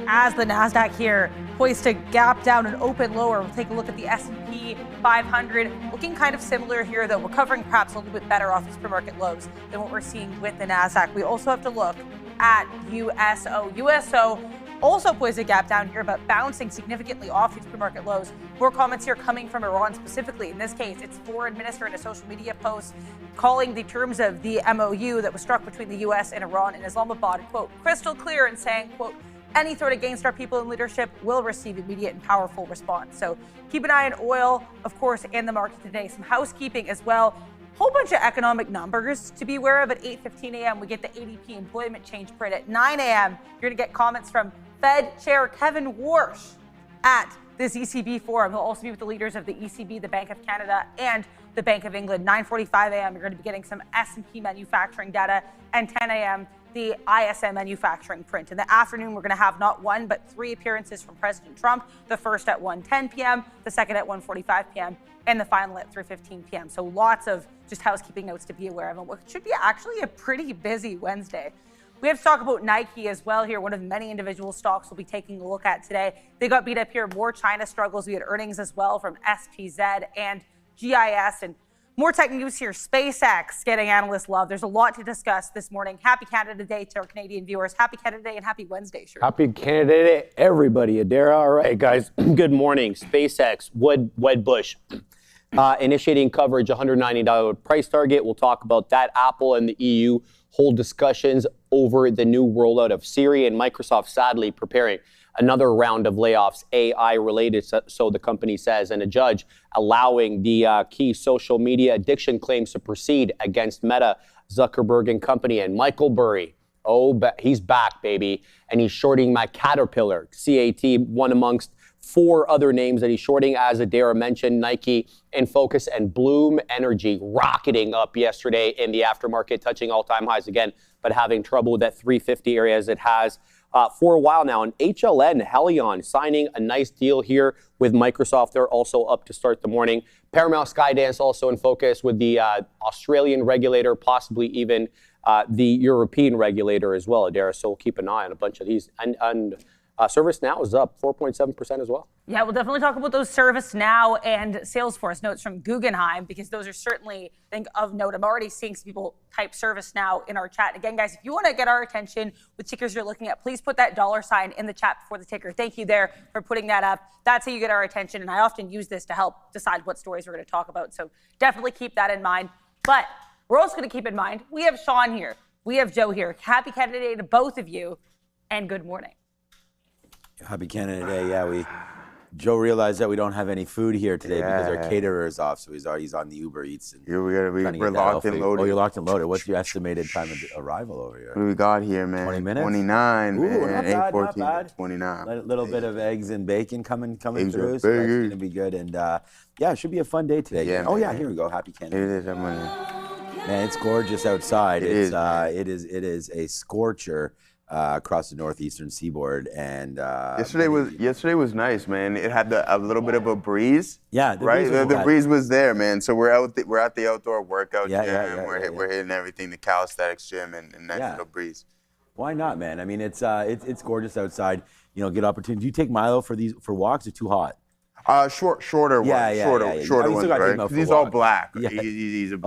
as the NASDAQ here poised to gap down and open lower. We'll take a look at the S&P 500. Looking kind of similar here, though, recovering perhaps a little bit better off its pre-market lows than what we're seeing with the NASDAQ. We also have to look at USO. USO also poised a gap down here, but bouncing significantly off these pre-market lows. More comments here coming from Iran specifically. In this case, it's foreign minister in a social media post calling the terms of the MOU that was struck between the U.S. and Iran in Islamabad, quote, crystal clear, and saying, quote, any threat against our people and leadership will receive immediate and powerful response. So keep an eye on oil, of course, and the market today. Some housekeeping as well. Whole bunch of economic numbers to be aware of. At 8:15 a.m., we get the ADP employment change print. At 9 a.m., you're going to get comments from Fed Chair Kevin Warsh at this ECB forum. He'll also be with the leaders of the ECB, the Bank of Canada, and the Bank of England. 9:45 a.m., you're going to be getting some S&P manufacturing data. And 10 a.m., the ISM manufacturing print. In the afternoon, we're going to have not one, but three appearances from President Trump. The first at 1:10 p.m., the second at 1:45 p.m., and the final at 3:15 p.m. So lots of just housekeeping notes to be aware of, and what should be actually a pretty busy Wednesday. We have to talk about Nike as well here, one of many individual stocks we'll be taking a look at today. They got beat up here. More China struggles. We had earnings as well from SPZ and GIS, and more tech news here. SpaceX getting analyst love. There's a lot to discuss this morning. Happy Canada Day to our Canadian viewers. Happy Canada Day and happy Wednesday, sure. Happy Canada Day, everybody. Adara. All right, guys. Good morning. SpaceX, Wedbush, initiating coverage, $190 price target. We'll talk about that. Apple and the EU hold discussions over the new rollout of Siri, and Microsoft sadly preparing another round of layoffs, AI related, so the company says, and a judge allowing the key social media addiction claims to proceed against Meta, Zuckerberg and company. And Michael Burry, he's back, baby, and he's shorting my Caterpillar, CAT, one amongst four other names that he's shorting, as Adara mentioned. Nike in focus, and Bloom Energy rocketing up yesterday in the aftermarket, touching all-time highs again, but having trouble with that 350 area as it has for a while now. And HLN, Helion, signing a nice deal here with Microsoft. They're also up to start the morning. Paramount Skydance also in focus with the Australian regulator, possibly even the European regulator as well, Adara. So we'll keep an eye on a bunch of these. And ServiceNow is up 4.7% as well. Yeah, we'll definitely talk about those ServiceNow and Salesforce notes from Guggenheim, because those are certainly, I think, of note. I'm already seeing some people type ServiceNow in our chat. Again, guys, if you want to get our attention with tickers you're looking at, please put that $ in the chat before the ticker. Thank you there for putting that up. That's how you get our attention, and I often use this to help decide what stories we're going to talk about. So definitely keep that in mind. But we're also going to keep in mind, we have Sean here. We have Joe here. Happy Canada Day to both of you, and good morning. Happy Canada Day. Yeah, Joe realized that we don't have any food here today because our caterer is off, so he's on the Uber Eats. And we're locked and loaded. Oh, you're locked and loaded. What's your estimated time of arrival over here? What do we got here, man? 20 minutes? 29, Ooh, man. not 8:14, bad. 29. A little bit of eggs and bacon coming Eggs through, so that's going to be good. And yeah, it should be a fun day today. Yeah, oh, man. yeah, here we go. Happy Canada Day. It is, Man, it's gorgeous outside. It is a scorcher. Across the northeastern seaboard, and yesterday was nice, man. It had a little bit of a breeze. Yeah, the breeze was there, man. So we're at the outdoor workout gym. We're hitting everything, the calisthenics gym, and nice little breeze. Why not, man? I mean, it's gorgeous outside. You know, good opportunity. Do you take Milo for walks? Or too hot? Shorter ones. Shorter ones, right? Because he's all black. Yeah.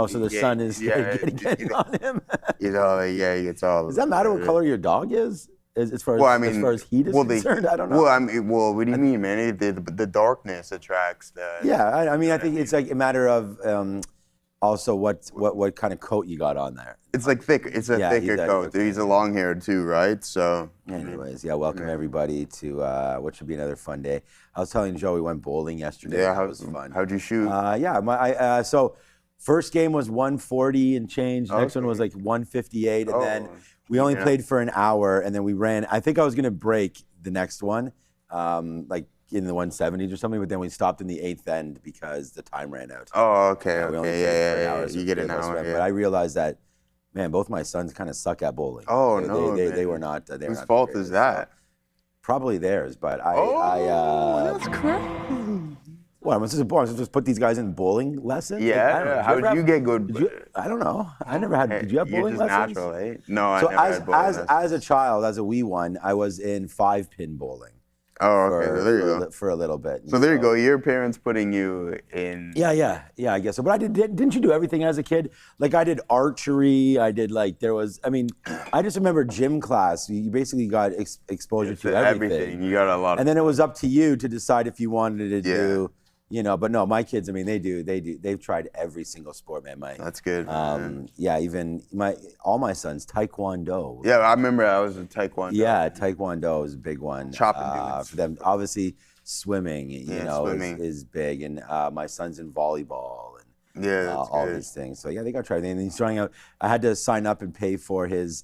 So the sun is getting on him. He gets all. Does that matter what color your dog is? As far as heat is concerned, I don't know. What do you mean, man? The darkness attracts the. Yeah, I mean, I think it's like a matter of also what kind of coat you got on there. It's like thick. It's a thicker coat. He's a long haired too, right? So. Anyways, welcome everybody to what should be another fun day. I was telling Joe we went bowling yesterday. Yeah, that was fun. How'd you shoot? So first game was 140 and change. Next one was like 158, and then we only played for an hour, and then we ran. I think I was gonna break the next one, like in the 170s or something, but then we stopped in the 8th end because the time ran out. Oh, okay, yeah. You get an hour. But I realized that, man, both my sons kind of suck at bowling. Oh, they were not. Whose fault is that? Probably theirs, but that's crazy. What, am I supposed to just put these guys in bowling lessons? Yeah. How did you get good? I don't know. I never had. Did you have bowling You're just lessons? natural, eh? No, I So never had bowling lessons. as a child, as a wee one, I was in 5-pin bowling. Oh, okay. So there you go. For a little bit. So there you go. Your parents putting you in. Yeah. I guess so. But didn't you do everything as a kid? Like I did archery. I did I just remember gym class. You basically got exposure to everything. You got a lot. And then it was up to you to decide if you wanted to do. But no, my kids, I mean, they've tried every single sport, man. That's good. Even all my sons, Taekwondo. Yeah, I remember I was in Taekwondo. Yeah, Taekwondo is a big one. Chopping dudes. For them, obviously, swimming, swimming. is big. And my son's in volleyball and that's all good. these things. So yeah, they got to try everything. And he's trying out, I had to sign up and pay for his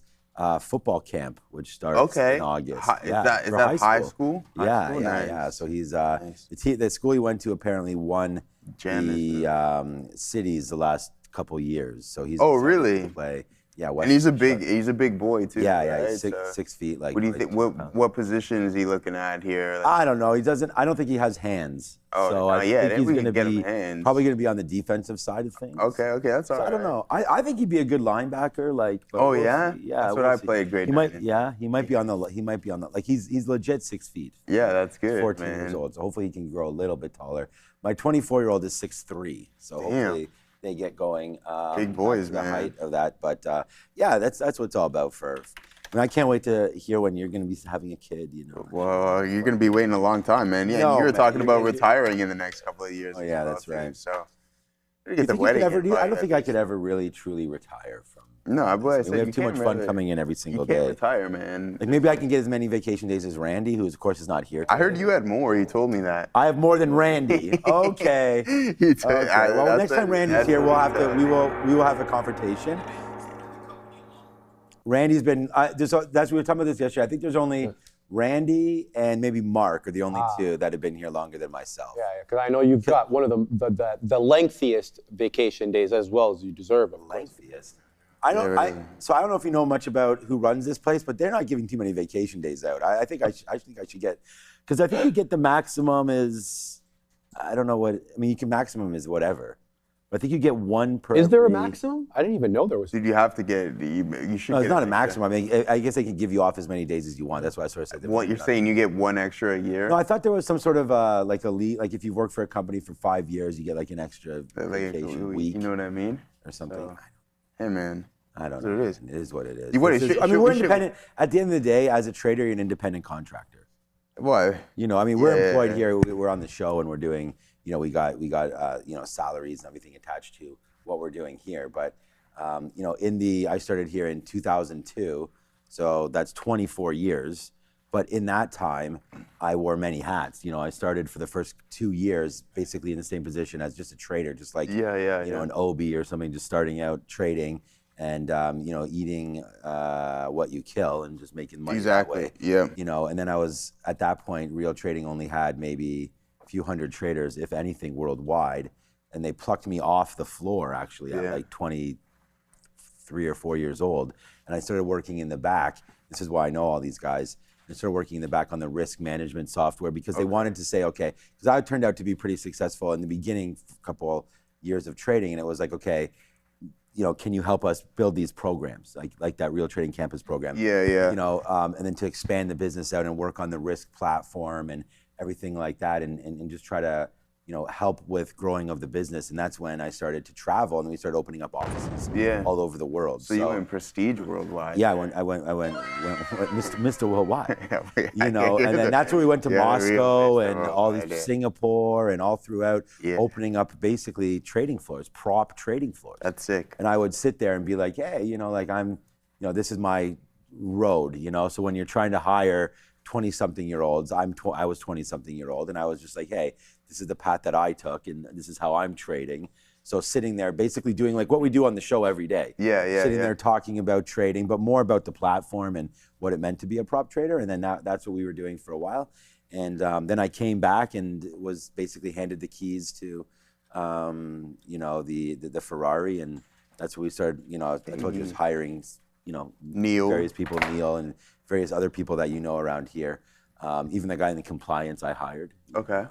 football camp, which starts in August. Is that high school? Yeah. So he's the school he went to apparently won the cities the last couple years. So he's really? To play. Yeah, and he's a big boy too. Yeah, right? he's 6 feet. Like, what do you think? What position is he looking at here? I don't know. He doesn't. I don't think he has hands. Oh, so I think he's going to be probably going to be on the defensive side of things. Okay, that's all right. I don't know. I think he'd be a good linebacker. Yeah. That's what I played grade. He might be on the. Like he's legit 6 feet. Yeah, that's good. 14 man. years old. So hopefully he can grow a little bit taller. My 24-year-old is 6'3". So hopefully they get going. Big boys, the man. height of that, but that's what it's all about. I can't wait to hear when you're going to be having a kid. Well, you're going to be waiting a long time, man. Yeah, you were talking about retiring in the next couple of years. Oh yeah, that's right. So, get the wedding. I don't think I could ever really truly retire from. No, we have too much fun coming in every single day. You can't retire, man. Like maybe I can get as many vacation days as Randy, who of course is not here today. I heard you had more. You told me that. I have more than Randy. Okay. Well, next time Randy's here, we will have a confrontation. Randy's been. That's we were talking about this yesterday. I think there's only Randy and maybe Mark are the only two that have been here longer than myself. Yeah, because I know you've got one of the lengthiest vacation days as well as you deserve them. Lengthiest. I don't know if you know much about who runs this place, but they're not giving too many vacation days out. I think I should get, because I think you get the maximum is, I don't know what, I mean, you can maximum is whatever. But I think you get one per. Is there a maximum? I didn't even know there was. Did you have to get, you should No, it's get not a maximum. I mean, I guess they can give you off as many days as you want. That's why I sort of said that. What, you're saying you get one extra a year? No, I thought there was some sort of like like if you've worked for a company for 5 years, you get like an extra vacation week. You know what I mean? Or something. So, hey, man. I don't know. It is what it is. We're independent. At the end of the day, as a trader, you're an independent contractor. What? We're employed here. We're on the show and we're doing, we got salaries and everything attached to what we're doing here. But, I started here in 2002, so that's 24 years. But in that time, I wore many hats. I started for the first 2 years basically in the same position as just a trader, just like an OB or something, just starting out trading. And eating what you kill and just making money that way. Yeah. And then I was at that point, Real Trading only had maybe a few hundred traders, if anything, worldwide, and they plucked me off the floor actually at like 23 or 4 years old, and I started working in the back. This is why I know all these guys. I started working in the back on the risk management software because they wanted to say, because I turned out to be pretty successful in the beginning, couple years of trading, and it was like, okay. Can you help us build these programs like that Real Trading Campus program? Yeah. And then to expand the business out and work on the risk platform and everything like that, and just try to help with growing of the business. And that's when I started to travel, and we started opening up offices all over the world. So you went prestige worldwide. Yeah, I went Mr. Worldwide. And then that's where we went to Moscow and all these Singapore and all throughout, opening up basically trading floors, prop trading floors. That's sick. And I would sit there and be like, hey, I'm, this is my road, So when you're trying to hire 20-something-year-olds, I was 20-something-year-old, and I was just like, hey, this is the path that I took, and this is how I'm trading. So sitting there, basically doing like what we do on the show every day. Sitting there talking about trading, but more about the platform and what it meant to be a prop trader, and then that's what we were doing for a while. And then I came back and was basically handed the keys to, the Ferrari, and that's what we started. I told you I was hiring, Neil, various people, Neil, and various other people that around here. Even the guy in the compliance I hired. Okay.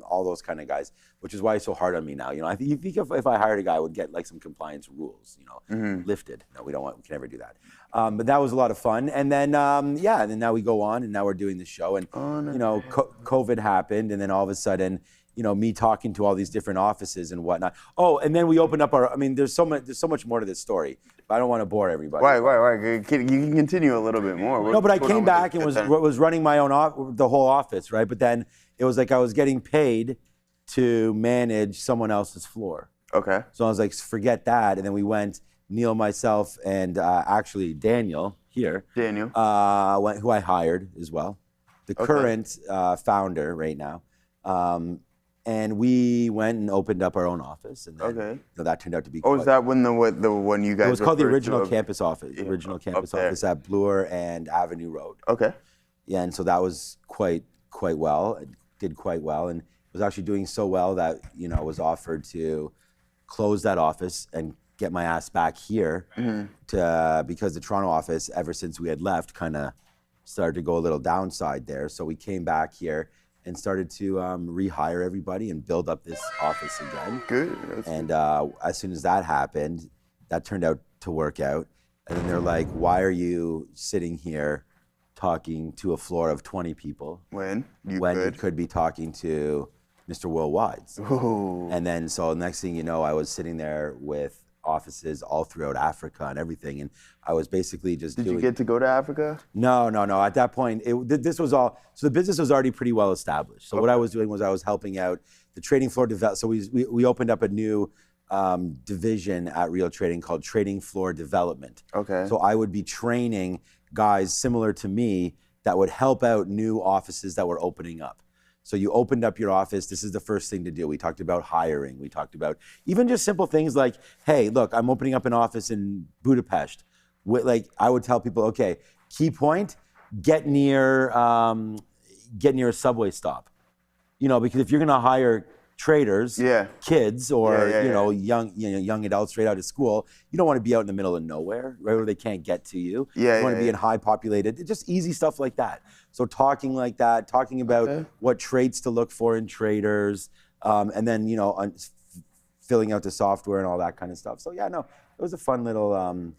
All those kind of guys, which is why it's so hard on me now. You know, I think if I hired a guy, I would get like some compliance rules, you know, lifted. No, we can never do that. But that was a lot of fun. And then, and then now we go on, and now we're doing the show. And, you know, COVID happened, and then all of a sudden, you know, me talking to all these different offices and whatnot. Oh, and then we opened up there's so much more to this story, but I don't want to bore everybody. Why? You can continue a little bit more. No, but I came back and was running my own the whole office, right? But then it was like I was getting paid to manage someone else's floor. Okay. So I was like, forget that. And then we went, Neil, myself, and actually Daniel here. Daniel. Who I hired as well. The current founder right now. And we went and opened up our own office, and then, you know, that turned out to be. Oh, is that when the one you guys? It was called the original campus office. The original campus office at Bloor and Avenue Road. Okay. Yeah, and so that was quite well. It did quite well, and was actually doing so well that, you know, I was offered to close that office and get my ass back here because the Toronto office, ever since we had left, kind of started to go a little downside there. So we came back here and started to rehire everybody and build up this office again. Good. And as soon as that happened, that turned out to work out. And then they're like, why are you sitting here talking to a floor of 20 people when you could be talking to Mr. Worldwide's? Ooh. And then so next thing you know, I was sitting there with offices all throughout Africa and everything, and I was basically just Did you get to go to Africa? No. At that point, this was all. So the business was already pretty well established. So what I was doing was I was helping out the trading floor develop. So we opened up a new division at Real Trading called Trading Floor Development. Okay. So I would be training guys similar to me that would help out new offices that were opening up. So you opened up your office. This is the first thing to do. We talked about hiring. We talked about even just simple things like, hey, look, I'm opening up an office in Budapest. Like I would tell people, okay, key point, get near a subway stop. You know, because if you're gonna hire traders, kids, or young adults straight out of school, you don't want to be out in the middle of nowhere, right, where they can't get to you. You want to be in high populated, just easy stuff like that. So talking like that, talking about what traits to look for in traders, and then, you know, filling out the software and all that kind of stuff. So yeah, no, it was a fun little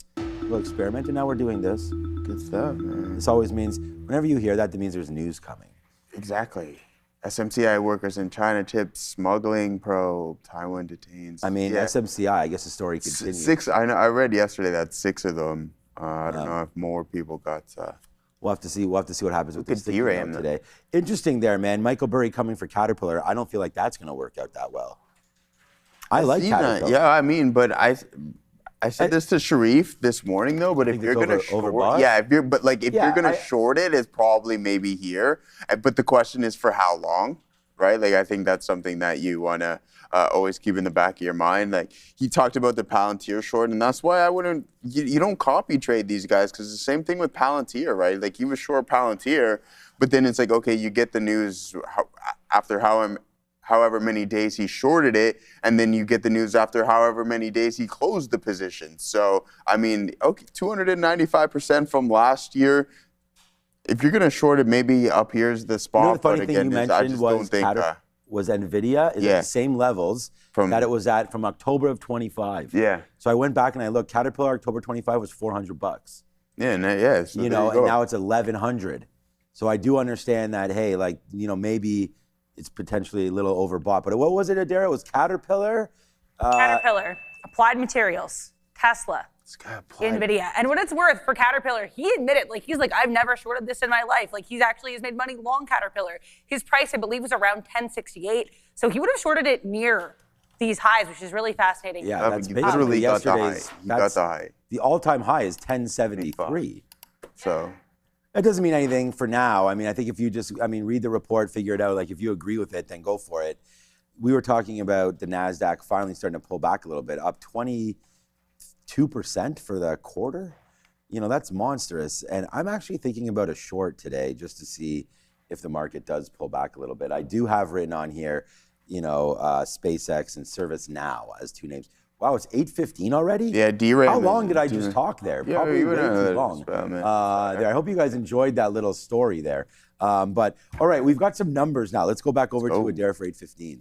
experiment, and now we're doing this. Good stuff, man. This always means, whenever you hear that means there's news coming. Exactly. SMCI workers in China tipped smuggling probe. Taiwan detains. I mean, SMCI, I guess the story continues. 6, I know. I read yesterday that 6 of them. I don't know if more people got. We'll have to see what happens with this DRAM today. Interesting there, man. Michael Burry coming for Caterpillar. I don't feel like that's going to work out that well. I like Caterpillar. Yeah, I mean, but I said this to Sharif this morning though, but if you're gonna short, you're gonna short it, it's probably maybe here. But the question is for how long, right? Like I think that's something that you wanna always keep in the back of your mind. Like he talked about the Palantir short, and that's why I wouldn't. You don't copy trade these guys because it's the same thing with Palantir, right? Like he was short Palantir, but then it's like okay, you get the news after however many days he shorted it, and then you get the news after however many days he closed the position. So, I mean, okay, 295% from last year. If you're gonna short it, maybe up here's the spot. You know, the funny but thing again, you I mentioned just was don't think was NVIDIA is at the same levels that it was at from October of 25. Yeah. So I went back and I looked. Caterpillar October 25 was $400. Yeah. So you know, and now it's 1,100. So I do understand that. Hey, like, you know, maybe it's potentially a little overbought. But what was it, Adara? It was Caterpillar? Caterpillar, Applied Materials, Tesla, NVIDIA. And what it's worth for Caterpillar, he admitted, like, he's like, I've never shorted this in my life. Like, he's actually has made money long Caterpillar. His price, I believe, was around 1068. So he would have shorted it near these highs, which is really fascinating. Yeah, that's literally got the high. You got the high. The all-time high is 1073. So that doesn't mean anything for now. I mean, I think if you just, read the report, figure it out. Like, if you agree with it, then go for it. We were talking about the NASDAQ finally starting to pull back a little bit, up 22% for the quarter. You know, that's monstrous. And I'm actually thinking about a short today just to see if the market does pull back a little bit. I do have written on here, SpaceX and ServiceNow as two names. Wow, it's 8:15 already? Yeah, DRAM. How long did I just talk there? Yeah, Probably way too long. Well, I hope you guys enjoyed that little story there. But all right, we've got some numbers now. Let's go back over to Adair for 8:15.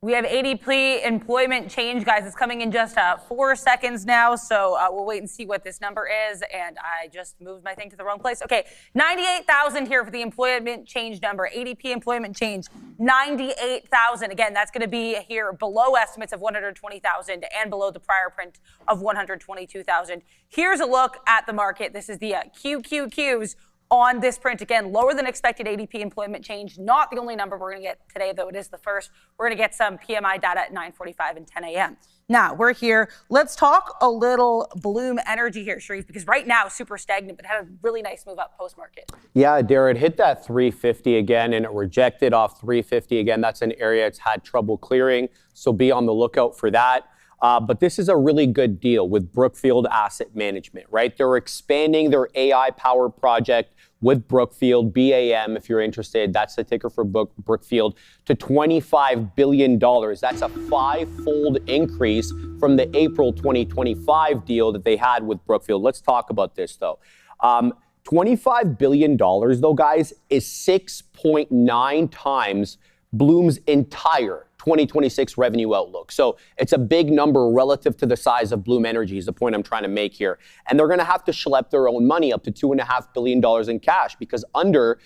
We have ADP employment change, guys. It's coming in just 4 seconds now, so we'll wait and see what this number is. And I just moved my thing to the wrong place. Okay, 98,000 here for the employment change number. ADP employment change, 98,000. Again, that's going to be here below estimates of 120,000 and below the prior print of 122,000. Here's a look at the market. This is the QQQs. On this print, again, lower than expected ADP employment change. Not the only number we're going to get today, though it is the first. We're going to get some PMI data at 9:45 and 10 a.m. Now, we're here. Let's talk a little Bloom Energy here, Sharif, because right now, super stagnant, but had a really nice move up post-market. Yeah, Darren, hit that 350 again, and it rejected off 350 again. That's an area it's had trouble clearing, so be on the lookout for that. But this is a really good deal with Brookfield Asset Management, right? They're expanding their AI power project with Brookfield, BAM, if you're interested. That's the ticker for Brookfield, to $25 billion. That's a 5-fold increase from the April 2025 deal that they had with Brookfield. Let's talk about this, though. $25 billion, though, guys, is 6.9 times Bloom's entire 2026 revenue outlook. So it's a big number relative to the size of Bloom Energy is the point I'm trying to make here. And they're going to have to schlep their own money up to $2.5 billion in cash because under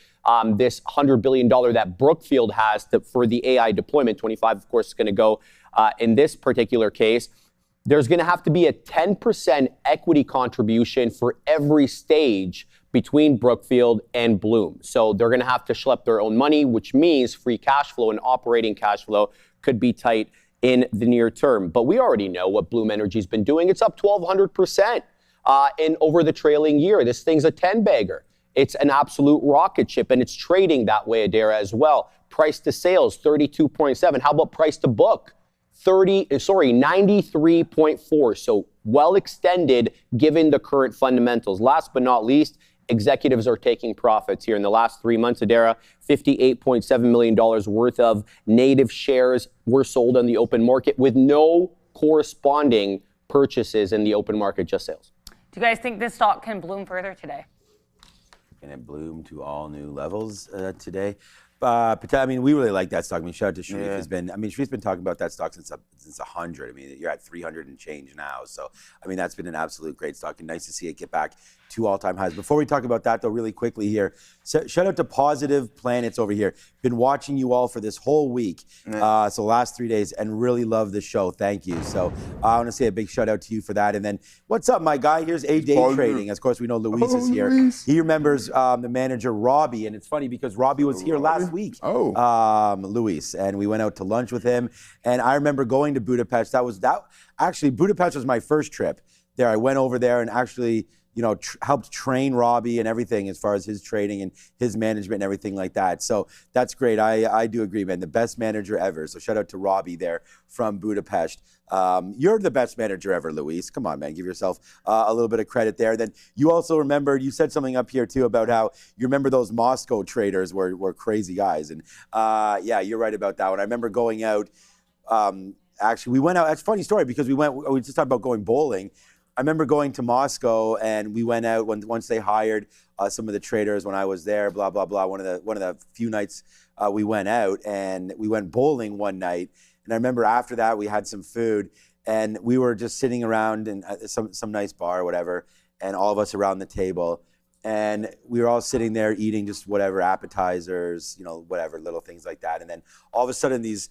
this $100 billion that Brookfield has for the AI deployment, 25, of course, is going to go in this particular case. There's going to have to be a 10% equity contribution for every stage between Brookfield and Bloom. So they're going to have to schlep their own money, which means free cash flow and operating cash flow could be tight in the near term. But we already know what Bloom Energy's been doing. It's up 1,200% in over the trailing year. This thing's a 10-bagger. It's an absolute rocket ship, and it's trading that way, Adara, as well. Price to sales, 32.7. How about price to book? 93.4. So well extended given the current fundamentals. Last but not least, executives are taking profits here. In the last 3 months, Adara, $58.7 million worth of native shares were sold on the open market with no corresponding purchases in the open market, just sales. Do you guys think this stock can bloom further today? Can it bloom to all new levels today? I mean, we really like that stock. I mean, shout out to Sharif. Sharif's been talking about that stock since 100. I mean, you're at 300 and change now. So, I mean, that's been an absolute great stock and nice to see it get back to all-time highs. Before we talk about that, though, really quickly here, shout out to Positive Planets over here. Been watching you all for this whole week, so last 3 days, and really love the show. Thank you. So I want to say a big shout out to you for that. And then, what's up, my guy? Here's Day Trading. Of course, we know Luis is here. Luis. He remembers the manager, Robbie, and it's funny because Robbie was here last week. Luis, and we went out to lunch with him. And I remember going to Budapest. Actually, Budapest was my first trip there. I went over there and actually, helped train Robbie and everything as far as his trading and his management and everything like that. So that's great. I do agree, man. The best manager ever. So shout out to Robbie there from Budapest. You're the best manager ever, Luis. Come on, man. Give yourself a little bit of credit there. Then you also remembered, you said something up here too about how you remember those Moscow traders were crazy guys. And yeah, you're right about that one. I remember going out. Actually, we went out. That's a funny story because we just talked about going bowling. I remember going to Moscow and we went out once they hired some of the traders when I was there, blah, blah, blah. One of the few nights we went out and we went bowling one night. And I remember after that we had some food and we were just sitting around in some nice bar or whatever, and all of us around the table. And we were all sitting there eating just whatever appetizers, whatever little things like that. And then all of a sudden these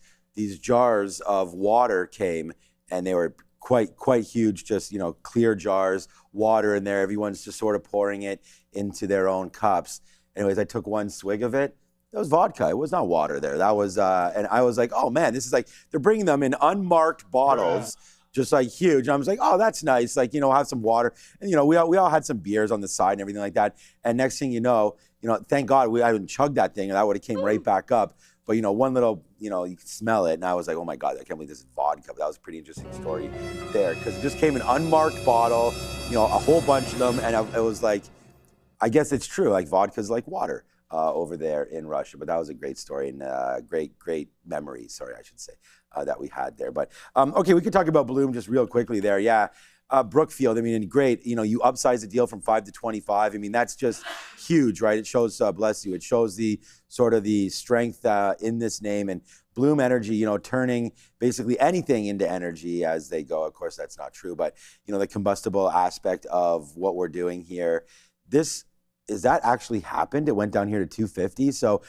jars of water came and they were quite huge, just, clear jars, water in there. Everyone's just sort of pouring it into their own cups. Anyways, I took one swig of it. That was vodka. It was not water there. That was, and I was like, oh man, this is like, they're bringing them in unmarked bottles, just like huge. And I was like, oh, that's nice. Like, have some water. And, we all had some beers on the side and everything like that. And next thing you know, thank God I didn't chug that thing and that would have came right back up. But, one little, you could smell it. And I was like, oh my God, I can't believe this is vodka. But that was a pretty interesting story there because it just came in an unmarked bottle, a whole bunch of them. And it was like, I guess it's true. Like vodka's like water over there in Russia. But that was a great story and great memory, I should say, that we had there. But, okay, we could talk about Bloom just real quickly there. Yeah. Brookfield, I mean, great. You upsize the deal from 5 to 25. I mean, that's just huge, right? It shows, bless you. It shows the sort of the strength in this name. And Bloom Energy, turning basically anything into energy as they go. Of course, that's not true, but the combustible aspect of what we're doing here. That actually happened? It went down here to 250. So,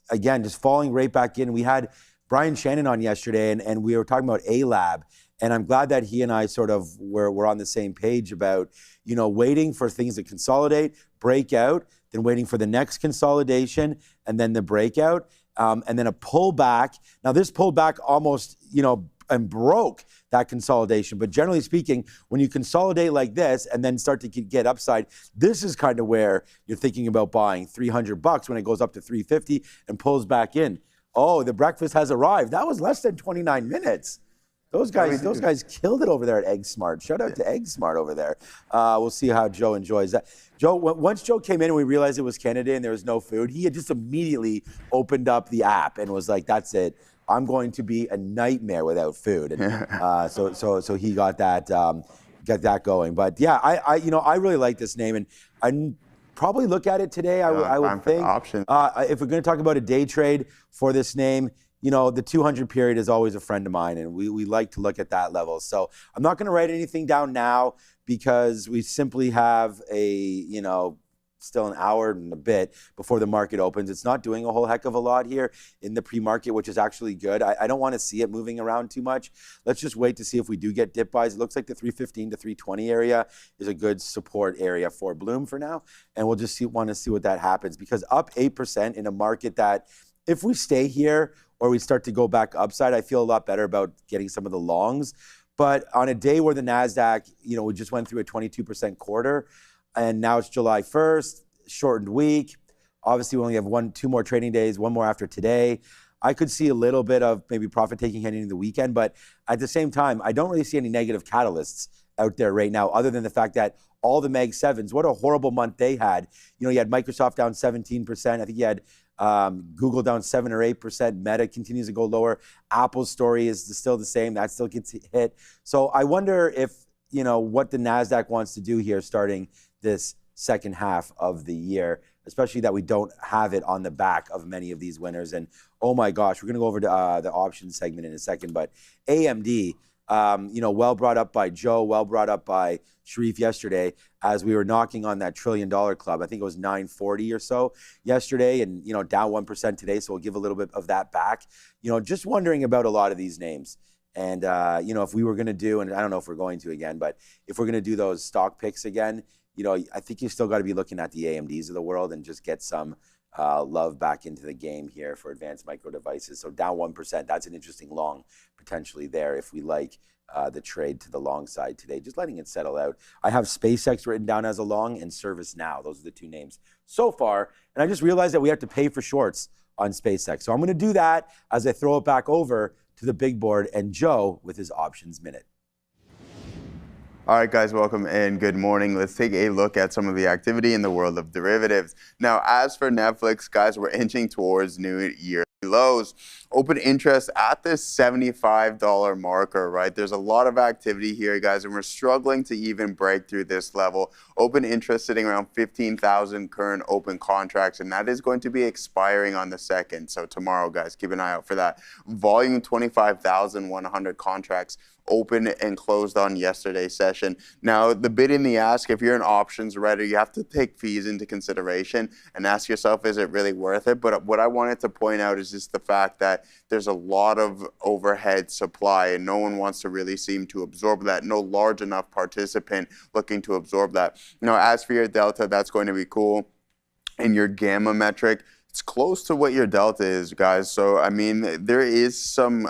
again, just falling right back in. We had Brian Shannon on yesterday, and we were talking about A-Lab. And I'm glad that he and I sort of were on the same page about, waiting for things to consolidate, break out, then waiting for the next consolidation, and then the breakout, and then a pullback. Now, this pullback almost, and broke that consolidation. But generally speaking, when you consolidate like this and then start to get upside, this is kind of where you're thinking about buying $300 when it goes up to 350 and pulls back in. Oh, the breakfast has arrived. That was less than 29 minutes. Those guys killed it over there at Egg Smart. Shout out to Egg Smart over there. We'll see how Joe enjoys that. Once Joe came in and we realized it was Canada and there was no food, he had just immediately opened up the app and was like, "That's it. I'm going to be a nightmare without food." And so he got that going. But yeah, I really like this name, and I probably look at it today. I would think if we're going to talk about a day trade for this name, the 200 period is always a friend of mine, and we like to look at that level. So I'm not going to write anything down now because we simply have still an hour and a bit before the market opens. It's not doing a whole heck of a lot here in the pre-market, which is actually good. I don't want to see it moving around too much. Let's just wait to see if we do get dip buys. It looks like the 315 to 320 area is a good support area for Bloom for now, and we'll just want to see what that happens, because up 8% in a market that, if we stay here or we start to go back upside, I feel a lot better about getting some of the longs. But on a day where the NASDAQ, we just went through a 22% quarter, and now it's July 1st, shortened week. Obviously, we only have 2 more trading days, one more after today. I could see a little bit of maybe profit taking heading into the weekend, but at the same time, I don't really see any negative catalysts out there right now, other than the fact that all the Mag 7s, what a horrible month they had. You had Microsoft down 17%. I think you had Google down 7 or 8%. Meta continues to go lower. Apple's story is still the same. That still gets hit. So I wonder if, what the NASDAQ wants to do here starting this second half of the year, especially that we don't have it on the back of many of these winners. And oh my gosh, we're going to go over to the options segment in a second. But AMD, well brought up by Joe, well brought up by Sharif yesterday as we were knocking on that $1 trillion club. I think it was 940 or so yesterday, and down 1% today. So we'll give a little bit of that back. Just wondering about a lot of these names. And if we were going to do, and I don't know if we're going to again, but if we're going to do those stock picks again, I think you still got to be looking at the AMDs of the world and just get some love back into the game here for advanced micro devices. So down 1%, that's an interesting long potentially there if we like the trade to the long side today, just letting it settle out. I have SpaceX written down as a long and ServiceNow. Those are the 2 names so far. And I just realized that we have to pay for shorts on SpaceX. So I'm going to do that as I throw it back over to the big board and Joe with his options minute. All right, guys, welcome and good morning. Let's take a look at some of the activity in the world of derivatives. Now, as for Netflix, guys, we're inching towards new year lows. Open interest at this $75 marker, right? There's a lot of activity here, guys, and we're struggling to even break through this level. Open interest sitting around 15,000 current open contracts, and that is going to be expiring on the 2nd. So tomorrow, guys, keep an eye out for that. Volume 25,100 contracts open and closed on yesterday's session. Now, the bid and the ask, if you're an options writer, you have to take fees into consideration and ask yourself, is it really worth it? But what I wanted to point out is just the fact that there's a lot of overhead supply and no one wants to really seem to absorb that. No large enough participant looking to absorb that. Now, as for your delta, that's going to be cool. And your gamma metric, it's close to what your delta is, guys. So, I mean, there is some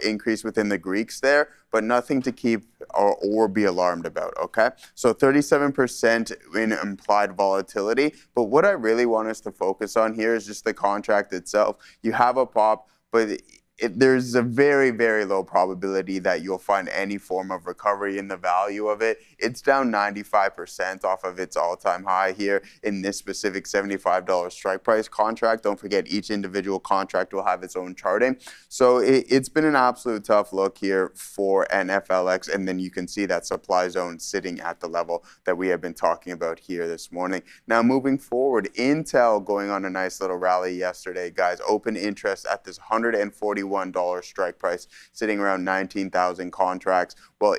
increase within the Greeks there, but nothing to keep or be alarmed about, okay? So 37% in implied volatility. But what I really want us to focus on here is just the contract itself. You have a pop, but there's a very, very low probability that you'll find any form of recovery in the value of it. It's down 95% off of its all-time high here in this specific $75 strike price contract. Don't forget, each individual contract will have its own charting. So it's been an absolute tough look here for NFLX, and then you can see that supply zone sitting at the level that we have been talking about here this morning. Now, moving forward, Intel going on a nice little rally yesterday, guys. Open interest at this $141 strike price, sitting around 19,000 contracts. Well,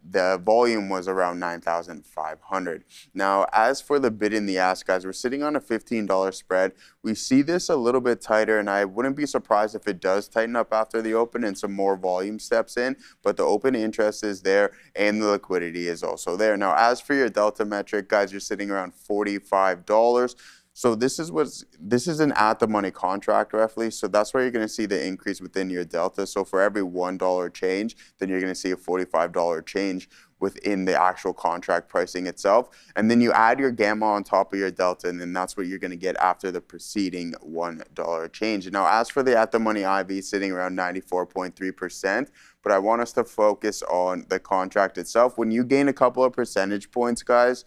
the volume was around 9,500. Now, as for the bid and the ask, guys, we're sitting on a $15 spread. We see this a little bit tighter, and I wouldn't be surprised if it does tighten up after the open and some more volume steps in, but the open interest is there and the liquidity is also there. Now, as for your delta metric, guys, you're sitting around $45. So this is an at-the-money contract, roughly. So that's where you're going to see the increase within your delta. So for every $1 change, then you're going to see a $45 change within the actual contract pricing itself. And then you add your gamma on top of your delta, and then that's what you're going to get after the preceding $1 change. Now, as for the at-the-money IV, sitting around 94.3%, but I want us to focus on the contract itself. When you gain a couple of percentage points, guys,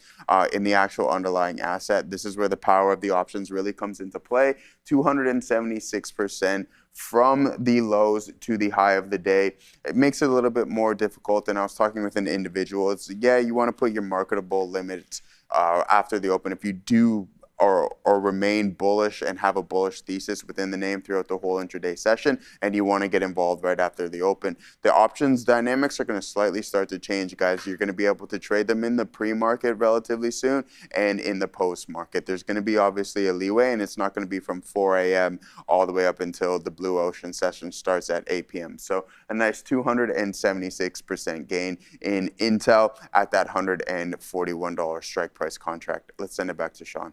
in the actual underlying asset, this is where the power of the options really comes into play. 276% from the lows to the high of the day. It makes it a little bit more difficult, and I was talking with an individual. It's, yeah, you want to put your marketable limits after the open. If you do or remain bullish and have a bullish thesis within the name throughout the whole intraday session, and you want to get involved right after the open. The options dynamics are going to slightly start to change, guys. You're going to be able to trade them in the pre-market relatively soon and in the post-market. There's going to be obviously a leeway, and it's not going to be from 4 a.m. all the way up until the Blue Ocean session starts at 8 p.m. So a nice 276% gain in Intel at that $141 strike price contract. Let's send it back to Sean.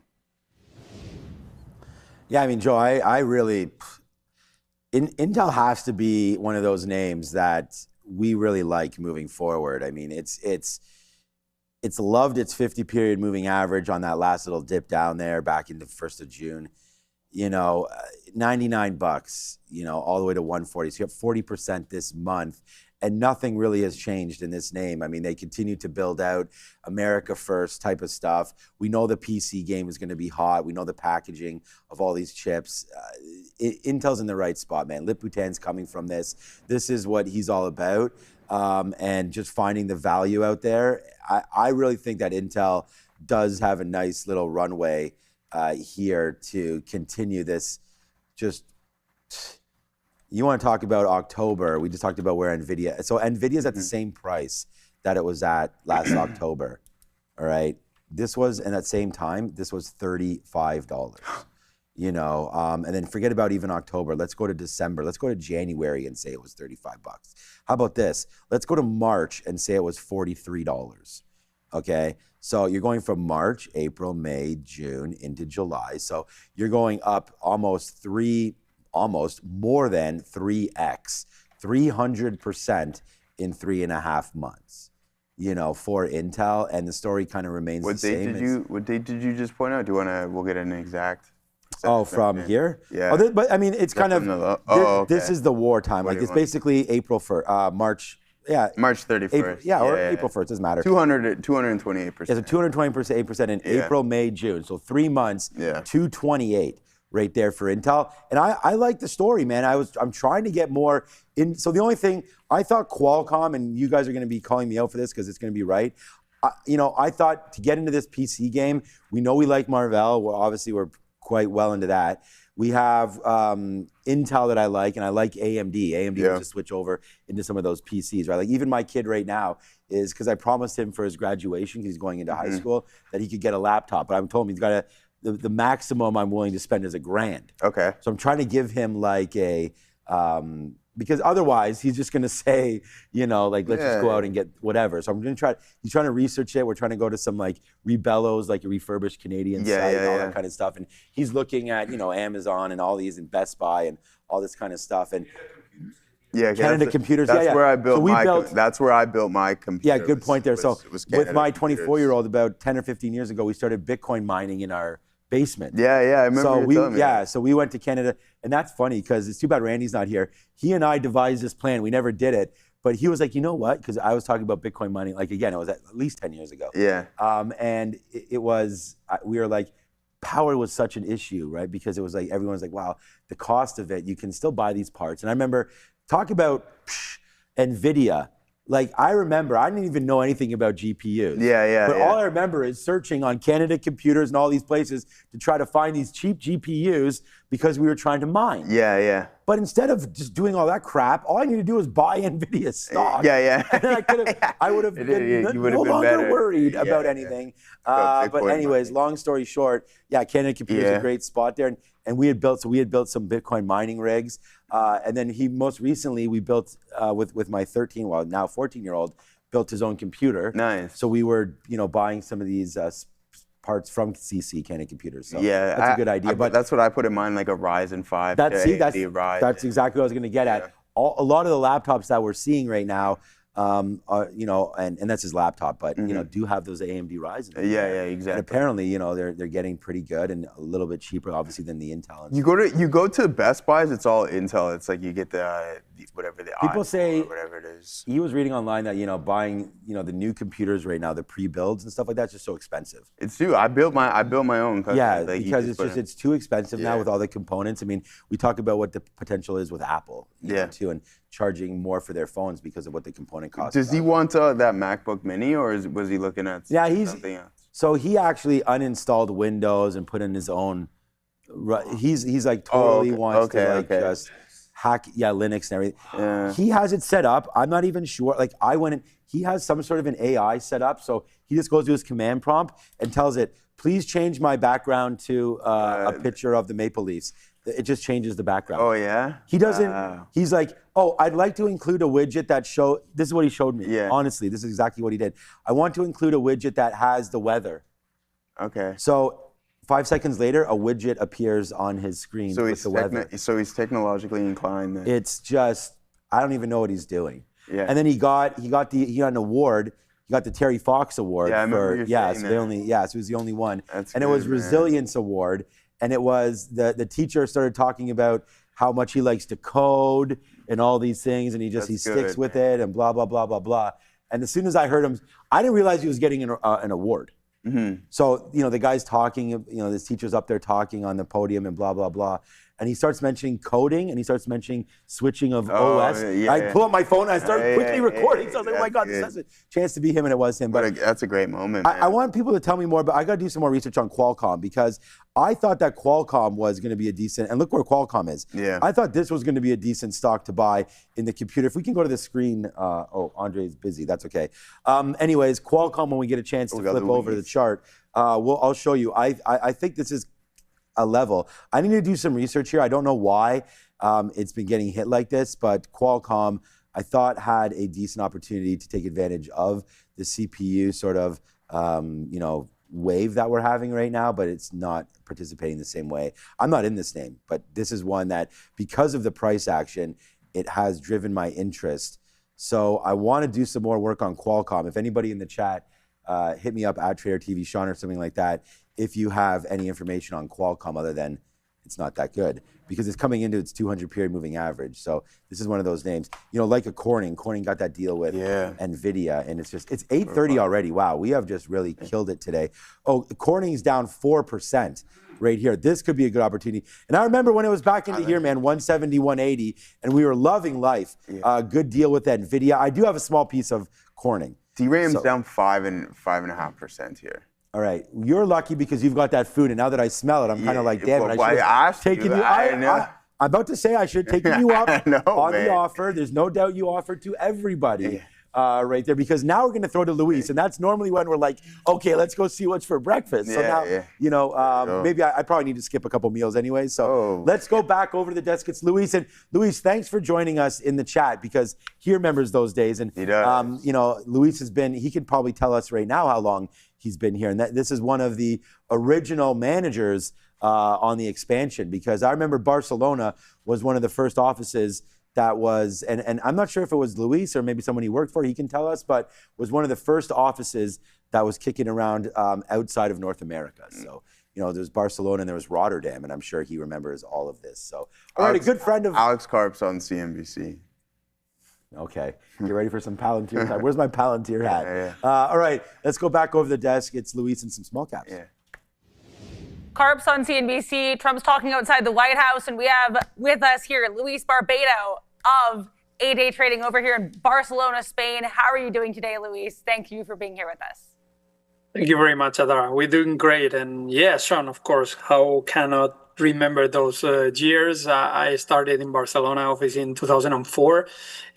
Yeah, I mean, Joe, I really, Intel has to be one of those names that we really like moving forward. I mean, it's loved its 50-period moving average on that last little dip down there back in the 1st of June. You know, $99, you know, all the way to 140. So you have 40% this month. And nothing really has changed in this name. I mean, they continue to build out America first type of stuff. We know the PC game is going to be hot. We know the packaging of all these chips. Intel's in the right spot, man. Lip Butan's coming from this. This is what he's all about. And just finding the value out there. I really think that Intel does have a nice little runway here to continue this just... You want to talk about October. We just talked about where NVIDIA. So NVIDIA's at the same price that it was at last October. All right. This was, in that same time, this was $35. You know, and then forget about even October. Let's go to December. Let's go to January and say it was $35. How about this? Let's go to March and say it was $43. Okay. So you're going from March, April, May, June into July. So you're going up almost more than 3x, 300% in 3.5 months, you know, for Intel, and the story kind of remains the same. What date did you just point out? Do you want to, we'll get an exact. From here? Yeah. Oh, but I mean, it's kind of, okay. This is the wartime. Like, it's basically April for March. Yeah. March 31st. Or April 1st, doesn't matter. 228%. Yeah, so 228% in April, May, June. So 3 months, 228. Right there for Intel. And I like the story, man. I'm trying to get more in. So the only thing, I thought Qualcomm, and you guys are going to be calling me out for this because it's going to be right. You know, I thought to get into this PC game, we know we like Marvell. Well, obviously, we're quite well into that. We have Intel that I like, and I like AMD. AMD will just switch over into some of those PCs, right? Like even my kid right now is, because I promised him for his graduation, because he's going into high school, that he could get a laptop. But I told him he's got to, the maximum I'm willing to spend is $1,000. Okay. So I'm trying to give him like a, because otherwise he's just going to say, you know, like, let's just go out and get whatever. So I'm going to try, he's trying to research it. We're trying to go to some like Rebellos, like a refurbished Canadian site and all that kind of stuff. And he's looking at, you know, Amazon and all these and Best Buy and all this kind of stuff. And Canada Computers. That's where I built that's where I built my computer. Yeah, good point there. So with my 24-year-old, about 10 or 15 years ago, we started Bitcoin mining in our basement. Yeah, I remember So you telling me. so we went to Canada, and that's funny because it's too bad Randy's not here. He and I devised this plan. We never did it, but he was like, you know what? Because I was talking about Bitcoin mining, like again, it was at least 10 years ago. Yeah. And it was, we were like, power was such an issue, right? Because it was like, everyone's like, wow, the cost of it, you can still buy these parts. And I remember, talk about NVIDIA. Like, I remember, I didn't even know anything about GPUs. But all I remember is searching on Canada Computers and all these places to try to find these cheap GPUs because we were trying to mine. Yeah. But instead of just doing all that crap, all I needed to do was buy NVIDIA stock. Yeah. And then I would have been no longer worried about anything. But anyways, long story short, Canada Computers is a great spot there. And we had built some Bitcoin mining rigs. And then most recently we built with my now 14-year-old, built his own computer. Nice. So we were, buying some of these parts from CC, Canada Computers. So yeah, that's a good idea. But that's what I put in mind, like a Ryzen 5. That's exactly what I was going to get at. A lot of the laptops that we're seeing right now, are, and that's his laptop, but do have those AMD Ryzen. Yeah, exactly. And apparently, they're getting pretty good and a little bit cheaper, obviously, than the Intel. You go to Best Buys, it's all Intel. It's like you get the whatever the people say, whatever it is. He was reading online that buying the new computers right now, the pre-builds and stuff like that's just so expensive. It's true. I built my own. Yeah, like because it's too expensive now with all the components. I mean, we talk about what the potential is with Apple, too, and charging more for their phones because of what the component costs. Does he want that MacBook Mini, or was he looking at something else? So he actually uninstalled Windows and put in his own. He's like totally wants to just hack Linux and everything. Yeah. He has it set up. I'm not even sure. Like I went in, he has some sort of an AI set up. So he just goes to his command prompt and tells it, please change my background to a picture of the Maple Leafs. It just changes the background. Oh yeah? He doesn't, he's like, I'd like to include a widget that this is what he showed me. Yeah. Honestly, this is exactly what he did. I want to include a widget that has the weather. Okay. So 5 seconds later, a widget appears on his screen with the weather. So he's technologically inclined then. It's just, I don't even know what he's doing. Yeah. And then he got an award. He got the Terry Fox Award. Yeah, I remember you saying so that. he was the only one. That's and good, it was man. Resilience Award. And it was the teacher started talking about how much he likes to code and all these things, and he sticks with it and blah blah blah blah blah. And as soon as I heard him, I didn't realize he was getting an award. Mm-hmm. So the guy's talking, this teacher's up there talking on the podium and blah blah blah. And he starts mentioning coding, and he starts mentioning switching of OS. I pull up my phone, and I start quickly recording. So I was like, oh my God, this has a chance to be him, and it was him. But that's a great moment, man. I want people to tell me more, but I got to do some more research on Qualcomm because I thought that Qualcomm was going to be a decent, and look where Qualcomm is. Yeah. I thought this was going to be a decent stock to buy in the computer. If we can go to the screen, Andre's busy, that's okay. Anyways, Qualcomm, when we get a chance to flip over the chart, I'll show you. I think this is a level. I need to do some research here. I don't know why it's been getting hit like this, but Qualcomm, I thought, had a decent opportunity to take advantage of the CPU sort of, wave that we're having right now, but it's not participating the same way. I'm not in this name, but this is one that, because of the price action, it has driven my interest. So I want to do some more work on Qualcomm. If anybody in the chat, hit me up at Trader TV Sean or something like that, if you have any information on Qualcomm other than it's not that good, because it's coming into its 200 period moving average. So this is one of those names, like a Corning got that deal with NVIDIA, and it's 8:30 already. Wow, we have just really killed it today. Oh, Corning's down 4% right here. This could be a good opportunity. And I remember when it was back into here, man, 170, 180, and we were loving life. Good deal with NVIDIA. I do have a small piece of Corning. DRAM's down 5.5% here. All right, you're lucky because you've got that food, and now that I smell it, I'm kind of like, damn it, I should have taken you. I'm about to say I should have taken you up on the offer. There's no doubt you offered to everybody right there, because now we're going to throw to Luis, and that's normally when we're like, okay, let's go see what's for breakfast. So now, maybe I probably need to skip a couple meals anyway. So let's go back over to the desk. It's Luis, and Luis, thanks for joining us in the chat, because he remembers those days, and Luis has been. He could probably tell us right now how long he's been here, and this is one of the original managers on the expansion, because I remember Barcelona was one of the first offices that was, and I'm not sure if it was Luis or maybe someone he worked for, he can tell us, but was one of the first offices that was kicking around outside of North America. So, there's Barcelona and there was Rotterdam, and I'm sure he remembers all of this. So, all right, a good friend of Alex Karp's on CNBC. Okay, get ready for some Palantir time. Where's my Palantir hat? Yeah. All right, let's go back over the desk. It's Luis and some small caps. Yeah. Karp's on CNBC. Trump's talking outside the White House, and we have with us here Luis Barbado of A-Day Trading over here in Barcelona, Spain. How are you doing today, Luis? Thank you for being here with us. Thank you very much, Adara. We're doing great. And yeah, Sean, of course, how cannot remember those years? I started in Barcelona office in 2004.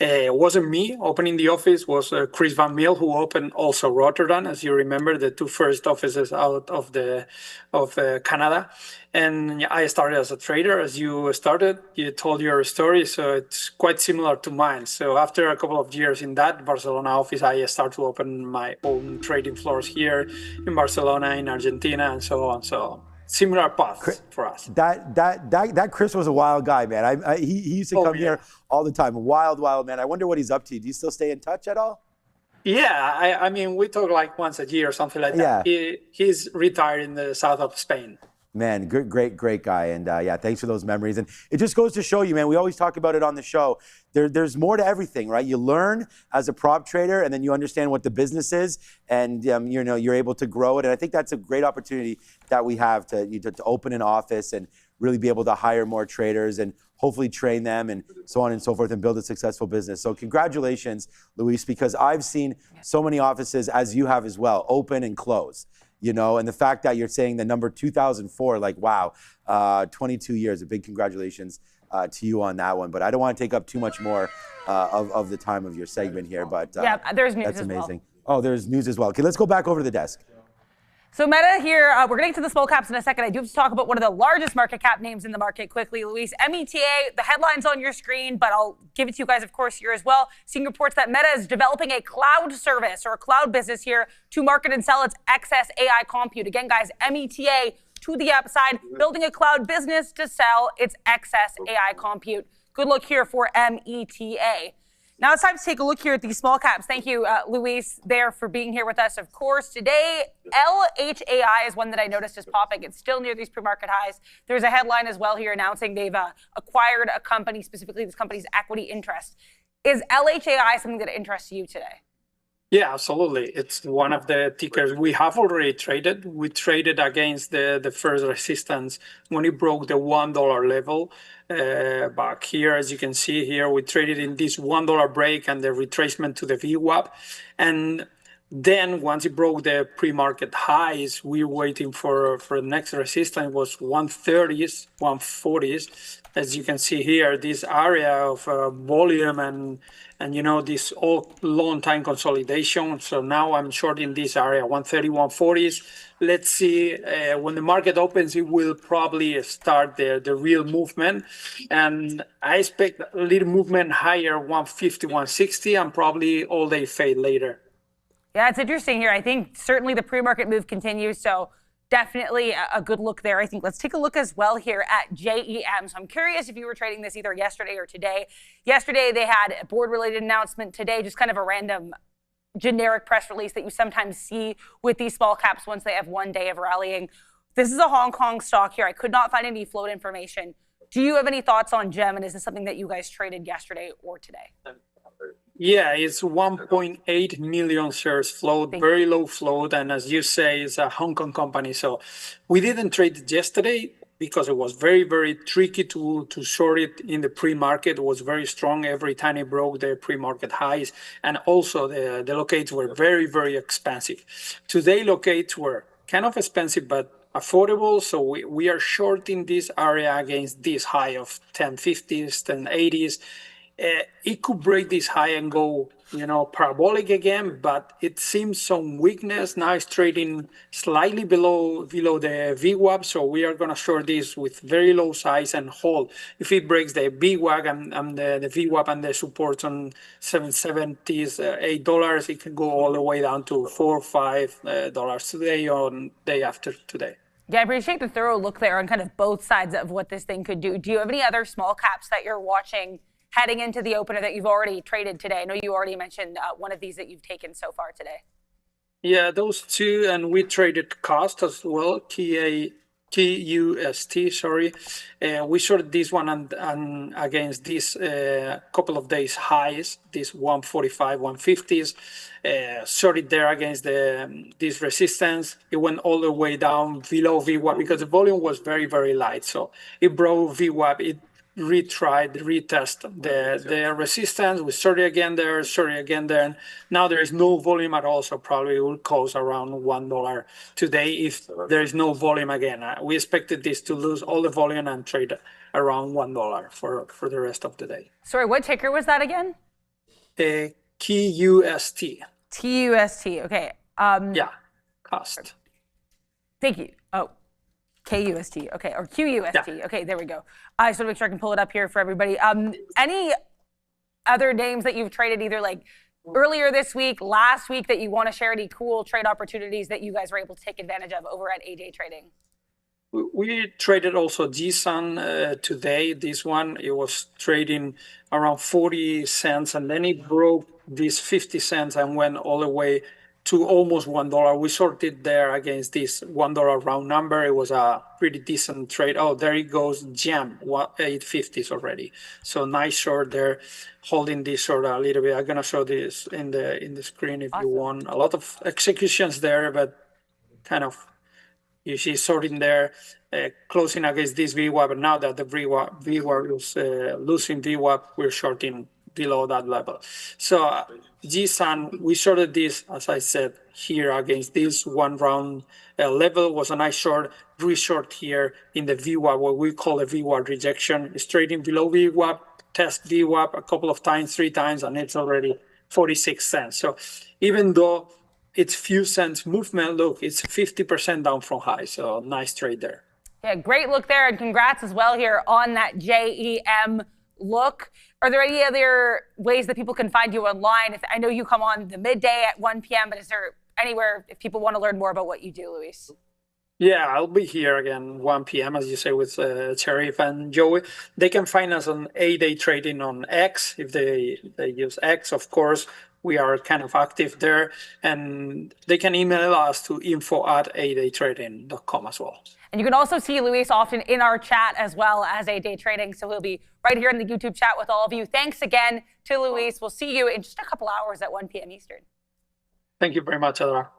It wasn't me opening the office, was Chris Van Meel, who opened also Rotterdam, as you remember, the two first offices out of Canada. And I started as a trader, as you started. You told your story, so it's quite similar to mine. So after a couple of years in that Barcelona office, I started to open my own trading floors here in Barcelona, in Argentina, and so on. So similar paths for us. That Chris was a wild guy, man. He used to come here all the time. Wild man. I wonder what he's up to. Do you still stay in touch at all? Yeah, I mean, we talk like once a year or something like that. He's retired in the south of Spain. Man, great guy. And yeah, thanks for those memories. And it just goes to show you, man, we always talk about it on the show. There's more to everything, right? You learn as a prop trader, and then you understand what the business is, and you're able to grow it. And I think that's a great opportunity that we have to open an office and really be able to hire more traders and hopefully train them and so on and so forth and build a successful business. So congratulations, Luis, because I've seen so many offices, as you have as well, open and close. And the fact that you're saying the number 2004, like, wow, 22 years, a big congratulations to you on that one. But I don't want to take up too much more of the time of your segment here. But there's news that's as amazing. Well. Oh, there's news as well. Okay, let's go back over to the desk. So Meta here, we're getting to the small caps in a second. I do have to talk about one of the largest market cap names in the market quickly, Luis. META, the headline's on your screen, but I'll give it to you guys, of course, here as well. Seeing reports that Meta is developing a cloud service or a cloud business here to market and sell its excess AI compute. Again, guys, META to the upside, building a cloud business to sell its excess AI compute. Good luck here for META. Now it's time to take a look here at these small caps. Thank you, Luis, there for being here with us. Of course, today, LHAI is one that I noticed is popping. It's still near these pre-market highs. There's a headline as well here announcing they've acquired a company, specifically this company's equity interest. Is LHAI something that interests you today? Yeah, absolutely. It's one of the tickers we have already traded. We traded against the first resistance when it broke the $1 level. Back here, as you can see here, we traded in this $1 break and the retracement to the VWAP. And then once it broke the pre-market highs, we were waiting for the next resistance. It was 130s, 140s. As you can see here, this area of volume and this all long time consolidation. So now I'm short in this area, 130, 140s. Let's see, when the market opens, it will probably start the real movement. And I expect a little movement higher, 150, 160, and probably all day fade later. Yeah, it's interesting here. I think certainly the pre-market move continues. So definitely a good look there. I think let's take a look as well here at JEM. So I'm curious if you were trading this either yesterday or today. Yesterday, they had a board-related announcement. Today, just kind of a random generic press release that you sometimes see with these small caps once they have one day of rallying. This is a Hong Kong stock here. I could not find any float information. Do you have any thoughts on GEM? And is this something that you guys traded yesterday or today? Yeah, it's 1.8 million shares float, very low float. And as you say, it's a Hong Kong company. So we didn't trade it yesterday because it was very, very tricky to short it in the pre-market. It was very strong every time it broke the pre-market highs. And also the locates were very, very expensive. Today, locates were kind of expensive, but affordable. So we are shorting this area against this high of 1050s, 1080s. It could break this high and go, parabolic again, but it seems some weakness. Now it's trading slightly below the VWAP, so we are going to short this with very low size and hold. If it breaks the VWAP and the VWAP and the supports on $7.70s, $8, it can go all the way down to $4 or $5 today or day after today. Yeah, I appreciate the thorough look there on kind of both sides of what this thing could do. Do you have any other small caps that you're watching heading into the opener that you've already traded today? I know you already mentioned one of these that you've taken so far today. Yeah, those two, and we traded cost as well, KUST, sorry. We shorted this one and against this couple of days highs, this 145, 150s. Shorted there against this resistance. It went all the way down below VWAP because the volume was very, very light. So it broke VWAP. It retest the resistance. We shorted again there, shorted again there. And now there is no volume at all, so probably it will close around $1 today if there is no volume again. We expected this to lose all the volume and trade around $1 for the rest of the day. Sorry, what ticker was that again? KUST. TUST, okay. Yeah, cost. Thank you. Oh. KUST, okay, or QUST, yeah. Okay, there we go. I just want to make sure I can pull it up here for everybody. Any other names that you've traded either like earlier this week, last week that you want to share, any cool trade opportunities that you guys were able to take advantage of over at AJ Trading? We traded also GSUN today. This one, it was trading around 40 cents and then it broke these 50 cents and went all the way to almost $1. We shorted there against this $1 round number. It was a pretty decent trade. Oh, there it goes, jam, 850s already. So nice short there, holding this short a little bit. I'm gonna show this in the screen if you want. A lot of executions there, but kind of you see sorting there, closing against this VWAP. But now that the VWAP is losing VWAP, we're shorting below that level. So GSUN, we shorted this, as I said, here against this one round level. Was a nice short, re-short here in the VWAP, what we call a VWAP rejection. It's trading below VWAP, test VWAP a couple of times, 3 times, and it's already 46 cents. So even though it's few cents movement, look, it's 50% down from high. So nice trade there. Yeah, great look there, and congrats as well here on that JEM look. Are there any other ways that people can find you online? I know you come on the midday at 1 p.m., but is there anywhere if people want to learn more about what you do, Luis? Yeah, I'll be here again 1 p.m., as you say, with Sharif and Joey. They can find us on A-Day Trading on X. If they use X, of course, we are kind of active there. And they can email us to info@adaytrading.com as well. And you can also see Luis often in our chat as well as A-Day Trading. So he'll be right here in the YouTube chat with all of you. Thanks again to Luis. We'll see you in just a couple hours at 1 p.m. Eastern. Thank you very much, Adara.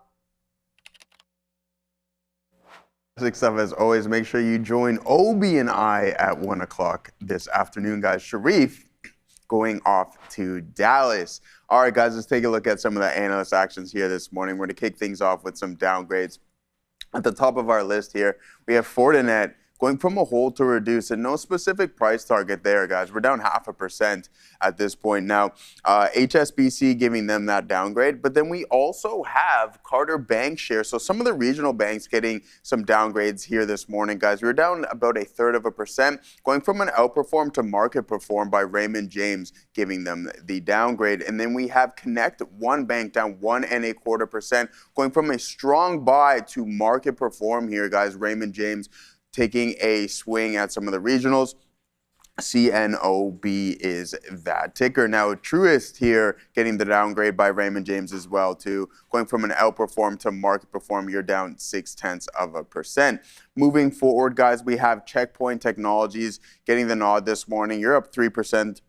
Stuff as always. Make sure you join Obi and I at 1 o'clock this afternoon, guys. Sharif going off to Dallas. All right, guys, let's take a look at some of the analyst actions here this morning. We're going to kick things off with some downgrades. At the top of our list here, we have Fortinet going from a hold to reduce, and no specific price target there, guys. We're down 0.5% at this point now. HSBC giving them that downgrade, but then we also have Carter Bank share. So some of the regional banks getting some downgrades here this morning, guys. We're down about 0.33%, going from an outperform to market perform by Raymond James, giving them the downgrade. And then we have Connect One Bank down 1.25%, going from a strong buy to market perform here, guys. Raymond James taking a swing at some of the regionals. CNOB is that ticker. Now, Truist here getting the downgrade by Raymond James as well, too. Going from an outperform to market perform, you're down 0.6%. Moving forward, guys, we have Checkpoint Technologies getting the nod this morning. You're up 3%.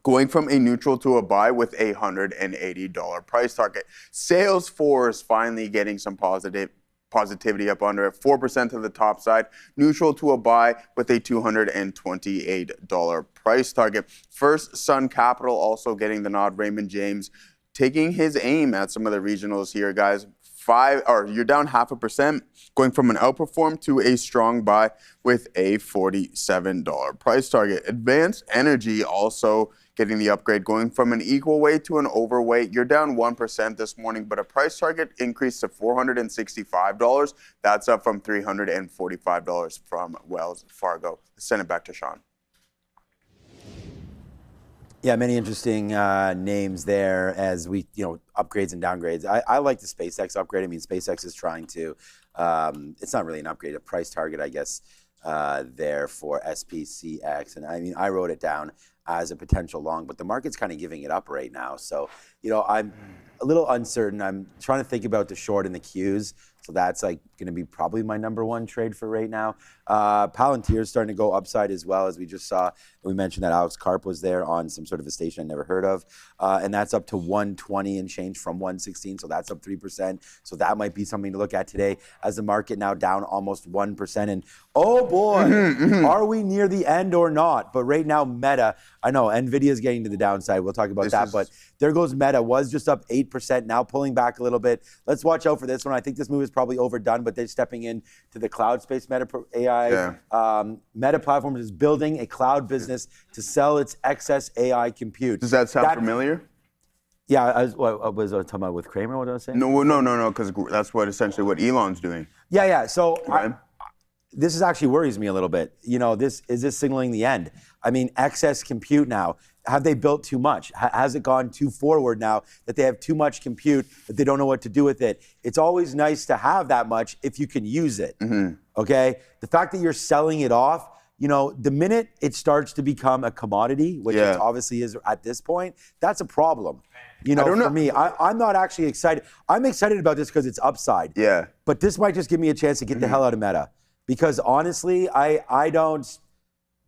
Going from a neutral to a buy with a $180 price target. Salesforce finally getting some positivity up under at 4% to the top side, neutral to a buy with a $228 price target. First Sun Capital also getting the nod. Raymond James taking his aim at some of the regionals here, guys. You're down 0.5%, going from an outperform to a strong buy with a $47 price target. Advanced Energy also getting the upgrade, going from an equal weight to an overweight. You're down 1% this morning, but a price target increase to $465. That's up from $345 from Wells Fargo. Send it back to Sean. Yeah, many interesting names there as we, upgrades and downgrades. I like the SpaceX upgrade. I mean, SpaceX is trying to, it's not really an upgrade, a price target, I guess, there for SPCX. And I mean, I wrote it down. as a potential long, but the market's kind of giving it up right now. So, I'm a little uncertain. I'm trying to think about the short and the Qs. So that's like going to be probably my number one trade for right now. Palantir is starting to go upside as well, as we just saw. We mentioned that Alex Karp was there on some sort of a station I never heard of. And that's up to 120 and change from 116. So that's up 3%. So that might be something to look at today as the market now down almost 1%. And oh boy, are we near the end or not? But right now, Meta, I know NVIDIA is getting to the downside. We'll talk about that. But there goes Meta, was just up 8%, now pulling back a little bit. Let's watch out for this one. I think this move is probably overdone, but they're stepping in to the cloud space. Meta AI, Meta Platforms is building a cloud business to sell its excess AI compute. Does that sound familiar? Yeah, I was talking about with Kramer, what was I saying? No, because that's essentially what Elon's doing. Yeah. So this actually worries me a little bit. Is this signaling the end? I mean, excess compute now. Have they built too much? Has it gone too forward now that they have too much compute that they don't know what to do with it? It's always nice to have that much if you can use it, okay? The fact that you're selling it off, the minute it starts to become a commodity, which it obviously is at this point, that's a problem. For me, I'm not actually excited. I'm excited about this because it's upside. Yeah. But this might just give me a chance to get the hell out of Meta. Because honestly, I don't...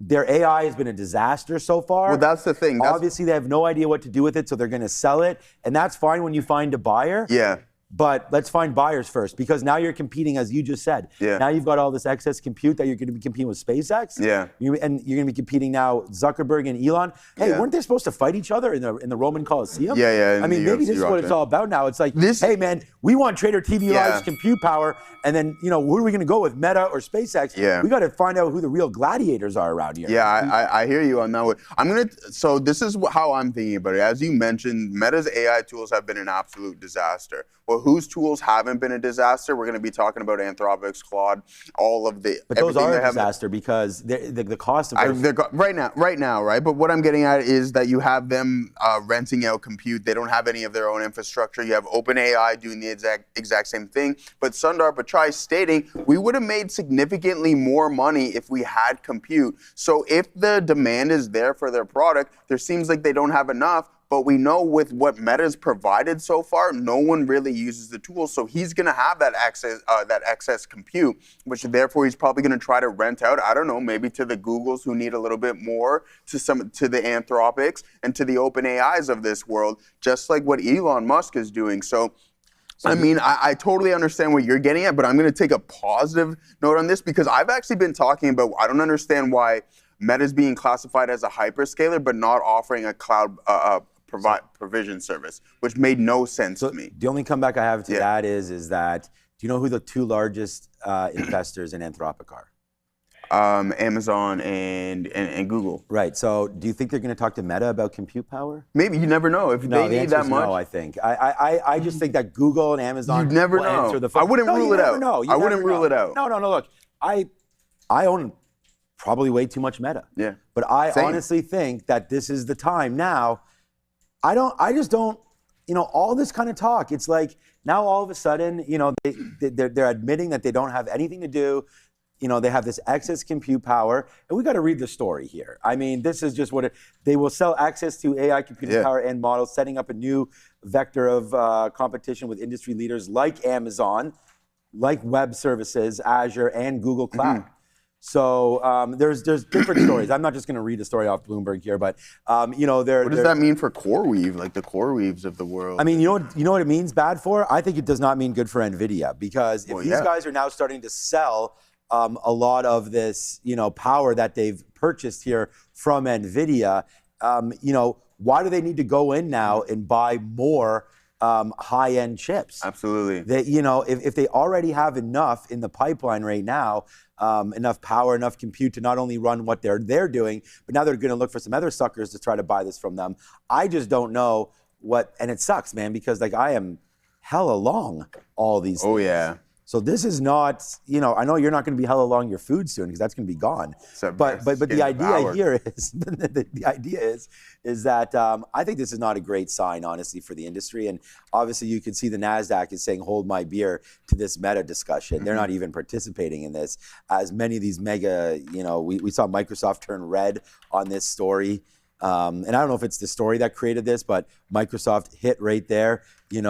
Their AI has been a disaster so far. Well, that's the thing. Obviously, they have no idea what to do with it, so they're going to sell it. And that's fine when you find a buyer. Yeah. But let's find buyers first, because now you're competing, as you just said. Yeah. Now you've got all this excess compute that you're going to be competing with SpaceX. Yeah. And you're going to be competing now Zuckerberg and Elon. Hey, weren't they supposed to fight each other in the Roman Coliseum? Yeah. I mean, maybe this is what it's all about now. It's like, hey, man, we want Trader TV Live's compute power, and then who are we going to go with, Meta or SpaceX? Yeah. We got to find out who the real gladiators are around here. Yeah, I hear you on that one. So this is how I'm thinking about it. As you mentioned, Meta's AI tools have been an absolute disaster. Well, whose tools haven't been a disaster? We're going to be talking about Anthropic's, Claude, all of the. But those are a disaster because the cost of those. Right now, right? But what I'm getting at is that you have them renting out compute. They don't have any of their own infrastructure. You have OpenAI doing the exact same thing. But Sundar Pichai stating, we would have made significantly more money if we had compute. So if the demand is there for their product, there seems like they don't have enough. But we know with what Meta's provided so far, no one really uses the tools. So he's going to have that excess compute, which therefore he's probably going to try to rent out, I don't know, maybe to the Googles who need a little bit more, to the Anthropics and to the OpenAIs of this world, just like what Elon Musk is doing. So I mean, I totally understand what you're getting at, but I'm going to take a positive note on this because I've actually been talking about, I don't understand why Meta's being classified as a hyperscaler, but not offering a cloud provision service, which made no sense to me. The only comeback I have to that is that, do you know who the two largest investors in Anthropic are? Amazon and Google. Right. So do you think they're going to talk to Meta about compute power? Maybe. You never know. If they need that much. No, I think. I just think that Google and Amazon You never know. answer the phone. I wouldn't rule it out. I wouldn't rule it out. No. Look, I own probably way too much Meta. Yeah. But I honestly think that this is the time now. I just don't, all this kind of talk. It's like now all of a sudden, they're admitting that they don't have anything to do. They have this excess compute power, and we got to read the story here. I mean, this is just they will sell access to AI computing power and models, setting up a new vector of competition with industry leaders like Amazon, like web services, Azure, and Google Cloud. So there's different stories. I'm not just going to read a story off Bloomberg here, but what does that mean for CoreWeave, like the CoreWeaves of the world? I mean, you know what it means bad for? I think it does not mean good for NVIDIA, because if these guys are now starting to sell a lot of this, power that they've purchased here from NVIDIA, why do they need to go in now and buy more high-end chips? Absolutely. They, if they already have enough in the pipeline right now, enough power, enough compute to not only run what they're doing, but now they're going to look for some other suckers to try to buy this from them. I just don't know and it sucks, man, because I am hella long all these things. Oh, yeah. So this is not, I know you're not going to be hella long your food soon because that's going to be gone. But the idea here is, the idea is that I think this is not a great sign, honestly, for the industry. And obviously you can see the NASDAQ is saying, hold my beer to this Meta discussion. They're not even participating in this. As many of these mega, we saw Microsoft turn red on this story. And I don't know if it's the story that created this, but Microsoft hit right there. You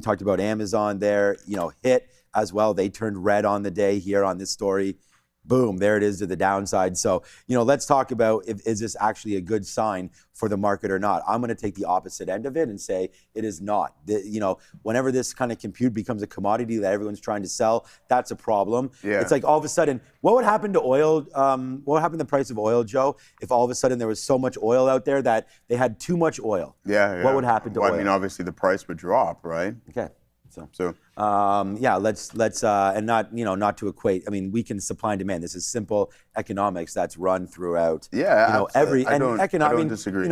talked about Amazon there, hit as well. They turned red on the day here on this story. Boom, there it is to the downside. So, let's talk about is this actually a good sign for the market or not? I'm going to take the opposite end of it and say it is not. Whenever this kind of compute becomes a commodity that everyone's trying to sell, that's a problem. Yeah. It's like all of a sudden, what would happen to oil? What would happen to the price of oil, Joe, if all of a sudden there was so much oil out there that they had too much oil? Yeah. What would happen to oil? I mean, obviously the price would drop, right? Okay. Let's and not to equate. I mean, we can supply and demand. This is simple economics that's run throughout. Yeah, I don't disagree.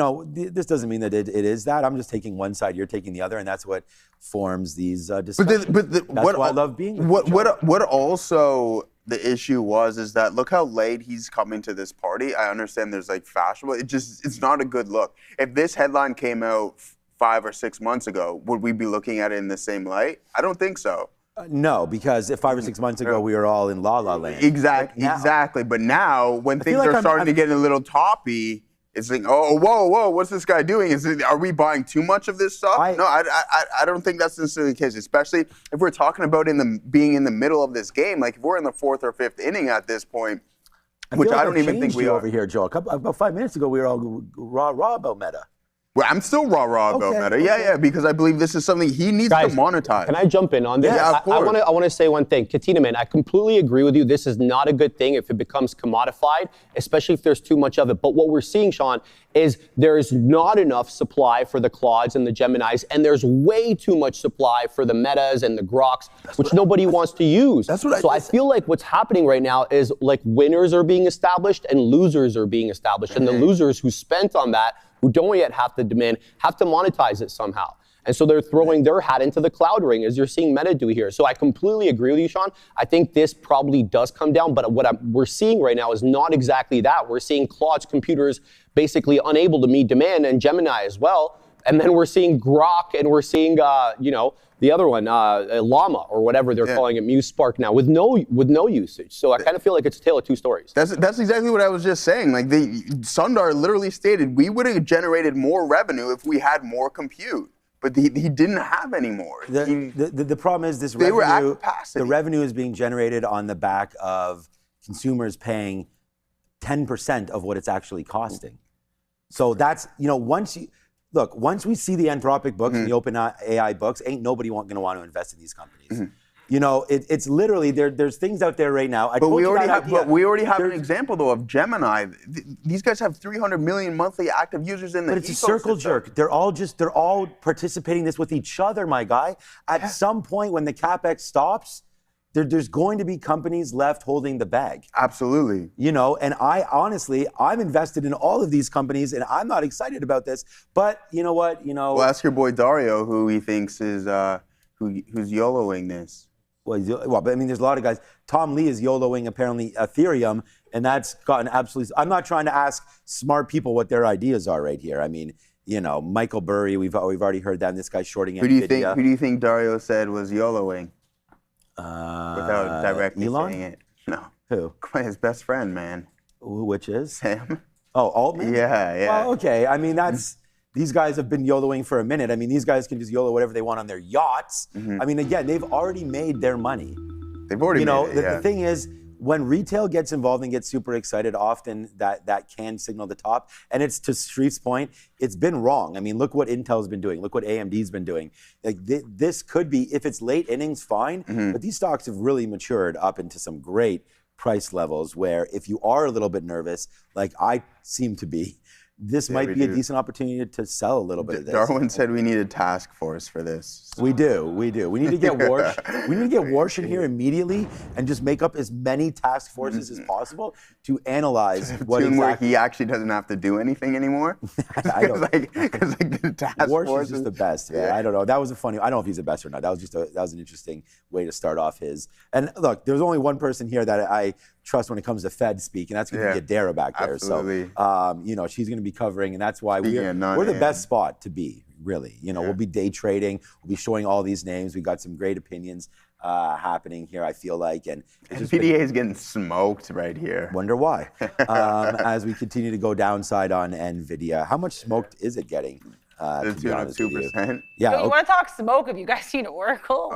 This doesn't mean that it is that. I'm just taking one side, you're taking the other, and that's what forms these discussions. That's why I love being here. What also the issue is that look how late he's coming to this party. I understand there's fashionable. It's not a good look. If this headline came out 5 or 6 months ago, would we be looking at it in the same light? I don't think so. No, because if 5 or 6 months ago we were all in la la land. Exactly. But now, when things are starting to get a little toppy, it's like, oh, whoa, what's this guy doing? Are we buying too much of this stuff? No, I don't think that's necessarily the case, especially if we're talking about being in the middle of this game. Like if we're in the 4th or 5th inning at this point, which I don't even think we are. Over here, Joe. About 5 minutes ago, we were all raw about Meta. Well, I'm still raw about Meta. Yeah, because I believe this is something he needs to monetize. Can I jump in on this? Yeah, of course. I want to say one thing. Katina, man, I completely agree with you. This is not a good thing if it becomes commodified, especially if there's too much of it. But what we're seeing, Sean, is there is not enough supply for the Claudes and the Geminis, and there's way too much supply for the Metas and the Groks, which nobody wants to use. I feel like what's happening right now is winners are being established and losers are being established. And the losers who spent on that, who don't yet have the demand, have to monetize it somehow. And so they're throwing their hat into the cloud ring, as you're seeing Meta do here. So I completely agree with you, Sean. I think this probably does come down, but what we're seeing right now is not exactly that. We're seeing Claude's computers basically unable to meet demand, and Gemini as well. And then we're seeing Grok, and we're seeing, the other one, Llama, or whatever they're calling it, Muse Spark now, with no usage. So I kind of feel like it's a tale of two stories. That's exactly what I was just saying. Sundar literally stated we would have generated more revenue if we had more compute, but he didn't have any more. The problem is they were at capacity. The revenue is being generated on the back of consumers paying 10% of what it's actually costing. So that's, once we see the Anthropic books and the Open AI books, ain't nobody going to want to invest in these companies. It's literally, there's things out there right now. But we already have an example, though, of Gemini. These guys have 300 million monthly active users in the ecosystem. But it's a circle jerk. They're all participating this with each other, my guy. At some point, when the CapEx stops, there's going to be companies left holding the bag. Absolutely. And I'm invested in all of these companies, and I'm not excited about this. But you know what? Well, ask your boy Dario, who he thinks is who's YOLOing this. Well, but I mean, there's a lot of guys. Tom Lee is YOLOing apparently Ethereum, and that's gotten absolutely. I'm not trying to ask smart people what their ideas are right here. I mean, Michael Burry, we've already heard that. And this guy's shorting Nvidia. Who do you think Dario said was YOLOing? Without directly Elon? saying it. No. Who? His best friend, man. Which is? Sam. Oh, Altman? Yeah. Well, okay. I mean, these guys have been YOLOing for a minute. I mean, these guys can just YOLO whatever they want on their yachts. I mean, again, they've already made their money. They've already made it, the thing is, when retail gets involved and gets super excited, often that can signal the top. And it's to Sharif's point, it's been wrong. I mean, look what Intel's been doing. Look what AMD's been doing. This could be, if it's late innings, fine. But these stocks have really matured up into some great price levels where if you are a little bit nervous, like I seem to be, this might be a decent opportunity to sell a little bit of this. Darwin said we need a task force for this. So. We do. We need to get Warsh. We need to get Warsh in here immediately and just make up as many task forces as possible to analyze what exactly. Where he actually doesn't have to do anything anymore. Because the task Warsh force is just the best. Man. I don't know. That was a funny. I don't know if he's the best or not. That was an interesting way to start off his. And look, there's only one person here that I trust when it comes to Fed speak, and that's going to be Adara back there. Absolutely. So, she's going to be covering, and that's why we're the best spot to be, really. We'll be day trading. We'll be showing all these names. We got some great opinions happening here, I feel like. And NVDA is getting smoked right here. Wonder why. As we continue to go downside on NVIDIA. How much smoked is it getting? To be honest with you. 2%. Yeah. So you want to talk smoke? Have you guys seen Oracle?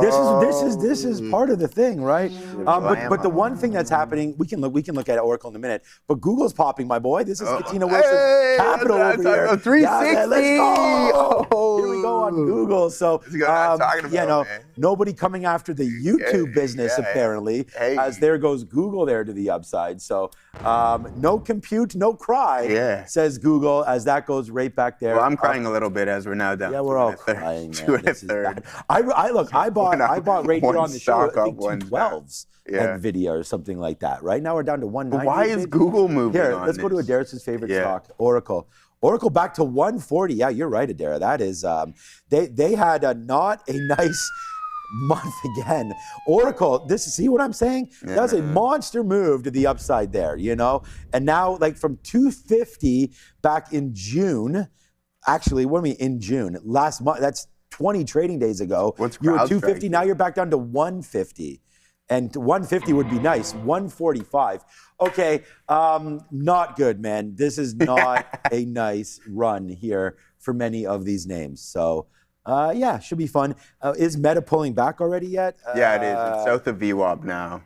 This is part of the thing, right? But the one thing that's happening, we can look at Oracle in a minute. But Google's popping, my boy. This is Katina Wilson Capital over here. 360. Yeah, let's go. Here we go on Google. So nobody coming after the YouTube business apparently. As there goes Google there to the upside. So no compute, no cry. Says Google as that goes right back there. Well, I'm crying a little bit as we're now down. Yeah, we're all crying. Two and a third. I bought right here on the show, I think 212s NVIDIA or something like that. Right now we're down to 190. Why is Google moving here, on let's go to Adara's favorite stock, Oracle. Oracle back to 140. Yeah, you're right, Adara. That is, they had not a nice month again. Oracle, see what I'm saying? That was a monster move to the upside there, And now, like from 250 back in June, actually, what do we mean in June? Last month, that's 20 trading days ago. You were 250, now you're back down to 150. And 150 would be nice, 145. Okay, not good, man. This is not a nice run here for many of these names. So, should be fun. Is Meta pulling back already yet? Yeah, it is. It's south of VWAP now.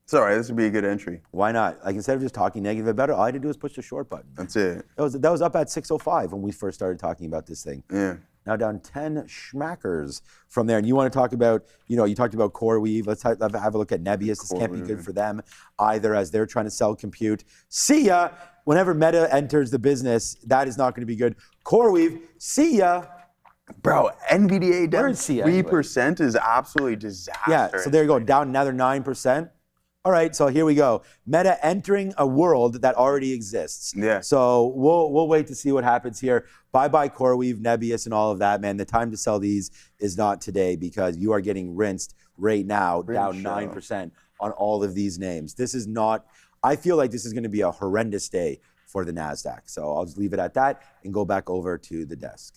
It's all right. This would be a good entry. Why not? Like, instead of just talking negative about it, all I had to do was push the short button. That's it. That was up at 605 when we first started talking about this thing. Yeah. Now down 10 schmackers from there. And you want to talk about, you talked about CoreWeave. Let's have a look at Nebius. This can't be good for them either as they're trying to sell compute. See ya. Whenever Meta enters the business, that is not going to be good. CoreWeave, see ya. Bro, NVDA down 3% is absolutely disastrous. Yeah, so there you go. Down another 9%. All right, so here we go. Meta entering a world that already exists. Yeah. So we'll wait to see what happens here. Bye-bye CoreWeave, Nebius, and all of that, man. The time to sell these is not today because you are getting rinsed right now, down 9% on all of these names. This is not, I feel like this is going to be a horrendous day for the NASDAQ. So I'll just leave it at that and go back over to the desk.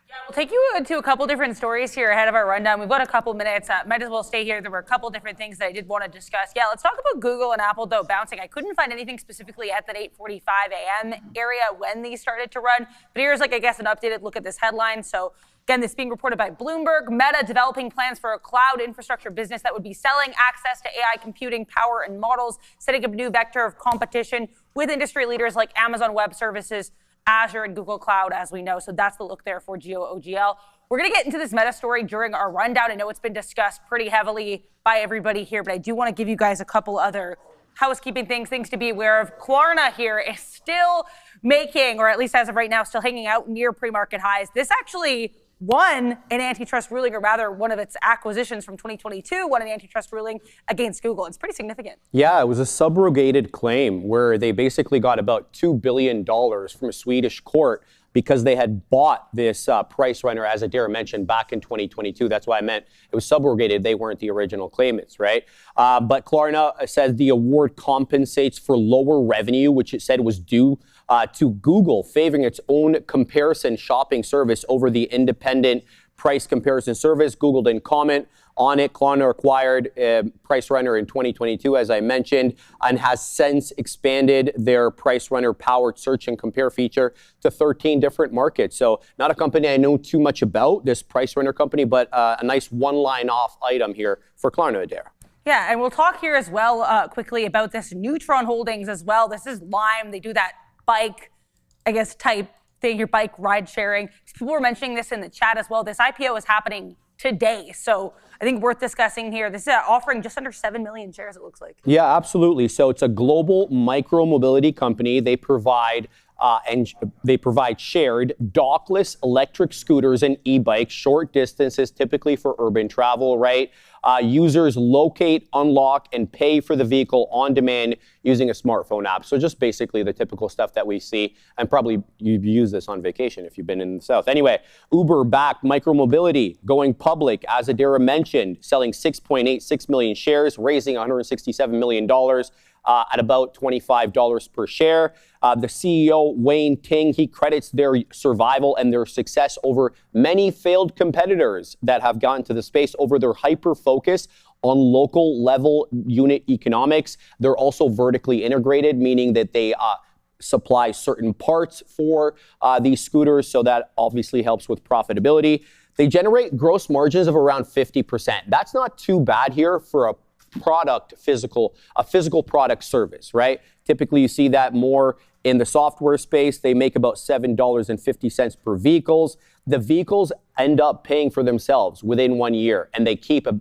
Yeah, we'll take you to a couple different stories here ahead of our rundown. We've got a couple minutes. Might as well stay here. There were a couple different things that I did want to discuss. Yeah, let's talk about Google and Apple, though, bouncing. I couldn't find anything specifically at that 8:45 a.m. area when these started to run. But here's, I guess, an updated look at this headline. So, again, this being reported by Bloomberg. Meta developing plans for a cloud infrastructure business that would be selling access to AI computing power and models, setting up a new vector of competition with industry leaders like Amazon Web Services, Azure, and Google Cloud, as we know. So that's the look there for GeoOGL. We're going to get into this Meta story during our rundown. I know it's been discussed pretty heavily by everybody here, but I do want to give you guys a couple other housekeeping things to be aware of. Klarna here is still making, or at least as of right now, still hanging out near pre-market highs. This actually won an antitrust ruling, or rather one of its acquisitions from 2022, won an antitrust ruling against Google. It's pretty significant. Yeah, it was a subrogated claim where they basically got about $2 billion from a Swedish court because they had bought this price runner, as Adara mentioned, back in 2022. That's why I meant it was subrogated. They weren't the original claimants, right? But Klarna says the award compensates for lower revenue, which it said was due to Google favoring its own comparison shopping service over the independent price comparison service. Google didn't comment on it. Klarna acquired Price Runner in 2022, as I mentioned, and has since expanded their Price Runner powered search and compare feature to 13 different markets. So not a company I know too much about, this Price Runner company, but a nice one-line off item here for Klarna, Adara. Yeah, and we'll talk here as well quickly about this Neutron Holdings as well. This is Lime. They do that bike, I guess, type thing, your bike ride sharing. People were mentioning this in the chat as well. This IPO is happening today. So I think worth discussing here. This is offering just under 7 million shares, it looks like. Yeah, absolutely. So it's a global micro-mobility company. They provide and they provide shared dockless electric scooters and e-bikes, short distances, typically for urban travel, right? Users locate, unlock, and pay for the vehicle on demand using a smartphone app. So just basically the typical stuff that we see, and probably you've used this on vacation if you've been in the South. Anyway, Uber-backed micromobility going public, as Adara mentioned, selling 6.86 million shares, raising $167 million at about $25 per share. The CEO, Wayne Ting, he credits their survival and their success over many failed competitors that have gone to the space over their hyper-focus on local level unit economics. They're also vertically integrated, meaning that they supply certain parts for these scooters, so that obviously helps with profitability. They generate gross margins of around 50%. That's not too bad here for a physical product service, right? Typically you see that more in the software space. They make about $7.50 per vehicles. The vehicles end up paying for themselves within 1 year, and they keep them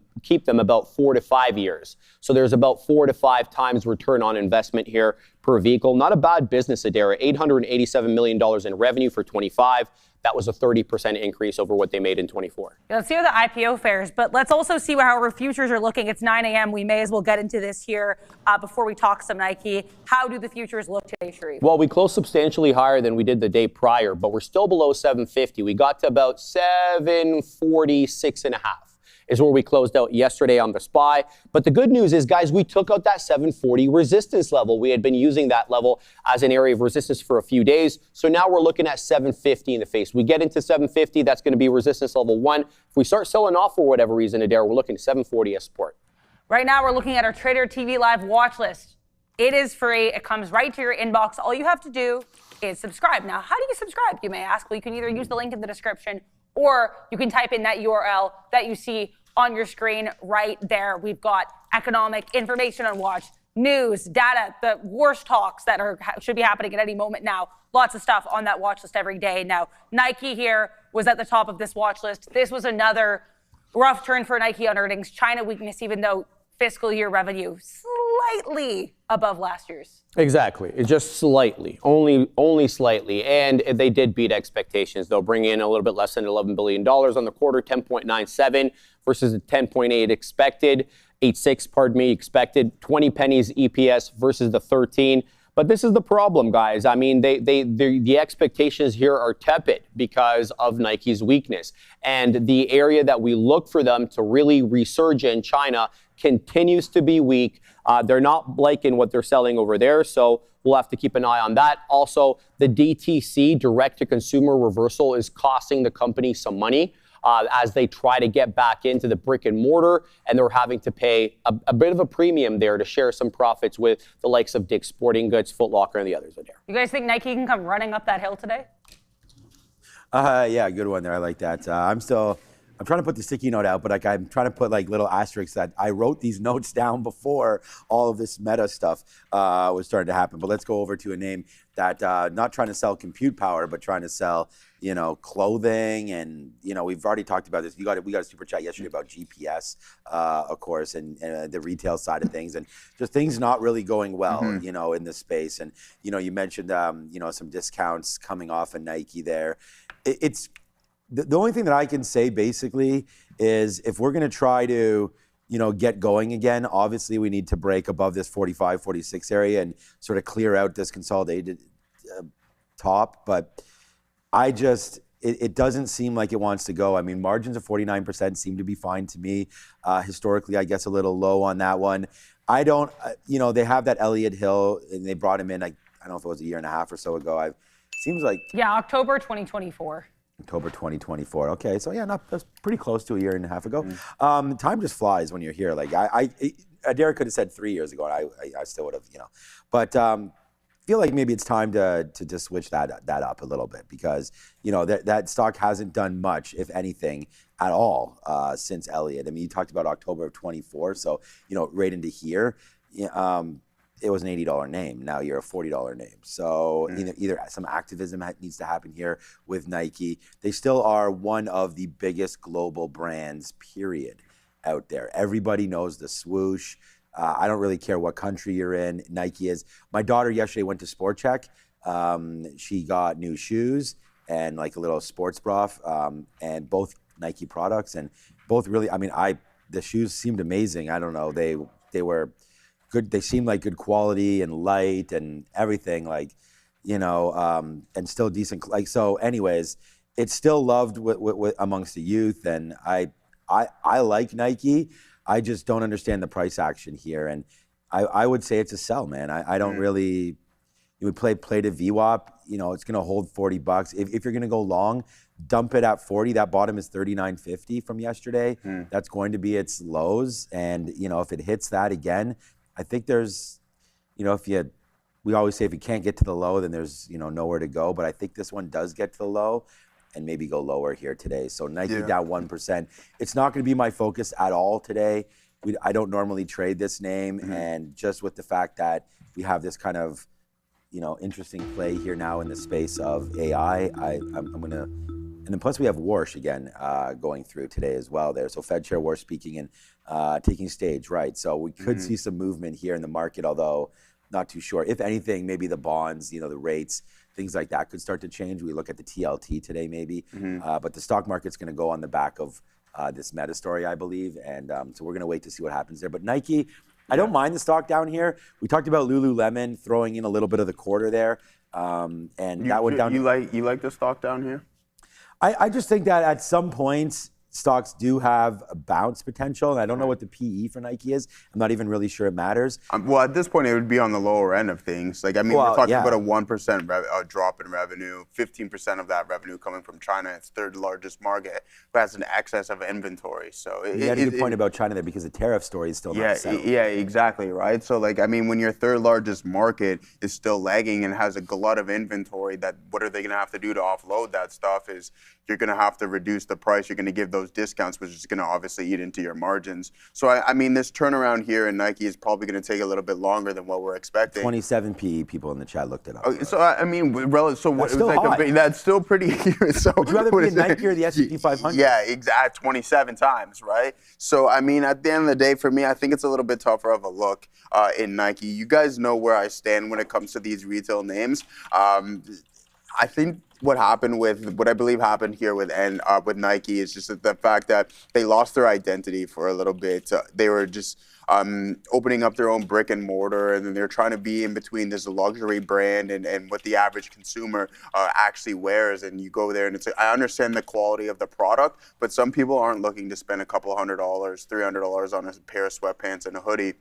about 4 to 5 years. So there's about 4 to 5 times return on investment here per vehicle. Not a bad business, Adara. $887 million in revenue for 25. That was a 30% increase over what they made in 24. Let's see how the IPO fares, but let's also see how our futures are looking. It's 9 a.m. We may as well get into this here before we talk some Nike. How do the futures look today, Sharif? Well, we closed substantially higher than we did the day prior, but we're still below 750. We got to about 746.5. Is where we closed out yesterday on the SPY. But the good news is, guys, we took out that 740 resistance level. We had been using that level as an area of resistance for a few days. So now we're looking at 750 in the face. We get into 750, that's going to be resistance level 1. If we start selling off for whatever reason, Adara, we're looking at 740 as support. Right now, we're looking at our Trader TV Live watch list. It is free. It comes right to your inbox. All you have to do is subscribe. Now, how do you subscribe, you may ask? Well, you can either use the link in the description, or you can type in that URL that you see on your screen right there. We've got economic information on watch, news, data, the worst talks that should be happening at any moment now. Lots of stuff on that watch list every day. Now, Nike here was at the top of this watch list. This was another rough turn for Nike on earnings. China weakness, even though fiscal year revenue slightly above last year's. Exactly. It's just slightly, only slightly. And they did beat expectations. They'll bring in a little bit less than $11 billion on the quarter, 10.97 versus the 10.8 expected, 8.6, expected, 20 pennies EPS versus the 13. But this is the problem, guys. I mean, the expectations here are tepid because of Nike's weakness. And the area that we look for them to really resurge in, China, continues to be weak. They're not liking what they're selling over there, so we'll have to keep an eye on that. Also, the DTC, direct-to-consumer reversal, is costing the company some money as they try to get back into the brick and mortar, and they're having to pay a bit of a premium there to share some profits with the likes of Dick's Sporting Goods, Foot Locker, and the others there. You guys think Nike can come running up that hill today? Yeah, good one there. I like that. I'm trying to put the sticky note out, but I'm trying to put little asterisks that I wrote these notes down before all of this meta stuff was starting to happen. But let's go over to a name that not trying to sell compute power, but trying to sell, clothing, and we've already talked about this. We got a super chat yesterday about GPS, of course, and the retail side of things, and just things not really going well, in this space. And you mentioned some discounts coming off of Nike there. It's the only thing that I can say basically is if we're going to try to, get going again, obviously we need to break above this 45, 46 area and sort of clear out this consolidated top. But it doesn't seem like it wants to go. I mean, margins of 49% seem to be fine to me. Historically, I guess a little low on that one. I don't, they have that Elliott Hill, and they brought him in, I don't know if it was a year and a half or so ago. Seems like. Yeah, October 2024. October 2024. Okay, so yeah, that's pretty close to a year and a half ago. Time just flies when you're here. Derek could have said 3 years ago, and I still would have, But feel like maybe it's time to just switch that up a little bit because that stock hasn't done much, if anything, at all since Elliott. I mean, you talked about October of 24, so right into here. It was an $80 name. Now you're a $40 name. So either some activism needs to happen here with Nike. They still are one of the biggest global brands, period, out there. Everybody knows the swoosh. I don't really care what country you're in. Nike is. My daughter yesterday went to Sport Check. She got new shoes and like a little sports bra, and both Nike products, and both really, I mean, the shoes seemed amazing. I don't know, they were good. They seemed like good quality and light and everything, like, you know, and still decent. Like, so anyways, it's still loved with amongst the youth, and I like Nike. I just don't understand the price action here, and I would say it's a sell, man. I don't really. You would play to VWAP. You know, it's going to hold $40. If you're going to go long, dump it at 40. That bottom is 39.50 from yesterday. That's going to be its lows, and you know, if it hits that again, I think there's, you know, we always say if you can't get to the low, then there's, you know, nowhere to go. But I think this one does get to the low and maybe go lower here today. So Nike down 1%. It's not going to be my focus at all today. I don't normally trade this name, and just with the fact that we have this kind of, you know, interesting play here now in the space of AI, I'm going to, and then plus we have Warsh again going through today as well there. So Fed Chair Warsh speaking and taking stage, right? So we could see some movement here in the market, although not too sure. If anything, maybe the bonds, you know, the rates, things like that could start to change. We look at the TLT today maybe, but the stock market's going to go on the back of this meta story, I believe. And so we're going to wait to see what happens there. But Nike, I don't mind the stock down here. We talked about Lululemon throwing in a little bit of the quarter there, and that went down. You like the stock down here? I just think that at some points stocks do have a bounce potential, and I don't know what the PE for Nike is. I'm not even really sure it matters. Well, at this point, it would be on the lower end of things. Like, I mean, we're talking about a 1% drop in revenue, 15% of that revenue coming from China, its third largest market, who has an excess of inventory. So you had a good point about China there, because the tariff story is still not settled. Yeah, exactly, right? So, like, I mean, when your third largest market is still lagging and has a glut of inventory, that what are they going to have to do to offload that stuff is you're going to have to reduce the price. You're going to give those discounts, which is going to obviously eat into your margins. So, I mean, this turnaround here in Nike is probably going to take a little bit longer than what we're expecting. 27 PE, people in the chat looked it up. Okay, so, I mean, so that's still high. That's still pretty huge. So, would you rather be in Nike or the S&P 500? Yeah, exactly, 27 times, right? So, I mean, at the end of the day, for me, I think it's a little bit tougher of a look in Nike. You guys know where I stand when it comes to these retail names. I think what I believe happened here with Nike is just the fact that they lost their identity for a little bit. They were just opening up their own brick and mortar, and then they're trying to be in between this luxury brand and what the average consumer actually wears. And you go there, and I understand the quality of the product, but some people aren't looking to spend a couple $100, $300 on a pair of sweatpants and a hoodie.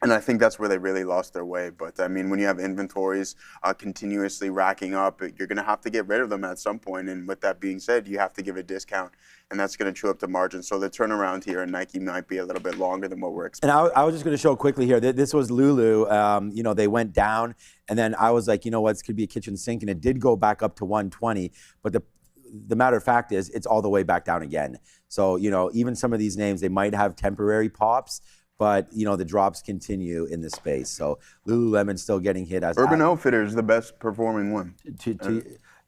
And I think that's where they really lost their way. But I mean, when you have inventories continuously racking up, you're going to have to get rid of them at some point. And with that being said, you have to give a discount, and that's going to chew up the margin. So the turnaround here in Nike might be a little bit longer than what we're expecting. And I was just going to show quickly here that this was Lulu. You know, they went down, and then I was like, you know what, this could be a kitchen sink, and it did go back up to 120. But the matter of fact is, it's all the way back down again. So, you know, even some of these names, they might have temporary pops, but, you know, the drops continue in the space. So Lululemon's still getting hit as Urban Outfitters is the best performing one.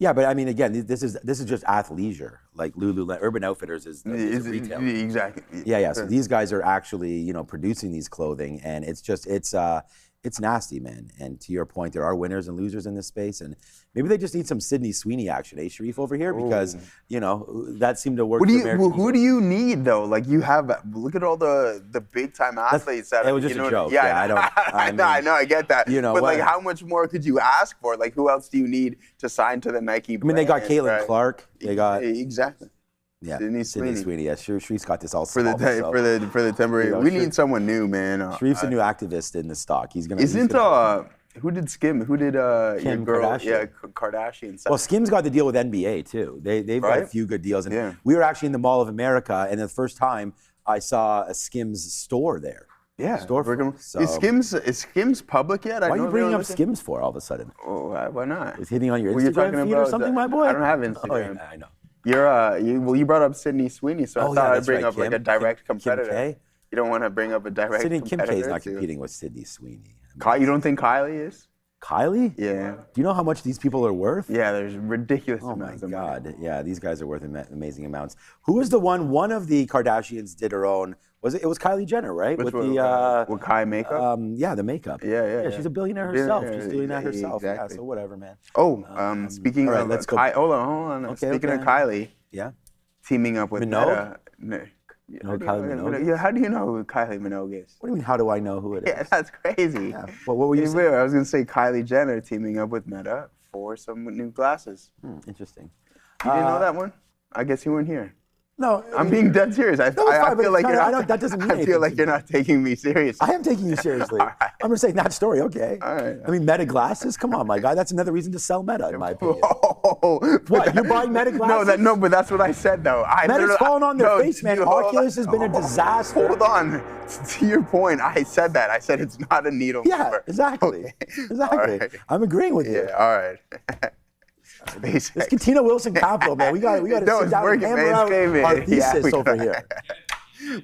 Yeah, but I mean, again, this is just athleisure. Like Lululemon, Urban Outfitters is retail. Exactly. Yeah. So these guys are actually, you know, producing these clothing, and it's nasty, man. And to your point, there are winners and losers in this space, and maybe they just need some Sydney Sweeney action, Sharif, over here, because you know that seemed to work. Who do you need though? Like, you have, look at all the big time athletes that it was just a joke. Yeah, I know, I get that. You know, but like, how much more could you ask for? Like, who else do you need to sign to the Nike brand? I mean, they got Caitlin Clark. They got exactly. Yeah, Sydney Sweeney. Yeah, Sharif's got this all for the temporary. You know, we need someone new, man. Sharif's a new activist in the stock. He's gonna. Who did Skim? Who did Kim your girl? Kardashian. Yeah, Kardashian. Well, Skim's got the deal with NBA too. They've got a few good deals. And we were actually in the Mall of America, and the first time I saw a Skims store there. Yeah. Storefront. So. Is Skims public yet? Why are you bringing up Skims for all of a sudden? Oh, why not? Is hitting on your Instagram feed or something, my boy? I don't have Instagram. Oh, yeah, I know. You brought up Sydney Sweeney, so I thought I'd bring up like a direct competitor. Kim K? You don't want to bring up a direct competitor? Kim K is not competing with Sydney Sweeney. You don't think Kylie is? Kylie? Yeah. Do you know how much these people are worth? Yeah, there's ridiculous amounts. Oh my God. Yeah, these guys are worth amazing amounts. Who was the one of the Kardashians did her own, It was Kylie Jenner, right? With Kai makeup? Yeah, the makeup. Yeah. She's a billionaire herself. She's doing that herself. Exactly. Yeah, so whatever, man. Speaking of let's go. hold on. Okay, speaking of Kylie. Yeah. Teaming up with Minogue? Meta. You know who Kylie Minogue is? Yeah, how do you know who Kylie Minogue is? What do you mean, how do I know who it is? Yeah, that's crazy. Yeah. Well, what were you saying? I was going to say Kylie Jenner teaming up with Meta for some new glasses. Interesting. You didn't know that one? I guess you weren't here. No, I'm being dead serious. I feel like you're not. That doesn't mean I feel like you're not taking me seriously. I am taking you seriously. Right. I'm just saying that story. Okay. All right. I mean, Meta glasses. Come on, my guy. That's another reason to sell Meta, in my opinion. What? You're buying Meta glasses? No, but that's what I said though. Meta's fallen on their face, man. Oculus has been a disaster. Hold on. To your point, I said that. I said it's not a needle mover. Exactly. Okay. Exactly. Right. I'm agreeing with you. Yeah. All right. It's Katina Wilson Capital, man. We got to sit down and hammer out our thesis over here.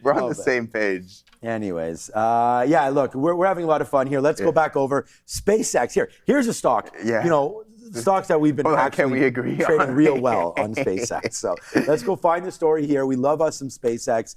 We're on the same page. Anyways, look, we're having a lot of fun here. Let's go back over SpaceX. Here's a stock. Yeah. You know, stocks that we've been actually trading real well on SpaceX. So let's go find the story here. We love us some SpaceX.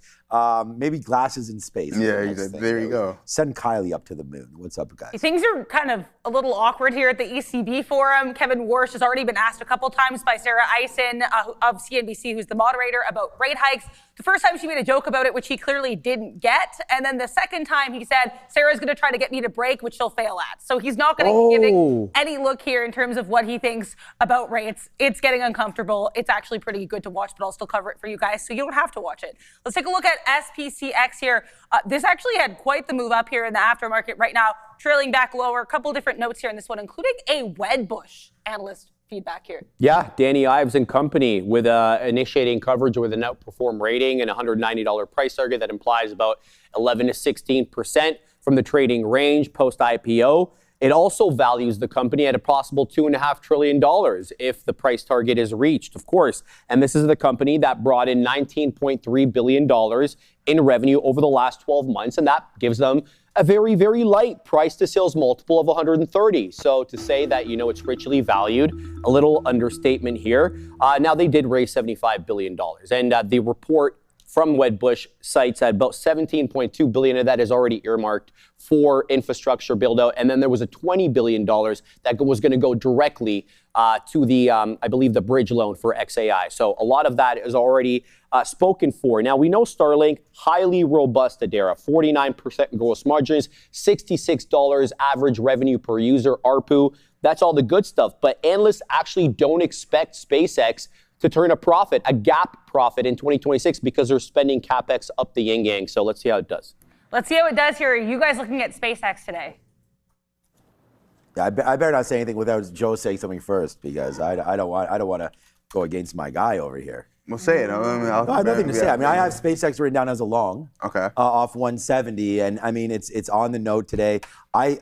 Maybe glasses in space. Yeah, there you go. Send Kylie up to the moon. What's up, guys? Things are kind of a little awkward here at the ECB forum. Kevin Warsh has already been asked a couple times by Sarah Eisen of CNBC, who's the moderator, about rate hikes. The first time she made a joke about it, which he clearly didn't get. And then the second time he said, Sarah's going to try to get me to break, which she'll fail at. So he's not going to be giving any look here in terms of what he thinks about rates. It's getting uncomfortable. It's actually pretty good to watch, but I'll still cover it for you guys so you don't have to watch it. Let's take a look at SPCX here. This actually had quite the move up here in the aftermarket right now, trailing back lower. A couple different notes here in this one, including a Wedbush analyst feedback here. Yeah, Danny Ives and company with initiating coverage with an outperform rating and $190 price target that implies about 11 to 16% from the trading range post IPO. It also values the company at a possible $2.5 trillion if the price target is reached, of course. And this is the company that brought in $19.3 billion in revenue over the last 12 months, and that gives them a very, very light price to sales multiple of 130. So to say that, it's richly valued, a little understatement here. Now they did raise $75 billion, and the report from Wedbush cites at about $17.2 billion of that is already earmarked for infrastructure build out. And then there was a $20 billion that was going to go directly to the, I believe, the bridge loan for XAI. So a lot of that is already spoken for. Now, we know Starlink, highly robust, Adara, 49% gross margins, $66 average revenue per user, ARPU. That's all the good stuff. But analysts actually don't expect SpaceX to turn a profit, a gap profit in 2026 because they're spending CapEx up the yin yang. So let's see how it does. Let's see how it does here. Are you guys looking at SpaceX today? Yeah, I better not say anything without Joe saying something first because I don't want to go against my guy over here. Well, say it. I have nothing to say. I mean, I have SpaceX written down as a long. Okay. Off 170, and I mean, it's on the note today. I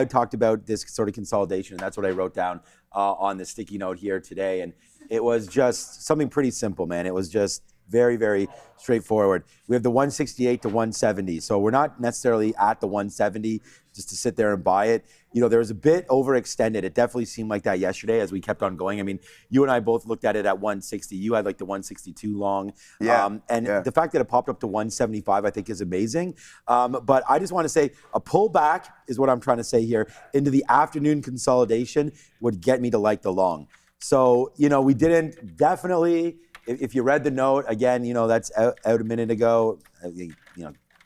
talked about this sort of consolidation, and that's what I wrote down on the sticky note here today, and it was just something pretty simple, man. It was just very, very straightforward. We have the 168 to 170, so we're not necessarily at the 170 just to sit there and buy it. There was a bit overextended. It definitely seemed like that yesterday as we kept on going. I mean, you and I both looked at it at 160. You had like the 162 long. The fact that it popped up to 175, I think, is amazing. But I just want to say a pullback is what I'm trying to say here into the afternoon consolidation would get me to like the long. So, we didn't definitely, if you read the note, again, that's out a minute ago,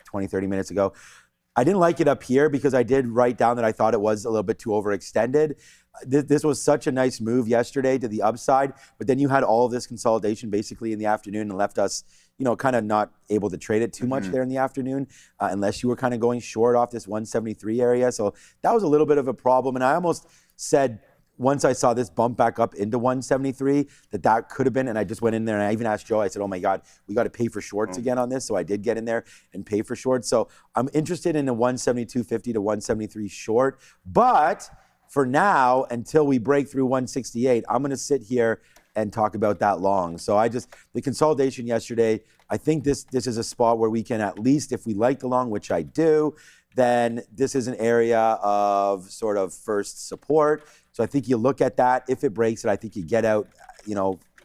20, 30 minutes ago. I didn't like it up here because I did write down that I thought it was a little bit too overextended. This was such a nice move yesterday to the upside, but then you had all of this consolidation basically in the afternoon and left us, kind of not able to trade it too much there in the afternoon, unless you were kind of going short off this 173 area. So that was a little bit of a problem. And I almost said, once I saw this bump back up into 173, that could have been, and I just went in there and I even asked Joe, I said, oh my God, we got to pay for shorts again on this. So I did get in there and pay for shorts. So I'm interested in the 172.50 to 173 short. But for now, until we break through 168, I'm going to sit here and talk about that long. So the consolidation yesterday, I think this is a spot where we can at least, if we like the long, which I do, then this is an area of sort of first support. So I think you look at that. If it breaks it, I think you get out,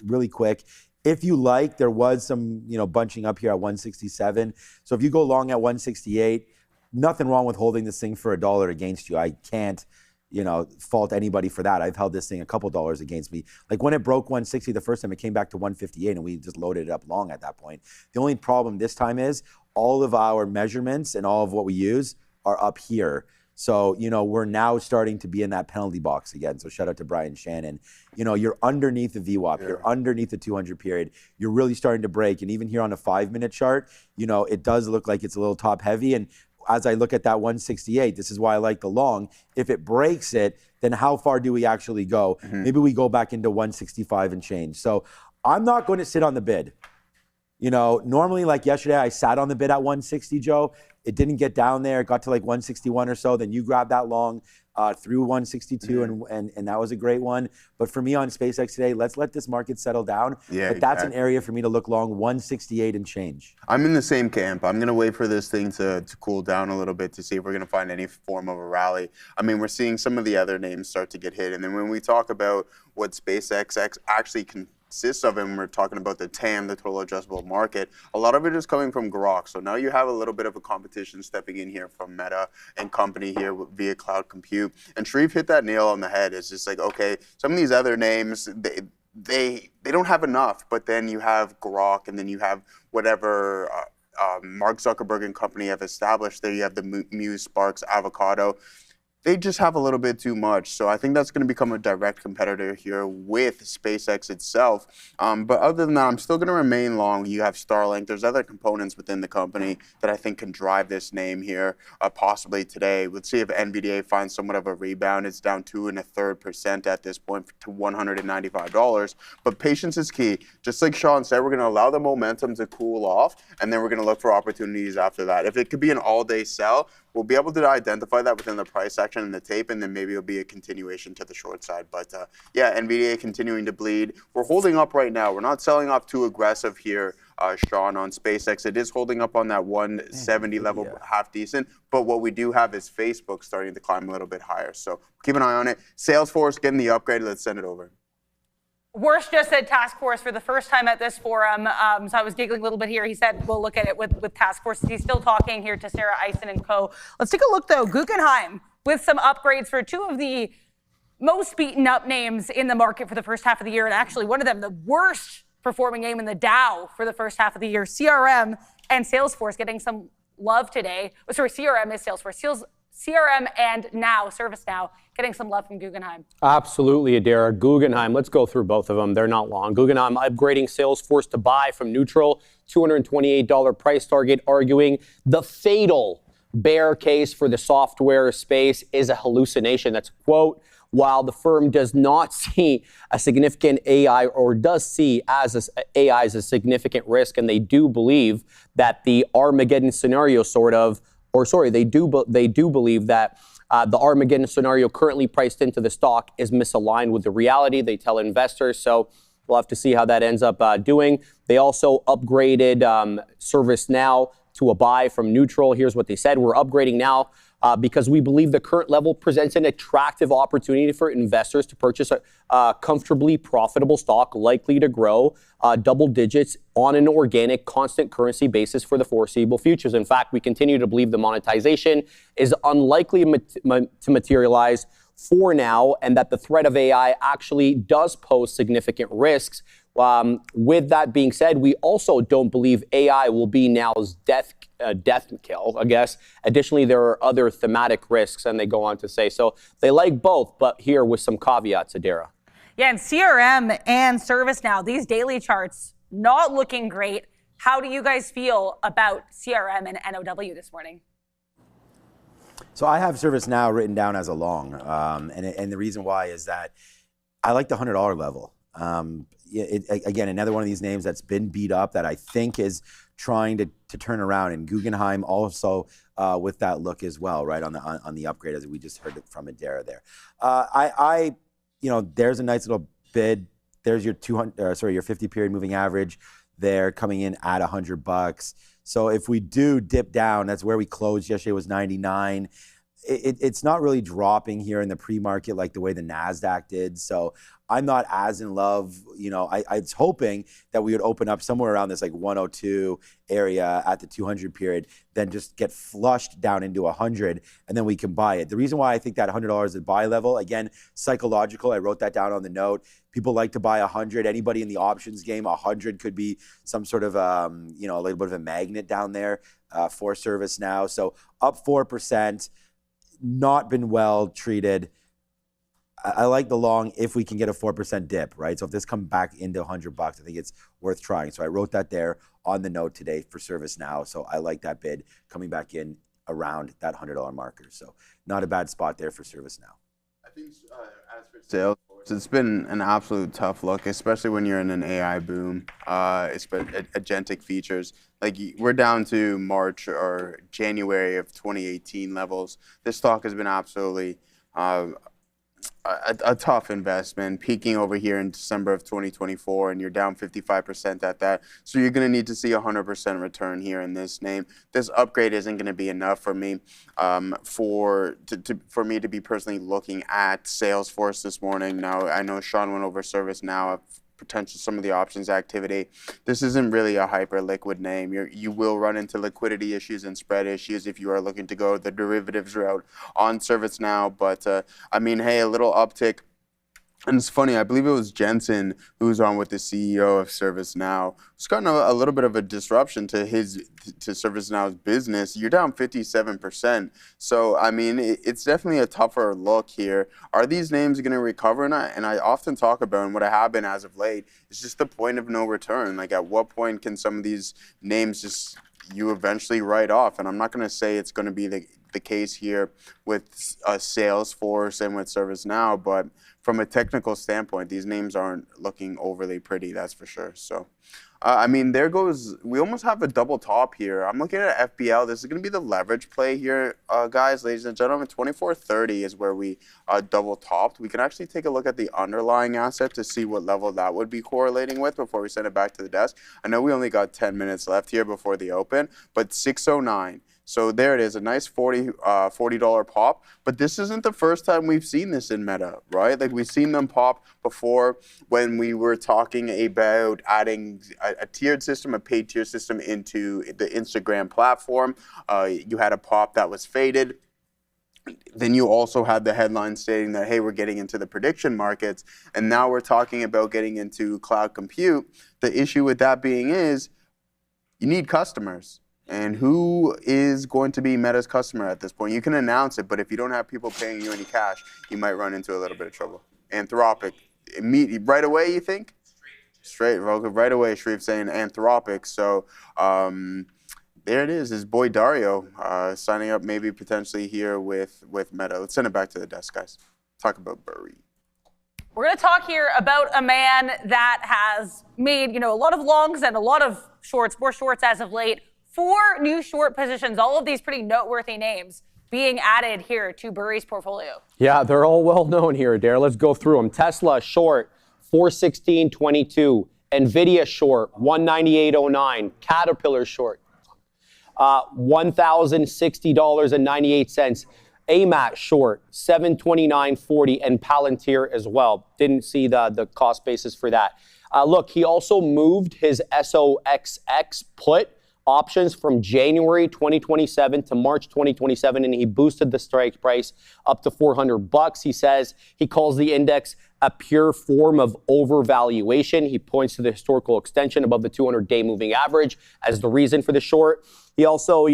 really quick. If you like, there was some, bunching up here at 167. So if you go long at 168, nothing wrong with holding this thing for $1 against you. I can't, fault anybody for that. I've held this thing a couple dollars against me. Like when it broke 160 the first time, it came back to 158 and we just loaded it up long at that point. The only problem this time is all of our measurements and all of what we use are up here. So, we're now starting to be in that penalty box again. So shout out to Brian Shannon. You're underneath the VWAP, you're underneath the 200 period. You're really starting to break. And even here on a 5-minute chart, it does look like it's a little top heavy. And as I look at that 168, this is why I like the long. If it breaks it, then how far do we actually go? Maybe we go back into 165 and change. So I'm not going to sit on the bid. Normally like yesterday, I sat on the bid at 160, Joe. It didn't get down there. It got to like 161 or so. Then you grabbed that long through 162, and that was a great one. But for me on SpaceX today, let's let this market settle down. Yeah, but that's an area for me to look long, 168 and change. I'm in the same camp. I'm going to wait for this thing to cool down a little bit to see if we're going to find any form of a rally. I mean, we're seeing some of the other names start to get hit. And then when we talk about what SpaceX actually consists of, and we're talking about the TAM, the total addressable market, a lot of it is coming from Grok. So now you have a little bit of a competition stepping in here from Meta and company here via cloud compute. And Sharif hit that nail on the head. It's just like, okay, some of these other names, they don't have enough, but then you have Grok, and then you have whatever Mark Zuckerberg and company have established there. You have the Muse, Sparks, Avocado. They just have a little bit too much. So I think that's going to become a direct competitor here with SpaceX itself. But other than that, I'm still going to remain long. You have Starlink. There's other components within the company that I think can drive this name here, possibly today. Let's see if NVDA finds somewhat of a rebound. It's down 2 1/3% at this point to $195. But patience is key. Just like Sean said, we're going to allow the momentum to cool off, and then we're going to look for opportunities after that. If it could be an all-day sell, we'll be able to identify that within the price action and the tape, and then maybe it'll be a continuation to the short side. But yeah, NVDA continuing to bleed. We're holding up right now. We're not selling off too aggressive here, Sean, on SpaceX. It is holding up on that 170 level, half decent. But what we do have is Facebook starting to climb a little bit higher. So keep an eye on it. Salesforce getting the upgrade. Let's send it over. Worst just said task force for the first time at this forum. So I was giggling a little bit here. He said, we'll look at it with task force. He's still talking here to Sarah Eisen and co. Let's take a look, though. Guggenheim with some upgrades for two of the most beaten up names in the market for the first half of the year. And actually one of them, the worst performing name in the Dow for the first half of the year. CRM and Salesforce getting some love today. Oh, sorry, CRM is Salesforce. CRM and now ServiceNow getting some love from Guggenheim. Absolutely, Adara. Guggenheim, let's go through both of them. They're not long. Guggenheim upgrading Salesforce to buy from neutral, $228 price target, arguing the fatal bear case for the software space is a hallucination. That's a quote. While the firm does not see a significant AI, or does see AI as a significant risk, and they do believe that the Armageddon scenario they do believe that the Armageddon scenario currently priced into the stock is misaligned with the reality, they tell investors. So we'll have to see how that ends up doing. They also upgraded ServiceNow to a buy from neutral. Here's what they said. We're upgrading now because we believe the current level presents an attractive opportunity for investors to purchase a comfortably profitable stock likely to grow double digits on an organic constant currency basis for the foreseeable futures. In fact, we continue to believe the monetization is unlikely to materialize for now, and that the threat of AI actually does pose significant risks. With that being said, we also don't believe AI will be now's death kill, I guess. Additionally, there are other thematic risks, and they go on to say, so they like both, but here with some caveats, Adara. Yeah, and CRM and ServiceNow, these daily charts, not looking great. How do you guys feel about CRM and NOW this morning? So I have ServiceNow written down as a long, and the reason why is that I like the $100 level. Again, another one of these names that's been beat up that I think is trying to turn around, and Guggenheim also with that look as well, right on the upgrade, as we just heard it from Adara there. There's a nice little bid. There's your your 50 period moving average. They're coming in at $100. So if we do dip down, that's where we closed yesterday, was 99. it's not really dropping here in the pre-market like the way the NASDAQ did. So I'm not as in love. I was hoping that we would open up somewhere around this like 102 area at the 200 period, then just get flushed down into 100, and then we can buy it. The reason why I think that $100 is a buy level, again, psychological. I wrote that down on the note. People like to buy 100. Anybody in the options game, 100 could be some sort of, a little bit of a magnet down there for ServiceNow. So up 4%. Not been well treated. I like the long if we can get a 4% dip, right? So if this comes back into $100, I think it's worth trying. So I wrote that there on the note today for ServiceNow. So I like that bid coming back in around that $100 marker. So not a bad spot there for ServiceNow. I think as for Salesforce, it's been an absolute tough look, especially when you're in an AI boom, agentic features. Like we're down to March or January of 2018 levels. This stock has been absolutely a tough investment, peaking over here in December of 2024, and you're down 55% at that. So you're going to need to see 100% return here in this name. This upgrade isn't going to be enough for me, for me to be personally looking at Salesforce this morning. Now I know Sean went over ServiceNow, potential some of the options activity. This isn't really a hyper liquid name. You will run into liquidity issues and spread issues if you are looking to go the derivatives route on ServiceNow. But hey, a little uptick. And it's funny, I believe it was Jensen who was on with the CEO of ServiceNow. It's gotten a little bit of a disruption to ServiceNow's business. You're down 57%. So, it's definitely a tougher look here. Are these names going to recover? And I often talk about, and what I have been as of late, is just the point of no return. Like, at what point can some of these names just you eventually write off? And I'm not going to say it's going to be the case here with Salesforce and with ServiceNow, but from a technical standpoint, these names aren't looking overly pretty, that's for sure. So, there goes, we almost have a double top here. I'm looking at FPL. This is going to be the leverage play here, guys, ladies and gentlemen. 24.30 is where we double topped. We can actually take a look at the underlying asset to see what level that would be correlating with before we send it back to the desk. I know we only got 10 minutes left here before the open, but 609. So there it is, a nice $40 pop. But this isn't the first time we've seen this in Meta, right? Like we've seen them pop before when we were talking about adding a tiered system, a paid tier system into the Instagram platform. You had a pop that was faded. Then you also had the headline stating that, hey, we're getting into the prediction markets. And now we're talking about getting into cloud compute. The issue with that being is you need customers. And who is going to be Meta's customer at this point? You can announce it, but if you don't have people paying you any cash, you might run into a little bit of trouble. Anthropic, right away, you think? Straight, right away, Sharif saying Anthropic. So there it is, his boy Dario signing up maybe potentially here with Meta. Let's send it back to the desk, guys. Talk about Burry. We're going to talk here about a man that has made, a lot of longs and a lot of shorts, more shorts as of late. 4 new short positions, all of these pretty noteworthy names being added here to Burry's portfolio. Yeah, they're all well known here, Adair. Let's go through them. Tesla short, 416.22. NVIDIA short, 198.09. Caterpillar short, $1,060.98. AMAT short, 729.40, and Palantir as well. Didn't see the cost basis for that. Look, he also moved his SOXX put options from January 2027 to March 2027, and he boosted the strike price up to $400. He says he calls the index a pure form of overvaluation. He points to the historical extension above the 200-day moving average as the reason for the short. He also,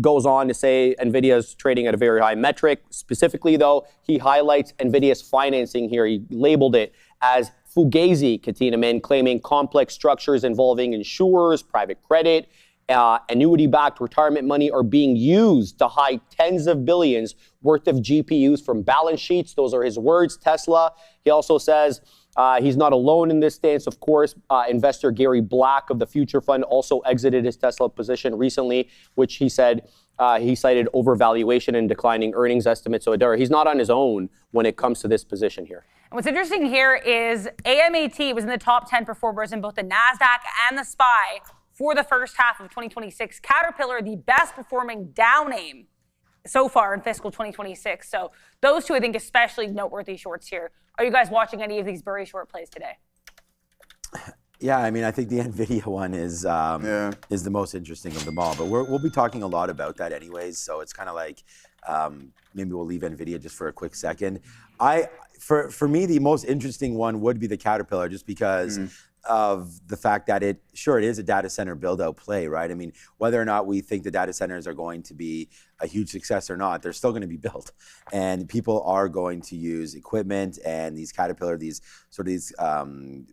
goes on to say NVIDIA is trading at a very high metric. Specifically, though, he highlights NVIDIA's financing here. He labeled it as Fugazi, Katinaman, claiming complex structures involving insurers, private credit, annuity-backed retirement money are being used to hide tens of billions worth of GPUs from balance sheets. Those are his words, Tesla. He also says he's not alone in this stance, of course. Investor Gary Black of the Future Fund also exited his Tesla position recently, which he said he cited overvaluation and declining earnings estimates. So Adara, he's not on his own when it comes to this position here. And what's interesting here is AMAT was in the top 10 performers in both the NASDAQ and the SPY for the first half of 2026. Caterpillar, the best performing Dow name so far in fiscal 2026. So those two, I think, especially noteworthy shorts here. Are you guys watching any of these Burry short plays today? Yeah, I mean, I think the NVIDIA one is the most interesting of them all. But we'll be talking a lot about that anyways. So it's kind of like maybe we'll leave NVIDIA just for a quick second. For me, the most interesting one would be the Caterpillar, just because of the fact that it is a data center build-out play, right? I mean, whether or not we think the data centers are going to be a huge success or not, they're still going to be built, and people are going to use equipment and these Caterpillar, these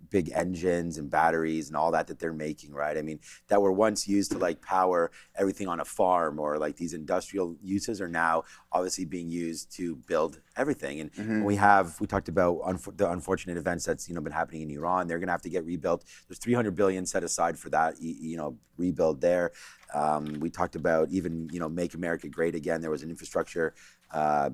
big engines and batteries and all that they're making, right? I mean, that were once used to like power everything on a farm, or like these industrial uses are now obviously being used to build everything. And we talked about the unfortunate events that's been happening in Iran. They're going to have to get rebuilt. There's $300 billion set aside for that, rebuild there. We talked about even Make America Great Again. There was an infrastructure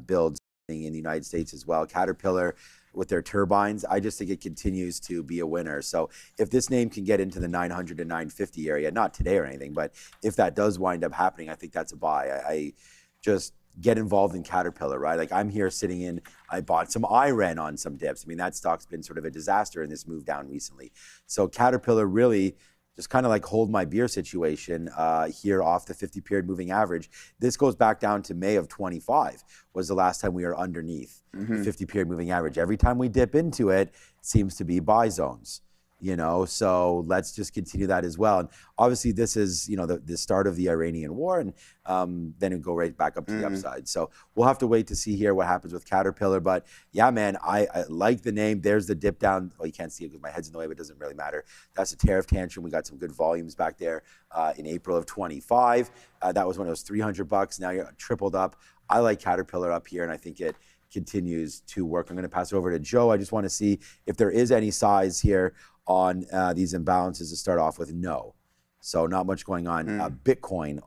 build in the United States as well. Caterpillar with their turbines, I just think it continues to be a winner. So if this name can get into the 900 to 950 area, not today or anything, but if that does wind up happening, I think that's a buy. I just get involved in Caterpillar, right? Like I'm here I bought some IREN on some dips. I mean, that stock's been sort of a disaster in this move down recently. So Caterpillar really just kind of like hold my beer situation here off the 50-period moving average. This goes back down to May of 25 was the last time we were underneath the 50-period moving average. Every time we dip into it, it seems to be buy zones. So let's just continue that as well. And obviously this is, the start of the Iranian war, and then it go right back up to the upside. So we'll have to wait to see here what happens with Caterpillar. But yeah, man, I like the name. There's the dip down. Well, you can't see it because my head's in the way, but it doesn't really matter. That's a tariff tantrum. We got some good volumes back there in April of 25. That was when it was $300. Now you're tripled up. I like Caterpillar up here, and I think it continues to work. I'm going to pass it over to Joe. I just want to see if there is any size here on these imbalances to start off with. No. So not much going on. Bitcoin,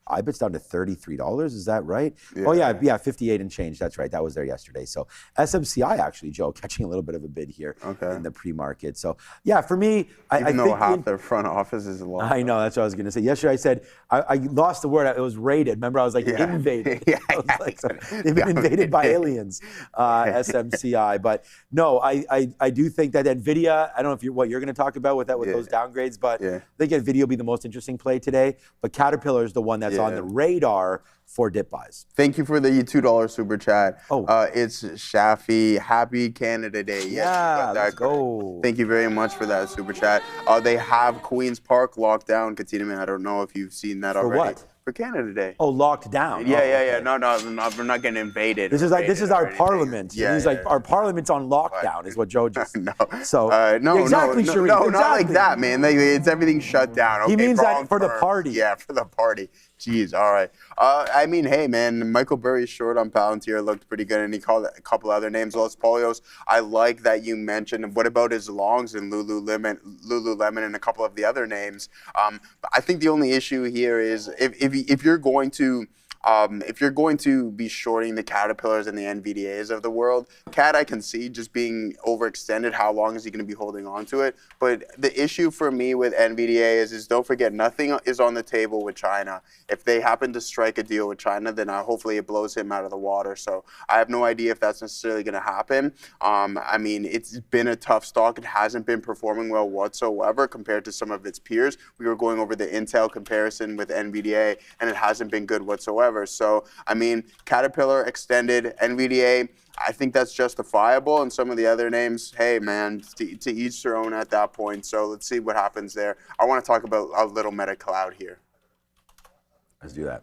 IBIT's down to $33. Is that right? Yeah. Oh, yeah, 58 and change. That's right. That was there yesterday. So SMCI, actually, Joe, catching a little bit of a bid here in the pre-market. So, yeah, for me, I think half their front office is low. I know. That's what I was going to say. Yesterday, I said, I lost the word. It was raided. Remember, I was like, invaded. They've been invaded by aliens, SMCI. But, no, I do think that NVIDIA, I don't know what you're going to talk about with those downgrades, but I think NVIDIA will be the most interesting play today. But Caterpillar is the one that's on the radar for dip buys. Thank you for the $2 super chat. It's Shafi. Happy Canada Day. Yes, let's go. Thank you very much for that super chat. They have Queen's Park locked down. Katina, I don't know if you've seen that already. For what? For Canada Day. Oh, locked down. Yeah. No, we're not getting invaded. This is our parliament. Yeah, he's like, our parliament's on lockdown, is what Joe just. No. So no, exactly, Sharif. No, not like that, man. It's everything shut down. Okay, he means that for the party. Yeah, for the party. Jeez, all right. I mean, hey, man, Michael Burry's short on Palantir looked pretty good, and he called a couple other names. Los Polios, I like that you mentioned. What about his longs in Lululemon and a couple of the other names? I think the only issue here is if you're going to be shorting the Caterpillars and the NVDAs of the world, Cat, I can see just being overextended. How long is he going to be holding on to it? But the issue for me with NVDA is don't forget, nothing is on the table with China. If they happen to strike a deal with China, then hopefully it blows him out of the water. So I have no idea if that's necessarily going to happen. I mean, it's been a tough stock. It hasn't been performing well whatsoever compared to some of its peers. We were going over the Intel comparison with NVDA, and it hasn't been good whatsoever. So, I mean, Caterpillar extended, NVDA, I think that's justifiable. And some of the other names, hey, man, to each their own at that point. So let's see what happens there. I want to talk about a little Meta Cloud here. Let's do that.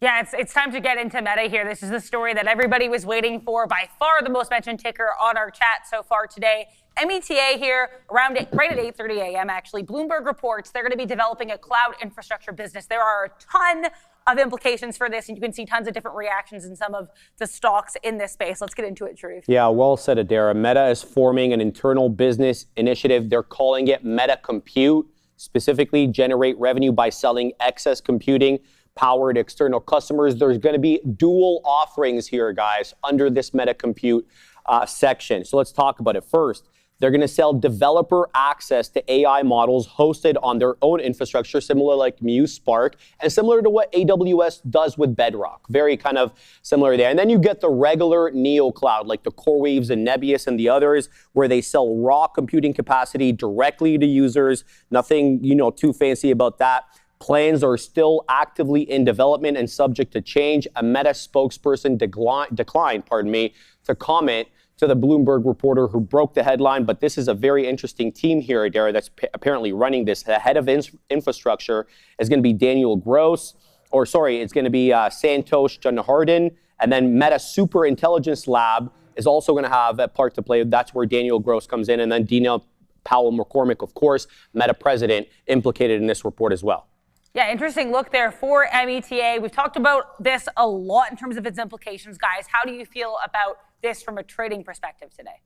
Yeah, it's time to get into Meta here. This is the story that everybody was waiting for. By far the most mentioned ticker on our chat so far today. META here, right at 8:30 a.m. actually. Bloomberg reports they're going to be developing a cloud infrastructure business. There are a ton of implications for this, and you can see tons of different reactions in some of the stocks in this space. Let's get into it, Sharif. Yeah, well said, Adara. Meta is forming an internal business initiative. They're calling it Meta Compute, specifically generate revenue by selling excess computing power to external customers. There's going to be dual offerings here, guys, under this Meta Compute section. So let's talk about it. First, They're going to sell developer access to AI models hosted on their own infrastructure, similar like Muse Spark, and similar to what AWS does with Bedrock. Very kind of similar there. And then you get the regular Neo Cloud, like the CoreWeaves and Nebius and the others, where they sell raw computing capacity directly to users. Nothing, too fancy about that. Plans are still actively in development and subject to change. A Meta spokesperson declined, to comment to the Bloomberg reporter who broke the headline, but this is a very interesting team here, Adara, that's apparently running this. The head of infrastructure is going to be Daniel Gross, it's going to be Santosh Janardhan, and then Meta Super Intelligence Lab is also going to have a part to play. That's where Daniel Gross comes in, and then Dina Powell McCormick, of course, Meta president, implicated in this report as well. Yeah, interesting look there for META. We've talked about this a lot in terms of its implications, guys. How do you feel about this from a trading perspective today?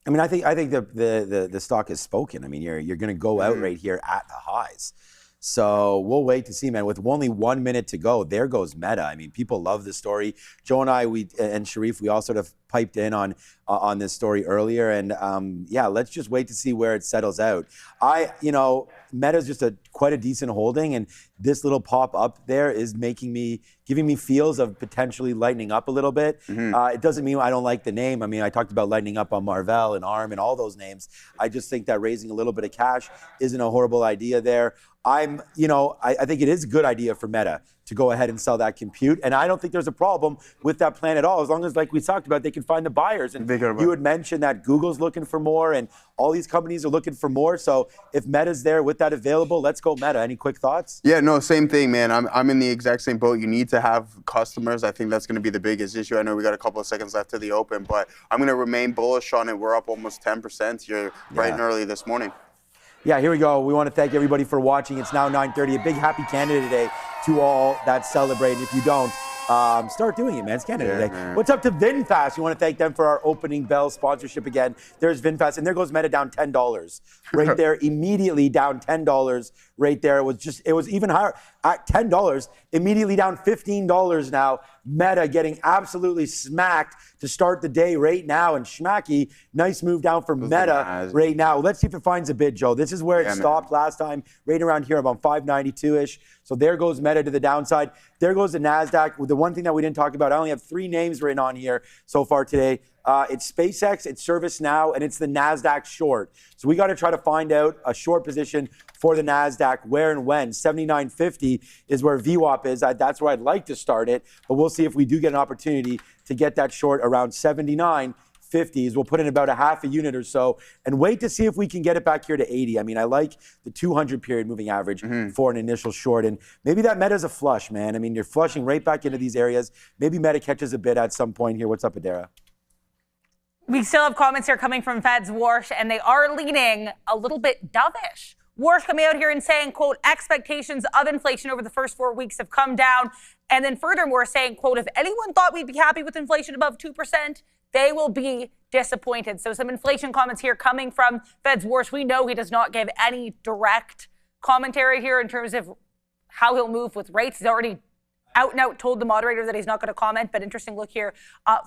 I mean, I think the stock has spoken. I mean, you're going to go out right here at the highs. So we'll wait to see, man. With only 1 minute to go, there goes Meta. I mean, people love the story. Joe and I, and Sharif, we all sort of piped in on this story earlier, and let's just wait to see where it settles out. Meta's just quite a decent holding, and this little pop up there is giving me feels of potentially lightening up a little bit. It doesn't mean I don't like the name. I mean, I talked about lightening up on Marvell and ARM and all those names. I just think that raising a little bit of cash isn't a horrible idea there. I think it is a good idea for Meta to go ahead and sell that compute. And I don't think there's a problem with that plan at all, as long as, like we talked about, they can find the buyers. And you had mentioned that Google's looking for more and all these companies are looking for more. So if Meta's there with that available, let's go Meta. Any quick thoughts? Yeah, no, same thing, man. I'm in the exact same boat. You need to have customers. I think that's going to be the biggest issue. I know we got a couple of seconds left to the open, but I'm going to remain bullish on it. We're up almost 10% here bright and early this morning. Yeah, here we go. We want to thank everybody for watching. It's now 9:30. A big happy Canada Day to all that celebrate. If you don't, start doing it, man. It's Canada Day. Man. What's up to VinFast? We want to thank them for our opening bell sponsorship again. There's VinFast, and there goes Meta down $10 right there. Immediately down $10 right there. It was even higher at $10. Immediately down $15 now. Meta getting absolutely smacked to start the day right now. And schmacky, nice move down for Meta right now. Let's see if it finds a bid, Joe. This is where it stopped last time, right around here, about 592-ish. So there goes Meta to the downside. There goes the NASDAQ. The one thing that we didn't talk about, I only have 3 names written on here so far today. It's SpaceX, it's ServiceNow, and it's the NASDAQ short. So we got to try to find out a short position for the NASDAQ, where and when. 79.50 is where VWAP is. That's where I'd like to start it, but we'll see if we do get an opportunity to get that short around 79.50s. We'll put in about a half a unit or so and wait to see if we can get it back here to 80. I mean, I like the 200 period moving average for an initial short, and maybe that Meta's a flush, man. I mean, you're flushing right back into these areas. Maybe Meta catches a bid at some point here. What's up, Adara? We still have comments here coming from Fed's Warsh, and they are leaning a little bit dovish. Warsh coming out here and saying, quote, expectations of inflation over the first 4 weeks have come down. And then furthermore saying, quote, if anyone thought we'd be happy with inflation above 2%, they will be disappointed. So some inflation comments here coming from Fed's Warsh. We know he does not give any direct commentary here in terms of how he'll move with rates. He's already out and out told the moderator that he's not going to comment, but interesting look here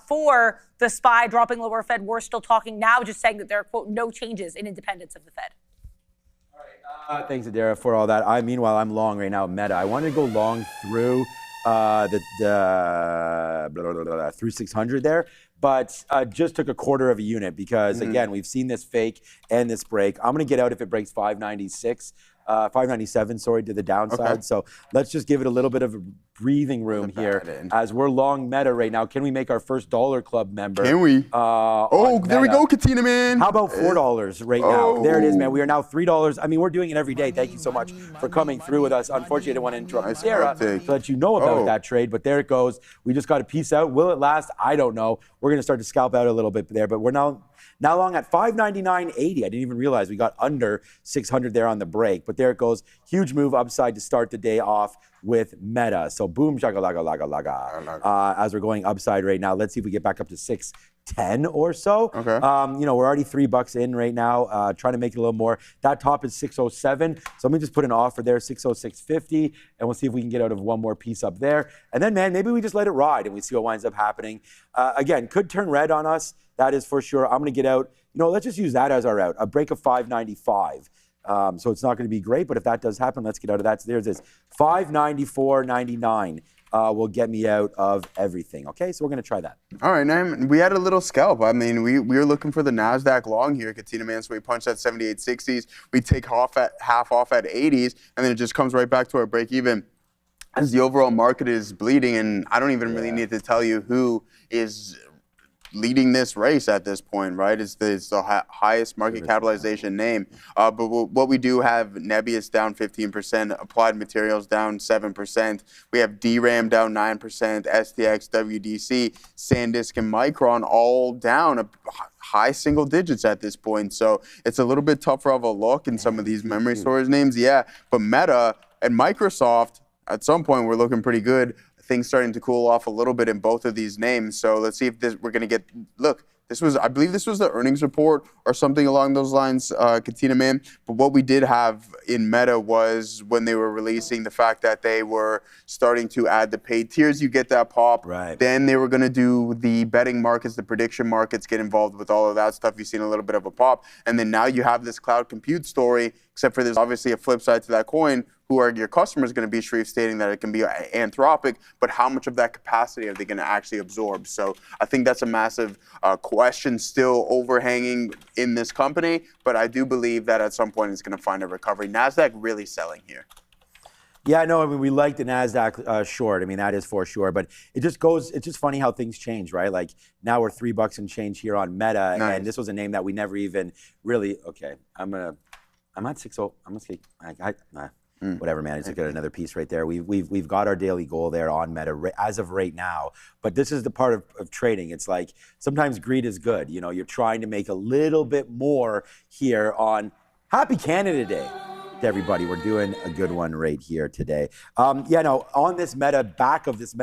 for the SPY dropping lower. Fed Warsh still talking now, just saying that there are, quote, no changes in independence of the Fed. All right, thanks, Adara, for all that. Meanwhile, I'm long right now, Meta. I wanted to go long through through 600 there, but just took a quarter of a unit because, again, we've seen this fake and this break. I'm going to get out if it breaks 596. 597, to the downside. Okay. So let's just give it a little bit of a breathing room here as we're long Meta right now. Can we make our first Dollar Club member? Can we? There we go, Katina, man. How about $4 right now? There it is, man. We are now $3. I mean, we're doing it every day. Thank you so much for coming through with us. Unfortunately, I didn't want to interrupt Sarah to let you know about that trade, but there it goes. We just got a piece out. Will it last? I don't know. We're going to start to scalp out a little bit there, but we're now long at 599.80. I didn't even realize we got under 600 there on the break, but there it goes. Huge move upside to start the day off with Meta. So boom, shaka laga laga laga. As we're going upside right now, let's see if we get back up to 6 10 or so. Okay. You know, we're already $3 in right now, trying to make it a little more. That top is 607. So let me just put an offer there, 606.50, and we'll see if we can get out of one more piece up there. And then, man, maybe we just let it ride and we see what winds up happening. Again, could turn red on us. That is for sure. I'm going to get out. You know, let's just use that as our out. A break of 595. So it's not going to be great, but if that does happen, let's get out of that. So there's this 594.99 will get me out of everything. Okay, so we're going to try that. All right, man. We had a little scalp. I mean, we were looking for the NASDAQ long here, Katina, man. So we punched at 78.60s. We take half off at 80s, and then it just comes right back to our break even. As the overall market is bleeding, and I don't even really need to tell you who is leading this race at this point, right? It's the highest market capitalization name. But what we do have, Nebius down 15%, Applied Materials down 7%. We have DRAM down 9%, STX, WDC, SanDisk, and Micron all down high single digits at this point. So it's a little bit tougher of a look in some of these memory storage names. Yeah, but Meta and Microsoft, at some point, we're looking pretty good. Things starting to cool off a little bit in both of these names. So let's see if we're going to get, look, I believe this was the earnings report or something along those lines, Katina, man. But what we did have in Meta was when they were releasing the fact that they were starting to add the paid tiers, you get that pop. Right. Then they were going to do the betting markets, the prediction markets, get involved with all of that stuff. You've seen a little bit of a pop. And then now you have this cloud compute story, except for there's obviously a flip side to that coin. Who are your customers going to be, Sharif, stating that it can be Anthropic, but how much of that capacity are they going to actually absorb? So I think that's a massive question still overhanging in this company, but I do believe that at some point it's going to find a recovery. NASDAQ really selling here. Yeah, no, I mean, we like the NASDAQ short. I mean, that is for sure. But it's just funny how things change, right? Like now we're $3 and change here on Meta. Nice. And this was a name that we never even really, okay, I'm at 60, I'm going to whatever, man. It's got another piece right there. We've got our daily goal there on Meta as of right now. But this is the part of trading. It's like sometimes greed is good. You know, you're trying to make a little bit more here on Happy Canada Day to everybody. We're doing a good one right here today. Yeah, no, on this Meta, back of this,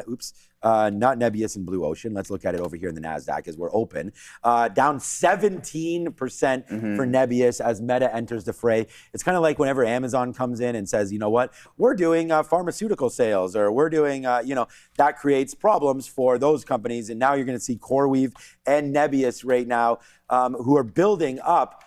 not Nebius and Blue Ocean. Let's look at it over here in the NASDAQ as we're open. Down 17% for Nebius as Meta enters the fray. It's kind of like whenever Amazon comes in and says, you know what, we're doing pharmaceutical sales, or we're doing, that creates problems for those companies. And now you're going to see CoreWeave and Nebius right now who are building up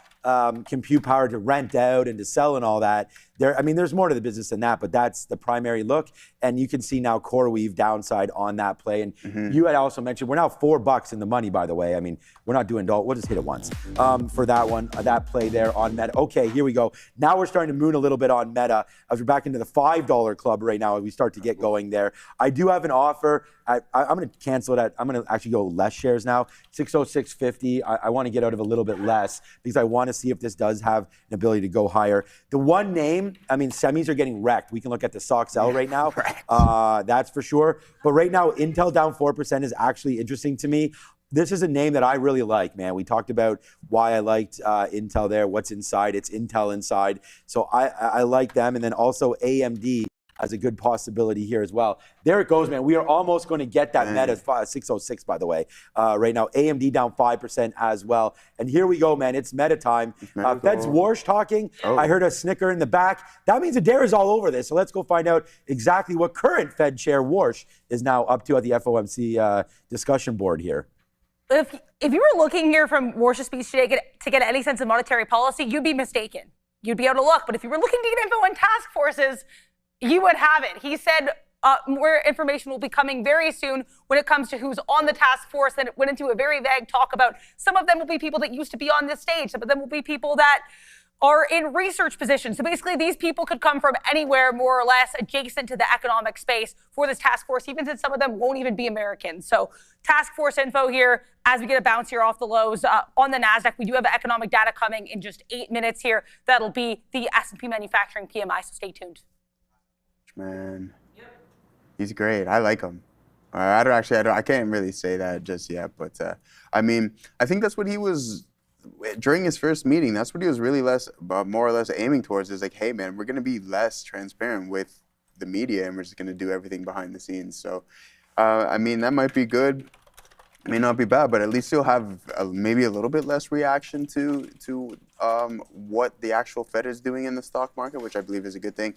compute power to rent out and to sell and all that. There's more to the business than that, but that's the primary look. And you can see now CoreWeave downside on that play. And you had also mentioned we're now $4 in the money, by the way. I mean, we're not doing we'll just hit it once for that one, that play there on Meta. Okay, here we go. Now we're starting to moon a little bit on Meta as we're back into the $5 club right now as we start to get going there. I do have an offer. I'm going to cancel it. I'm going to actually go less shares now, 606.50. I want to get out of a little bit less because I want to see if this does have an ability to go higher. The one name, semis are getting wrecked. We can look at the SOXL right now. That's for sure. But right now, Intel down 4% is actually interesting to me. This is a name that I really like, man. We talked about why I liked Intel there, what's inside. It's Intel inside. So I like them. And then also AMD as a good possibility here as well. There it goes, man. We are almost going to get that Meta 606, by the way. Right now, AMD down 5% as well. And here we go, man. It's Meta time. Fed's Warsh talking. I heard a snicker in the back. That means Adair is all over this. So let's go find out exactly what current Fed Chair Warsh is now up to at the FOMC discussion board here. If you were looking here from Warsh's speech today to get any sense of monetary policy, you'd be mistaken. You'd be able to look. But if you were looking to get info on task forces, you would have it. He said more information will be coming very soon when it comes to who's on the task force. And it went into a very vague talk about some of them will be people that used to be on this stage. Some of them will be people that are in research positions. So basically, these people could come from anywhere more or less adjacent to the economic space for this task force, even since some of them won't even be Americans. So task force info here as we get a bounce here off the lows. On the NASDAQ, we do have economic data coming in just 8 minutes here. That'll be the S&P manufacturing PMI, so stay tuned. Man, he's great. I like him. I can't really say that just yet, but I think that's what he was during his first meeting. That's what he was really more or less aiming towards. Is like, hey, man, we're going to be less transparent with the media, and we're just going to do everything behind the scenes. So, that might be good. may not be bad, but at least you'll have maybe a little bit less reaction to what the actual Fed is doing in the stock market, which I believe is a good thing.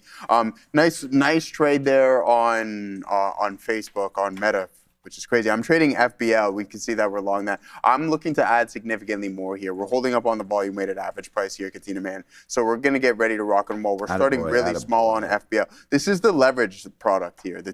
Nice trade there on Facebook on Meta, which is crazy. I'm trading FBL. We can see that we're long that. I'm looking to add significantly more here. We're holding up on the volume weighted average price here, Katina man. So we're going to get ready to rock and roll. We're starting really small on FBL. This is the leverage product here, the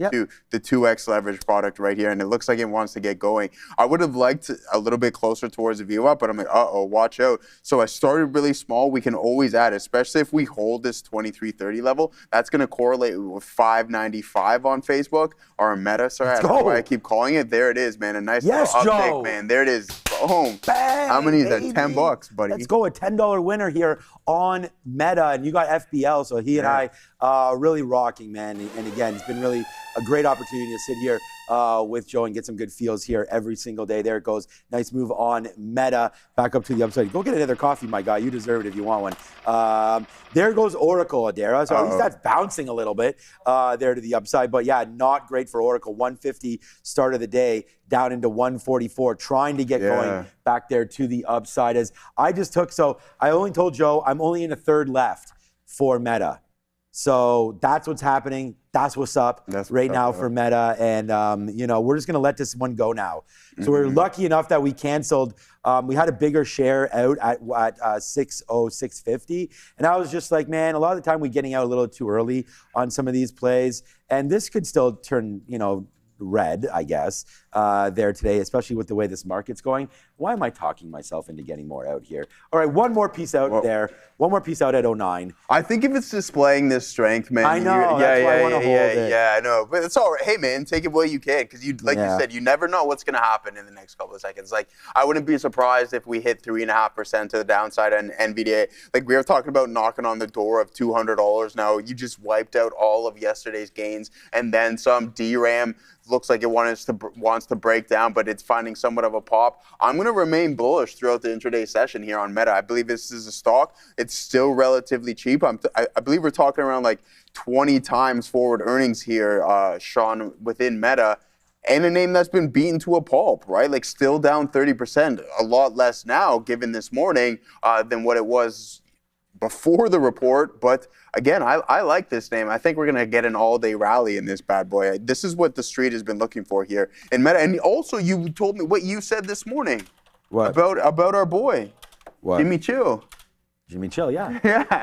2x leverage product right here, and it looks like it wants to get going. I would have liked a little bit closer towards the view up, but I'm like, watch out. So I started really small. We can always add, especially if we hold this 2330 level. That's going to correlate with 595 on Facebook or Meta. Sorry, that's why I keep calling it. There it is, man. A nice little uptick, man. There it is. Boom. Bang, how many is that? baby. $10, buddy. Let's go. A $10 winner here on Meta. And you got FBL, so he and I really rocking, man. And again, it's been really a great opportunity to sit here with Joe and get some good feels here every single day. There it goes. Nice move on Meta. Back up to the upside. Go get another coffee, my guy. You deserve it if you want one. There goes Oracle, Adara. So at least that's bouncing a little bit there to the upside. But yeah, not great for Oracle. 150 start of the day, down into 144, trying to get going back there to the upside. As I just took, so I only told Joe I'm only in a third left for Meta. So that's what's happening. That's what's up now for Meta. And, we're just going to let this one go now. So we're lucky enough that we canceled. We had a bigger share out at 650. And I was just like, man, a lot of the time we're getting out a little too early on some of these plays. And this could still turn, red, I guess, there today, especially with the way this market's going. Why am I talking myself into getting more out here? All right, one more piece out there. One more piece out at 09. I think if it's displaying this strength, man. I know. That's why I want to hold it. Yeah, I know. But it's all right. Hey, man, take it while you can. Because you said, you never know what's going to happen in the next couple of seconds. Like, I wouldn't be surprised if we hit 3.5% to the downside on NVDA. Like, we were talking about knocking on the door of $200 now. You just wiped out all of yesterday's gains. And then some DRAM looks like it wants to break down, but it's finding somewhat of a pop. I'm going to remain bullish throughout the intraday session here on Meta. I believe this is a stock. It's still relatively cheap. I believe we're talking around like 20 times forward earnings here, Sean, within Meta. And a name that's been beaten to a pulp, right? Like still down 30%, a lot less now given this morning than what it was before the report. But again, I like this name. I think we're going to get an all-day rally in this bad boy. This is what the street has been looking for here in Meta. And also, you told me what you said this morning. What? About our boy, what? Jimmy Chill. Jimmy Chill, yeah.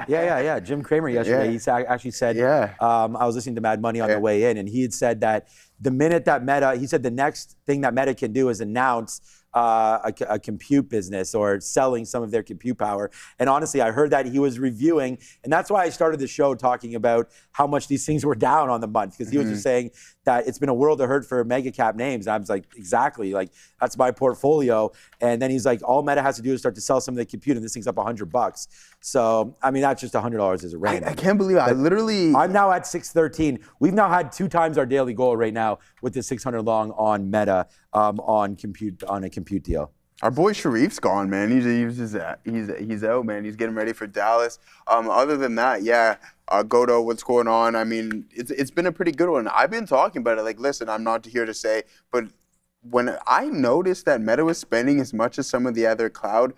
Yeah. Jim Cramer yesterday, he actually said, I was listening to Mad Money on the way in, and he had said that the minute that Meta, he said the next thing that Meta can do is announce a compute business or selling some of their compute power. And honestly, I heard that he was reviewing, and that's why I started the show talking about how much these things were down on the month, because he was just saying that it's been a world of hurt for mega cap names. And I was like, exactly, like that's my portfolio. And then he's like, all Meta has to do is start to sell some of the compute, and this thing's up $100. So, I mean, that's just $100 as a random. I can't believe it. I'm now at 613. We've now had 2 times our daily goal right now with the 600 long on Meta on a compute deal. Our boy Sharif's gone, man. He's out, man. He's getting ready for Dallas. Other than that, Godo, what's going on? I mean, it's been a pretty good one. I've been talking about it. Like, listen, I'm not here to say, but when I noticed that Meta was spending as much as some of the other cloud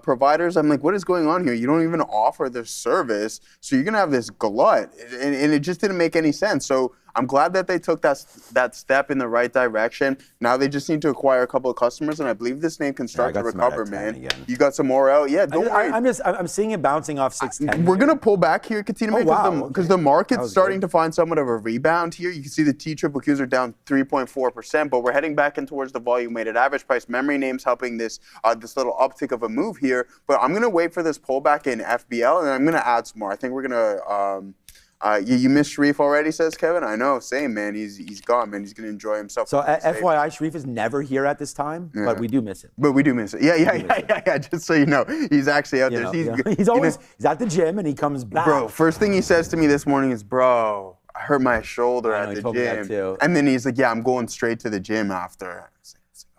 providers, I'm like, what is going on here? You don't even offer the service, so you're going to have this glut. And it just didn't make any sense. So I'm glad that they took that step in the right direction. Now they just need to acquire a couple of customers, and I believe this name can start to recover, man. Again. You got some more out? Yeah, don't worry. I'm seeing it bouncing off 610. We're going to pull back here, Katina, because the market's starting to find somewhat of a rebound here. You can see the T-QQs are down 3.4%, but we're heading back in towards the volume-weighted average price. Memory names helping this little uptick of a move here, but I'm going to wait for this pullback in FBL, and I'm going to add some more. I think we're going to... you missed Sharif already, says Kevin. I know, same, man. He's gone, man. He's going to enjoy himself. So FYI, Sharif is never here at this time, but we do miss him. But we do miss it. Yeah. Just so you know, he's actually out there. He's always he's at the gym and he comes back. Bro, first thing he says to me this morning is, bro, I hurt my shoulder at the gym. Too. And then he's like, yeah, I'm going straight to the gym after.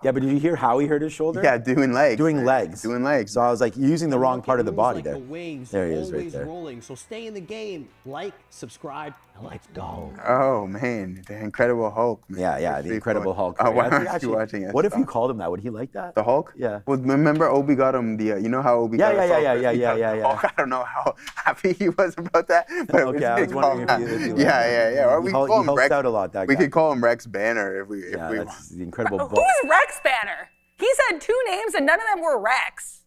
Yeah, but did you hear how he hurt his shoulder? Yeah, doing legs. Doing legs. Doing legs. So I was like, you're using the wrong part of the body like there. The waves there he is right always there. rolling. So stay in the game. Like, subscribe, and let's go. Oh, man. The Incredible Hulk. Man. Yeah, the Incredible Hulk. Oh, why aren't you watching it? What if you called him that? Would he like that? The Hulk? Yeah. Well, remember Obi got him the, you know how Obi got him? Yeah. Hulk, I don't know how happy he was about that. But Okay, I was wondering if he yeah. Or we could call him Rex. Out a lot, that we guy. could call him Rex Banner if we that's the Incredible Hulk. Who's Rex Banner? He said 2 names and none of them were Rex.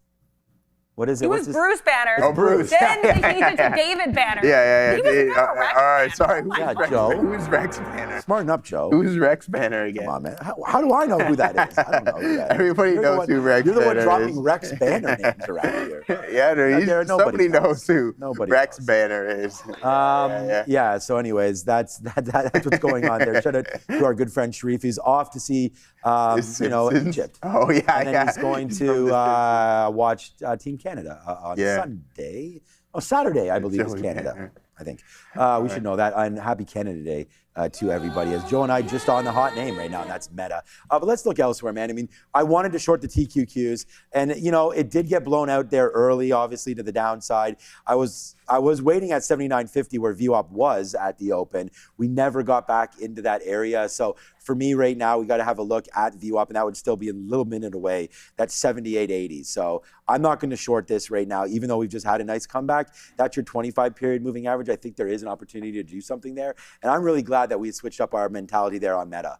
What is it? He was Bruce Banner. Oh, Bruce. Then they changed it to David Banner. Yeah. He was never Rex all right, Banner. sorry. Joe. Who's Rex Banner? Smarten up, Joe. Who's Rex Banner again? Come on, man. How do I know who that is? I don't know who that is. Everybody knows who Rex Banner is. You're the one dropping Rex Banner names around here. Yeah, somebody knows who Rex knows. Banner is. Yeah, so anyways, that's what's going on there. Shout out to our good friend Sharif. He's off to see, Egypt. Oh, yeah, and then he's going to watch Team Canada on Sunday. Oh, Saturday, I believe, is Canada. I think. We should know that. And happy Canada Day to everybody. As Joe and I just on the hot name right now, and that's Meta. But let's look elsewhere, man. I mean, I wanted to short the TQQs, and it did get blown out there early, obviously to the downside. I was waiting at 79.50 where VWAP was at the open. We never got back into that area. So for me right now, we got to have a look at VWAP, and that would still be a little minute away. That's 78.80. So I'm not going to short this right now, even though we've just had a nice comeback. That's your 25 period moving average. I think there is an opportunity to do something there. And I'm really glad that we switched up our mentality there on Meta.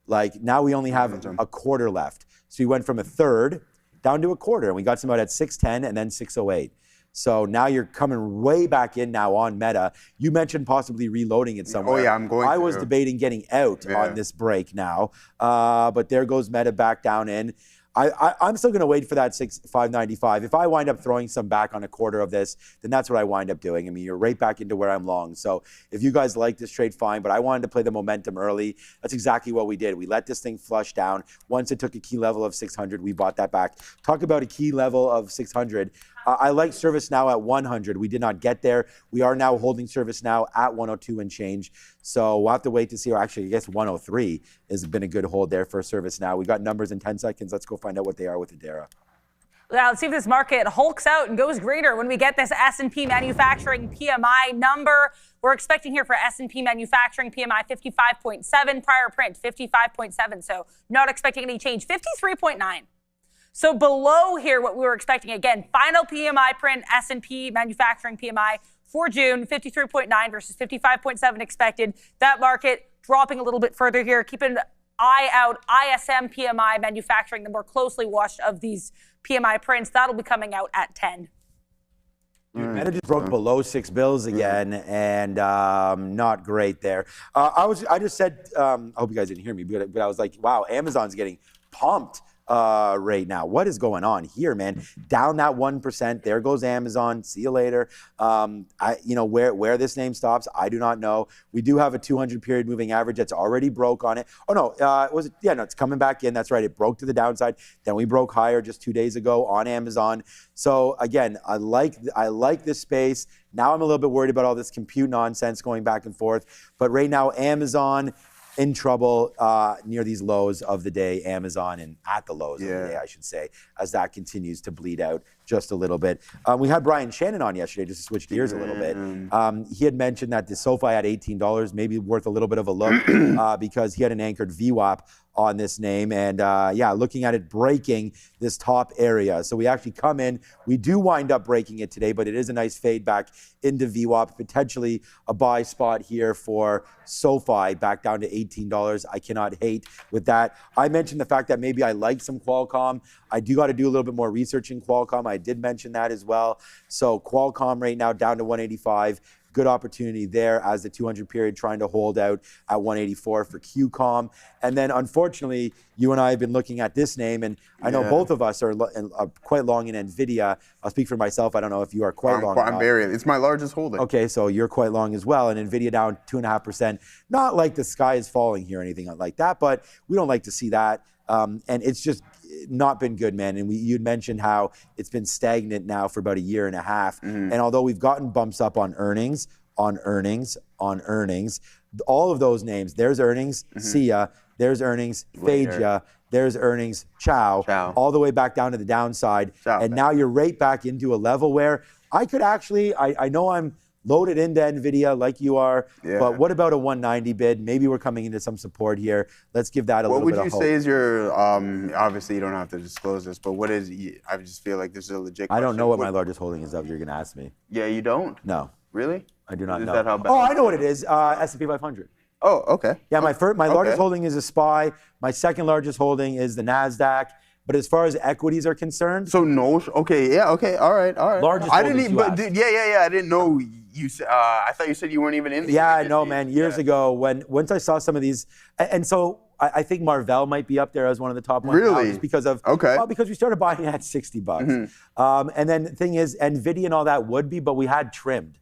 Like now we only have a quarter left. So we went from a third down to a quarter, and we got some out at 610 and then 608. So now you're coming way back in now on Meta. You mentioned possibly reloading it somewhere. Oh, yeah, I'm going to. I was debating getting out on this break now, but there goes Meta back down in. I'm still going to wait for that 595. If I wind up throwing some back on a quarter of this, then that's what I wind up doing. I mean, you're right back into where I'm long. So if you guys like this trade, fine. But I wanted to play the momentum early. That's exactly what we did. We let this thing flush down. Once it took a key level of 600, we bought that back. Talk about a key level of 600. I like service now at 100. We did not get there. We are now holding service now at 102 and change. So we'll have to wait to see. Or actually, I guess 103 has been a good hold there for service now. We got numbers in 10 seconds. Let's go find out what they are with Adara. Now, let's see if this market hulks out and goes greener when we get this S&P manufacturing PMI number. We're expecting here for S&P manufacturing PMI 55.7, prior print 55.7. So not expecting any change. 53.9. So below here, what we were expecting, again, final PMI print, S&P manufacturing PMI for June, 53.9 versus 55.7 expected. That market dropping a little bit further here. Keep an eye out. ISM PMI manufacturing, the more closely watched of these PMI prints. That'll be coming out at 10. Meta just broke below 6 bills again, and not great there. I just said, I hope you guys didn't hear me, but I was like, wow, Amazon's getting pumped right now. What is going on here, man? Down that 1%. There goes Amazon. See you later. Where this name stops, I do not know. We do have a 200 period moving average that's already broke on it. Oh no, it's coming back in. That's right. It broke to the downside. Then we broke higher just 2 days ago on Amazon. So again, I like this space. Now I'm a little bit worried about all this compute nonsense going back and forth. But right now, Amazon in trouble near these lows of the day, Amazon, and at the lows of the day, I should say, as that continues to bleed out just a little bit. We had Brian Shannon on yesterday, just to switch gears a little bit. He had mentioned that the SoFi at $18 may be worth a little bit of a look because he had an anchored VWAP on this name, and looking at it breaking this top area. So we actually come in, we do wind up breaking it today, but it is a nice fade back into VWAP, potentially a buy spot here for SoFi back down to $18. I cannot hate with that. I mentioned the fact that maybe I like some Qualcomm. I do got to do a little bit more research in Qualcomm. I did mention that as well. So Qualcomm right now down to 185. Good opportunity there as the 200 period trying to hold out at 184 for QCOM. And then unfortunately, you and I have been looking at this name, and I know both of us are quite long in NVIDIA. I'll speak for myself. I don't know if you are quite long. It's my largest holding. Okay, so you're quite long as well. And NVIDIA down 2.5%. Not like the sky is falling here or anything like that, but we don't like to see that. And it's just not been good, man. And you'd mentioned how it's been stagnant now for about a year and a half. And although we've gotten bumps up on earnings, all of those names, there's earnings, see ya, there's earnings, fade ya, there's earnings, ciao, all the way back down to the downside. And now you're right back into a level where I could actually, I know I'm loaded into NVIDIA like you are, but what about a 190 bid? Maybe we're coming into some support here. Let's give that a little bit of hope. What would you say is your, obviously you don't have to disclose this, but what is, I just feel like this is a legit question. I don't know what my largest holding is, you're going to ask me. Yeah, you don't? No. Really? I do not know. Is that how bad? Oh, I know what it is, S&P 500. Oh, okay. Yeah, my largest holding is a SPY. My second largest holding is the NASDAQ. But as far as equities are concerned, so no, okay, yeah, okay, all right. Largest I didn't holdings even, I didn't know you. I thought you said you weren't even in. Yeah, I know, man. Years ago, once I saw some of these, and so I think Marvell might be up there as one of the top ones. Really? Now, just because of because we started buying at $60. And then the thing is, NVIDIA and all that would be, but we had trimmed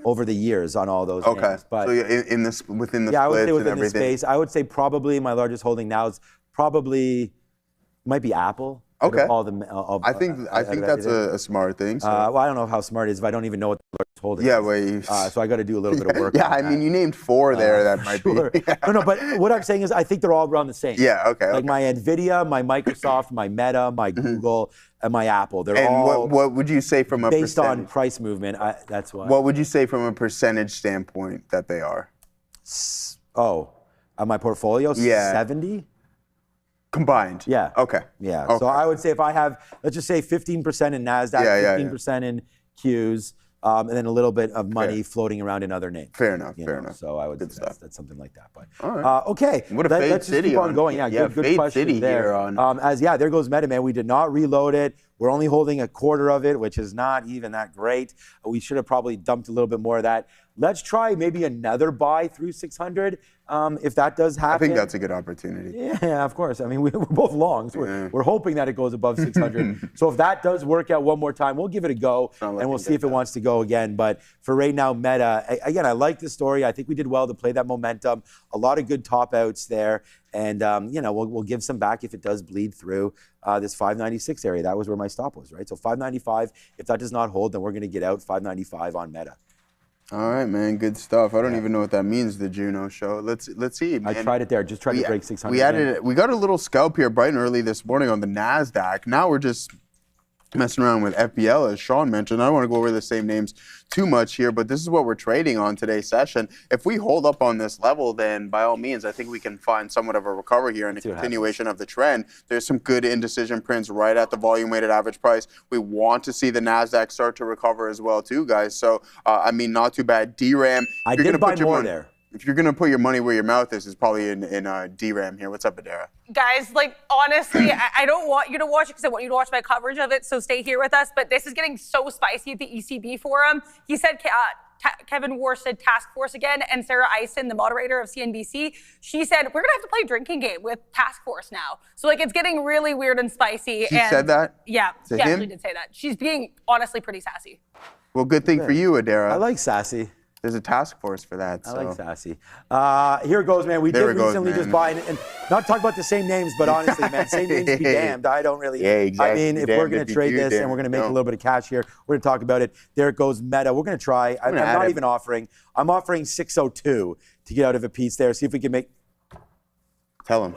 over the years on all those names. But so within the splits I would say within and everything. the space, I would say probably my largest holding now is probably might be Apple. Okay. I think that's a smart thing. So. Well, I don't know how smart it is if I don't even know what the largest holding is. Well, so I got to do a little bit of work. Yeah, I mean, you named 4 there. That might be. No, but what I'm saying is I think they're all around the same. Yeah, okay. Like my NVIDIA, my Microsoft, my Meta, my Google, and my Apple. They're all. And what would you say from a based on price movement? That's why. What would you say from a percentage standpoint that they are? My portfolio, 70. Combined. Yeah. Okay. Yeah. Okay. So I would say if I have, let's just say 15% in NASDAQ, 15% in Qs, and then a little bit of money floating around in other names. Fair enough. Fair enough. So I would say that's something like that. But all right. Okay. What a fade let's just city keep on going. Yeah. Good question city there. Here on. There goes Meta, man. We did not reload it. We're only holding a quarter of it, which is not even that great. We should have probably dumped a little bit more of that. Let's try maybe another buy through 600 if that does happen. I think that's a good opportunity. Yeah, of course. I mean, we're both longs. We're hoping that it goes above 600. So if that does work out one more time, we'll give it a go, and we'll see if it wants to go again. But for right now, Meta, again, I like the story. I think we did well to play that momentum. A lot of good top outs there. And, we'll give some back if it does bleed through this 596 area. That was where my stop was, right? So 595, if that does not hold, then we're going to get out 595 on Meta. All right, man. Good stuff. I don't even know what that means, the Juno show. Let's see, man. I tried it there. Just tried to break 600. We got a little scalp here bright and early this morning on the NASDAQ. Now we're just messing around with FPL, as Sean mentioned. I don't want to go over the same names too much here, but this is what we're trading on today's session. If we hold up on this level, then by all means, I think we can find somewhat of a recovery here and a continuation of the trend. There's some good indecision prints right at the volume-weighted average price. We want to see the NASDAQ start to recover as well, too, guys. So, not too bad. DRAM. I did buy more there. If you're going to put your money where your mouth is probably in DRAM here. What's up, Adara? Guys, honestly, I don't want you to watch it because I want you to watch my coverage of it, so stay here with us. But this is getting so spicy at the ECB forum. He said, Kevin War said task force again, and Sarah Eisen, the moderator of CNBC, she said, we're going to have to play a drinking game with task force now. So, it's getting really weird and spicy. She said that? Yeah, she actually did say that. She's being, honestly, pretty sassy. Well, good thing for you, Adara. I like sassy. There's a task force for that. I like sassy. Here it goes, man. We did recently just buy, and not talk about the same names, but honestly, man, same names be damned. I don't really. Yeah, exactly. I mean, if we're going to trade this and we're going to make a little bit of cash here, we're going to talk about it. There it goes, Meta. We're going to try. I'm not even offering. I'm offering 602 to get out of a piece there. See if we can make. Tell him.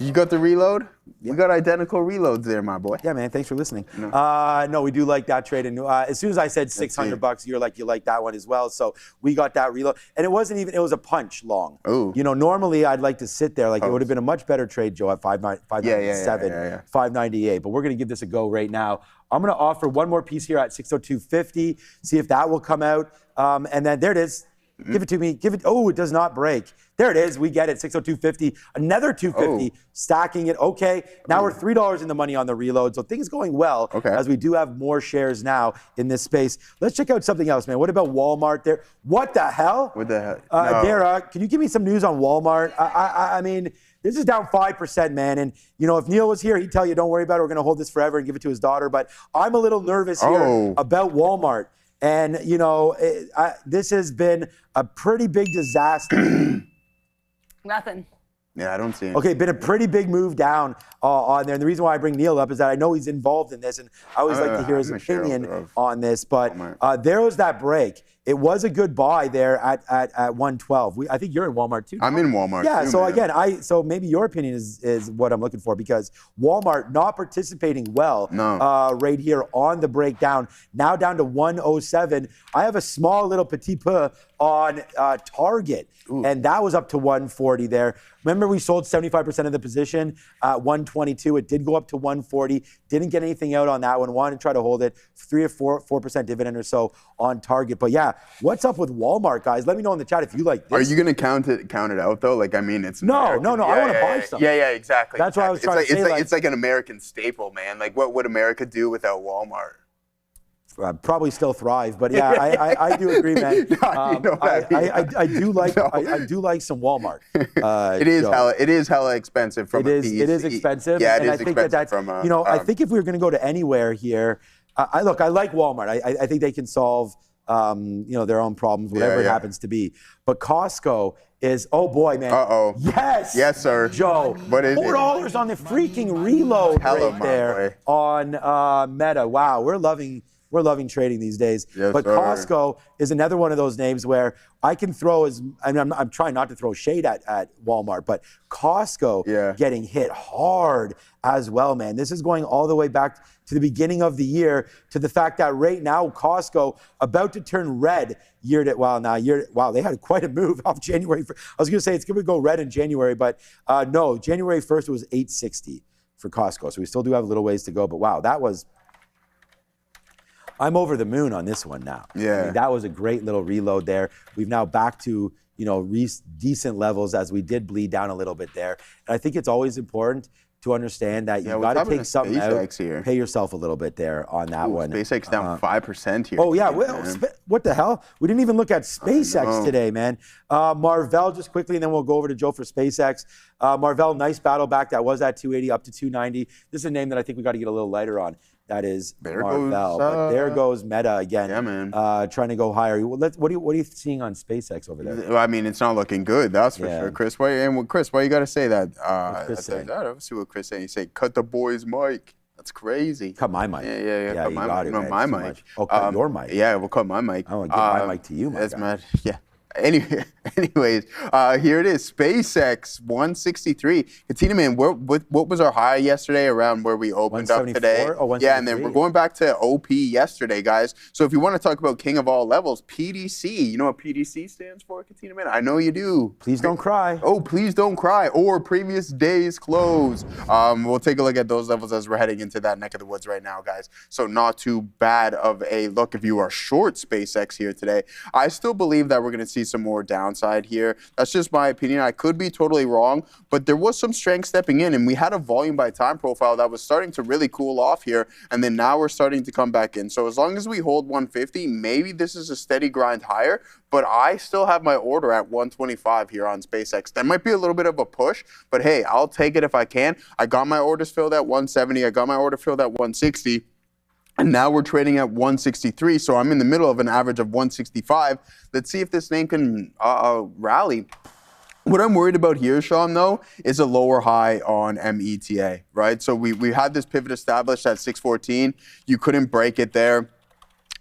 You got the reload? You got identical reloads there, my boy. Yeah, man. Thanks for listening. No, we do like that trade. And as soon as I said $600, you're like, you like that one as well. So we got that reload. And it wasn't even, it was a punch long. Ooh. Normally I'd like to sit there. It would have been a much better trade, Joe, at 597, 598. But we're going to give this a go right now. I'm going to offer one more piece here at 602.50. See if that will come out. And then there it is. Give it to me. Oh, it does not break. There it is. We get it. 602.50. Another 250. Stacking it. Okay. Now we're $3 in the money on the reload. So things going well as we do have more shares now in this space. Let's check out something else, man. What about Walmart there? What the hell? What the hell? Dara, can you give me some news on Walmart? I mean, this is down 5%, man. And, if Neil was here, he'd tell you, don't worry about it. We're going to hold this forever and give it to his daughter. But I'm a little nervous here about Walmart. And, this has been a pretty big disaster. Nothing. Yeah, I don't see it. Okay, been a pretty big move down on there. And the reason why I bring Neil up is that I know he's involved in this, and I always like to hear his opinion on this. But there was that break. it was a good buy there at 112. I think you're in Walmart too. I'm in Walmart. Yeah. too, So man. again, so maybe your opinion is what I'm looking for, because Walmart not participating well right here on the breakdown. Now down to 107. I have a small little petit peu on Target. Ooh. And that was up to 140 there. Remember, we sold 75% of the position at 122. It did go up to 140. Didn't get anything out on that one. Wanted to try to hold it 3 or 4% dividend or so on Target. But yeah, what's up with Walmart, guys? Let me know in the chat if you like this. Are you going to count it out though? Like, I mean, it's no. I want to buy something. Yeah, exactly. That's what I was trying to say. It's like an American staple, man. Like, what would America do without Walmart? Probably still thrive, but yeah, I do agree, man. I do like some Walmart. It is hella expensive from it is expensive. Yeah, and I think that's from I think if we were going to go to anywhere here, I like Walmart. I think they can solve their own problems, whatever it happens to be. But Costco is, oh boy, man. Yes. Yes, sir. Joe. What is $4 on the freaking reload right there on Meta. Wow, we're loving trading these days. Yes, but Costco is another one of those names where I can throw I'm trying not to throw shade at Walmart, but Costco getting hit hard as well, man. This is going all the way back to the beginning of the year, to the fact that right now Costco about to turn red they had quite a move off January. I was going to say it's going to go red in January, but no, January 1st it was 860 for Costco. So we still do have a little ways to go, but wow, I'm over the moon on this one now. Yeah. I mean, that was a great little reload there. We've now back to, decent levels as we did bleed down a little bit there. And I think it's always important to understand that you've got to take something out, pay yourself a little bit there on that one. SpaceX down 5% here. Oh, yeah. What the hell? We didn't even look at SpaceX today, man. Marvell, just quickly, and then we'll go over to Joe for SpaceX. Marvell, nice battle back. That was at 280 up to 290. This is a name that I think we got to get a little lighter on. That is Marvell. But there goes Meta again. Yeah, man. Trying to go higher. What are you seeing on SpaceX over there? I mean, it's not looking good. That's for sure. Chris, why you got to say that? Chris say? I don't see what Chris saying. You say, cut the boy's mic. That's crazy. Cut my mic. Yeah. Cut my mic. No, my mic. Oh, cut your mic. Yeah, we'll cut my mic. I want to give my mic to you, my That's guy. mad. Yeah. Anyways, here it is. SpaceX 163. Katina, man, what was our high yesterday around where we opened up today? Oh, yeah, and then we're going back to OP yesterday, guys. So if you want to talk about king of all levels, PDC. You know what PDC stands for, Katina, man? I know you do. Please don't cry. Oh, please don't cry. Or previous day's close. We'll take a look at those levels as we're heading into that neck of the woods right now, guys. So not too bad of a look if you are short SpaceX here today. I still believe that we're going to see some more downside here. That's just my opinion. I could be totally wrong, but there was some strength stepping in, and we had a volume by time profile that was starting to really cool off here, and then now we're starting to come back in. So as long as we hold 150, maybe this is a steady grind higher, but I still have my order at 125 here on SpaceX. That might be a little bit of a push, but hey, I'll take it if I can. I got my orders filled at 170. I got my order filled at 160. And now we're trading at 163, so I'm in the middle of an average of 165. Let's see if this name can rally. What I'm worried about here, Sean, though, is a lower high on META, right? So we had this pivot established at 614. You couldn't break it there.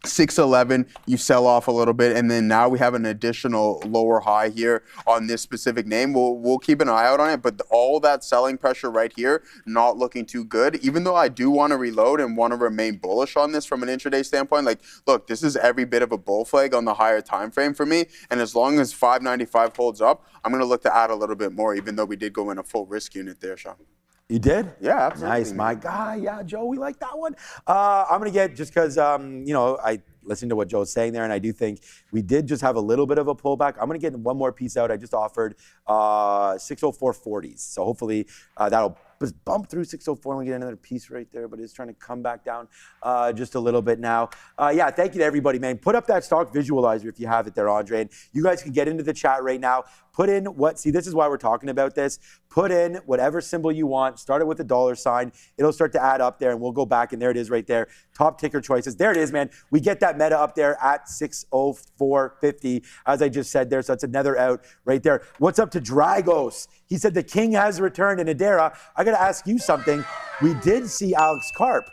611, you sell off a little bit, and then now we have an additional lower high here on this specific name. We'll keep an eye out on it, but all that selling pressure right here, not looking too good. Even though I do want to reload and want to remain bullish on this from an intraday standpoint, like, look, this is every bit of a bull flag on the higher time frame for me, and as long as 595 holds up, I'm going to look to add a little bit more, even though we did go in a full risk unit there, Sean. You did? Yeah, absolutely. Nice, my guy. Yeah, Joe, we like that one. I'm going to get, just because, I listened to what Joe's saying there, and I do think we did just have a little bit of a pullback. I'm going to get one more piece out. I just offered 604.40s. So hopefully that'll just bump through 604 and we get another piece right there, but it's trying to come back down just a little bit now. Yeah, thank you to everybody, man. Put up that stock visualizer if you have it there, Andre. And you guys can get into the chat right now. Put in see, this is why we're talking about this. Put in whatever symbol you want. Start it with a $sign. It'll start to add up there, and we'll go back, and there it is right there. Top ticker choices. There it is, man. We get that Meta up there at 604.50, as I just said there. So that's another out right there. What's up to Dragos? He said the king has returned in Adara. I got to ask you something. We did see Alex Karp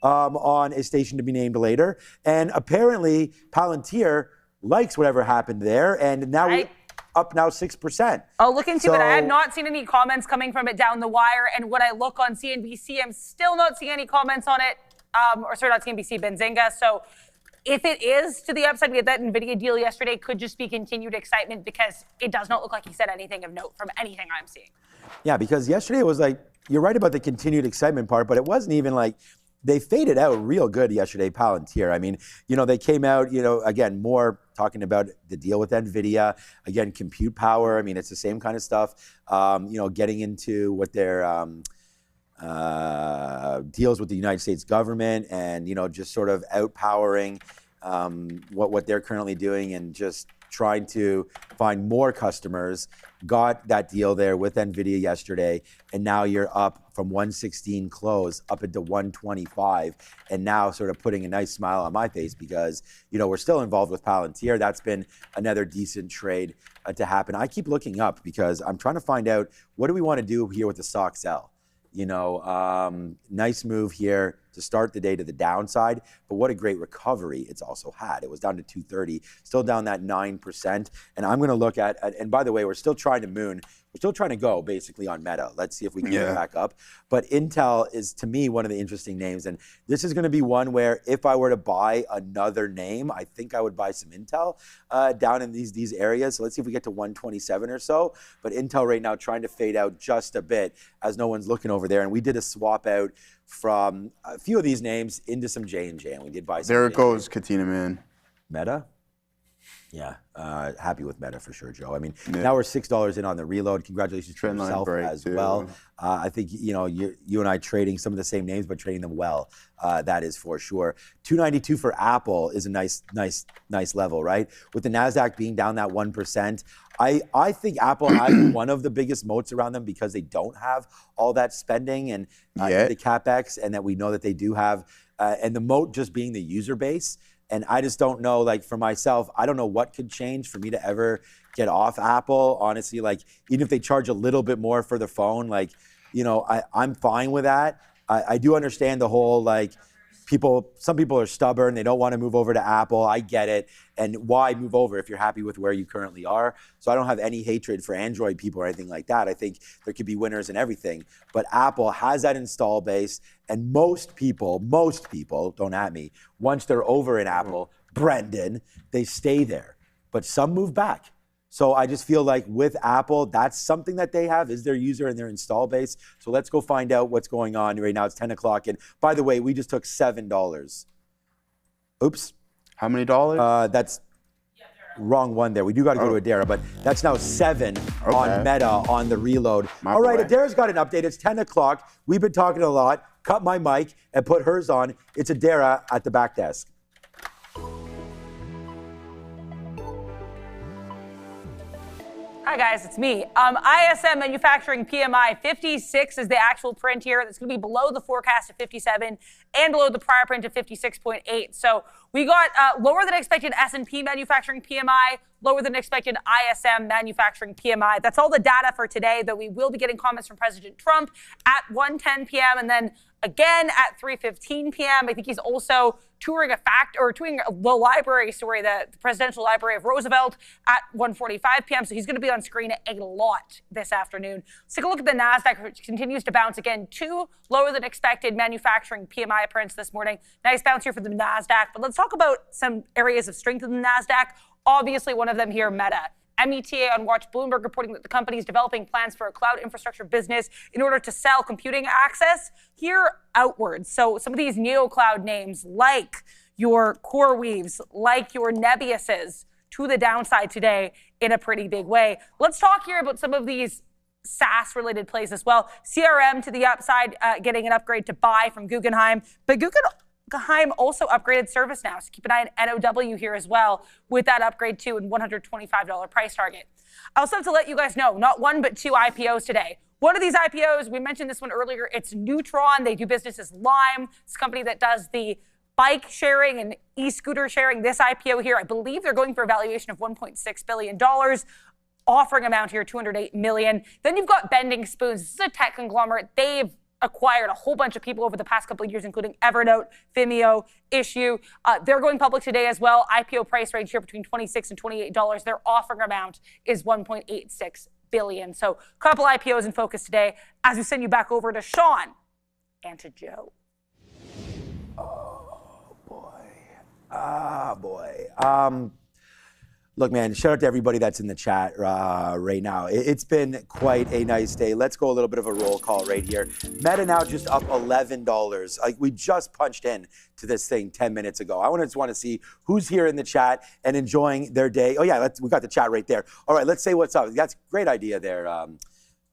on a station to be named later, and apparently Palantir likes whatever happened there, and now we're up now 6%. I'll look into it. I have not seen any comments coming from it down the wire, and when I look on CNBC, I'm still not seeing any comments on it, not CNBC, Benzinga. So if it is to the upside, we had that NVIDIA deal yesterday, could just be continued excitement because it does not look like he said anything of note from anything I'm seeing. Yeah, because yesterday it was like, you're right about the continued excitement part, but it wasn't even like, they faded out real good yesterday, Palantir. I mean, they came out, again, more talking about the deal with NVIDIA, again, compute power. I mean, it's the same kind of stuff, getting into what their deals with the United States government and, just sort of outpowering what they're currently doing and just trying to find more customers. Got that deal there with NVIDIA yesterday, and now you're up from 116 close up into 125, and now sort of putting a nice smile on my face because, we're still involved with Palantir. That's been another decent trade to happen. I keep looking up because I'm trying to find out what do we want to do here with the stock sell. Nice move here to start the day to the downside, but what a great recovery it's also had. It was down to 230, still down that 9%. And I'm going to look at, and by the way, we're still trying to go basically on Meta. Let's see if we can get it back up. But Intel is, to me, one of the interesting names. And this is going to be one where if I were to buy another name, I think I would buy some Intel down in these areas. So let's see if we get to 127 or so. But Intel right now trying to fade out just a bit as no one's looking over there. And we did a swap out from a few of these names into some J&J, and we did buy some. There it goes, Katina, man. Meta? Yeah, happy with Meta for sure, Joe. I mean, now we're $6 in on the reload. Congratulations to yourself as well. I think, you and I trading some of the same names, but trading them well. That is for sure. 292 for Apple is a nice level, right? With the NASDAQ being down that 1%, I think Apple has one of the biggest moats around them because they don't have all that spending and the CapEx, and that we know that they do have, and the moat just being the user base. And I just don't know, like for myself, I don't know what could change for me to ever get off Apple. Honestly, like even if they charge a little bit more for the phone, like, I'm fine with that. I do understand the whole, like, some people are stubborn. They don't want to move over to Apple. I get it. And why move over if you're happy with where you currently are? So I don't have any hatred for Android people or anything like that. I think there could be winners in everything. But Apple has that install base. And most people, don't at me, once they're over in Apple, Brendan, they stay there. But some move back. So I just feel like with Apple, that's something that they have is their user and their install base. So let's go find out what's going on right now. It's 10 o'clock. And by the way, we just took $7. Oops. How many dollars? That's wrong one there. We do got to go to Adara, but that's now 7 on Meta on the reload. All right, Adara's got an update. It's 10 o'clock. We've been talking a lot. Cut my mic and put hers on. It's Adara at the back desk. Hi guys, it's me. ISM manufacturing PMI 56 is the actual print here. That's going to be below the forecast of 57 and below the prior print of 56.8. So we got lower than expected S&P manufacturing PMI, lower than expected ISM manufacturing PMI. That's all the data for today, though we will be getting comments from President Trump at 1:10 p.m. and then again at 3:15 p.m. I think he's also touring the library, the Presidential Library of Roosevelt at 1:45 p.m. So he's going to be on screen a lot this afternoon. Let's take a look at the NASDAQ, which continues to bounce again. 2 lower than expected manufacturing PMI prints this morning. Nice bounce here for the NASDAQ. But let's talk about some areas of strength in the NASDAQ. Obviously, one of them here, Meta. META on watch, Bloomberg reporting that the company is developing plans for a cloud infrastructure business in order to sell computing access here outwards. So some of these neo-cloud names like your CoreWeaves, like your Nebiuses, to the downside today in a pretty big way. Let's talk here about some of these SaaS-related plays as well. CRM to the upside, getting an upgrade to buy from Guggenheim. But Guggenheim also upgraded ServiceNow, so keep an eye on NOW here as well with that upgrade too and $125 price target. I also have to let you guys know, not one but 2 IPOs today. One of these IPOs, we mentioned this one earlier, it's Neutron. They do business as Lime. It's a company that does the bike sharing and e-scooter sharing. This IPO here, I believe they're going for a valuation of $1.6 billion. Offering amount here, $208 million. Then you've got Bending Spoons. This is a tech conglomerate. They've acquired a whole bunch of people over the past couple of years, including Evernote, Vimeo, Issue. They're going public today as well. IPO price range here between $26 and $28. Their offering amount is $1.86 billion. So a couple IPOs in focus today as we send you back over to Sean and to Joe. Oh, boy. Ah, boy. Look, man, shout out to everybody that's in the chat right now. It's been quite a nice day. Let's go a little bit of a roll call right here. Meta now just up $11. Like, we just punched in to this thing 10 minutes ago. I just want to see who's here in the chat and enjoying their day. Oh, yeah, we got the chat right there. All right, let's say what's up. That's a great idea there,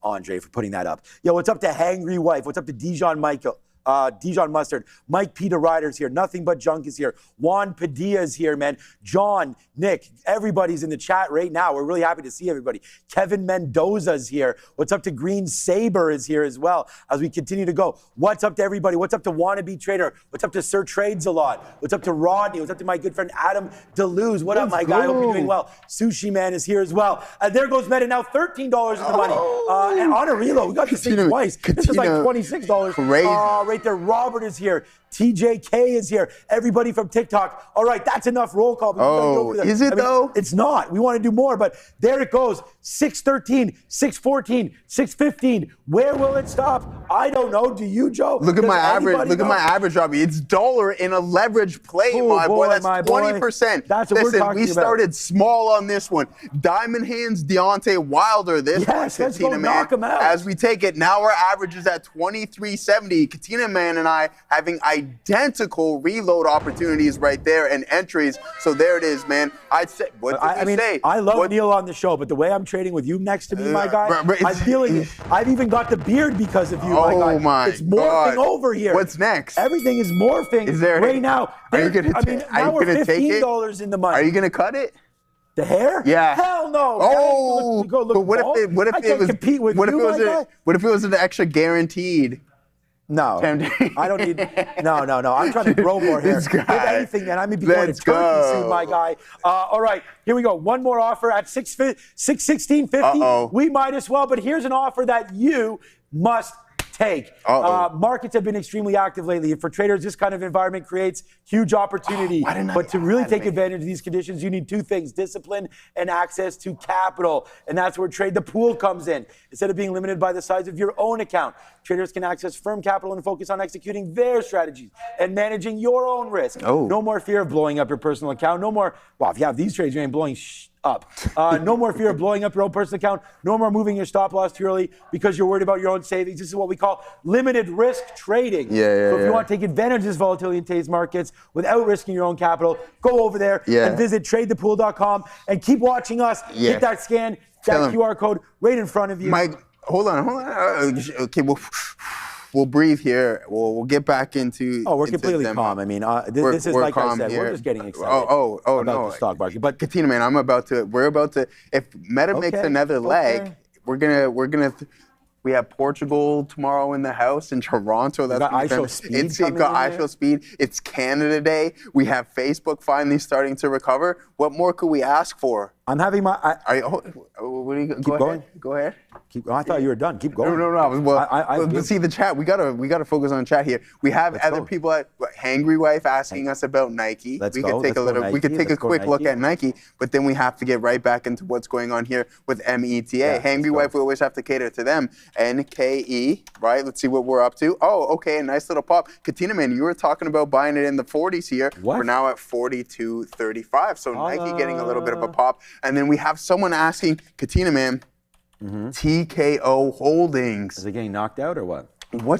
Andre, for putting that up. Yo, what's up to Hangry Wife? What's up to Dijon Michael? Dijon Mustard, Mike Peter Ryder's here, Nothing But Junk is here, Juan Padilla's here, man, John, Nick, everybody's in the chat right now. We're really happy to see everybody. Kevin Mendoza's here. What's up to Green Saber is here as well as we continue to go. What's up to everybody? What's up to Wannabe Trader? What's up to Sir Trades a Lot? What's up to Rodney? What's up to my good friend Adam DeLuz? What up, my guy? Hope you're doing well. Sushi Man is here as well. There goes Meta now, $13 in the money. And Honorilo, we got this thing twice. This is like $26. Crazy. Right there, Robert is here. TJK is here. Everybody from TikTok. All right, that's enough roll call. Oh, is it though? It's not. We want to do more, but there it goes. 613, 614, 615. Where will it stop? I don't know. Do you, Joe? Look at my average. Look at my average, Robbie. It's dollar in a leverage play, my boy. That's 20%. That's what we're talking about. We started small on this one. Diamond Hands, Deontay Wilder. This one, let's go knock him out. As we take it, now our average is at 23.70. Katina Man and I having identical reload opportunities right there and entries. So there it is, man. I'd say, what did you say? I love Neil on the show, but the way I'm trading with you next to me, my guy, I'm feeling it. I've even got the beard because of you, my guy. Oh my It's morphing over here. What's next? Everything is morphing right now. Are you gonna take it? Now we're $15 in the money. Are you gonna cut it? The hair? Yeah. Hell no. Oh, but what if it was compete with what you, if it was my guy? what if it was an extra guaranteed? No, I don't need. No. I'm trying to grow more hair. If anything, then I may be going to Turkey soon, my guy. All right, here we go. One more offer at $16.50. We might as well, but here's an offer that you must take. Markets have been extremely active lately. For traders, this kind of environment creates huge opportunity. But to really take advantage of these conditions, you need two things: discipline and access to capital. And that's where Trade the Pool comes in. Instead of being limited by the size of your own account, traders can access firm capital and focus on executing their strategies and managing your own risk. No more fear of blowing up your personal account. No more, well, if you have these trades, you ain't blowing up. No more fear of blowing up your own personal account. No more moving your stop loss too early because you're worried about your own savings. This is what we call limited risk trading. So if you want to take advantage of this volatility in today's markets without risking your own capital, go over there and visit tradethepool.com and keep watching us. Hit that scan, that QR code right in front of you. Mike, hold on. Okay, we'll breathe here. We'll get back into. We're completely calm. I mean, this is like I said, we're just getting excited. about the stock market. But Katina, man, we're about to. If Meta makes another leg, we're gonna. We have Portugal tomorrow in the house in Toronto. That's got iShow Speed. It's Canada Day. We have Facebook finally starting to recover. What more could we ask for? I'm having my. Go ahead. I thought you were done. Keep going. No. Well, see the chat. We gotta focus on the chat here. We have other people at Hangry Wife asking us about Nike. We could take a quick look at Nike, but then we have to get right back into what's going on here with META. Hangry Wife, we always have to cater to them. NKE, right? Let's see what we're up to. Oh, okay, a nice little pop. Katina, man, you were talking about buying it in the 40s here. We're now at 42.35. So Nike getting a little bit of a pop. And then we have someone asking, Katina, man, TKO Holdings. Is it getting knocked out or what?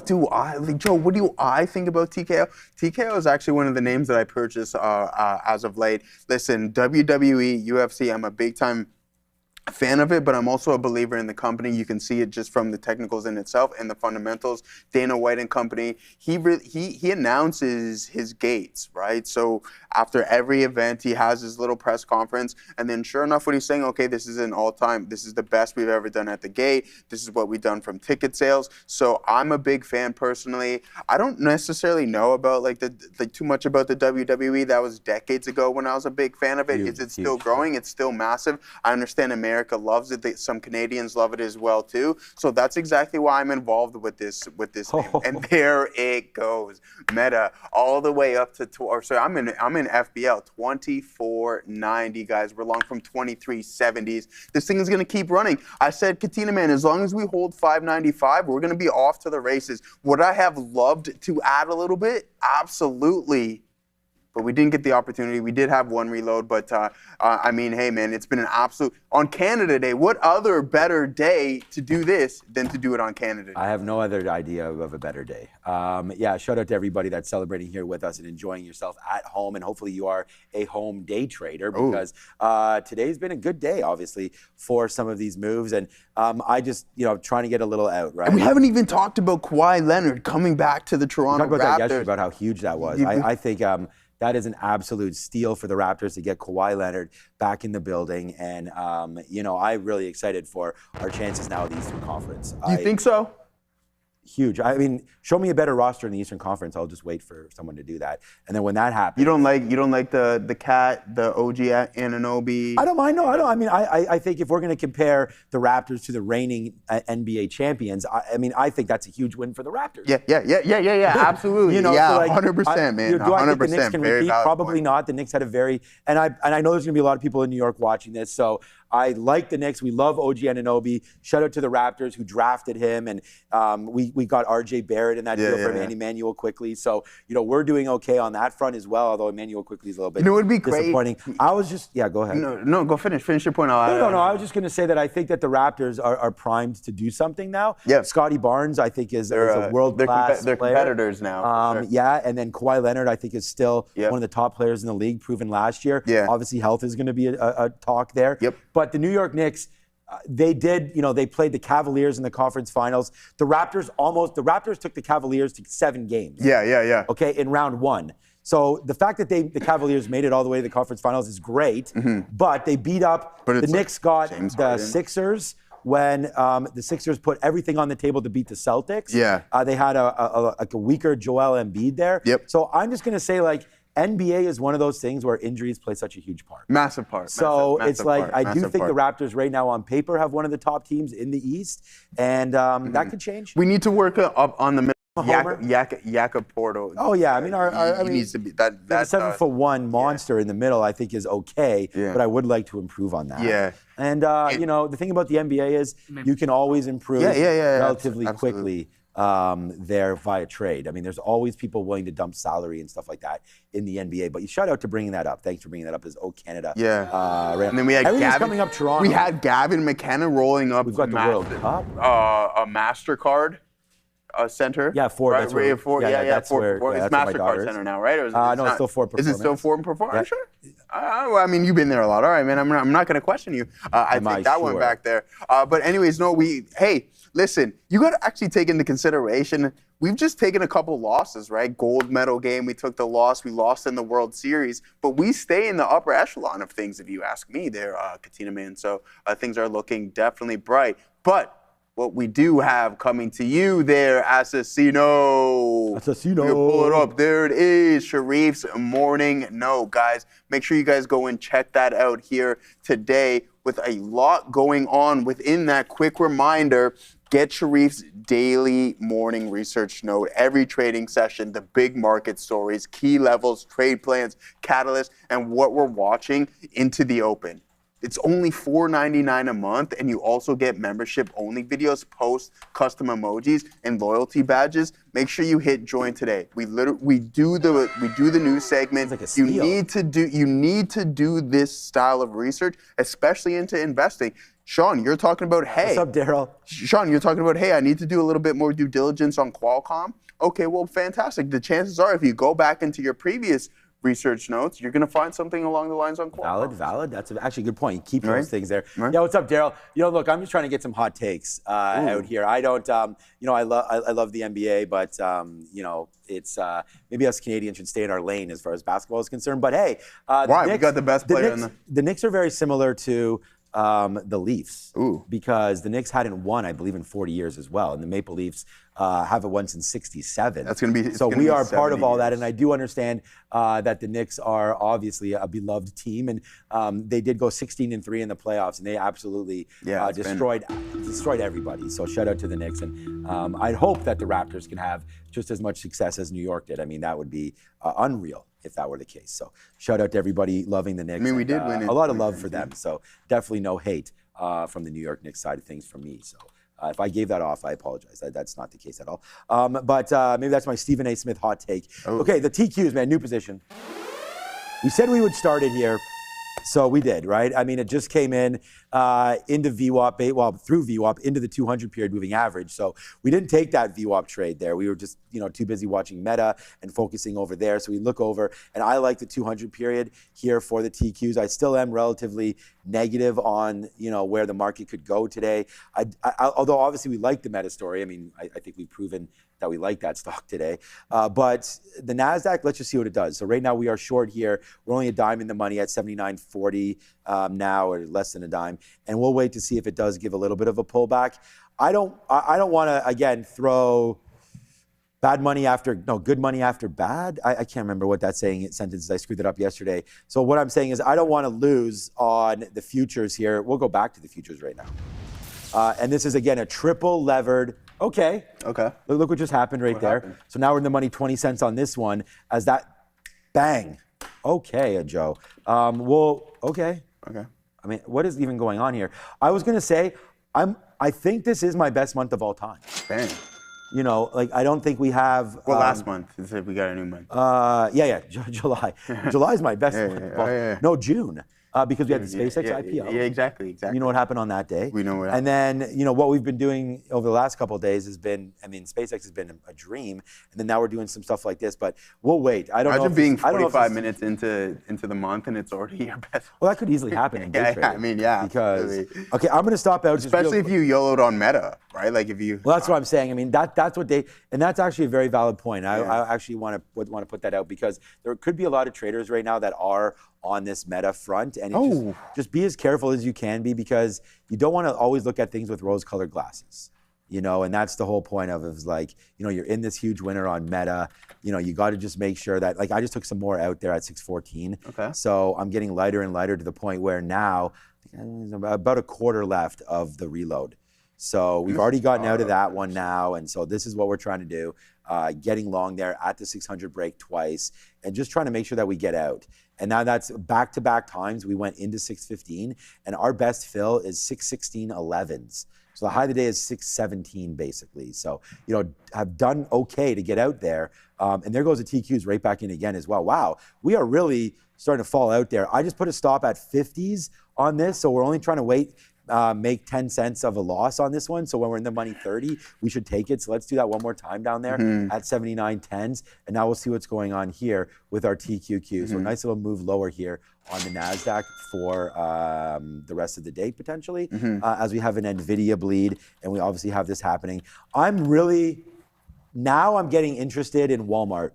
Joe, what do I think about TKO? TKO is actually one of the names that I purchased as of late. Listen, WWE, UFC, I'm a big time fan of it, but I'm also a believer in the company. You can see it just from the technicals in itself and the fundamentals. Dana White and company, he announces his gates, right? So after every event, he has his little press conference, and then sure enough, when he's saying, okay, this is an all-time, this is the best we've ever done at the gate, this is what we've done from ticket sales. So I'm a big fan personally. I don't necessarily know about too much about the WWE. That was decades ago when I was a big fan of it. Is it still growing? It's still massive. I understand America America loves it. Some Canadians love it as well too. So that's exactly why I'm involved with this name. And there it goes. Meta all the way up to I'm in FBL 2490, guys. We're long from 2370s. This thing is gonna keep running. I said, Katina man, as long as we hold 595, we're gonna be off to the races. Would I have loved to add a little bit? Absolutely. But we didn't get the opportunity. We did have one reload, but I mean, hey, man, it's been an absolute... On Canada Day, what other better day to do this than to do it on Canada Day? I have no other idea of a better day. Yeah, shout out to everybody that's celebrating here with us and enjoying yourself at home, and hopefully you are a home day trader, because today's been a good day, obviously, for some of these moves, and I just, trying to get a little out, right? And we haven't even talked about Kawhi Leonard coming back to the Toronto Raptors. We talked about that yesterday, about how huge that was. I think... that is an absolute steal for the Raptors to get Kawhi Leonard back in the building. And, I'm really excited for our chances now at the Eastern Conference. You think so? Huge. I mean, show me a better roster in the Eastern Conference. I'll just wait for someone to do that. And then when that happens, you don't like the Cat, the OG Anunoby. I don't mind. No, I don't. I mean, I think if we're going to compare the Raptors to the reigning NBA champions, I think that's a huge win for the Raptors. Yeah. Absolutely. So 100%, man. Do I think the 100%. Knicks can repeat? Probably not. The Knicks had a very, and I know there's going to be a lot of people in New York watching this, so I like the Knicks. We love OG Anunoby. Shout out to the Raptors who drafted him, and we got RJ Barrett in that deal for Emmanuel Quickly. So we're doing okay on that front as well. Although Emmanuel Quickly is a little bit it'd be disappointing. Great. I was just go ahead. No, go finish your point. No. I was just going to say that I think that the Raptors are primed to do something now. Yeah. Scotty Barnes, I think, is a world class. They're competitors now. Sure. Yeah, and then Kawhi Leonard, I think, is still one of the top players in the league, proven last year. Yeah. Obviously, health is going to be a talk there. Yep. But the New York Knicks, they did, they played the Cavaliers in the conference finals. The Raptors took the Cavaliers to 7 games. Yeah. Okay, in round 1. So the fact that the Cavaliers made it all the way to the conference finals is great, but they beat up, the Knicks got the Sixers when the Sixers put everything on the table to beat the Celtics. Yeah. They had a weaker Joel Embiid there. Yep. So I'm just going to say, NBA is one of those things where injuries play such a huge part. Massive part. So massive it's like, part, I do think the Raptors right now on paper have one of the top teams in the East, and that could change. We need to work up on the middle. Yaka Porto. Oh yeah, I mean, he needs to be that. The 7'1" monster in the middle, I think, is okay, but I would like to improve on that. Yeah. And the thing about the NBA is you can always improve relatively quickly there via trade. I mean, there's always people willing to dump salary and stuff like that in the NBA. But you shout out to bringing that up. Thanks for bringing that up. As Canada. Yeah. And then we had Gavin coming up. Toronto. We had Gavin McKenna rolling up. We've got the World Cup. A MasterCard center. Yeah, Ford. Right? That's where, It's MasterCard Center now, right? Or is no, it's still Ford Performance. Is it still Ford Performance? Sure. Well, I mean, you've been there a lot. All right, man. I'm not going to question you. I think that went back there. But anyways, hey, listen, you got to actually take into consideration, we've just taken a couple losses, right? Gold medal game, we took the loss. We lost in the World Series. But we stay in the upper echelon of things, if you ask me there, Katina man. So things are looking definitely bright. But what we do have coming to you there, Assassino. You pull it up. There it is, Sharif's Morning No, guys. Make sure you guys go and check that out here today with a lot going on within that. Quick reminder, get Sharif's daily morning research note, every trading session, the big market stories, key levels, trade plans, catalysts, and what we're watching into the open. It's only $4.99 a month, and you also get membership-only videos, posts, custom emojis, and loyalty badges. Make sure you hit join today. We do the news segment. Like a steal. You need to do this style of research, especially into investing. Sean, you're talking about, hey. What's up, Daryl? Sean, you're talking about, hey, I need to do a little bit more due diligence on Qualcomm. Okay, well, fantastic. The chances are, if you go back into your previous research notes, you're going to find something along the lines on Qualcomm. Valid. That's actually a good point. You keep those things there. Right. Yeah, what's up, Daryl? Look, I'm just trying to get some hot takes out here. I don't, I love the NBA, but, it's maybe us Canadians should stay in our lane as far as basketball is concerned. But hey, we got the best player in the Knicks are very similar to the Leafs. Ooh. Because the Knicks hadn't won, I believe, in 40 years as well. And the Maple Leafs haven't won since 67. That's going to be So we are part of all years. that. And I do understand that the Knicks are obviously a beloved team. And they did go 16-3 in the playoffs. And they absolutely destroyed everybody. So shout out to the Knicks. And I'd hope that the Raptors can have just as much success as New York did. I mean, that would be unreal if that were the case. So shout out to everybody loving the Knicks. I mean, we did win a lot of love for them. So definitely no hate from the New York Knicks side of things from me. So if I gave that off, I apologize. That's not the case at all. But maybe that's my Stephen A. Smith hot take. Oh. Okay, the TQs, man, new position. We said we would start it here. So we did, right? I mean, it just came in into VWAP, through VWAP into the 200 period moving average. So we didn't take that VWAP trade there. We were just, too busy watching meta and focusing over there. So we look over, and I like the 200 period here for the TQs. I still am relatively negative on, where the market could go today. Although obviously we like the meta story. I mean, I think we've proven that we like that stock today. But the NASDAQ, let's just see what it does. So right now we are short here. We're only a dime in the money at 79.40 now, or less than a dime. And we'll wait to see if it does give a little bit of a pullback. I don't want to, again, throw good money after bad. I can't remember what that sentence is. I screwed it up yesterday. So what I'm saying is I don't want to lose on the futures here. We'll go back to the futures right now. And this is, again, a triple levered. Okay. Look what just happened right there. Happened? So now we're in the money 20 cents on this one as that bang. Okay, Joe. Okay. I mean, what is even going on here? I was going to say, I think this is my best month of all time. Bang. I don't think we have. Well, last month, we got a new month. July. July is my best month. No, June. Because we had the SpaceX IPO. Yeah, exactly. You know what happened on that day? We know what happened. And then, what we've been doing over the last couple of days has been, SpaceX has been a dream. And then now we're doing some stuff like this, but we'll wait. I don't know. Imagine being 45 minutes into the month and it's already your best. Well, that could easily happen in day trading. Because, absolutely. Okay, I'm going to stop out. Especially if you YOLO'd on meta, right? Like if you. Well, that's what I'm saying. I mean, that's what and that's actually a very valid point. I actually want to put that out because there could be a lot of traders right now that are on this meta front, and just be as careful as you can be because you don't want to always look at things with rose-colored glasses, and that's the whole point of it is you're in this huge winner on meta, you got to just make sure that I just took some more out there at 614. Okay. So I'm getting lighter and lighter to the point where now about a quarter left of the reload. So we've already gotten out of that one now, and so this is what we're trying to do, getting long there at the 600 break twice, and just trying to make sure that we get out. And now that's back-to-back times we went into 615, and our best fill is 616.11s. So the high of the day is 617 basically. So, have done okay to get out there. And there goes the TQs right back in again as well. Wow, we are really starting to fall out there. I just put a stop at 50s on this, so we're only trying to wait. Make 10 cents of a loss on this one. So when we're in the money 30, we should take it. So let's do that one more time down there at 79.10s. And now we'll see what's going on here with our TQQ. So a nice little move lower here on the NASDAQ for the rest of the day potentially, as we have an NVIDIA bleed. And we obviously have this happening. I'm getting interested in Walmart.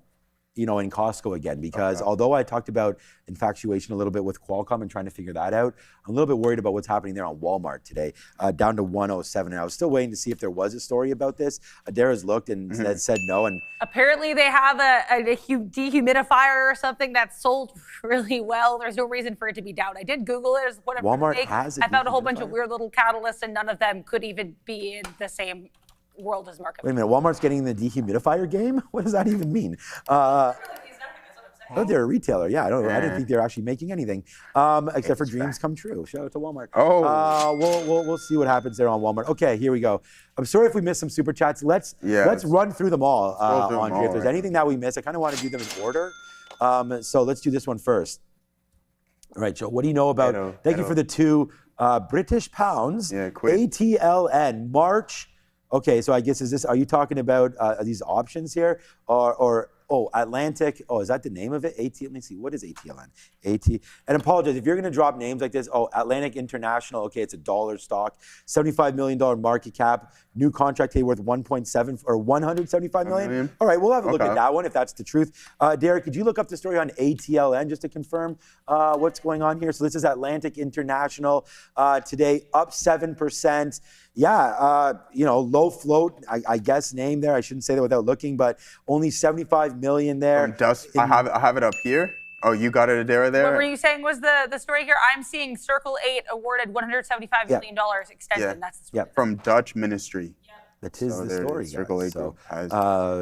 In Costco again, because although I talked about infatuation a little bit with Qualcomm and trying to figure that out, I'm a little bit worried about what's happening there on Walmart today, down to 107. And I was still waiting to see if there was a story about this. Adara's looked and said no. And apparently they have a dehumidifier or something that's sold really well. There's no reason for it to be down. I did Google it. Walmart has a I found a whole bunch of weird little catalysts, and none of them could even be in the same world as market. Wait a minute, Walmart's getting the dehumidifier game? What does that even mean? They're a retailer. Yeah, I didn't think they were actually making anything, except for dreams come true. Shout out to Walmart. We'll see what happens there on Walmart. Okay, here we go. I'm sorry if we missed some super chats. Let's run through them all, Andre. If there's anything that we missed, I kind of want to do them in order. So let's do this one first. All right, Joe, what do you know about? Thank you for the 2 British pounds. Yeah, quick. ATLN March. Okay, so I guess are you talking about these options here, or Atlantic. Oh, is that the name of it? Let me see. What is ATLN? And apologize if you're going to drop names like this. Oh, Atlantic International. Okay, it's a dollar stock, $75 million market cap. New contract here worth 1.7 or 175 million. All right, we'll have a look at that one if that's the truth. Derek, could you look up the story on ATLN just to confirm what's going on here? So this is Atlantic International today, up 7%. Yeah, low float, I guess name there. I shouldn't say that without looking, but only 75 million there. I have it up here. Oh, you got it, Adara, there? What were you saying was the story here? I'm seeing Circle 8 awarded $175 million extension. Yeah. That's the story. From Dutch Ministry. That is the story, guys. So, has.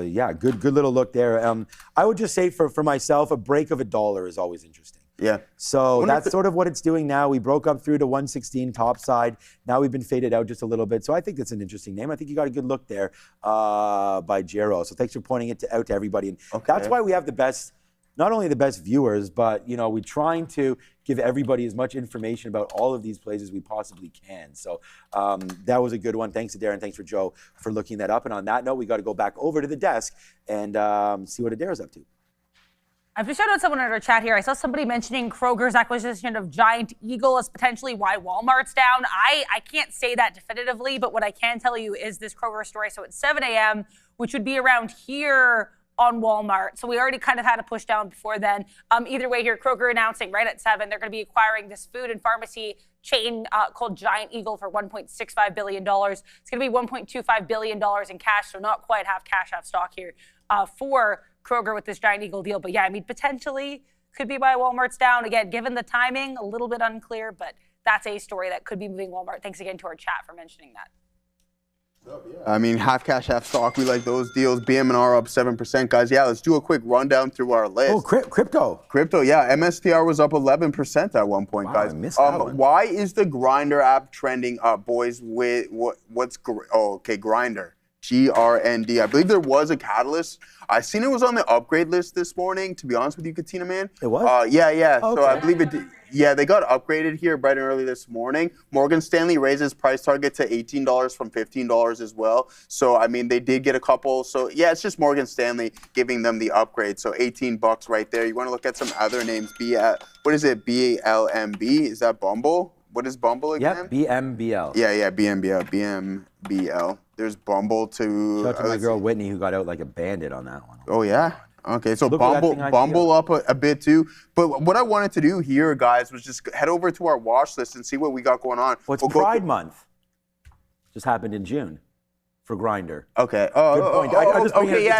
yeah, good little look there. I would just say for myself, a break of $1 is always interesting. Yeah. So that's sort of what it's doing now. We broke up through to 116 top side. Now we've been faded out just a little bit. So I think that's an interesting name. I think you got a good look there by Jero. So thanks for pointing it out to everybody. And that's why we have the best, not only the best viewers, but we're trying to give everybody as much information about all of these plays as we possibly can. So that was a good one. Thanks to Darren. Thanks for Joe for looking that up. And on that note, we got to go back over to the desk and see what Adara's up to. I have to shout out someone in our chat here. I saw somebody mentioning Kroger's acquisition of Giant Eagle as potentially why Walmart's down. I can't say that definitively, but what I can tell you is this Kroger story. So it's 7 a.m., which would be around here on Walmart. So we already kind of had a push down before then. Either way here, Kroger announcing right at 7, they're going to be acquiring this food and pharmacy chain called Giant Eagle for $1.65 billion. It's going to be $1.25 billion in cash, so not quite half cash, half stock here for Kroger with this Giant Eagle deal. But yeah, I mean, potentially could be why Walmart's down. Again, given the timing, a little bit unclear, but that's a story that could be moving Walmart. Thanks again to our chat for mentioning that. I mean, half cash, half stock. We like those deals. BM&R up 7%. Guys, yeah, let's do a quick rundown through our list. Oh, crypto. Crypto, yeah. MSTR was up 11% at one point, guys. I missed that one. Why is the Grindr app trending up, boys? What's Grindr. GRND. I believe there was a catalyst. I seen it was on the upgrade list this morning, to be honest with you, Katina, man. It was? Yeah. Okay. So I believe it did. Yeah, they got upgraded here bright and early this morning. Morgan Stanley raises price target to $18 from $15 as well. So, I mean, they did get a couple. So, yeah, it's just Morgan Stanley giving them the upgrade. So, $18 right there. You want to look at some other names. What is it? BLMB? Is that Bumble? What is Bumble again? Yep, BMBL. Yeah, BMBL. There's Bumble to... Shout out to my girl Whitney who got out like a bandit on that one. Oh, yeah? Okay, so Bumble up a bit too. But what I wanted to do here, guys, was just head over to our watch list and see what we got going on. Well, it's Pride Month. Just happened in June for Grindr. Okay. Good point.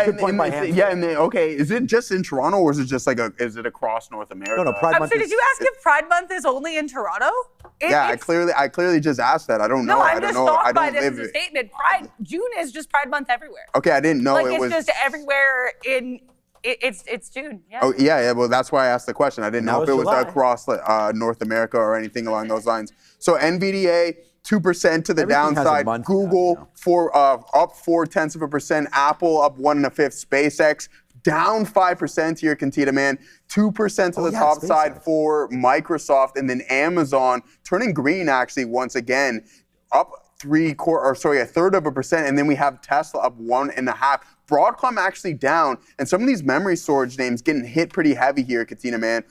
Good point by hand. Yeah, okay. Is it just in Toronto or is it just is it across North America? No, Pride Month. So did you ask if Pride Month is only in Toronto? I clearly just asked that. I don't know. No, I'm just shocked by this as a statement. June is just Pride Month everywhere. Okay, I didn't know it was. It's just everywhere in. It's June. Yeah. Oh yeah. Well, that's why I asked the question. I didn't know if it was across North America or anything along those lines. So NVDA 2% to the downside. Google up 0.4%. Apple up 1 1/5. SpaceX down 5% here, Cantita, man. 2% to the top side for Microsoft, and then Amazon turning green actually once again, up 0.33%, and then we have Tesla up 1.5%. Broadcom actually down, and some of these memory storage names getting hit pretty heavy here, Katina, man.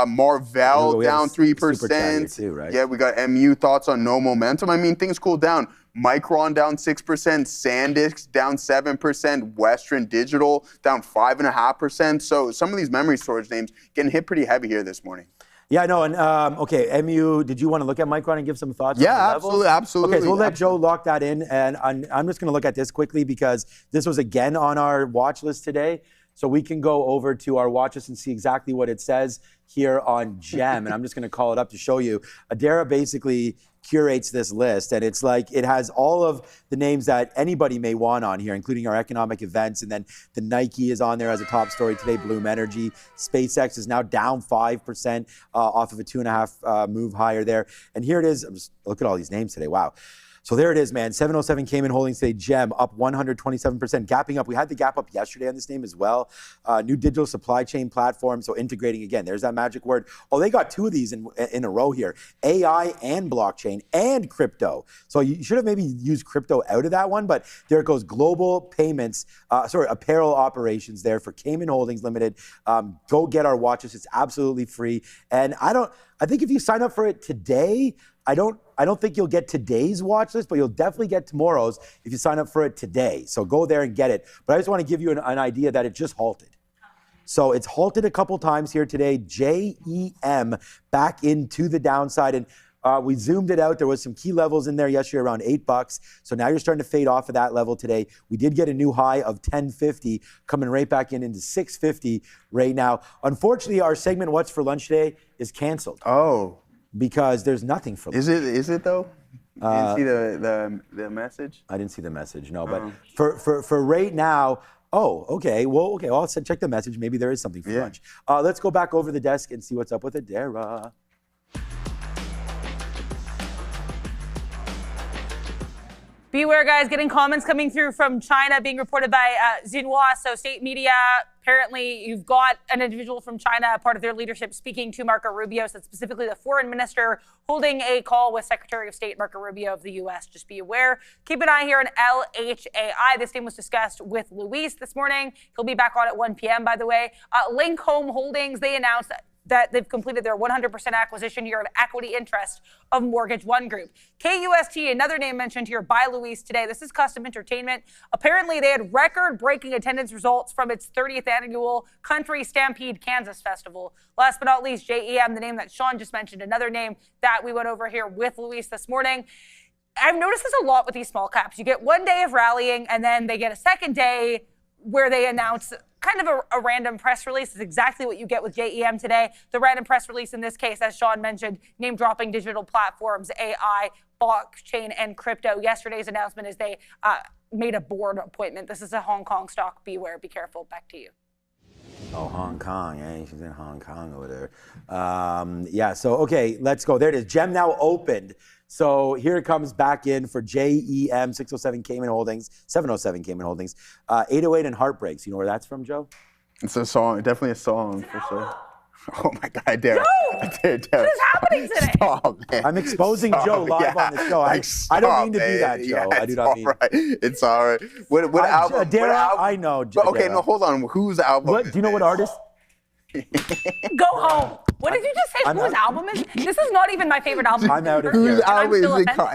Marvell down 3%. Too, right? Yeah, we got MU. Thoughts on no momentum? I mean, things cooled down. Micron down 6%, SanDisk down 7%, Western Digital down 5.5%. So some of these memory storage names getting hit pretty heavy here this morning. Yeah, no, and okay, MU, did you want to look at Micron and give some thoughts? Yeah, absolutely. Okay, so we'll let Joe lock that in, and I'm just going to look at this quickly because this was again on our watch list today. So we can go over to our watch list and see exactly what it says here on GEM, and I'm just going to call it up to show you. Adara basically curates this list, and it's like it has all of the names that anybody may want on here, including our economic events, and then the Nike is on there as a top story today, Bloom Energy. SpaceX is now down 5% off of a 2.5 move higher there. And here it is. Look at all these names today. Wow. So there it is, man. 707 Cayman Holdings today. Gem up 127%, gapping up. We had the gap up yesterday on this name as well. New digital supply chain platform. So integrating again. There's that magic word. Oh, they got 2 of these in a row here. AI and blockchain and crypto. So you should have maybe used crypto out of that one, but there it goes. Global payments, apparel operations there for Cayman Holdings Limited. Go get our watches. It's absolutely free. And I think if you sign up for it today, I don't think you'll get today's watch list, but you'll definitely get tomorrow's if you sign up for it today. So go there and get it. But I just want to give you an idea that it just halted. So it's halted a couple times here today. JEM back into the downside. And we zoomed it out. There was some key levels in there yesterday around $8. So now you're starting to fade off of that level today. We did get a new high of 1050, coming right back into 650 right now. Unfortunately, our segment What's for Lunch today is canceled. Oh. Because there's nothing for lunch. Is it though? You didn't see the message? I didn't see the message, no. But for right now, okay. Well, I'll check the message. Maybe there is something for lunch. Let's go back over the desk and see what's up with Adara. Beware, guys, getting comments coming through from China being reported by Xinhua. So state media, apparently you've got an individual from China, part of their leadership, speaking to Marco Rubio, so specifically the foreign minister, holding a call with Secretary of State Marco Rubio of the U.S. Just be aware. Keep an eye here on LHAI. This name was discussed with Luis this morning. He'll be back on at 1 p.m., by the way. Link Home Holdings, they announced that they've completed their 100% acquisition here of equity interest of Mortgage One Group. KUST, another name mentioned here by Luis today. This is Custom Entertainment. Apparently, they had record-breaking attendance results from its 30th annual Country Stampede Kansas Festival. Last but not least, JEM, the name that Sean just mentioned, another name that we went over here with Luis this morning. I've noticed this a lot with these small caps. You get one day of rallying, and then they get a second day where they announce kind of a random press release. Is exactly what you get with JEM today. The random press release in this case, as Sean mentioned, name-dropping digital platforms, AI, blockchain, and crypto. Yesterday's announcement is they made a board appointment. This is a Hong Kong stock. Beware, be careful. Back to you. Oh, Hong Kong, eh? She's in Hong Kong over there. So, okay, let's go. There it is. GEM now opened. So here it comes back in for JEM, 607 Cayman Holdings, 707 Cayman Holdings, 808 and Heartbreaks. You know where that's from, Joe? It's a song, definitely a song for sure. Oh my God, Derek. Joe! What is happening today? Stop, man. I'm exposing Joe live on the show. I don't mean to do that, Joe. I do not mean. Right. It's all right. What album? Dara, what album? I know. Okay, no, hold on. Whose album? Do you know what artist? Go home. What did you just say? Whose album is? This is not even my favorite album. I'm out of here. Whose album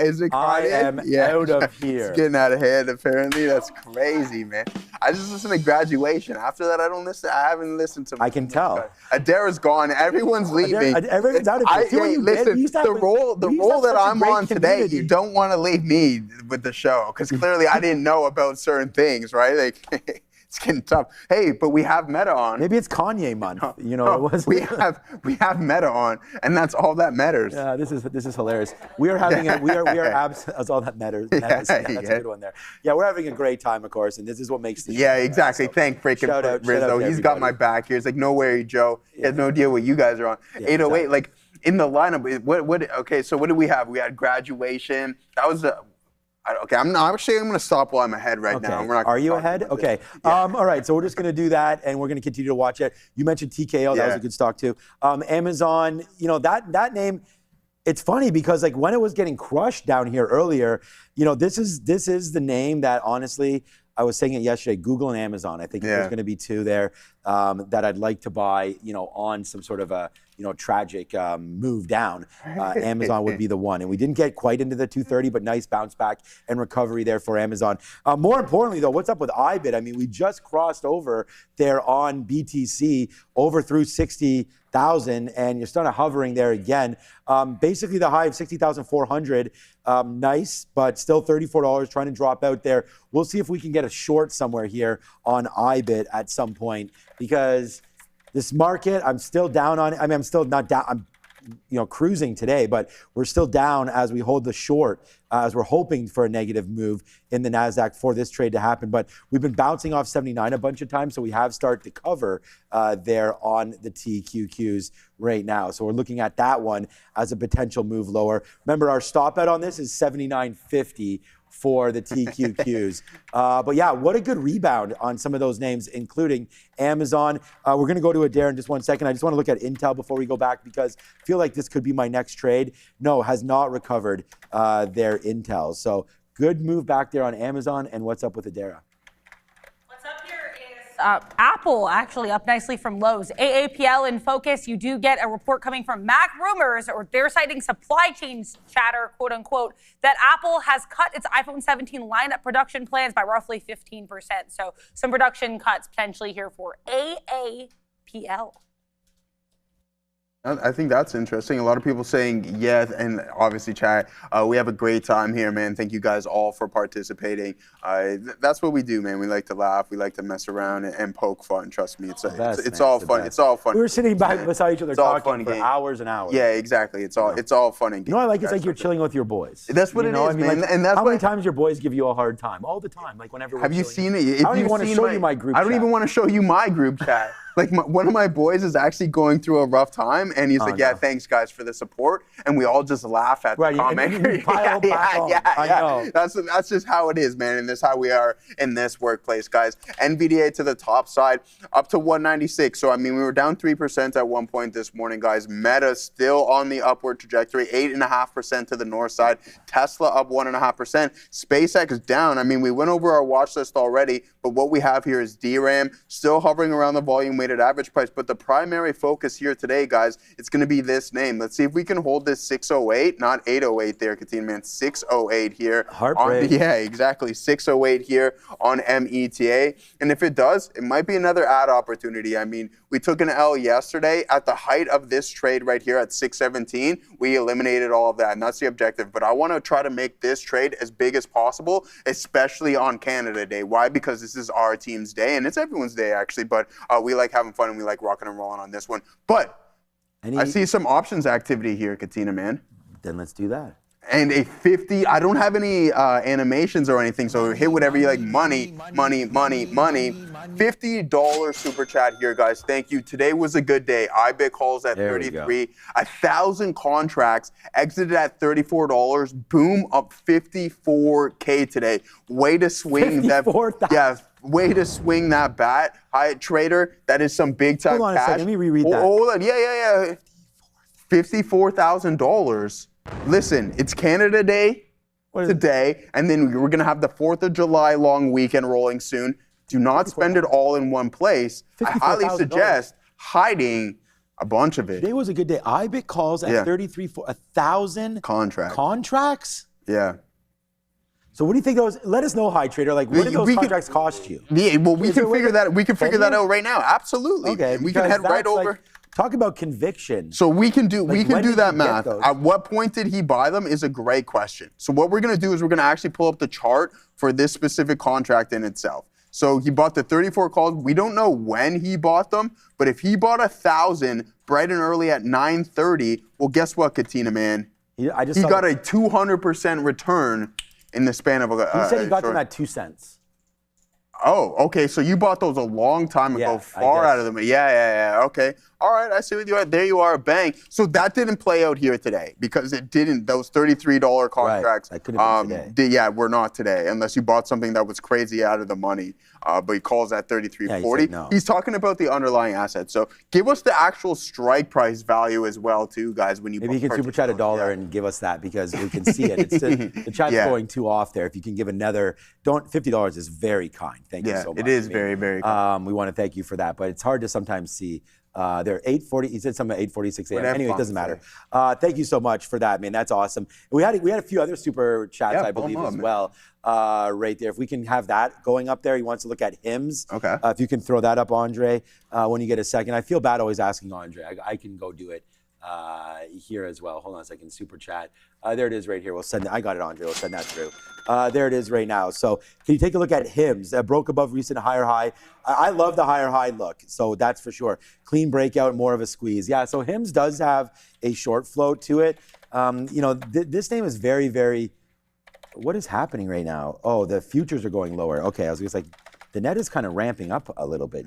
is it? I am out of here. It's getting out of hand, apparently. That's crazy, man. I just listened to Graduation. After that, I don't listen. I haven't listened to. I can tell. Adara's gone. Everyone's leaving. Everyone's out of here. Listen, the role that I'm on today, you don't want to leave me with the show because clearly I didn't know about certain things, right? Like. It's getting tough. Hey, but we have Meta on. Maybe it's Kanye month. We have Meta on, and that's all that matters. Yeah, this is hilarious. We are having that's all that matters. That's a good one there. Yeah, we're having a great time, of course, and this is what makes the show. Yeah, exactly. So, thank freaking Rizzo. He's got my back here. It's like no worry, Joe. He has no idea what you guys are on. 808, exactly. Like in the lineup. What? Okay, so what did we have? We had Graduation. That was okay, I'm going to stop while I'm ahead right now. We're not Are you ahead? Okay. Yeah. All right, so we're just going to do that, and we're going to continue to watch it. You mentioned TKO. That was a good stock, too. Amazon, that name, it's funny because, like, when it was getting crushed down here earlier, this is the name that, honestly, I was saying it yesterday, Google and Amazon. I think there's going to be two there that I'd like to buy, on some sort of a, tragic move down. Amazon would be the one. And we didn't get quite into the 230, but nice bounce back and recovery there for Amazon. More importantly, though, what's up with IBIT? I mean, we just crossed over there on BTC, over through 60,000, and you're starting hovering there again. Basically, the high of 60,400. Nice, but still $34 trying to drop out there. We'll see if we can get a short somewhere here on IBIT at some point because this market, I'm still down on it. I mean, I'm still not down. I'm cruising today, but we're still down as we hold the short, as we're hoping for a negative move in the NASDAQ for this trade to happen. But we've been bouncing off 79 a bunch of times, so we have started to cover there on the TQQs right now. So we're looking at that one as a potential move lower. Remember, our stop bet on this is 79.50 for the TQQs. But yeah, what a good rebound on some of those names, including Amazon. We're going to go to Adair in just 1 second. I just want to look at Intel before we go back because I feel like this could be my next trade. No, has not recovered their Intel. So good move back there on Amazon. And what's up with Adair? What's up here is Apple actually up nicely from lows. AAPL in focus. You do get a report coming from Mac Rumors, or they're citing supply chain chatter, quote unquote, that Apple has cut its iPhone 17 lineup production plans by roughly 15%. So some production cuts potentially here for AAPL. I think that's interesting. A lot of people saying yes, and obviously, chat. We have a great time here, man. Thank you guys all for participating. That's what we do, man. We like to laugh, we like to mess around and poke fun. Trust me, it's all fun. It's all fun. We were sitting beside each other talking for hours and hours. Yeah, exactly. It's all fun and games. You know what I like? It's like you're chilling with your boys. That's what it is, man. Like, and that's how many times your boys give you a hard time? All the time. Like whenever. Have you seen it? I don't even want to show you my group chat. I don't even want to show you my group chat. Like one of my boys is actually going through a rough time, and he's like, "Yeah, thanks guys for the support," and we all just laugh at the comment. Yeah. That's just how it is, man, and that's how we are in this workplace, guys. NVDA to the top side, up to 196. So I mean, we were down 3% at one point this morning, guys. Meta still on the upward trajectory, 8.5% to the north side. Tesla up 1.5%. SpaceX down. I mean, we went over our watch list already, but what we have here is DRAM still hovering around the volume weighted average price, but the primary focus here today, guys, it's going to be this name. Let's see if we can hold this 608, not 808 there, Katina, man. 608 here. Heartbreak. Yeah, exactly. 608 here on META. And if it does, it might be another add opportunity. I mean, we took an L yesterday at the height of this trade right here at 617. We eliminated all of that, and that's the objective. But I want to try to make this trade as big as possible, especially on Canada Day. Why? Because this is our team's day, and it's everyone's day, actually. But we like having fun, and we like rocking and rolling on this one. But I see some options activity here, Katina, man. Then let's do that. And a 50, I don't have any animations or anything, so hit whatever you like. Money. $50 super chat here, guys. Thank you. Today was a good day. IBIT calls at 33. 1,000 contracts exited at $34. Boom, up 54K today. Way to swing that. Yeah. Way to swing that bat, trader. That is some big time cash. Hold on a second. Let me reread that. Hold on. Yeah. $54,000. Listen, it's Canada Day today, and then we're going to have the 4th of July long weekend rolling soon. Do not spend it all in one place. I highly suggest hiding a bunch of it. Today was a good day. IBIT calls at 33 for 1,000 contracts? Yeah. So what do you think those? Let us know, High Trader. Like, what did those contracts cost you? Yeah, well, we can figure that. We can figure that out right now. Absolutely. Okay. We can head right over. Like, talk about conviction. So we can do that math. At what point did he buy them is a great question. So what we're going to do is we're going to actually pull up the chart for this specific contract in itself. So he bought the 34 calls. We don't know when he bought them, but if he bought 1,000 bright and early at 9:30, well, guess what, Katina, man? He got a 200% return in the span of a. He said he got them at 2 cents. Oh, okay. So you bought those a long time ago, far out of them. Yeah. Okay. All right. I see what you are. There you are, bang. So that didn't play out here today because it didn't. Those $33 contracts. That could have been today. We're not today unless you bought something that was crazy out of the money. But he calls that 33.40. No. He's talking about the underlying asset. So give us the actual strike price value as well, too, guys. When you maybe you can super chat $1 and give us that because we can see it. It's the chat's going too off there. If you can give another, $50 is very kind. Thank you so much. It is very, very kind. We want to thank you for that, but it's hard to sometimes see. They're 8:40. He said something at 8:46 a.m. Anyway, it doesn't matter. Thank you so much for that, man. That's awesome. We had a few other super chats, I believe, as well, right there. If we can have that going up there, he wants to look at hymns. Okay. If you can throw that up, Andre, when you get a second. I feel bad always asking Andre. I can go do it here as well. Hold on a second, super chat. There it is right here. We'll send it. I got it, Andre. We'll send that through. There it is right now. So can you take a look at Hims that broke above recent higher high? I love the higher high look, so that's for sure. Clean breakout, more of a squeeze. Yeah, so Hims does have a short float to it. This name is very, very, what is happening right now? Oh, the futures are going lower. Okay, I was just like, the net is kind of ramping up a little bit,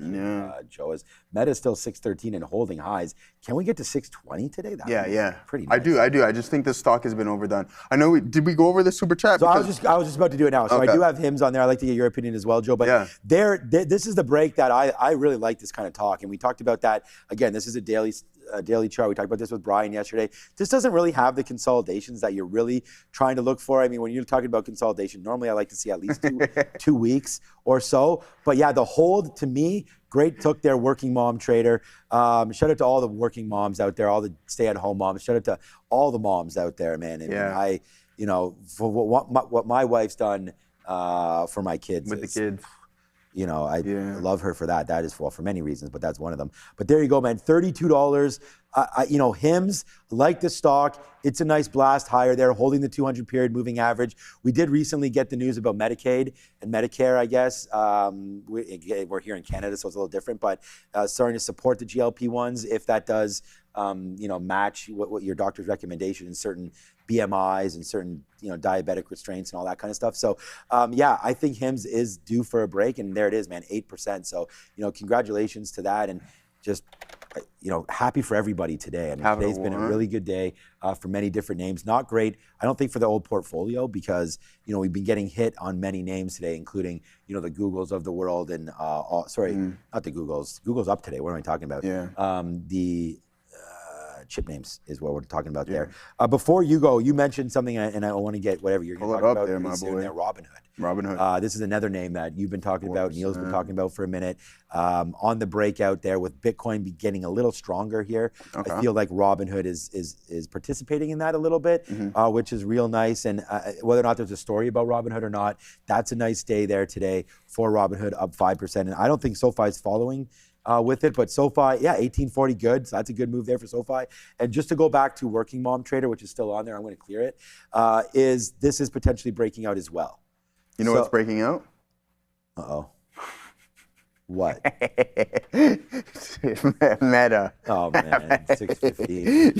Joe. As Meta is still 613 and holding highs. Can we get to 620 today? Pretty nice. I do. I just think the stock has been overdone. I know. Did we go over the super chat? So I was just about to do it now. So I do have Hims on there. I'd like to get your opinion as well, Joe. But this is the break that I really like this kind of talk. And we talked about that. Again, this is a daily chart. We talked about this with Brian yesterday. This doesn't really have the consolidations that you're really trying to look for. I mean, when you're talking about consolidation, normally I like to see at least 2 weeks or so. But yeah, the hold to me, great took there, working mom trader. Shout out to all the working moms out there, all the stay-at-home moms. Shout out to all the moms out there, man. And for what my wife's done for my kids. With the kids. I love her for that. That is for many reasons, but that's one of them. But there you go, man. $32. Hims, like the stock, it's a nice blast higher there, holding the 200 period moving average. We did recently get the news about Medicaid and Medicare, I guess. We're here in Canada, so it's a little different, but starting to support the GLP-1s if that does, match what your doctor's recommendation in certain BMIs and certain, diabetic restraints and all that kind of stuff. So, I think Hims is due for a break, and there it is, man, 8%. So, congratulations to that, and just, happy for everybody today. I mean, today's been a really good day for many different names. Not great, I don't think, for the old portfolio because, we've been getting hit on many names today, including, the Googles of the world and, not the Googles. Google's up today. What am I talking about? The chip names is what we're talking about there. Before you go, you mentioned something, and I want to get whatever you're going to talk about. There, my boy. Robinhood. This is another name that you've been talking about, Neil's been talking about for a minute. On the breakout there with Bitcoin getting a little stronger here. I feel like Robinhood is participating in that a little bit, which is real nice. And whether or not there's a story about Robinhood or not, that's a nice day there today for Robinhood, up 5%. And I don't think SoFi is following with it, but SoFi, 1840 good. So that's a good move there for SoFi. And just to go back to Working Mom Trader, which is still on there, I'm going to clear it. This is potentially breaking out as well. You know what's breaking out? Uh-oh. What? Meta. Oh man, 615.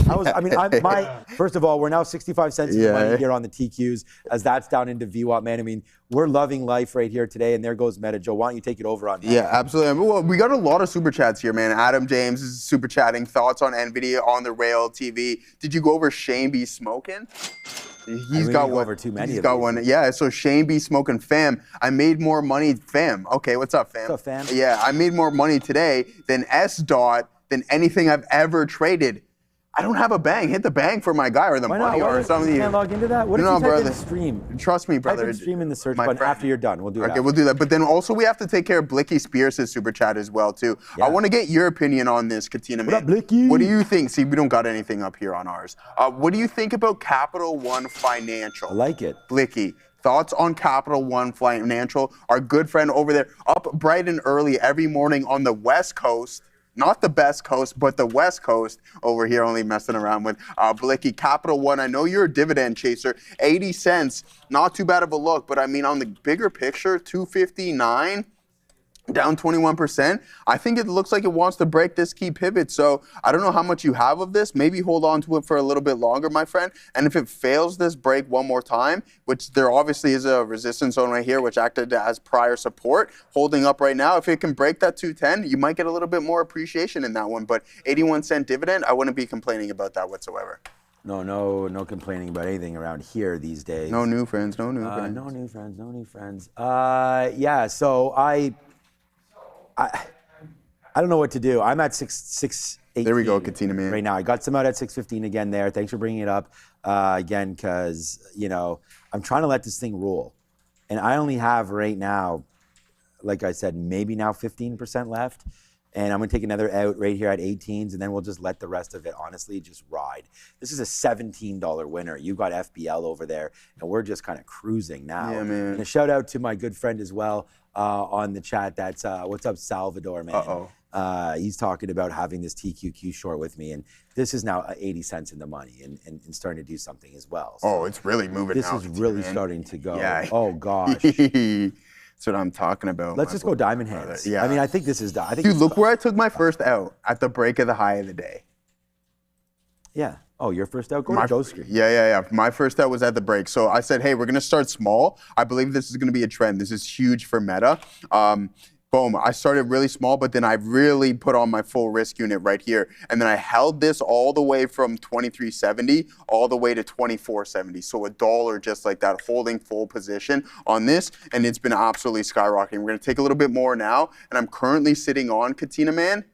First of all, we're now 65 cents in money here on the TQs, as that's down into VWAP, man. I mean, we're loving life right here today, and there goes Meta. Joe, why don't you take it over on that? Yeah, absolutely. Well, we got a lot of super chats here, man. Adam James is super chatting. Thoughts on NVIDIA on the rail TV. Did you go over Shane B smoking? He's got one. Over too many. He's got one. Yeah. So Shane B smoking, fam. I made more money, fam. Okay, what's up, fam? What's up, fam? Yeah, I made more money today than than anything I've ever traded. I don't have a bang. Hit the bang for my guy or the money or something. You can't log into that? What if you type in stream? Trust me, brother. Type in stream in the search button after you're done. We'll do that. Okay, we'll do that. But then also we have to take care of Blicky Spears' super chat as well, too. Yeah. I want to get your opinion on this, Katina. What up, Blicky? What do you think? See, we don't got anything up here on ours. What do you think about Capital One Financial? I like it. Blicky. Thoughts on Capital One Financial? Our good friend over there, up bright and early every morning on the West Coast. Not the best coast, but the West Coast over here, only messing around with Blicky. Capital One, I know you're a dividend chaser. 80 cents, not too bad of a look, but I mean, on the bigger picture, 259, down 21%. I think it looks like it wants to break this key pivot. So I don't know how much you have of this. Maybe hold on to it for a little bit longer, my friend. And if it fails this break one more time, which there obviously is a resistance zone right here, which acted as prior support, holding up right now. If it can break that 210, you might get a little bit more appreciation in that one. But 81-cent dividend, I wouldn't be complaining about that whatsoever. No complaining about anything around here these days. No new friends. No new friends. So I don't know what to do. I'm at 618. There we go, Katina, man. Right now, I got some out at 615 again there. Thanks for bringing it up again, because I'm trying to let this thing rule, and I only have right now, like I said, maybe now 15% left, and I'm gonna take another out right here at 18s, and then we'll just let the rest of it honestly just ride. This is a $17 winner. You got FBL over there, and we're just kind of cruising now. Yeah, man. And a shout out to my good friend as well. on the chat. That's what's up, Salvador, man. He's talking about having this TQQ short with me, and this is now 80 cents in the money and starting to do something as well. So it's really moving. This is really starting to go. Yeah. Oh gosh. That's what I'm talking about. Let's just go diamond hands. Yeah. I mean, I think this is. Dude, look where I took my first out at the break of the high of the day. Yeah. Oh, your first out? Go to Joe's screen. Yeah. My first out was at the break. So I said, hey, we're going to start small. I believe this is going to be a trend. This is huge for Meta. Boom. I started really small, but then I really put on my full risk unit right here. And then I held this all the way from 23.70 all the way to 24.70. So $1 just like that, holding full position on this. And it's been absolutely skyrocketing. We're going to take a little bit more now. And I'm currently sitting on Katina Man.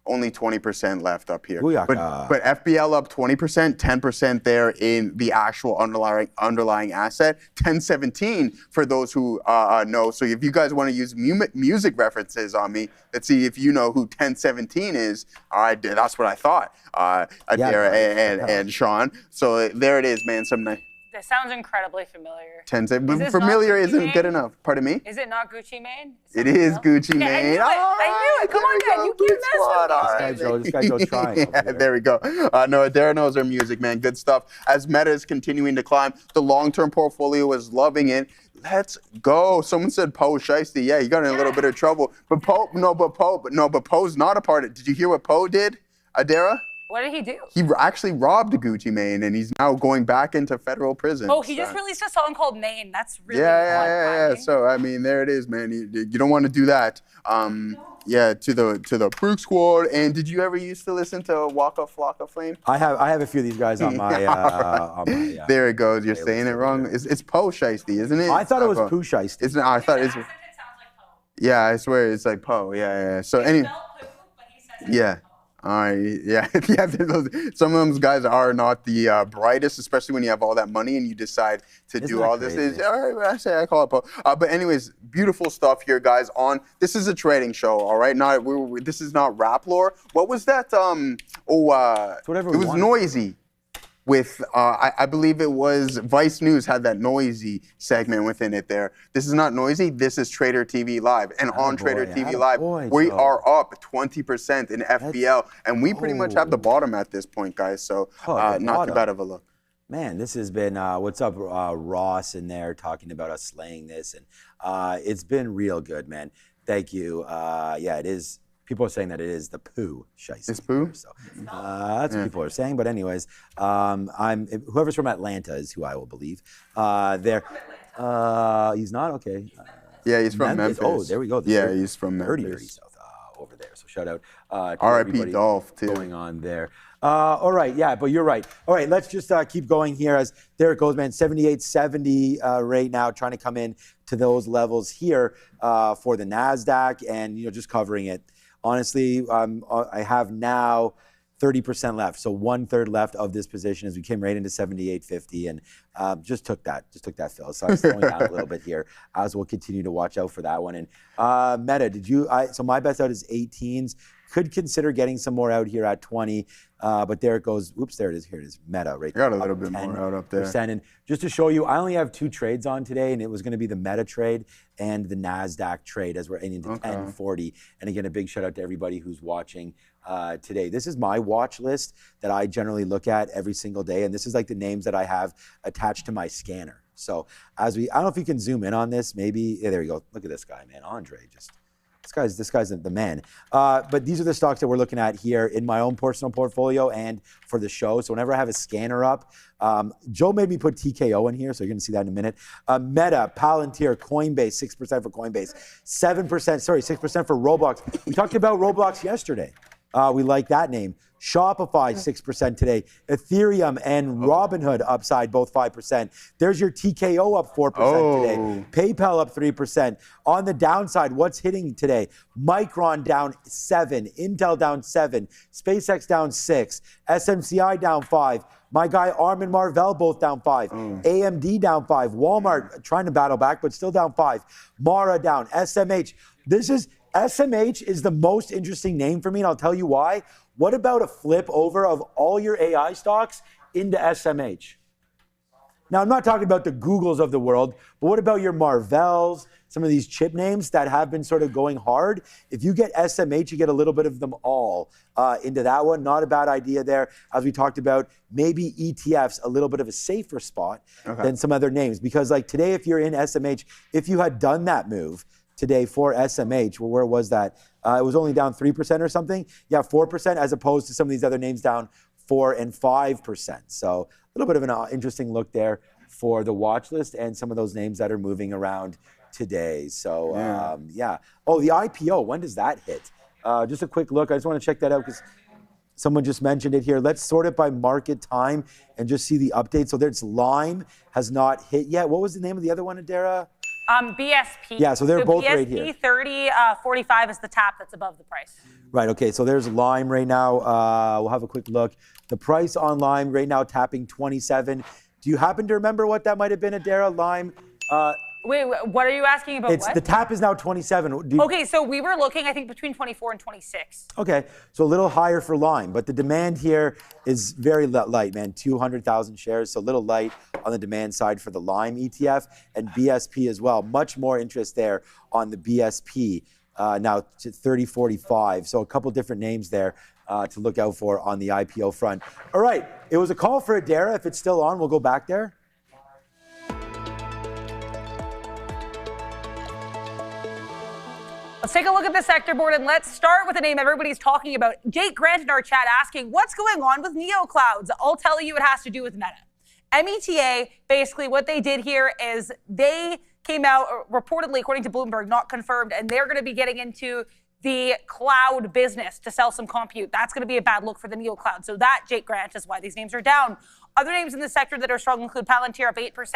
Only 20% left up here. But FBL up 20%, 10% there in the actual underlying asset. 1017 for those who know. So if you guys want to use music references on me, let's see if you know who 1017 is. All right, that's what I thought. Adara and Sean. So there it is, man. Some nice. That sounds incredibly familiar. But familiar isn't good enough. Pardon me? Is it not Gucci Mane? It is Gucci Mane. I knew it. Come on, man. You can't mess with me. This guy goes trying. There we go. No, Adara knows her music, man. Good stuff. As Meta is continuing to climb, the long-term portfolio is loving it. Let's go. Someone said Poe Shiesty. Yeah, you got in a little bit of trouble. But Poe's not a part of it. Did you hear what Poe did, Adara? What did he do? He actually robbed Gucci Mane, and he's now going back into federal prison. Oh, he just released a song called Mane. That's really yeah. So I mean, there it is, man. You don't want to do that. Yeah, to the Brook Squad. And did you ever used to listen to Waka Flocka Flame? I have a few of these guys on my. There it goes. You're saying it wrong. It's Poe Shiesty, isn't it? I thought it was Pooh Shiesty. I thought it's. Yeah, I swear it's like Poe. Yeah. So anyway. Yeah. All right, yeah. Some of those guys are not the brightest, especially when you have all that money and you decide to do all this. All right, I call it Poe. But anyways, beautiful stuff here, guys. This is a trading show, all right? This is not rap lore. What was that? It was Noisy. With, I believe it was Vice News had that Noisy segment within it there. This is not Noisy, this is Trader TV Live. And on Trader TV Live, we are up 20% in FBL. And we pretty much have the bottom at this point, guys. So not too bad of a look. Man, this has been, what's up, Ross in there talking about us slaying this. And it's been real good, man. Thank you. Yeah, it is. People are saying that it is the Pooh Shiesty. It's Pooh? So that's what people are saying. But anyways, whoever's from Atlanta is who I will believe. He's not? Okay. Yeah, he's from Memphis. Oh, there we go. He's from Memphis. Dirty South over there. So shout out to RIP Dolph, too. Going on there. All right, yeah, but you're right. All right, let's just keep going here as there it goes, man. 78.70 right now, trying to come in to those levels here for the NASDAQ and, just covering it. Honestly, I have now 30% left, so 1/3 left of this position as we came right into 78.50 and just took that fill. So I'm slowing down a little bit here as we'll continue to watch out for that one. And Meta, so my best out is 18s. Could consider getting some more out here at 20, but there it goes. Oops, there it is. Here it is. Meta right there. Got a little bit more out up there. And just to show you, I only have 2 trades on today, and it was going to be the Meta trade and the NASDAQ trade as we're into 1040. And again, a big shout out to everybody who's watching today. This is my watch list that I generally look at every single day, and this is like the names that I have attached to my scanner. So I don't know if you can zoom in on this. Maybe, yeah, there you go. Look at this guy, man. Andre, this guy's the man. But these are the stocks that we're looking at here in my own personal portfolio and for the show. So whenever I have a scanner up, Joe made me put TKO in here, so you're going to see that in a minute. Meta, Palantir, Coinbase, 6% for Coinbase, 6% for Roblox. We talked about Roblox yesterday. We like that name. Shopify, 6% today. Ethereum and Robinhood upside, both 5%. There's your TKO up 4% today. PayPal up 3%. On the downside, what's hitting today? Micron down 7. Intel down 7. SpaceX down 6. SMCI down 5. My guy Armin Marvell both down 5. AMD down 5. Walmart trying to battle back, but still down 5. Mara down. SMH. SMH is the most interesting name for me, and I'll tell you why. What about a flip over of all your AI stocks into SMH? Now, I'm not talking about the Googles of the world, but what about your Marvells, some of these chip names that have been sort of going hard? If you get SMH, you get a little bit of them all into that one. Not a bad idea there. As we talked about, maybe ETFs, a little bit of a safer spot than some other names. Because like today, if you're in SMH, if you had done that move today for SMH, well, where was that? It was only down 3% or something. Yeah, 4%, as opposed to some of these other names down 4 and 5%. So a little bit of an interesting look there for the watch list and some of those names that are moving around today. So yeah. Oh, the IPO, when does that hit? Just a quick look. I just want to check that out because someone just mentioned it here. Let's sort it by market time and just see the update. So there's Lime has not hit yet. What was the name of the other one, Adara? BSP. Yeah, so they're both BSP right here. 30.45 is the tap that's above the price. Right, okay, so there's Lime right now. We'll have a quick look. The price on Lime right now tapping 27. Do you happen to remember what that might have been, Adara? Lime? Wait, what are you asking about? The tap is now 27. Okay, so we were looking, I think, between 24 and 26. Okay, so a little higher for Lime, but the demand here is very light, man. 200,000 shares, so a little light on the demand side for the Lime ETF and BSP as well. Much more interest there on the BSP, now to 30.45. So a couple different names there to look out for on the IPO front. All right, it was a call for Adara. If it's still on, we'll go back there. Let's take a look at the sector board and let's start with a name everybody's talking about. Jake Grant in our chat asking, what's going on with NeoClouds? I'll tell you it has to do with Meta. META, basically what they did here is they came out, reportedly, according to Bloomberg, not confirmed, and they're going to be getting into the cloud business to sell some compute. That's going to be a bad look for the NeoCloud. So that, Jake Grant, is why these names are down. Other names in the sector that are strong include Palantir up 8%,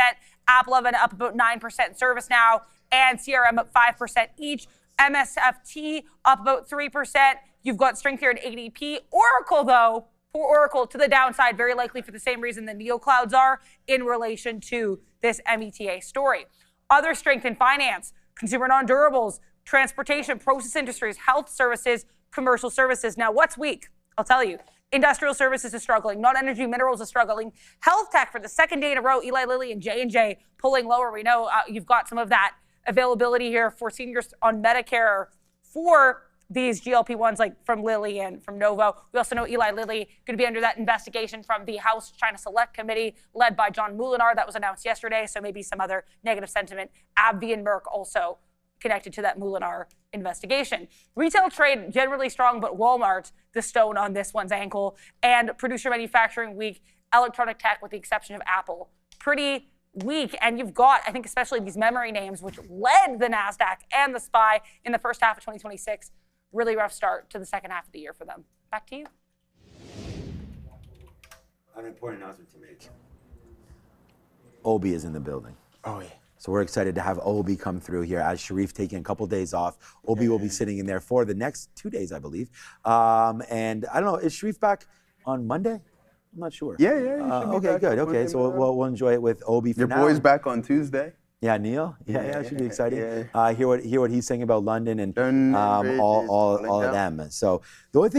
Apple up about 9%, ServiceNow and CRM up 5% each. MSFT up about 3%. You've got strength here in ADP. Oracle, though, for Oracle to the downside, very likely for the same reason the NeoClouds are in relation to this META story. Other strength in finance, consumer non-durables, transportation, process industries, health services, commercial services. Now, what's weak? I'll tell you. Industrial services is struggling. Non-energy minerals is struggling. Health tech for the second day in a row, Eli Lilly and J&J pulling lower. We know you've got some of that availability here for seniors on Medicare for these GLP-1s like from Lilly and from Novo. We also know Eli Lilly going to be under that investigation from the House China Select Committee led by John Moulinar. That was announced yesterday, so maybe some other negative sentiment. AbbVie and Merck also connected to that Moulinar investigation. Retail trade generally strong, but Walmart, the stone on this one's ankle, and producer manufacturing weak. Electronic tech, with the exception of Apple, pretty weak. And you've got, I think, especially these memory names, which led the NASDAQ and the SPY in the first half of 2026. Really rough start to the second half of the year for them. Back to you. I have an important announcement to make. Obi is in the building. Oh, yeah. So we're excited to have Obi come through here as Sharif taking a couple days off. Obi will be sitting in there for the next 2 days, I believe. And I don't know, is Sharif back on Monday? I'm not sure. Yeah. Okay, good. Okay, so we'll enjoy it with Obi for now. Your boy's back on Tuesday. Yeah, Neil. Yeah, it should be exciting. Yeah. Hear what he's saying about London and all of them. So the only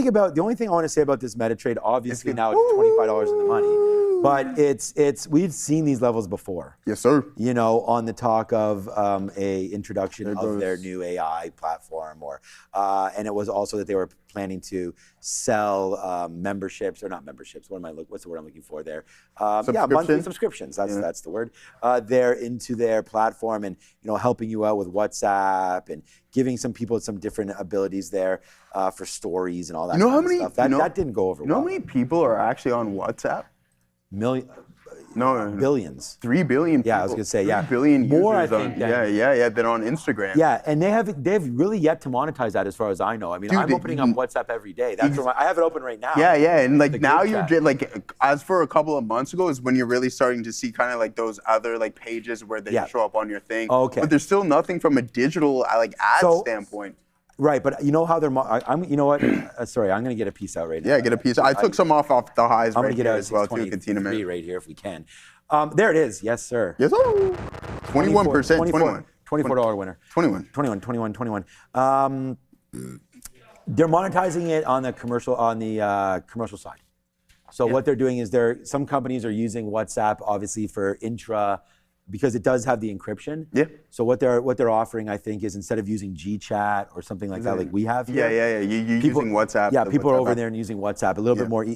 thing I want to say about this MetaTrade, obviously now it's $25 in the money, but it's we've seen these levels before. Yes, sir. You know, on the talk of a introduction of their new AI platform, or and it was also that they were planning to sell memberships, or not memberships. What's the word I'm looking for there? Monthly subscriptions. That's the word. They're into their platform, and helping you out with WhatsApp and giving some people some different abilities there for stories and all that. You know how many stuff. That didn't go over. You know how many people are actually on WhatsApp? No. Billions. 3 billion people. Yeah, I was gonna say, 3 billion users. More, I think. They're on Instagram. Yeah, and they've really yet to monetize that, as far as I know. I mean, I'm opening up WhatsApp every day. I have it open right now. Yeah, and like now you're as for a couple of months ago is when you're really starting to see kind of like those other like pages where they show up on your thing. Okay. But there's still nothing from a digital ad standpoint. Right, but you know how they're. You know what? Sorry, I'm going to get a piece out right now. Yeah, get a piece. I took some off the highs I'm right gonna get here out as well too. Continue, man. right here if we can. There it is. Yes, sir. Yes, sir. 21%. $24 winner. 21. They're monetizing it on the commercial side. So what they're doing is some companies are using WhatsApp obviously for intra, because it does have the encryption. Yeah. So what they're offering, I think, is instead of using GChat or something like that, like we have here. Yeah. You're using WhatsApp. Yeah, people are over there and using WhatsApp a little bit more.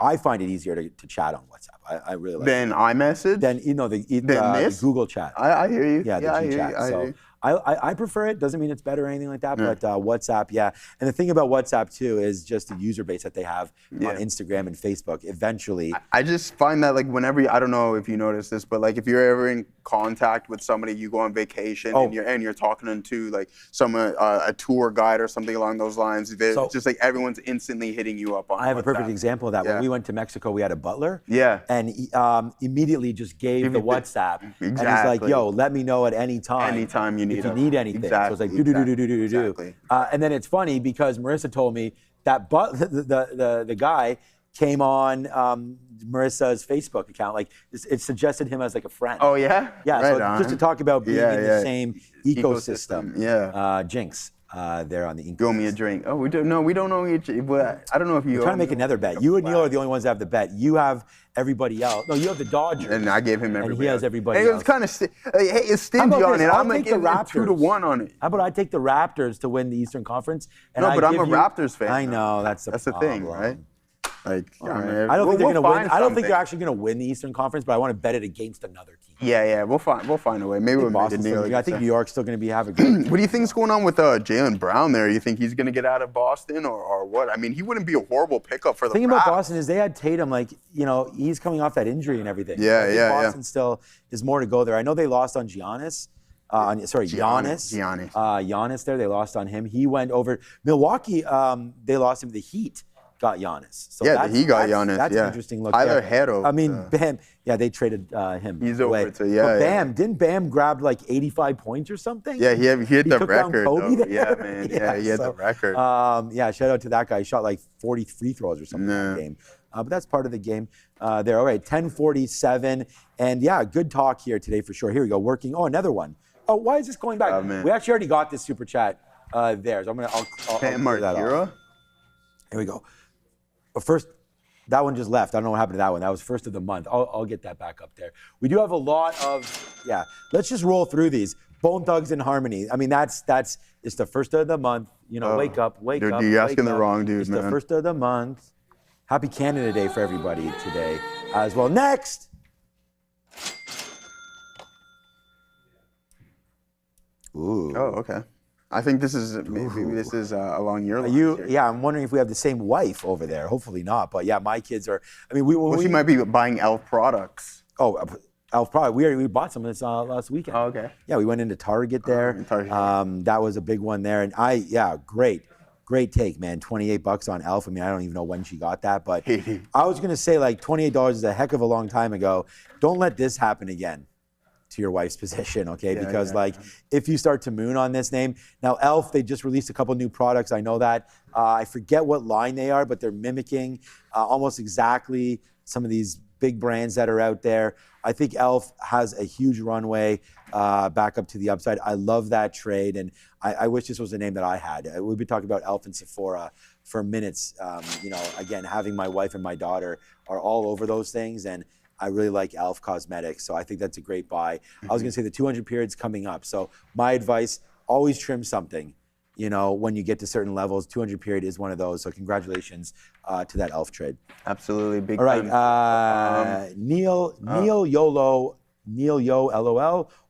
I find it easier to chat on WhatsApp. I really like Than it. iMessage? Then the Google Chat. I hear you. Yeah, the G Chat. So I prefer it. Doesn't mean it's better or anything like that, but WhatsApp, yeah. And the thing about WhatsApp too is just the user base that they have on Instagram and Facebook. Eventually, I just find that like whenever I don't know if you notice this, but like if you're ever in contact with somebody, you go on vacation and you're talking to like a tour guide or something along those lines. It's just like everyone's instantly hitting you up on. I have WhatsApp. a perfect example of that. When we went to Mexico, we had a butler. Yeah. And he immediately just gave the WhatsApp. Exactly. And he's like, yo, let me know at any time. Anytime you need if you need anything. Exactly. So it's like do. Exactly. And then it's funny because Marissa told me that the guy came on Marissa's Facebook account. Like it suggested him as like a friend. Oh yeah? Yeah, right so on. just to talk about being in the same ecosystem. Yeah. Jinx. There on the You owe me a drink. Oh, we don't know each. But I don't know if you. We're trying to make another bet. You and Neil are the only ones that have the bet. You have everybody else. No, you have the Dodgers. And I gave him everybody. And he has everybody else. else. It was kind of it's stingy on it. I'm like the Raptors 2-1 on it. How about I take the Raptors to win the Eastern Conference? And no, but I'm a Raptors fan. I know that's the thing, right? Like, I don't think they're going to win. I don't think they're actually going to win the Eastern Conference, but I want to bet it against another team. Yeah, we'll find a way. Maybe we'll make a deal. I think New York's still going to be having. What do you think's going on with Jaylen Brown there? You think he's going to get out of Boston or what? I mean, he wouldn't be a horrible pickup for the. The thing about Boston is they had Tatum, like he's coming off that injury and everything. Boston still is more to go there. I know they lost on Giannis. Giannis. Giannis there, they lost on him. He went over Milwaukee. They lost him to the Heat. Got Giannis. So he got Giannis. That's an interesting look. Tyler Herro. I mean, Bam. Yeah, they traded him. He's away. over to But Bam, didn't Bam grab like 85 points or something? Yeah, he hit the took record. Down Kobe there. Yeah, man. Yeah, he had the record. Shout out to that guy. He shot like 40 free throws or something in that game. But that's part of the game there. All right, 10:47. And yeah, good talk here today for sure. Here we go. Working. Oh, another one. Oh, why is this going back? We actually already got this super chat there. So I'll clear that off. Here we go. But first, that one just left. I don't know what happened to that one. That was first of the month. I'll get that back up there. We do have a lot of, let's just roll through these. Bone Thugs and Harmony. I mean, it's the first of the month. Wake up. You're asking the wrong dude, man. It's the first of the month. Happy Canada Day for everybody today as well. Next. Ooh. Oh, okay. I think this is along your lines. Yeah, I'm wondering if we have the same wife over there. Hopefully not. But yeah, my kids are. I mean, she might be buying Elf products. Oh, Elf product. We bought some of this last weekend. Oh, okay. Yeah, we went into Target there. That was a big one there, and great take, man. $28 on Elf. I mean, I don't even know when she got that, but I was gonna say like $28 is a heck of a long time ago. Don't let this happen again to your wife's position, okay? Because if you start to moon on this name, now Elf, they just released a couple new products. I know that. I forget what line they are, but they're mimicking almost exactly some of these big brands that are out there. I think Elf has a huge runway back up to the upside. I love that trade, and I wish this was a name that I had. We've been talking about Elf and Sephora for minutes. Again, having my wife and my daughter are all over those things, and I really like Elf Cosmetics, so I think that's a great buy. I was gonna say the 200 period's coming up, so my advice, always trim something. When you get to certain levels, 200 period is one of those, so congratulations to that Elf trade. Absolutely, big All right, Neil Yo LOL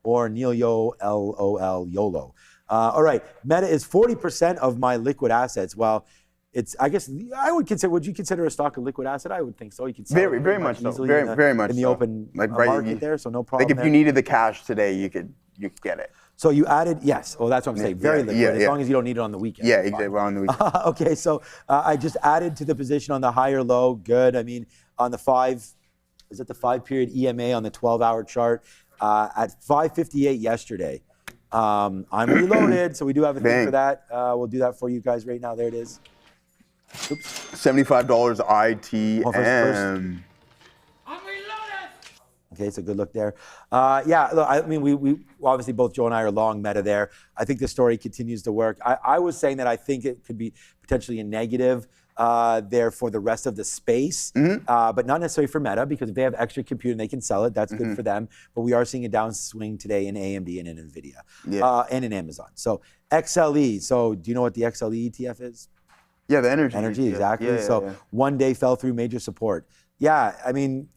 or Neil Yo LOL YOLO. All right, Meta is 40% of my liquid assets. Well, I guess I would consider. Would you consider a stock a liquid asset? I would think so. You could sell very much so. Very much in the open market there, so no problem. Like if you needed the cash today, you could get it. So you added, yes. Well, that's what I'm saying. Very liquid, as long as you don't need it on the weekend. Yeah, exactly. On the weekend. Okay, so I just added to the position on the higher low. Good. I mean, on the 5 period EMA on the 12-hour chart at 5:58 yesterday. I'm reloaded, so we do have a thing for that. We'll do that for you guys right now. There it is. Oops. $75 ITM. I'm reloaded. Okay, it's a good look there. Look, I mean, we obviously both Joe and I are long Meta there. I think the story continues to work. I was saying that I think it could be potentially a negative there for the rest of the space, but not necessarily for Meta, because if they have extra compute and they can sell it, that's good for them. But we are seeing a downswing today in AMD and in NVIDIA and in Amazon. So XLE. So do you know what the XLE ETF is? Yeah, the energy. Energy, exactly. Yeah, so one day fell through major support. Yeah, I mean,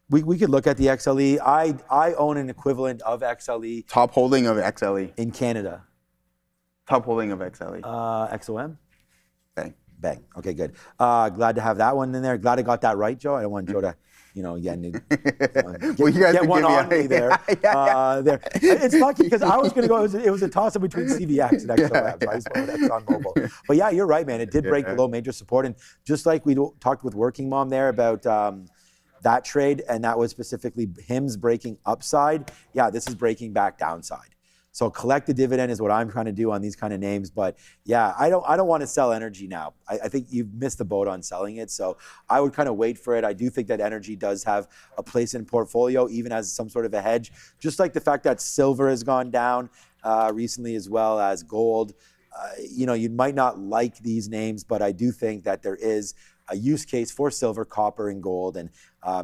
we could look at the XLE. I own an equivalent of XLE. Top holding of XLE. In Canada. Top holding of XLE. XOM? Bang. Bang. Okay, good. Glad to have that one in there. Glad I got that right, Joe. I don't want Joe to, well, you guys get one on me there. There. It's lucky because I was going to go. It was a toss-up between CVX and XOM. So I just went with ExxonMobil. But yeah, you're right, man. It did break below major support, and just like we talked with Working Mom there about that trade, and that was specifically HIMS breaking upside. Yeah, this is breaking back downside. So collect the dividend is what I'm trying to do on these kind of names. But yeah, I don't want to sell energy now. I think you've missed the boat on selling it. So I would kind of wait for it. I do think that energy does have a place in portfolio, even as some sort of a hedge. Just like the fact that silver has gone down recently, as well as gold. You might not like these names, but I do think that there is a use case for silver, copper, and gold. And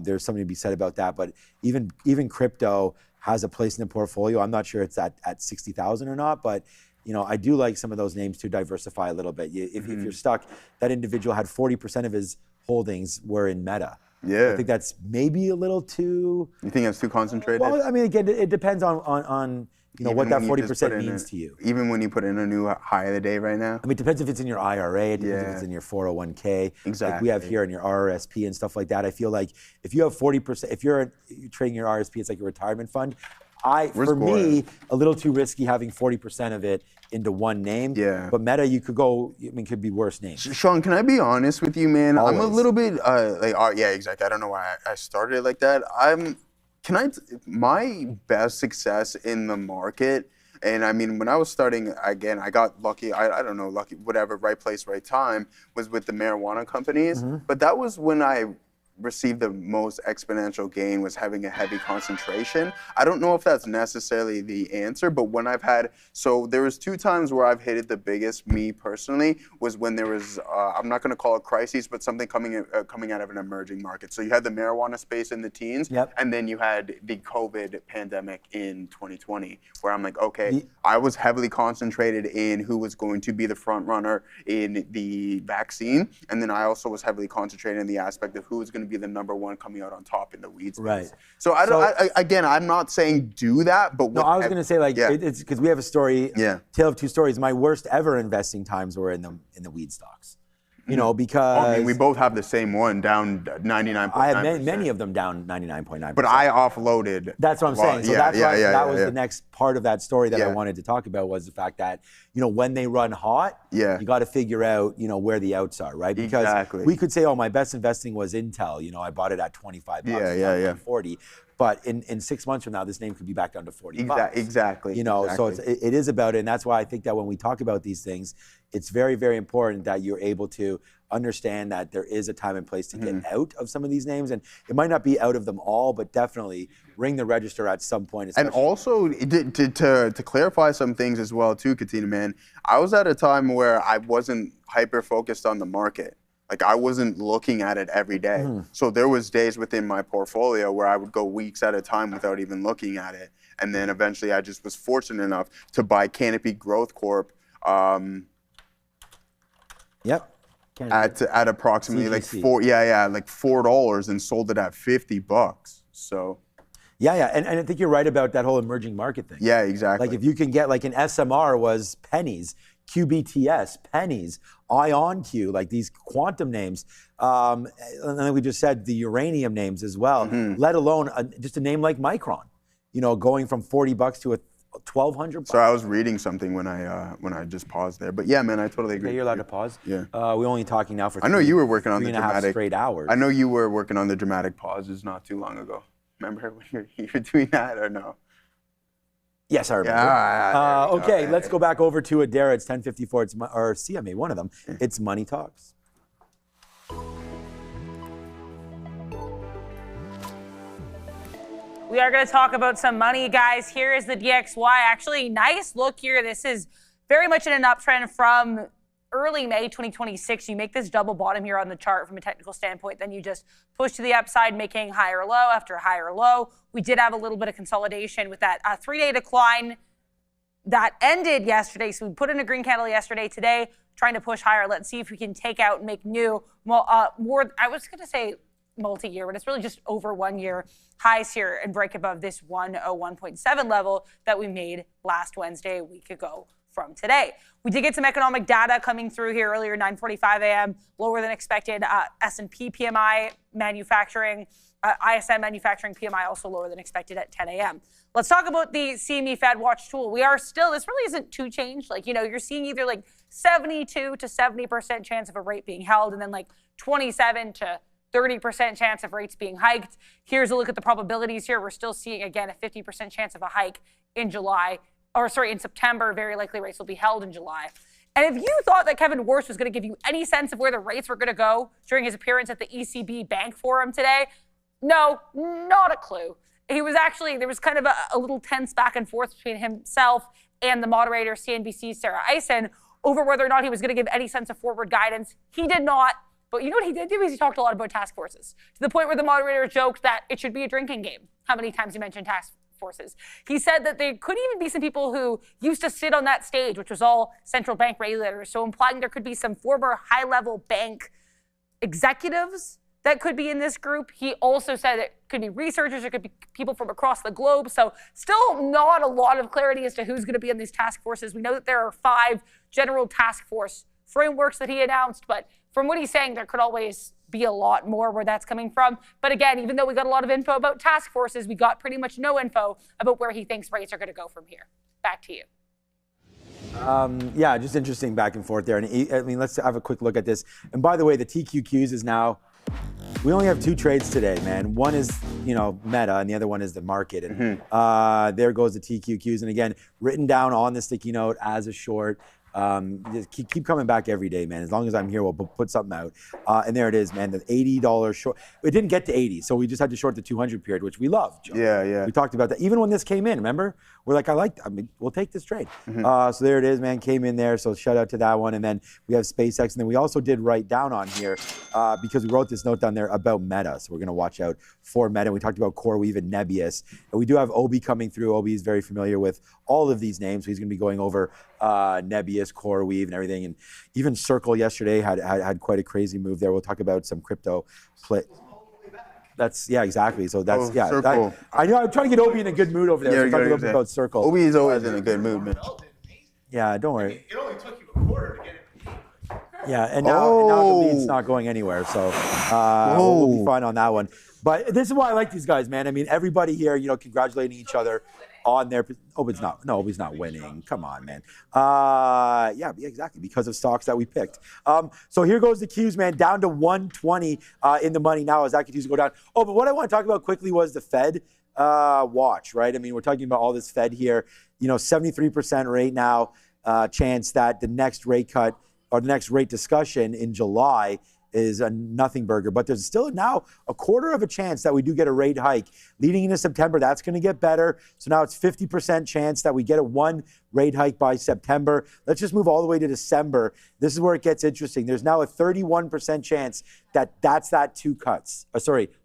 there's something to be said about that. But even crypto has a place in the portfolio. I'm not sure it's at 60,000 or not, but I do like some of those names to diversify a little bit. If you're stuck, that individual had 40% of his holdings were in Meta. Yeah. I think that's maybe a little too. You think that's too concentrated? Well, I mean, again, it depends on what that 40% means to you. Even when you put in a new high of the day right now? I mean, it depends if it's in your IRA, it depends if it's in your 401k. Exactly. Like we have here in your RRSP and stuff like that. I feel like if you have 40%, if you're trading your RRSP, it's like a retirement fund. For me, a little too risky having 40% of it into one name. Yeah. But Meta, could be worse names. Sean, can I be honest with you, man? Always. I'm a little bit yeah, exactly. I don't know why I started it like that. My best success in the market, and I mean, when I was starting, again, I got lucky, I don't know, lucky, whatever, right place, right time, was with the marijuana companies. But that was when I received the most exponential gain, was having a heavy concentration. I don't know if that's necessarily the answer, but when so there was 2 times where I've hit it the biggest, me personally, was when there was, I'm not gonna call it crises, but something coming out of an emerging market. So you had the marijuana space in the teens, and then you had the COVID pandemic in 2020, where I'm like, okay, I was heavily concentrated in who was going to be the front runner in the vaccine, and then I also was heavily concentrated in the aspect of who was gonna be the number one coming out on top in the weed space. Right. So again, I'm not saying do that, but no, I was going to say it's because we have a story, tale of 2 stories. My worst ever investing times were in the weed stocks. Because I mean, we both have the same one down 99.9%. I have many of them down 99.9%. But I offloaded. That's what I'm saying. So that was the next part of that story that I wanted to talk about, was the fact that when they run hot, you got to figure out where the outs are, right? Because we could say, oh, my best investing was Intel. I bought it at $25, 40. But in 6 months from now, this name could be back down to 40 bucks. Exactly. So it is about it. And that's why I think that when we talk about these things, it's very, very important that you're able to understand that there is a time and place to get out of some of these names. And it might not be out of them all, but definitely ring the register at some point. And also, to clarify some things as well, too, Katina, man, I was at a time where I wasn't hyper-focused on the market. Like, I wasn't looking at it every day. So there was days within my portfolio where I would go weeks at a time without even looking at it. And then eventually I just was fortunate enough to buy Canopy Growth Corp at approximately CGC. like $4 and sold it at $50. So and I think you're right about that whole emerging market thing. Yeah, exactly. Like if you can get, like an SMR was pennies, QBTS, pennies, IonQ, like these quantum names. And then we just said the uranium names as well, let alone just a name like Micron, going from $40 to $1,200. So I was reading something when I just paused there, but yeah, man, I totally agree. Okay, you're allowed to pause. Yeah. We're only talking now for. I know you were working on the 3.5 straight hours. I know you were working on the dramatic pauses not too long ago. Remember when you were doing that or no? Yes, I remember. Okay, let's go back over to Adara. It's 10:54. It's or CMA, one of them. It's Money Talks. We are going to talk about some money, guys. Here is the DXY. Actually, nice look here. This is very much in an uptrend from early May 2026, you make this double bottom here on the chart from a technical standpoint, then you just push to the upside, making higher low after higher low. We did have a little bit of consolidation with that 3-day decline that ended yesterday. So we put in a green candle yesterday. Today, trying to push higher. Let's see if we can take out and make new, more, I was going to say multi-year, but it's really just over 1 year highs here and break above this 101.7 level that we made last Wednesday, a week ago from today. We did get some economic data coming through here earlier, 9:45 a.m., lower than expected. S&P PMI manufacturing, ISM manufacturing PMI also lower than expected at 10 a.m. Let's talk about the CME Fed Watch tool. We are still, this really isn't too changed. Like, you're seeing either like 72 to 70% chance of a rate being held and then like 27 to 30% chance of rates being hiked. Here's a look at the probabilities here. We're still seeing, again, a 50% chance of a hike in in September. Very likely rates will be held in July. And if you thought that Kevin Warsh was going to give you any sense of where the rates were going to go during his appearance at the ECB Bank Forum today, no, not a clue. He was actually, there was kind of a little tense back and forth between himself and the moderator, CNBC's Sarah Eisen, over whether or not he was going to give any sense of forward guidance. He did not. But you know what he did do is he talked a lot about task forces, to the point where the moderator joked that it should be a drinking game. How many times he mentioned task forces? He said that there could even be some people who used to sit on that stage, which was all central bank regulators, so implying there could be some former high-level bank executives that could be in this group. He also said it could be researchers, it could be people from across the globe. So still not a lot of clarity as to who's going to be in these task forces. We know that there are 5 general task force frameworks that he announced, but from what he's saying, there could always be a lot more where that's coming from. But again, even though we got a lot of info about task forces, we got pretty much no info about where he thinks rates are going to go from here. Back to you. Yeah, just interesting back and forth there. And I mean, let's have a quick look at this. And by the way, the TQQs is now, we only have 2 trades today, man. One is, Meta, and the other one is the market. And there goes the TQQs. And again, written down on the sticky note as a short. Just keep coming back every day, man. As long as I'm here, we'll put something out. And there it is, man. The $80 short. It didn't get to 80, so we just had to short the 200 period, which we love, Joe. Yeah. We talked about that. Even when this came in, remember? We're like, we'll take this trade. So there it is, man. Came in there, so shout out to that one. And then we have SpaceX. And then we also did write down on here, because we wrote this note down there about Meta. So we're going to watch out for Meta. We talked about CoreWeave and Nebius. And we do have Obi coming through. Obi is very familiar with all of these names. So he's going to be going over Nebius, CoreWeave, and everything. And even Circle yesterday had quite a crazy move there. We'll talk about some crypto play. Exactly. So that's Circle. I know I'm trying to get Obi in a good mood over there. Yeah, so talk a little bit about Circle. Obi is always in a good mood, man. Yeah, don't worry. It only took you a quarter to get it. Yeah, and now the lead's not going anywhere, so we'll be fine on that one. But this is why I like these guys, man. I mean, everybody here, congratulating each other on their. Obi's not winning. Come on, man. Yeah, exactly, because of stocks that we picked. So here goes the Qs, man, down to 120 in the money now as that continues to go down. Oh, but what I want to talk about quickly was the Fed watch, right? I mean, we're talking about all this Fed here. 73% rate now chance that the next rate cut or the next rate discussion in July is a nothing burger. But there's still now a quarter of a chance that we do get a rate hike. Leading into September, that's going to get better. So now it's 50% chance that we get a 1 rate hike by September. Let's just move all the way to December. This is where it gets interesting. There's now a 31% chance that's 2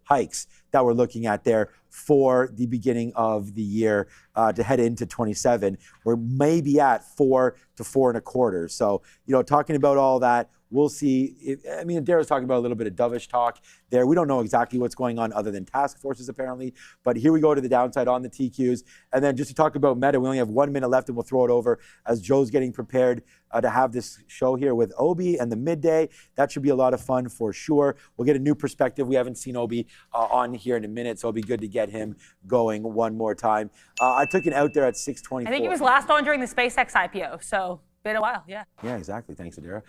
hikes that we're looking at there for the beginning of the year to head into 27. We're maybe at 4 to 4 1/4. So, talking about all that, we'll see. Dara's talking about a little bit of dovish talk there. We don't know exactly what's going on other than task forces, apparently. But here we go to the downside on the TQs. And then just to talk about Meta, we only have 1 minute left, and we'll throw it over as Joe's getting prepared to have this show here with Obi and the midday. That should be a lot of fun for sure. We'll get a new perspective. We haven't seen Obi on here in a minute, so it'll be good to get him going one more time. I took it out there at 6:24. I think he was last on during the SpaceX IPO, so been a while, yeah. Yeah, exactly. Thanks, Adira,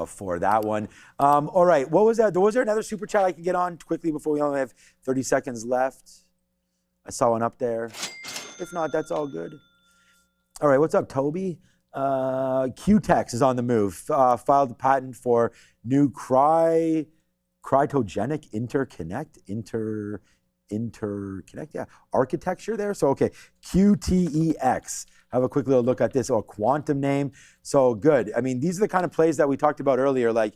for that one. All right, what was that? Was there another super chat I can get on quickly before we only have 30 seconds left? I saw one up there. If not, that's all good. All right, what's up, Toby? QTEX is on the move. Filed a patent for new cryptogenic interconnect, architecture there. So, okay, QTEX. Have a quick little look at this. Oh, a quantum name. So good. I mean, these are the kind of plays that we talked about earlier, like,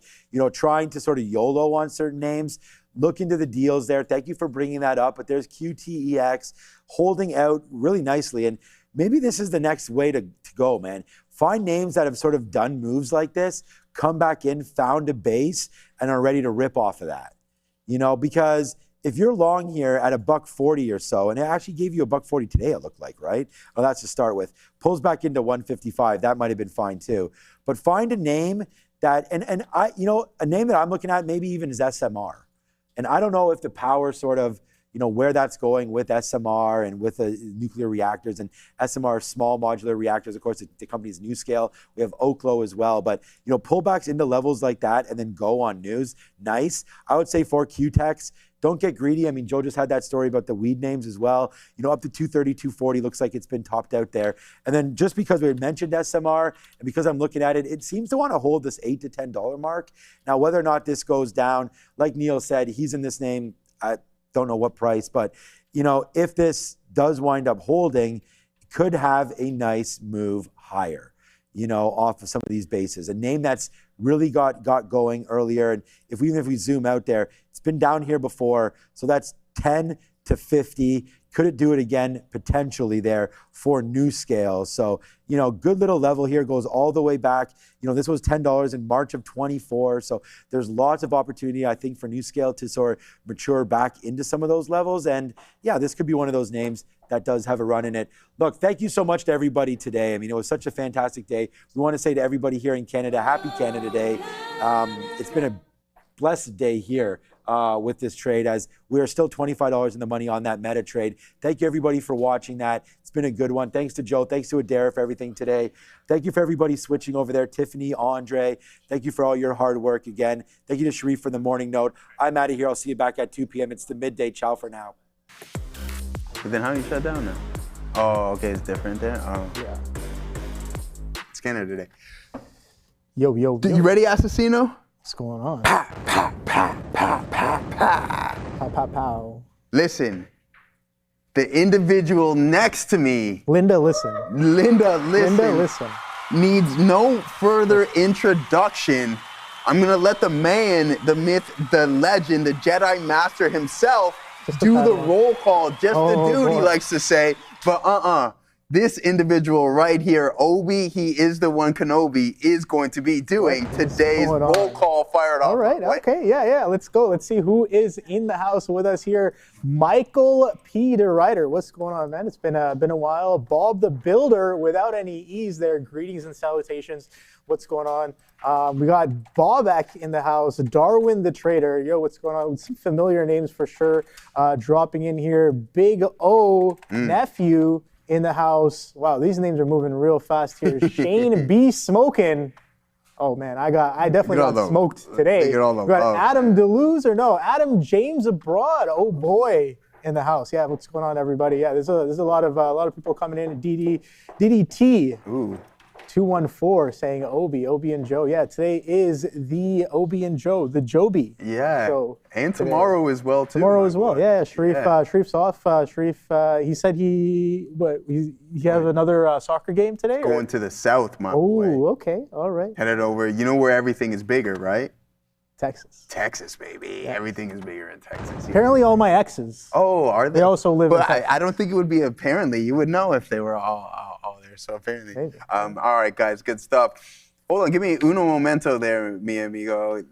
trying to sort of YOLO on certain names. Look into the deals there. Thank you for bringing that up. But there's QTEX holding out really nicely. And maybe this is the next way to go, man. Find names that have sort of done moves like this, come back in, found a base, and are ready to rip off of that. Because if you're long here at $1.40 or so, and it actually gave you $1.40 today, it looked like, right? Well, that's to start with. Pulls back into 155. That might have been fine too. But find a name that, and a name that I'm looking at maybe even is SMR. And I don't know if the power sort of, where that's going with SMR and with the nuclear reactors and SMR small modular reactors. Of course, the company's NuScale. We have Oklo as well. But, pullbacks into levels like that and then go on news, nice. I would say for QTEX, don't get greedy. I mean, Joe just had that story about the weed names as well. Up to 230, 240 looks like it's been topped out there. And then just because we had mentioned SMR and because I'm looking at it, it seems to want to hold this $8 to $10 mark. Now, whether or not this goes down, like Neil said, he's in this name at don't know what price, but if this does wind up holding, it could have a nice move higher, off of some of these bases. A name that's really got going earlier, and even if we zoom out there, it's been down here before, so that's 10 to 50. Could it do it again? Potentially there for NuScale. So, good little level here, goes all the way back. This was $10 in March of 24. So there's lots of opportunity, I think, for NuScale to sort of mature back into some of those levels. And yeah, this could be one of those names that does have a run in it. Look, thank you so much to everybody today. I mean, it was such a fantastic day. We want to say to everybody here in Canada, happy Canada Day. It's been a blessed day here with this trade, as we are still $25 in the money on that meta trade. Thank you everybody for watching that. It's been a good one. Thanks to Joe. Thanks to Adair for everything today. Thank you for everybody switching over there. Tiffany, Andre, thank you for all your hard work again. Thank you to Sharif for the morning note. I'm out of here. I'll see you back at 2 p.m. It's the midday. Ciao for now. But then how do you shut down now? Oh, okay, it's different there. Oh. Yeah. It's Canada Day. Yo. You ready, Assassino? What's going on? Pow, pow, pow, pow, pow, pow. Pow, pow, pow. Listen, the individual next to me, Linda, listen. Needs no further introduction. I'm gonna let the man, the myth, the legend, the Jedi Master himself do the roll call. Just the dude, he likes to say. But this individual right here, Obi, he is the one Kenobi, is going to be doing today's roll call. Fired off. All right, okay, yeah. Let's go. Let's see who is in the house with us here. Michael P. DeRuyter. What's going on, man? It's been a while. Bob the Builder, without any ease there. Greetings and salutations. What's going on? We got Bobak in the house. Darwin the Trader. Yo, what's going on? Some familiar names for sure. Dropping in here. Big O Nephew in the house. Wow, these names are moving real fast here. Shane B. Smokin'. Oh man, I definitely got smoked today. We got Adam Deleuze Adam James Abroad. Oh boy, in the house. Yeah, what's going on, everybody? Yeah, there's a lot of people coming in. DDT. Ooh. 214 saying Obi and Joe. Yeah, today is the Obi and Joe, the Joby. Yeah, so and tomorrow as well, too. Tomorrow as well, yeah. Sharif's off. Sharif, he said he have another soccer game today? Going to the south, my boy. Oh, okay, all right. Headed over, you know where everything is bigger, right? Texas, baby. Yeah. Everything is bigger in Texas. Apparently all my exes. Oh, are they? They also live in Texas. I don't think it would be apparently. You would know if they were all there. So apparently. Maybe. All right, guys, good stuff. Hold on, give me uno momento there, mi amigo.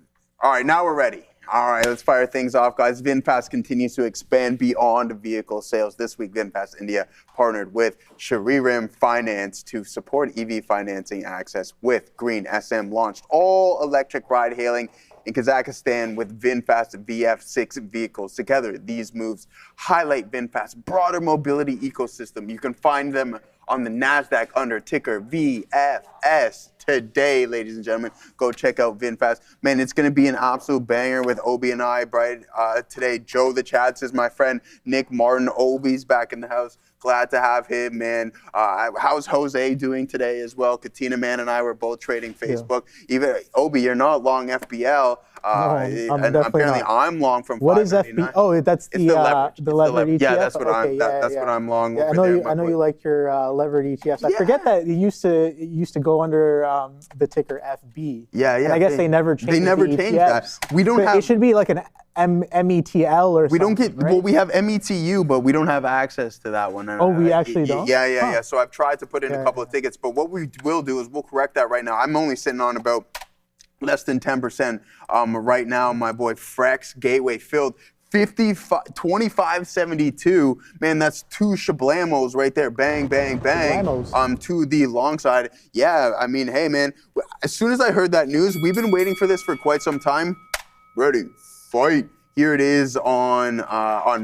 All right, now we're ready. All right, let's fire things off, guys. VinFast continues to expand beyond vehicle sales. This week, VinFast India partnered with Shriram Finance to support EV financing access with Green SM. Launched all-electric ride-hailing in Kazakhstan with VinFast VF6 vehicles. Together, these moves highlight VinFast's broader mobility ecosystem. You can find them on the NASDAQ under ticker VFS today, ladies and gentlemen. Go check out VinFast. Man, it's going to be an absolute banger with Obi and I, right? Today, Joe the Chad says, my friend Nick Martin, Obi's back in the house. Glad to have him, man. How's Jose doing today as well? Katina Man and I were both trading Facebook. Even Obi, you're not long FPL. I'm apparently I'm long from. What is FP? Oh, that's the levered ETF. Yeah, that's what what I'm long. Yeah, I know you like your levered ETFs. I forget that it used to go under the ticker FB. Yeah. And I guess they never changed. They never changed that. We don't have. It should be like an METL or something. We don't get. Right? Well, we have METU, but we don't have access to that one. Oh, we actually don't. Yeah. So I've tried to put in a couple of tickets, but what we will do is we'll correct that right now. I'm only sitting on about less than 10% right now. My boy Frex Gateway filled 25.72. Man, that's 2 shablamos right there. Bang, bang, bang. To the long side. Yeah, I mean, hey, man. As soon as I heard that news, we've been waiting for this for quite some time. Ready, fight. Here it is on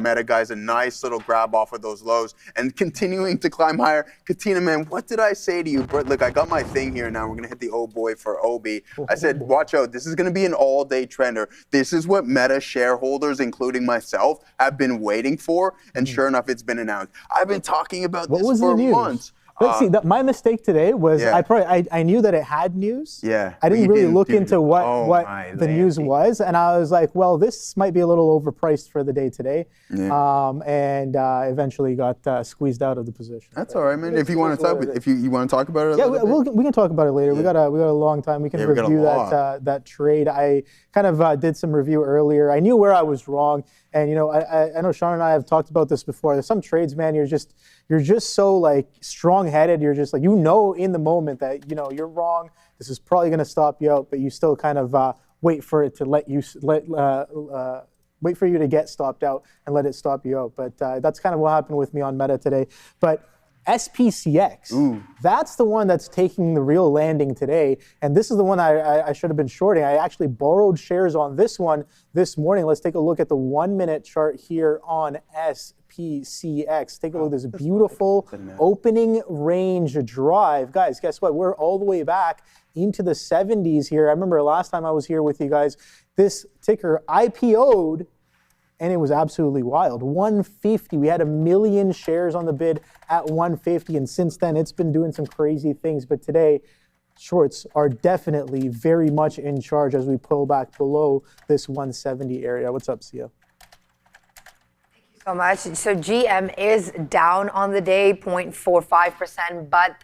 Meta, guys. A nice little grab off of those lows and continuing to climb higher. Katina, man, what did I say to you? Bro, look, I got my thing here now. We're going to hit the oh boy for Obi. I said, watch out. This is going to be an all-day trender. This is what Meta shareholders, including myself, have been waiting for. And sure enough, it's been announced. I've been talking about this for months. Let's see. My mistake today was I knew that it had news. Yeah. I didn't really look into what the news was, and I was like, well, this might be a little overpriced for the day today. Yeah. And eventually got squeezed out of the position. That's all right, man. If you want to talk, you want to talk about it, we can talk about it later. Yeah. We got a long time. We can review that trade. I kind of did some review earlier. I knew where I was wrong, and I know Sean and I have talked about this before. There's some trades, man. You're just so like strong-headed. You're just like, in the moment that you're wrong. This is probably going to stop you out, but you still kind of wait for it to wait for you to get stopped out and let it stop you out. But that's kind of what happened with me on Meta today. But SPCX, that's the one that's taking the real landing today. And this is the one I should have been shorting. I actually borrowed shares on this one this morning. Let's take a look at the 1-minute chart here on SPCX. Take a look at this beautiful opening range drive. Guys, guess what? We're all the way back into the 70s here. I remember last time I was here with you guys, this ticker IPO'd, and it was absolutely wild. 150. We had 1 million shares on the bid at 150, and since then it's been doing some crazy things. But today, shorts are definitely very much in charge as we pull back below this 170 area. What's up, Sia? So much. So GM is down on the day, 0.45%, but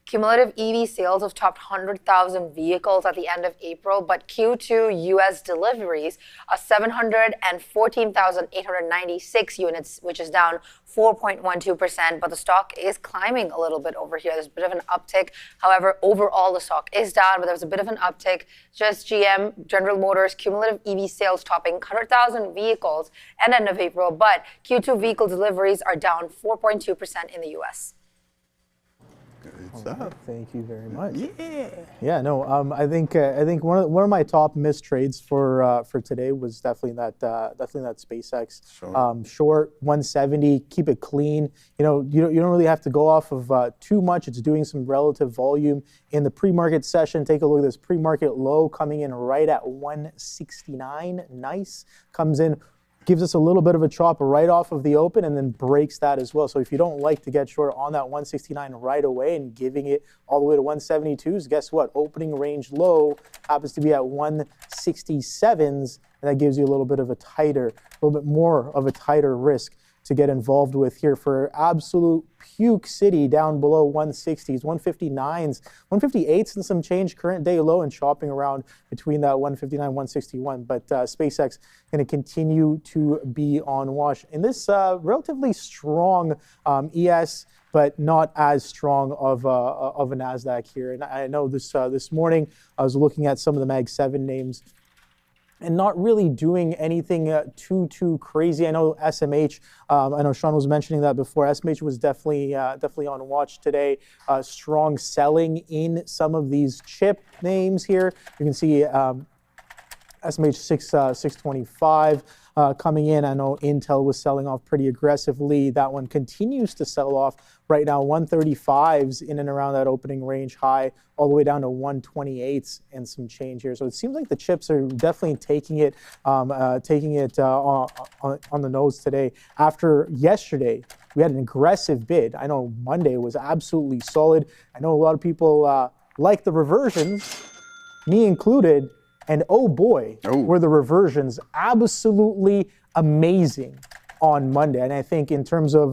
cumulative EV sales have topped 100,000 vehicles at the end of April, but Q2 U.S. deliveries are 714,896 units, which is down 4.12%, but the stock is climbing a little bit over here. There's a bit of an uptick. However, overall, the stock is down, but there's a bit of an uptick. Just GM, General Motors, cumulative EV sales topping 100,000 vehicles at end of April, but Q2 vehicle deliveries are down 4.2% in the U.S. Right, thank you very much. Yeah. No. I think one of my top missed trades for today was definitely that SpaceX short 170. Keep it clean. You don't really have to go off of too much. It's doing some relative volume in the pre-market session. Take a look at this pre-market low coming in right at 169. Nice. Comes in. Gives us a little bit of a chop right off of the open and then breaks that as well. So if you don't like to get short on that 169 right away and giving it all the way to 172s, guess what? Opening range low happens to be at 167s, and that gives you a little bit more of a tighter risk to get involved with here for absolute puke city down below 160s, 159s, 158s and some change current day low and shopping around between that 159, 161. But SpaceX going to continue to be on watch in this relatively strong ES, but not as strong of a NASDAQ here. And I know this morning I was looking at some of the Mag 7 names and not really doing anything too crazy. I know SMH. I know Sean was mentioning that before. SMH was definitely on watch today. Strong selling in some of these chip names here. You can see SMH 625. coming in. I know Intel was selling off pretty aggressively. That one continues to sell off right now. 135s in and around that opening range high, all the way down to 128s and some change here. So it seems like the chips are definitely taking it on the nose today. After yesterday, we had an aggressive bid. I know Monday was absolutely solid. I know a lot of people like the reversions, me included, and oh boy, were the reversions absolutely amazing on Monday. And I think in terms of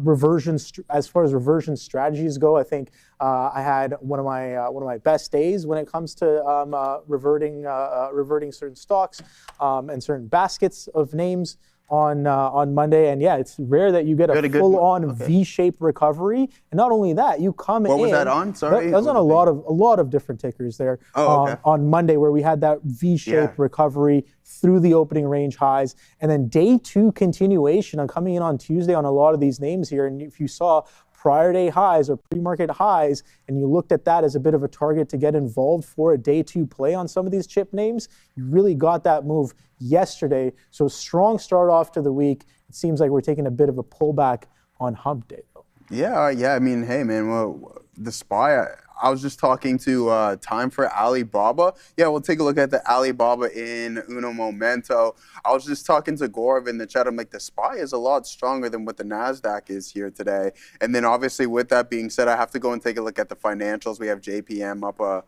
reversions, as far as reversion strategies go, I think I had one of my best days when it comes to reverting certain stocks and certain baskets of names on Monday. And yeah, it's rare that you get a full-on V-shaped recovery. And not only that, you come in. What was that on? Sorry, that was on a lot of different tickers there on Monday, where we had that V-shaped recovery through the opening range highs, and then day two continuation on coming in on Tuesday on a lot of these names here. And if you saw prior day highs or pre-market highs, and you looked at that as a bit of a target to get involved for a day two play on some of these chip names, you really got that move yesterday. So strong start off to the week. It seems like we're taking a bit of a pullback on hump day, though. Yeah. I mean, hey, man, well, the SPY, I was just talking to Time for Alibaba. Yeah, we'll take a look at the Alibaba in Uno Momento. I was just talking to Gaurav in the chat. I'm like, the SPY is a lot stronger than what the NASDAQ is here today. And then obviously with that being said, I have to go and take a look at the financials. We have JPM up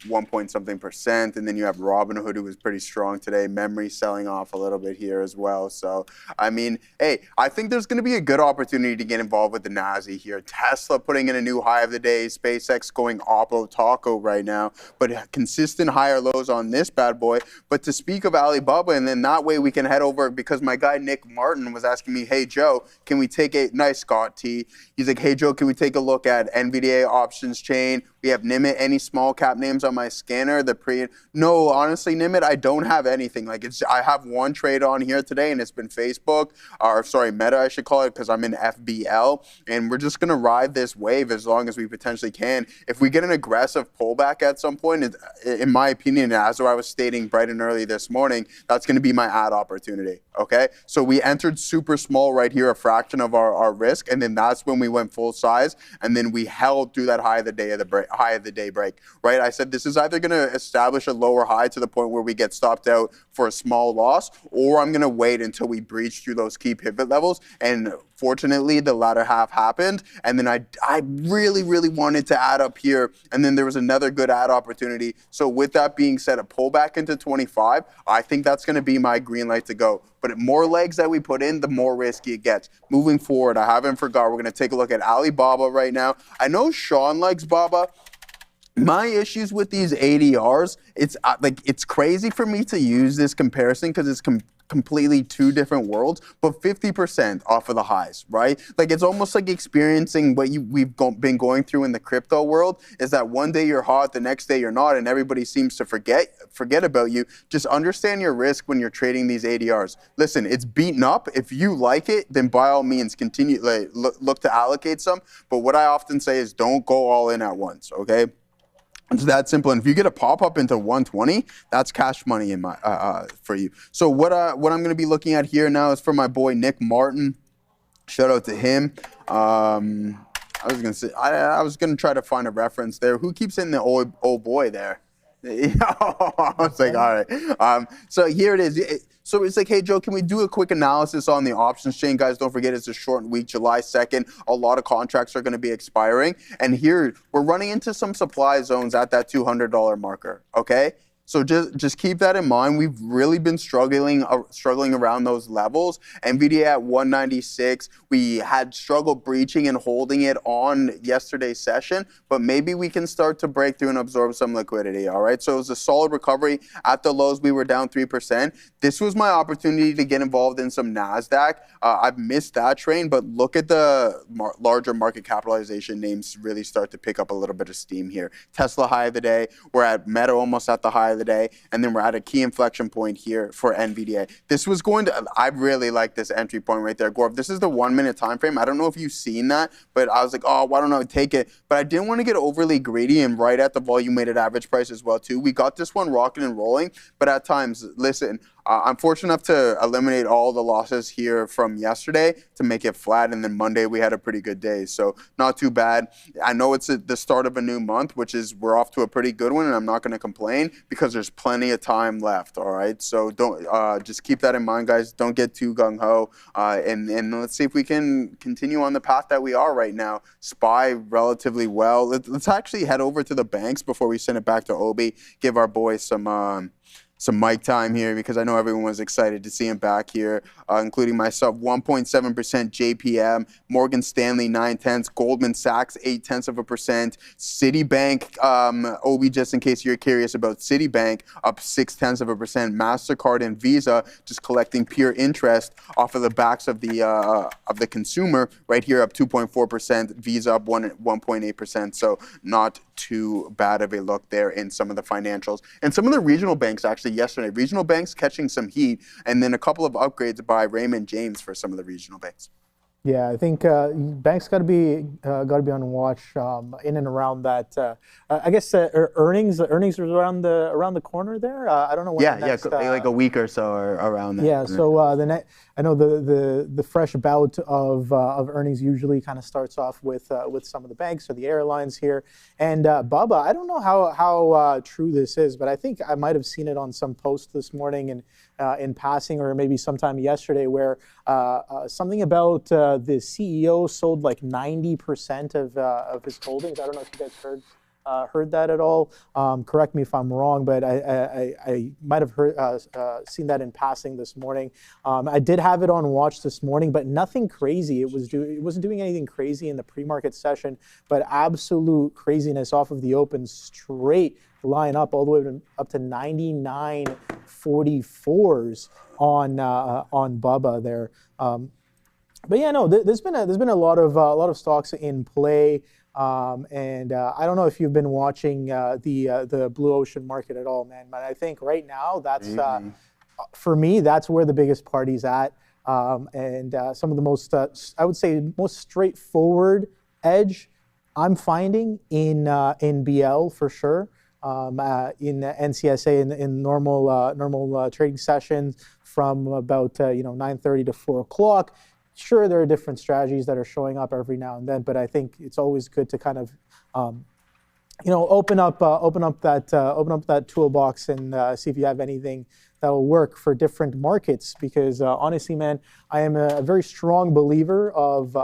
1 point something percent, and then you have Robinhood, who was pretty strong today. Memory selling off a little bit here as well. So, I mean, hey, I think there's going to be a good opportunity to get involved with the Nasdaq here. Tesla putting in a new high of the day. SpaceX going oppo taco right now, but consistent higher lows on this bad boy. But to speak of Alibaba, and then that way we can head over, because my guy Nick Martin was asking me, hey, Joe, can we take a nice Scott T? He's like, hey, Joe, can we take a look at NVDA options chain? We have Nimit. Any small cap names on my scanner? No, honestly, Nimit, I don't have anything. Like, I have one trade on here today, and it's been Facebook, or sorry, Meta, I should call it, because I'm in FBL, and we're just gonna ride this wave as long as we potentially can. If we get an aggressive pullback at some point, in my opinion, as I was stating bright and early this morning, that's gonna be my ad opportunity. Okay, so we entered super small right here, a fraction of our risk, and then that's when we went full size, and then we held through that high of the day break, right? I said this is either going to establish a lower high to the point where we get stopped out for a small loss, or I'm going to wait until we breach through those key pivot levels. And fortunately, the latter half happened, and then I really, really wanted to add up here, and then there was another good add opportunity. So with that being said, a pullback into 25, I think that's going to be my green light to go. But the more legs that we put in, the more risky it gets. Moving forward, I haven't forgot, we're going to take a look at Alibaba right now. I know Sean likes Baba. My issues with these ADRs, it's crazy for me to use this comparison because it's completely two different worlds, but 50% off of the highs, right? Like, it's almost like experiencing what we've been going through in the crypto world, is that one day you're hot, the next day you're not, and everybody seems to forget about you. Just understand your risk when you're trading these ADRs. Listen, it's beaten up. If you like it, then by all means continue, look to allocate some. But what I often say is don't go all in at once, okay? It's that simple. And if you get a pop-up into 120, that's cash money in my for you. So what I'm going to be looking at here now is for my boy Nick Martin. Shout out to him. I was going to try to find a reference there. Who keeps hitting the old boy there? I was like, all right. So here it is. So it's like, hey, Joe, can we do a quick analysis on the options chain? Guys, don't forget it's a short week, July 2nd. A lot of contracts are going to be expiring. And here we're running into some supply zones at that $200 marker, okay? So just keep that in mind. We've really been struggling around those levels. NVIDIA at 196. We had struggled breaching and holding it on yesterday's session, but maybe we can start to break through and absorb some liquidity, all right? So it was a solid recovery. At the lows, we were down 3%. This was my opportunity to get involved in some NASDAQ. I've missed that train, but look at the larger market capitalization names really start to pick up a little bit of steam here. Tesla high of the day. We're at Meta almost at the high of the day, and then we're at a key inflection point here for NVDA. This was going to, I really like this entry point right there, Gorb. This is the 1 minute time frame. I don't know if you've seen that, but I was like, oh, why don't I take it? But I didn't want to get overly greedy and right at the volume weighted average price as well too. We got this one rocking and rolling, but at times, listen, I'm fortunate enough to eliminate all the losses here from yesterday to make it flat, and then Monday we had a pretty good day, so not too bad. I know it's the start of a new month, which is we're off to a pretty good one, and I'm not going to complain because there's plenty of time left. All right, so don't just keep that in mind, guys. Don't get too gung ho, and let's see if we can continue on the path that we are right now. SPY relatively well. Let's actually head over to the banks before we send it back to Obi. Give our boys some mic time here because I know everyone was excited to see him back here, including myself. 1.7% JPM, Morgan Stanley 0.9, Goldman Sachs 0.8%, Citibank, Obi, just in case you're curious about Citibank, up 0.6%, MasterCard and Visa just collecting pure interest off of the backs of the consumer right here, up 2.4%, Visa up 1.8%, so not too bad of a look there in some of the financials. And some of the regional banks actually yesterday, regional banks catching some heat, and then a couple of upgrades by Raymond James for some of the regional banks. Yeah, I think banks got to be on watch in and around that. I guess earnings are around the corner there. I don't know when. Like a week or so or around that. Yeah, so I know the fresh bout of earnings usually kind of starts off with some of the banks or the airlines here. And Bubba, I don't know how true this is, but I think I might have seen it on some post this morning and in passing, or maybe sometime yesterday, where something about the CEO sold like 90% of his holdings. I don't know if you guys heard that at all. Correct me if I'm wrong, but I might have seen that in passing this morning. I did have it on watch this morning, but nothing crazy. It wasn't doing anything crazy in the pre-market session, but absolute craziness off of the open, straight line up all the way up to 99.44s on Bubba there. But yeah, no, there's been a lot of stocks in play. And I don't know if you've been watching the blue ocean market at all, man. But I think right now that's for me, that's where the biggest party's at. And some of the most I would say most straightforward edge I'm finding in BL for sure. In NCSA in normal trading sessions from about 9:30 to 4 o'clock. Sure, there are different strategies that are showing up every now and then, but I think it's always good to kind of, open up that toolbox and see if you have anything that will work for different markets. Because honestly, man, I am a very strong believer of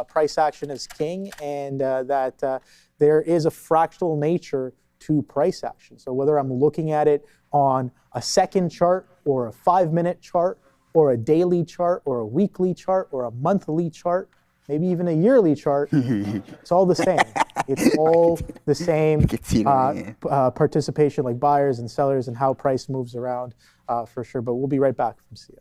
price action as king, and that there is a fractal nature to price action. So whether I'm looking at it on a second chart or a 5-minute chart, or a daily chart, or a weekly chart, or a monthly chart, maybe even a yearly chart, it's all the same. It's all the same participation, like buyers and sellers, and how price moves around for sure. But we'll be right back from CIA.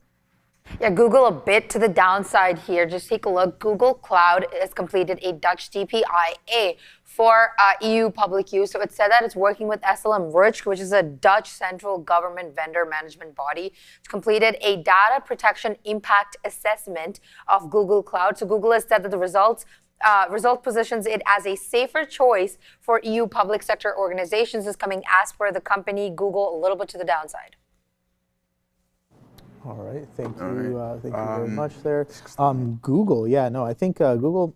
Yeah, Google a bit to the downside here. Just take a look. Google Cloud has completed a Dutch DPIA for EU public use. So it said that it's working with SLM Rich, which is a Dutch central government vendor management body. It's completed a data protection impact assessment of Google Cloud. So Google has said that the result positions it as a safer choice for EU public sector organizations. Is coming as per the company Google a little bit to the downside. All right, thank you very much there. Google, yeah, no, I think Google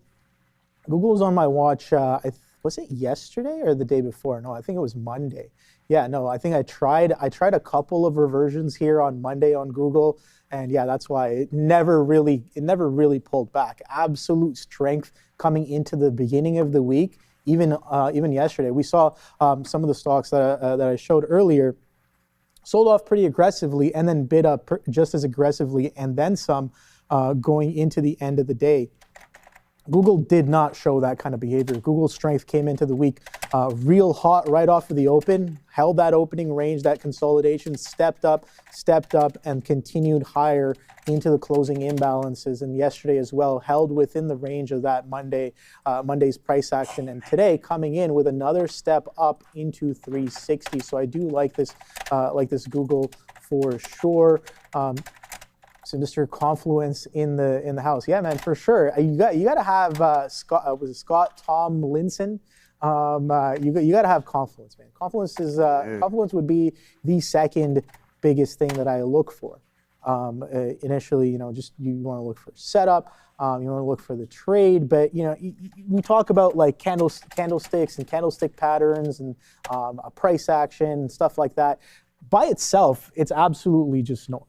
was on my watch. Was it yesterday or the day before? No, I think it was Monday. Yeah, no, I think I tried a couple of reversions here on Monday on Google, and yeah, that's why it never really pulled back. Absolute strength coming into the beginning of the week. Even yesterday, we saw some of the stocks that I showed earlier sold off pretty aggressively and then bid up just as aggressively and then some going into the end of the day. Google did not show that kind of behavior. Google's strength came into the week real hot right off of the open, held that opening range, that consolidation, stepped up, and continued higher into the closing imbalances. And yesterday as well, held within the range of that Monday's price action. And today coming in with another step up into 360. So I do like this Google for sure. So Mr. Confluence in the house, yeah, man, for sure. You got to have Scott Tomlinson. You got to have Confluence, man. Confluence would be the second biggest thing that I look for. Initially, you know, just you want to look for setup, you want to look for the trade, but you know, we talk about like candlesticks and candlestick patterns and a price action and stuff like that. By itself, it's absolutely just noise.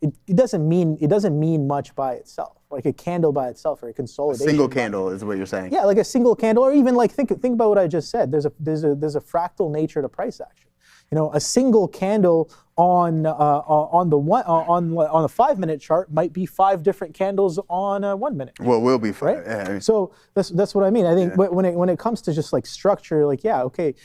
It doesn't mean much by itself. Like a candle by itself or a consolidation. A single candle is what you're saying. Yeah, like a single candle, or even like think about what I just said. There's a fractal nature to price action. You know, a single candle on a 5-minute chart might be 5 different candles on a 1 minute. Well, will be 5. Right? Yeah, I mean, so that's what I mean. I think when it comes to just like structure, like okay,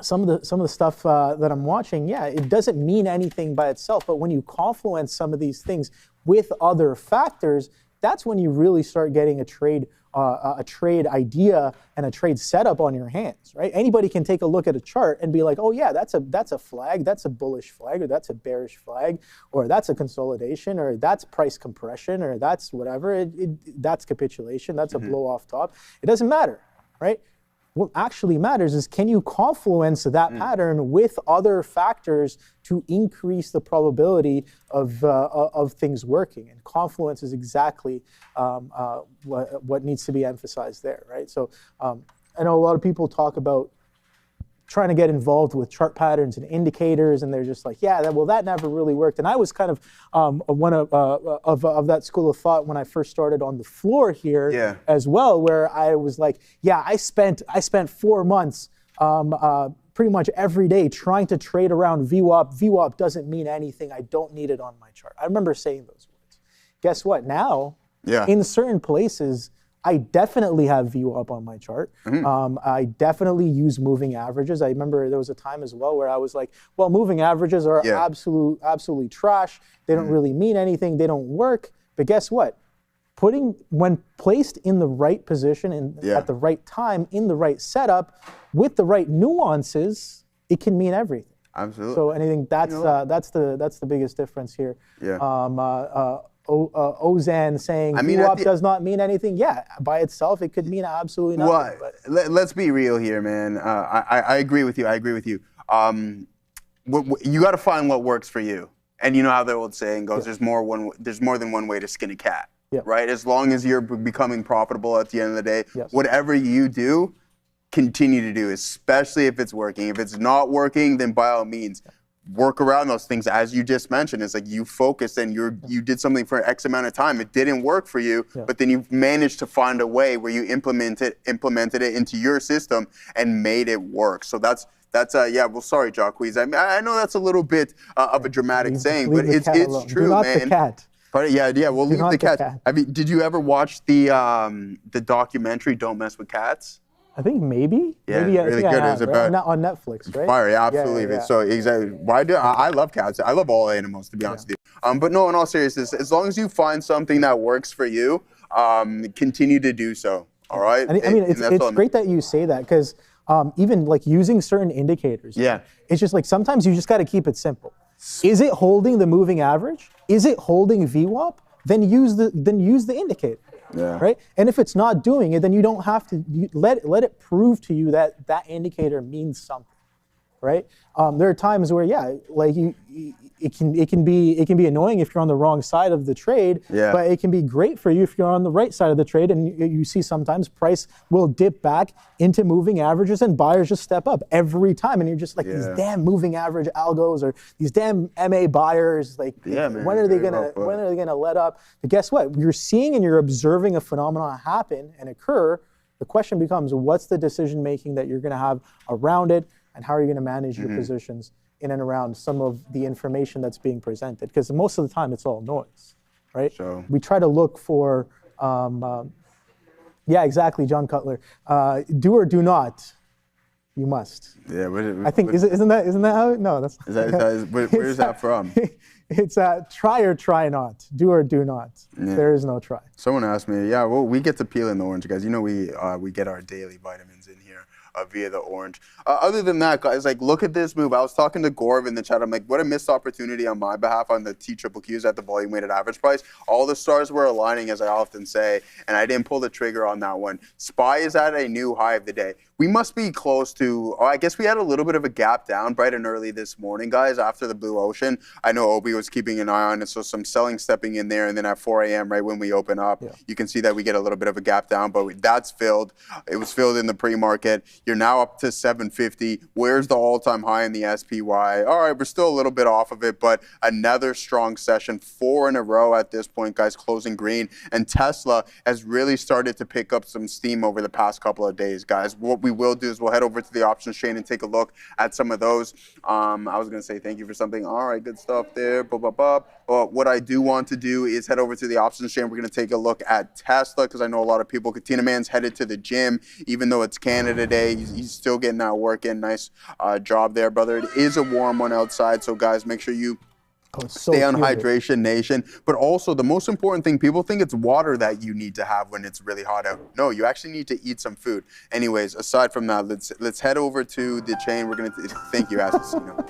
some of the stuff that I'm watching, it doesn't mean anything by itself. But when you confluence some of these things with other factors, that's when you really start getting a trade idea and a trade setup on your hands, right? Anybody can take a look at a chart and be like, oh yeah, that's a flag, that's a bullish flag, or that's a bearish flag, or that's a consolidation, or that's price compression, or that's whatever. That's capitulation, that's a blow off top. It doesn't matter, right? What actually matters is, can you confluence that pattern with other factors to increase the probability of things working? And confluence is exactly what needs to be emphasized there, right? So I know a lot of people talk about trying to get involved with chart patterns and indicators, and they're just like, that never really worked. And I was kind of one of that school of thought when I first started on the floor here as well, where I was like, I spent 4 months pretty much every day trying to trade around VWAP. VWAP doesn't mean anything. I don't need it on my chart. I remember saying those words. Guess what? Now, in certain places, I definitely have VWAP on my chart. I definitely use moving averages. I remember there was a time as well where I was like, well, moving averages are absolutely trash. They don't really mean anything. They don't work. But guess what? When placed in the right position and at the right time, in the right setup, with the right nuances, it can mean everything. Absolutely. So I think that's the biggest difference here. Ozan saying VWAP does not mean anything. Yeah, by itself, it could mean absolutely nothing. Well, let's be real here, man. I agree with you. You got to find what works for you. And you know how the old saying goes, there's more than one way to skin a cat, right? As long as you're becoming profitable at the end of the day, whatever you do, continue to do, especially if it's working. If it's not working, then by all means, work around those things. As you just mentioned, it's like you focused and you did something for X amount of time. It didn't work for you, but then you've managed to find a way where you implemented it into your system and made it work. So that's well, sorry, Jacques. I know that's a little bit of a dramatic saying, but it's true, man. The cat. We'll leave the cat. I mean, did you ever watch the documentary Don't Mess with Cats? I think maybe. Yeah, really good. It was about on Netflix, right? Fire, absolutely. Yeah. So exactly. I love cats. I love all animals, to be honest with you. But no, in all seriousness, as long as you find something that works for you, continue to do so. All right. It's great that you say that, because even like using certain indicators. It's just like sometimes you just got to keep it simple. Is it holding the moving average? Is it holding VWAP? Then use the indicator. Right. And if it's not doing it, then you don't have to let it prove to you that that indicator means something. Right. There are times where like it can be annoying if you're on the wrong side of the trade, but it can be great for you if you're on the right side of the trade, and you see sometimes price will dip back into moving averages and buyers just step up every time, and you're just like, these damn moving average algos or these damn MA buyers, like when are they gonna let up? But guess what? You're seeing and you're observing a phenomenon happen and occur. The question becomes, what's the decision making that you're gonna have around it, and how are you gonna manage your positions in and around some of the information that's being presented? Because most of the time it's all noise, right? Sure. We try to look for, exactly, John Cutler. Do or do not, you must. Yeah, I think isn't that how? No, that's. Where is that from? It's try or try not, do or do not. There is no try. Someone asked me, well, we get to peel in the orange, guys. You know, we get our daily vitamins in here. via the orange. Other than that, guys, like, look at this move. I was talking to Gorv in the chat. I'm like, what a missed opportunity on my behalf on the TQQs at the volume weighted average price. All the stars were aligning, as I often say, and I didn't pull the trigger on that one. SPY is at a new high of the day. We must be close to, I guess we had a little bit of a gap down bright and early this morning, guys, after the blue ocean. I know Obi was keeping an eye on it, so some selling stepping in there, and then at 4 a.m., right when we open up, you can see that we get a little bit of a gap down, but that's filled. It was filled in the pre-market. You're now up to 750. Where's the all-time high in the SPY? All right, we're still a little bit off of it, but another strong session, 4 in a row at this point, guys, closing green. And Tesla has really started to pick up some steam over the past couple of days, guys. What we will do is we'll head over to the options chain and take a look at some of those. I was going to say thank you for something. All right, good stuff there. What I do want to do is head over to the options chain. We're going to take a look at Tesla because I know a lot of people. Katina Man's headed to the gym, even though it's Canada Day. He's still getting that work in. Nice job there, brother. It is a warm one outside, so guys, make sure you stay on hydration, nation. But also, the most important thing, people think it's water that you need to have when it's really hot out. No, you actually need to eat some food. Anyways, aside from that, let's head over to the chain. We're going to thank you, Assassino.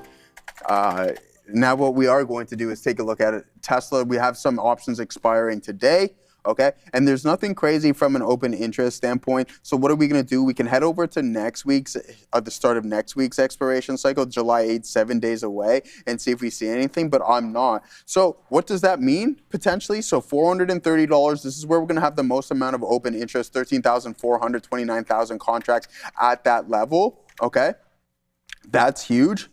Now what we are going to do is take a look at it. Tesla, we have some options expiring today. Okay, and there's nothing crazy from an open interest standpoint. So what are we going to do? We can head over to next week's, the start of next week's expiration cycle, July 8th, 7 days away, and see if we see anything, but I'm not. So what does that mean, potentially? So $430, this is where we're going to have the most amount of open interest, 13,400, 29,000 contracts at that level, okay? That's huge.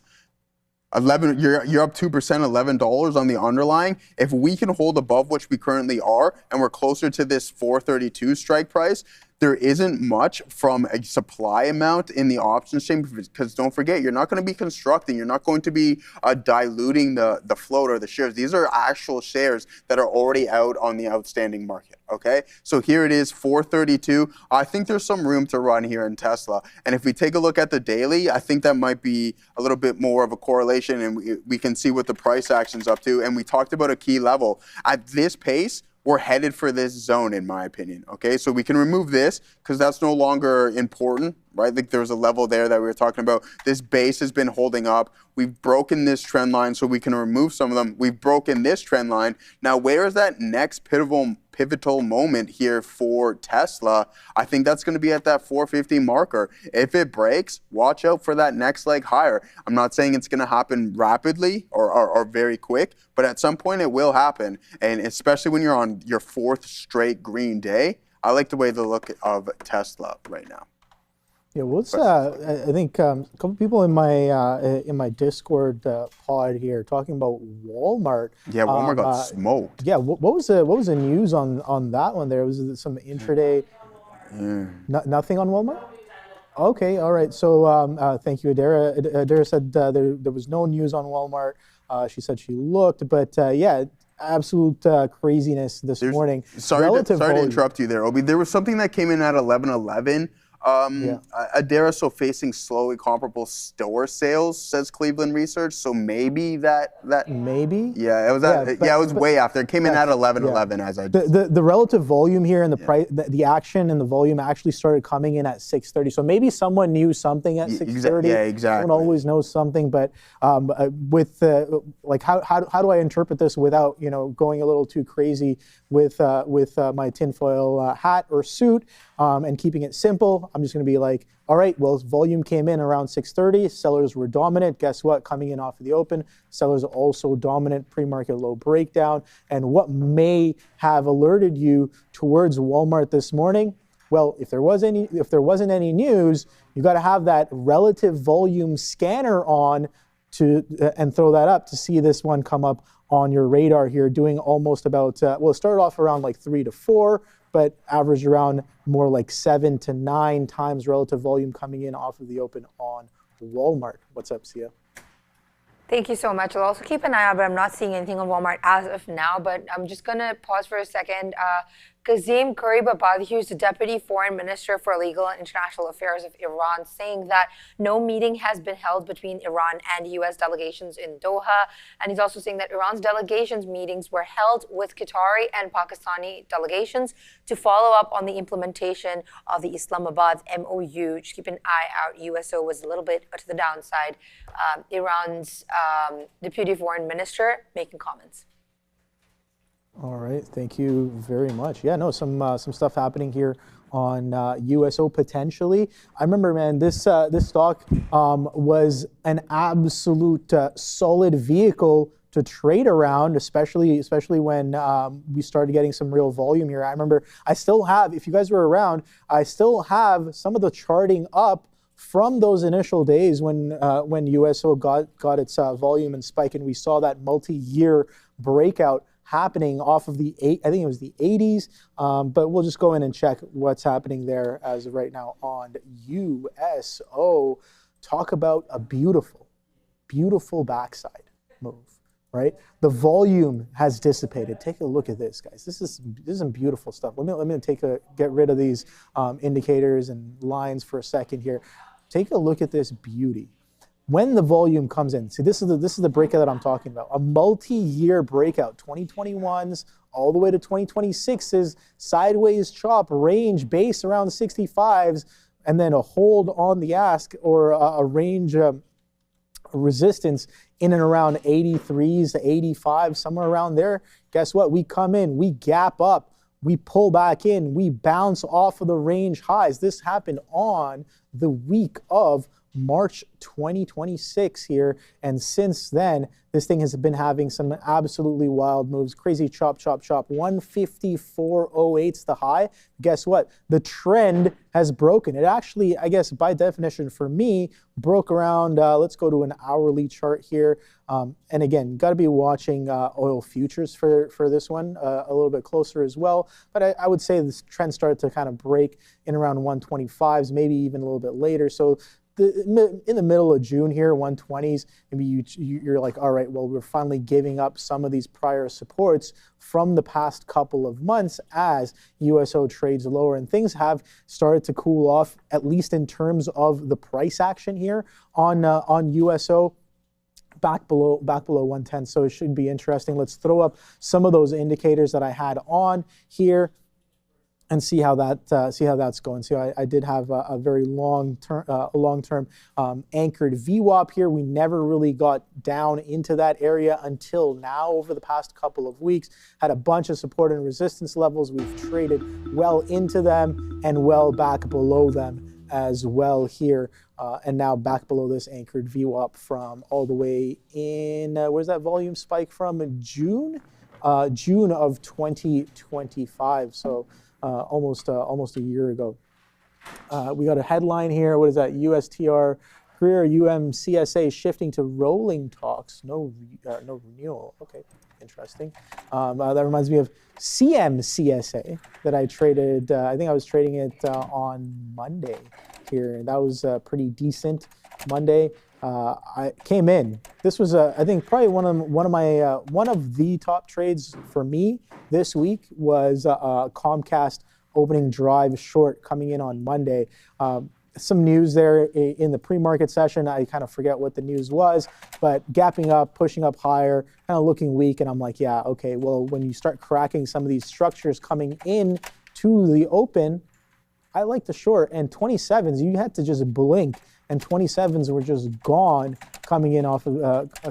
11, you're up 2%, $11 on the underlying. If we can hold above which we currently are, and we're closer to this 432 strike price, there isn't much from a supply amount in the options chain, because don't forget, you're not going to be constructing, you're not going to be diluting the float or the shares. These are actual shares that are already out on the outstanding market, okay? So here it is, 432. I think there's some room to run here in Tesla. And if we take a look at the daily, I think that might be a little bit more of a correlation, and we can see what the price action's up to. And we talked about a key level. At this pace, we're headed for this zone, in my opinion, okay? So we can remove this because that's no longer important, right? Like there was a level there that we were talking about. This base has been holding up. We've broken this trend line, so we can remove some of them. We've broken this trend line. Now, where is that next pivotal moment here for Tesla? I think that's going to be at that 450 marker. If it breaks, watch out for that next leg higher. I'm not saying it's going to happen rapidly or very quick, but at some point it will happen. And especially when you're on your 4th straight green day, I like the way the look of Tesla right now. Yeah, I think a couple people in my Discord pod here talking about Walmart. Yeah, Walmart got smoked. Yeah, what was the news on that one? There was some intraday. Nothing on Walmart. Okay, all right. So thank you, Adara. Adara said there was no news on Walmart. She said she looked, but yeah. Absolute craziness this morning. Sorry to interrupt you there, Obi. There was something that came in at 11:11. Adara, so facing slowly comparable store sales, says Cleveland Research. So maybe that maybe. Yeah, it was it was way after. It came in at 11:11 as I just the relative volume here and the price, the action and the volume actually started coming in at 6:30. So maybe someone knew something at 6:30. Yeah, exactly. Someone always knows something, but with like how do I interpret this without going a little too crazy with my tinfoil hat or suit and keeping it simple? I'm just going to be like, all right, well, volume came in around 6:30. Sellers were dominant. Guess what? Coming in off of the open, sellers are also dominant. Pre-market low breakdown. And what may have alerted you towards Walmart this morning? Well, if there wasn't any news, you got to have that relative volume scanner on and throw that up to see this one come up on your radar here, doing almost about it started off around like 3 to 4. But average around more like 7 to 9 times relative volume coming in off of the open on Walmart. What's up, Sia? Thank you so much. I'll also keep an eye out, but I'm not seeing anything on Walmart as of now. But I'm just going to pause for a second. Kazim Garibabad, who's the Deputy Foreign Minister for Legal and International Affairs of Iran, saying that no meeting has been held between Iran and U.S. delegations in Doha. And he's also saying that Iran's delegations meetings were held with Qatari and Pakistani delegations to follow up on the implementation of the Islamabad MOU. Just keep an eye out. USO was a little bit to the downside. Iran's Deputy Foreign Minister making comments. All right, thank you very much. Yeah, no, some stuff happening here on USO potentially. I remember, man, this stock was an absolute solid vehicle to trade around, especially when we started getting some real volume here. I remember I still have, if you guys were around, I still have some of the charting up from those initial days when USO got its volume and spike, and we saw that multi-year breakout happening off of I think it was the 80s, but we'll just go in and check what's happening there as of right now on USO. Talk about a beautiful, beautiful backside move, right? The volume has dissipated. Take a look at this, guys. This is some beautiful stuff. Let me get rid of these indicators and lines for a second here. Take a look at this beauty. When the volume comes in, see, this is the breakout that I'm talking about. A multi-year breakout, 2021s all the way to 2026s, sideways chop, range base around 65s, and then a hold on the ask or a range resistance in and around 83s to 85, somewhere around there. Guess what? We come in, we gap up, we pull back in, we bounce off of the range highs. This happened on the week of March 2026 here, and since then this thing has been having some absolutely wild moves. Crazy chop 154.08's the high. Guess what? The trend has broken. It actually, I guess by definition for me, broke around, let's go to an hourly chart here, and again, got to be watching oil futures for this one a little bit closer as well, but I would say this trend started to kind of break in around 125s, maybe even a little bit later. So in the middle of June here, 120s, maybe you're like, all right, well, we're finally giving up some of these prior supports from the past couple of months as USO trades lower, and things have started to cool off, at least in terms of the price action here on USO. Back below 110, so it should be interesting. Let's throw up some of those indicators that I had on here and see how that's going. So I did have a very long-term anchored VWAP here. We never really got down into that area until now over the past couple of weeks. Had a bunch of support and resistance levels. We've traded well into them and well back below them as well here. And now back below this anchored VWAP from all the way in, where's that volume spike from? In June of 2025. So almost a year ago. We got a headline here. What is that? USTR Career UMCSA shifting to rolling talks. No renewal. Okay, interesting. That reminds me of CMCSA that I traded. I think I was trading it on Monday here. That was a pretty decent Monday. I came in. This was I think probably one of the top trades for me this week was Comcast opening drive short coming in on Monday. Some news there in the pre-market session. I kind of forget what the news was, but gapping up, pushing up higher, kind of looking weak, and I'm like, yeah, okay. Well, when you start cracking some of these structures coming in to the open, I like the short. And 27s, you had to just blink, and 27s were just gone coming in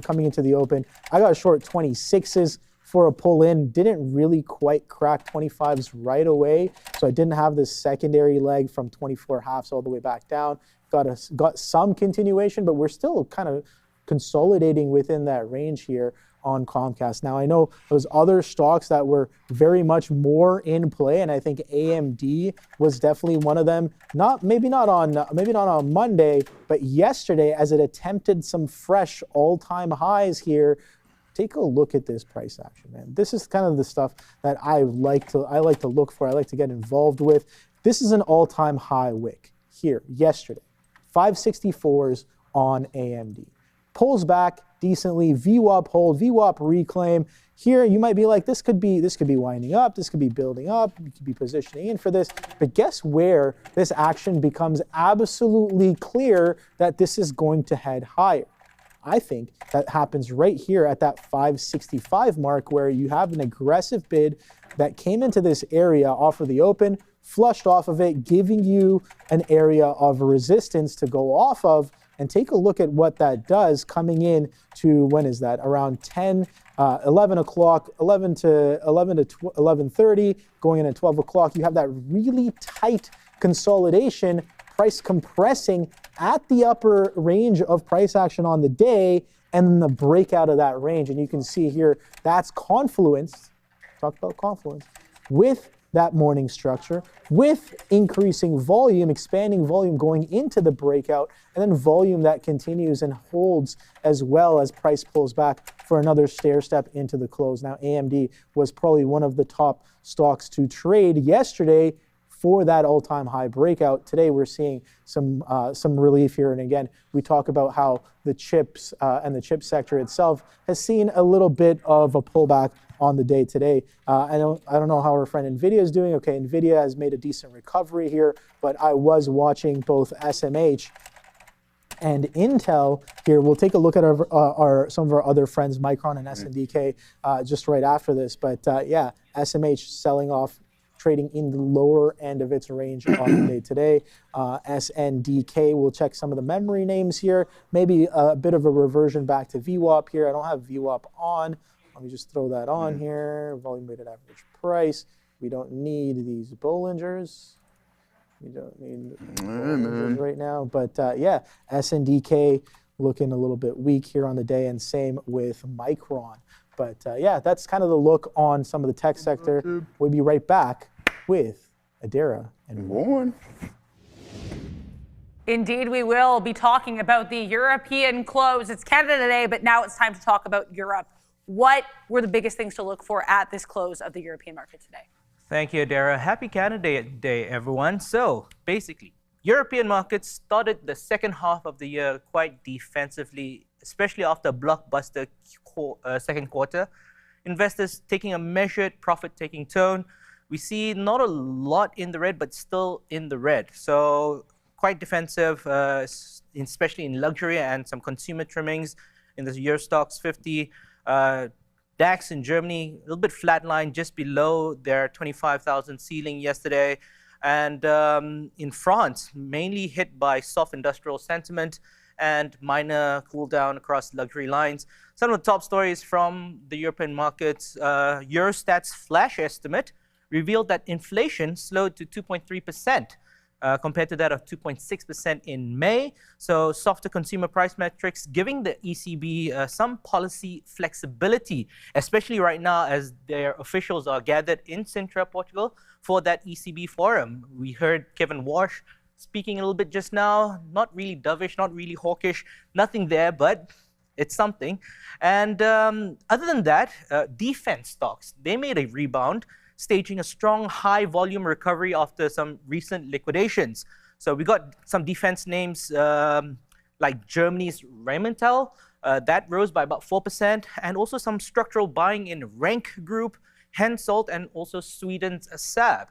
coming into the open. I got a short 26s for a pull in. Didn't really quite crack 25s right away, so I didn't have this secondary leg from 24 halves all the way back down. Got some continuation, but we're still kind of consolidating within that range here on Comcast. Now I know those other stocks that were very much more in play, and I think AMD was definitely one of them. Maybe not on Monday, but yesterday as it attempted some fresh all-time highs here. Take a look at this price action, man. This is kind of the stuff that I like to look for. I like to get involved with. This is an all-time high wick here yesterday, 564s on AMD. pulls back decently, VWAP hold, VWAP reclaim. Here, you might be like, this could be winding up, this could be building up, you could be positioning in for this. But guess where this action becomes absolutely clear that this is going to head higher? I think that happens right here at that 565 mark, where you have an aggressive bid that came into this area off of the open, flushed off of it, giving you an area of resistance to go off of. And take a look at what that does coming in to, when is that? Around 10, 11 o'clock, 11 to 11:30, going in at 12 o'clock. You have that really tight consolidation, price compressing at the upper range of price action on the day, and then the breakout of that range. And you can see here, that's confluence, talk about confluence, with that morning structure, with increasing volume, expanding volume going into the breakout, and then volume that continues and holds as well as price pulls back for another stair step into the close. Now, AMD was probably one of the top stocks to trade yesterday for that all-time high breakout. Today, we're seeing some relief here. And again, we talk about how the chips and the chip sector itself has seen a little bit of a pullback on the day today. I don't know how our friend NVIDIA is doing. Okay, NVIDIA has made a decent recovery here, but I was watching both SMH and Intel here. We'll take a look at some of our other friends, Micron and SNDK, just right after this. But yeah, SMH selling off, trading in the lower end of its range on the day today. SNDK, we'll check some of the memory names here. Maybe a bit of a reversion back to VWAP here. I don't have VWAP on. Let me just throw that on here. Volume weighted average price. We don't need these Bollingers. We don't need Bollingers right now. But yeah, SNDK looking a little bit weak here on the day, and same with Micron. But yeah, that's kind of the look on some of the tech sector. We'll be right back with Adara and Warren. Indeed, we will be talking about the European close. It's Canada today, but now it's time to talk about Europe. What were the biggest things to look for at this close of the European market today? Thank you, Adara. Happy Canada Day, everyone. So basically, European markets started the second half of the year quite defensively, especially after a blockbuster second quarter. Investors taking a measured profit-taking tone. We see not a lot in the red, but still in the red. So quite defensive, especially in luxury and some consumer trimmings in the Eurostoxx 50. DAX in Germany, a little bit flatlined, just below their 25,000 ceiling yesterday. And in France, mainly hit by soft industrial sentiment and minor cool down across luxury lines. Some of the top stories from the European markets, Eurostat's flash estimate revealed that inflation slowed to 2.3%. Compared to that of 2.6% in May. So softer consumer price metrics, giving the ECB some policy flexibility, especially right now as their officials are gathered in Sintra, Portugal, for that ECB forum. We heard Kevin Walsh speaking a little bit just now, not really dovish, not really hawkish, nothing there, but it's something. And other than that, defense stocks, they made a rebound, staging a strong high volume recovery after some recent liquidations. So we got some defense names like Germany's Rheinmetall, that rose by about 4%, and also some structural buying in Rank Group, Hensoldt, and also Sweden's Saab.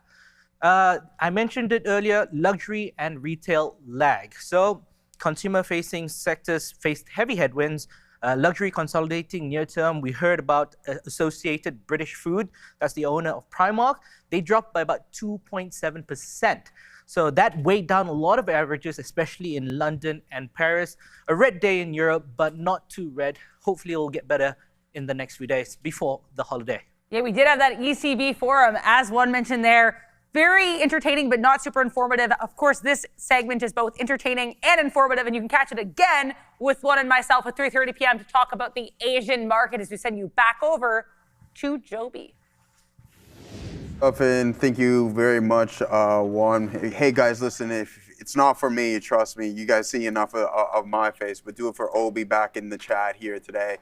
I mentioned it earlier, luxury and retail lag. So consumer-facing sectors faced heavy headwinds. Luxury consolidating near term. We heard about Associated British Food, that's the owner of Primark. They dropped by about 2.7%. So that weighed down a lot of averages, especially in London and Paris. A red day in Europe, but not too red. Hopefully it will get better in the next few days before the holiday. Yeah, we did have that ECB forum, as one mentioned there. Very entertaining, but not super informative. Of course, this segment is both entertaining and informative, and you can catch it again with One and myself at 3:30 p.m. to talk about the Asian market as we send you back over to Joby. And thank you very much, Juan. Hey guys, listen, if It's not for me, trust me. You guys see enough of my face, but do it for Obi back in the chat here today,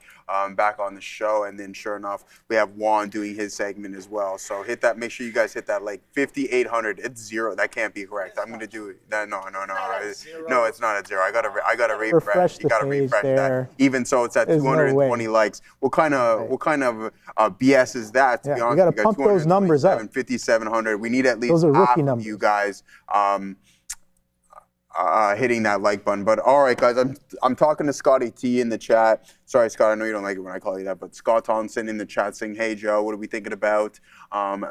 back on the show. And then sure enough, we have Juan doing his segment as well. So hit that, make sure you guys hit that like 5,800. It's 0. That can't be correct. I'm gonna do it. No, it's not a 0. I gotta refresh. You gotta refresh that. Even so, it's at 220 likes. What kind of BS is that? To be honest, you gotta pump those numbers up. 5,700. We need at least half of you guys hitting that like button. But all right, guys, I'm talking to Scotty T in the chat. Sorry, Scott, I know you don't like it when I call you that, but Scott Thompson in the chat saying, hey, Joe, what are we thinking about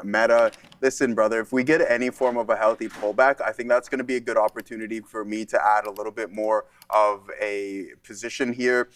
Meta? Listen, brother, if we get any form of a healthy pullback, I think that's going to be a good opportunity for me to add a little bit more of a position here.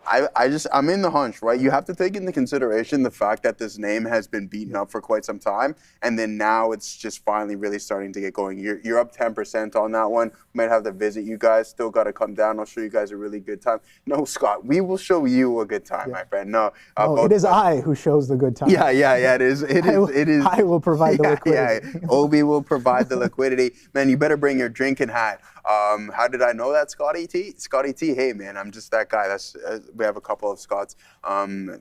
I'm in the hunch, right? You have to take into consideration the fact that this name has been beaten up for quite some time, and then now it's just finally really starting to get going. You're up 10% on that one. Might have to visit you guys. Still got to come down. I'll show you guys a really good time. No, Scott, we will show you a good time, my friend. No, it is I who shows the good time. Yeah, it is. It is. I will provide the liquidity. Yeah, Obi will provide the liquidity. Man, you better bring your drinking hat. How did I know that, Scotty T? Scotty T, hey man, I'm just that guy. We have a couple of Scots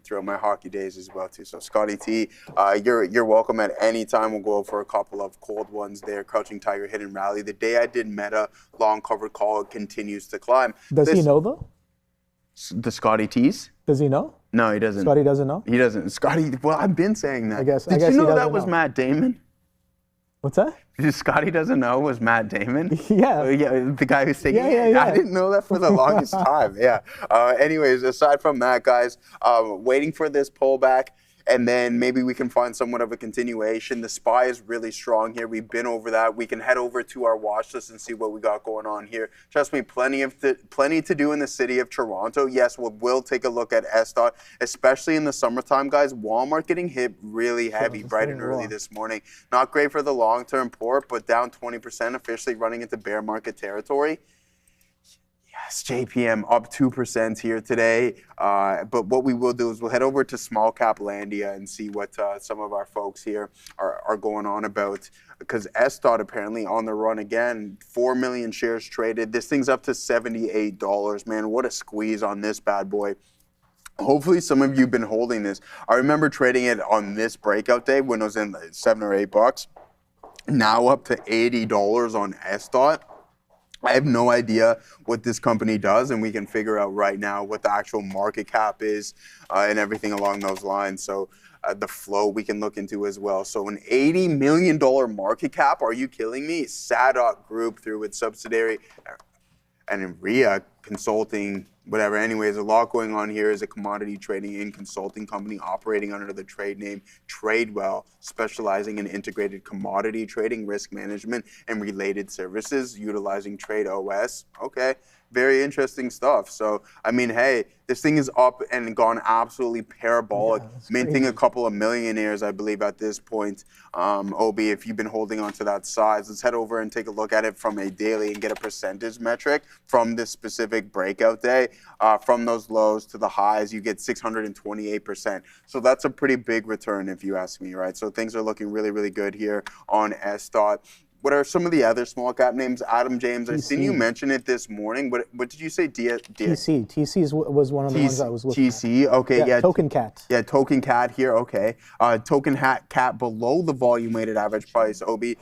throughout my hockey days as well too. So Scotty T, you're welcome at any time. We'll go for a couple of cold ones there. Crouching Tiger, Hidden Rally. The day I did Meta, long covered call, it continues to climb. Does he know though? The Scotty T's? Does he know? No, he doesn't. Scotty doesn't know? He doesn't. Scotty, well, I've been saying that. I guess Did you know that was Matt Damon? What's that? Scotty doesn't know was Matt Damon? Yeah. The guy who's singing. Yeah. I didn't know that for the longest time. Yeah. Anyways, aside from that, guys, waiting for this pullback. And then maybe we can find somewhat of a continuation. The SPY is really strong here. We've been over that. We can head over to our watch list and see what we got going on here. Trust me, plenty to do in the city of Toronto. Yes, we'll take a look at SDOT, especially in the summertime, guys. Walmart getting hit really heavy bright and early this morning. Not great for the long-term port, but down 20%, officially running into bear market territory. Yes, JPM up 2% here today. But what we will do is we'll head over to Small Cap Landia and see what some of our folks here are going on about. Because SDOT apparently on the run again. 4 million shares traded. This thing's up to $78. Man, what a squeeze on this bad boy. Hopefully some of you have been holding this. I remember trading it on this breakout day when it was in $7 or $8. Now up to $80 on SDOT. I have no idea what this company does, and we can figure out right now what the actual market cap is and everything along those lines. So the flow we can look into as well. So an $80 million market cap, are you killing me? SADOT Group through its subsidiary and in RIA Consulting, whatever. Anyways, a lot going on here. Is a commodity trading and consulting company operating under the trade name Tradewell, specializing in integrated commodity trading, risk management, and related services, utilizing Trade OS. Okay, very interesting stuff. So, I mean, hey, this thing is up and gone absolutely parabolic, minting a couple of millionaires, I believe, at this point. Obi, if you've been holding on to that size, let's head over and take a look at it from a daily and get a percentage metric from this specific breakout day. From those lows to the highs, you get 628%. So that's a pretty big return if you ask me, right? So things are looking really, really good here on SDOT. What are some of the other small cap names? Adam James, I've seen you mention it this morning. What did you say? TC. TC was one of the ones I was looking at. TC, okay, yeah. Token Cat. Yeah, Token Cat here, okay. Token Cat below the volume weighted average price, Obi.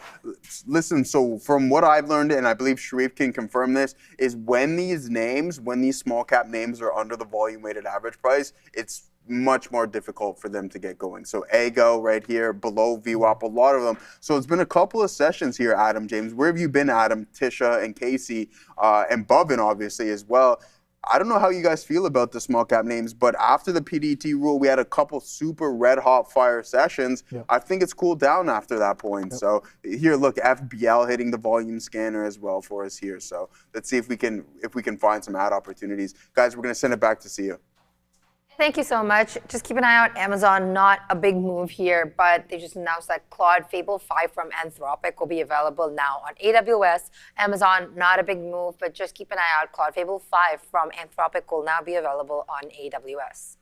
Listen, so from what I've learned, and I believe Sharif can confirm this, is when these small cap names are under the volume weighted average price, it's much more difficult for them to get going. So AGO right here, below VWAP, a lot of them. So it's been a couple of sessions here, Adam James. Where have you been, Adam, Tisha, and Casey, and Bubin, obviously, as well? I don't know how you guys feel about the small cap names, but after the PDT rule, we had a couple super red hot fire sessions. Yep. I think it's cooled down after that point. Yep. So here, look, FBL hitting the volume scanner as well for us here. So let's see if we can find some ad opportunities. Guys, we're going to send it back to see you. Thank you so much. Just keep an eye out. Amazon, not a big move here, but they just announced that Claude Fable 5 from Anthropic will be available now on AWS. Amazon, not a big move, but just keep an eye out. Claude Fable 5 from Anthropic will now be available on AWS.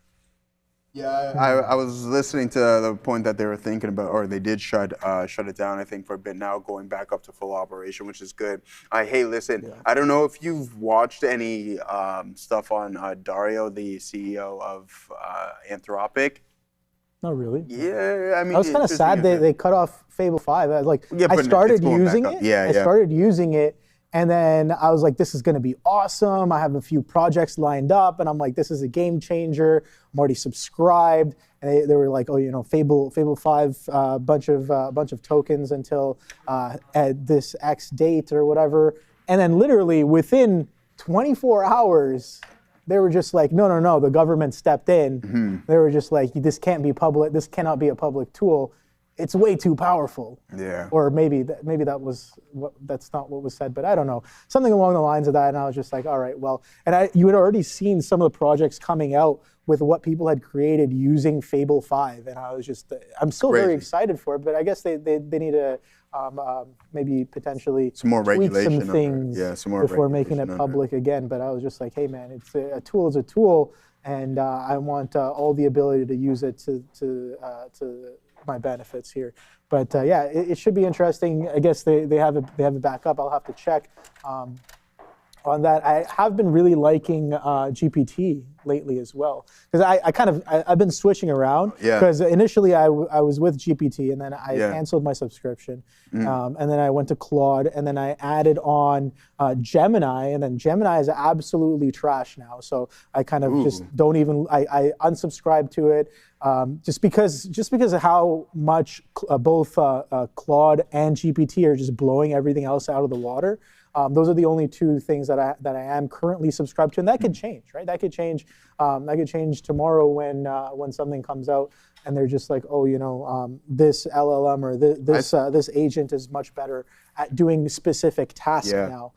Yeah, I was listening to the point that they were thinking about, or they did shut it down, I think, for a bit now, going back up to full operation, which is good. Hey, listen, I don't know if you've watched any stuff on Dario, the CEO of Anthropic. Not really. Yeah, I mean, I was kind of sad they cut off Fable 5. I was like, Yeah, I but started it's going back using up. it. Yeah, I started using it, and then I was like, this is going to be awesome. I have a few projects lined up, and I'm like, this is a game changer. I'm already subscribed. And they were like, oh, you know, Fable 5, bunch of tokens until at this X date or whatever. And then literally within 24 hours, they were just like, no, the government stepped in. They were just like, this can't be public. This cannot be a public tool. It's way too powerful. Yeah. Or maybe that's not what was said, but I don't know. Something along the lines of that, and I was just like, all right, well. And you had already seen some of the projects coming out with what people had created using Fable 5, and I was just, I'm still very excited for it, but I guess they need to maybe potentially some more tweak regulation some things some more before making it regulation public again. But I was just like, hey man, it's a tool is a tool, and I want all the ability to use it to my benefits here. But yeah, it should be interesting. I guess they have a backup. I'll have to check on that. I have been really liking GPT lately as well, because I've been switching around. Because initially I was with GPT, and then I canceled my subscription, and then I went to Claude, and then I added on Gemini, and then Gemini is absolutely trash now. So I kind of just don't even I unsubscribe to it, just because of how much both Claude and GPT are just blowing everything else out of the water. Those are the only two things that I am currently subscribed to, and that could change, right? That could change. That could change tomorrow when something comes out, and they're just like, oh, you know, this LLM or this agent is much better at doing specific tasks now.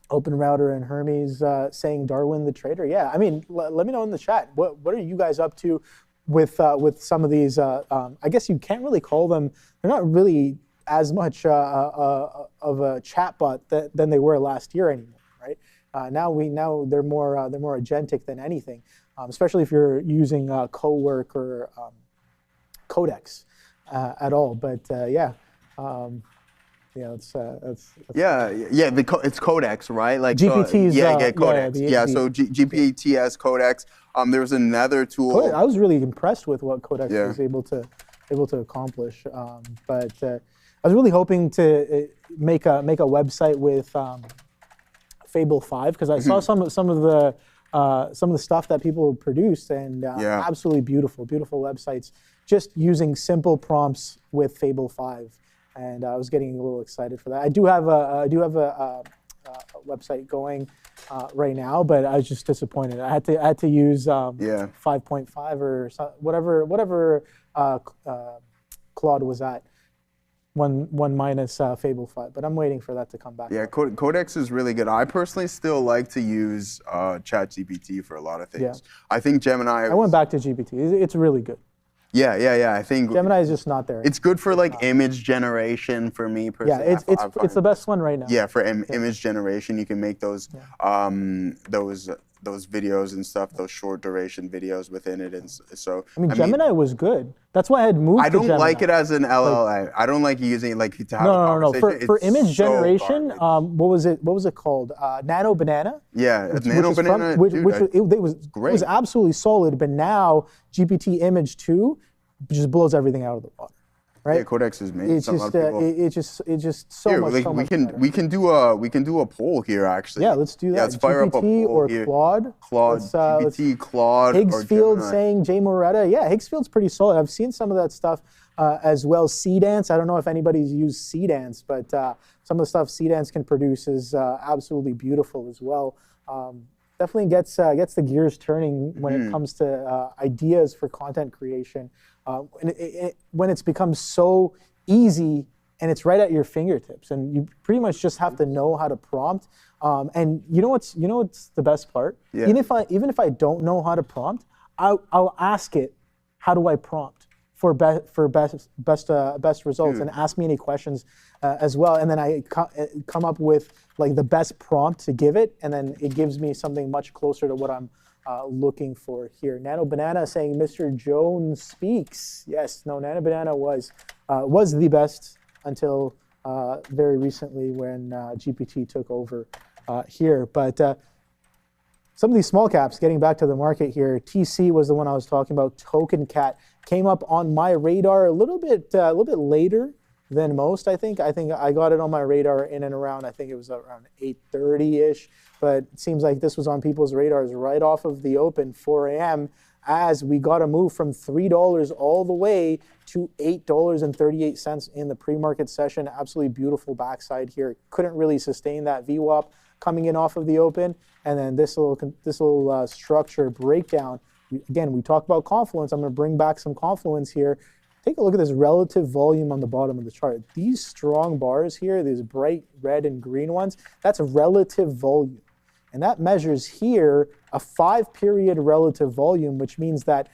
Open Router and Hermes saying Darwin the Trader. Yeah, I mean, let me know in the chat. What are you guys up to with some of these? I guess you can't really call them. They're not really as much of a chatbot than they were last year anymore, right? Now they're more agentic than anything, especially if you're using Cowork or Codex at all. But it's Codex, right? Like GPT's Codex. So GPT's Codex. There was another tool. I was really impressed with what Codex was able to accomplish, but I was really hoping to make a website with Fable 5, because I saw some of the stuff that people produced, and absolutely beautiful websites just using simple prompts with Fable 5, and I was getting a little excited for that. I do have a website going right now, but I was just disappointed. I had to use 5.5 or whatever Claude was at. One minus Fable 5, but I'm waiting for that to come back. Yeah, Codex is really good. I personally still like to use ChatGPT for a lot of things. Yeah. I think Gemini. I went back to GPT. It's really good. Yeah. I think Gemini is just not there. It's good for like image generation for me personally. Yeah, it's the best one right now. Yeah, for image generation, you can make those those videos and stuff, those short duration videos within it, and so. I mean, Gemini was good. That's why I had moved. I don't to Gemini. like it as an LLM. I don't like using it like to have a conversation. No. For image generation, what was it called? Nano Banana. Yeah, Nano Banana. It was absolutely solid, but now GPT Image 2 just blows everything out of the water. Right? Yeah, Codex is made. It's just so much. We can do a poll here actually. Yeah, let's do that. Yeah, let's fire up a poll or here. Claude. GPT, Claude. Higgsfield saying Jay Moretta. Yeah, Higgsfield's pretty solid. I've seen some of that stuff as well. Seedance. I don't know if anybody's used Seedance, but some of the stuff Seedance can produce is absolutely beautiful as well. Definitely gets the gears turning when it comes to ideas for content creation. When it's become so easy and it's right at your fingertips, and you pretty much just have to know how to prompt. And you know what's the best part? Yeah. Even if I don't know how to prompt, I'll ask it, how do I prompt for best results, and ask me any questions as well, and then I come up with like the best prompt to give it, and then it gives me something much closer to what I'm looking for here. Nano Banana saying Mr. Jones speaks. Yes, no, Nano Banana was the best until very recently when GPT took over here. But some of these small caps, getting back to the market here, TC was the one I was talking about. Token Cat came up on my radar a little bit later than most. I think I got it on my radar in and around. I think it was around 8:30ish. But it seems like this was on people's radars right off of the open, 4 a.m. As we got a move from $3 all the way to $8.38 in the pre-market session. Absolutely beautiful backside here. Couldn't really sustain that VWAP coming in off of the open. And then this little structure breakdown. Again, we talk about confluence. I'm going to bring back some confluence here. Take a look at this relative volume on the bottom of the chart. These strong bars here, these bright red and green ones, that's a relative volume. And that measures here a 5-period relative volume, which means that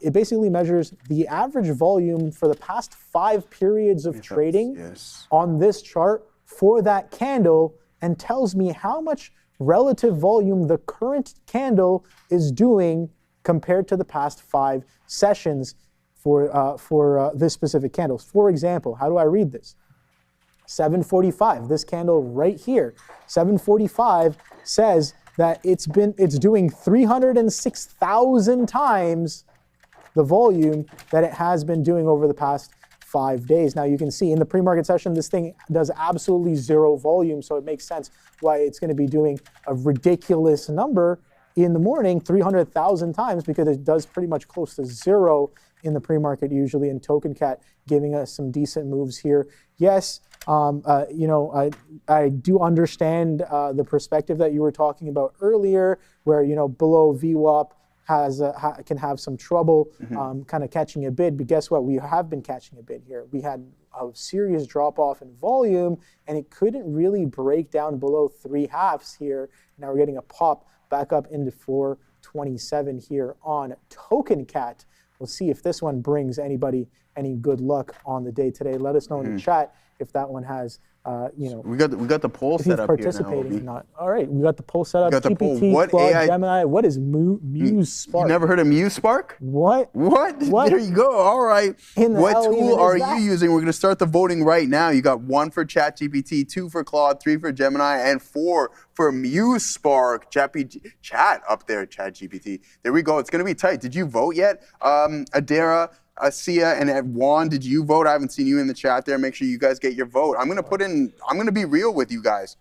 it basically measures the average volume for the past 5 periods of trading on this chart for that candle, and tells me how much relative volume the current candle is doing compared to the past 5 sessions for this specific candle. For example, how do I read this? 745, this candle right here, 745 says that it's doing 306,000 times the volume that it has been doing over the past 5 days. Now you can see in the pre-market session, this thing does absolutely 0 volume, so it makes sense why it's going to be doing a ridiculous number in the morning, 300,000 times, because it does pretty much close to 0 in the pre-market usually, and Token Cat giving us some decent moves here. Yes, I do understand the perspective that you were talking about earlier, where below VWAP can have some trouble kind of catching a bid. But guess what? We have been catching a bid here. We had a serious drop off in volume, and it couldn't really break down below 3/2 here. Now we're getting a pop back up into 427 here on Token Cat. We'll see if this one brings anybody any good luck on the day today. Let us know in the chat if that one has, We got the poll set up here now. Or not. All right, we got the poll set up. Got the GPT, poll. What Claude, AI? Gemini. What is Muse Spark? You never heard of Muse Spark? What? What? There you go. All right. What tool are you using? We're going to start the voting right now. You got 1 for ChatGPT, 2 for Claude, 3 for Gemini, and 4 for Muse Spark. Chat up there, ChatGPT. There we go. It's going to be tight. Did you vote yet? Adara, Sia, and Juan, did you vote? I haven't seen you in the chat there. Make sure you guys get your vote. I'm going to be real with you guys.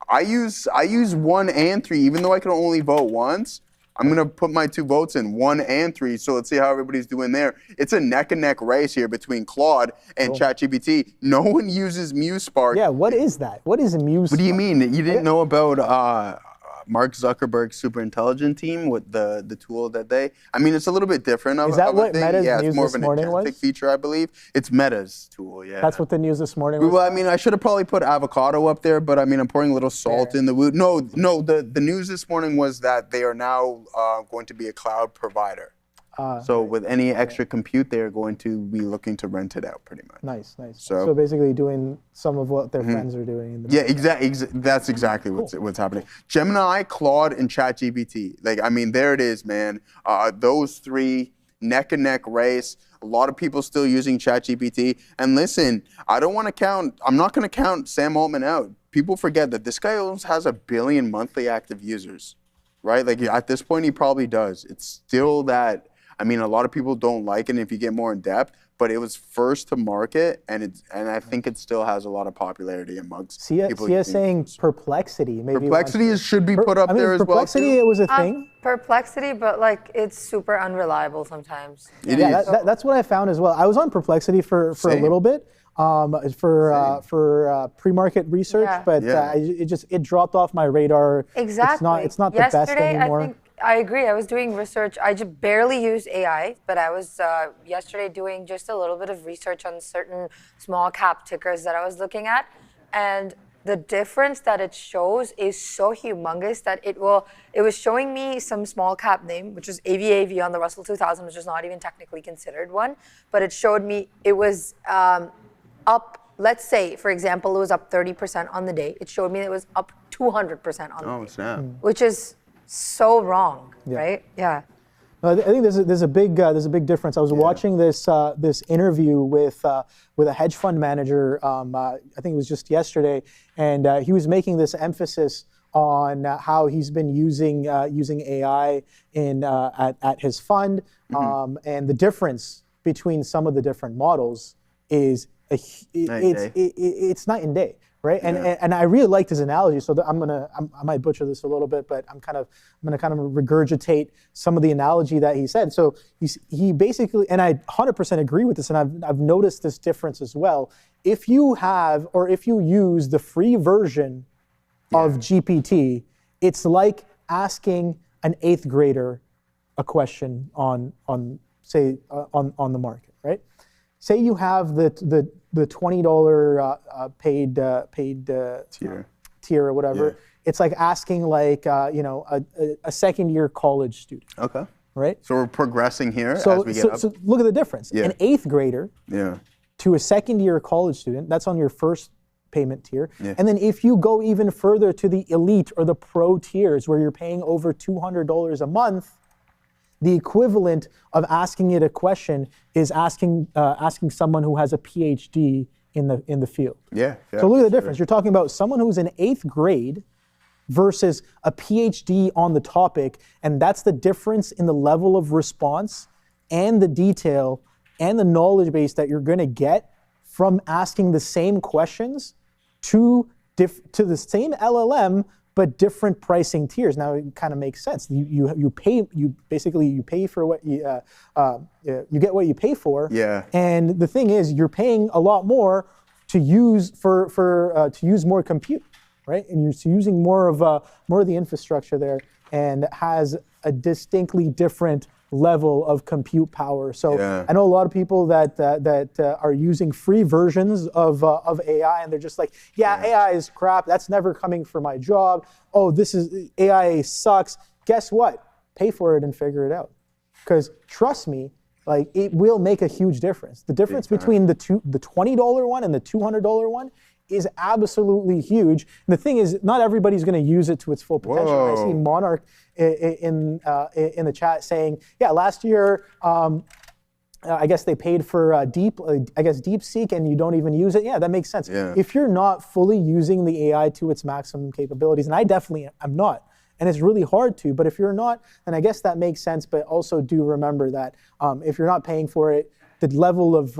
I use 1 and 3, even though I can only vote once. I'm going to put my 2 votes in, 1 and 3. So let's see how everybody's doing there. It's a neck and neck race here between Claude and ChatGPT. No one uses Muse Spark. Yeah, what is that? What is a Muse Spark? What do you mean? You didn't know about Mark Zuckerberg's super intelligent team with the tool that it's a little bit different. Is that what Meta's it's news more this of an morning agentic was? feature, I believe. It's Meta's tool, yeah. That's what the news this morning was? Well, I should have probably put avocado up there, but I'm pouring a little salt in the wound. No, the news this morning was that they are now going to be a cloud provider. So with any extra compute, they're going to be looking to rent it out pretty much. Nice. So basically doing some of what their friends are doing. Yeah, exactly. That's exactly what's happening. Gemini, Claude, and ChatGPT. There it is, man. Those 3, neck and neck race. A lot of people still using ChatGPT. And listen, I'm not going to count Sam Altman out. People forget that this guy almost has 1 billion monthly active users, right? At this point, he probably does. It's still that. A lot of people don't like it if you get more in depth, but it was first to market, and I think it still has a lot of popularity amongst people. Sia saying Perplexity. Maybe Perplexity should be put up there as well. Perplexity, it was a thing. Perplexity, but it's super unreliable sometimes. It is. That's what I found as well. I was on Perplexity for a little bit. For pre-market research, but it dropped off my radar. Exactly. It's not the best anymore. I agree. I was doing research. I just barely used AI, but I was yesterday doing just a little bit of research on certain small cap tickers that I was looking at, and the difference that it shows is so humongous that it was showing me some small cap name, which is AVAV on the Russell 2000, which is not even technically considered one, but it showed me it was up, let's say, for example, it was up 30% on the day. It showed me it was up 200% on the day. Oh, snap. Which is so wrong, right? Yeah. I think there's a big difference. I was watching this interview with a hedge fund manager. I think it was just yesterday, and he was making this emphasis on how he's been using AI at his fund, and the difference between some of the different models is it's night and day. Right, and I really liked his analogy. So I might butcher this a little bit, but I'm gonna kind of regurgitate some of the analogy that he said. So he basically, and I 100% agree with this, and I've noticed this difference as well. If you have or if you use the free version of GPT, it's like asking an 8th grader a question on the market, right? Say you have the $20 paid tier or whatever. Yeah. It's like asking a second-year college student. Okay. Right. So we're progressing here as we get up. So look at the difference. Yeah. An 8th grader to a second-year college student. That's on your first payment tier. Yeah. And then if you go even further to the elite or the pro tiers, where you're paying over $200 a month. The equivalent of asking it a question is asking someone who has a PhD in the field. Yeah. So look at the difference. You're talking about someone who's in 8th grade versus a PhD on the topic, and that's the difference in the level of response and the detail and the knowledge base that you're going to get from asking the same questions to the same LLM. But different pricing tiers. Now it kind of makes sense. You pay for what you get what you pay for. Yeah. And the thing is, you're paying a lot more to use to use more compute, right? And you're using more of the infrastructure there, and has a distinctly different level of compute power. So I know a lot of people that are using free versions of AI, and they're just like, AI is crap. That's never coming for my job. Oh, AI sucks. Guess what? Pay for it and figure it out. Because trust me, like, it will make a huge difference. The difference between the $20 one and the $200 one is absolutely huge. And the thing is, not everybody's going to use it to its full potential. I see Monarch in the chat saying, last year, I guess they paid for DeepSeek, and you don't even use it. Yeah, that makes sense. Yeah. If you're not fully using the AI to its maximum capabilities, and I definitely am not, and it's really hard to, but if you're not, then I guess that makes sense. But also do remember that if you're not paying for it, the level of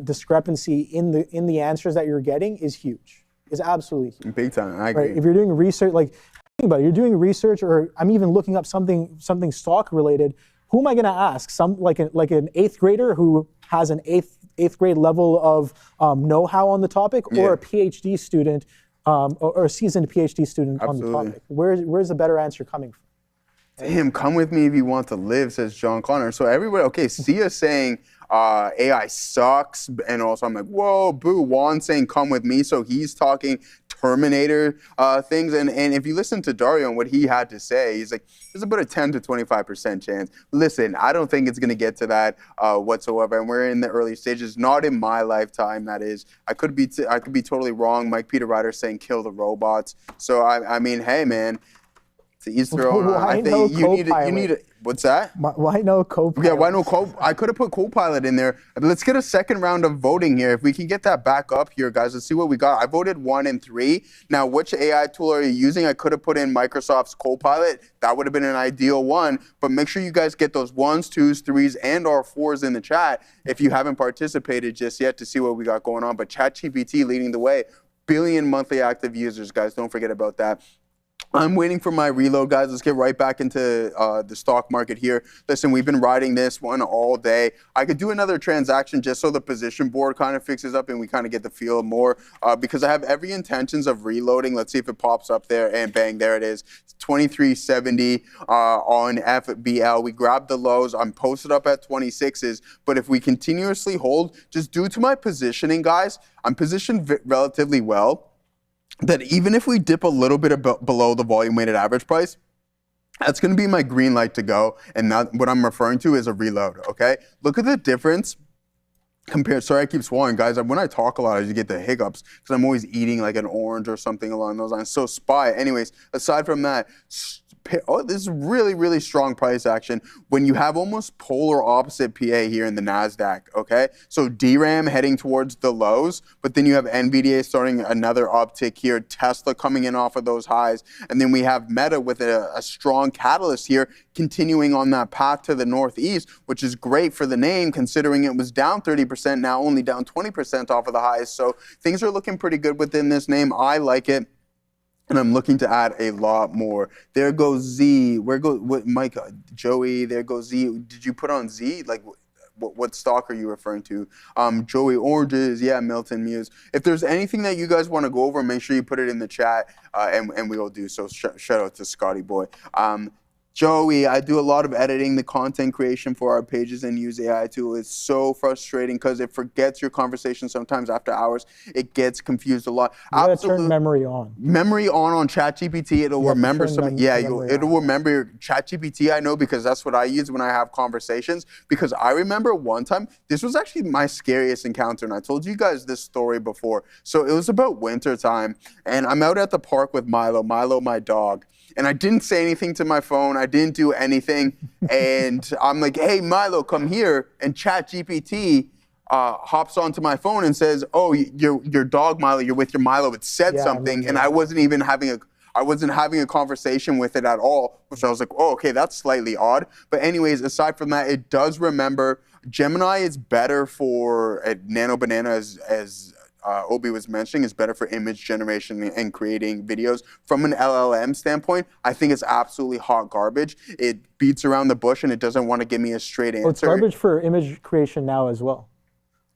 discrepancy in the answers that you're getting is huge. Is absolutely huge. Big time. I agree. Right? If you're doing research, like, think about it, you're doing research, or I'm even looking up something stock related. Who am I going to ask? Like an 8th grader who has an eighth grade level of know-how on the topic, or a PhD student, or a seasoned PhD student on the topic? Where's the better answer coming from? Damn, come with me if you want to live, says John Connor. So everybody, Sia saying AI sucks, and also I'm like, whoa, boo. Juan saying come with me, so he's talking Terminator things. And if you listen to Dario and what he had to say, he's like, there's about a 10 to 25% chance. Listen, I don't think it's going to get to that whatsoever, and we're in the early stages. Not in my lifetime, that is. I could be totally wrong. Mike Peter Ryder saying kill the robots. So I mean, hey man. He's throwing. I think you need a. What's that? Why no Copilot? Yeah, why no Copilot? I could have put Copilot in there. Let's get a second round of voting here. If we can get that back up here, guys, let's see what we got. I voted 1 and 3. Now, which AI tool are you using? I could have put in Microsoft's Copilot. That would have been an ideal one. But make sure you guys get those 1s, 2s, 3s, and or 4s in the chat if you haven't participated just yet to see what we got going on. But ChatGPT leading the way. Billion monthly active users, guys. Don't forget about that. I'm waiting for my reload, guys. Let's get right back into the stock market here. Listen, we've been riding this one all day. I could do another transaction just so the position board kind of fixes up and we kind of get the feel more because I have every intentions of reloading. Let's see if it pops up there, and bang, there it is. It's 2370 on FBL. We grabbed the lows. I'm posted up at 26s, but if we continuously hold, just due to my positioning, guys, I'm positioned relatively well. That even if we dip a little bit below the volume weighted average price, that's going to be my green light to go. And that, what I'm referring to is a reload, okay? Look at the difference compared, sorry I keep swallowing, guys. When I talk a lot, I just get the hiccups because I'm always eating like an orange or something along those lines. So SPY, anyways, aside from that, this is really, really strong price action when you have almost polar opposite PA here in the NASDAQ, okay? So DRAM heading towards the lows, but then you have NVIDIA starting another uptick here, Tesla coming in off of those highs, and then we have Meta with a strong catalyst here, continuing on that path to the northeast, which is great for the name considering it was down 30%, now only down 20% off of the highs. So things are looking pretty good within this name. I like it. And I'm looking to add a lot more. There goes Z. Where goes Mike? Joey. There goes Z. Did you put on Z? Like, what stock are you referring to? Joey Oranges. Yeah, Milton Muse. If there's anything that you guys want to go over, make sure you put it in the chat, and we will do so. Shout out to Scotty Boy. Joey, I do a lot of editing, the content creation for our pages and use AI tool. It's so frustrating because it forgets your conversation sometimes after hours. It gets confused a lot. You gotta turn memory on. Memory on ChatGPT. It'll remember something. Yeah, it'll remember your ChatGPT. I know because that's what I use when I have conversations. Because I remember one time, this was actually my scariest encounter, and I told you guys this story before. So it was about winter time, and I'm out at the park with Milo, my dog. And I didn't say anything to my phone. I didn't do anything. And I'm like, hey, Milo, come here. And ChatGPT hops onto my phone and says, oh, your dog, Milo, you're with your Milo. It said something. And I wasn't even having a conversation with it at all, which I was like, oh, okay, that's slightly odd. But anyways, aside from that, it does remember. Gemini is better for Nano Banana as Obi was mentioning, is better for image generation and creating videos. From an LLM standpoint, I think it's absolutely hot garbage. It beats around the bush and it doesn't want to give me a straight answer. Oh, it's garbage for image creation now as well.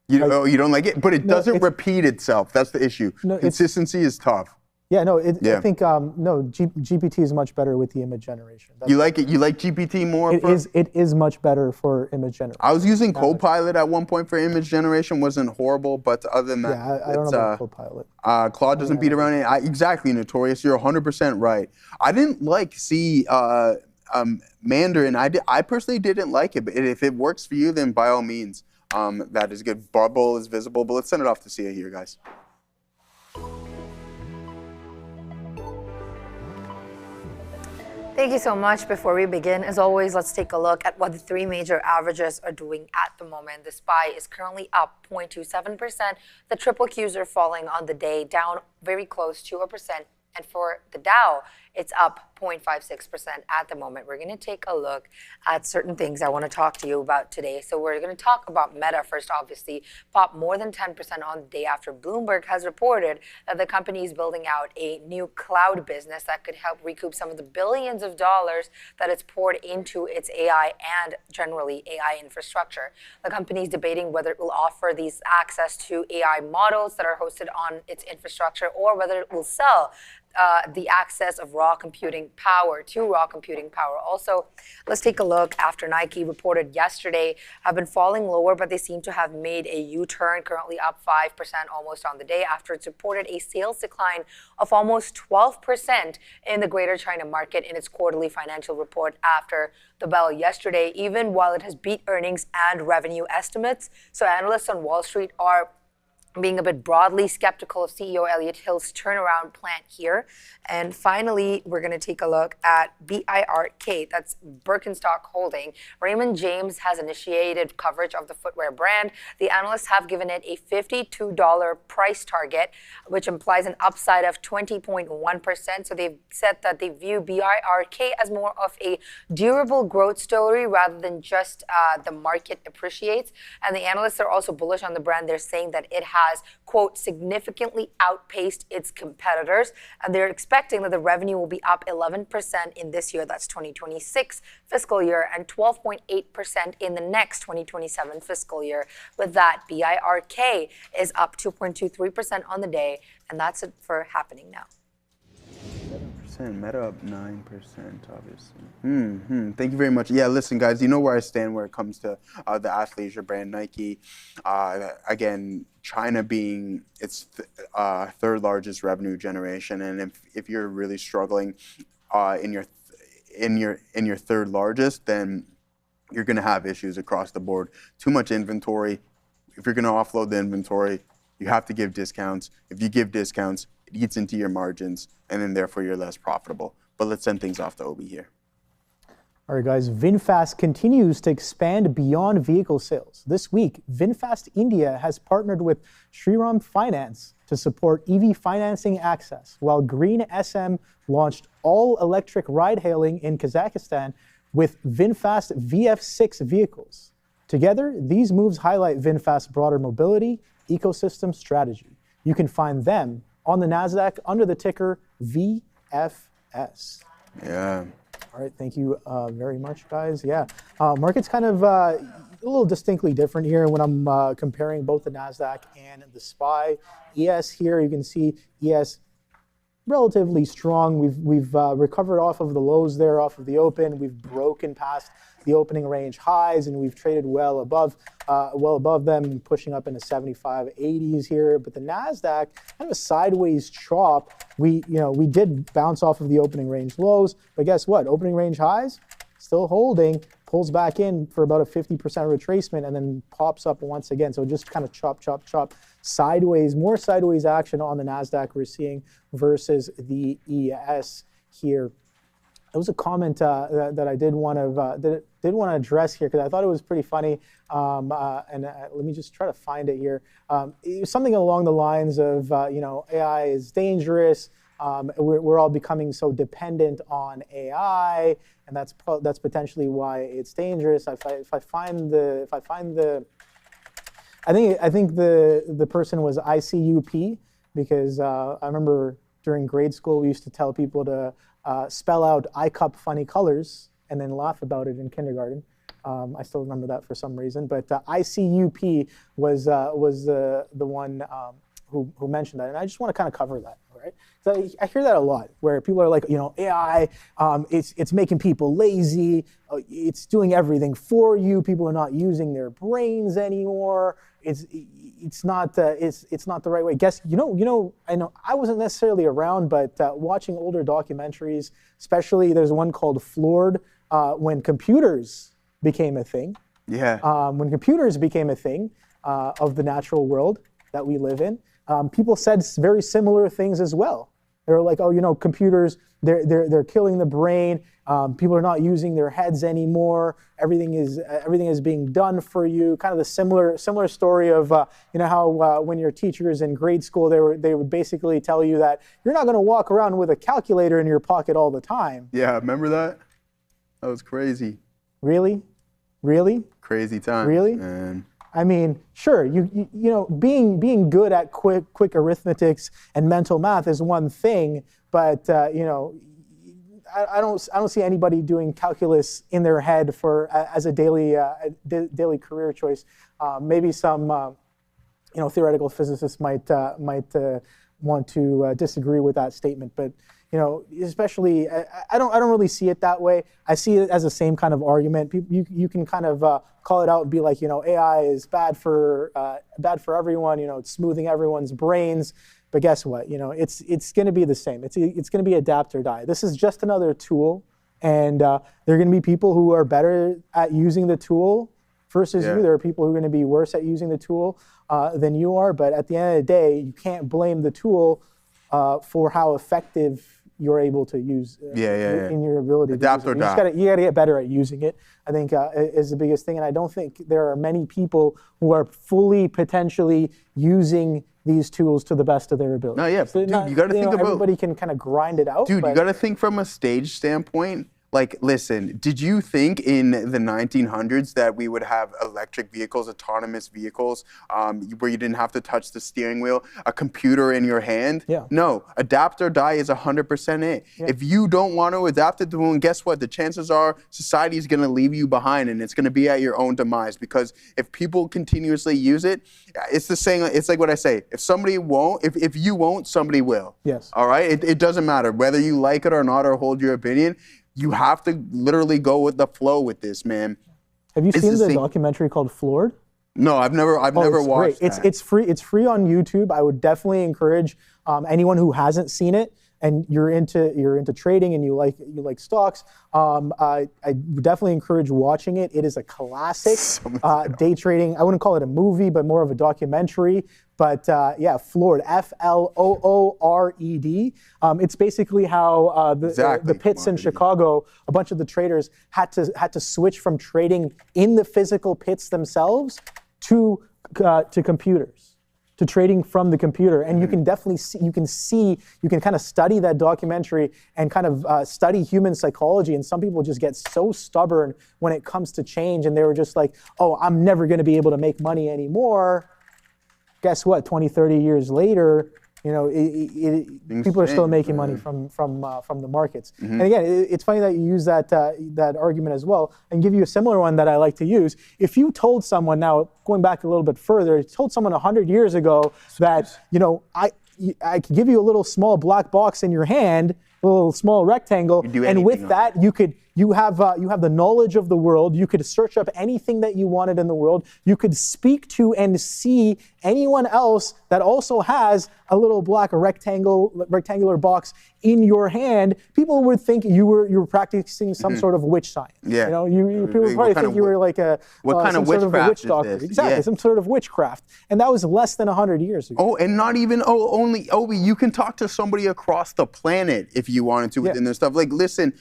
You don't like it? But it doesn't repeat itself. That's the issue. No, consistency is tough. Yeah, no, I think, GPT is much better with the image generation. You like it? You like GPT more? It is much better for image generation. I was using Copilot at one point for image generation. Wasn't horrible, but other than that, yeah, I don't know about Copilot. Claude doesn't beat around it. Exactly, Notorious. You're 100% right. I didn't like Mandarin. I personally didn't like it, but if it works for you, then by all means, that is good. Bubble is visible, but let's send it off to Sia here, guys. Thank you so much. Before we begin, as always, let's take a look at what the three major averages are doing at the moment. The SPY is currently up 0.27%. The triple Qs are falling on the day, down very close to 1%. And for the Dow, it's up 0.56% at the moment. We're going to take a look at certain things I want to talk to you about today. So we're going to talk about Meta first, obviously. Popped more than 10% on the day after Bloomberg has reported that the company is building out a new cloud business that could help recoup some of the billions of dollars that it's poured into its AI and generally AI infrastructure. The company is debating whether it will offer these access to AI models that are hosted on its infrastructure or whether it will sell the access of raw computing power to raw computing power. Also, let's take a look after Nike reported yesterday have been falling lower, but they seem to have made a U-turn, currently up 5% almost on the day after it's reported a sales decline of almost 12% in the Greater China market in its quarterly financial report after the bell yesterday, even while it has beat earnings and revenue estimates. So analysts on Wall Street are being a bit broadly skeptical of CEO Elliott Hill's turnaround plan here. And finally, we're going to take a look at BIRK, that's Birkenstock Holding. Raymond James has initiated coverage of the footwear brand. The analysts have given it a $52 price target, which implies an upside of 20.1%. So they've said that they view BIRK as more of a durable growth story rather than just the market appreciates. And the analysts are also bullish on the brand. They're saying that it has, quote, significantly outpaced its competitors. And they're expecting that the revenue will be up 11% in this year, that's 2026 fiscal year, and 12.8% in the next 2027 fiscal year. With that, BIRK is up 2.23% on the day, and that's it for happening now. 7%, Meta up 9%, obviously. Thank you very much. Yeah, listen, guys, you know where I stand when it comes to the athleisure brand Nike. Again, China being its third largest revenue generation, and if you're really struggling in your third largest, then you're going to have issues across the board. Too much inventory. If you're going to offload the inventory, you have to give discounts. If you give discounts, it eats into your margins, and then therefore you're less profitable. But let's send things off to Obi here. All right, guys, VinFast continues to expand beyond vehicle sales. This week, VinFast India has partnered with Shriram Finance to support EV financing access, while Green SM launched all-electric ride-hailing in Kazakhstan with VinFast VF6 vehicles. Together, these moves highlight VinFast's broader mobility ecosystem strategy. You can find them on the NASDAQ under the ticker VFS. Yeah. All right, thank you very much, guys. Yeah, market's kind of a little distinctly different here when I'm comparing both the NASDAQ and the SPY. ES here, you can see ES relatively strong. We've recovered off of the lows there, off of the open. We've broken past the opening range highs, and we've traded well above them, pushing up into 75.80s here. But the Nasdaq kind of a sideways chop. We did bounce off of the opening range lows, but guess what? Opening range highs still holding, pulls back in for about a 50% retracement, and then pops up once again. So just kind of chop sideways, more sideways action on the Nasdaq we're seeing versus the ES here. There was a comment that I did want to address here because I thought it was pretty funny. Let me just try to find it here. It was something along the lines of, AI is dangerous. We're all becoming so dependent on AI, and that's potentially why it's dangerous. I think the person was ICUP because I remember during grade school we used to tell people to spell out I-cup funny colors and then laugh about it in kindergarten. I still remember that for some reason, but ICUP was the one who mentioned that, and I just want to kind of cover that. Right? So I hear that a lot, where people are like, AI, it's making people lazy. It's doing everything for you. People are not using their brains anymore. It's not the right way. Guess I know I wasn't necessarily around, but watching older documentaries, especially there's one called Floored, when computers became a thing. Yeah. When computers became a thing of the natural world that we live in. People said very similar things as well. They were like, computers, they're killing the brain. People are not using their heads anymore. Everything is being done for you. Kind of the similar story of how when your teachers in grade school they would basically tell you that you're not going to walk around with a calculator in your pocket all the time. Yeah, remember that? That was crazy. Really? Crazy time. Really? Man. I mean, sure, being good at quick arithmetics and mental math is one thing, but I don't see anybody doing calculus in their head as a daily career choice. Maybe some theoretical physicists might want to disagree with that statement, but especially I don't really see it that way. I see it as the same kind of argument. You can kind of call it out and be like, AI is bad for everyone. It's smoothing everyone's brains. But guess what? It's going to be the same. It's going to be adapt or die. This is just another tool, and there are going to be people who are better at using the tool versus you. There are people who are going to be worse at using the tool than you are. But at the end of the day, you can't blame the tool for how effective you're able to use in your ability adapt to use or it. die. You gotta get better at using it, I think, is the biggest thing. And I don't think there are many people who are fully potentially using these tools to the best of their ability. No, yeah, dude, you gotta think about... Everybody can kind of grind it out. Dude, you gotta think from a stage standpoint. Like, listen, did you think in the 1900s that we would have electric vehicles, autonomous vehicles, where you didn't have to touch the steering wheel, a computer in your hand? Yeah. No, adapt or die is 100% it. Yeah. If you don't want to adapt it to one, guess what? The chances are society is going to leave you behind, and it's going to be at your own demise, because if people continuously use it, it's the same. It's like what I say. If somebody won't, if you won't, somebody will. Yes. All right? It doesn't matter whether you like it or not or hold your opinion. You have to literally go with the flow with this, man. Have you seen the documentary called Floored? No, I've never watched it. It's free. It's free on YouTube. I would definitely encourage anyone who hasn't seen it and you're into trading and you like stocks. I would definitely encourage watching it. It is a classic day trading. I wouldn't call it a movie, but more of a documentary. But yeah, floored, Floored. It's basically how the pits in Chicago, a bunch of the traders had to switch from trading in the physical pits themselves to computers, to trading from the computer. And you can definitely see, you can kind of study that documentary and kind of study human psychology. And some people just get so stubborn when it comes to change. And they were just like, oh, I'm never going to be able to make money anymore. Guess what? 20, 30 years later, you know, people are still making money from the markets. And again, it's funny that you use that argument as well. And give you a similar one that I like to use. If you told someone, now going back a little bit further, told someone 100 years ago that, you know, I could give you a little small black box in your hand, a little small rectangle, and with that you have the knowledge of the world. You could search up anything that you wanted in the world. You could speak to and see anyone else that also has a little black rectangular box in your hand. People would think you were practicing some sort of witch science. Yeah. You know, people would probably think you were like what kind of witchcraft is this? Exactly, some sort of witchcraft. And that was less than 100 years ago. Oh, and not even only Obi. You can talk to somebody across the planet if you wanted to within their stuff. Like, listen.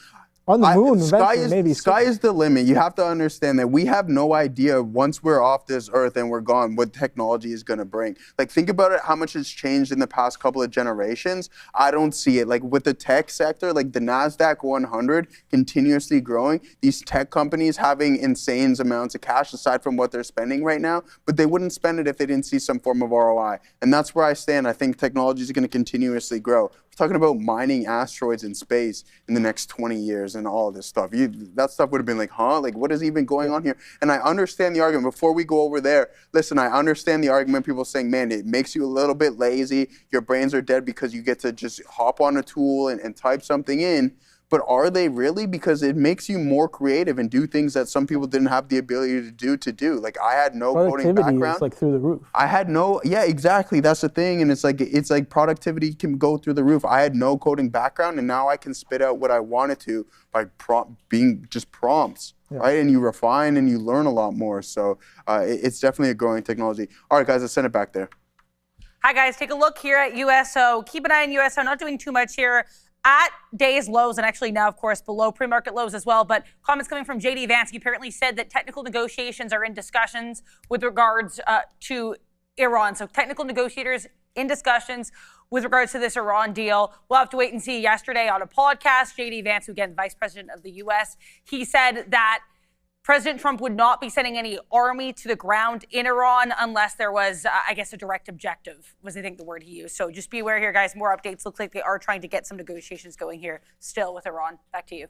On the moon, sky is the limit. You have to understand that we have no idea once we're off this earth and we're gone what technology is going to bring. Like, think about it, how much has changed in the past couple of generations. I don't see it. Like, with the tech sector, like the NASDAQ 100 continuously growing, these tech companies having insane amounts of cash aside from what they're spending right now, but they wouldn't spend it if they didn't see some form of ROI. And that's where I stand. I think technology is going to continuously grow. Talking about mining asteroids in space in the next 20 years and all this stuff. That stuff would have been like, huh? Like, what is even going on here? And I understand the argument. Before we go over there, listen, I understand the argument. People saying, man, it makes you a little bit lazy. Your brains are dead because you get to just hop on a tool and type something in. But are they really? Because it makes you more creative and do things that some people didn't have the ability to do. Like, I had no coding background. Is like through the roof. I had no, yeah, exactly. That's the thing. And it's like productivity can go through the roof. I had no coding background, and now I can spit out what I wanted to by being just prompts, right? And you refine and you learn a lot more. So it's definitely a growing technology. All right, guys, let's send it back there. Hi, guys. Take a look here at USO. Keep an eye on USO. Not doing too much here. At day's lows, and actually now, of course, below pre-market lows as well. But comments coming from JD Vance. He apparently said that technical negotiations are in discussions with regards to Iran. So technical negotiators in discussions with regards to this Iran deal. We'll have to wait and see. Yesterday on a podcast, JD Vance, who again, vice president of the U.S., he said that President Trump would not be sending any army to the ground in Iran unless there was, I guess, a direct objective, was I think the word he used. So just be aware here, guys. More updates. Looks like they are trying to get some negotiations going here still with Iran. Back to you.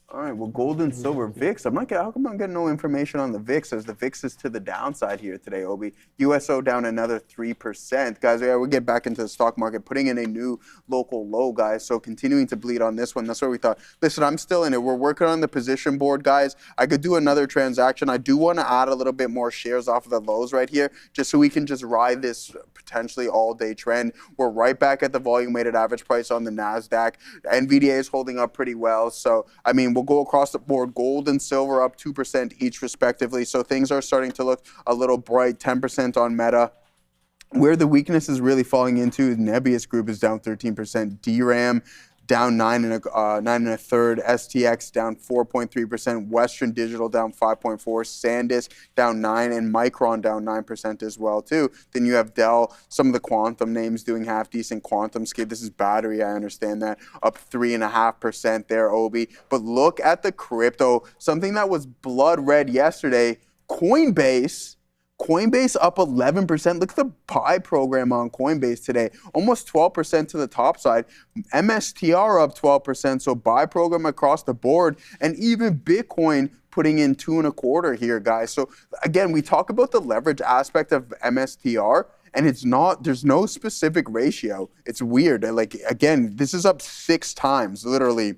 All right, well, gold and silver, VIX. How come I'm getting no information on the VIX as the VIX is to the downside here today, Obi? USO down another 3%. Guys, yeah, we'll get back into the stock market, putting in a new local low, guys. So continuing to bleed on this one. That's what we thought. Listen, I'm still in it. We're working on the position board, guys. I could do another transaction. I do want to add a little bit more shares off of the lows right here, just so we can just ride this potentially all-day trend. We're right back at the volume-weighted average price on the NASDAQ. NVDA is holding up pretty well. So, I mean, we'll go across the board. Gold and silver up 2% each respectively. So things are starting to look a little bright. 10% on Meta. Where the weakness is really falling into, Nebius Group is down 13%. DRAM down 9 1/3. STX down 4.3%. Western Digital down 5.4%. SanDisk down 9%, and Micron down 9% as well too. Then you have Dell. Some of the quantum names doing half decent. QuantumScape. This is battery. I understand that. Up 3.5% there, Obi. But look at the crypto. Something that was blood red yesterday. Coinbase up 11%. Look at the buy program on Coinbase today. Almost 12% to the top side. MSTR up 12%. So buy program across the board. And even Bitcoin putting in 2.25 here, guys. So again, we talk about the leverage aspect of MSTR. And there's no specific ratio. It's weird. Like, again, this is up 6 times, literally,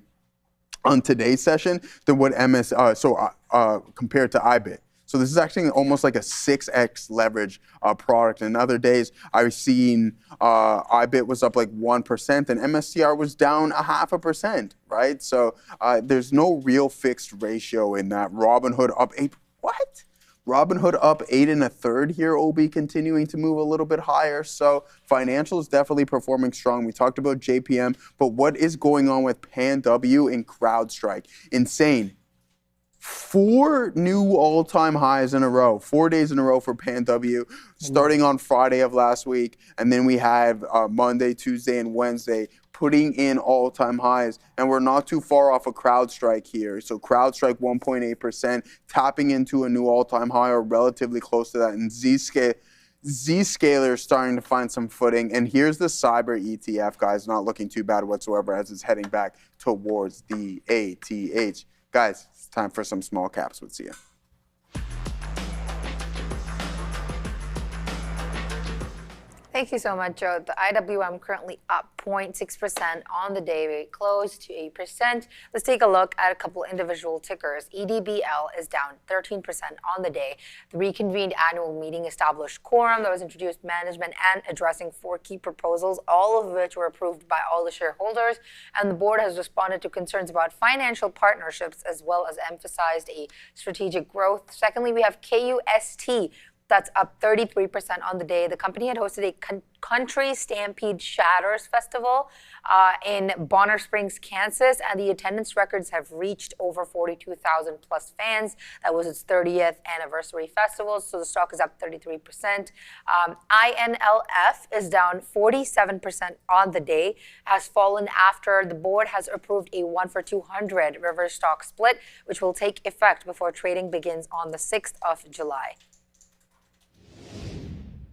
on today's session than what compared to IBIT. So this is actually almost like a 6x leverage product. And other days, I've seen IBIT was up like 1% and MSCR was down 0.5%, right? So there's no real fixed ratio in that. Robinhood up 8. What? Robinhood up 8 1/3 here. OB continuing to move a little bit higher. So financials definitely performing strong. We talked about JPM, but what is going on with PanW and CrowdStrike? Insane. 4 new all-time highs in a row, 4 days in a row for PanW, starting on Friday of last week. And then we have Monday, Tuesday, and Wednesday putting in all-time highs. And we're not too far off of CrowdStrike here. So CrowdStrike 1.8%, tapping into a new all-time high or relatively close to that. And Zscaler is starting to find some footing. And here's the cyber ETF, guys, not looking too bad whatsoever as it's heading back towards the ATH. Guys, it's time for some small caps with Sia. Thank you so much, Joe. The IWM currently up 0.6% on the day, very close to 8%. Let's take a look at a couple individual tickers. EDBL is down 13% on the day. The reconvened annual meeting established quorum that was introduced management and addressing 4 key proposals, all of which were approved by all the shareholders. And the board has responded to concerns about financial partnerships as well as emphasized a strategic growth. Secondly, we have KUST. That's up 33% on the day. The company had hosted a Country Stampede Shatters Festival in Bonner Springs, Kansas, and the attendance records have reached over 42,000 plus fans. That was its 30th anniversary festival, so the stock is up 33%. INLF is down 47% on the day, has fallen after the board has approved a 1-for-200 reverse stock split, which will take effect before trading begins on the 6th of July.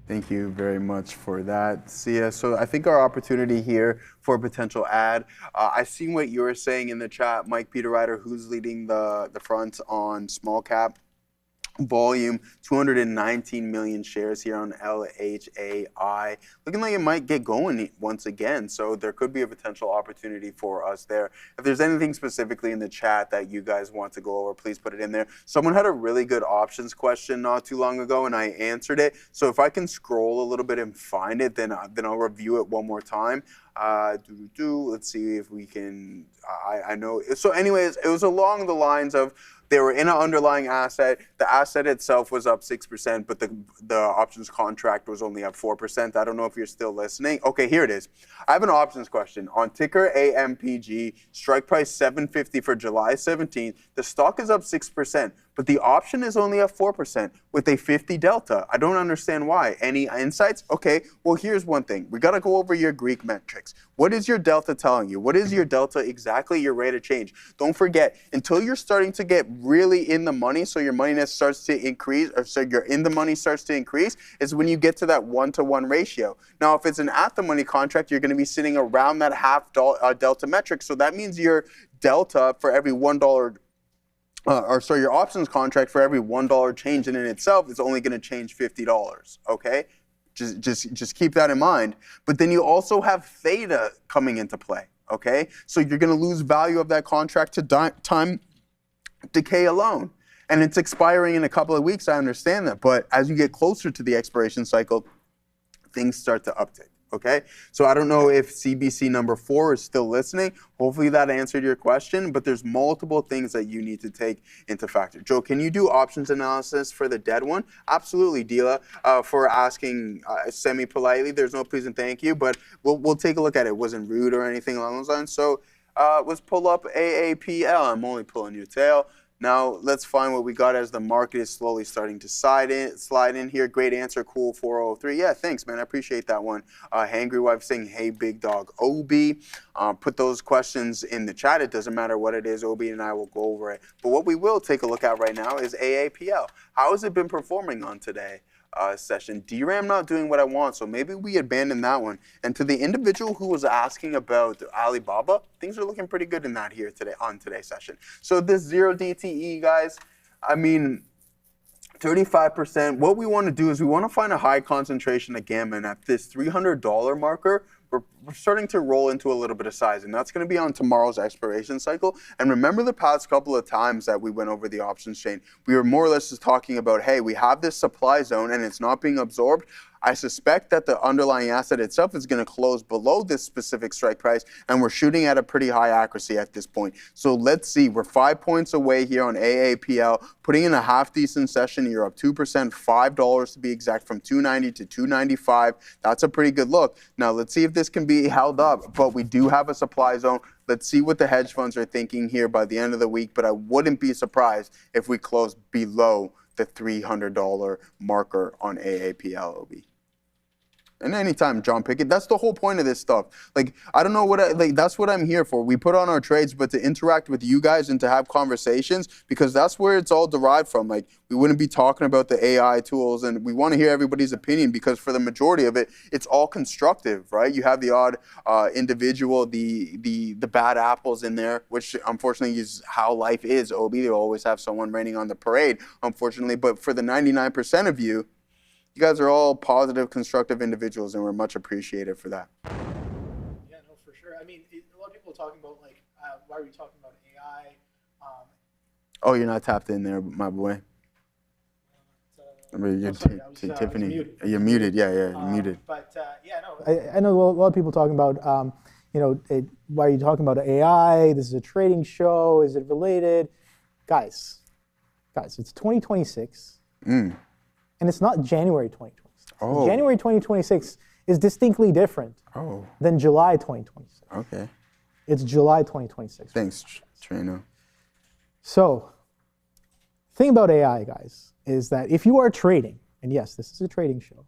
Thank you very much for that, Sia. So I think our opportunity here for a potential ad, I've seen what you were saying in the chat, Mike Peter Ryder, who's leading the front on small cap volume, 219 million shares here on LHAI. Looking like it might get going once again, so there could be a potential opportunity for us there. If there's anything specifically in the chat that you guys want to go over, please put it in there. Someone had a really good options question not too long ago, and I answered it. So if I can scroll a little bit and find it, then I'll review it one more time. Let's see if we can, I know. So anyways, it was along the lines of, they were in an underlying asset. The asset itself was up 6%, but the options contract was only up 4%. I don't know if you're still listening. Okay, here it is. I have an options question. On ticker AMPG, strike price 750 for July 17th. The stock is up 6%, but the option is only up 4% with a 50 delta. I don't understand why. Any insights? Okay, well, here's one thing. We got to go over your Greek metrics. What is your delta telling you? What is your delta exactly, your rate of change? Don't forget, until you're starting to get really in the money, so your moneyness starts to increase, or so your in the money starts to increase, is when you get to that 1-to-1 ratio. Now, if it's an at the money contract, you're going to be sitting around that half delta metric. So that means your delta for every $1, your options contract for every $1 change in itself is only going to change $50. Okay. Just keep that in mind. But then you also have theta coming into play, okay? So you're going to lose value of that contract to time decay alone. And it's expiring in a couple of weeks, I understand that. But as you get closer to the expiration cycle, things start to uptick, okay? So I don't know if CBC number 4 is still listening. Hopefully that answered your question, but there's multiple things that you need to take into factor. Joe, can you do options analysis for the dead one? Absolutely, Dila, for asking semi-politely. There's no please and thank you, but we'll take a look at it. It wasn't rude or anything along those lines. So let's pull up AAPL. I'm only pulling your tail. Now, let's find what we got as the market is slowly starting to slide in here. Great answer, cool, 403. Yeah, thanks, man. I appreciate that one. Hangry Wife saying, hey, big dog, OB. Put those questions in the chat. It doesn't matter what it is. OB and I will go over it. But what we will take a look at right now is AAPL. How has it been performing on today? Session. DRAM not doing what I want, so maybe we abandon that one. And to the individual who was asking about Alibaba, things are looking pretty good in that here today on today's session. So this 0 DTE, guys, I mean, 35%. What we want to do is we want to find a high concentration of gamma, and at this $300 marker, we're starting to roll into a little bit of size, and that's going to be on tomorrow's expiration cycle. And remember the past couple of times that we went over the options chain, we were more or less just talking about, hey, we have this supply zone and it's not being absorbed. I suspect that the underlying asset itself is going to close below this specific strike price, and we're shooting at a pretty high accuracy at this point. So let's see. We're 5 points away here on AAPL, putting in a half-decent session. You're up 2%, $5 to be exact, from 290 to 295. That's a pretty good look. Now, let's see if this can be held up, but we do have a supply zone. Let's see what the hedge funds are thinking here by the end of the week, but I wouldn't be surprised if we close below the $300 marker on AAPL, OB. And anytime, John Pickett, that's the whole point of this stuff. Like, I don't know what, that's what I'm here for. We put on our trades, but to interact with you guys and to have conversations, because that's where it's all derived from. Like, we wouldn't be talking about the AI tools, and we want to hear everybody's opinion, because for the majority of it, it's all constructive, right? You have the odd individual, the bad apples in there, which unfortunately is how life is, OB. They always have someone raining on the parade, unfortunately. But for the 99% of you, you guys are all positive, constructive individuals, and we're much appreciated for that. Yeah, no, for sure. I mean, a lot of people are talking about, like, why are we talking about AI? Oh, you're not tapped in there, my boy. Tiffany, you're muted. Yeah, you're muted. But yeah, no, I know a lot of people talking about, why are you talking about AI? This is a trading show. Is it related? Guys, it's 2026. And it's not January 2026. Oh. January 2026 is distinctly different than July 2026. Okay. It's July 2026. Thanks, Trino. So, the thing about AI, guys, is that if you are trading, and yes, this is a trading show,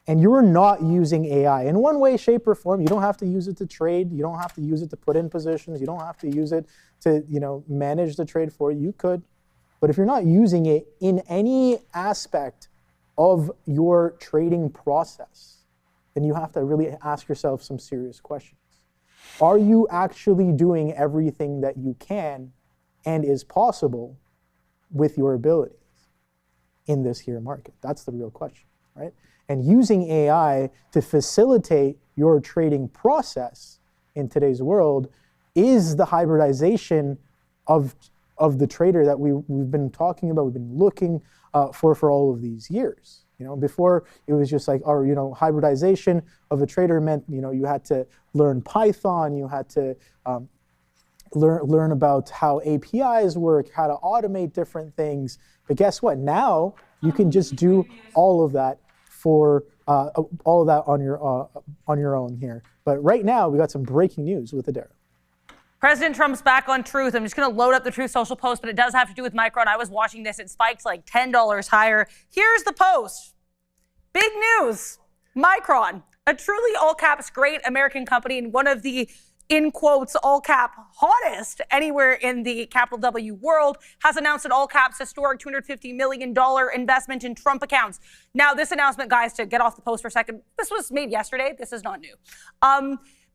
and you're not using AI in one way, shape, or form, you don't have to use it to trade, you don't have to use it to put in positions, you don't have to use it to, manage the trade for you. You could. But if you're not using it in any aspect of your trading process, then you have to really ask yourself some serious questions. Are you actually doing everything that you can and is possible with your abilities in this here market? That's the real question, right? And using AI to facilitate your trading process in today's world is the hybridization of the trader that we've been talking about, we've been looking for all of these years. Before it was just like, hybridization of a trader meant, you had to learn Python, you had to learn about how APIs work, how to automate different things. But guess what? Now you can just do all of that on your own here. But right now we got some breaking news with Adara. President Trump's back on Truth. I'm just going to load up the Truth Social post, but it does have to do with Micron. I was watching this. It spiked like $10 higher. Here's the post. Big news. Micron, a truly all caps great American company and one of the, in quotes, all cap hottest anywhere in the capital W world, has announced an all caps historic $250 million investment in Trump accounts. Now, this announcement, guys, to get off the post for a second, this was made yesterday. This is not new.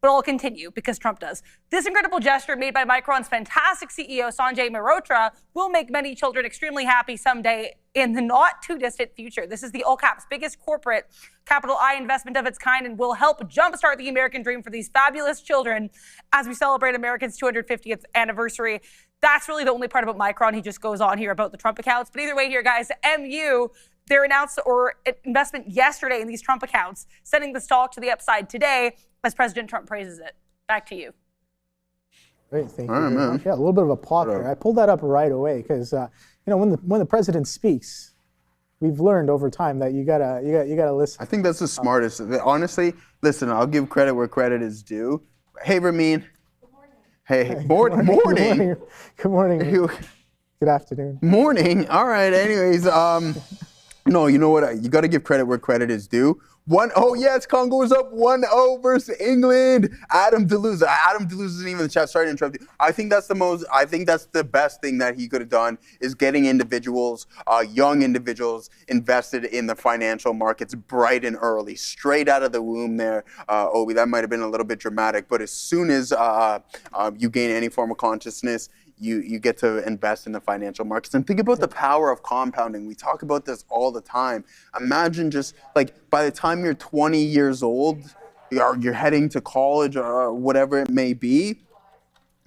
But I'll continue because Trump does. This incredible gesture made by Micron's fantastic CEO, Sanjay Mehrotra, will make many children extremely happy someday in the not too distant future. This is the all caps biggest corporate capital I investment of its kind and will help jumpstart the American dream for these fabulous children as we celebrate America's 250th anniversary. That's really the only part about Micron. He just goes on here about the Trump accounts. But either way here, guys, MU, their announced or investment yesterday in these Trump accounts, sending the stock to the upside today as President Trump praises it. Back to you. Great, thank you. Man. Yeah, a little bit of a plot there. I pulled that up right away because when the president speaks, we've learned over time that you gotta listen. I think that's the smartest. Honestly, listen, I'll give credit where credit is due. Hey, Ramin. Good morning. Hey, morning. Good morning. Good afternoon. Morning. All right. Anyways, no, you know what? You got to give credit where credit is due. 1-0, yes, Congo is up 1-0 versus England. Adam Deleuze isn't even in the chat. Sorry to interrupt you. I think that's the best thing that he could have done is getting individuals, young individuals, invested in the financial markets bright and early, straight out of the womb there. Obi, that might have been a little bit dramatic, but as soon as you gain any form of consciousness, you get to invest in the financial markets. And think about the power of compounding. We talk about this all the time. Imagine just like by the time you're 20 years old, you're heading to college or whatever it may be,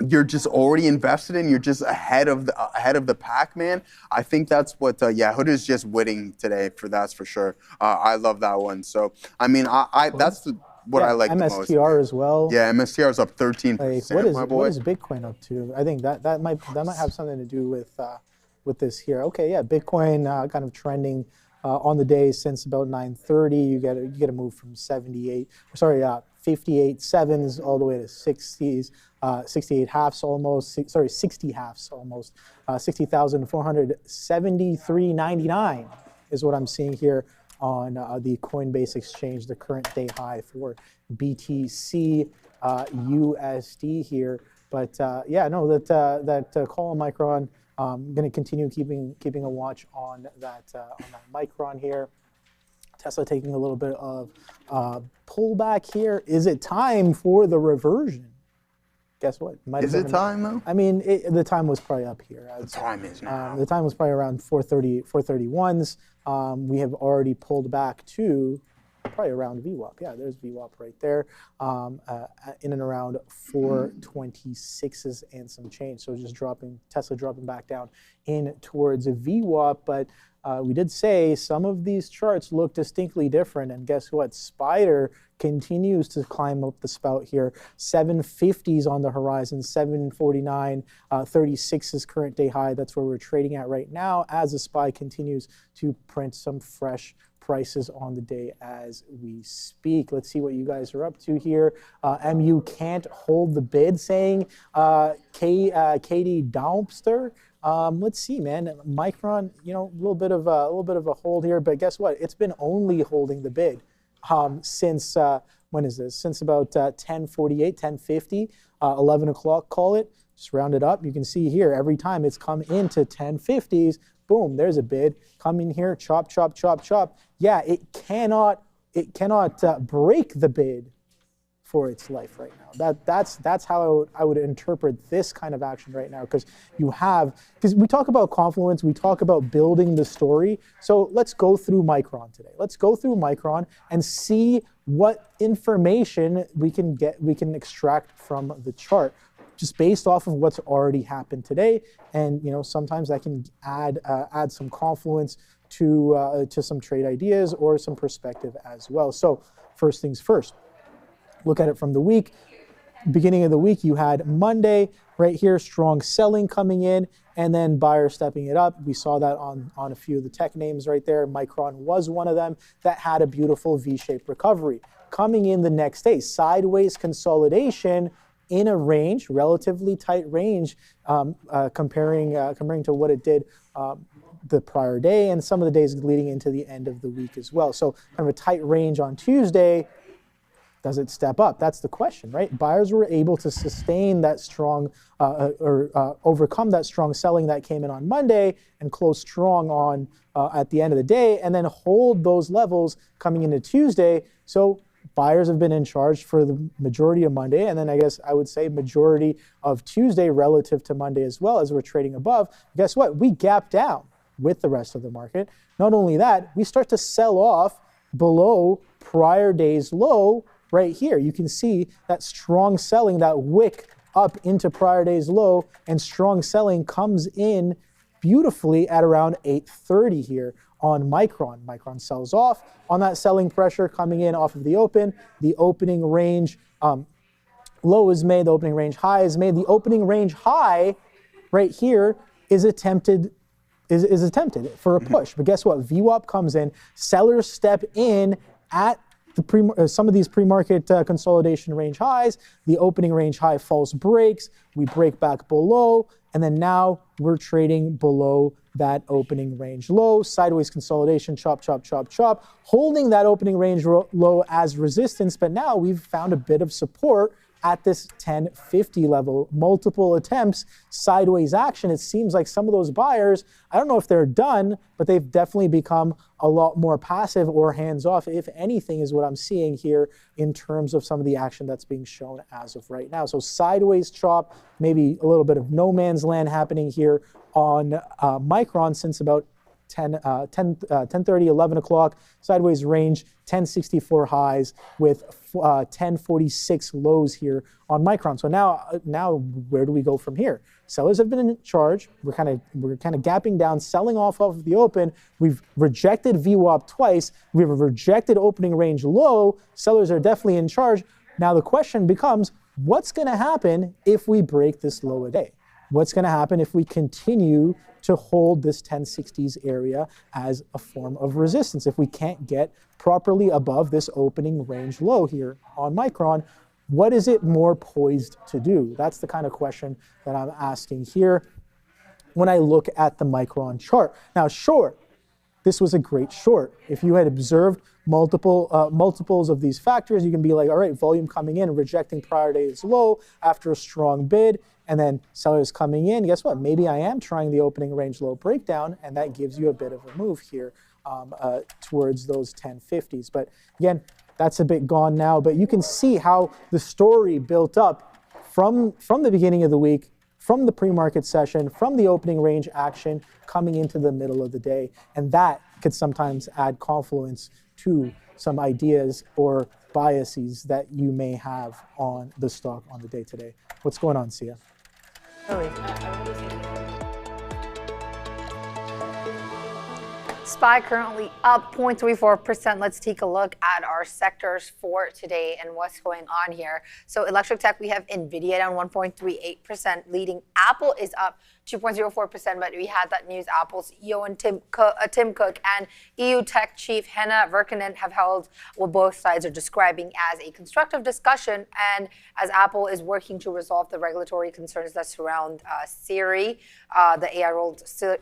you're just already invested in. You're just ahead of the pack, man. I think that's what. Hood is just winning today. That's for sure. I love that one. So I mean, that's what I like the most. MSTR as well. Yeah, MSTR is up 13%. My boy. What is Bitcoin up to? I think that might have something to do with this here. Okay, yeah, Bitcoin kind of trending on the day since about 9:30. You get a move from 58 sevens all the way to 60s, 68 halves almost. 60 halves almost. 60,473.99 is what I'm seeing here on the Coinbase exchange, the current day high for BTC USD here. But that call on Micron. I'm going to continue keeping a watch on that Micron here. Tesla taking a little bit of pullback here. Is it time for the reversion? Guess what? Is it time though? I mean, the time was probably up here. The time is now. The time was probably around 4:31s. We have already pulled back to probably around VWAP. Yeah, there's VWAP right there, in and around 426s and some change. So just Tesla dropping back down in towards a VWAP. But we did say some of these charts look distinctly different. And guess what? Spider continues to climb up the spout here. 750s on the horizon, 749, 36 is current day high. That's where we're trading at right now as the SPY continues to print some fresh prices on the day as we speak. Let's see what you guys are up to here. MU can't hold the bid, saying Katie Dampster. Let's see, man. Micron, a little bit of a hold here, but guess what? It's been only holding the bid since when is this? Since about 10:48, 10:50, 11 o'clock. Call it. Just round it up. You can see here every time it's come into 10:50s. Boom, there's a bid. Come in here, chop, chop, chop, chop. Yeah, it cannot break the bid for its life right now. That's how I would interpret this kind of action right now, because we talk about confluence, we talk about building the story. So let's go through Micron today. Let's go through Micron and see what information we can extract from the chart, just based off of what's already happened today. And sometimes that can add some confluence to some trade ideas or some perspective as well. So first things first, look at it from the week. Beginning of the week, you had Monday right here, strong selling coming in, and then buyers stepping it up. We saw that on a few of the tech names right there. Micron was one of them that had a beautiful V-shaped recovery. Coming in the next day, sideways consolidation in a range, relatively tight range, comparing to what it did the prior day and some of the days leading into the end of the week as well. So kind of a tight range on Tuesday. Does it step up? That's the question, right? Buyers were able to sustain that strong overcome that strong selling that came in on Monday and close strong on at the end of the day, and then hold those levels coming into Tuesday. So buyers have been in charge for the majority of Monday, and then I guess I would say majority of Tuesday relative to Monday as well, as we're trading above. Guess what? We gap down with the rest of the market. Not only that, we start to sell off below prior day's low right here. You can see that strong selling, that wick up into prior day's low, and strong selling comes in beautifully at around 8:30 here on Micron. Micron sells off on that selling pressure coming in off of the open. The opening range low is made, the opening range high is made. The opening range high right here is attempted for a push. But guess what? VWAP comes in, sellers step in at some of these pre-market consolidation range highs. The opening range high false breaks. We break back below, and then now we're trading below that opening range low. Sideways consolidation, chop, chop, chop, chop, holding that opening range low as resistance. But now we've found a bit of support at this 1050 level. Multiple attempts, sideways action. It seems like some of those buyers, I don't know if they're done, but they've definitely become a lot more passive or hands-off, if anything, is what I'm seeing here in terms of some of the action that's being shown as of right now. So sideways chop, maybe a little bit of no man's land happening here on Micron since about 10:30, 11 o'clock, sideways range, 1064 highs with 1046 lows here on Micron. So now where do we go from here? Sellers have been in charge. We're kind of gapping down, selling off of the open. We've rejected VWAP twice. We've rejected opening range low. Sellers are definitely in charge. Now the question becomes, what's going to happen if we break this low a day? What's going to happen if we continue to hold this 1060s area as a form of resistance? If we can't get properly above this opening range low here on Micron, what is it more poised to do? That's the kind of question that I'm asking here when I look at the Micron chart. Now, sure, this was a great short. If you had observed multiples of these factors, you can be like, all right, volume coming in, rejecting prior day's low after a strong bid, and then sellers coming in. Guess what? Maybe I am trying the opening range low breakdown, and that gives you a bit of a move here towards those 1050s. But again, that's a bit gone now. But you can see how the story built up from the beginning of the week, from the pre-market session, from the opening range action coming into the middle of the day. And that could sometimes add confluence to some ideas or biases that you may have on the stock on the day today. What's going on, Sia? SPY currently up 0.34%. Let's take a look at our sectors for today and what's going on here. So electric tech, we have NVIDIA down 1.38%, leading. Apple is up 2.04%, but we had that news. Apple's CEO and Tim Cook and EU tech chief Henna Virkkunen have held what both sides are describing as a constructive discussion, and as Apple is working to resolve the regulatory concerns that surround Siri, the AI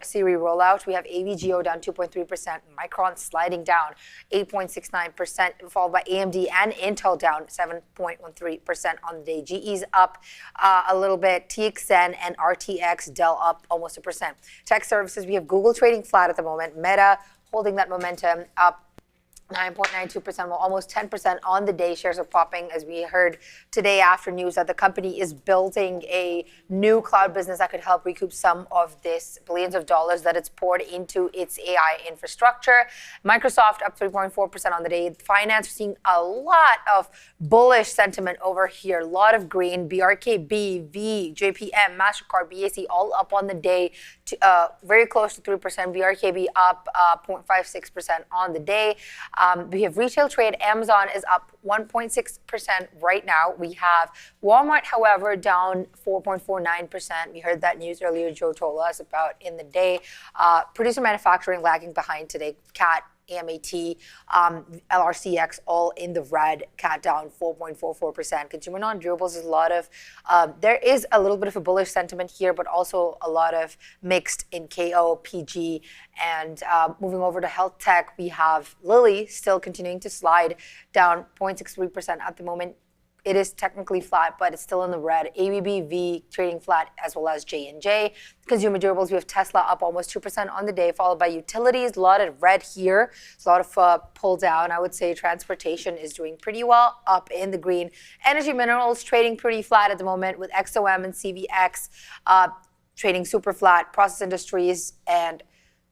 Siri rollout. We have AVGO down 2.3%, Micron sliding down 8.69%, followed by AMD and Intel down 7.13% on the day. GE's up a little bit, TXN and RTX, Dell up almost 1%. Tech services, we have Google trading flat at the moment, Meta holding that momentum up 9.92%, well, almost 10% on the day. Shares are popping as we heard today after news that the company is building a new cloud business that could help recoup some of this billions of dollars that it's poured into its AI infrastructure. Microsoft up 3.4% on the day. Finance, we're seeing a lot of bullish sentiment over here. A lot of green. BRK, BV, JPM, MasterCard, BAC all up on the day. Very close to 3%. BRKB up 0.56% on the day. We have retail trade. Amazon is up 1.6% right now. We have Walmart, however, down 4.49%. We heard that news earlier. Joe told us about in the day. Producer manufacturing lagging behind today. CAT, AMAT, LRCX all in the red. CAT down 4.44%. Consumer non-durables is a lot of, there is a little bit of a bullish sentiment here, but also a lot of mixed in KO, PG, and moving over to health tech, we have Lilly still continuing to slide down 0.63% at the moment. It is technically flat, but it's still in the red. ABBV trading flat, as well as J&J. Consumer durables, we have Tesla up almost 2% on the day, followed by utilities. A lot of red here. It's a lot of pull down. I would say transportation is doing pretty well, up in the green. Energy minerals trading pretty flat at the moment, with XOM and CVX trading super flat. Process industries and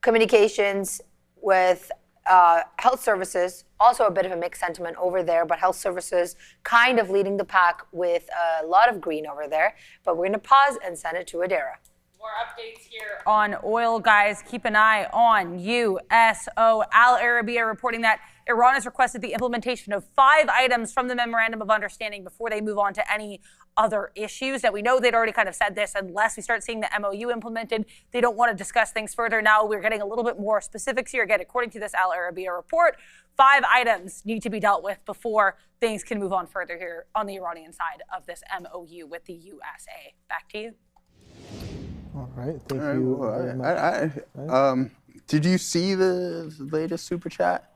communications with health services, also a bit of a mixed sentiment over there, but health services kind of leading the pack with a lot of green over there. But we're going to pause and send it to Adara. More updates here on oil, guys. Keep an eye on USO. Al Arabiya reporting that Iran has requested the implementation of 5 items from the Memorandum of Understanding before they move on to any other issues. That we know they'd already kind of said this, unless we start seeing the MOU implemented, they don't want to discuss things further. Now we're getting a little bit more specifics here. Again, according to this Al Arabiya report, 5 items need to be dealt with before things can move on further here on the Iranian side of this MOU with the USA. Back to you. All right, thank you very much. Did you see the latest super chat?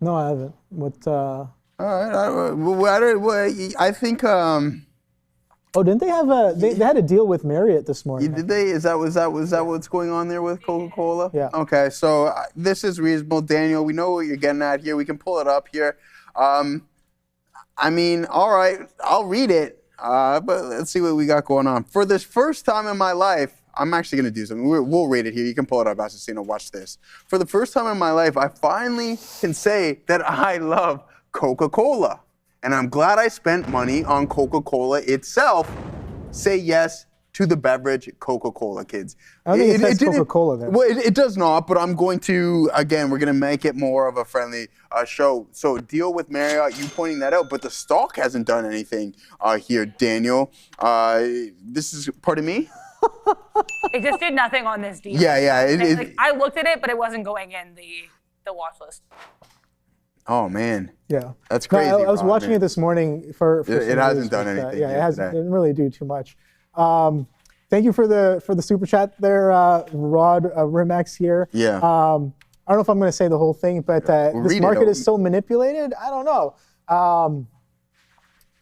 No, I haven't. What? All right. I think. Oh, didn't they have a? They had a deal with Marriott this morning. Did they? Was that what's going on there with Coca-Cola? Yeah. Okay, so this is reasonable, Daniel. We know what you're getting at here. We can pull it up here. I mean, all right, I'll read it. But let's see what we got going on. For the first time in my life, I'm actually going to do something. We'll rate it here. You can pull it up, Assassino. Watch this. For the first time in my life, I finally can say that I love Coca-Cola. And I'm glad I spent money on Coca-Cola itself. Say yes to the beverage Coca-Cola, kids. I don't think it says Coca-Cola there. Well, it does not, but I'm going to, again, we're going to make it more of a friendly show. So deal with Marriott, you pointing that out, but the stock hasn't done anything here, Daniel. This is, pardon me? It just did nothing on this deal. Yeah. I looked at it, but it wasn't going in the watch list. Oh, man. Yeah. That's crazy. No, I was watching it this morning for it hasn't done anything. It didn't really do too much. Thank you for the super chat there, Rod Rimax here. Yeah. I don't know if I'm going to say the whole thing, but this market is so manipulated. I don't know.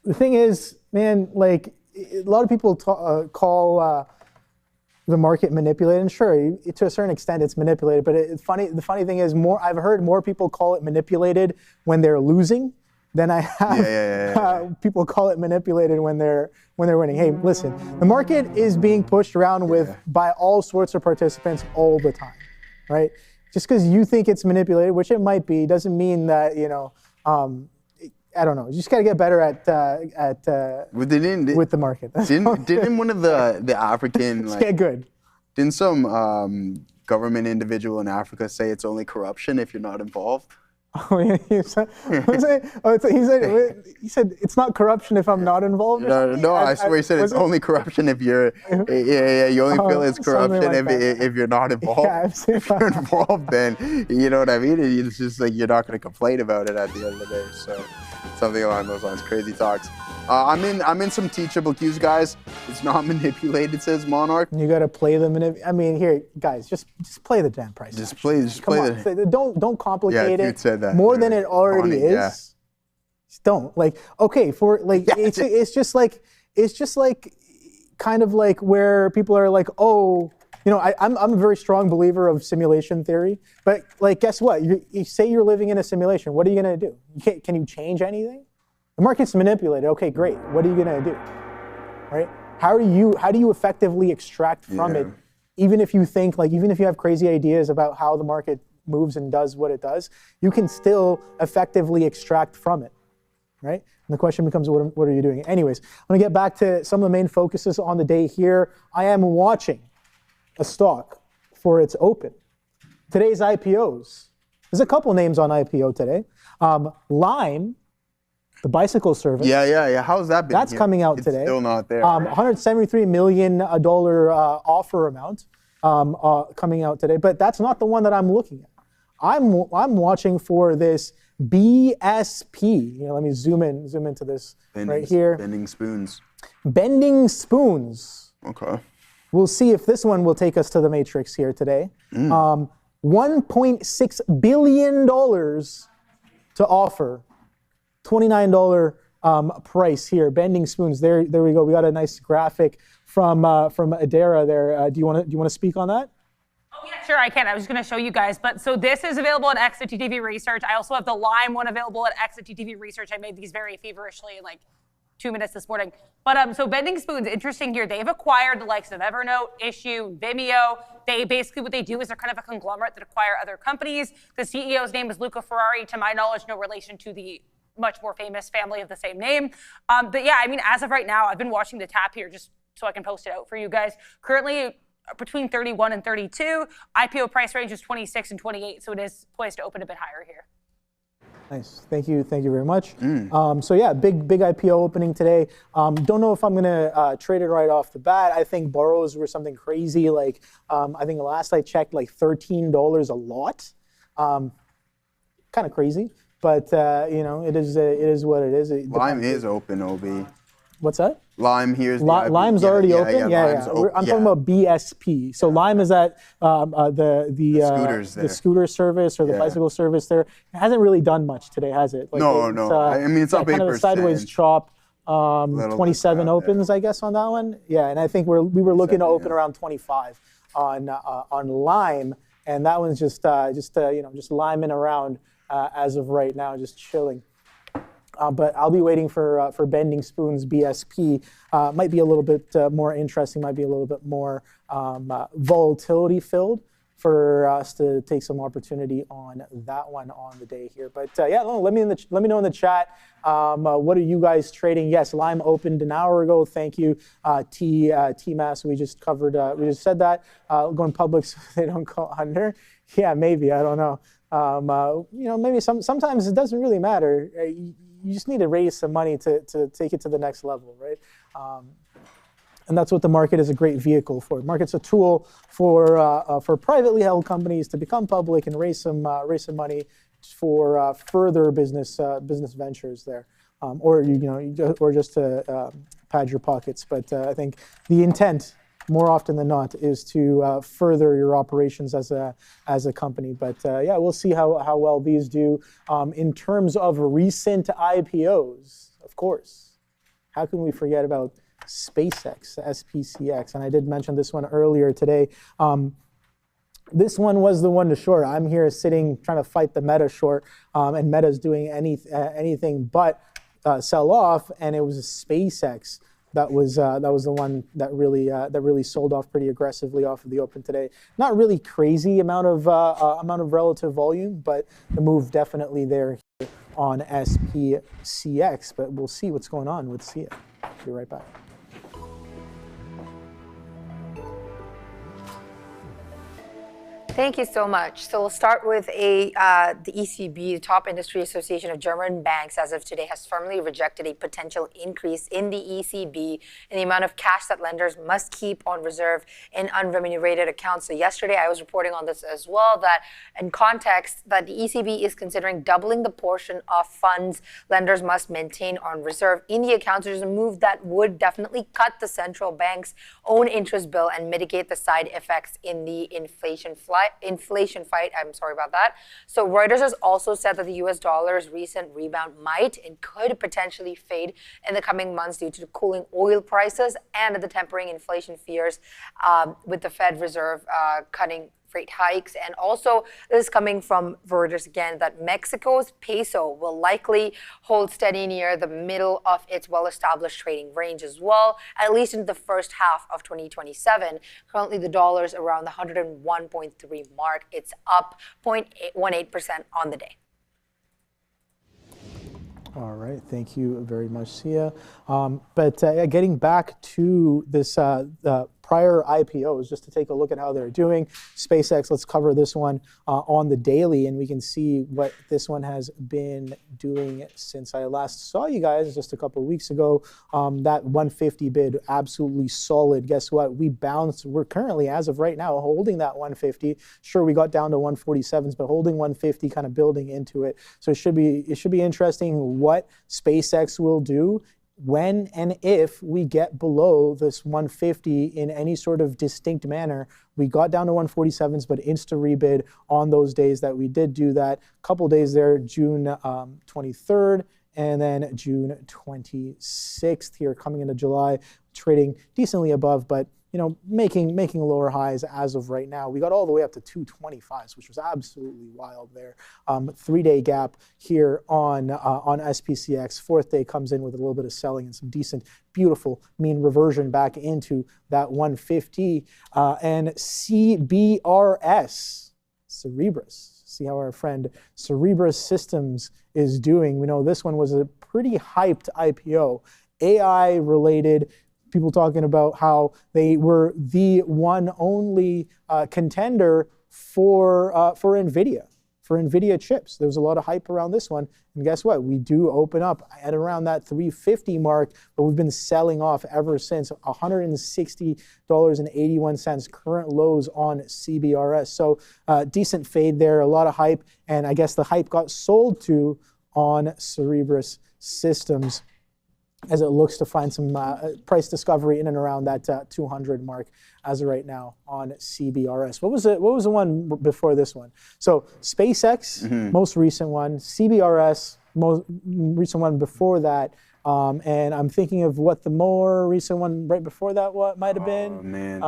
The thing is, man, like a lot of people call the market manipulated, and sure, to a certain extent, it's manipulated. But the funny thing is, I've heard more people call it manipulated when they're losing than I have people call it manipulated when they're winning. Hey, listen, the market is being pushed around by all sorts of participants all the time, right? Just because you think it's manipulated, which it might be, doesn't mean that I don't know. You just got to get better at with the market. Didn't one of the African get good? Didn't some government individual in Africa say it's only corruption if you're not involved? Oh, yeah, he said it's not corruption if I'm not involved. No, I swear he said it's only corruption if you're. You only feel it's corruption if you're not involved. Yeah, if you're involved, then you know what I mean. It's just like you're not going to complain about it at the end of the day. So something along those lines. Crazy talks. I'm in some teachable cues, guys. It's not manipulated, says Monarch. You got to play the I mean, here, guys, just play the damn price. Just play the. Don't complicate it. You said that more than it already is. Yeah. Just don't it's just like kind of like where people are like, oh, I'm a very strong believer of simulation theory, but like, guess what? You say you're living in a simulation. What are you gonna do? Can you change anything? The market's manipulated. Okay, great. What are you gonna do? Right? How do you effectively extract from it? Even if you have crazy ideas about how the market moves and does what it does, you can still effectively extract from it, right? And the question becomes, what are you doing? Anyways, I'm gonna get back to some of the main focuses on the day here. I am watching a stock for its open. Today's IPOs. There's a couple names on IPO today. Lime, the bicycle service. Yeah. How's that been? That's coming out today. Still not there. $173 million offer amount coming out today, but that's not the one that I'm looking at. I'm watching for this BSP. Let me zoom into this right here. Bending spoons. Bending spoons. Okay. We'll see if this one will take us to the matrix here today. $1.6 billion to offer. $29 price here. Bending spoons. There we go. We got a nice graphic from Adara there. Do you want to speak on that? Oh yeah, sure, I can. I was just going to show you guys. But so this is available at Exit TV Research. I also have the Lime one available at Exit TV Research. I made these very feverishly in like 2 minutes this morning. But so Bending Spoons, interesting here. They've acquired the likes of Evernote, Issue, Vimeo. They basically, what they do is they're kind of a conglomerate that acquire other companies. The CEO's name is Luca Ferrari. To my knowledge, no relation to the much more famous family of the same name. But yeah, I mean, as of right now, I've been watching the tap here just so I can post it out for you guys. Currently between 31 and 32. IPO price range is 26 and 28, so it is poised to open a bit higher here. Nice. Thank you very much. So yeah, big IPO opening today. Don't know if I'm gonna trade it right off the bat. I think borrows were something crazy. Like I think last I checked, like $13 a lot. Kind of crazy, but it is what it is. Lime is open, OB. What's that? Lime here's Lime's already open. Yeah. I'm talking about BSP. So Lime is at the scooter service or the bicycle service. There, it hasn't really done much today, has it? No. I mean, it's up 8%. Kind of a sideways chop. 27 opens, I guess, on that one. Yeah, and I think we were looking to open around 25 on Lime, and that one's just liming around as of right now, just chilling. But I'll be waiting for Bending Spoons BSP. Might be a little bit more interesting, might be a little bit more volatility filled for us to take some opportunity on that one on the day here. But yeah, let me know in the chat. What are you guys trading? Yes, Lime opened an hour ago. Thank you, T-Mass. We just covered. We just said that going public so they don't go under. Yeah, maybe, I don't know. Maybe sometimes it doesn't really matter. You just need to raise some money to take it to the next level, right? And that's what the market is a great vehicle for. The market's a tool for privately held companies to become public and raise some money for further business ventures there, or just to pad your pockets. But I think the intent, more often than not, is to further your operations as a company. But yeah, we'll see how well these do in terms of recent IPOs. Of course, how can we forget about SpaceX, SPCX? And I did mention this one earlier today. This one was the one to short. I'm here sitting trying to fight the Meta short, and Meta's doing anything but sell off, and it was SpaceX that was the one that really sold off pretty aggressively off of the open today. Not really crazy amount of relative volume, but the move definitely there here on SPCX. But we'll see what's going on with SIA. Be right back. Thank you so much. So we'll start with the ECB, the Top Industry Association of German Banks, as of today, has firmly rejected a potential increase in the ECB in the amount of cash that lenders must keep on reserve in unremunerated accounts. So yesterday, I was reporting on this as well, that in context, that the ECB is considering doubling the portion of funds lenders must maintain on reserve in the accounts, which is a move that would definitely cut the central bank's own interest bill and mitigate the side effects in the inflation fight. I'm sorry about that. So Reuters has also said that the US dollar's recent rebound might and could potentially fade in the coming months due to the cooling oil prices and the tempering inflation fears with the Fed Reserve cutting rate hikes. And also, this is coming from Reuters again, that Mexico's peso will likely hold steady near the middle of its well-established trading range as well, at least in the first half of 2027. Currently, the dollar's around the 101.3 mark. It's up 0.18% on the day. All right, thank you very much, Sia. But getting back to this prior IPOs, just to take a look at how they're doing. SpaceX, let's cover this one on the daily, and we can see what this one has been doing since I last saw you guys just a couple of weeks ago. That 150 bid, absolutely solid. Guess what? We bounced. We're currently, as of right now, holding that 150. Sure, we got down to 147s, but holding 150, kind of building into it. So it should be interesting what SpaceX will do when and if we get below this 150 in any sort of distinct manner. We got down to 147s, but insta rebid on those days that we did do that. A couple days there, June 23rd and then June 26th here, coming into July, trading decently above, but making lower highs as of right now. We got all the way up to 225s, which was absolutely wild there. 3-day gap here on SPCX. Fourth day comes in with a little bit of selling and some decent, beautiful mean reversion back into that 150. And CBRS, Cerebras. See how our friend Cerebras Systems is doing. We know this one was a pretty hyped IPO, AI related. People talking about how they were the one only contender for NVIDIA chips. There was a lot of hype around this one. And guess what? We do open up at around that 350 mark, but we've been selling off ever since. $160.81, current lows on CBRS. So decent fade there, a lot of hype. And I guess the hype got sold to on Cerebras Systems, as it looks to find some price discovery in and around that 200 mark as of right now on CBRS. What was the one before this one? So SpaceX, most recent one. CBRS, most recent one before that. And I'm thinking of what the more recent one right before that what might have been. Oh, man.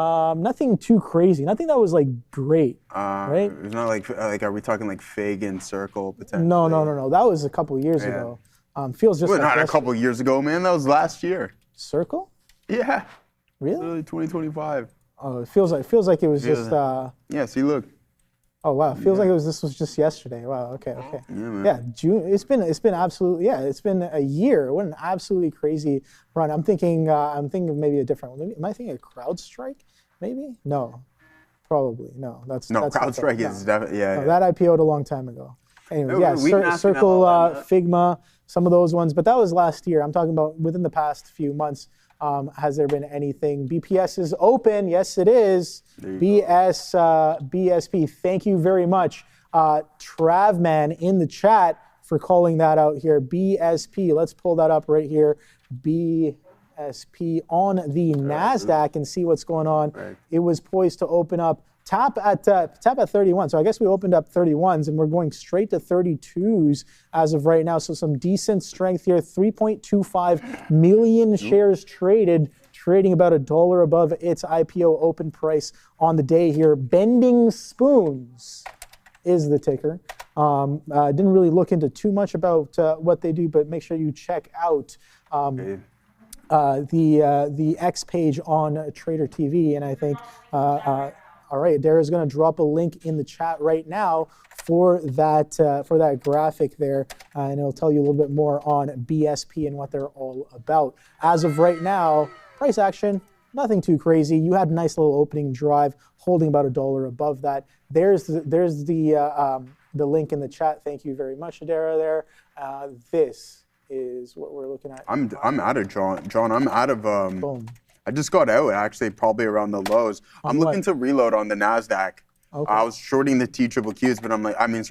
Nothing too crazy. Nothing that was like great, right? It's not like are we talking like Fig and Circle potentially? No. That was a couple years ago. Feels just Well, like not a couple years ago, man. That was last year. Circle? Yeah. Really? Literally 2025. Oh, it feels like it was just. Yeah. See, look. Oh wow! It feels like this was just yesterday. Wow. Okay. Yeah, man. Yeah, June. It's been absolutely. Yeah, it's been a year. What an absolutely crazy run. I'm thinking of maybe a different one. Am I thinking of CrowdStrike? Maybe. No. Probably no. That's CrowdStrike is definitely No, that IPO'd a long time ago. Anyway, yeah, Circle, Figma, some of those ones, but that was last year. I'm talking about within the past few months. Has there been anything? BPS is open. Yes, it is. BSP. Thank you very much, Travman in the chat for calling that out here. BSP. Let's pull that up right here. BSP on the NASDAQ and see what's going on. Right. It was poised to open up. Tap at 31. So I guess we opened up 31s and we're going straight to 32s as of right now. So some decent strength here. 3.25 million shares traded, trading about $1 above its IPO open price on the day here. Bending Spoons is the ticker. Didn't really look into too much about what they do, but make sure you check out the X page on Trader TV. And I think all right, Dara's going to drop a link in the chat right now for that graphic there, and it'll tell you a little bit more on BSP and what they're all about. As of right now, price action, nothing too crazy. You had a nice little opening drive, holding about $1 above that. There's the link in the chat. Thank you very much, Dara. There, this is what we're looking at. I'm out of John. I'm out of Boom. I just got out, actually, probably around the lows. I'm looking to reload on the NASDAQ. Okay. I was shorting the TQQs, but I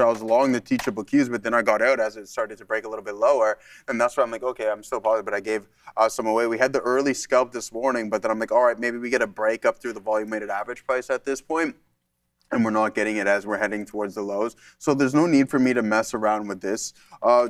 was long the TQQs, but then I got out as it started to break a little bit lower. And that's why I'm like, okay, I'm still positive, but I gave some away. We had the early scalp this morning, but then I'm like, all right, maybe we get a break up through the volume weighted average price at this point. And we're not getting it as we're heading towards the lows. So there's no need for me to mess around with this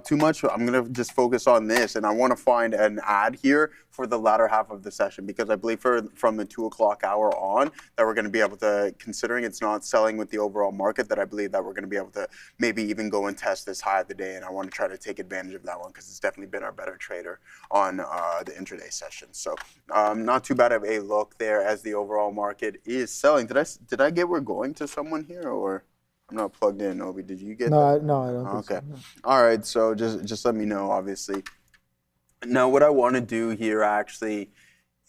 too much. I'm going to just focus on this. And I want to find an ad here for the latter half of the session, because I believe from the 2 o'clock hour on that we're going to be able to, considering it's not selling with the overall market, that I believe that we're going to be able to maybe even go and test this high of the day. And I want to try to take advantage of that one because it's definitely been our better trader on the intraday session. So not too bad of a look there as the overall market is selling. Did I get we're going to someone here, or I'm not plugged in? Obi, did you get that? No, I don't think okay. so. No. All right, so just let me know, obviously. Now, what I want to do here actually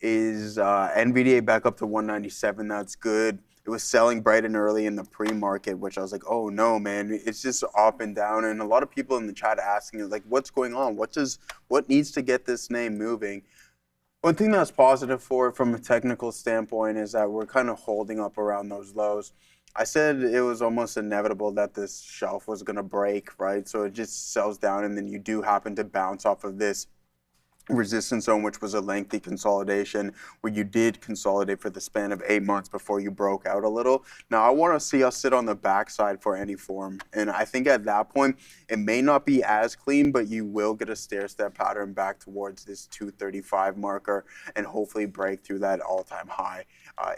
is NVDA back up to 197. That's good. It was selling bright and early in the pre-market, which I was like, oh no, man, it's just up and down. And a lot of people in the chat asking, like, what's going on? What needs to get this name moving? One thing that's positive for it from a technical standpoint is that we're kind of holding up around those lows. I said it was almost inevitable that this shelf was going to break, right? So it just sells down, and then you do happen to bounce off of this resistance zone, which was a lengthy consolidation where you did consolidate for the span of 8 months before you broke out a little. Now, I want to see us sit on the backside for any form. And I think at that point, it may not be as clean, but you will get a stair-step pattern back towards this 235 marker and hopefully break through that all-time high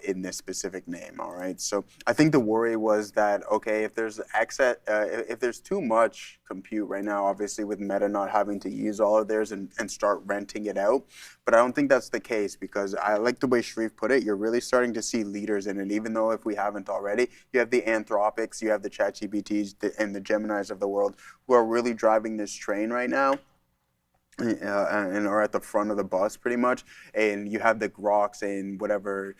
in this specific name, all right? So I think the worry was that, okay, if there's if there's too much compute right now, obviously with Meta not having to use all of theirs and start renting it out, but I don't think that's the case, because I like the way Sharif put it. You're really starting to see leaders in it, even though if we haven't already. You have the Anthropics, you have the ChatGPTs and the Geminis of the world who are really driving this train right now. And are at the front of the bus pretty much, and you have the Groks and whatever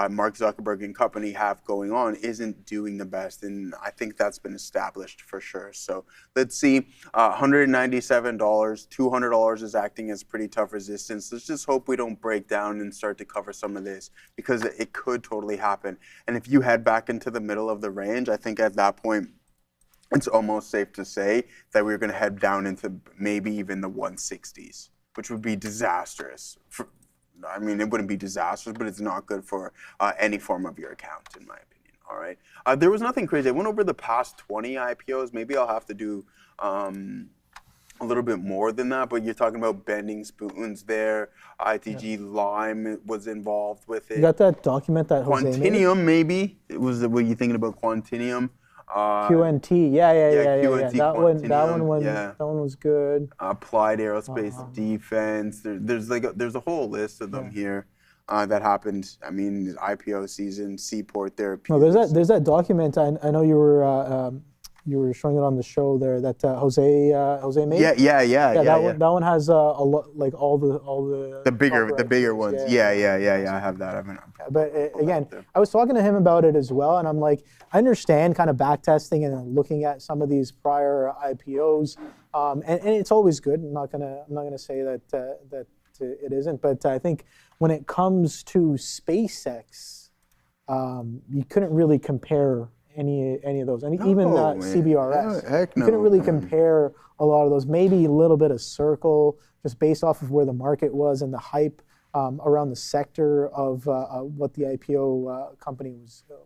Mark Zuckerberg and company have going on isn't doing the best, and I think that's been established for sure. So let's see, $197, $200 is acting as pretty tough resistance. Let's just hope we don't break down and start to cover some of this, because it could totally happen. And if you head back into the middle of the range, I think at that point, it's almost safe to say that we're going to head down into maybe even the 160s, which would be disastrous. I mean, it wouldn't be disastrous, but it's not good for any form of your account, in my opinion. All right. There was nothing crazy. I went over the past 20 IPOs. Maybe I'll have to do a little bit more than that, but you're talking about Bending Spoons there. ITG Lime was involved with it. You got that document that Jose made? Quantinium, maybe. Were you thinking about Quantinium? QNT, yeah. QNT That Quantinium, one was good. Applied Aerospace Defense. There's a whole list of them here that happened. I mean, IPO season, Seaport Therapeutics. No, there's that document. I know you were showing it on the show there that Jose made. Yeah. That one has a lot, like all the bigger ones. Yeah. I have that. But again, I was talking to him about it as well, and I'm like, I understand kind of backtesting and looking at some of these prior IPOs, and it's always good. I'm not gonna say that it isn't, but I think when it comes to SpaceX, you couldn't really compare any of those, and even CBRS. Heck no. You couldn't really compare a lot of those. Maybe a little bit of Circle, just based off of where the market was and the hype around the sector of what the IPO company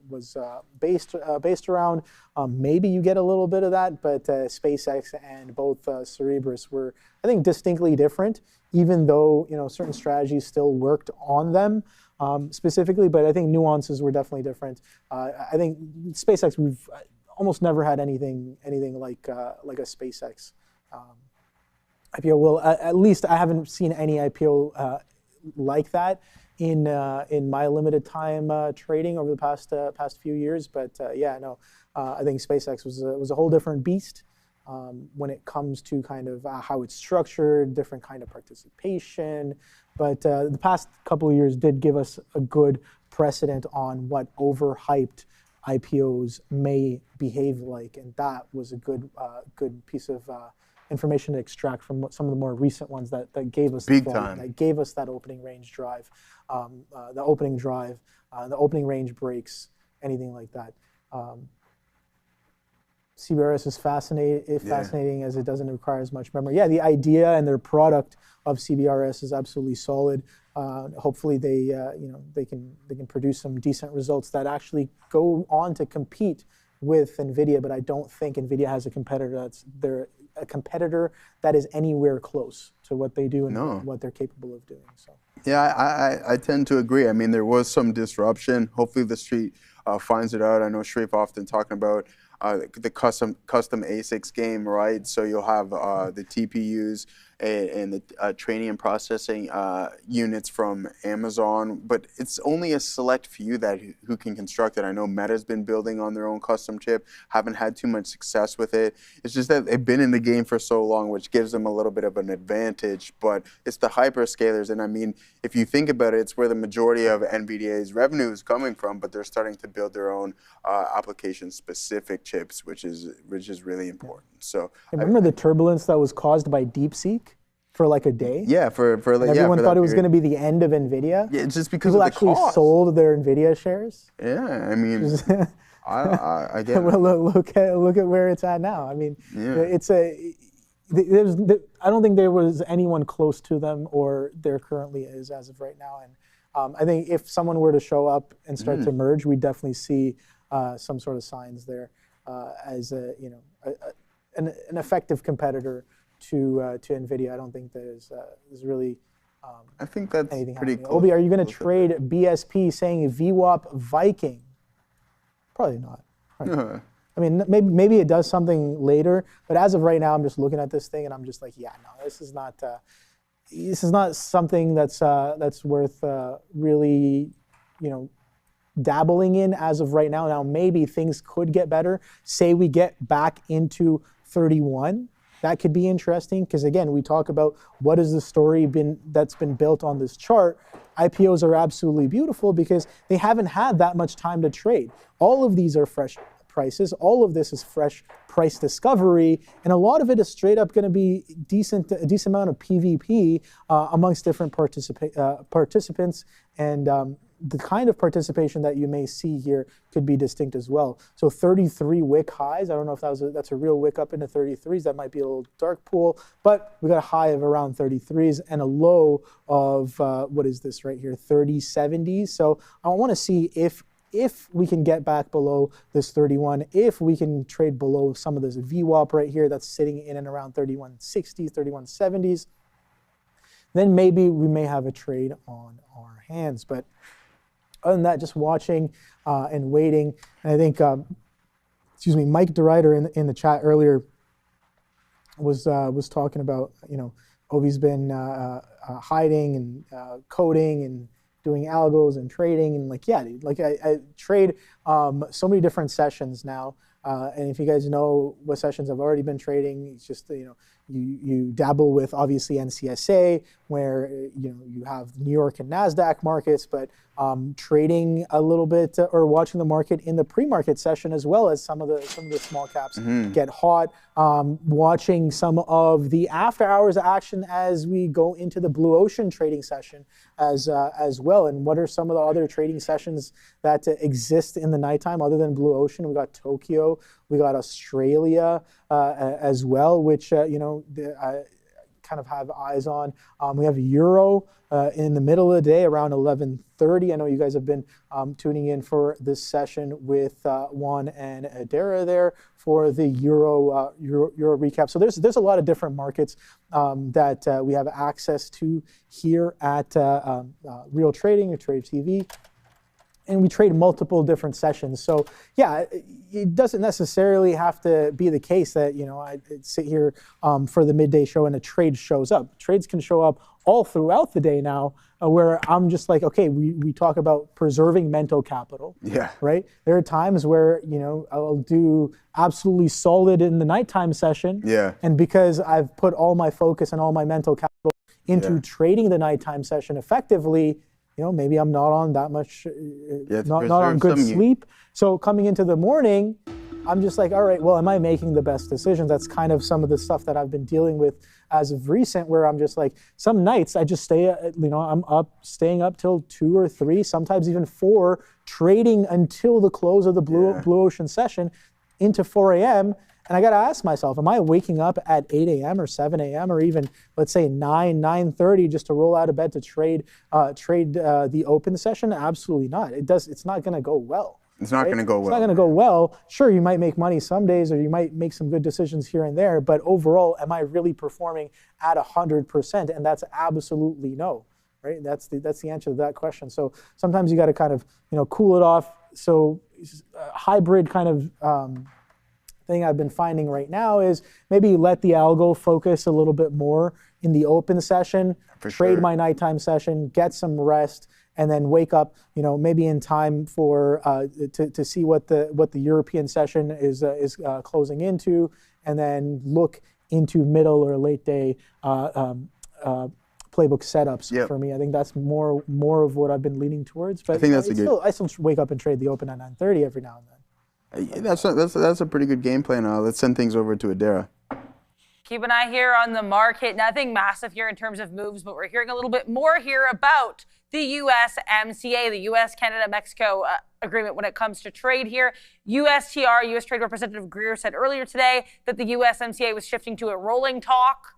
was based around. Maybe you get a little bit of that, but SpaceX and both Cerebras were, I think, distinctly different, even though certain strategies still worked on them. Specifically, but I think nuances were definitely different. I think SpaceX, we've almost never had anything like a SpaceX IPO. Well, at least I haven't seen any IPO like that in my limited time trading over the past few years. But I think SpaceX was a whole different beast. When it comes to kind of how it's structured, different kind of participation. But the past couple of years did give us a good precedent on what overhyped IPOs may behave like, and that was a good piece of information to extract from some of the more recent ones that gave us that gave us that opening range drive, the opening range breaks, anything like that. CBRS is fascinating as it doesn't require as much memory. Yeah, the idea and their product of CBRS is absolutely solid. Hopefully they can produce some decent results that actually go on to compete with NVIDIA. But I don't think NVIDIA has a competitor that is anywhere close to what they do and what they're capable of doing. So. Yeah, I tend to agree. I mean, there was some disruption. Hopefully the street finds it out. I know Sharif often talking about the custom ASICs game, right? So you'll have the TPUs and the training and processing units from Amazon, but it's only a select few who can construct it. I know Meta's been building on their own custom chip, haven't had too much success with it. It's just that they've been in the game for so long, which gives them a little bit of an advantage, but it's the hyperscalers. And I mean, if you think about it, it's where the majority of NVIDIA's revenue is coming from, but they're starting to build their own application-specific chips, which is really important. So remember the turbulence that was caused by DeepSeek for like a day? Yeah, for everyone thought it was going to be the end of NVIDIA. Yeah, it's just because people of the actually cost. Sold their NVIDIA shares. Yeah, I mean, I get it. Look at where it's at now. I mean, it's I don't think there was anyone close to them, or there currently is as of right now. And I think if someone were to show up and start to merge, we'd definitely see some sort of signs there as an effective competitor to NVIDIA. I don't think there's really I think that's anything pretty happening. close. Obi, are you going to trade BSP saying VWAP Viking? Probably not. Right. I mean, maybe it does something later, but as of right now, I'm just looking at this thing and I'm just like, yeah, no, this is not something that's worth really, dabbling in as of right now. Now, maybe things could get better. Say we get back into 31. That could be interesting because, again, we talk about what is the story that's been built on this chart. IPOs are absolutely beautiful because they haven't had that much time to trade. All of these are fresh prices. All of this is fresh price discovery, and a lot of it is straight up going to be a decent amount of PvP amongst different participants, and the kind of participation that you may see here could be distinct as well. So 33 wick highs. I don't know if that's a real wick up into 33s. That might be a little dark pool, but we got a high of around 33s and a low of what is this right here, 3070s. So I want to see if we can get back below this 31, if we can trade below some of this VWAP right here that's sitting in and around 3160s, 3170s, then maybe we may have a trade on our hands. But other than that, just watching and waiting. And I think excuse me, Mike DeRuyter in the chat earlier was talking about, Ovi's been hiding and coding and doing algos and trading and I trade so many different sessions now. And if you guys know what sessions I've already been trading, it's just, you dabble with obviously NCSA, where you have New York and NASDAQ markets, but trading a little bit or watching the market in the pre-market session, as well as some of the small caps get hot. Watching some of the after hours action as we go into the blue ocean trading session as well. And what are some of the other trading sessions that exist in the nighttime other than blue ocean? We got Tokyo, we got Australia as well, which I kind of have eyes on. We have Euro in the middle of the day around 11:30. I know you guys have been tuning in for this session with Juan and Adara there for the Euro recap. So there's a lot of different markets that we have access to here at Real Trading or Trade TV. And we trade multiple different sessions. So yeah, it doesn't necessarily have to be the case that, I sit here for the midday show and a trade shows up. Trades can show up all throughout the day now, where I'm just like, okay, we talk about preserving mental capital. Yeah. Right? There are times where, I'll do absolutely solid in the nighttime session. Yeah. And because I've put all my focus and all my mental capital into trading the nighttime session effectively, maybe I'm not on that much, not on good sleep. So coming into the morning, I'm just like, all right, well, am I making the best decisions? That's kind of some of the stuff that I've been dealing with as of recent, where I'm just like, some nights I just stay, I'm staying up till 2 or 3, sometimes even 4, trading until the close of the blue ocean session into 4 a.m. And I got to ask myself, am I waking up at 8 a.m. or 7 a.m. or even, let's say, 9:30 just to roll out of bed to trade the open session? Absolutely not. It's not going to go well. It's not going to go well. It's not going to go well. Sure, you might make money some days, or you might make some good decisions here and there. But overall, am I really performing at 100%? And that's absolutely no. Right? That's the answer to that question. So sometimes you got to kind of cool it off. So hybrid kind of thing I've been finding right now is maybe let the algo focus a little bit more in the open session, trade my nighttime session, get some rest, and then wake up, maybe in time for to see what the European session is closing into, and then look into middle or late day playbook setups for me. I think that's more of what I've been leaning towards. But I think that's I still wake up and trade the open at 9:30 every now and then. That's a pretty good game plan. Let's send things over to Adara. Keep an eye here on the market. Nothing massive here in terms of moves, but we're hearing a little bit more here about the USMCA, the U.S., Canada, Mexico agreement when it comes to trade here. USTR, U.S. Trade Representative Greer, said earlier today that the USMCA was shifting to a rolling talk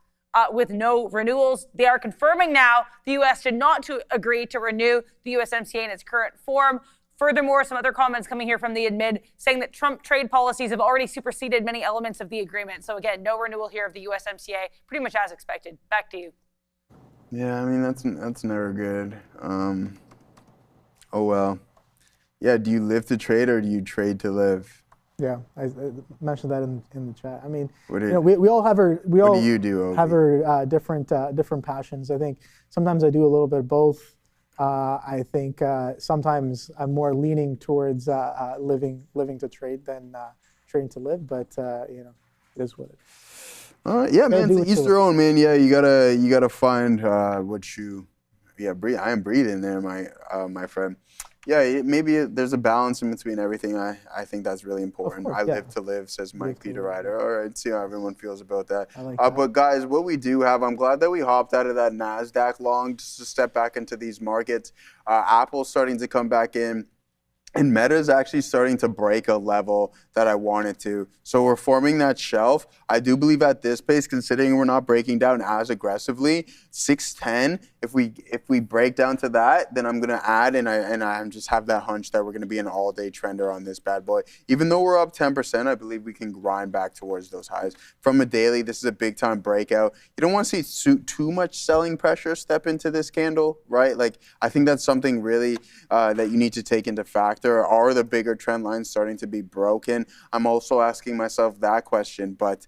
with no renewals. They are confirming now the U.S. did not agree to renew the USMCA in its current form. Furthermore, some other comments coming here from the admin saying that Trump trade policies have already superseded many elements of the agreement. So again, no renewal here of the USMCA, pretty much as expected. Back to you. Yeah, I mean, that's never good. Oh, well. Yeah, do you live to trade or do you trade to live? Yeah, I mentioned that in the chat. I mean, we all have our different passions. I think sometimes I do a little bit of both. I think sometimes I'm more leaning towards living to trade than trading to live, but it is what it is. Yeah, man, to each their own, man. Yeah, you gotta find what you. Yeah, breathe. I am breathing there, my friend. Yeah, maybe there's a balance in between everything. I think that's really important. Course, live to live, says Mike Peter Ryder. All right, see how everyone feels about that. I like that. But guys, what we do have, I'm glad that we hopped out of that NASDAQ long just to step back into these markets. Apple's starting to come back in. And Meta's actually starting to break a level that I wanted to. So we're forming that shelf. I do believe at this pace, considering we're not breaking down as aggressively, 610 if we break down to that, then I'm gonna add, and I just have that hunch that we're gonna be an all-day trender on this bad boy. Even though we're up 10%, I believe we can grind back towards those highs. From a daily, this is a big time breakout. You don't want to see too much selling pressure step into this candle, right? Like, I think that's something really that you need to take into factor. Are the bigger trend lines starting to be broken? I'm also asking myself that question, but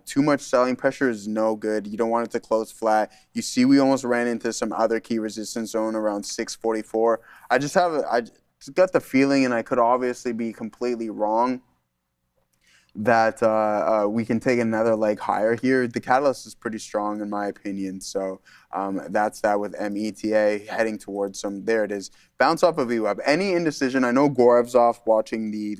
too much selling pressure is no good. You don't want it to close flat. You see, we almost ran into some other key resistance zone around 644. I just got the feeling, and I could obviously be completely wrong, that we can take another leg higher here. The catalyst is pretty strong in my opinion. So that's that with META heading towards some, there it is, bounce off of VWAP. Any indecision, I know Gorev's off watching the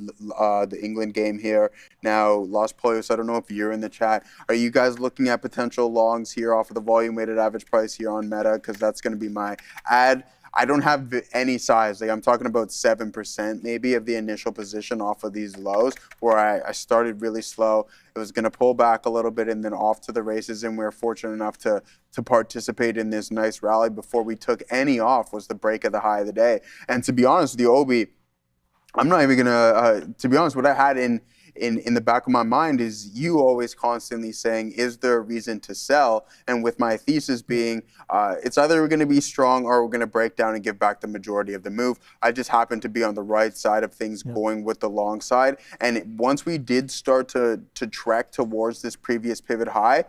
England game here. Now, Los Pollos, I don't know if you're in the chat. Are you guys looking at potential longs here off of the volume weighted average price here on Meta? Because that's going to be my ad. I don't have any size. Like, I'm talking about 7% maybe of the initial position off of these lows, where I started really slow. It was going to pull back a little bit and then off to the races, and we were fortunate enough to participate in this nice rally before we took any off. Was the break of the high of the day. And to be honest with you, Obi, I'm not even going to be honest, what I had in the back of my mind is you always constantly saying, is there a reason to sell? And with my thesis being, it's either we're going to be strong or we're going to break down and give back the majority of the move. I just happened to be on the right side of things, going with the long side. And once we did start to trek towards this previous pivot high,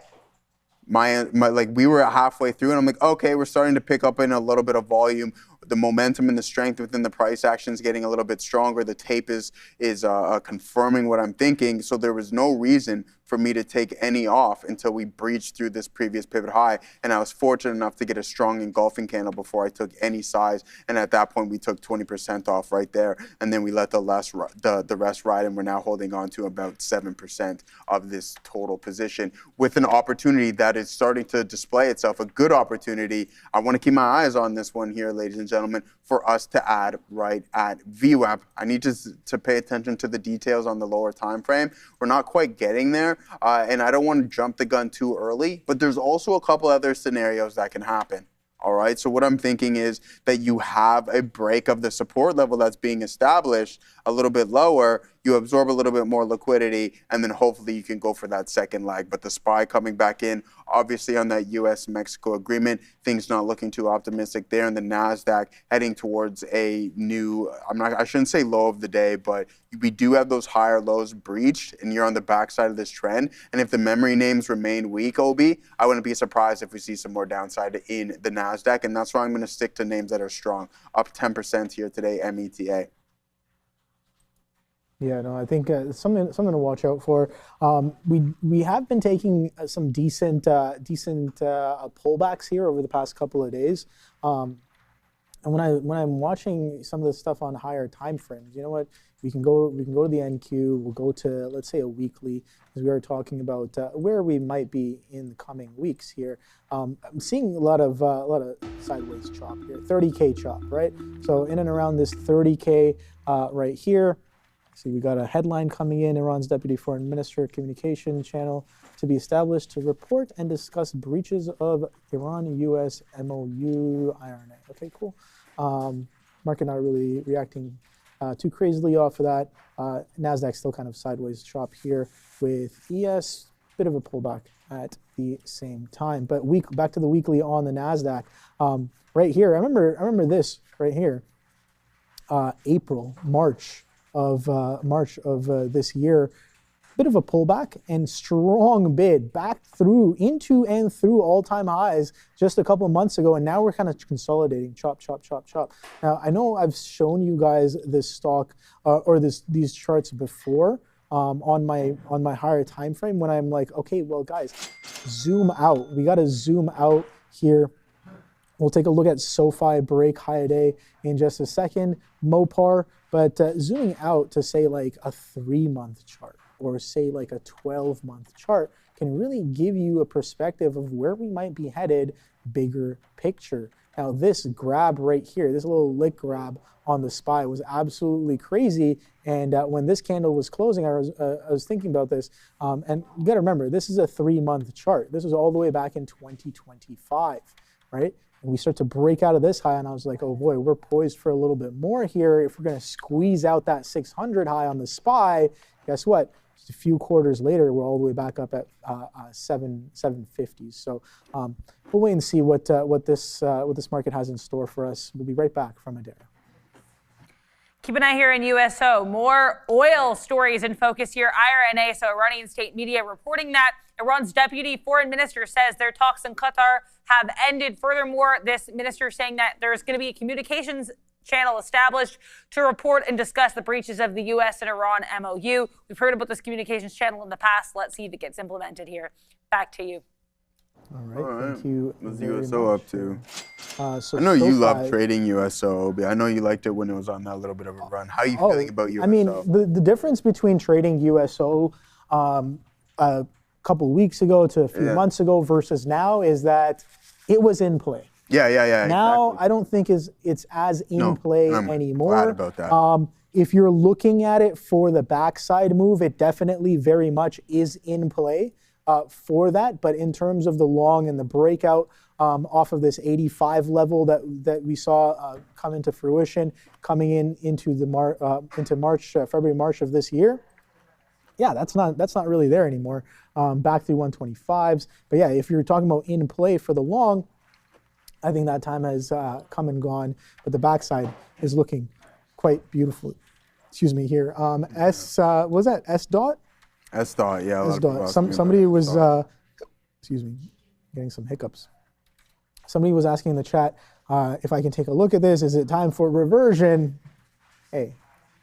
like, we were halfway through, and I'm like, okay, we're starting to pick up in a little bit of volume. The momentum and the strength within the price action is getting a little bit stronger. The tape is confirming what I'm thinking. So there was no reason for me to take any off until we breached through this previous pivot high. And I was fortunate enough to get a strong engulfing candle before I took any size. And at that point, we took 20% off right there. And then we let the rest ride, and we're now holding on to about 7% of this total position with an opportunity that is starting to display itself, a good opportunity. I want to keep my eyes on this one here, ladies and gentlemen, for us to add right at VWAP. I need to pay attention to the details on the lower time frame. We're not quite getting there, and I don't want to jump the gun too early, but there's also a couple other scenarios that can happen. All right, so what I'm thinking is that you have a break of the support level that's being established a little bit lower, you absorb a little bit more liquidity, and then hopefully you can go for that second leg. But the SPY coming back in, obviously on that US-Mexico agreement, things not looking too optimistic there, and the NASDAQ heading towards a new, I shouldn't say low of the day, but we do have those higher lows breached, and you're on the backside of this trend. And if the memory names remain weak, Obi, I wouldn't be surprised if we see some more downside in the NASDAQ, and that's why I'm going to stick to names that are strong. Up 10% here today, META. Yeah, no, I think something to watch out for. We have been taking some decent pullbacks here over the past couple of days. And when I'm watching some of the stuff on higher time frames, you know what? We can go to the NQ. We'll go to, let's say, a weekly, as we are talking about where we might be in the coming weeks here. I'm seeing a lot of sideways chop here, 30K chop, right? So in and around this 30K right here. See, we got a headline coming in. Iran's Deputy Foreign Minister Communication Channel to be established to report and discuss breaches of Iran-U.S. MOU IRNA. Okay, cool. Market not really reacting too crazily off of that. NASDAQ still kind of sideways chop here with ES, bit of a pullback at the same time. But back to the weekly on the NASDAQ. Right here, I remember this right here, March of this year, bit of a pullback and strong bid back through into and through all-time highs just a couple of months ago, and now we're kind of consolidating, chop, chop, chop, chop. Now I know I've shown you guys this stock or these charts before on my higher time frame when I'm like, okay, well guys, zoom out. We got to zoom out here. We'll take a look at SoFi break high a day in just a second, Mopar, but zooming out to say like a 3-month chart or say like a 12-month chart can really give you a perspective of where we might be headed, bigger picture. Now this grab right here, this little lick grab on the SPY was absolutely crazy, and when this candle was closing, I was thinking about this, and you got to remember, this is a 3-month chart. This was all the way back in 2025, right? And we start to break out of this high, and I was like, oh boy, we're poised for a little bit more here. If we're going to squeeze out that 600 high on the SPY, guess what? Just a few quarters later, we're all the way back up at 750s. So we'll wait and see what this market has in store for us. We'll be right back from Adara. Keep an eye here in USO. More oil stories in focus here. IRNA, so Iranian state media, reporting that Iran's deputy foreign minister says their talks in Qatar have ended. Furthermore, this minister saying that there's going to be a communications channel established to report and discuss the breaches of the U.S. and Iran MOU. We've heard about this communications channel in the past. Let's see if it gets implemented here. Back to you. All right. Thank you. What's USO up to? So I know you love trading USO, but I know you liked it when it was on that little bit of a run. How are you feeling about USO? I mean, the difference between trading USO a couple weeks ago to a few months ago versus now is that it was in play. Yeah. Now, exactly. I don't think it's as in play anymore. Glad about that. If you're looking at it for the backside move, it definitely very much is in play for that. But in terms of the long and the breakout off of this 85 level that we saw come into fruition, coming into February, March of this year, yeah, that's not really there anymore. Back through 125s. But yeah, if you're talking about in play for the long, I think that time has come and gone. But the backside is looking quite beautiful. Excuse me here. Was that S dot? S dot, yeah. S dot. Somebody was, excuse me, getting some hiccups. Somebody was asking in the chat if I can take a look at this. Is it time for reversion? Hey,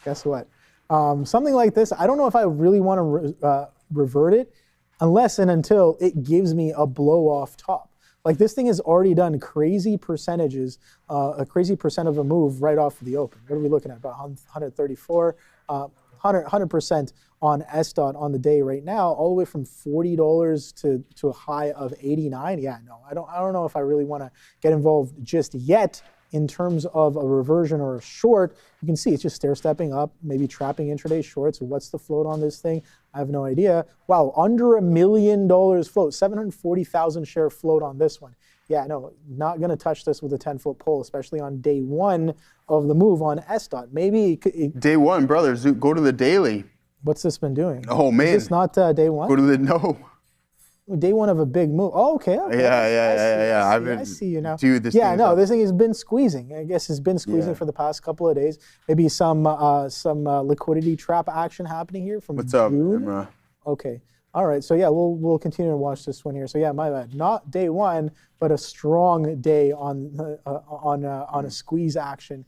guess what? Something like this, I don't know if I really want to revert it unless and until it gives me a blow off top. Like this thing has already done crazy percentages, a crazy percent of a move right off of the open. What are we looking at? About 134, 100% on S dot on the day right now, all the way from $40 to a high of 89. Yeah, no, I don't know if I really want to get involved just yet. In terms of a reversion or a short, you can see it's just stair-stepping up, maybe trapping intraday shorts. What's the float on this thing? I have no idea. Wow, under $1 million float, 740,000 share float on this one. Yeah, no, not going to touch this with a 10-foot pole, especially on day one of the move on S dot. Maybe day one, brother. Go to the daily. What's this been doing? Oh man, it's not day one. Go to the Day one of a big move. Oh, okay. Yeah. I see you now. Dude, this thing has been squeezing. I guess it's been squeezing for the past couple of days. Maybe some liquidity trap action happening here from What's June. up, Imra? Okay. All right. So yeah, we'll continue to watch this one here. So yeah, my bad. Not day one, but a strong day on a squeeze action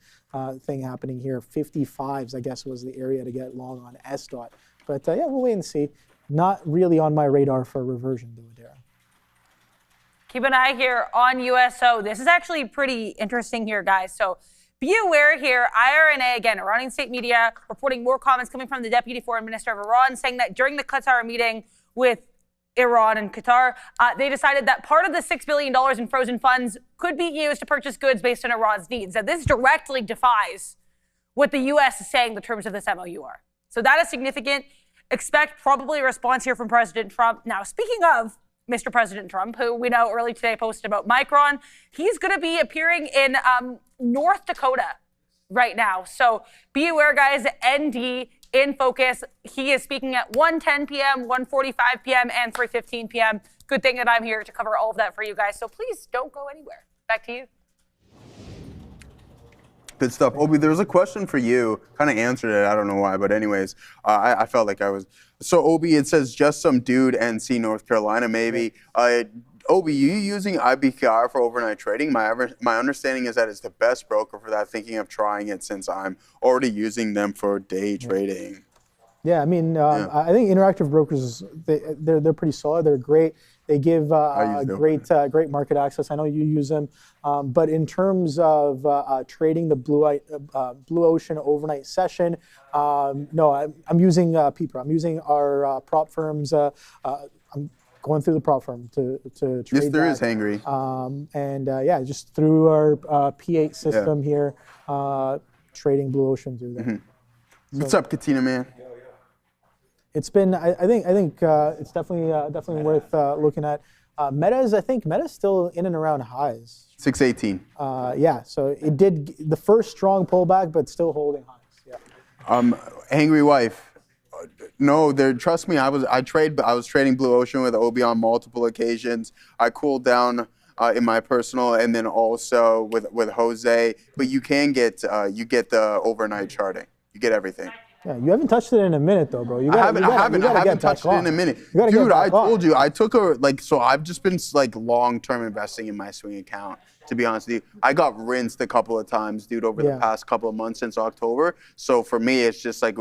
thing happening here. 55s, I guess, was the area to get long on S dot. But yeah, we'll wait and see. Not really on my radar for reversion, though, Adara. Keep an eye here on USO. This is actually pretty interesting here, guys. So be aware here, IRNA, again, Iranian state media, reporting more comments coming from the deputy foreign minister of Iran, saying that during the Qatar meeting with Iran and Qatar, they decided that part of the $6 billion in frozen funds could be used to purchase goods based on Iran's needs. Now, this directly defies what the U.S. is saying the terms of this MOU are. So that is significant. Expect probably a response here from President Trump. Now, speaking of Mr. President Trump, who we know early today posted about Micron, he's going to be appearing in North Dakota right now. So be aware, guys, ND in focus. He is speaking at 1:10 p.m., 1:45 p.m., and 3:15 p.m. Good thing that I'm here to cover all of that for you guys. So please don't go anywhere. Back to you. Good stuff. Obi, there was a question for you. Kind of answered it. I don't know why, but anyways, I felt like I was. So Obi, it says just some dude NC North Carolina maybe. Obi, you using IBKR for overnight trading? My understanding is that it's the best broker for that. Thinking of trying it since I'm already using them for day trading. Yeah, I mean, I think Interactive Brokers, they're pretty solid. They're great. They give great market access. I know you use them, but in terms of trading the Blue Ocean overnight session, no, I'm using PPRO. I'm using our prop firms. I'm going through the prop firm to trade. Yes, there that. is Hangry. Yeah, just through our P8 system here, trading Blue Ocean through that. Mm-hmm. What's up, Katina, man? It's been, I think it's definitely worth looking at. I think Meta's still in and around highs. 618. Yeah, so it did the first strong pullback, but still holding highs. Yeah. Angry wife. No, trust me. I was trading Blue Ocean with Obi on multiple occasions. I cooled down in my personal, and then also with Jose. But you can get the overnight charting. You get everything. Yeah, you haven't touched it in a minute though, bro. I haven't touched it in a minute. Dude, I told you, I took so I've just been like long-term investing in my swing account. To be honest with you, I got rinsed a couple of times, dude, over the past couple of months since October. So for me, it's just like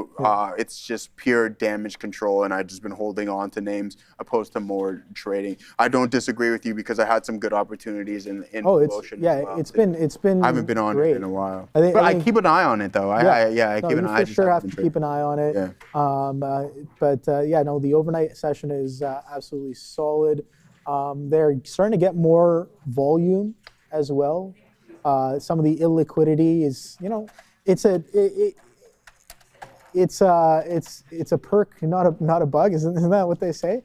it's just pure damage control, and I've just been holding on to names opposed to more trading. I don't disagree with you because I had some good opportunities in Ocean. Yeah, well. it's been. I haven't been on great. it in a while, but I keep an eye on it though. I keep an eye. You for sure have to keep an eye on it. Yeah. The overnight session is absolutely solid. They're starting to get more volume as well. Some of the illiquidity is, it's a perk, not a bug. Isn't that what they say?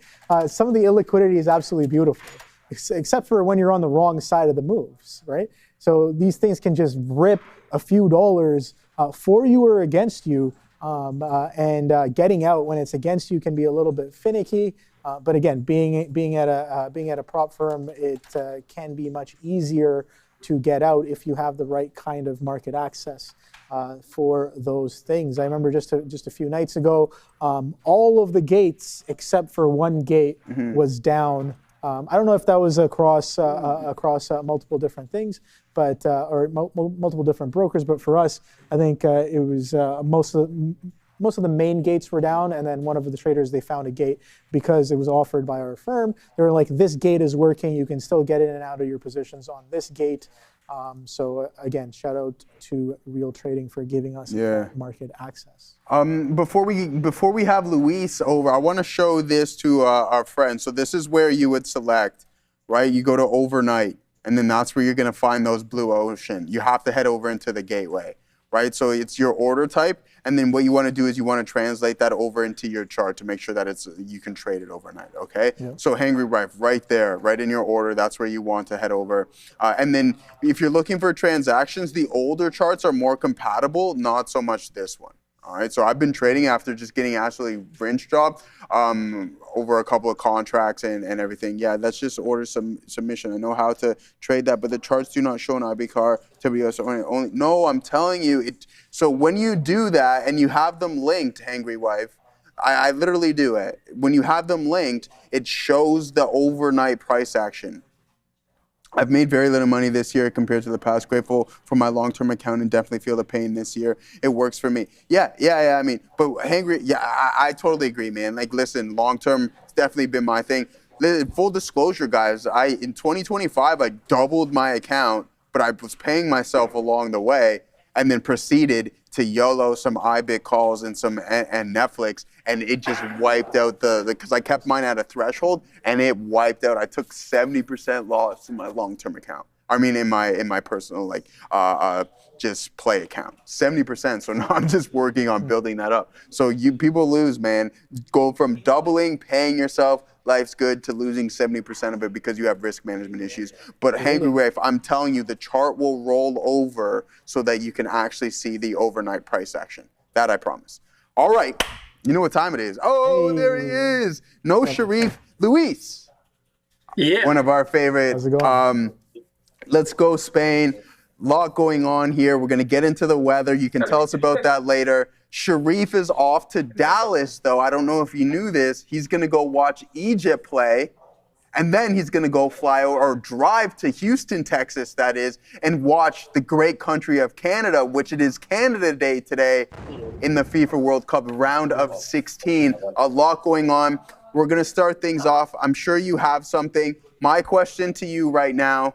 Some of the illiquidity is absolutely beautiful, except for when you're on the wrong side of the moves, right? So these things can just rip a few dollars for you or against you, and getting out when it's against you can be a little bit finicky. But again, being at a prop firm, it can be much easier to get out if you have the right kind of market access for those things. I remember just a few nights ago, all of the gates except for one gate was down. I don't know if that was across multiple different things, but or multiple different brokers. But for us, I think it was most of the main gates were down, and then one of the traders, they found a gate because it was offered by our firm. They were like, this gate is working. You can still get in and out of your positions on this gate. So again, shout out to Real Trading for giving us market access. Before we have Luis over, I want to show this to our friends. So this is where you would select, right? You go to overnight, and then that's where you're going to find those Blue Ocean. You have to head over into the gateway, right? So it's your order type. And then what you want to do is you want to translate that over into your chart to make sure that you can trade it overnight, okay? Yeah. So Hangry Wife, right there, right in your order, that's where you want to head over. And then if you're looking for transactions, the older charts are more compatible, not so much this one. All right, so I've been trading after just getting absolutely wrench job over a couple of contracts and everything. Yeah, that's just order submission. I know how to trade that, but the charts do not show an IBCAR WS only. No, I'm telling you. So when you do that and you have them linked, Hangry Wife, I literally do it. When you have them linked, it shows the overnight price action. I've made very little money this year compared to the past. Grateful for my long-term account and definitely feel the pain this year. It works for me. Yeah. I mean, but Hangry, I totally agree, man. Like, listen, long-term, it's definitely been my thing. Full disclosure, guys, in 2025, I doubled my account, but I was paying myself along the way and then proceeded to YOLO some IBIT calls and Netflix, and it just wiped out because I kept mine at a threshold, and it wiped out. I took 70% loss in my long-term account. I mean, in my personal just play account, 70%. So now I'm just working on building that up. So people lose, man. Go from doubling, paying yourself, life's good, to losing 70% of it because you have risk management issues. But Hangry Wife, I'm telling you, the chart will roll over so that you can actually see the overnight price action. That I promise. All right, you know what time it is. Oh, there he is. No Sharif, Luis. Yeah. One of our favorite. How's it going? Let's go Spain. Lot going on here. We're going to get into the weather. You can tell us about that later. Sharif is off to Dallas, though. I don't know if you knew this. He's going to go watch Egypt play, and then he's going to go fly or drive to Houston, Texas, that is, and watch the great country of Canada, which it is Canada Day today in the FIFA World Cup round of 16. A lot going on. We're going to start things off. I'm sure you have something. My question to you right now,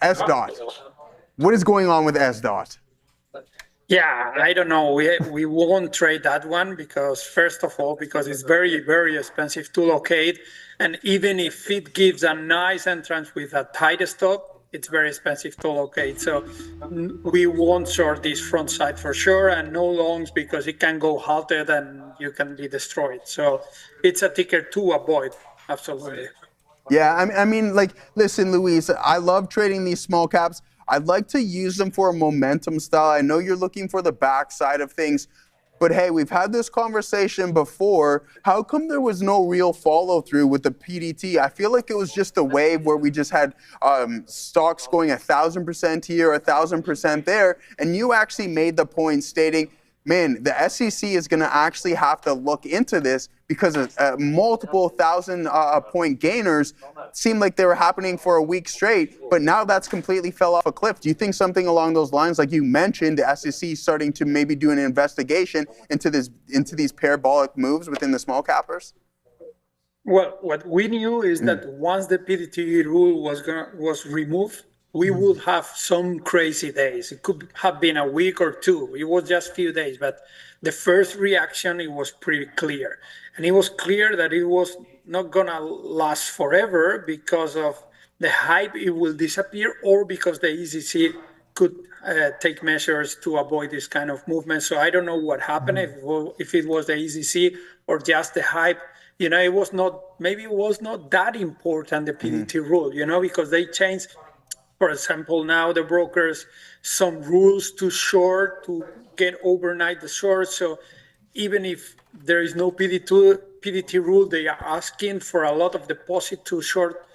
S dot. What is going on with S dot? Yeah, I don't know. We won't trade that one because, first of all, because it's very, very expensive to locate. And even if it gives a nice entrance with a tight stop, it's very expensive to locate. So we won't short this front side for sure, and no longs because it can go halted and you can be destroyed. So it's a ticker to avoid, absolutely. Yeah, I mean, like, listen, Luis, I love trading these small caps. I'd like to use them for a momentum style. I know you're looking for the backside of things, but hey, we've had this conversation before. How come there was no real follow through with the PDT? I feel like it was just a wave where we just had stocks going 1,000% here, 1,000% there, and you actually made the point stating, man, the SEC is going to actually have to look into this because multiple 1,000-point gainers seemed like they were happening for a week straight, but now that's completely fell off a cliff. Do you think something along those lines, like you mentioned, the SEC starting to maybe do an investigation into these parabolic moves within the small cappers? Well, what we knew is that once the PDT rule was removed, we would have some crazy days. It could have been a week or two. It was just a few days, but the first reaction, it was pretty clear. And it was clear that it was not gonna last forever because of the hype, it will disappear, or because the ECC could take measures to avoid this kind of movement. So I don't know what happened, if it was the ECC or just the hype. You know, it was not that important, the PDT rule, you know, because they changed. For example, now the brokers, some rules to short, to get overnight the short. So even if there is no PDT rule, they are asking for a lot of deposit to short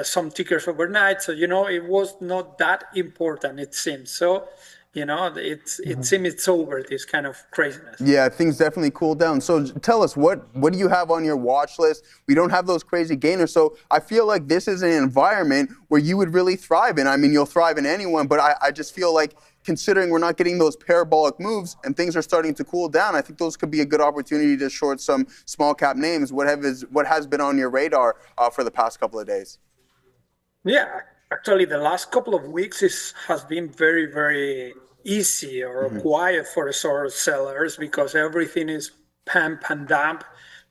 some tickers overnight. So, you know, it was not that important, it seems. So, you know, it seems it's over, this kind of craziness. Yeah, things definitely cooled down. So tell us, what do you have on your watch list? We don't have those crazy gainers. So I feel like this is an environment where you would really thrive in. I mean, you'll thrive in anyone, but I just feel like considering we're not getting those parabolic moves and things are starting to cool down, I think those could be a good opportunity to short some small cap names. What has been on your radar for the past couple of days? Yeah, actually, the last couple of weeks has been very, very easy or quiet for the short sellers because everything is pump and dump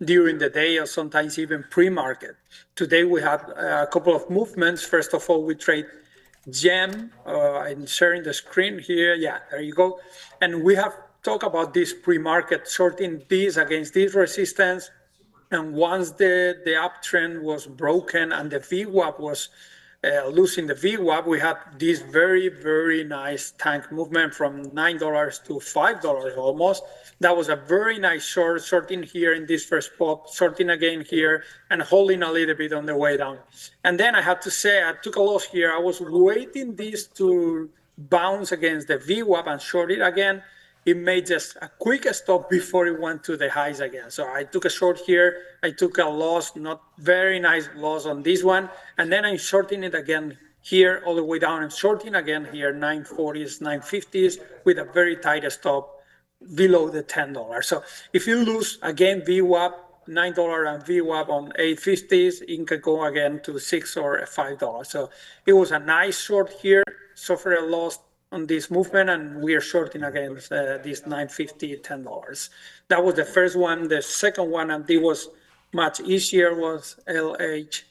during the day or sometimes even pre-market. Today we had a couple of movements. First of all, we trade GEM. I'm sharing the screen here. Yeah, there you go. And we have talked about this pre-market, shorting this against this resistance. And once the uptrend was broken and the VWAP was losing the VWAP, we had this very, very nice tank movement from $9 to $5 almost. That was a very nice short, shorting here in this first pop, shorting again here, and holding a little bit on the way down. And then I have to say, I took a loss here. I was waiting this to bounce against the VWAP and short it again. It made just a quick stop before it went to the highs again. So I took a short here. I took a loss, not very nice loss on this one. And then I'm shorting it again here all the way down. I'm shorting again here, 940s, 950s with a very tight stop below the $10. So if you lose again VWAP, $9 and VWAP on 850s, it can go again to $6 or $5. So it was a nice short here, suffered a loss on this movement, and we are shorting against this $950, $10. That was the first one. The second one, and it was much easier, was LHAI.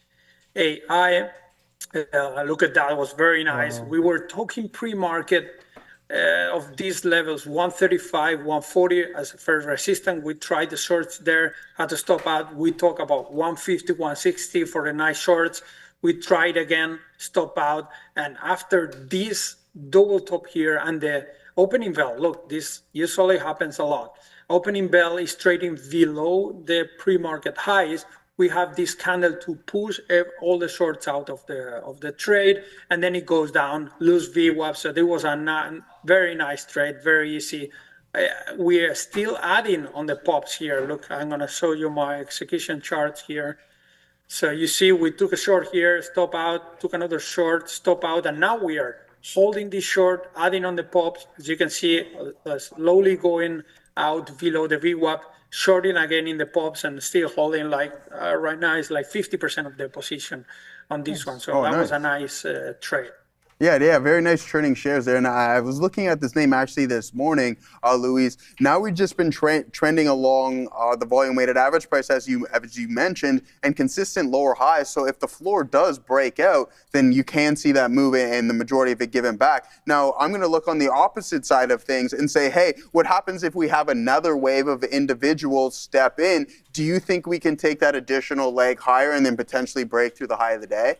Look at that, it was very nice. Wow. We were talking pre-market of these levels, 135, 140 as a first resistance. We tried the shorts there, had to stop out. We talk about 150, 160 for the nice shorts. We tried again, stop out. And after this double top here and the opening bell, look, this usually happens a lot. Opening bell is trading below the pre-market highs. We have this candle to push all the shorts out of the trade, and then it goes down, lose VWAP. So there was a very nice trade, very easy. We are still adding on the pops here. Look, I'm gonna show you my execution charts here. So you see, we took a short here, stop out, took another short, stop out, and now we are holding this short, adding on the pops. As you can see, slowly going out below the VWAP, shorting again in the pops, and still holding like, right now it's like 50% of the position on this one. So that was a nice trade. Yeah, very nice trending shares there. And I was looking at this name actually this morning, Luis. Now we've just been trending along the volume-weighted average price, as you mentioned, and consistent lower highs. So if the floor does break out, then you can see that move and the majority of it given back. Now, I'm going to look on the opposite side of things and say, hey, what happens if we have another wave of individuals step in? Do you think we can take that additional leg higher and then potentially break through the high of the day?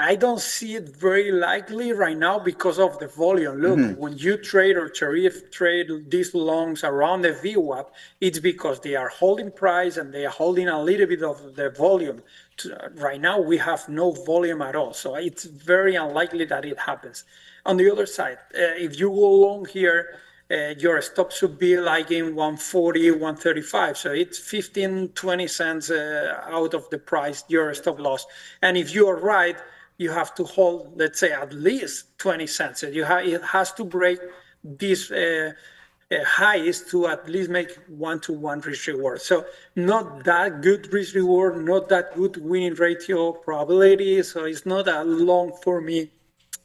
I don't see it very likely right now because of the volume. Look, when you trade or Sharif trade these longs around the VWAP, it's because they are holding price and they are holding a little bit of the volume. Right now, we have no volume at all. So it's very unlikely that it happens. On the other side, if you go long here, your stop should be like in 140, 135. So it's 15, 20 cents out of the price, your stop loss. And if you are right, you have to hold, let's say, at least 20 cents. It has to break these highs to at least make 1-to-1 risk reward. So not that good risk reward, not that good winning ratio probability. So it's not that long for me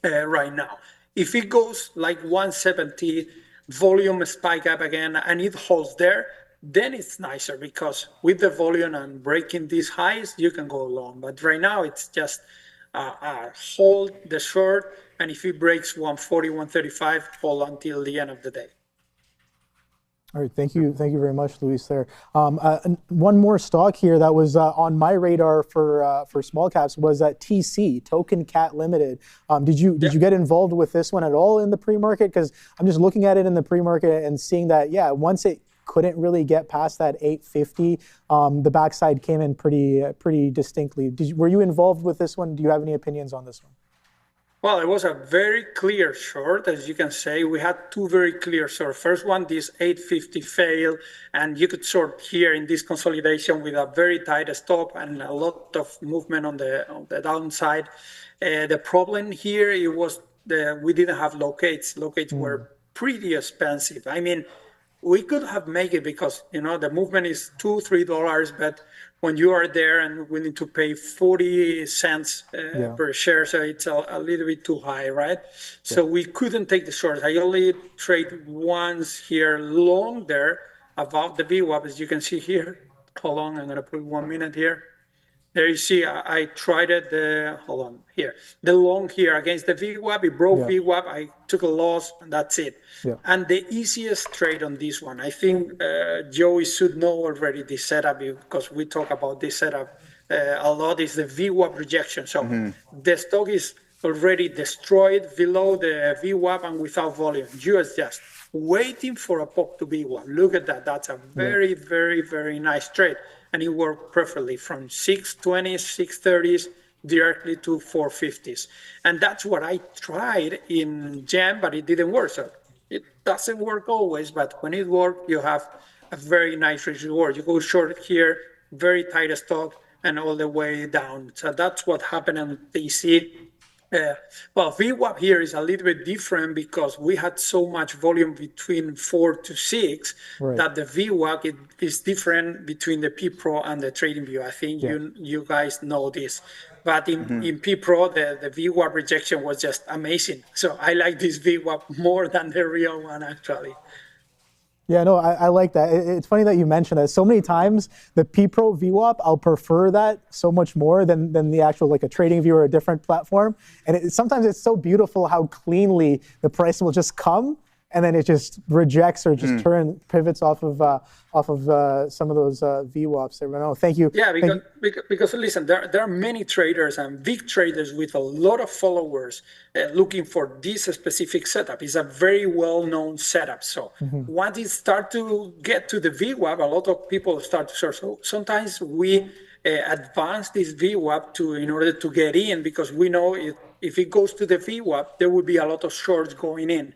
right now. If it goes like 170, volume spike up again, and it holds there, then it's nicer because with the volume and breaking these highs, you can go long. But right now, it's just hold the short, and if it breaks 140, 135, hold until the end of the day. All right, thank you very much, Luis. There, one more stock here that was on my radar for small caps was TC, Token Cat Limited. Did you get involved with this one at all in the pre-market? Because I'm just looking at it in the pre-market and seeing that once it couldn't really get past that 850, the backside came in pretty distinctly. Were you involved with this one? Do you have any opinions on this one? Well, it was a very clear short, as you can say. We had two very clear shorts. First one, this 850 fail, and you could short here in this consolidation with a very tight stop and a lot of movement on the downside. The problem here, it was we didn't have locates. Locates were pretty expensive. I mean, we could have made it because, the movement is $2-3, but when you are there and willing to pay 40 cents per share, so it's a little bit too high, right? So we couldn't take the short. I only trade once here long there above the VWAP, as you can see here. Hold on, I'm going to put 1 minute here. There you see, I tried it, hold on, here. The long here against the VWAP, it broke VWAP, I took a loss, and that's it. And the easiest trade on this one, I think Joey should know already this setup because we talk about this setup a lot, is the VWAP rejection. So the stock is already destroyed below the VWAP and without volume. You are just waiting for a pop to VWAP. Look at that. That's a very, very, very nice trade. And it worked perfectly from 620s, 630s directly to 450s. And that's what I tried in GEM, but it didn't work. So it doesn't work always, but when it works, you have a very nice reward. You go short here, very tight stock, and all the way down. So that's what happened on TC. Well, VWAP here is a little bit different because we had so much volume between 4 to 6 that the VWAP is different between the P-Pro and the Trading View. I think you guys know this. But in P-Pro, the VWAP rejection was just amazing. So I like this VWAP more than the real one, actually. Yeah, no, I like that. It's funny that you mentioned that. So many times, the P-Pro VWAP, I'll prefer that so much more than the actual, like a Trading View or a different platform. And sometimes it's so beautiful how cleanly the price will just come and then it just rejects or just pivots off of some of those VWAPs. No, thank you. Yeah, because listen, there are many traders and big traders with a lot of followers looking for this specific setup. It's a very well-known setup. So once it starts to get to the VWAP, a lot of people start to search. So sometimes we advance this VWAP in order to get in because we know if it goes to the VWAP, there will be a lot of shorts going in.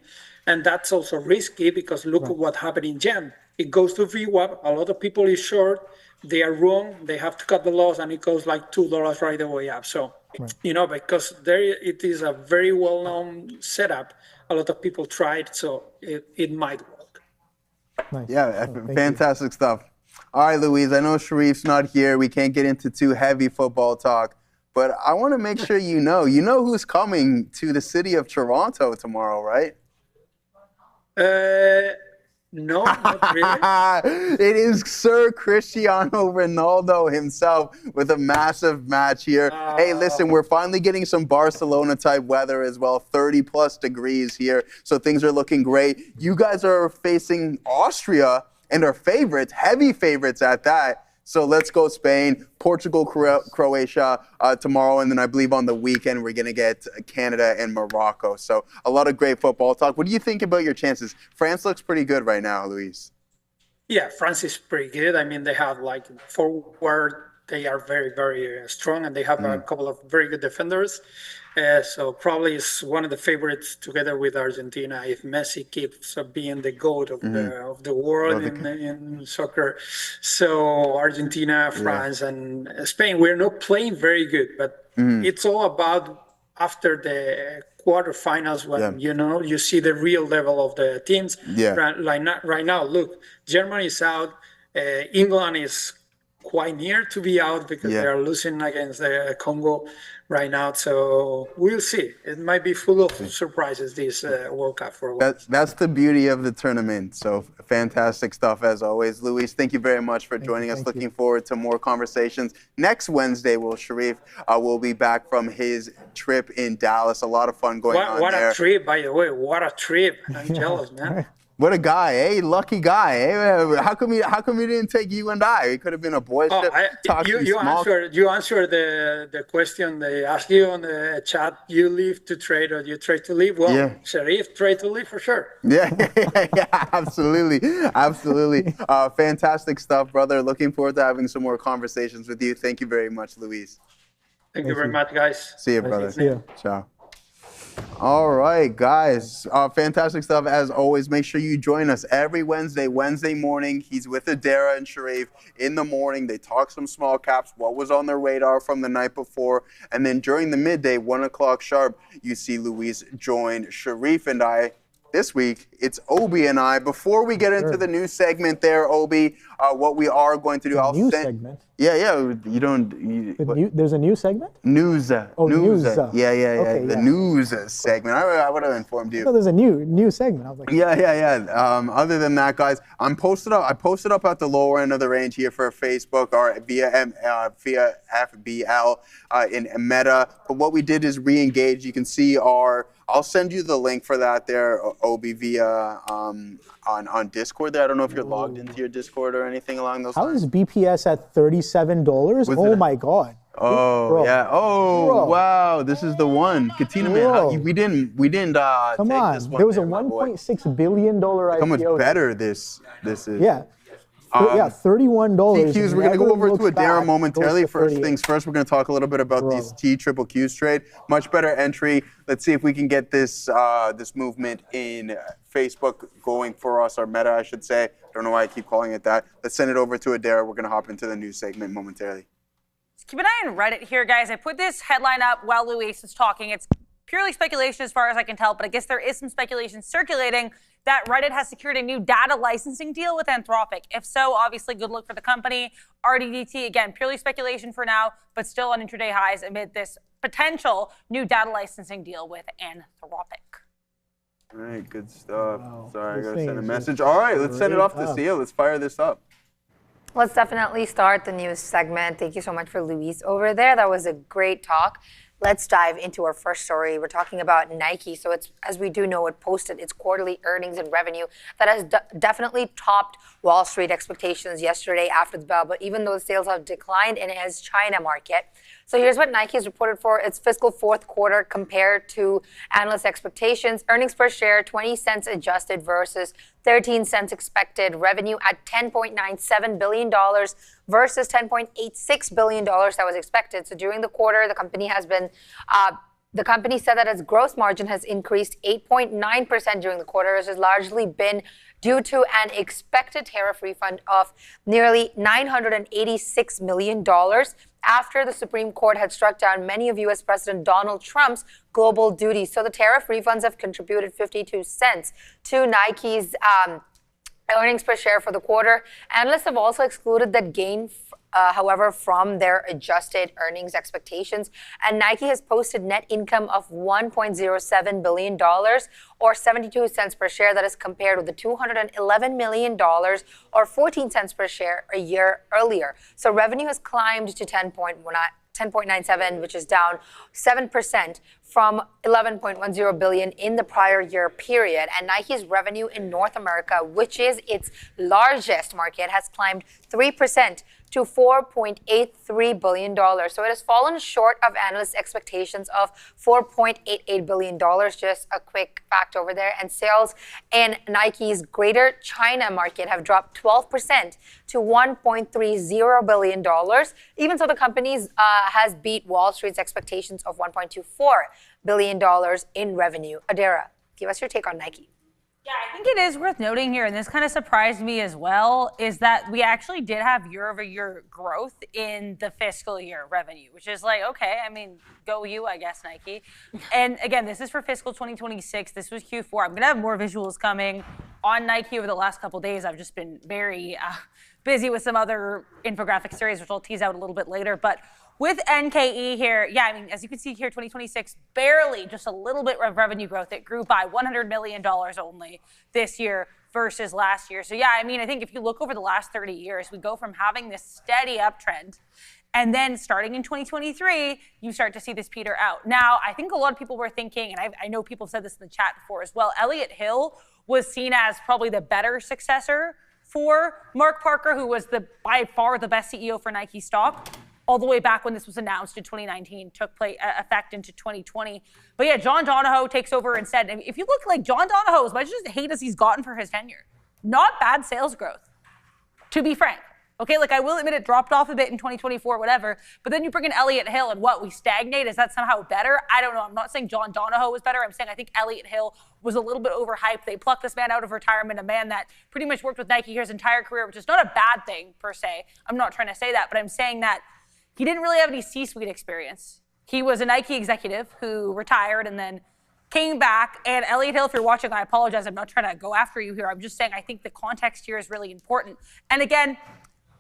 And that's also risky because look at what happened in GEM. It goes to VWAP, a lot of people is short, they are wrong, they have to cut the loss, and it goes like $2 right away up. So, because it is a very well-known setup, a lot of people tried, so it might work. Nice. Yeah, fantastic stuff. All right, Luis, I know Sharif's not here. We can't get into too heavy football talk. but I want to make sure you know who's coming to the city of Toronto tomorrow, right? No, not really. It is Sir Cristiano Ronaldo himself with a massive match here. Hey, listen, we're finally getting some Barcelona-type weather as well, 30-plus degrees here, so things are looking great. You guys are facing Austria and are favorites, heavy favorites at that. So let's go Spain, Portugal, Croatia tomorrow, and then I believe on the weekend we're going to get Canada and Morocco. So a lot of great football talk. What do you think about your chances? France looks pretty good right now, Luis. Yeah, France is pretty good. I mean, they have forward, they are very, very strong, and they have a couple of very good defenders. So probably it's one of the favorites together with Argentina if Messi keeps being the GOAT of the world in soccer. So Argentina, France, and Spain, we're not playing very good, but it's all about after the quarterfinals when you see the real level of the teams. Right now, look, Germany is out, England is quite near to be out because they are losing against the Congo right now. So we'll see. It might be full of surprises, this World Cup for a while. That's the beauty of the tournament. So fantastic stuff as always. Luis, thank you very much for joining us. Looking forward to more conversations. Next Wednesday, Sharif will be back from his trip in Dallas. A lot of fun going on there. What a trip, by the way. What a trip. I'm jealous, man. What a guy, eh? Lucky guy, eh? How come he didn't take you and I? It could have been a boys' trip. You answered the question they asked you on the chat. You leave to trade or you trade to leave? Well, Sharif, trade to leave for sure. Yeah, absolutely. Fantastic stuff, brother. Looking forward to having some more conversations with you. Thank you very much, Luis. Thank you very much, guys. See you, brother. See you. Ciao. All right, guys. Fantastic stuff as always. Make sure you join us every Wednesday morning. He's with Adara and Sharif in the morning. They talk some small caps, what was on their radar from the night before. And then during the midday, 1 o'clock sharp, you see Luis join Sharif and I. This week, it's Obi and I. Before we get into the new segment there, Obi, what we are going to do, segment? Yeah, you don't... there's a new segment? News. Oh, news. Yeah. Okay, the news segment. I would have informed you. No, there's a new segment. I was like... Yeah. Other than that, guys, I posted up at the lower end of the range here for Facebook or via FBL in Meta. But what we did is re-engage. You can see I'll send you the link for that there, Obi, via on Discord there. I don't know if you're logged into your Discord or anything along those lines. How is BPS at $37? Oh my God. Oh, bro. Yeah. Oh, bro. Wow. This is the one. Katina, man, we didn't Come take on. this one. There was a $1.6 billion IPO. How much better this is. Yeah. $31. TQs, we're going to go over to Adara momentarily. First things first, we're going to talk a little bit about these TQQs trade. Much better entry. Let's see if we can get this this movement in Facebook going for us, or Meta, I should say. I don't know why I keep calling it that. Let's send it over to Adara. We're going to hop into the news segment momentarily. Just keep an eye on Reddit here, guys. I put this headline up while Luis is talking. It's purely speculation as far as I can tell, but I guess there is some speculation circulating that Reddit has secured a new data licensing deal with Anthropic. If so, obviously good luck for the company. RDDT, again, purely speculation for now, but still on intraday highs amid this potential new data licensing deal with Anthropic. All right, good stuff. Wow. Sorry, I got to send a message. All right, let's send it off to Sia. Let's fire this up. Let's definitely start the news segment. Thank you so much for Luis over there. That was a great talk. Let's dive into our first story. We're talking about Nike. So it's, as we do know, it posted its quarterly earnings and revenue that has definitely topped Wall Street expectations yesterday after the bell. But even though the sales have declined in its China market. So here's what Nike has reported for its fiscal fourth quarter compared to analyst expectations. Earnings per share, 20 cents adjusted versus 13 cents expected. Revenue at $10.97 billion versus $10.86 billion that was expected. So during the quarter, the company has been, the company said that its gross margin has increased 8.9% during the quarter. This has largely been due to an expected tariff refund of nearly $986 million after the Supreme Court had struck down many of U.S. President Donald Trump's global duties. So the tariff refunds have contributed 52 cents to Nike's earnings per share for the quarter. Analysts have also excluded that gain, however, from their adjusted earnings expectations. And Nike has posted net income of $1.07 billion or 72 cents per share. That is compared with the $211 million or 14 cents per share a year earlier. So revenue has climbed to 10.97, which is down 7% from 11.10 billion in the prior year period. And Nike's revenue in North America, which is its largest market, has climbed 3% to $4.83 billion. So it has fallen short of analysts' expectations of $4.88 billion. Just a quick fact over there. And sales in Nike's Greater China market have dropped 12% to $1.30 billion. Even so, the company has beat Wall Street's expectations of $1.24 billion in revenue. Adara, give us your take on Nike. Yeah, I think it is worth noting here, and this kind of surprised me as well, is that we actually did have year-over-year growth in the fiscal year revenue, which is like, okay, I mean, go you, I guess, Nike. And again, this is for fiscal 2026. This was Q4. I'm going to have more visuals coming on Nike over the last couple of days. I've just been very busy with some other infographic series, which I'll tease out a little bit later. But with NKE here, yeah, I mean, as you can see here, 2026, barely just a little bit of revenue growth. It grew by $100 million only this year versus last year. So yeah, I mean, I think if you look over the last 30 years, we go from having this steady uptrend, and then starting in 2023, you start to see this peter out. Now, I think a lot of people were thinking, and I know people have said this in the chat before as well, Elliott Hill was seen as probably the better successor for Mark Parker, who was by far the best CEO for Nike stock, all the way back when this was announced in 2019, took effect into 2020. But yeah, John Donahoe takes over instead. And if you look like John Donahoe, as much as hate as he's gotten for his tenure, not bad sales growth, to be frank. Okay, like I will admit it dropped off a bit in 2024, whatever, but then you bring in Elliott Hill and what, we stagnate? Is that somehow better? I don't know. I'm not saying John Donahoe was better. I'm saying I think Elliott Hill was a little bit overhyped. They plucked this man out of retirement, a man that pretty much worked with Nike his entire career, which is not a bad thing per se. I'm not trying to say that, but I'm saying that he didn't really have any C-suite experience. He was a Nike executive who retired and then came back. And Elliott Hill, if you're watching, I apologize. I'm not trying to go after you here. I'm just saying I think the context here is really important. And again,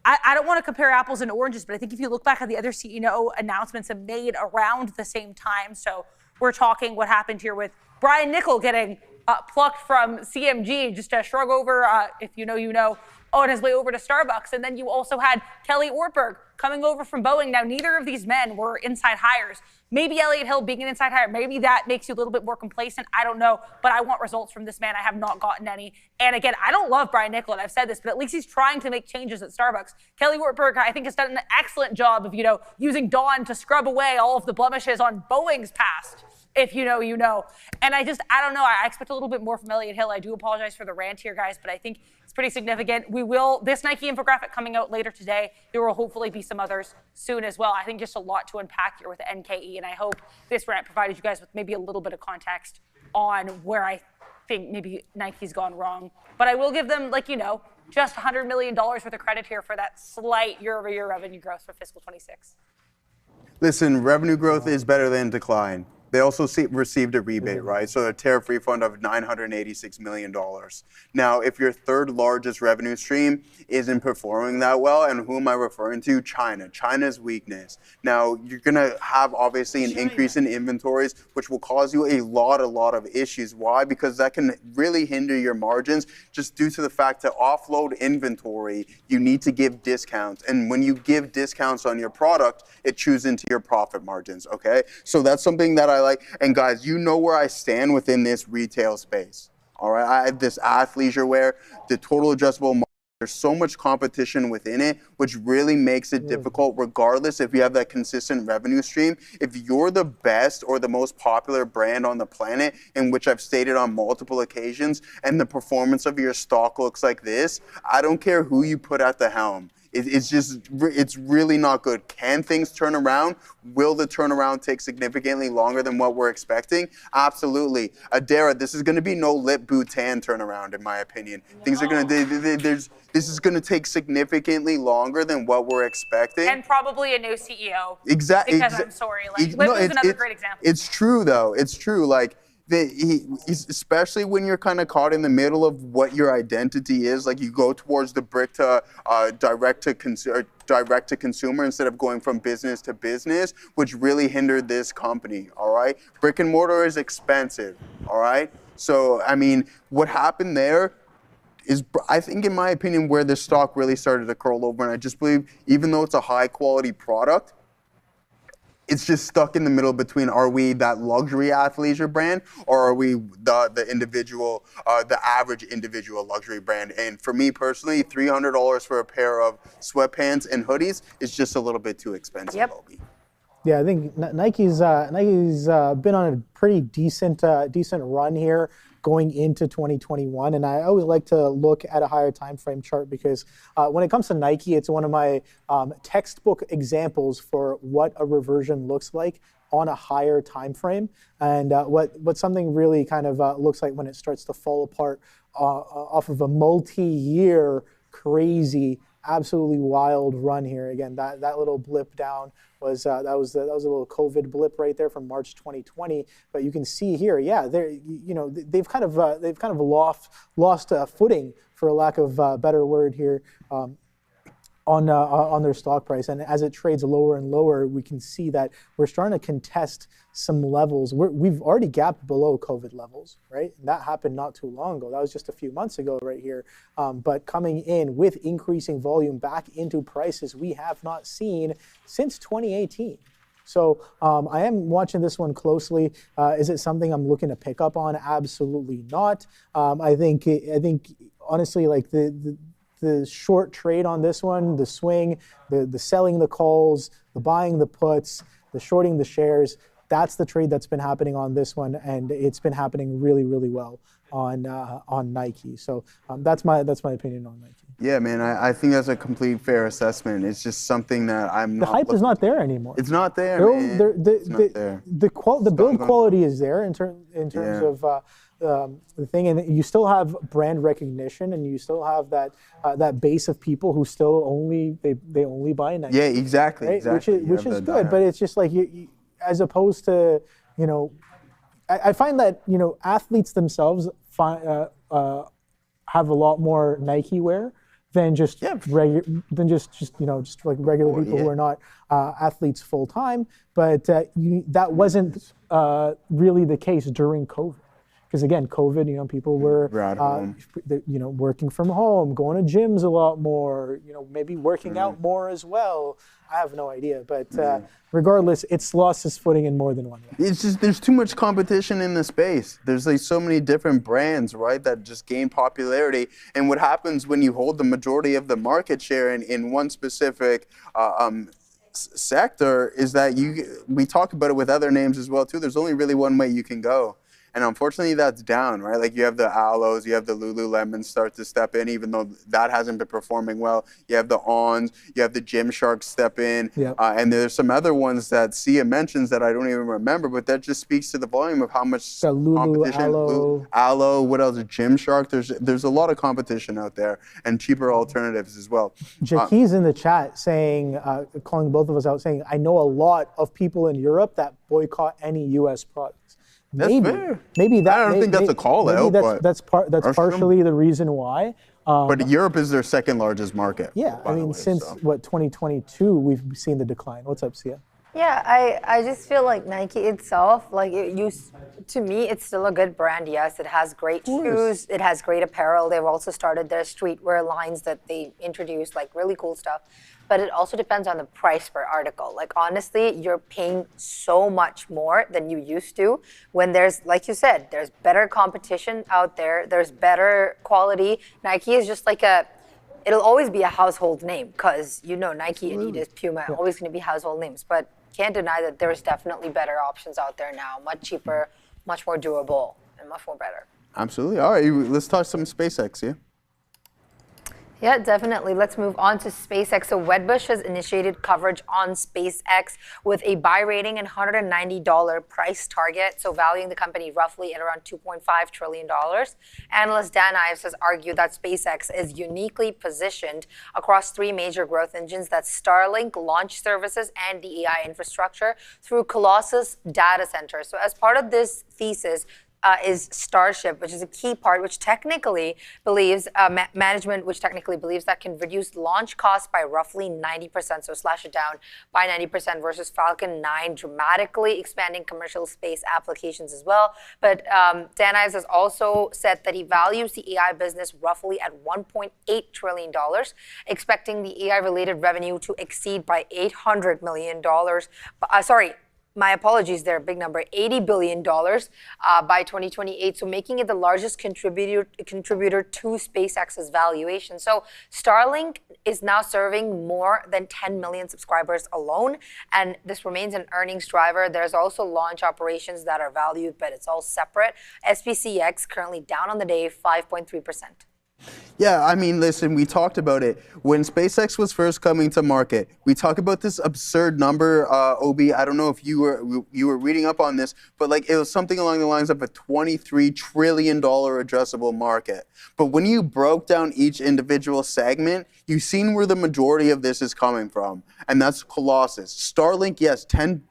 I don't want to compare apples and oranges, but I think if you look back at the other CEO announcements have made around the same time. So we're talking what happened here with Brian Nickel getting plucked from CMG, just to shrug over, if you know, you know, on his way over to Starbucks. And then you also had Kelly Ortberg coming over from Boeing. Now, neither of these men were inside hires. Maybe Elliott Hill being an inside hire, maybe that makes you a little bit more complacent. I don't know, but I want results from this man. I have not gotten any. And again, I don't love Brian Nickel, and I've said this, but at least he's trying to make changes at Starbucks. Kelly Ortberg, I think, has done an excellent job of, using Dawn to scrub away all of the blemishes on Boeing's past. If you know, you know. And I don't know. I expect a little bit more from Elliott Hill. I do apologize for the rant here, guys, but I think it's pretty significant. This Nike infographic coming out later today. There will hopefully be some others soon as well. I think just a lot to unpack here with NKE, and I hope this rant provided you guys with maybe a little bit of context on where I think maybe Nike's gone wrong. But I will give them, just $100 million worth of credit here for that slight year-over-year revenue growth for fiscal 26. Listen, revenue growth is better than decline. They also received a rebate, right? So a tariff refund of $986 million. Now, if your third largest revenue stream isn't performing that well, and who am I referring to? China. China's weakness. Now, you're going to have obviously an increase in inventories, which will cause you a lot of issues. Why? Because that can really hinder your margins just due to the fact to offload inventory, you need to give discounts. And when you give discounts on your product, it chews into your profit margins, okay? So that's something that I like. And guys, you know where I stand within this retail space. All right, I have this athleisure wear, the total addressable market. There's so much competition within it, which really makes it difficult regardless if you have that consistent revenue stream. If you're the best or the most popular brand on the planet, in which I've stated on multiple occasions, and the performance of your stock looks like this, I don't care who you put at the helm. It's really not good. Can things turn around? Will the turnaround take significantly longer than what we're expecting? Absolutely. Adara, this is going to be no Lip Bhutan turnaround, in my opinion. No. Things are going to, this is going to take significantly longer than what we're expecting. And probably a new CEO. Exactly. Because I'm sorry, Lip is another great example. It's true, though. It's true. especially when you're kind of caught in the middle of what your identity is, like you go towards the brick to direct to consumer instead of going from business to business, which really hindered this company. All right, brick and mortar is expensive. All right, so I mean, what happened there is, I think, in my opinion, where this stock really started to curl over, and I just believe, even though it's a high quality product, it's just stuck in the middle between, are we that luxury athleisure brand, or are we the individual, the average individual luxury brand? And for me personally, $300 for a pair of sweatpants and hoodies is just a little bit too expensive. Yep. Yeah, I think Nike's been on a pretty decent run here going into 2021, and I always like to look at a higher time frame chart because when it comes to Nike, it's one of my textbook examples for what a reversion looks like on a higher time frame, and what something really kind of looks like when it starts to fall apart off of a multi-year crazy, absolutely wild run here. Again, that little blip down was that was a little COVID blip right there from March 2020. But you can see here, yeah, they've kind of lost footing, for a lack of a better word here, on their stock price. And as it trades lower and lower, we can see that we're starting to contest some levels. We've already gapped below COVID levels, right? And that happened not too long ago. That was just a few months ago right here. But coming in with increasing volume back into prices we have not seen since 2018. So I am watching this one closely. Is it something I'm looking to pick up on? Absolutely not. I think honestly, like the short trade on this one, the swing, the selling the calls, the buying the puts, the shorting the shares, that's the trade that's been happening on this one, and it's been happening really, really well on Nike. So that's my opinion on Nike. Yeah, man, I think that's a complete fair assessment. It's just something that I'm not. The hype is not there anymore. It's not there, man. It's not there. The build quality is there in terms of the thing, and you still have brand recognition, and you still have that base of people who still only buy Nike. Yeah, exactly, right? exactly. Which is good, but it's just like you as opposed to, I find that athletes themselves have a lot more Nike wear than just regular people who are not athletes full time. But that wasn't really the case during COVID. Because again, COVID, people were working from home, going to gyms a lot more, maybe working out more as well. I have no idea, but regardless, it's lost its footing in more than one way. It's just there's too much competition in the space. There's like so many different brands, right, that just gain popularity. And what happens when you hold the majority of the market share in one specific sector is that we talk about it with other names as well too. There's only really one way you can go. And unfortunately, that's down, right? Like you have the Aloes, you have the Lululemons start to step in, even though that hasn't been performing well. You have the Ons, you have the Gymshark step in, and there's some other ones that Sia mentions that I don't even remember, but that just speaks to the volume of how much competition. Alo, what else? Gymshark. There's a lot of competition out there and cheaper alternatives as well. Jackie's in the chat saying, calling both of us out, saying, I know a lot of people in Europe that boycott any U.S. products. That's fair. Maybe that. I don't think that's a call out. That's partially the reason why. But Europe is their second largest market. Yeah, I mean, since 2022, we've seen the decline. What's up, Sia? Yeah, I just feel like Nike itself, to me, it's still a good brand. Yes, it has great shoes, it has great apparel. They've also started their streetwear lines that they introduced, like really cool stuff. But it also depends on the price per article. Like honestly, you're paying so much more than you used to when there's, like you said, there's better competition out there. There's better quality. Nike is just like it'll always be a household name because Nike, Adidas, Puma, always going to be household names. But can't deny that there's definitely better options out there now, much cheaper, much more durable, and much more better. Absolutely. All right, let's talk some SpaceX, yeah? Yeah, definitely. Let's move on to SpaceX. So Wedbush has initiated coverage on SpaceX with a buy rating and $190 price target, so valuing the company roughly at around $2.5 trillion. Analyst Dan Ives has argued that SpaceX is uniquely positioned across three major growth engines, that's Starlink, launch services, and the AI infrastructure through Colossus data centers. So as part of this thesis, is Starship, which is a key part, which technically believes, management, which technically believes that can reduce launch costs by roughly 90%, so slash it down by 90% versus Falcon 9, dramatically expanding commercial space applications as well. But Dan Ives has also said that he values the AI business roughly at $1.8 trillion, expecting the AI-related revenue to exceed by $800 million. My apologies there, big number, $80 billion by 2028, so making it the largest contributor to SpaceX's valuation. So Starlink is now serving more than 10 million subscribers alone, and this remains an earnings driver. There's also launch operations that are valued, but it's all separate. SPCE currently down on the day, 5.3%. Yeah, I mean, listen, we talked about it. When SpaceX was first coming to market, we talked about this absurd number, Obi. I don't know if you were reading up on this, but like it was something along the lines of a $23 trillion addressable market. But when you broke down each individual segment, you've seen where the majority of this is coming from, and that's Colossus. Starlink, yes, 10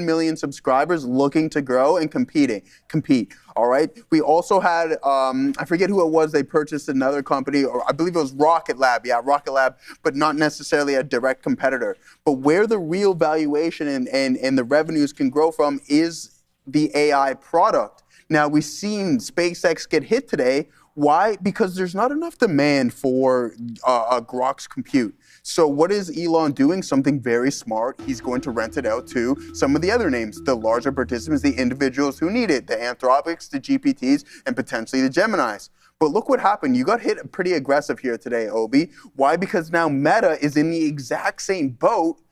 million subscribers looking to grow and compete. All right. We also had, I forget who it was, they purchased another company, or I believe it was Rocket Lab. Yeah, Rocket Lab, but not necessarily a direct competitor. But where the real valuation and the revenues can grow from is the AI product. Now, we've seen SpaceX get hit today. Why? Because there's not enough demand for Grok's compute. So what is Elon doing? Something very smart. He's going to rent it out to some of the other names, the larger participants, the individuals who need it, the Anthropics, the GPTs, and potentially the Geminis. But look what happened. You got hit pretty aggressive here today, Obi. Why? Because now Meta is in the exact same boat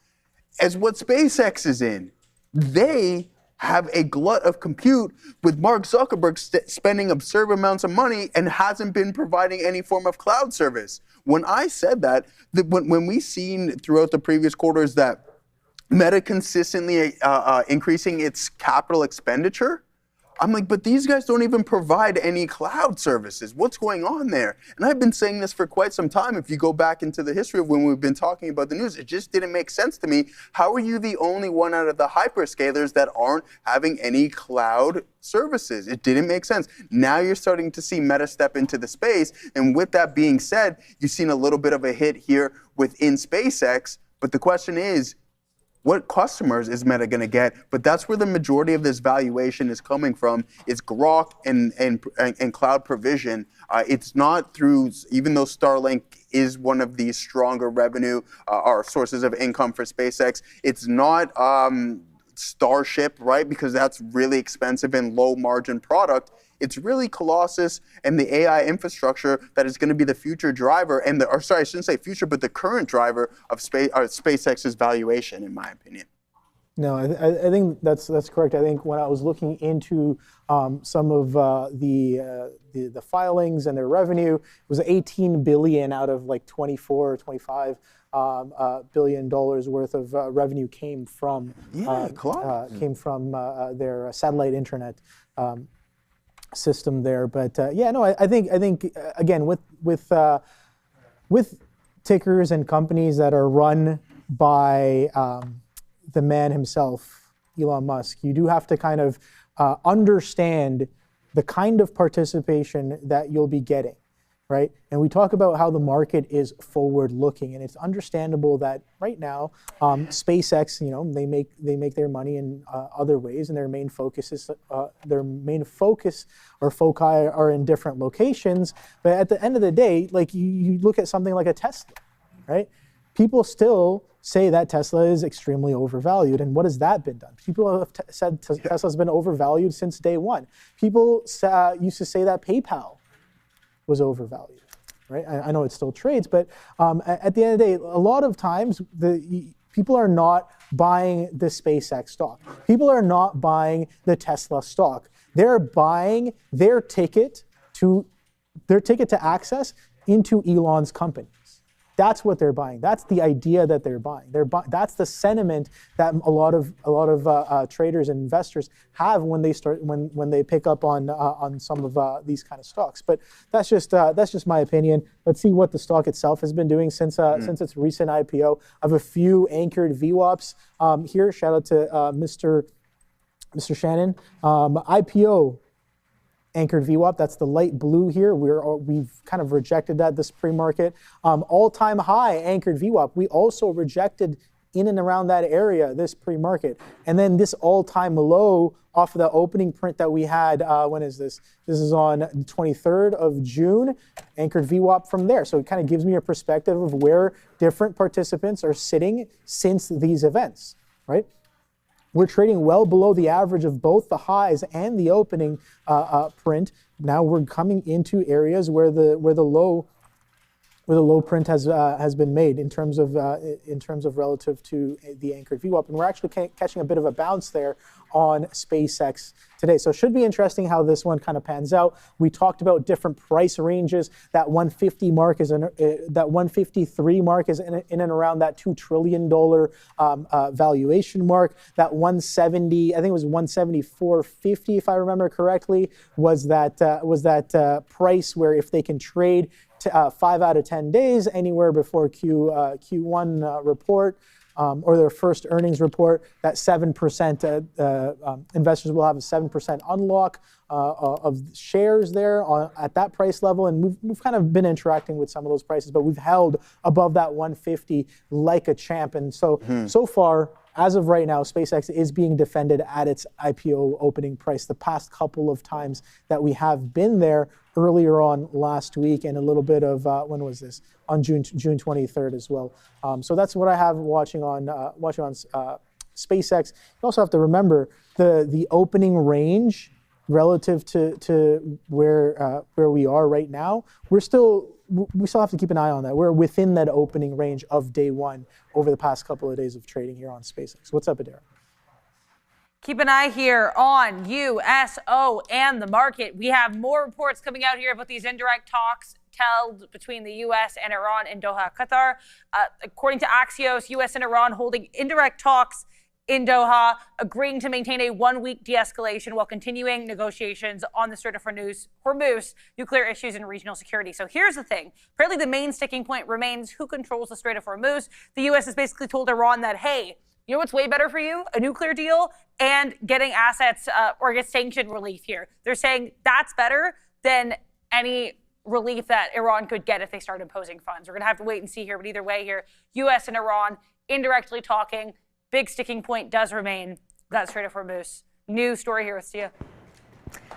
as what SpaceX is in. They have a glut of compute with Mark Zuckerberg spending absurd amounts of money and hasn't been providing any form of cloud service. When I said that when we've seen throughout the previous quarters that Meta consistently increasing its capital expenditure, I'm like, but these guys don't even provide any cloud services. What's going on there? And I've been saying this for quite some time. If you go back into the history of when we've been talking about the news, it just didn't make sense to me. How are you the only one out of the hyperscalers that aren't having any cloud services? It didn't make sense. Now you're starting to see Meta step into the space. And with that being said, you've seen a little bit of a hit here within SpaceX. But the question is, what customers is Meta going to get? But that's where the majority of this valuation is coming from, is Grok and cloud provision. It's not through, even though Starlink is one of the stronger revenue or sources of income for SpaceX, it's not Starship, right? Because that's really expensive and low margin product. It's really Colossus and the AI infrastructure that is going to be the future driver, I shouldn't say future, but the current driver of SpaceX's valuation, in my opinion. No, I think that's correct. I think when I was looking into some of the filings and their revenue, it was 18 billion out of like 24 or 25 billion dollars worth of revenue came from their satellite internet system there. But I think again with tickers and companies that are run by the man himself, Elon Musk, you do have to kind of understand the kind of participation that you'll be getting, right? And we talk about how the market is forward-looking, and it's understandable that right now, SpaceX, they make their money in other ways, and their main focus or foci are in different locations. But at the end of the day, like you look at something like a Tesla, right? People still say that Tesla is extremely overvalued. And what has that been done? People have said Tesla's been overvalued since day one. People used to say that PayPal was overvalued, right? I know it still trades, but at the end of the day, a lot of times people are not buying the SpaceX stock. People are not buying the Tesla stock. They're buying their ticket to access into Elon's company. That's what they're buying. That's the idea that they're buying. That's the sentiment that a lot of traders and investors have when they pick up on some of these kind of stocks. But that's just my opinion. Let's see what the stock itself has been doing since its recent IPO. I have a few anchored VWAPs here. Shout out to Mr. Shannon. IPO anchored VWAP. That's the light blue here. We've kind of rejected that this pre-market. All-time high anchored VWAP. We also rejected in and around that area this pre-market. And then this all-time low off of the opening print that we had, when is this? This is on the 23rd of June, anchored VWAP from there. So it kind of gives me a perspective of where different participants are sitting since these events, right? We're trading well below the average of both the highs and the opening print. Now we're coming into areas where the low print has been made in terms of relative to the anchored VWAP, and we're actually catching a bit of a bounce there on SpaceX today. So it should be interesting how this one kind of pans out. We talked about different price ranges. That 150 mark is that 153 mark is in and around that $2 trillion valuation mark. That 170, I think it was 174.50 if I remember correctly, was that price where if they can trade 5 out of 10 days, anywhere before Q1 report or their first earnings report, that 7% investors will have a 7% unlock of shares there at that price level. And we've kind of been interacting with some of those prices, but we've held above that 150 like a champ. And so far, as of right now, SpaceX is being defended at its IPO opening price. The past couple of times that we have been there, earlier on last week, and a little bit of when was this? On June 23rd as well. So that's what I have watching on SpaceX. You also have to remember the opening range relative to where we are right now. We still have to keep an eye on that. We're within that opening range of day one over the past couple of days of trading here on SpaceX. What's up, Adara? Keep an eye here on USO and the market. We have more reports coming out here about these indirect talks held between the U.S. and Iran in Doha, Qatar. According to Axios, U.S. and Iran holding indirect talks in Doha, agreeing to maintain a one-week de-escalation while continuing negotiations on the Strait of Hormuz, nuclear issues, and regional security. So here's the thing. Apparently the main sticking point remains who controls the Strait of Hormuz. The U.S. has basically told Iran that, hey, you know what's way better for you? A nuclear deal and getting assets or get sanction relief here. They're saying that's better than any relief that Iran could get if they start imposing funds. We're going to have to wait and see here. But either way here, U.S. and Iran indirectly talking. Big sticking point does remain that Strait of Hormuz. New story here with Sia.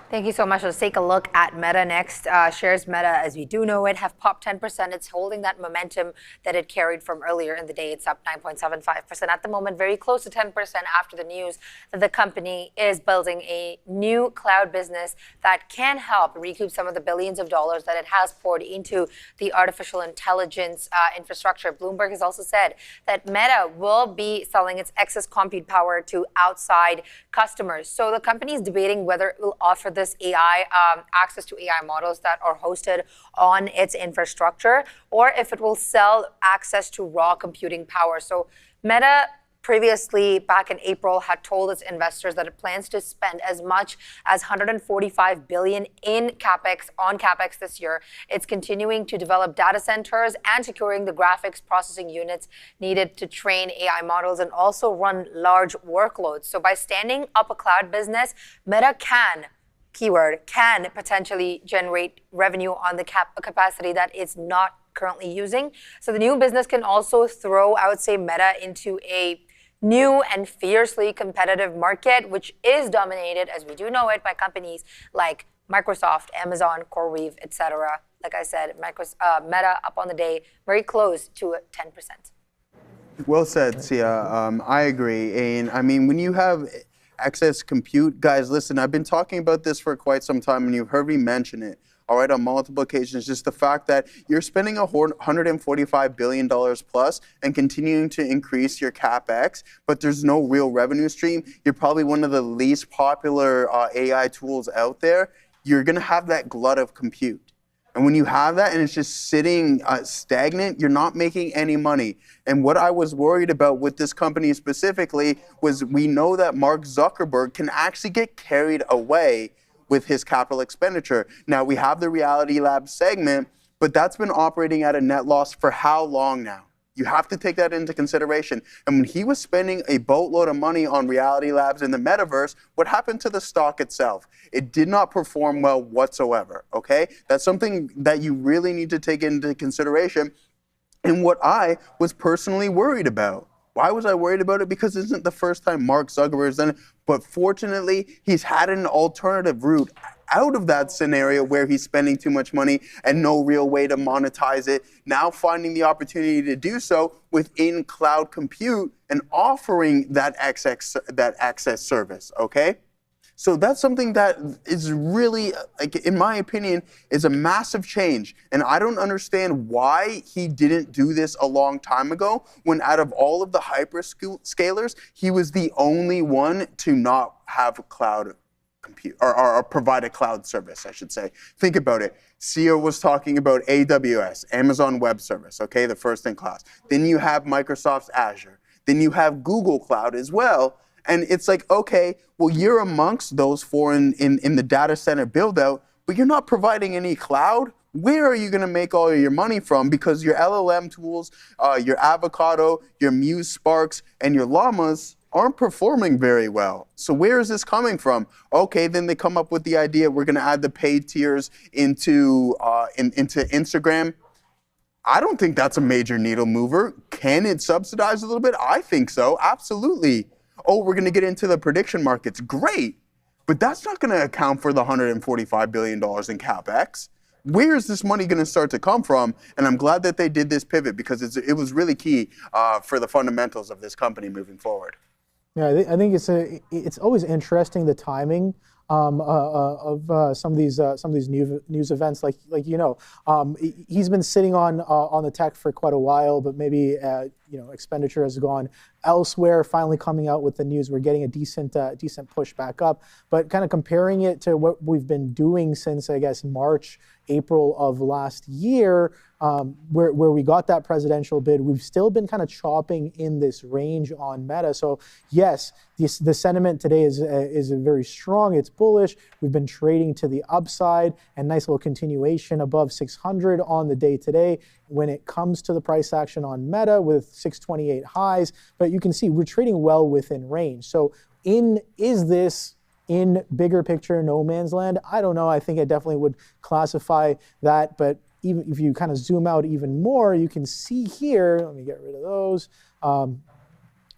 Thank you so much. Let's take a look at Meta next. Shares Meta, as we do know it, have popped 10%. It's holding that momentum that it carried from earlier in the day. It's up 9.75% at the moment, very close to 10% after the news that the company is building a new cloud business that can help recoup some of the billions of dollars that it has poured into the artificial intelligence infrastructure. Bloomberg has also said that Meta will be selling its excess compute power to outside customers. So the company is debating whether it will offer this AI access to AI models that are hosted on its infrastructure, or if it will sell access to raw computing power. So Meta previously, back in April, had told its investors that it plans to spend as much as $145 billion in CapEx this year. It's continuing to develop data centers and securing the graphics processing units needed to train AI models and also run large workloads. So by standing up a cloud business, Meta can potentially generate revenue on the capacity that it's not currently using. So the new business can also throw, I would say, Meta into a new and fiercely competitive market, which is dominated, as we do know it, by companies like Microsoft, Amazon, CoreWeave, etc. Like I said, Meta up on the day, very close to 10%. Well said, Sia. I agree. And I mean, when you have excess compute, guys, listen, I've been talking about this for quite some time, and you've heard me mention it, all right, on multiple occasions, just the fact that you're spending $145 billion plus and continuing to increase your CapEx, but there's no real revenue stream. You're probably one of the least popular AI tools out there. You're going to have that glut of compute. And when you have that and it's just sitting stagnant, you're not making any money. And what I was worried about with this company specifically was we know that Mark Zuckerberg can actually get carried away with his capital expenditure. Now, we have the Reality Labs segment, but that's been operating at a net loss for how long now? You have to take that into consideration. And when he was spending a boatload of money on Reality Labs in the metaverse, what happened to the stock itself? It did not perform well whatsoever, okay? That's something that you really need to take into consideration, and what I was personally worried about. Why was I worried about it? Because this isn't the first time Mark Zuckerberg has done it, but fortunately, he's had an alternative route out of that scenario where he's spending too much money and no real way to monetize it, now finding the opportunity to do so within cloud compute and offering that access service, okay? So that's something that is really, like, in my opinion, is a massive change. And I don't understand why he didn't do this a long time ago, when out of all of the hyperscalers, he was the only one to not have cloud compute, or provide a cloud service, I should say. Think about it. CEO was talking about AWS, Amazon Web Service, okay, the first in class. Then you have Microsoft's Azure. Then you have Google Cloud as well. And it's like, okay, well, you're amongst those four in the data center build out, but you're not providing any cloud. Where are you going to make all of your money from? Because your LLM tools, your Avocado, your Muse Sparks, and your Llamas aren't performing very well. So where is this coming from? Okay, then they come up with the idea, we're going to add the paid tiers into Instagram. I don't think that's a major needle mover. Can it subsidize a little bit? I think so, absolutely. Oh, we're going to get into the prediction markets. Great. But that's not going to account for the $145 billion in CapEx. Where is this money going to start to come from? And I'm glad that they did this pivot, because it was really key for the fundamentals of this company moving forward. Yeah, I think it's always interesting, the timing of some of these news events. Like he's been sitting on the tech for quite a while, but maybe expenditure has gone elsewhere. Finally coming out with the news, we're getting a decent push back up. But kind of comparing it to what we've been doing since, I guess, March, April of last year, where we got that presidential bid, we've still been kind of chopping in this range on Meta. So yes, the sentiment today is very strong. It's bullish. We've been trading to the upside, and nice little continuation above 600 on the day today when it comes to the price action on Meta, with 628 highs. But you can see we're trading well within range. So is this in bigger picture no man's land? I don't know. I think I definitely would classify that. But even if you kind of zoom out even more, you can see here, let me get rid of those.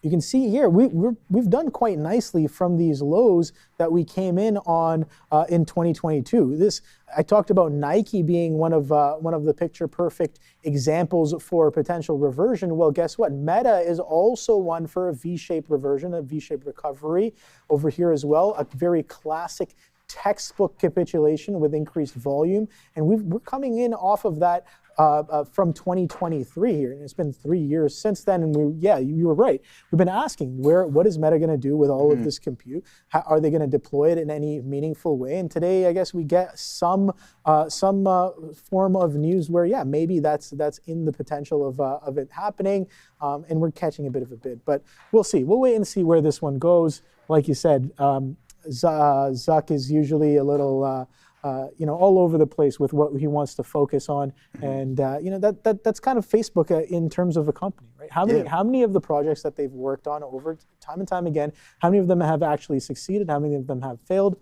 You can see here, we've done quite nicely from these lows that we came in on in 2022. I talked about Nike being one of the picture perfect examples for potential reversion. Well, guess what? Meta is also one for a V-shaped reversion, a V-shaped recovery over here as well. A very classic textbook capitulation with increased volume, and we're coming in off of that from 2023 here, and it's been 3 years since then. And you were right. We've been asking, what is Meta going to do with all of this compute? How are they going to deploy it in any meaningful way? And today, I guess we get some form of news where, maybe that's in the potential of it happening, and we're catching a bit of a bid. But we'll see. We'll wait and see where this one goes. Like you said, Zuck is usually a little all over the place with what he wants to focus on, and that's kind of Facebook in terms of a company, right? How many of the projects that they've worked on over time and time again, how many of them have actually succeeded? How many of them have failed?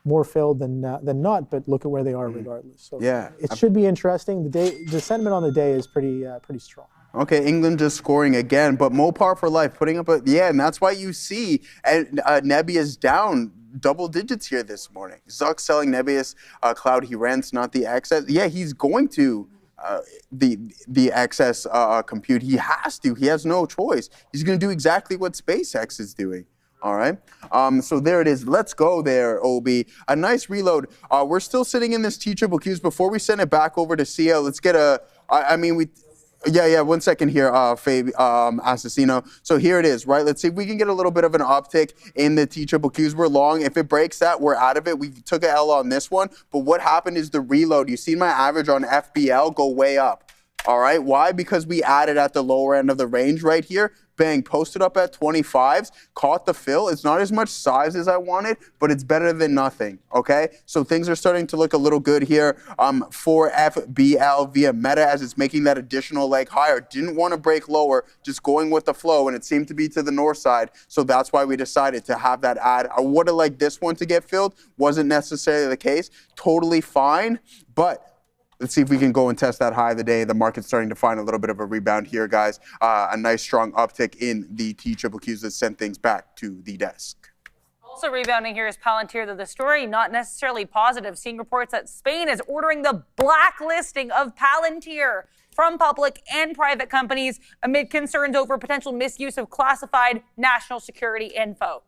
More failed than not, but look at where they are regardless. So it should be interesting. The sentiment on the day is pretty strong. Okay, England just scoring again, but Mopar for life, putting up and that's why you see Nebius down double digits here this morning. Zuck selling Nebius Cloud he rents, not the excess. Yeah, he's going to the excess compute. He has to. He has no choice. He's going to do exactly what SpaceX is doing. All right. So there it is. Let's go there, Obi. A nice reload. We're still sitting in this T-Triple-Qs. Before we send it back over to CL, let's get one second here, Assassino. So here it is, right? Let's see if we can get a little bit of an uptick in the T-Triple-Qs. We're long. If it breaks that, we're out of it. We took an L on this one. But what happened is the reload. You see my average on FBL go way up. All right, why? Because we added at the lower end of the range right here. Bang, posted up at 25s, caught the fill. It's not as much size as I wanted, but it's better than nothing, okay? So things are starting to look a little good here for FBL via Meta as it's making that additional leg higher. Didn't want to break lower, just going with the flow, and it seemed to be to the north side, so that's why we decided to have that add. I would have liked this one to get filled. Wasn't necessarily the case. Totally fine, but let's see if we can go and test that high of the day. The market's starting to find a little bit of a rebound here, guys. A nice strong uptick in the TQQs that sent things back to the desk. Also rebounding here is Palantir, though the story not necessarily positive, seeing reports that Spain is ordering the blacklisting of Palantir from public and private companies amid concerns over potential misuse of classified national security info.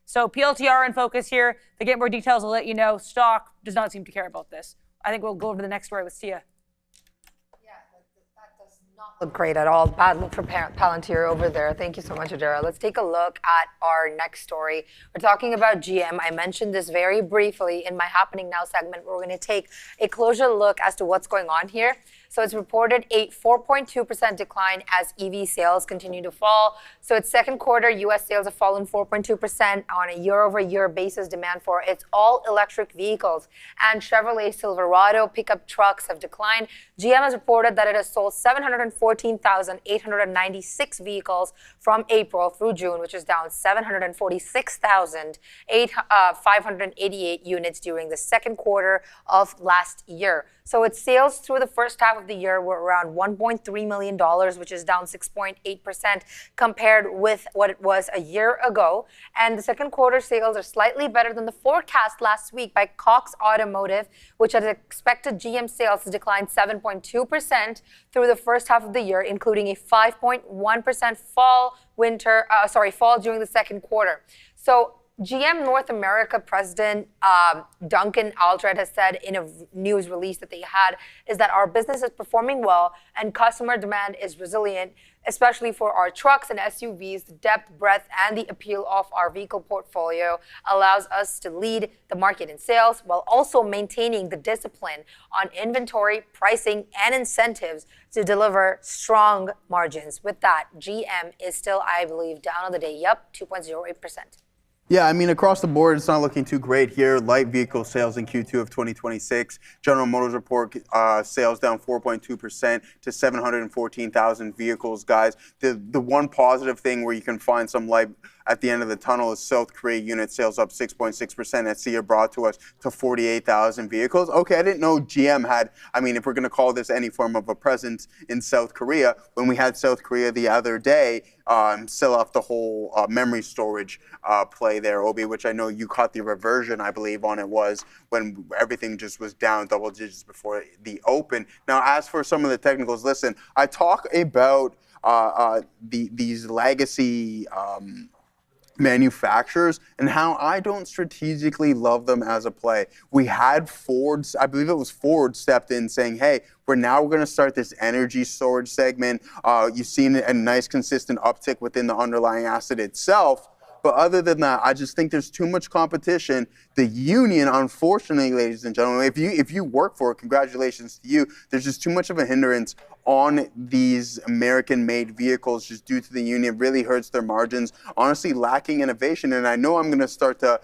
So PLTR in focus here. To get more details, I'll let you know. Stock does not seem to care about this. I think we'll go over to the next story with Sia. Yeah, that does not look great at all. Bad look for Palantir over there. Thank you so much, Adara. Let's take a look at our next story. We're talking about GM. I mentioned this very briefly in my Happening Now segment. We're going to take a closer look as to what's going on here. So it's reported a 4.2% decline as EV sales continue to fall. So its second quarter U.S. sales have fallen 4.2% on a year-over-year basis. Demand for its all-electric vehicles and Chevrolet Silverado pickup trucks have declined. GM has reported that it has sold 714,896 vehicles from April through June, which is down 746,588 units during the second quarter of last year. So its sales through the first half of the year were around $1.3 million, which is down 6.8% compared with what it was a year ago. And the second quarter sales are slightly better than the forecast last week by Cox Automotive, which had expected GM sales to decline 7.2% through the first half of the year, including a 5.1% fall during the second quarter. So GM North America President Duncan Aldred has said in a news release that they had is that our business is performing well and customer demand is resilient, especially for our trucks and SUVs. The depth, breadth, and the appeal of our vehicle portfolio allows us to lead the market in sales while also maintaining the discipline on inventory, pricing, and incentives to deliver strong margins. With that, GM is still, I believe, down on the day. Yep, 2.08%. Yeah, I mean, across the board, it's not looking too great here. Light vehicle sales in Q2 of 2026. General Motors report sales down 4.2% to 714,000 vehicles, guys. The one positive thing where you can find some light at the end of the tunnel is South Korea unit sales up 6.6%. That SEA brought to us to 48,000 vehicles. Okay, I didn't know GM had, I mean, if we're going to call this any form of a presence in South Korea, when we had South Korea the other day, sell off the whole memory storage play there, Obi, which I know you caught the reversion, I believe, on it was when everything just was down double digits before the open. Now, as for some of the technicals, listen, I talk about these legacy manufacturers and how I don't strategically love them as a play. We had Ford, I believe it was Ford, stepped in saying, hey, we're going to start this energy storage segment. You've seen a nice consistent uptick within the underlying asset itself. But other than that, I just think there's too much competition. The union, unfortunately, ladies and gentlemen, if you work for it, congratulations to you. There's just too much of a hindrance on these American-made vehicles just due to the union. It really hurts their margins. Honestly, lacking innovation. And I know I'm going to start to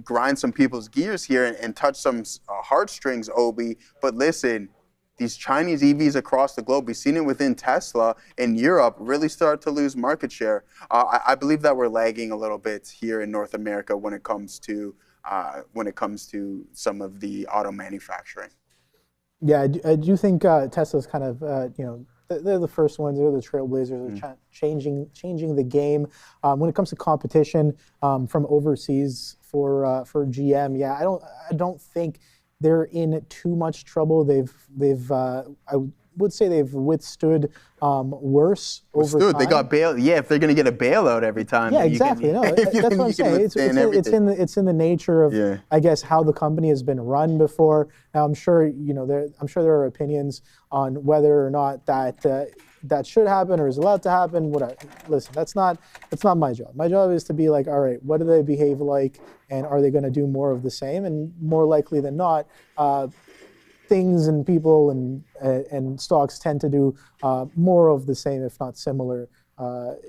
grind some people's gears here and touch some heartstrings, Obi. But listen, these Chinese EVs across the globe, we've seen it within Tesla in Europe, really start to lose market share. I believe that we're lagging a little bit here in North America when it comes to some of the auto manufacturing. Yeah, I do think Tesla's kind of, they're the first ones. They're the trailblazers. They're changing the game. When it comes to competition from overseas for GM, yeah, I don't think they're in too much trouble. I would say they've withstood worse over time. They got bail. Yeah, if they're going to get a bailout every time. Yeah, exactly. No, that's what I'm saying. It's in the nature of, I guess, how the company has been run before. Now, I'm sure there are opinions on whether or not that should happen or is allowed to happen. Whatever. Listen, that's not my job. My job is to be like, all right, what do they behave like, and are they going to do more of the same? And more likely than not, things and people and stocks tend to do more of the same, if not similar,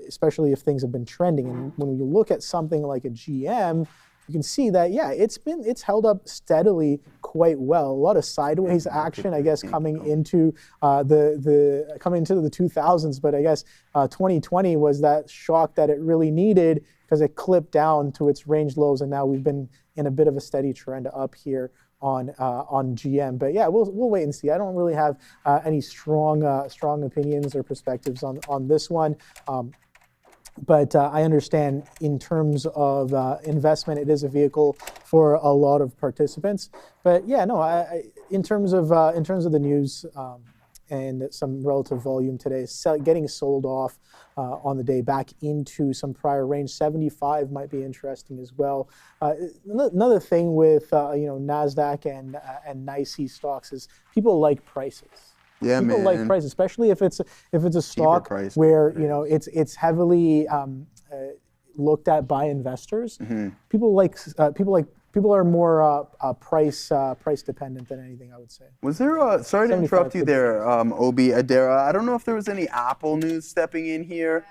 especially if things have been trending. And when you look at something like a GM, you can see that, yeah, it's held up steadily quite well. A lot of sideways action, I guess, coming into the 2000s, but I guess 2020 was that shock that it really needed because it clipped down to its range lows, and now we've been in a bit of a steady trend up here on GM. But yeah, we'll wait and see. I don't really have any strong opinions or perspectives on this one. But I understand in terms of investment, it is a vehicle for a lot of participants. But yeah, no, in terms of the news and some relative volume today, getting sold off on the day back into some prior range. 75 might be interesting as well. Another thing with NASDAQ and NYSE stocks is people like prices. Yeah, people man. like price, especially if it's a stock where it's heavily looked at by investors. Mm-hmm. People are more price dependent than anything, I would say. Was there sorry to interrupt you there, Obi Adara. I don't know if there was any Apple news stepping in here.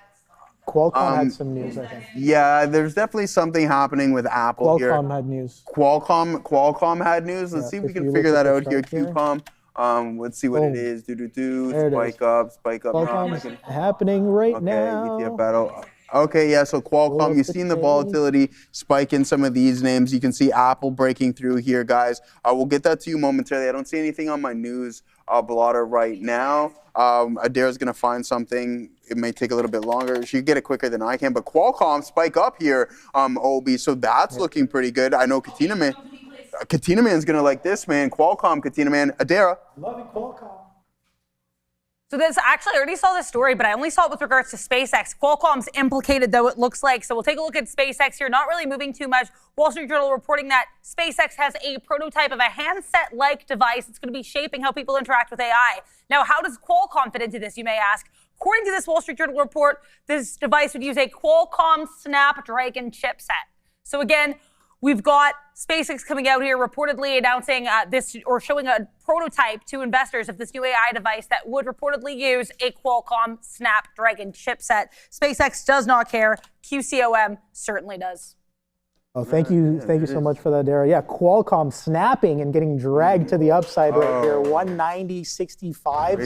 Qualcomm had some news, I think. Yeah, there's definitely something happening with Apple here. Qualcomm had news. Qualcomm had news. Let's see if we can figure that out here. QCOM. Let's see what it is. Spike up. Qualcomm's happening right now. ETF battle. Okay, yeah, so Qualcomm, you've seen the volatility spike in some of these names. You can see Apple breaking through here, guys. We'll get that to you momentarily. I don't see anything on my news blotter right now. Adara's going to find something. It may take a little bit longer. She can get it quicker than I can. But Qualcomm spike up here, Obi, so that's looking pretty good. I know Katina Man's going to like this, man. Qualcomm, Katina Man. Adara. Love it, Qualcomm. So this, actually, I already saw this story, but I only saw it with regards to SpaceX. Qualcomm's implicated, though, it looks like. So we'll take a look at SpaceX here. Not really moving too much. Wall Street Journal reporting that SpaceX has a prototype of a handset-like device that's going to be shaping how people interact with AI. Now, how does Qualcomm fit into this, you may ask? According to this Wall Street Journal report, this device would use a Qualcomm Snapdragon chipset. So again, we've got SpaceX coming out here reportedly announcing this, or showing a prototype to investors of this new AI device that would reportedly use a Qualcomm Snapdragon chipset. SpaceX does not care. QCOM certainly does. Oh, thank you so much for that, Dara. Yeah, Qualcomm snapping and getting dragged to the upside right here. 190.65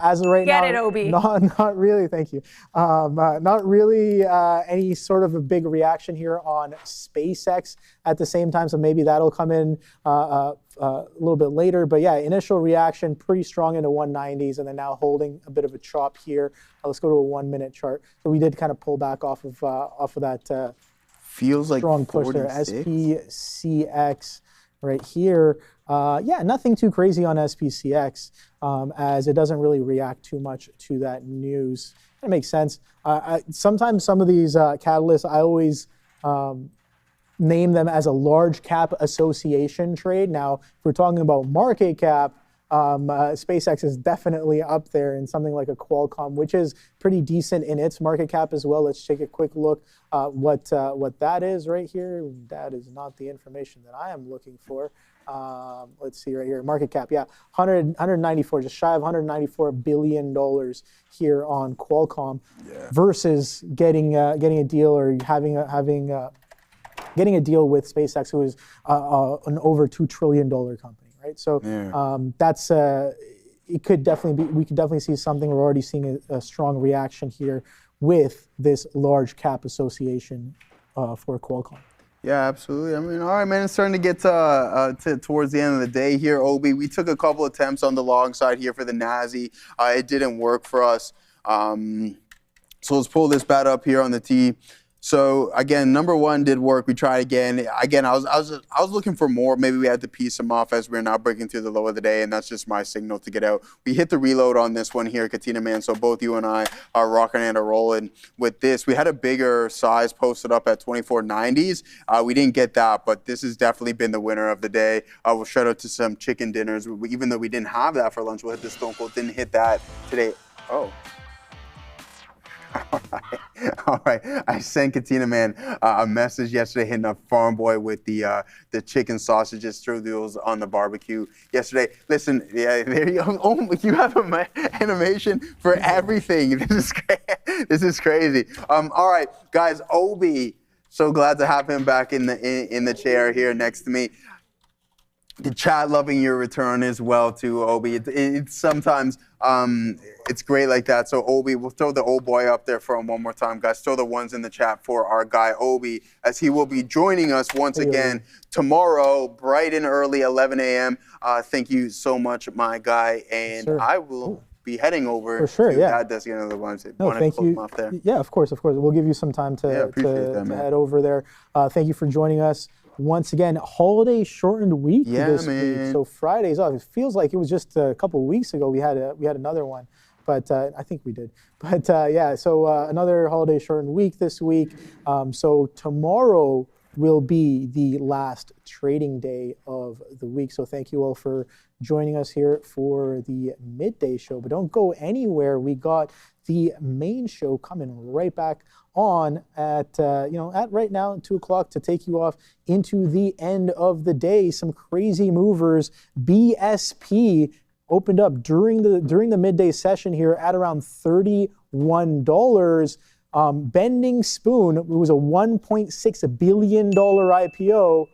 as of right now. Get it, Obi. Not really. Thank you. Not really any sort of a big reaction here on SpaceX at the same time. So maybe that'll come in a little bit later. But yeah, initial reaction pretty strong into 190s, and then now holding a bit of a chop here. Let's go to a 1 minute chart. So we did kind of pull back off of that. Feels like strong push there. SPCX right here. Yeah, nothing too crazy on SPCX as it doesn't really react too much to that news. That makes sense. Sometimes some of these catalysts, I always name them as a large cap association trade. Now, if we're talking about market cap, SpaceX is definitely up there in something like a Qualcomm, which is pretty decent in its market cap as well. Let's take a quick look what that is right here. That is not the information that I am looking for. Let's see right here, market cap. Yeah, 194, just shy of $194 billion here on Qualcomm, versus getting a deal or getting a deal with SpaceX, who is an over $2 trillion company. Right? So that's it could definitely be. We could definitely see something. We're already seeing a strong reaction here with this large cap association for Qualcomm. Yeah, absolutely. I mean, all right, man. It's starting to get towards the end of the day here, Obi. We took a couple attempts on the long side here for the NASI. It didn't work for us. So let's pull this bat up here on the T. So again, number one did work. We tried again. Again, I was looking for more. Maybe we had to piece them off as we're now breaking through the low of the day, and that's just my signal to get out. We hit the reload on this one here, Katina Man. So both you and I are rocking and rolling with this. We had a bigger size posted up at 2490s. We didn't get that, but this has definitely been the winner of the day. We'll shout out to some chicken dinners. Even though we didn't have that for lunch, we'll hit the Stone Cold. Didn't hit that today. Oh. All right, I sent Katina, man, a message yesterday hitting up Farm Boy with the chicken sausages, strudels on the barbecue yesterday. Listen, yeah, there you go. Oh, you have an animation for everything. This is crazy. All right, guys, Obi, so glad to have him back in the chair here next to me. The chat loving your return as well too, Obi. It's sometimes it's great like that. So Obi, we'll throw the old boy up there for him one more time, guys. Throw the ones in the chat for our guy Obi, as he will be joining us once again tomorrow, bright and early, 11 a.m. Thank you so much, my guy, and I will be heading over to that desk again. Other ones, thank you. Yeah, of course. We'll give you some time to head over there. Thank you for joining us. Once again, holiday shortened week this week. So Friday's off. It feels like it was just a couple of weeks ago we had another one, but I think we did. But so another holiday shortened week this week. So tomorrow will be the last trading day of the week. So thank you all for joining us here for the midday show. But don't go anywhere. We got the main show coming right back on at right now 2 o'clock to take you off into the end of the day. Some crazy movers. BSP opened up during the midday session here at around $31. Bending Spoon, it was a $1.6 billion IPO.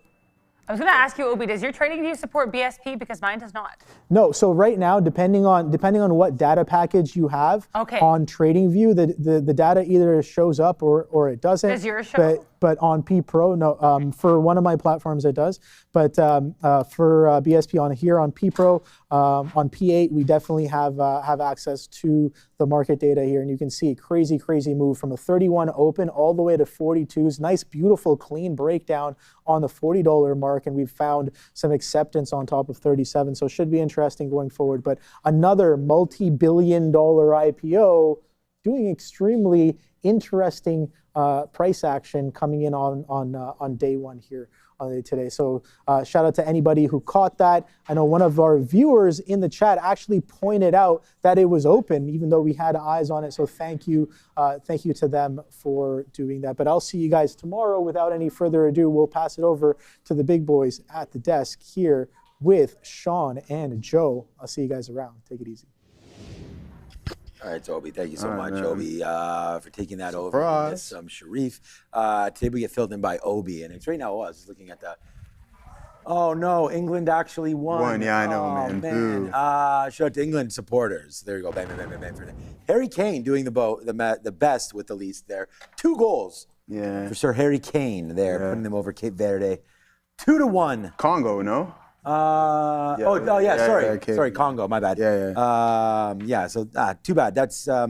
I was going to ask you, Obi, does your trading view support BSP? Because mine does not. No. So right now, depending on what data package you have on TradingView, the data either shows up or it doesn't. Does yours show? But on P Pro, no. For one of my platforms, it does. But for BSP on here on P Pro, on P8, we definitely have access to the market data here, and you can see crazy move from a 31 open all the way to 42s. Nice, beautiful, clean breakdown on the $40 mark, and we've found some acceptance on top of 37. So it should be interesting going forward. But another multi-billion-dollar IPO doing extremely interesting price action coming in on day one here today. So shout out to anybody who caught that. I know one of our viewers in the chat actually pointed out that it was open, even though we had eyes on it. So thank you to them for doing that. But I'll see you guys tomorrow. Without any further ado, we'll pass it over to the big boys at the desk here with Sean and Joe. I'll see you guys around. Take it easy. All right, Toby, thank you so much, Obi, for taking that over. Yes, Sharif. Today we get filled in by Obi, and it's right now us looking at that. Oh, no, England actually won. Yeah, I know, man. Shout out to England supporters. There you go, bang, bang, bang, bang, bang. Harry Kane doing the best with the least there. 2 goals for Sir Harry Kane there, putting them over Cape Verde. 2-1. Congo, no? Sorry, Congo, my bad. So too bad. That's I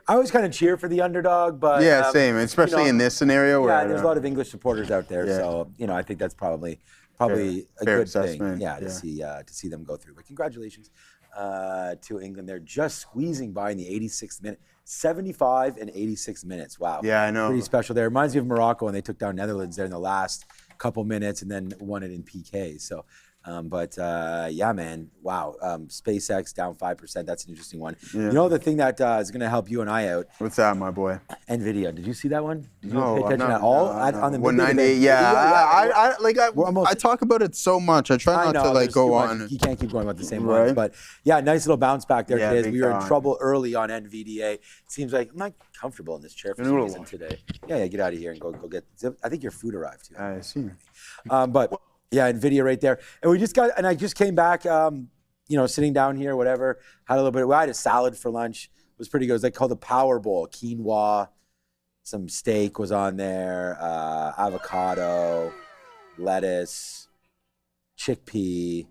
always kind of cheer for the underdog, but same, especially in this scenario where there's a lot of English supporters out there, so I think that's probably a good assessment. thing. To see them go through. But congratulations to England. They're just squeezing by in the 86th minute. 75 and 86 minutes. Wow. Yeah, I know. Pretty special there. Reminds me of Morocco when they took down Netherlands there in the last couple minutes and then won it in PK. So. Man, wow. SpaceX down 5%. That's an interesting one. Yeah. You know the thing that is going to help you and I out? What's that, my boy? NVIDIA. Did you see that one? Did you pay attention at all? On the 198. I talk about it so much. I try not to go on. You can't keep going about the same ones. But nice little bounce back there today. We were in trouble early on NVDA. It seems like I'm not comfortable in this chair for some reason today. Yeah, get out of here and go get. I think your food arrived too. I see. Yeah, NVIDIA right there. And I just came back, sitting down here, whatever, had a little bit, I had a salad for lunch. It was pretty good. It was called the Power Bowl. Quinoa, some steak was on there, avocado, lettuce, chickpea,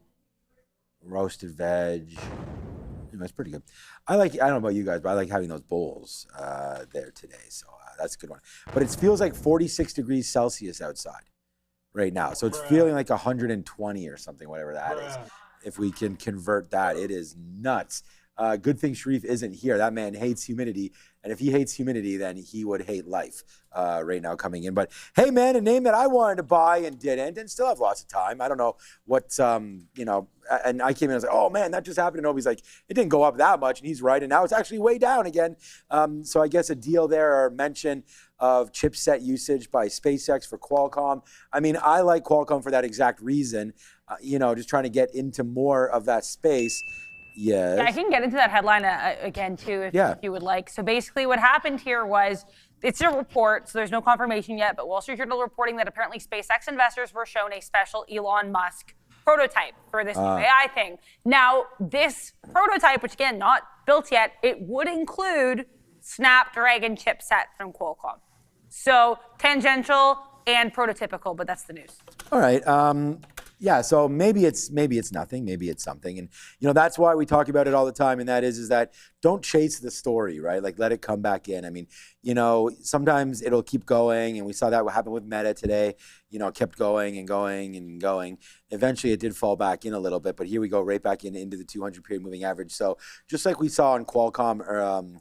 roasted veg. It's pretty good. I don't know about you guys, but I like having those bowls there today. So that's a good one. But it feels like 46 degrees Celsius outside right now. So it's feeling like 120 or something, whatever that is. If we can convert that, it is nuts. Good thing Sharif isn't here. That man hates humidity. And if he hates humidity, then he would hate life right now coming in. But hey, man, a name that I wanted to buy and didn't, and still have lots of time. I don't know what, and I came in and was like, oh, man, that just happened. And nobody's like, it didn't go up that much. And he's right. And now it's actually way down again. So I guess a deal there, or mention of chipset usage by SpaceX for Qualcomm. I mean, I like Qualcomm for that exact reason, just trying to get into more of that space. Yes. Yeah, I can get into that headline again, too, if you would like. So basically what happened here was, it's a report, so there's no confirmation yet, but Wall Street Journal reporting that apparently SpaceX investors were shown a special Elon Musk prototype for this new AI thing. Now, this prototype, which again, not built yet, it would include Snapdragon chipset from Qualcomm. So tangential and prototypical, but that's the news. All right. Yeah, so maybe it's nothing, maybe it's something. And that's why we talk about it all the time, and that is that don't chase the story, right? Like, let it come back in. I mean, sometimes it'll keep going, and we saw that what happened with Meta today. Kept going and going and going. Eventually it did fall back in a little bit, but here we go right back into the 200 period moving average. So just like we saw on Qualcomm,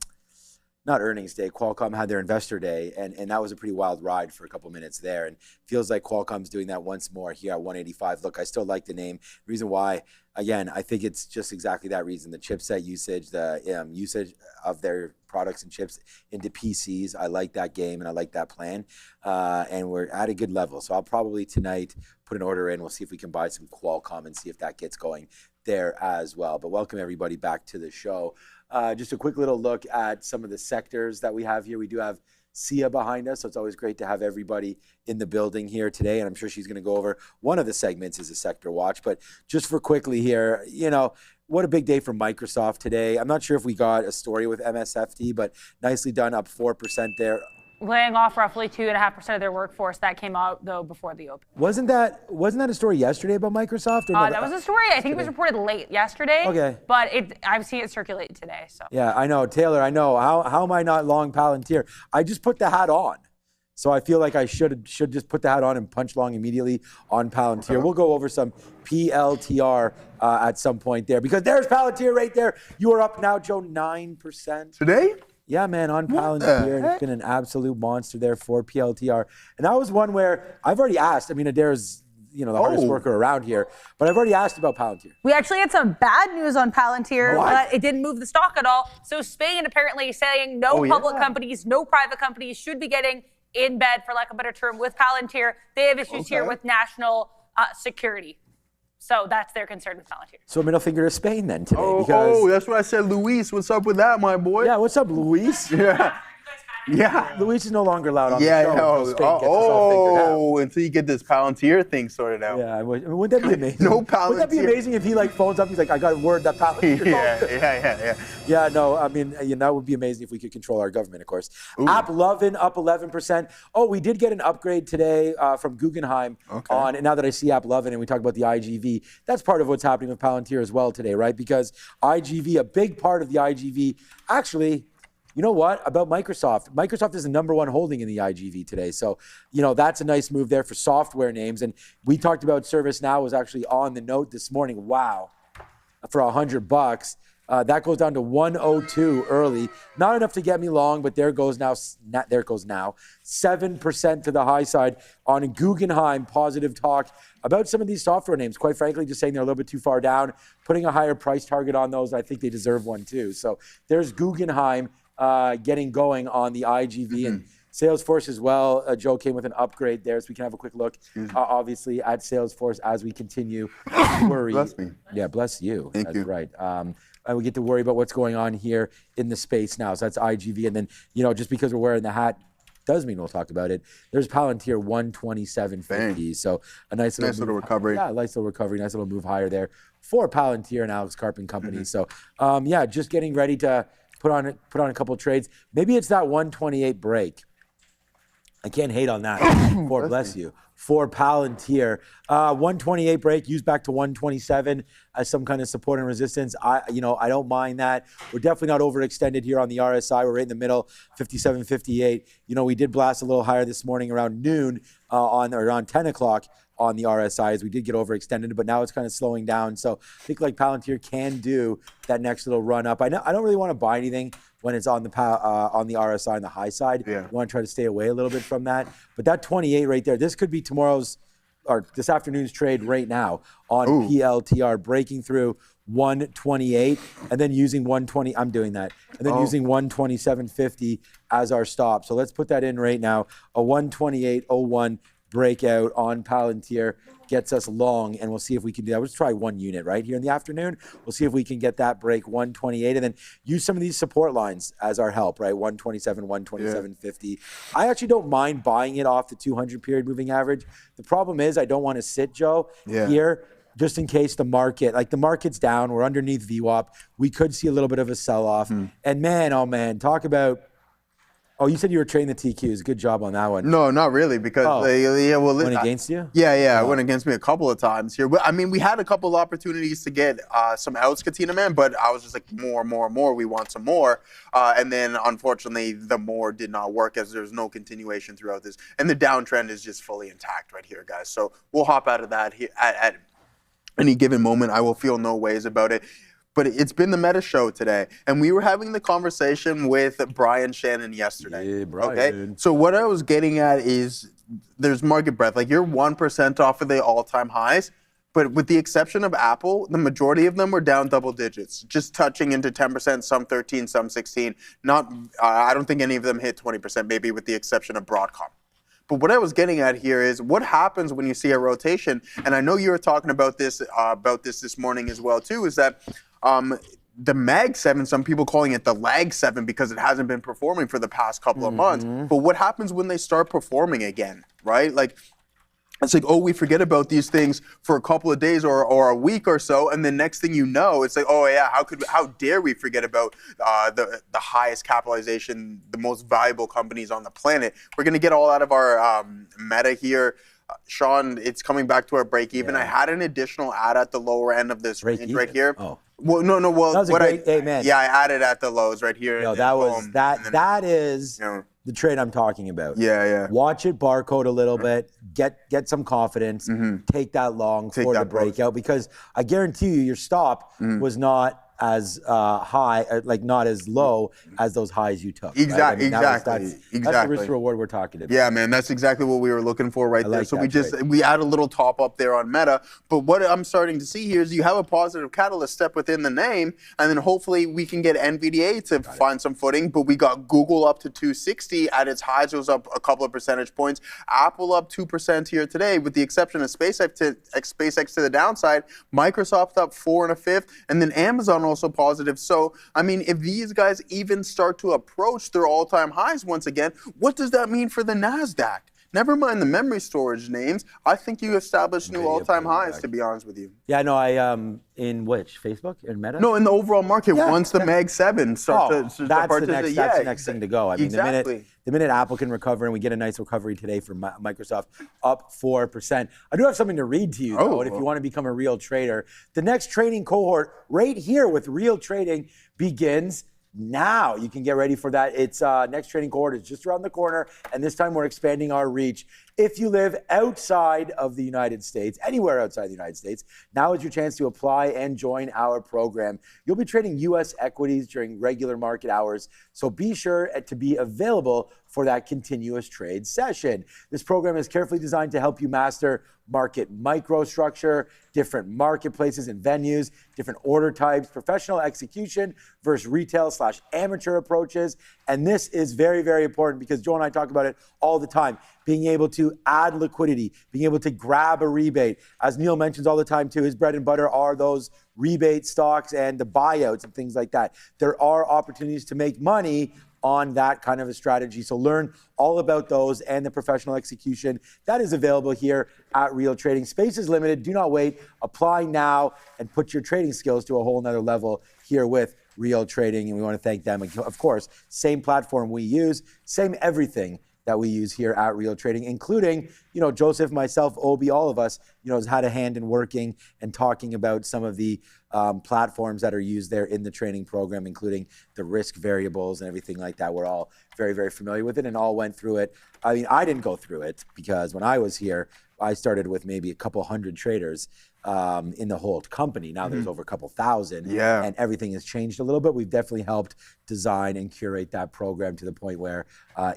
not earnings day, Qualcomm had their investor day, and that was a pretty wild ride for a couple minutes there. And feels like Qualcomm's doing that once more here at 185. Look, I still like the name. The reason why, again, I think it's just exactly that reason. The chipset usage, the usage of their products and chips into PCs. I like that game and I like that plan. And we're at a good level. So I'll probably tonight put an order in. We'll see if we can buy some Qualcomm and see if that gets going there as well. But welcome everybody back to the show. Just a quick little look at some of the sectors that we have here. We do have Sia behind us, so it's always great to have everybody in the building here today, and I'm sure she's going to go over one of the segments is a sector watch. But just for quickly here, what a big day for Microsoft today. I'm not sure if we got a story with MSFT, but nicely done, up 4% there. Laying off roughly 2.5% of their workforce. That came out, though, before the open. Wasn't that a story yesterday about Microsoft? Or no, that was a story. I think it was reported late yesterday. Okay. But I've seen it circulate today. So. Yeah, I know. Taylor, I know. How am I not long Palantir? I just put the hat on. So I feel like I should just put the hat on and punch long immediately on Palantir. We'll go over some PLTR at some point there, because there's Palantir right there. You are up now, Joe, 9%. Today? Yeah, man, on Palantir. It's been an absolute monster there for PLTR. And that was one where I've already asked. I mean, Adair's the hardest worker around here, but I've already asked about Palantir. We actually had some bad news on Palantir, but it didn't move the stock at all. So Spain apparently saying no public companies, no private companies should be getting in bed, for lack of a better term, with Palantir. They have issues here with national security. So that's their concern with Palantir. So middle finger to Spain then today. That's what I said, Luis. What's up with that, my boy? Yeah, what's up, Luis? Yeah. Luis is no longer allowed on the show. Until you get this Palantir thing sorted out. Yeah, wouldn't that be amazing? No Palantir. Wouldn't that be amazing if he phones up, he's like, I got word that Palantir. Yeah, no, I mean, that would be amazing if we could control our government, of course. AppLovin up 11%. Oh, we did get an upgrade today from Guggenheim on, and now that I see AppLovin and we talk about the IGV, that's part of what's happening with Palantir as well today, right? Because IGV, a big part of the IGV, actually, you know what about Microsoft? Microsoft is the number one holding in the IGV today. So, that's a nice move there for software names. And we talked about ServiceNow was actually on the note this morning. Wow. For $100. That goes down to 102 early. Not enough to get me long, but there goes now. 7% to the high side on Guggenheim. Positive talk about some of these software names. Quite frankly, just saying they're a little bit too far down. Putting a higher price target on those. I think they deserve one too. So there's Guggenheim getting going on the IGV and Salesforce as well. Joe came with an upgrade there, so we can have a quick look, obviously, at Salesforce as we continue to worry. Bless me. Yeah, bless you. Thank you. Right. And we get to worry about what's going on here in the space now. So that's IGV. And then, just because we're wearing the hat does mean we'll talk about it. There's Palantir 127.50. So a nice little recovery. Yeah, nice little recovery. Nice little move higher there for Palantir and Alex Karp and company. So, just getting ready to put on a couple of trades. Maybe it's that 128 break. I can't hate on that. Bless you. For Palantir, 128 break, used back to 127 as some kind of support and resistance. I don't mind that. We're definitely not overextended here on the RSI. We're right in the middle, 57.58. We did blast a little higher this morning around noon around 10 o'clock on the RSIs. We did get overextended, but now it's kind of slowing down. So I think like Palantir can do that next little run up. I don't really want to buy anything when it's on the RSI on the high side. Yeah. You want to try to stay away a little bit from that. But that 28 right there, this could be tomorrow's or this afternoon's trade right now on PLTR, breaking through 128 and then using 120. I'm doing that. And then using 127.50 as our stop. So let's put that in right now. A 128.01 breakout on Palantir gets us long, and we'll see if we can do that. Let's try 1 unit right here in the afternoon. We'll see if we can get that break 128 and then use some of these support lines as our help, right? 127, 127.50. I actually don't mind buying it off the 200 period moving average. The problem is I don't want to sit, Joe, here just in case the market's down. We're underneath VWAP. We could see a little bit of a sell-off. And man, oh man, talk about. Oh, you said you were trading the TQs. Good job on that one. No, not really, because went against you? Yeah, it went against me a couple of times here. I mean, we had a couple of opportunities to get some outs, Katina man, but I was just like, more. We want some more. And then, unfortunately, the more did not work as there's no continuation throughout this. And the downtrend is just fully intact right here, guys. So we'll hop out of that here at any given moment. I will feel no ways about it. But it's been the Meta Show today, and we were having the conversation with Brian Shannon yesterday. Yeah, Brian. Okay, so what I was getting at is there's market breadth. Like you're 1% off of the all-time highs, but with the exception of Apple, the majority of them were down double digits, just touching into 10%, some 13, some 16. Not, I don't think any of them hit 20%, maybe with the exception of Broadcom. But what I was getting at here is what happens when you see a rotation, and I know you were talking about this this morning as well too, is that the Mag 7, some people calling it the Lag 7 because it hasn't been performing for the past couple of months. But what happens when they start performing again, right? Like, it's like, oh, we forget about these things for a couple of days or a week or so, and the next thing you know, it's like, oh yeah, how dare we forget about the highest capitalization, the most valuable companies on the planet? We're gonna get all out of our Meta here. Sean, it's coming back to our break even. I had an additional ad at the lower end of this range right here. Oh. Well, no. Well, that was what a great amen. Yeah, I added at the lows right here. No, that is the trade I'm talking about. Yeah. Watch it barcode a little bit, get some confidence, take that long for the breakout, because I guarantee you your stop was not as high, like not as low as those highs you took. Exactly. Right? I mean, that's the risk reward we're talking about. Yeah, man, that's exactly what we were looking for right there. So we add a little top up there on Meta. But what I'm starting to see here is you have a positive catalyst step within the name, and then hopefully we can get NVDA to find some footing. But we got Google up to 260 at its highs. It was up a couple of percentage points. Apple up 2% here today, with the exception of SpaceX to the downside. Microsoft up 4 1/5, and then Amazon also positive. So, I mean, if these guys even start to approach their all-time highs once again, what does that mean for the NASDAQ? Never mind the memory storage names. I think you established new all-time highs, to be honest with you. Yeah, no, in which? Facebook? In Meta? No, in the overall market, once the Mag 7 starts to that's the next thing to go. I mean, exactly. the minute Apple can recover, and we get a nice recovery today for Microsoft, up 4%. I do have something to read to you, though, and if you want to become a real trader, the next trading cohort right here with Real Trading begins now. You can get ready for that. It's next trading cohort is just around the corner, and this time we're expanding our reach. If you live outside of the United States, anywhere outside the United States, now is your chance to apply and join our program. You'll be trading U.S. equities during regular market hours, so be sure to be available for that continuous trade session. This program is carefully designed to help you master market microstructure, different marketplaces and venues, different order types, professional execution versus retail/amateur approaches. And this is very, very important because Joe and I talk about it all the time. Being able to add liquidity, being able to grab a rebate. As Neil mentions all the time too, his bread and butter are those rebate stocks and the buyouts and things like that. There are opportunities to make money on that kind of a strategy. So learn all about those and the professional execution that is available here at Real Trading. Space is limited. Do not wait. Apply now and put your trading skills to a whole nother level here with Real Trading. And we want to thank them. Of course, same platform we use, same everything that we use here at Real Trading, including, Joseph, myself, Obi, all of us, has had a hand in working and talking about some of the platforms that are used there in the training program, including the risk variables and everything like that. We're all very, very familiar with it and all went through it. I mean, I didn't go through it because when I was here, I started with maybe a couple hundred traders in the whole company. Now there's over a couple thousand, and everything has changed a little bit. We've definitely helped design and curate that program to the point where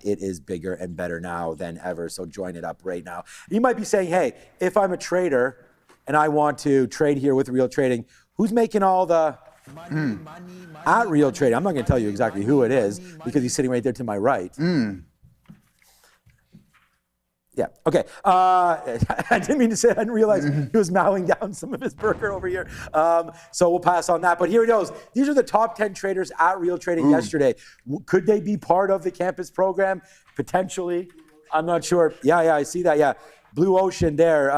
it is bigger and better now than ever. So join it up right now. You might be saying, hey, if I'm a trader and I want to trade here with Real Trading, who's making all the at Real Trading? I'm not going to tell you exactly who it is because he's sitting right there to my right. Yeah, okay. I didn't mean to say, I didn't realize he was mowing down some of his burger over here. So we'll pass on that. But here it goes. These are the top 10 traders at Real Trading yesterday. Could they be part of the campus program? Potentially. I'm not sure. Yeah, I see that. Yeah. Blue Ocean there.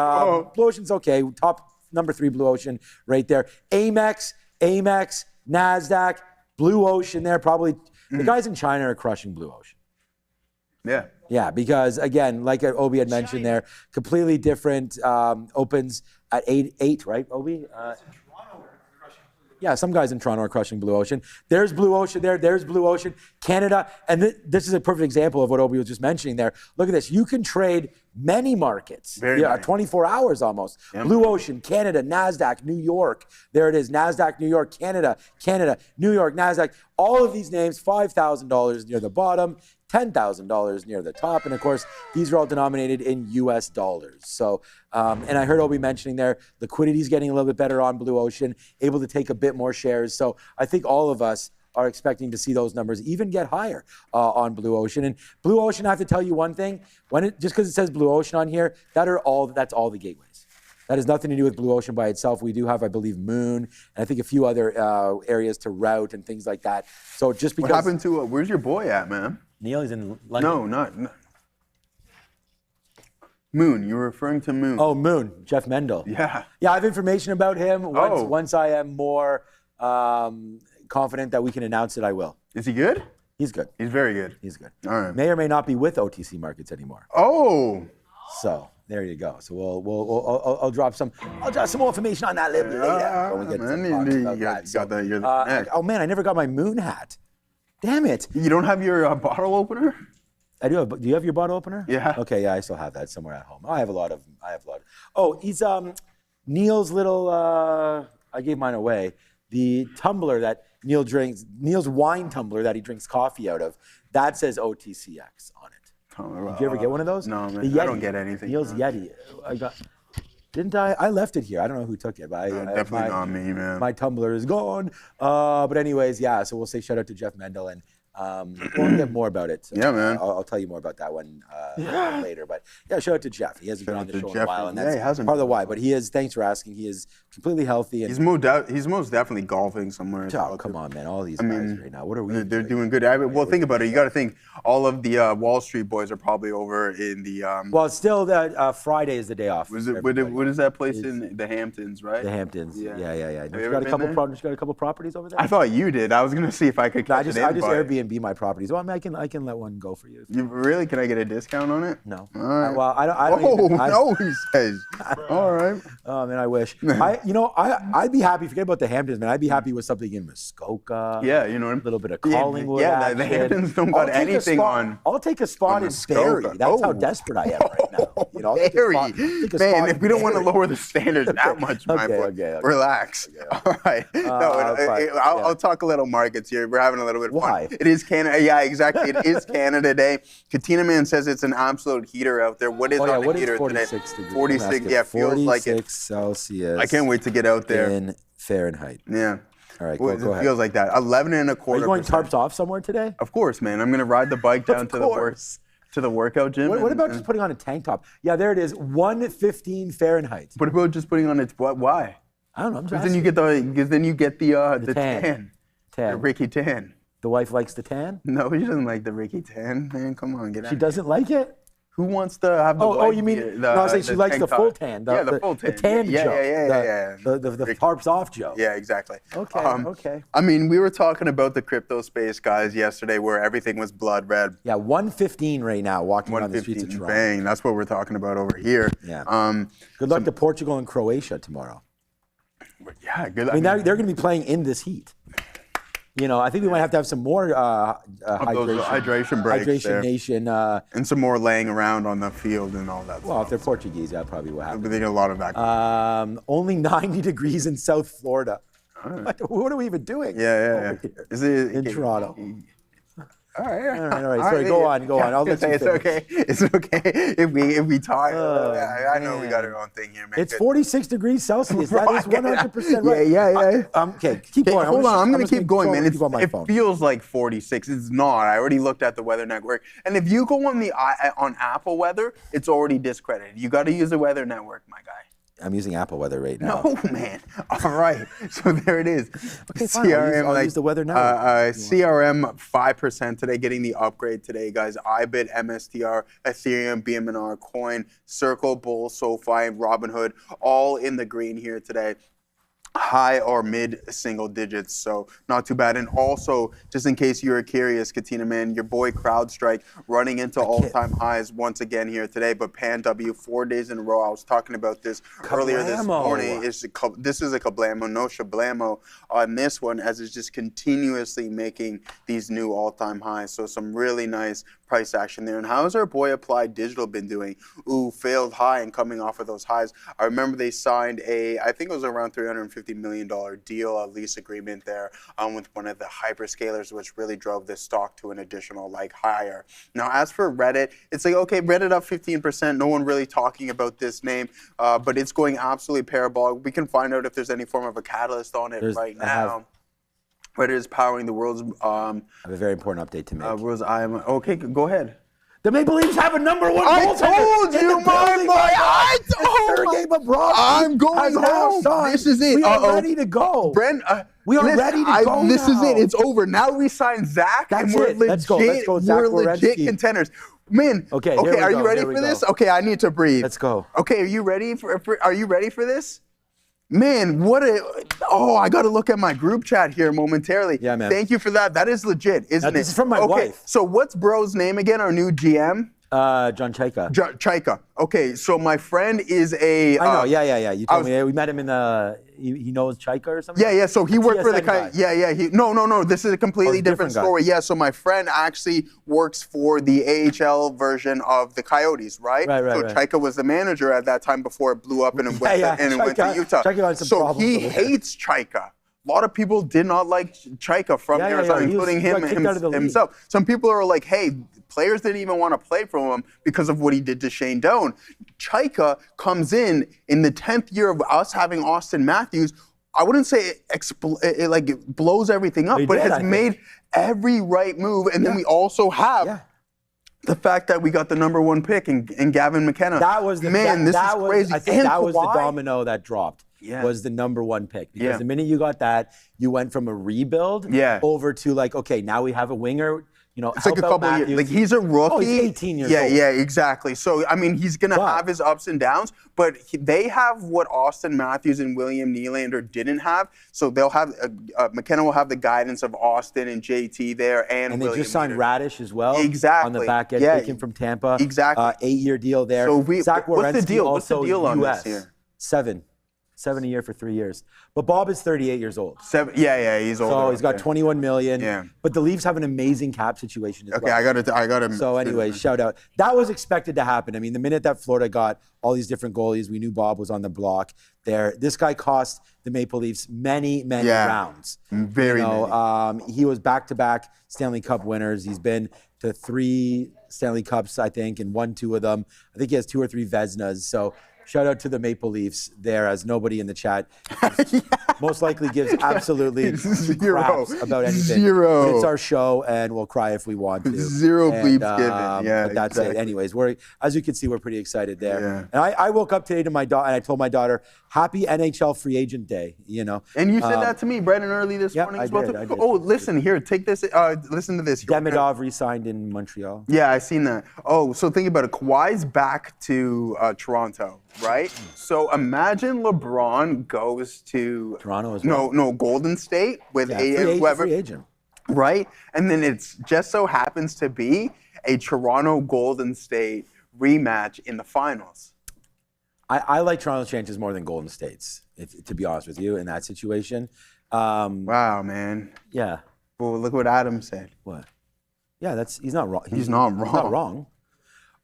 Blue Ocean's okay. Top number 3 Blue Ocean right there. Amex, NASDAQ, Blue Ocean there. Probably the guys in China are crushing Blue Ocean. Yeah. Yeah, because again, like Obi had mentioned there, completely different opens at 8, right, Obi? Yeah, some guys in Toronto are crushing Blue Ocean. There's Blue Ocean there. There's Blue Ocean. Canada, and this is a perfect example of what Obi was just mentioning there. Look at this. You can trade many markets. Very nice. 24 hours almost. Yep. Blue Ocean, Canada, NASDAQ, New York. There it is. NASDAQ, New York, Canada, New York, NASDAQ. All of these names, $5,000 near the bottom, $10,000 near the top. And of course, these are all denominated in US dollars. So, and I heard Obi mentioning there, liquidity is getting a little bit better on Blue Ocean, able to take a bit more shares. So I think all of us are expecting to see those numbers even get higher on Blue Ocean. And Blue Ocean, I have to tell you one thing, just because it says Blue Ocean on here, that's all the gateways. That has nothing to do with Blue Ocean by itself. We do have, I believe, Moon, and I think a few other areas to route and things like that. So just because... What happened to, where's your boy at, man? Neil is in London. No, not... Moon, you were referring to Moon. Oh, Moon, Jeff Mendel. Yeah. Yeah, I have information about him. Once I am more confident that we can announce it, I will. Is he good? He's good. He's very good. He's good. All right. May or may not be with OTC Markets anymore. Oh. So there you go. So I'll drop some more information on that later. When we get to that. Oh man, I never got my Moon hat. Damn it. You don't have your bottle opener? I do. Do you have your bottle opener? Yeah. Okay. Yeah, I still have that somewhere at home. I have a lot of. Oh, he's Neil's little. I gave mine away. The tumbler that Neil drinks, Neil's wine tumbler that he drinks coffee out of, that says OTCX on it. Did you ever get one of those? No, man. I don't get anything. Neil's Yeti. Didn't I? I left it here. I don't know who took it, but definitely not me, man. My tumbler is gone. But anyways, yeah. So we'll say shout out to Jeff Mendel, and we'll get more about it. So, yeah, man. I'll tell you more about that one later. But yeah, shout out to Jeff. He hasn't been on the show in a while, and that's part of the why. But he is. Thanks for asking. He is completely healthy. And he's most definitely golfing somewhere. Oh, come on, man! All these guys right now. What are we? They're doing good. Well, think about it. You got to think all of the Wall Street boys are probably over in the. Well, it's still that Friday is the day off. What is that place in the Hamptons, right? The Hamptons. Yeah. You got a couple properties over there. I thought you did. I was gonna see if I could. I just Airbnb my properties. Well, I mean, I can let one go for you. You really? Can I get a discount on it? No. All right. Well, I don't. No, he says. All right. Oh man, I wish. I'd be happy. Forget about the Hamptons, man. I'd be happy with something in Muskoka. Yeah, a little bit of Collingwood. Yeah, the Hamptons don't got anything on. I'll take a spot in Barrie. That's how desperate I am right now. Barrie. Man, if we don't want to lower the standards that much, my boy, relax. All right. I'll talk a little markets here. We're having a little bit of fun. It is Canada. Yeah, exactly. It is Canada Day. Katina Man says it's an absolute heater out there. What is on the heater today? 46. Yeah, feels like it. 46 Celsius. I can't wait to get out there. In Fahrenheit. Yeah. All right, go ahead. It feels like that. 11.25%. Are you going tarps off somewhere today? Of course, man. I'm going to ride the bike down to the workout gym. What about just putting on a tank top? Yeah, there it is. 115 Fahrenheit. What about just putting on why? I don't know. Because then you get the tan. The Ricky tan. The wife likes the tan? No, she doesn't like the Ricky tan. Man, come on, get out. She doesn't like it? Who wants to have the you mean, no, I was saying she likes the full tan. The full tan. The tan Joe. Yeah. The tarps off Joe. Yeah, exactly. Okay. I mean, we were talking about the crypto space, guys, yesterday where everything was blood red. Yeah, 115 right now walking around the streets of Toronto. Bang, that's what we're talking about over here. Yeah. Good luck to Portugal and Croatia tomorrow. Yeah, good luck. I mean, they're going to be playing in this heat. You know, I think we might have to have some more hydration breaks Hydration there. Nation. And some more laying around on the field and all that Well, stuff. if they're Portuguese, that probably will happen. But they get a lot of that. Only 90 degrees in South Florida. Right. What are we even doing? Yeah. Is it in Toronto? All right. Sorry, go on. I'll let you It's finish. okay. It's okay if we talk. I know we got our own thing here, man. It's 46 degrees Celsius. That is 100% right. Yeah. Okay, keep going. Hold on, I'm going to keep going, man. It Feels like 46. It's not. I already looked at the Weather Network. And if you go on Apple Weather, it's already discredited. You got to use the Weather Network, my guy. I'm using Apple Weather right now. No, man. All right. So there it is. Okay, fine. CRM, I'll use the Weather Network. CRM 5% today, getting the upgrade today, guys. IBIT, MSTR, Ethereum, BMNR, Coin, Circle, Bull, SoFi, and Robinhood, all in the green here today. High or mid single digits, so not too bad. And also, just in case you were curious, Katina, man, your boy CrowdStrike running into all-time highs once again here today. But Pan W 4 days in a row. I was talking about this earlier this morning. This is a kablamo, no shablamo on this one, as it's just continuously making these new all-time highs. So some really nice price action there. And how has our boy Applied Digital been doing? Ooh, failed high and coming off of those highs. I remember they signed I think it was around $350 million deal, a lease agreement there with one of the hyperscalers, which really drove this stock to an additional higher. Now, as for Reddit, it's like, okay, Reddit up 15%. No one really talking about this name, but it's going absolutely parabolic. We can find out if there's any form of a catalyst on it right now. Reddit is powering the world's. I have a very important update to make. Okay, go ahead. The Maple Leafs have a number one I goaltender. told you, my boy. Sergei Bobrovsky I'm going home. This is it. We are ready to go. Brent, we are ready to go. This is it. It's over. Now we sign Zach, and we're legit. Let's go. Zach We're legit contenders. Man, okay, are you ready for this? Okay, I need to breathe. Let's go. Okay, are you ready for this? Man, I got to look at my group chat here momentarily. Yeah, man. Thank you for that. That is legit, isn't it? This is from my wife. So what's bro's name again, our new GM? John Chaika. Chaika. Okay, so my friend is a... I know, yeah. You told me, we met him in the... He knows Chaika or something? Yeah, so he worked for the... guy. Yeah. No, this is a completely different story. Yeah, so my friend actually works for the AHL version of the Coyotes, right? Right. So Chaika was the manager at that time before it blew up and it went to Utah. So he hates Chaika. A lot of people did not like Chaika from Arizona, including him himself. Some people are like, hey, players didn't even want to play for him because of what he did to Shane Doan. Chaika comes in the 10th year of us having Austin Matthews. I wouldn't say it blows everything up, but it has made every right move. And then we also have the fact that we got the number one pick in Gavin McKenna. That was the this is crazy. I think that was the domino that dropped. Was the number one pick. Because the minute you got that, you went from a rebuild over to okay, now we have a winger. It's like a couple of years. He's a rookie. Oh, he's 18 years old. Yeah, exactly. So, I mean, he's going to have his ups and downs, but they have what Austin Matthews and William Nylander didn't have. So they'll have, McKenna will have the guidance of Austin and JT there and they just signed Radish as well. Exactly. On the back end, taken from Tampa. Exactly. 8-year deal there. So Zach what's the deal? What's the deal on US, this here? 7 a year for 3 years. But Bob is 38 years old. He's older. So he's got 21 million. Yeah. But the Leafs have an amazing cap situation as well. Okay, I got him. So anyway, shout out. That was expected to happen. I mean, the minute that Florida got all these different goalies, we knew Bob was on the block there. This guy cost the Maple Leafs many rounds. Very many. He was back-to-back Stanley Cup winners. He's been to 3 Stanley Cups, I think, and won 2 of them. I think he has 2 or 3 Vezinas. So shout out to the Maple Leafs there, as nobody in the chat most likely gives absolutely craps about anything. Zero. But it's our show, and we'll cry if we want to. Zero bleeps given. But that's it. Anyways, as you can see, we're pretty excited there. And I woke up today to my daughter, and I told my daughter, "Happy NHL Free Agent Day." And you said that to me, Brendan, early this morning as well. I did. Oh, listen here. Take this. Listen to this. Demidov re-signed in Montreal. Yeah, I seen that. Oh, so think about it. Kawhi's back to Toronto. Right? So imagine LeBron goes to Toronto as well. No, Golden State with free agent. Right? And then it's just so happens to be a Toronto Golden State rematch in the finals. I like Toronto's chances more than Golden State's, to be honest with you, in that situation. Wow, man. Yeah. Well, look what Adam said. What? Yeah, he's not wrong. He's not wrong. He's not wrong.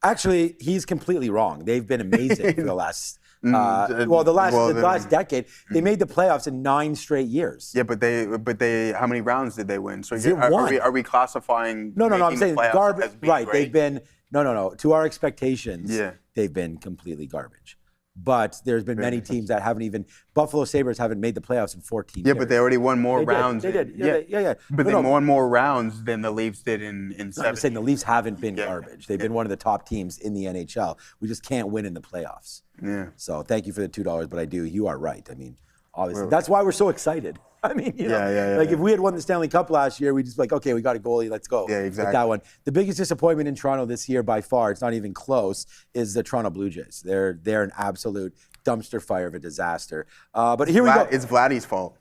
Actually, he's completely wrong. They've been amazing for the last the last decade. They made the playoffs in 9 straight years. Yeah, but they how many rounds did they win? So are we classifying? No. I'm saying garbage. Right? Great? They've been no. To our expectations, they've been completely garbage. But there's been many teams that haven't even. Buffalo Sabres haven't made the playoffs in 14 years. Yeah, but they already won more rounds. They did. Yeah. But they won more rounds than the Leafs did in 7. I'm saying the Leafs haven't been garbage. They've been one of the top teams in the NHL. We just can't win in the playoffs. Yeah. So thank you for the $2, but you are right. I mean, obviously, that's why we're so excited. I mean, if we had won the Stanley Cup last year, we'd just be like, okay, we got a goalie, let's go. Yeah, exactly. With that one. The biggest disappointment in Toronto this year by far, it's not even close, is the Toronto Blue Jays. They're an absolute dumpster fire of a disaster. But here we go. It's Vladdy's fault.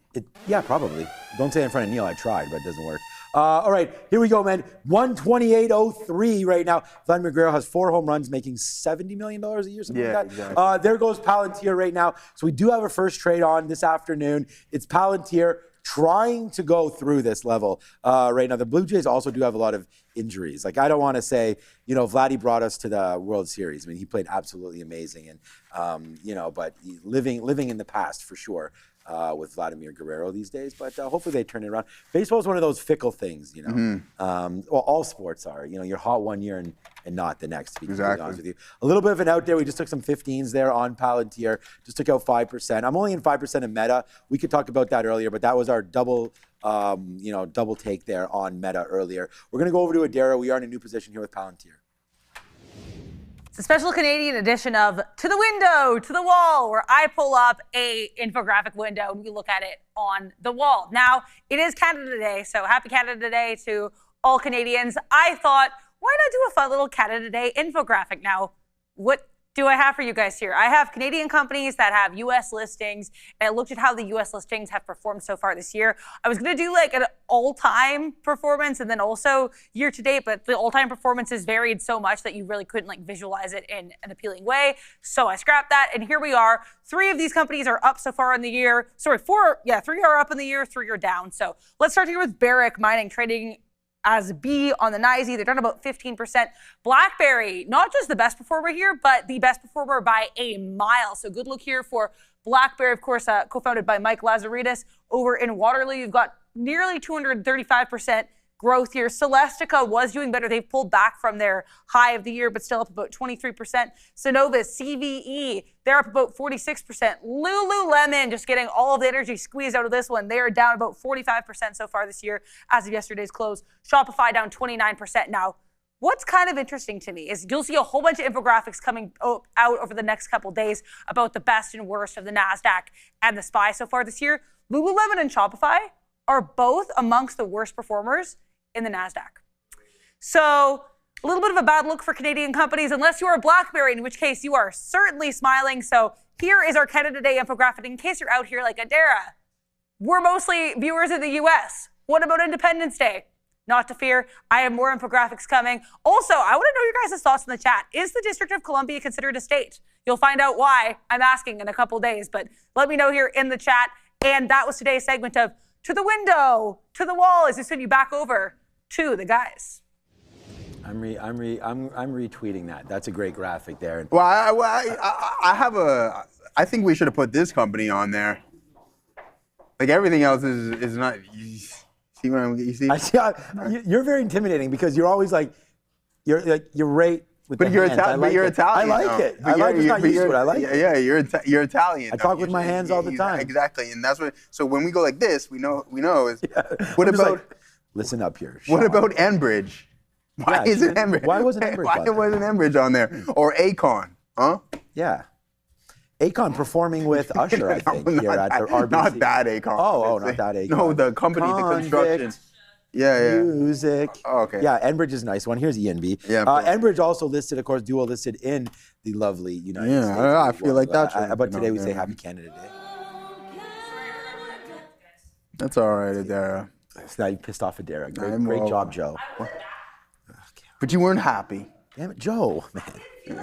Yeah, probably. Don't say it in front of Neil. I tried, but it doesn't work. All right, here we go, man. 128.03 right now. Vladimir Guerrero has 4 home runs, making $70 million a year, something like that. Exactly. There goes Palantir right now. So we do have a first trade on this afternoon. It's Palantir trying to go through this level right now. The Blue Jays also do have a lot of injuries. Like, I don't want to say, Vladdy brought us to the World Series. I mean, he played absolutely amazing, and but living in the past for sure. With Vladimir Guerrero these days, but hopefully they turn it around. Baseball is one of those fickle things, Well, all sports are. You're hot one year and not the next, to be completely honest with you. A little bit of an out there. We just took some 15s there on Palantir. Just took out 5%. I'm only in 5% in Meta. We could talk about that earlier, but that was our double take there on Meta earlier. We're going to go over to Adara. We are in a new position here with Palantir. It's a special Canadian edition of To the Window, to the Wall, where I pull up a infographic window and we look at it on the wall. Now, it is Canada Day, so happy Canada Day to all Canadians. I thought, why not do a fun little Canada Day infographic? Now, what do I have for you guys here? I have Canadian companies that have U.S. listings, and I looked at how the U.S. listings have performed so far this year. I was going to do like an all-time performance and then also year-to-date, but the all-time performance has varied so much that you really couldn't visualize it in an appealing way. So I scrapped that, and here we are. 3 of these companies are up so far in the year. Sorry, 4, 3 are up in the year, 3 are down. So let's start here with Barrick Mining, trading as B on the NYSE. They're down about 15%. BlackBerry, not just the best performer here, but the best performer by a mile. So good look here for BlackBerry, of course, co-founded by Mike Lazaridis over in Waterloo. You've got nearly 235% growth here. Celestica was doing better. They've pulled back from their high of the year, but still up about 23%. Synovus, CVE, they're up about 46%. Lululemon, just getting all of the energy squeezed out of this one. They are down about 45% so far this year as of yesterday's close. Shopify down 29%. Now, what's kind of interesting to me is you'll see a whole bunch of infographics coming out over the next couple days about the best and worst of the NASDAQ and the SPY so far this year. Lululemon and Shopify are both amongst the worst performers in the NASDAQ. So a little bit of a bad look for Canadian companies, unless you are BlackBerry, in which case you are certainly smiling. So here is our Canada Day infographic. In case you're out here like Adara, we're mostly viewers in the US. What about Independence Day? Not to fear, I have more infographics coming. Also, I want to know your guys' thoughts in the chat. Is the District of Columbia considered a state? You'll find out why I'm asking in a couple days, but let me know here in the chat. And that was today's segment of To the Window, to the Wall, as we send you back over to the guys. I'm retweeting that. That's a great graphic there. Well, I think we should have put this company on there. Like everything else is not. You see? You're very intimidating because you're always you're right with but the you're hands. you're Italian. I like it. I like it. Not used to it. I like it. Yeah, you're Italian. I talk with my hands all the time. Exactly, and that's what. So when we go like this, we know is. Yeah. What about? Listen up here. What about Enbridge? Why isn't Enbridge? Why wasn't Enbridge? Why wasn't Enbridge on there? Or Aecon? Huh? Yeah. Aecon performing with Usher, I think, here at the RBC. Not that Aecon. Oh, not that Aecon. No, the company, the construction. Yeah. Music. Oh, okay. Yeah, Enbridge is a nice one. Here's ENB. Yeah. Enbridge also listed, of course, dual listed in the lovely United States. Yeah, I feel like that's. But today we say Happy Canada Day. That's all right, Adara. Now you pissed off Adara. Great job, Joe. But you weren't happy. Damn it, Joe, man. Okay.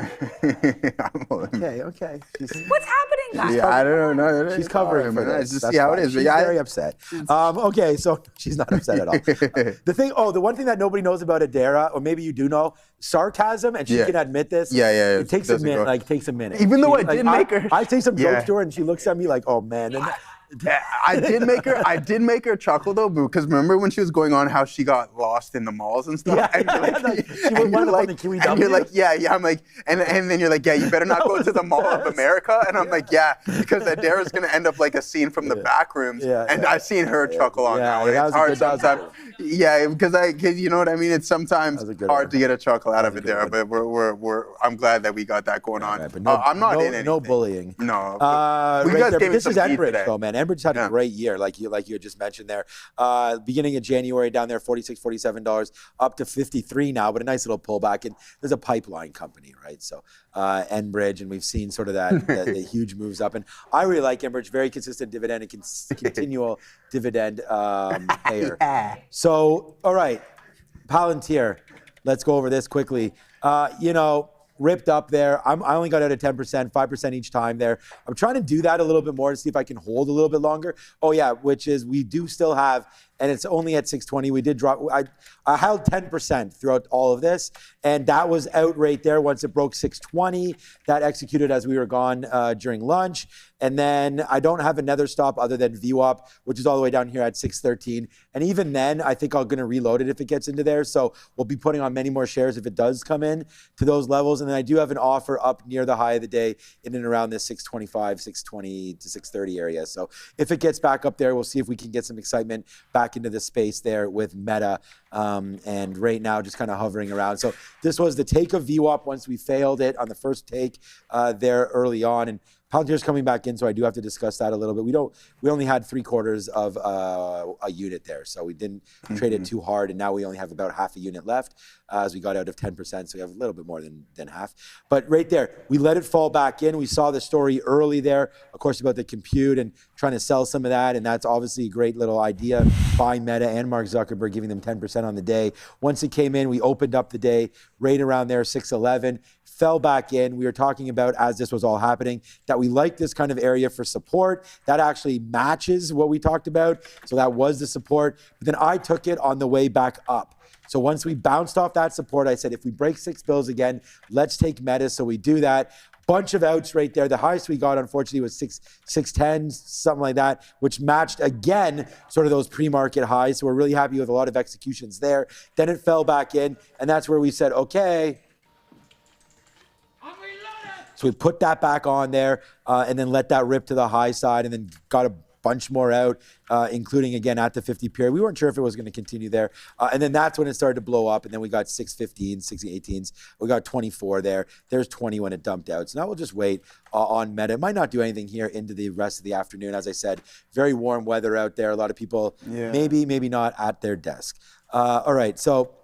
What's happening that? Yeah, I don't know. She's covering for this. Just That's see how fine. it is. She's very upset. Okay, so she's not upset at all. The one thing that nobody knows about Adara, or maybe you do know, sarcasm, and she can admit this. Yeah. It takes a minute. Takes a minute. Even though I did make her. I say some jokes to her, and she looks at me like, "Oh man." And I did make her chuckle though, because remember when she was going on how she got lost in the malls and stuff? Yeah, she went on the QEW. And you're like, yeah, I'm like, and then you're like, yeah, you better not go to the Mall of America. And I'm like, yeah, because Adara's gonna end up like a scene from the back rooms. And I've seen her chuckle on that one. It's hard sometimes. Yeah, because you know what I mean? It's sometimes hard to get a chuckle out of Adara, but I'm glad that we got that going on. Right, but I'm not in anything. No bullying. No. This is Enbridge though, man. Enbridge had a great year, like you had just mentioned there. Beginning of January, down there, $46, $47, up to $53 now, but a nice little pullback. And there's a pipeline company, right? So Enbridge, and we've seen sort of the huge moves up. And I really like Enbridge, very consistent dividend and continual dividend payer. So, all right, Palantir, let's go over this quickly. Ripped up there. I only got out at 10%, 5% each time there. I'm trying to do that a little bit more to see if I can hold a little bit longer. Oh yeah, which is we do still have, and it's only at 620. We did drop. I held 10% throughout all of this, and that was out right there once it broke 620. That executed as we were gone during lunch. And then I don't have another stop other than VWAP, which is all the way down here at 613. And even then, I think I'm going to reload it if it gets into there. So we'll be putting on many more shares if it does come in to those levels. And then I do have an offer up near the high of the day in and around this 625, 620 to 630 area. So if it gets back up there, we'll see if we can get some excitement back into the space there with Meta. And right now just kind of hovering around. So this was the take of VWAP once we failed it on the first take there early on. And Palantir's coming back in, so I do have to discuss that a little bit. We only had 3/4 of a unit there, so we didn't trade it too hard, and now we only have about half a unit left as we got out of 10%, so we have a little bit more than half. But right there, we let it fall back in. We saw the story early there, of course, about the compute and trying to sell some of that, and that's obviously a great little idea, buying Meta and Mark Zuckerberg, giving them 10% on the day. Once it came in, we opened up the day right around there, 611. Fell back in. We were talking about, as this was all happening, that we like this kind of area for support. That actually matches what we talked about. So that was the support. But then I took it on the way back up. So once we bounced off that support, I said, if we break 6 bills again, let's take Meta. So we do that. Bunch of outs right there. The highest we got, unfortunately, was 610, something like that, which matched, again, sort of those pre-market highs. So we're really happy with a lot of executions there. Then it fell back in. And that's where we said, okay. So we put that back on there and then let that rip to the high side and then got a bunch more out, including, again, at the 50 period. We weren't sure if it was going to continue there. And then that's when it started to blow up. And then we got 615s, 618s. We got 24 there. There's 20 when it dumped out. So now we'll just wait on Meta. It might not do anything here into the rest of the afternoon. As I said, very warm weather out there. A lot of people maybe not at their desk. All right, so,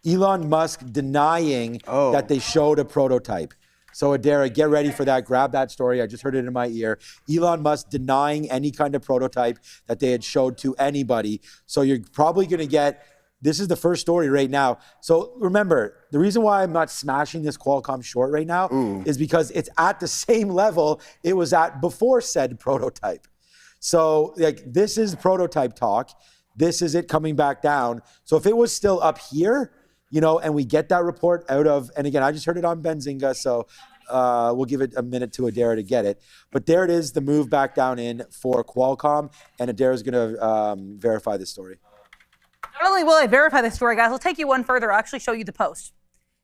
Elon Musk denying that they showed a prototype. So Adara, get ready for that. Grab that story. I just heard it in my ear. Elon Musk denying any kind of prototype that they had showed to anybody. So you're probably going to get, this is the first story right now. So remember, the reason why I'm not smashing this Qualcomm short right now is because it's at the same level it was at before said prototype. So this is prototype talk. This is it coming back down. So if it was still up here, and we get that report out of, and again, I just heard it on Benzinga, so we'll give it a minute to Adara to get it. But there it is, the move back down in for Qualcomm, and Adara's going to verify this story. Not only will I verify this story, guys, I'll take you one further. I'll actually show you the post.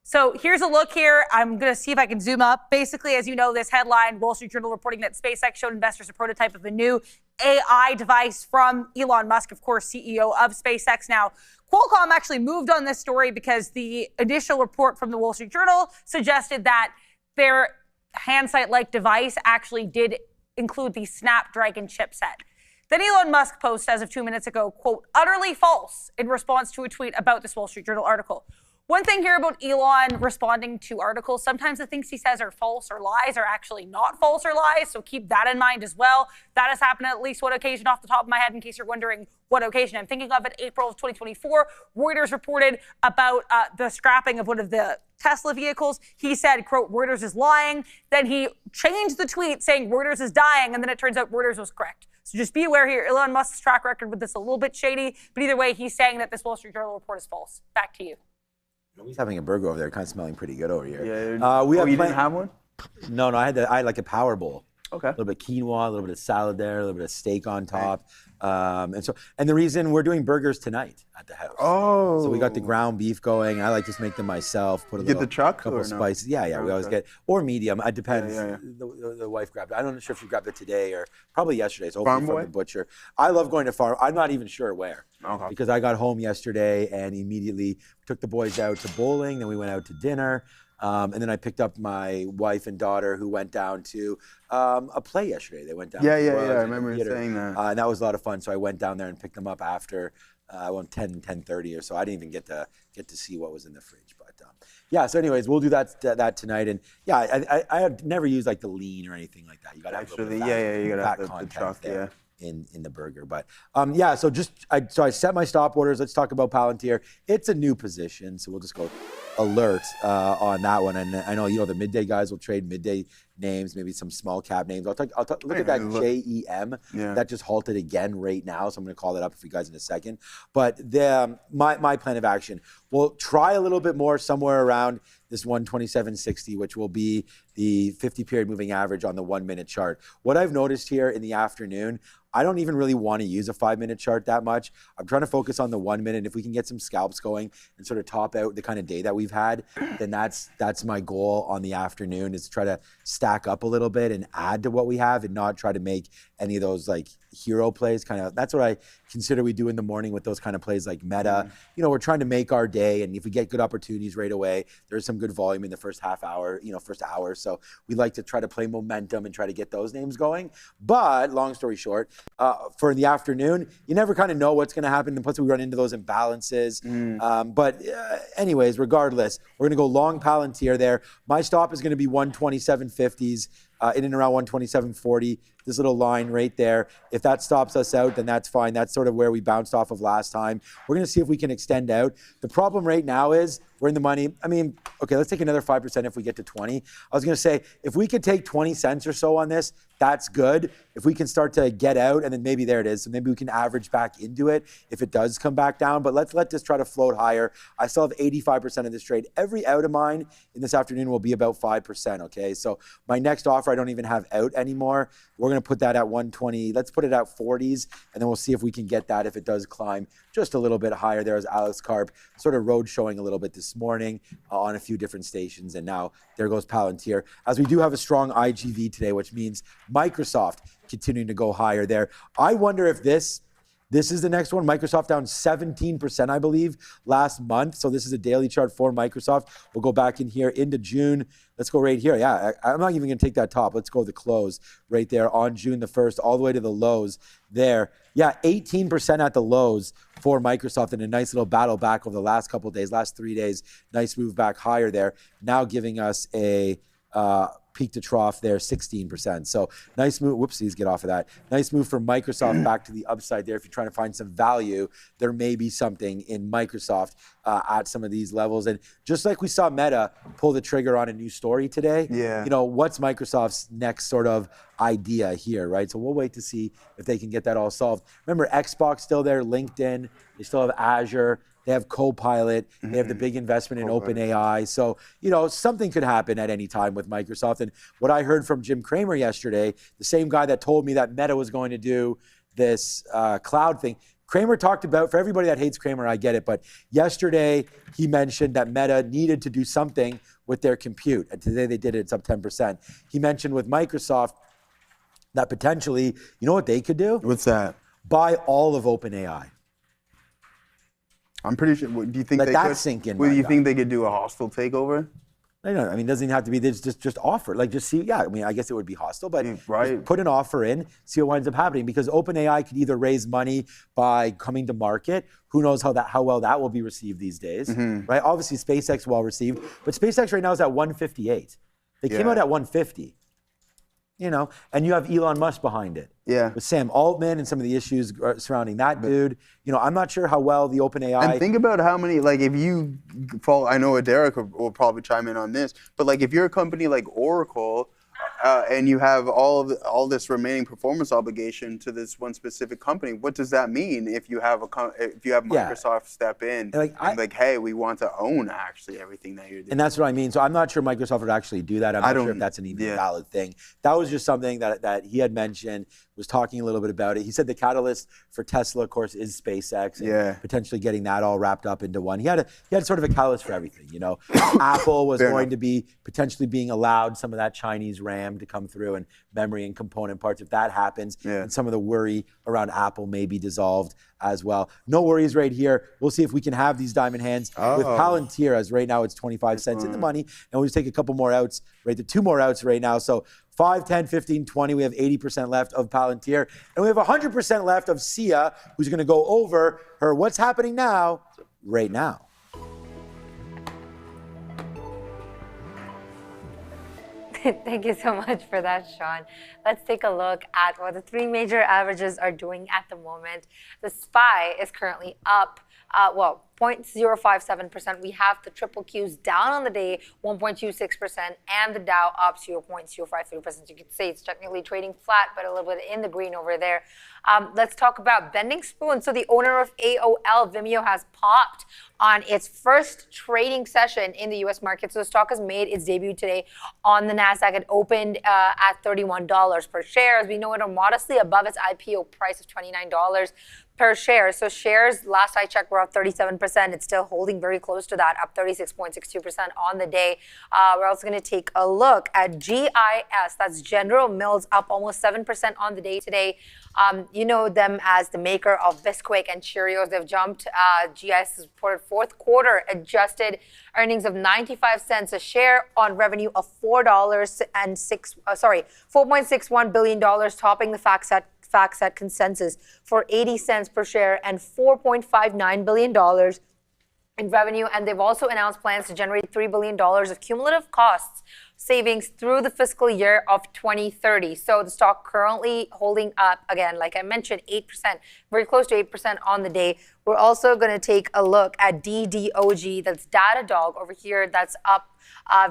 So here's a look here. I'm going to see if I can zoom up. Basically, as you know, this headline, Wall Street Journal reporting that SpaceX showed investors a prototype of a new AI device from Elon Musk, of course, CEO of SpaceX. Now, Qualcomm actually moved on this story because the initial report from the Wall Street Journal suggested that their handsight-like device actually did include the Snapdragon chipset. Then Elon Musk posted as of 2 minutes ago, quote, utterly false, in response to a tweet about this Wall Street Journal article. One thing here about Elon responding to articles, sometimes the things he says are false or lies are actually not false or lies, so keep that in mind as well. That has happened at least one occasion off the top of my head in case you're wondering what occasion I'm thinking of. In April of 2024, Reuters reported about the scrapping of one of the Tesla vehicles. He said, quote, Reuters is lying. Then he changed the tweet saying Reuters is dying, and then it turns out Reuters was correct. So just be aware here. Elon Musk's track record with this a little bit shady, but either way, he's saying that this Wall Street Journal report is false. Back to you. He's having a burger over there, kind of smelling pretty good over here. Yeah. You didn't have one? No, I had like a power bowl. Okay. A little bit of quinoa, a little bit of salad there, a little bit of steak on top. And the reason we're doing burgers tonight at the house. Oh. So we got the ground beef going. I like to make them myself. Put a Get the truck couple or spices. No? Yeah. We always get, or medium. It depends. The wife grabbed it. I'm not sure if she grabbed it today or probably yesterday. So hopefully from the butcher. I love going to farm. I'm not even sure where. Okay. Because I got home yesterday and immediately took the boys out to bowling. Then we went out to dinner. And then I picked up my wife and daughter who went down to a play yesterday. They went down. Yeah. I remember you saying that. And that was a lot of fun. So I went down there and picked them up after 10:30 or so. I didn't even get to see what was in the fridge. But yeah. So anyways, we'll do that tonight. And yeah, I have never used like the lean or anything like that. You got to have a little bit of fat, you got to have content the truck. there. In the burger, but so I set my stop orders. Let's talk about Palantir. It's a new position, so we'll just go alert on that one. And I know the midday guys will trade midday names, maybe some small cap names. Look at that JEM that just halted again right now. So I'm going to call that up for you guys in a second. But my plan of action, we'll try a little bit more somewhere around this 127.60, which will be the 50-period moving average on the 1-minute chart. What I've noticed here in the afternoon, I don't even really want to use a 5-minute chart that much. I'm trying to focus on the 1 minute. If we can get some scalps going and sort of top out the kind of day that we've had, then that's my goal on the afternoon, is to try to stack up a little bit and add to what we have and not try to make any of those like hero plays. That's what I consider we do in the morning with those kind of plays like Meta. We're trying to make our day, and if we get good opportunities right away, there's some good volume in the first half hour, first hour. So we like to try to play momentum and try to get those names going. But long story short, for the afternoon, you never kind of know what's going to happen. And plus we run into those imbalances. But anyways, regardless, we're going to go long Palantir there. My stop is going to be 127.50s. In and around 127.40, this little line right there. If that stops us out, then that's fine. That's sort of where we bounced off of last time. We're going to see if we can extend out. The problem right now is we're in the money. I mean, okay, let's take another 5% if we get to 20. I was going to say, if we could take 20 cents or so on this, that's good. If we can start to get out, and then maybe there it is. So maybe we can average back into it if it does come back down. But let's let this try to float higher. I still have 85% of this trade. Every out of mine in this afternoon will be about 5%, okay? So my next offer I don't even have out anymore. We're going to put that at 120. Let's put it at 40s, and then we'll see if we can get that if it does climb just a little bit higher. There's Alex Karp sort of road showing a little bit this morning on a few different stations, and now there goes Palantir. As we do have a strong IGV today, which means Microsoft continuing to go higher there. I wonder if this is the next one. Microsoft down 17%, I believe, last month. So this is a daily chart for Microsoft. We'll go back in here into June. Let's go right here. Yeah, I'm not even going to take that top. Let's go the close right there on June the 1st, all the way to the lows there. Yeah, 18% at the lows for Microsoft, and a nice little battle back over the last couple of days, last 3 days. Nice move back higher there. Now giving us a peak to trough there, 16%. So nice move. Whoopsies, get off of that. Nice move from Microsoft back to the upside there. If you're trying to find some value, there may be something in Microsoft at some of these levels. And just like we saw Meta pull the trigger on a new story today, what's Microsoft's next sort of idea here, right? So we'll wait to see if they can get that all solved. Remember, Xbox still there, LinkedIn, they still have Azure. They have Copilot. They have the big investment in OpenAI. So, something could happen at any time with Microsoft. And what I heard from Jim Cramer yesterday, the same guy that told me that Meta was going to do this cloud thing, Cramer talked about, for everybody that hates Cramer, I get it, but yesterday he mentioned that Meta needed to do something with their compute. And today they did it, it's up 10%. He mentioned with Microsoft that potentially, you know what they could do? What's that? Buy all of OpenAI. I'm pretty sure. Do you think Let they that could? sink in. Do you think they could do a hostile takeover? I don't know. I mean, it doesn't have to be. They just offer. Like, just see. Yeah, I mean, I guess it would be hostile, but right. Put an offer in, see what winds up happening. Because OpenAI could either raise money by coming to market. Who knows how well that will be received these days, right? Obviously, SpaceX well received, but SpaceX right now is at 158. They came out at 150. And you have Elon Musk behind it. with Sam Altman and some of the issues surrounding that dude. You know, I'm not sure how well the OpenAI. And think about how many, like, if you follow, I know Derek will probably chime in on this, but like if you're a company like Oracle, and you have all this remaining performance obligation to this one specific company, what does that mean if you have Microsoft step in and like, hey, we want to own actually everything that you're doing? And that's what I mean. So I'm not sure Microsoft would actually do that. I'm not sure if that's an even valid thing. That was just something that he had mentioned, was talking a little bit about it. He said the catalyst for Tesla, of course, is SpaceX and potentially getting that all wrapped up into one. He had sort of a catalyst for everything, you know. Apple was going to be potentially being allowed some of that Chinese RAM to come through and memory and component parts. If that happens, and some of the worry around Apple may be dissolved as well. No worries right here. We'll see if we can have these diamond hands with Palantir, as right now it's 25 cents in the money. And we'll just take a couple more outs, right? The 2 more outs right now. So 5, 10, 15, 20. We have 80% left of Palantir. And we have 100% left of Sia, who's going to go over her what's happening now, right now. Thank you so much for that, Sean. Let's take a look at what the 3 major averages are doing at the moment. The SPY is currently up, 0.057%. We have the triple Qs down on the day, 1.26%, and the Dow up 0.053%. You could say it's technically trading flat, but a little bit in the green over there. Let's talk about Bending Spoon. So the owner of AOL, Vimeo, has popped on its first trading session in the U.S. market. So the stock has made its debut today on the NASDAQ. It opened at $31 per share. As we know, it are modestly above its IPO price of $29 per share. So shares, last I checked, were up 37%. It's still holding very close to that, up 36.62% on the day. We're also going to take a look at GIS. That's General Mills, up almost 7% on the day today. You know them as the maker of Bisquick and Cheerios. They've jumped. GIS has reported fourth quarter adjusted earnings of 95 cents a share on revenue of $4.61 billion, topping the FactSet consensus for 80 cents per share and $4.59 billion in revenue. And they've also announced plans to generate $3 billion of cumulative costs savings through the fiscal year of 2030. So the stock currently holding up, again, like I mentioned, 8%, very close to 8% on the day. We're also going to take a look at DDOG, that's Datadog over here, that's up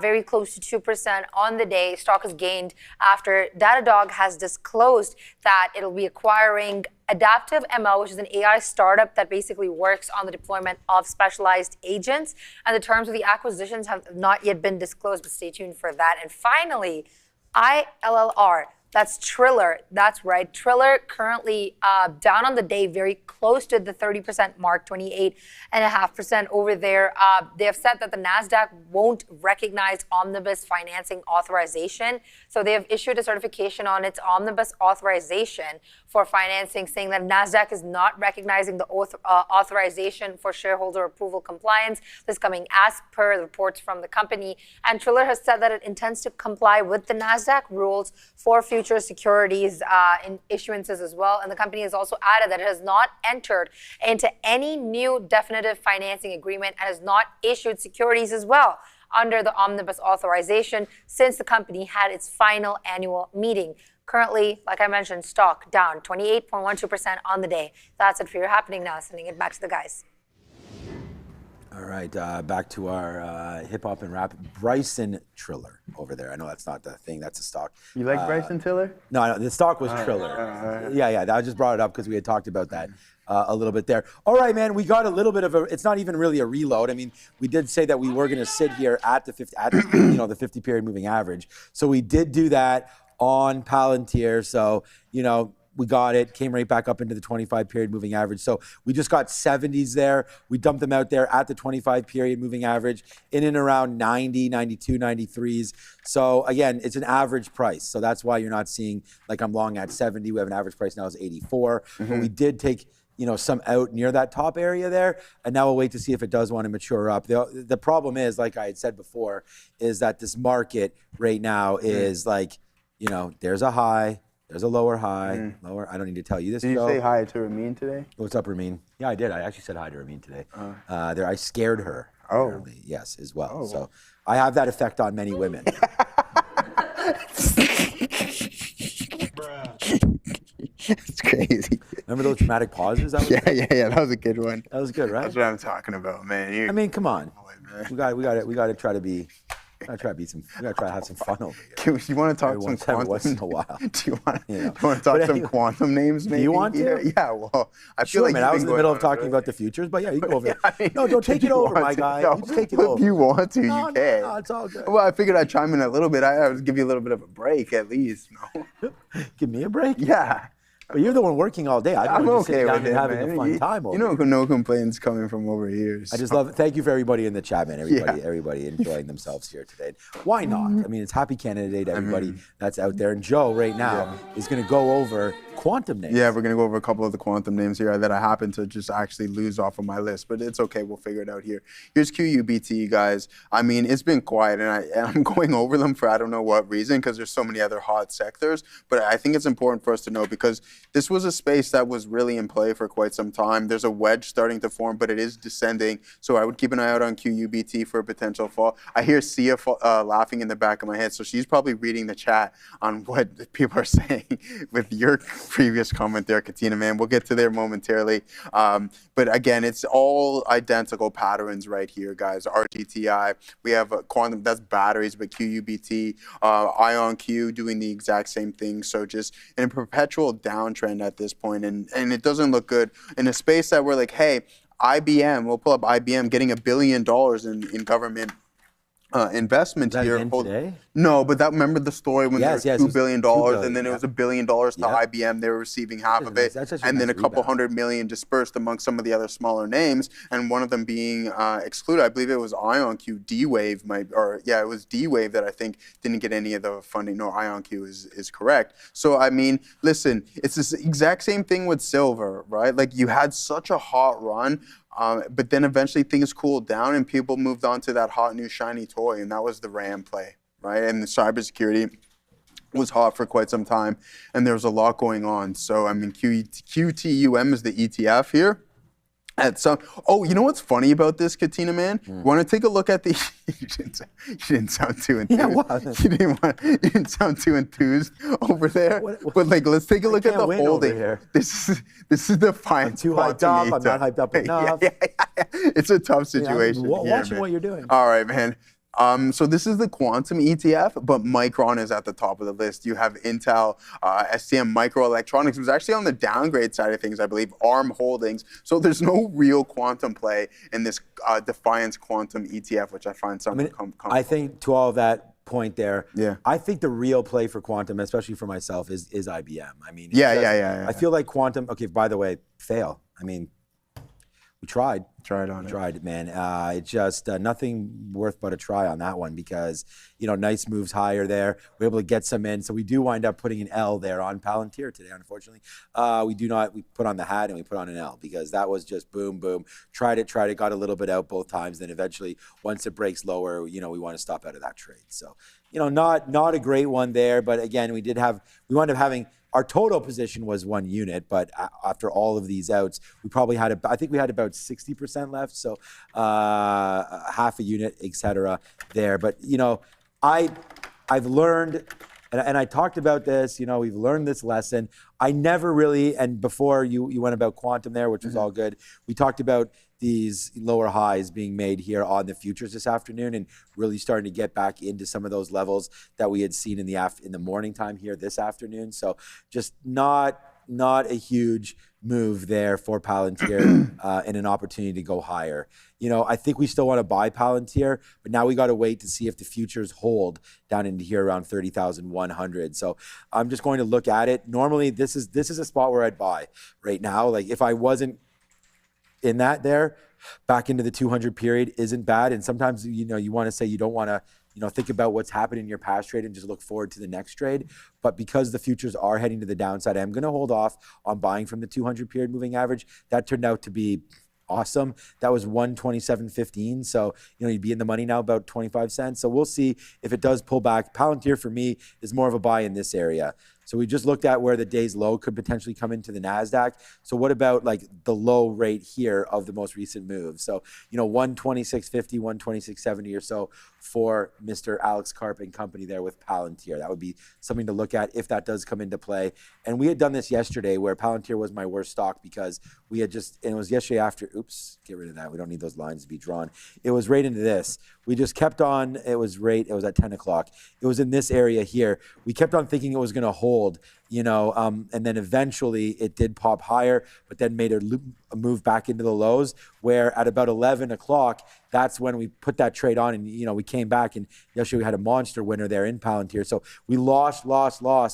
very close to 2% on the day. Stock has gained after Datadog has disclosed that it'll be acquiring Adaptive ML, which is an AI startup that basically works on the deployment of specialized agents. And the terms of the acquisitions have not yet been disclosed, but stay tuned for that. And finally, ILLR. That's Triller. That's right. Triller currently down on the day, very close to the 30% mark, 28.5% over there. They have said that the NASDAQ won't recognize omnibus financing authorization. So they have issued a certification on its omnibus authorization for financing, saying that NASDAQ is not recognizing the authorization for shareholder approval compliance. This is coming as per the reports from the company. And Triller has said that it intends to comply with the NASDAQ rules for future securities in issuances as well. And the company has also added that it has not entered into any new definitive financing agreement and has not issued securities as well under the omnibus authorization since the company had its final annual meeting. Currently, like I mentioned, stock down 28.12% on the day. That's it for your happening now. Sending it back to the guys. All right, back to our hip hop and rap. Bryson Triller over there. I know that's not the thing, that's a stock. You like Bryson Tiller? No, the stock was Triller. Yeah, I just brought it up because we had talked about that a little bit there. All right, man, we got a little bit of it's not even really a reload. I mean, we did say that we were going to sit here at the 50, the 50 period moving average. So we did do that on Palantir. So, we got it, came right back up into the 25 period moving average. So we just got 70s there. We dumped them out there at the 25 period moving average in and around 90, 92, 93s. So again, it's an average price. So that's why you're not seeing like I'm long at 70. We have an average price now is 84. But we did take some out near that top area there. And now we'll wait to see if it does want to mature up. The problem is, like I had said before, is that this market right now is like, there's a high, there's a lower high, lower. I don't need to tell you this. Did you say hi to Ramin today? What's up, Ramin? Yeah, I did. I actually said hi to Ramin today. I scared her. Apparently. Yes, as well. So I have that effect on many women. It's crazy. Remember those dramatic pauses? Yeah. That was a good one. That was good, right? That's what I'm talking about, man. I mean, come on. We got to try to be. We gotta try to have some fun over here. You want to talk some quantum? Once in a while. Do you want to talk some quantum names? Maybe? Do you want to? Yeah. Well, I feel like man. I was in the middle of talking about the futures, but yeah, you can go over it. No, don't take it over, my guy. No, you just take it over. If you want to, no, you can. No, it's all good. Well, I figured I'd chime in a little bit. I would give you a little bit of a break at least. No? Give me a break? Yeah. But you're the one working all day. I'm okay with it, having man. a fun time over here. No complaints coming from over here. So. I just love it. Thank you for everybody in the chat, man. Everybody enjoying themselves here today. Why not? I mean, it's Happy Canada Day to everybody that's out there. And Joe right now is going to go over quantum names. Yeah, we're going to go over a couple of the quantum names here that I happen to just actually lose off of my list, but it's okay. We'll figure it out here. Here's QUBT, guys. I mean, it's been quiet, and I'm going over them for I don't know what reason because there's so many other hot sectors, but I think it's important for us to know because this was a space that was really in play for quite some time. There's a wedge starting to form, but it is descending, so I would keep an eye out on QUBT for a potential fall. I hear Sia laughing in the back of my head, so she's probably reading the chat on what people are saying with your previous comment there, Katina, man. We'll get to there momentarily. But again, it's all identical patterns right here, guys. RGTI, we have quantum, that's batteries, but QUBT, IonQ doing the exact same thing. So just in a perpetual downtrend at this point, and it doesn't look good in a space that we're like, hey, IBM, we'll pull up IBM getting $1 billion in government investment here. Today? No, but remember the story when there was $2 billion, and then it was $1 billion to IBM. They were receiving half of it, and then a couple $100 million dispersed among some of the other smaller names, and one of them being excluded. I believe it was IonQ. D-Wave it was D-Wave that I think didn't get any of the funding. No, IonQ is correct. So I mean, listen, it's this exact same thing with silver, right? Like you had such a hot run. But then eventually things cooled down and people moved on to that hot new shiny toy, and that was the RAM play, right? And the cybersecurity was hot for quite some time, and there was a lot going on. So I mean, QTUM is the ETF here. You know what's funny about this, Katina, man? Want to take a look at the? You didn't sound too enthused. Yeah, what? You didn't sound too enthused over there. But like, let's take a look at the holding. This is the fine. I'm too hyped up. I'm not hyped up enough. Yeah. It's a tough situation. Watching what you're doing. All right, man. So this is the quantum ETF, but Micron is at the top of the list. You have Intel, STM Microelectronics. It was actually on the downgrade side of things, I believe, ARM Holdings. So there's no real quantum play in this Defiance Quantum ETF, which I find something. I think to all of that point there, I think the real play for quantum, especially for myself, is IBM. I mean, I feel like quantum. Okay, by the way, fail. I mean, we tried. Tried it, man. It's just nothing worth but a try on that one because, nice moves higher there. We're able to get some in. So we do wind up putting an L there on Palantir today, unfortunately. We put on the hat and we put on an L because that was just boom, boom. Tried it, got a little bit out both times. Then eventually, once it breaks lower, we want to stop out of that trade. So, not a great one there. But again, we wound up having, our total position was 1 unit, but after all of these outs, we probably had I think we had about 60% left, so half a unit, etc. there. But I've learned, and I talked about this. We've learned this lesson. I never really, and before you went about quantum there, which was all good. We talked about these lower highs being made here on the futures this afternoon, and really starting to get back into some of those levels that we had seen in the morning time here this afternoon. So just not a huge move there for Palantir and an opportunity to go higher. I think we still want to buy Palantir, but now we got to wait to see if the futures hold down into here around 30,100. So I'm just going to look at it. Normally, this is a spot where I'd buy right now. Like if I wasn't in that there, back into the 200 period isn't bad. And sometimes, you want to say you don't want to, think about what's happened in your past trade and just look forward to the next trade. But because the futures are heading to the downside, I'm going to hold off on buying from the 200 period moving average. That turned out to be awesome. That was 127.15. So, you'd be in the money now about 25 cents. So we'll see if it does pull back. Palantir for me is more of a buy in this area. So we just looked at where the day's low could potentially come into the NASDAQ. So what about like the low rate here of the most recent move? So, 126.50, 126.70 or so for Mr. Alex Karp and company there with Palantir. That would be something to look at if that does come into play. And we had done this yesterday where Palantir was my worst stock because we had and it was yesterday after, oops, get rid of that. We don't need those lines to be drawn. It was right into this. We just kept on, it was at 10 o'clock. It was in this area here. We kept on thinking it was going to hold, and then eventually it did pop higher, but then made a move back into the lows, where at about 11 o'clock, that's when we put that trade on, and we came back, and yesterday we had a monster winner there in Palantir. So we lost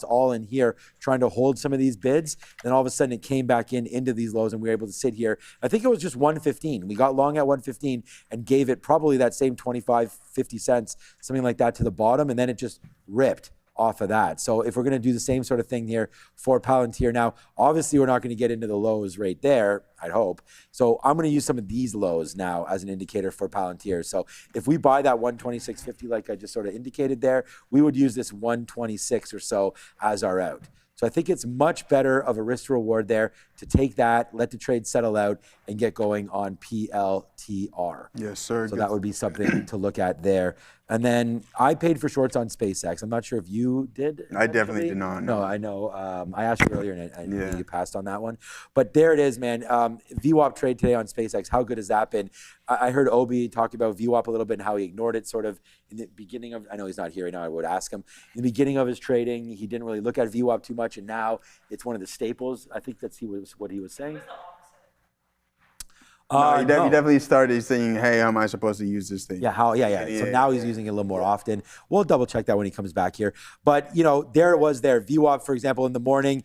all in here trying to hold some of these bids. Then all of a sudden it came back into these lows, and we were able to sit here. I think it was just 115. We got long at 115 and gave it probably that same 25, 50 cents, something like that to the bottom, and then it just ripped off of that. So if we're going to do the same sort of thing here for Palantir now, obviously we're not going to get into the lows right there, I'd hope. So I'm going to use some of these lows now as an indicator for Palantir. So if we buy that 126.50 like I just sort of indicated there, we would use this 126 or so as our out. So I think it's much better of a risk to reward there to take that, let the trade settle out, and get going on PLTR. Yes, sir. So that would be something to look at there. And then I paid for shorts on SpaceX. I'm not sure if you did. I definitely did not. No, I know. I asked you earlier, and I knew you passed on that one. But there it is, man. VWAP trade today on SpaceX. How good has that been? I heard Obi talk about VWAP a little bit and how he ignored it sort of in the beginning of, I know he's not here right now, I would ask him. In the beginning of his trading, he didn't really look at VWAP too much, and now it's one of the staples. I think that's what he was saying. No, he definitely started saying, hey, how am I supposed to use this thing? Yeah, So now he's using it a little more often. We'll double check that when he comes back here. But, there it was there. VWAP, for example, in the morning.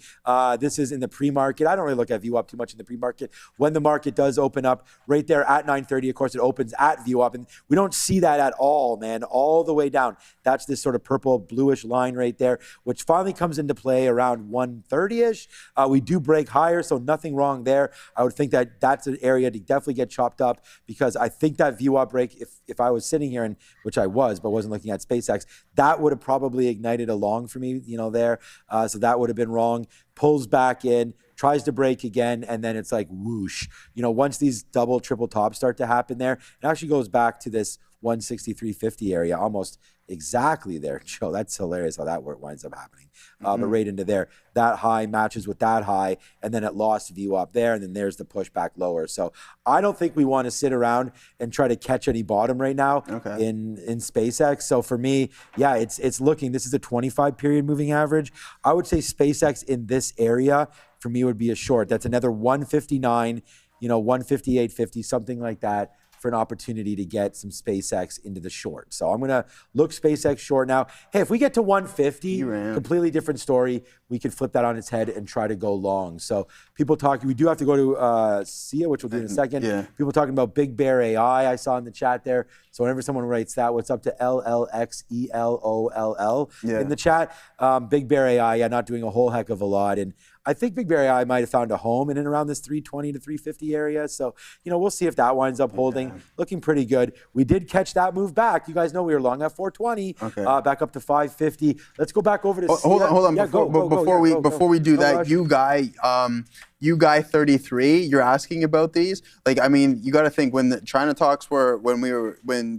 This is in the pre-market. I don't really look at VWAP too much in the pre-market. When the market does open up, right there at 9:30, of course, it opens at VWAP. And we don't see that at all, man, all the way down. That's this sort of purple, bluish line right there, which finally comes into play around 1:30-ish. We do break higher, so nothing wrong there. I would think that that's an area to definitely get chopped up, because I think that VWAP break, if I was sitting here, and which I was, but wasn't looking at SpaceX, that would have probably ignited a long for me, there. So that would have been wrong. Pulls back in, tries to break again, and then it's like whoosh. Once these double, triple tops start to happen there, it actually goes back to this 163.50 area, almost exactly there. Joe, that's hilarious how that winds up happening. But right into there, that high matches with that high, and then it lost VWAP there, and then there's the push back lower. So I don't think we want to sit around and try to catch any bottom right now in SpaceX. So for me, it's looking, this is a 25 period moving average. I would say SpaceX in this area for me would be a short. That's another 159, 158.50, something like that, for an opportunity to get some SpaceX into the short. So I'm going to look SpaceX short now. Hey, if we get to 150, completely different story. We could flip that on its head and try to go long. So people talking, we do have to go to SIA, which we'll do in a second. People talking about Big Bear AI, I saw in the chat there. So whenever someone writes that, what's up to LLXELOLL in the chat? Big Bear AI, not doing a whole heck of a lot. And I think Big Bear AI might have found a home in and around this 320 to 350 area. So, we'll see if that winds up holding. Looking pretty good. We did catch that move back. You guys know we were long at 420, back up to 550. Let's go back over to Hold on. Before we do that, you guy 33, you're asking about these. You got to think when the China talks when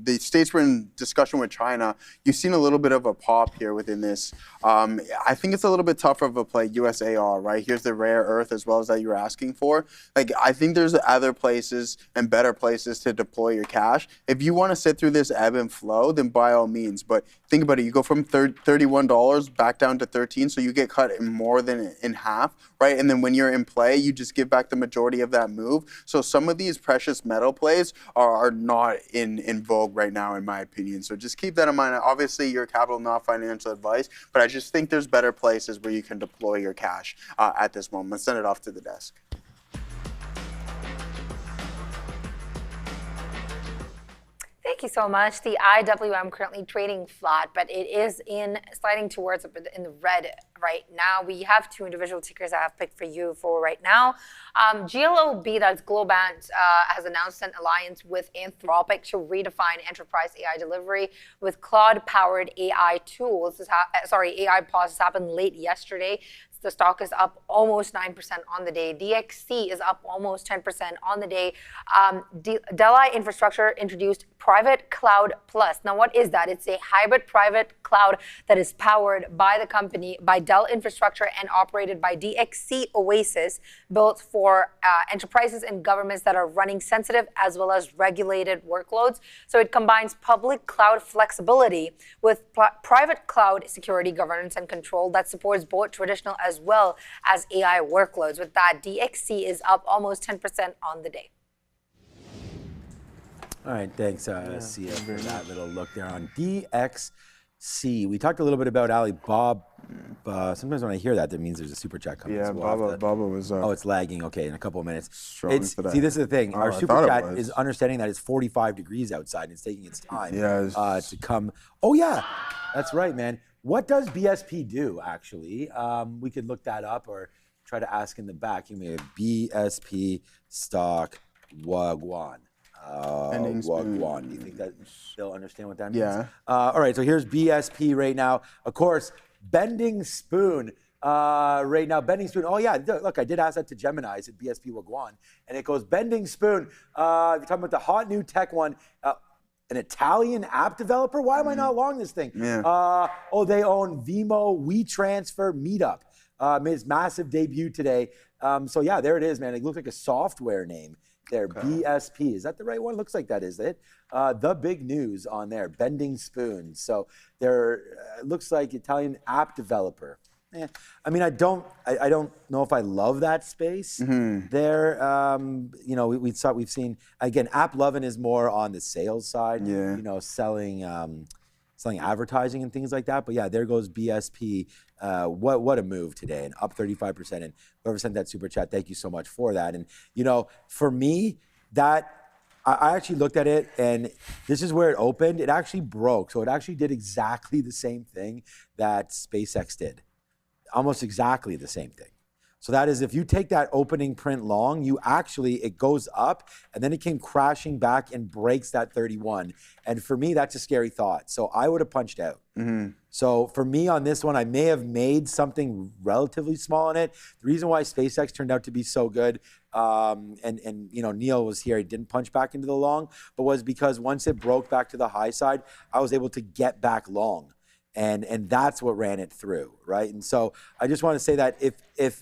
the states were in discussion with China, you've seen a little bit of a pop here within this. I think it's a little bit tougher of a play, USAR, right? Here's the rare earth as well as that you're asking for. I think there's other places and better places to deploy your cash. If you want to sit through this ebb and flow, then by all means. But think about it. You go from $31 back down to 13, so you get cut in more than in half, right? And then when you're in play, you just give back the majority of that move. So some of these precious metal plays are not in vogue right now, in my opinion. So just keep that in mind. Obviously, your capital, not financial advice, but I just think there's better places where you can deploy your cash at this moment. Let's send it off to the desk. Thank you so much. The IWM currently trading flat, but it is sliding towards in the red right now. We have 2 individual tickers I have picked for you for right now. GLOB, that's Globant, has announced an alliance with Anthropic to redefine enterprise AI delivery with cloud-powered AI tools. AI pods happened late yesterday. The stock is up almost 9% on the day. DXC is up almost 10% on the day. Delhi Infrastructure introduced Private Cloud Plus. Now, what is that? It's a hybrid private cloud that is powered by the company, by Dell Infrastructure, and operated by DXC Oasis, built for enterprises and governments that are running sensitive as well as regulated workloads. So it combines public cloud flexibility with private cloud security, governance, and control that supports both traditional as well as AI workloads. With that, DXC is up almost 10% on the day. All right, thanks, Sia, for that little look there on DXC. We talked a little bit about Alibaba. Sometimes when I hear that, that means there's a super chat coming. Yeah, so we'll Baba was. Oh, it's lagging. Okay, in a couple of minutes. See, this is the thing. Our super chat is understanding that it's 45 degrees outside and it's taking its time to come. Oh yeah, that's right, man. What does BSP do, actually? We could look that up or try to ask in the back. Give me a BSP stock Wagwan. Wagwan. Do you think that they'll understand what that means? Yeah. All right, so here's BSP right now. Of course, Bending Spoon right now. Bending Spoon. Oh, yeah, look, I did ask that to Gemini. I said BSP Wagwan. And it goes Bending Spoon. You're talking about the hot new tech one. An Italian app developer? Why am I not long this thing? Yeah. They own Vimo, WeTransfer, Meetup. Made its massive debut today. So yeah, there it is, man. It looks like a software name there. Okay. BSP. Is that the right one? Looks like that is it. The big news on there, Bending Spoon. So there looks like Italian app developer. I mean, I don't know if I love that space there. We've seen, again, AppLovin is more on the sales side, selling advertising and things like that. But yeah, there goes BSP. What a move today, and up 35%. And whoever sent that super chat, thank you so much for that. And for me, that I actually looked at it, and this is where it opened. It actually broke, so it actually did exactly the same thing that SpaceX did. Almost exactly the same thing. So that is, if you take that opening print long, it goes up and then it came crashing back and breaks that 31. And for me, that's a scary thought. So I would have punched out. So for me on this one, I may have made something relatively small in it. The reason why SpaceX turned out to be so good, and Neil was here, he didn't punch back into the long, but was because once it broke back to the high side, I was able to get back long. And that's what ran it through, right? And so I just want to say that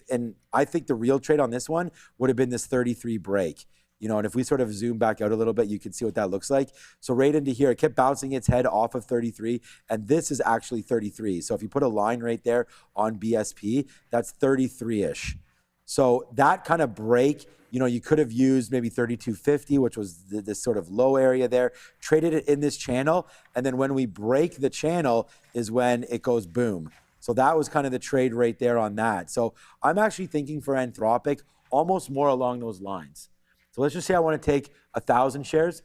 and I think the real trade on this one would have been this 33 break, and if we sort of zoom back out a little bit, you can see what that looks like. So right into here, it kept bouncing its head off of 33, and this is actually 33. So if you put a line right there on BSP, that's 33-ish. So that kind of break, you could have used maybe 32.50, which was this sort of low area there, traded it in this channel, and then when we break the channel is when it goes boom. So that was kind of the trade right there on that. So I'm actually thinking for Anthropic almost more along those lines. So let's just say I want to take 1,000 shares,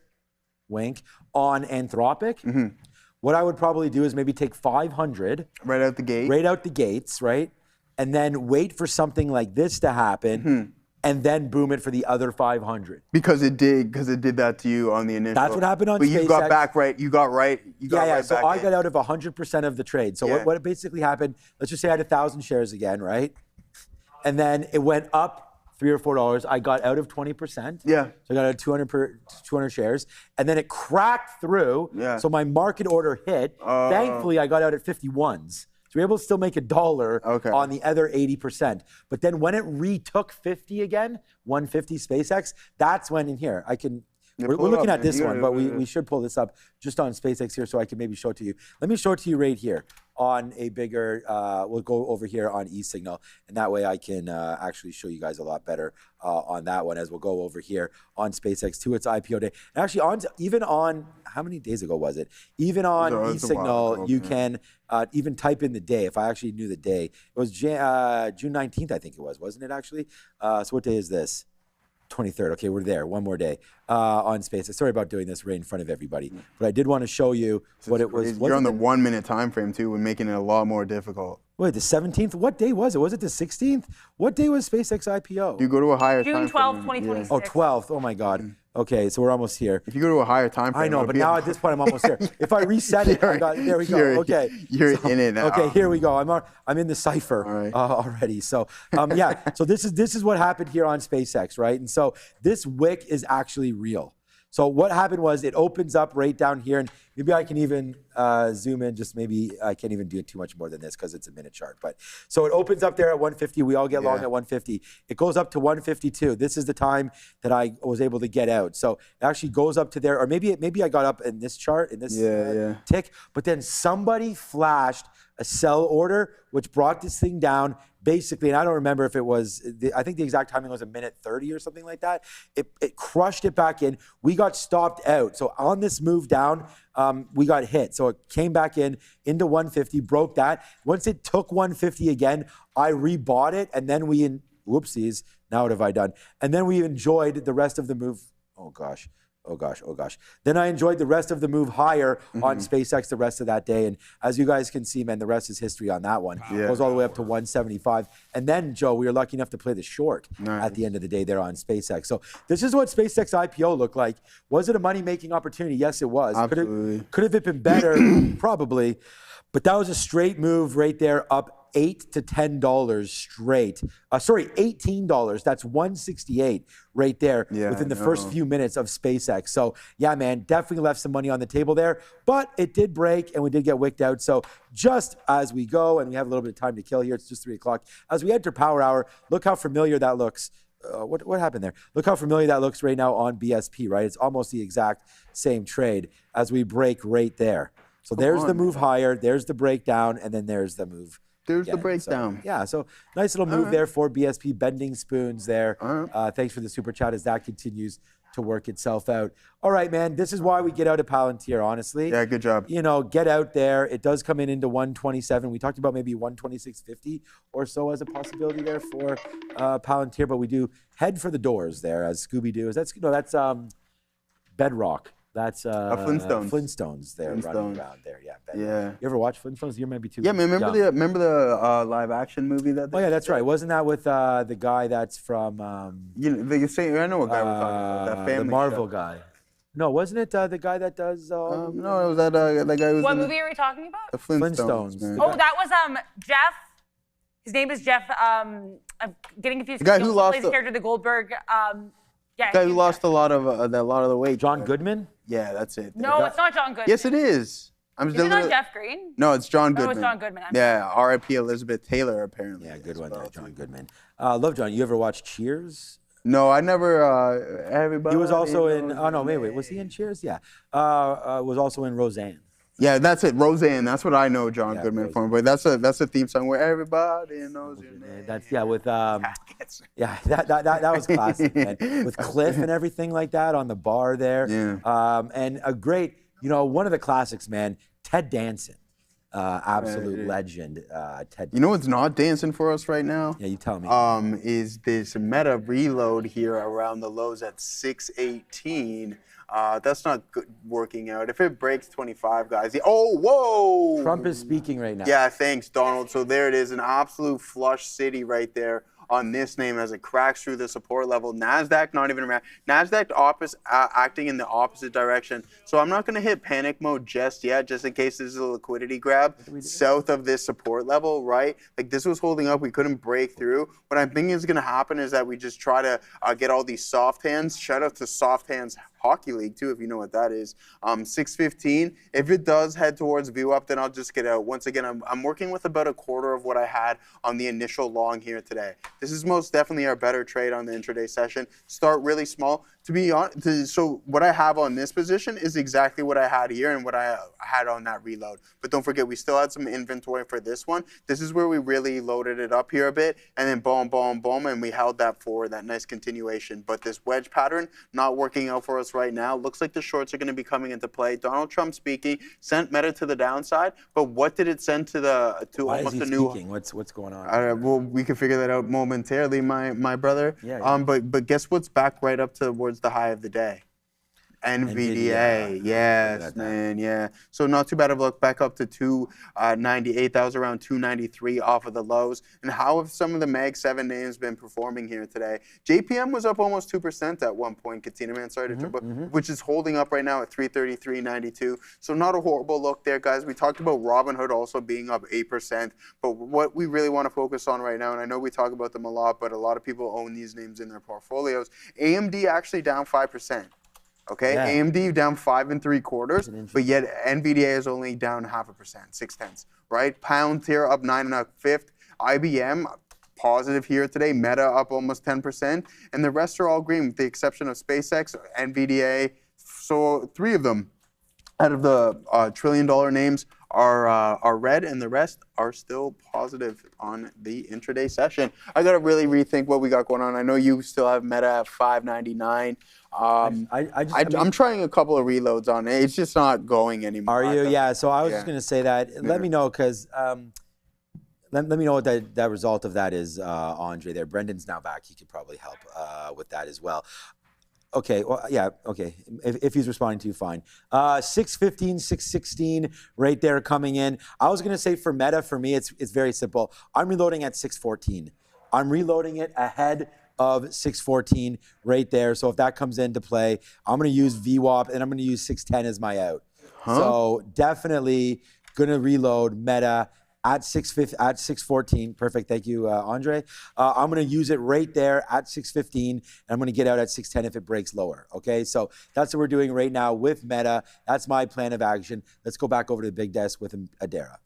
wink, on Anthropic. What I would probably do is maybe take 500. Right out the gate? Right out the gates, right? And then wait for something like this to happen, and then boom it for the other 500. Because it did that to you on the initial. That's what happened on SpaceX. But you got back right. You got right. So I got out of 100% of the trade. So what basically happened, let's just say I had 1,000 shares again, right? And then it went up $3 or $4. I got out of 20%. Yeah. So I got out of 200 shares. And then it cracked through. Yeah. So my market order hit. Thankfully, I got out at 51s. So we were able to still make $1 on the other 80%. But then when it retook 50 again, 150 SpaceX, that's when in here, we're looking at this one, but we should pull this up just on SpaceX here so I can maybe show it to you. Let me show it to you right here on a bigger, we'll go over here on eSignal, and that way I can actually show you guys a lot better on that one as we'll go over here on SpaceX to its IPO day. And actually even on, how many days ago was it? Even on eSignal, you can even type in the day. If I actually knew the day, it was June 19th, I think it was, wasn't it actually? So what day is this? 23rd. Okay, we're there. One more day on SpaceX. Sorry about doing this right in front of everybody, but I did want to show you what it was. You're on the 1 minute time frame too, and making it a lot more difficult. Wait, the 17th? What day was it? Was it the 16th? What day was SpaceX IPO? You go to a higher June time 12th, frame, 2026. Oh, 12th. Oh my God. Okay, so we're almost here. If you go to a higher time frame, I know, but now at this point I'm almost there. If I reset it, there we go. Okay, you're in it now. Okay, here we go. I'm in the cipher already. So yeah, so this is what happened here on SpaceX, right? And so this wick is actually real. So what happened was it opens up right down here, and maybe I can even zoom in. Just maybe I can't even do it too much more than this because it's a minute chart. But so it opens up there at 150. We all get long at 150. It goes up to 152. This is the time that I was able to get out. So it actually goes up to there, or maybe I got up in this chart in this tick. But then somebody flashed a sell order, which brought this thing down. Basically, and I don't remember if it was, I think the exact timing was a minute 30 or something like that. It crushed it back in. We got stopped out. So on this move down, we got hit. So it came back into 150, broke that. Once it took 150 again, I rebought it, and then whoopsies, now what have I done? And then we enjoyed the rest of the move. Oh gosh. Then I enjoyed the rest of the move higher on SpaceX the rest of that day. And as you guys can see, man, the rest is history on that one. It goes all the way up to 175. And then, Joe, we were lucky enough to play the short at the end of the day there on SpaceX. So this is what SpaceX IPO looked like. Was it a money-making opportunity? Yes, it was. Absolutely. Could have it been better? Probably. But that was a straight move right there, up $8 to $10 straight. Sorry, $18. That's 168 right there within the first few minutes of SpaceX. So yeah, man, definitely left some money on the table there, but it did break and we did get wicked out. So just as we go, and we have a little bit of time to kill here, it's just 3 o'clock. As we enter Power Hour, look how familiar that looks. What happened there? Look how familiar that looks right now on BSP, right? It's almost the exact same trade as we break right there. So there's the move higher, there's the breakdown, and then there's the move. There's the breakdown. So nice little move there for BSP, bending spoons there. Thanks for the super chat as that continues to work itself out. All right, man, this is why we get out of Palantir, honestly. Yeah, good job. You know, get out there. It does come into 127. We talked about maybe 126.50 or so as a possibility there for Palantir, but we do head for the doors there as Scooby-Doo is. That's Bedrock. That's Flintstones there running around there. Yeah. You ever watch Flintstones? You might be too. Yeah, man. Remember the live action movie that? Oh yeah, that's right. Wasn't that with the guy that's from? I know what guy we're talking about. That family. The Marvel guy. No, wasn't it the guy that does? No, it was that guy who was. What movie are we talking about? The Flintstones. Man. Oh, that was Jeff. His name is Jeff. I'm getting confused. The guy who lost the character, the Goldberg. The guy who lost a lot of the weight. John Goodman? Yeah, that's it. No, it's not John Goodman. Yes, it is. Is it not Jeff Green? No, it's John Goodman. Oh, it's John Goodman. R.I.P. Elizabeth Taylor, apparently. Yeah, good one there, John Goodman. Love John. You ever watch Cheers? No, I never. Everybody. He was also in. Oh no, wait. Was he in Cheers? Yeah. Was also in Roseanne. Yeah, that's it. Roseanne. That's what I know John Goodman from. But that's a theme song where everybody knows your name. That's with that was classic, man. With Cliff and everything like that on the bar there. Yeah. And a great, one of the classics, man. Ted Danson, absolute legend. Ted. You know what's not dancing for us right now? Yeah, you tell me. Is this meta reload here around the lows at 618? That's not good working out. If it breaks 25, guys. Whoa! Trump is speaking right now. Yeah, thanks, Donald. So there it is, an absolute flush city right there on this name as it cracks through the support level. NASDAQ not even around. NASDAQ acting in the opposite direction. So I'm not going to hit panic mode just yet, just in case this is a liquidity grab south of this support level, right? Like this was holding up. We couldn't break through. What I'm thinking is going to happen is that we just try to get all these soft hands. Shout out to Soft Hands Hockey League too, if you know what that is. 615. If it does head towards view up, then I'll just get out. Once again, I'm working with about a quarter of what I had on the initial long here today. This is most definitely our better trade on the intraday session. Start really small. To be honest, so what I have on this position is exactly what I had here and what I had on that reload. But don't forget, we still had some inventory for this one. This is where we really loaded it up here a bit, and then boom, boom, boom, and we held that forward, that nice continuation. But this wedge pattern not working out for us right now. Looks like the shorts are going to be coming into play. Donald Trump speaking sent Meta to the downside, but what did it send to almost a new? What's going on? Well, we can figure that out momentarily, my brother. Yeah. But guess what's back right up towards the high of the day? NVDA, yes, man, yeah. So not too bad of a look, back up to 298. That was around 293 off of the lows. And how have some of the Mag 7 names been performing here today? JPM was up almost 2% at one point, Katina, man, sorry to interrupt, which is holding up right now at 333.92. So not a horrible look there, guys. We talked about Robinhood also being up 8%, but what we really want to focus on right now, and I know we talk about them a lot, but a lot of people own these names in their portfolios. AMD actually down 5%. Okay, yeah. AMD down 5 3/4, but yet NVDA is only down 0.5%, 0.6, right? Palantir up 9 1/5. IBM positive here today. Meta up almost 10%, and the rest are all green with the exception of SpaceX, NVDA. So 3 of them out of the trillion-dollar names are red, and the rest are still positive on the intraday session. I got to really rethink what we got going on. I know you still have Meta at 5.99. I'm trying a couple of reloads on it. It's just not going anymore. Are you? Yeah. So I was just going to say that. Let me know, because let me know what that result of that is, Andre. There, Brendan's now back. He could probably help with that as well. Okay, well, yeah, okay. If he's responding to you, fine. 615, 616, right there coming in. I was gonna say for Meta, for me, it's very simple. I'm reloading at 614. I'm reloading it ahead of 614 right there. So if that comes into play, I'm gonna use VWAP and I'm gonna use 610 as my out. So definitely gonna reload Meta at 614. Perfect. Thank you, Andre. I'm going to use it right there at 615, and I'm going to get out at 610 if it breaks lower. Okay, so that's what we're doing right now with Meta. That's my plan of action. Let's go back over to the big desk with Adara.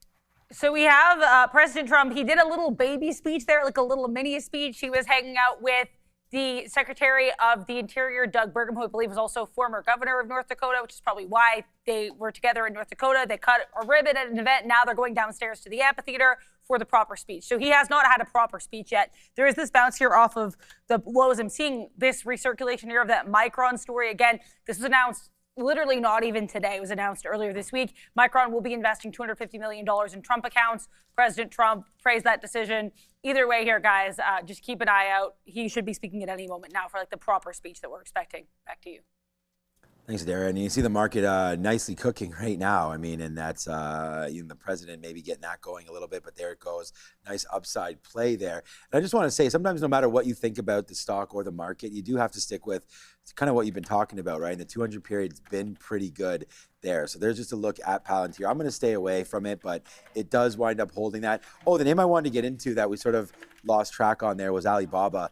So we have President Trump. He did a little baby speech there, like a little mini speech. He was hanging out with the Secretary of the Interior, Doug Burgum, who I believe was also former governor of North Dakota, which is probably why they were together in North Dakota. They cut a ribbon at an event. Now they're going downstairs to the amphitheater for the proper speech. So he has not had a proper speech yet. There is this bounce here off of the lows. I'm seeing this recirculation here of that Micron story. Again, this was announced literally not even today. It was announced earlier this week. Micron will be investing $250 million in Trump accounts. President Trump praised that decision. Either way here, guys, just keep an eye out. He should be speaking at any moment now for like the proper speech that we're expecting. Back to you. Thanks, Darren. And you see the market nicely cooking right now. I mean, and that's even the president maybe getting that going a little bit, but there it goes. Nice upside play there. And I just want to say, sometimes no matter what you think about the stock or the market, you do have to stick with kind of what you've been talking about, right? And the 200 period's been pretty good there. So there's just a look at Palantir. I'm going to stay away from it, but it does wind up holding that. Oh, the name I wanted to get into that we sort of lost track on there was Alibaba.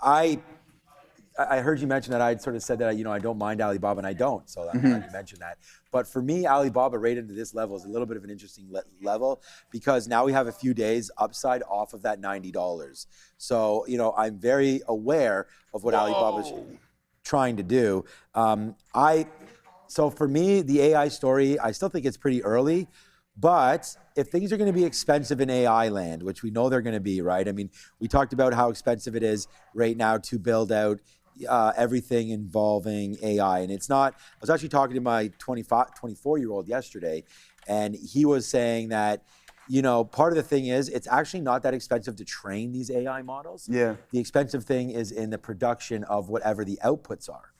I heard you mention that. I'd sort of said that, I don't mind Alibaba, and I don't. So I'm glad you mentioned that. But for me, Alibaba right into this level is a little bit of an interesting level, because now we have a few days upside off of that $90. So, I'm very aware of what Alibaba's trying to do. So for me, the AI story, I still think it's pretty early. But if things are going to be expensive in AI land, which we know they're going to be, right? I mean, we talked about how expensive it is right now to build out everything involving AI. And it's not, I was actually talking to my 24-year-old yesterday, and he was saying that, part of the thing is it's actually not that expensive to train these AI models. Yeah. The expensive thing is in the production of whatever the outputs are,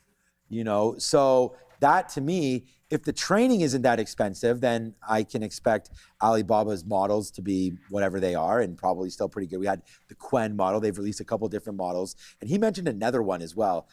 So that, to me, if the training isn't that expensive, then I can expect Alibaba's models to be whatever they are, and probably still pretty good. We had the Quen model. They've released a couple different models. And he mentioned another one as well.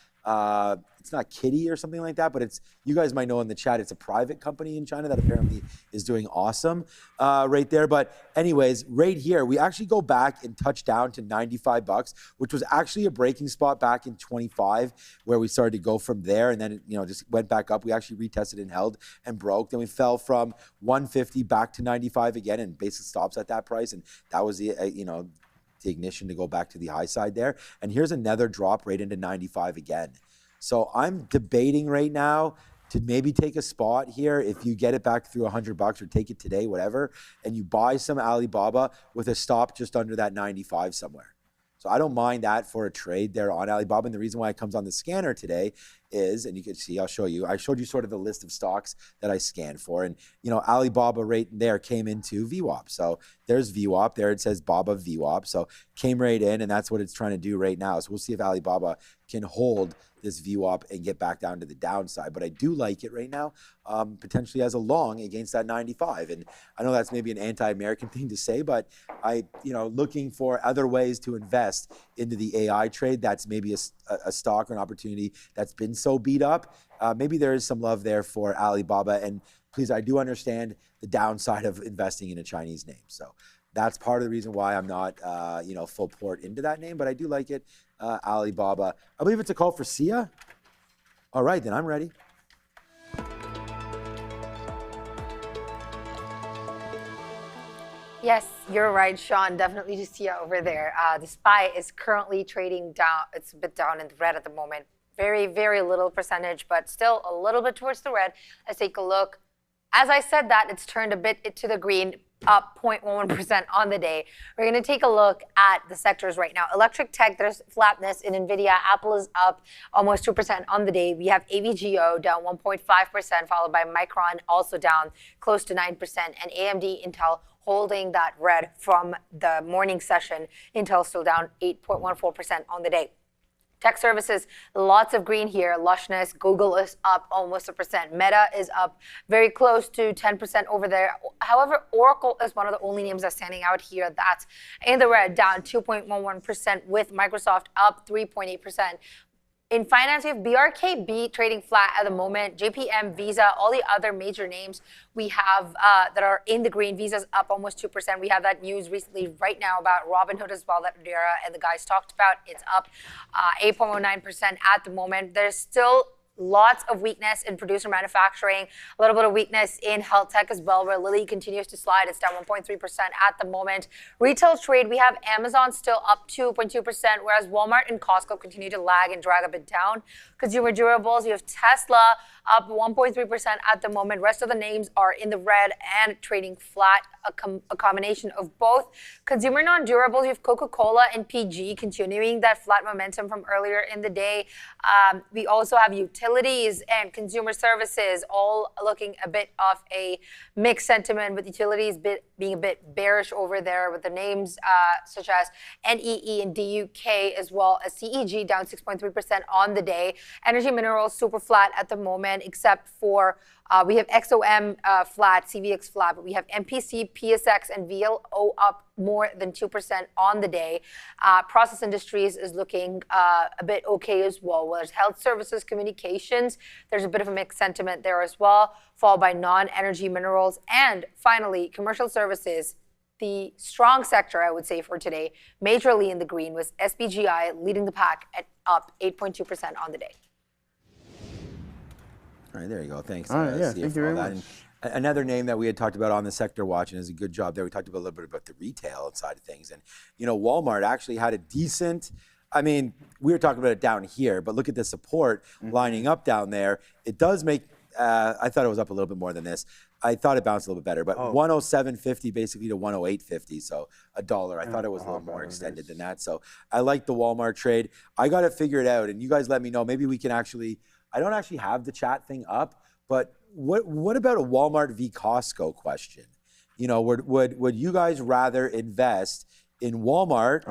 It's not Kitty or something like that, but it's, you guys might know in the chat, it's a private company in China that apparently is doing awesome right there. But anyways, right here, we actually go back and touch down to $95, which was actually a breaking spot back in 25, where we started to go from there, and then it, just went back up. We actually retested and held and broke. Then we fell from 150 back to 95 again, and basically stops at that price. And that was the, the ignition to go back to the high side there. And here's another drop right into 95 again. So I'm debating right now to maybe take a spot here. If you get it back through $100 or take it today, whatever, and you buy some Alibaba with a stop just under that 95 somewhere. So I don't mind that for a trade there on Alibaba. And the reason why it comes on the scanner today is, and you can see, I'll show you. I showed you sort of the list of stocks that I scanned for, and Alibaba right there came into VWAP. So there's VWAP there. It says BABA VWAP. So came right in, and that's what it's trying to do right now. So we'll see if Alibaba can hold this VWAP and get back down to the downside. But I do like it right now, potentially as a long against that 95. And I know that's maybe an anti-American thing to say, but looking for other ways to invest into the AI trade, that's maybe a stock or an opportunity that's been so beat up. Maybe there is some love there for Alibaba. And please, I do understand the downside of investing in a Chinese name. So that's part of the reason why I'm not, full port into that name, but I do like it. Alibaba. I believe it's a call for Sia. All right, then I'm ready. Yes, you're right, Sean. Definitely just Sia over there. The SPY is currently trading down. It's a bit down in the red at the moment. Very, very little percentage, but still a little bit towards the red. Let's take a look. As I said that, it's turned a bit to the green, up 0.11% on the day. We're going to take a look at the sectors right now. Electric tech, there's flatness in NVIDIA. Apple is up almost 2% on the day. We have AVGO down 1.5%, followed by Micron also down close to 9%, and AMD Intel holding that red from the morning session. Intel still down 8.14% on the day. Tech services, lots of green here. Lushness, Google is up almost 1%. Meta is up very close to 10% over there. However, Oracle is one of the only names that's standing out here. That's in the red, down 2.11%, with Microsoft up 3.8%. In finance, we have BRKB trading flat at the moment. JPM, Visa, all the other major names we have that are in the green. Visa's up almost 2%. We have that news recently right now about Robinhood as well that Adira and the guys talked about. It's up 8.09% at the moment. There's still lots of weakness in producer manufacturing, a little bit of weakness in health tech as well, where Lilly continues to slide. It's down 1.3% at the moment. Retail trade, we have Amazon still up 2.2%, whereas Walmart and Costco continue to lag and drag a bit down. Consumer durables, you have Tesla up 1.3% at the moment. Rest of the names are in the red and trading flat, a combination of both. Consumer non-durables, you have Coca-Cola and PG continuing that flat momentum from earlier in the day. We also have utilities and consumer services all looking a bit of a mixed sentiment, with utilities being a bit bearish over there, with the names such as NEE and DUK, as well as CEG down 6.3% on the day. Energy minerals super flat at the moment, except for we have XOM flat, CVX flat, but we have MPC, PSX, and VLO up more than 2% on the day. Process industries is looking a bit okay as well. There's health services, communications. There's a bit of a mixed sentiment there as well, followed by non-energy minerals. And finally, commercial services. The strong sector, I would say, for today, majorly in the green, was SPGI, leading the pack at up 8.2% on the day. All right, there you go. Thanks. All right, thank you very much. Another name that we had talked about on the sector watch, and is a good job there. We talked about a little bit about the retail side of things, and Walmart actually had a decent. I mean, we were talking about it down here, but look at the support lining up down there. It does make. I thought it was up a little bit more than this. I thought it bounced a little bit better, but 107.50 basically to 108.50, so $1. I thought it was a little more extended than that. So I like the Walmart trade. I got to figure it out, and you guys let me know. Maybe we can actually. I don't actually have the chat thing up, but what about a Walmart v Costco question? Would you guys rather invest in Walmart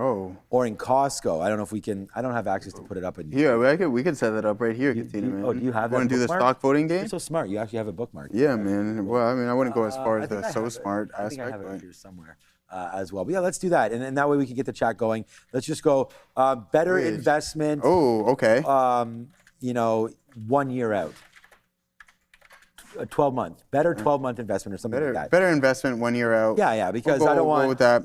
or in Costco? I don't know if we can. I don't have access to put it up in here. We can set that up right here, Katina, man. Oh, do you have that? Want to do the stock voting game? You're so smart. You actually have a bookmark. Yeah, man. Well, I mean, I wouldn't go as far as the so smart aspect. I think I have it here somewhere. As well. But yeah, let's do that. And that way we can get the chat going. Let's just go better investment. Oh, okay. 1 year out. 12-month. Better 12-month investment or something like that. Better investment 1 year out. Yeah, because I don't want. We'll go with that.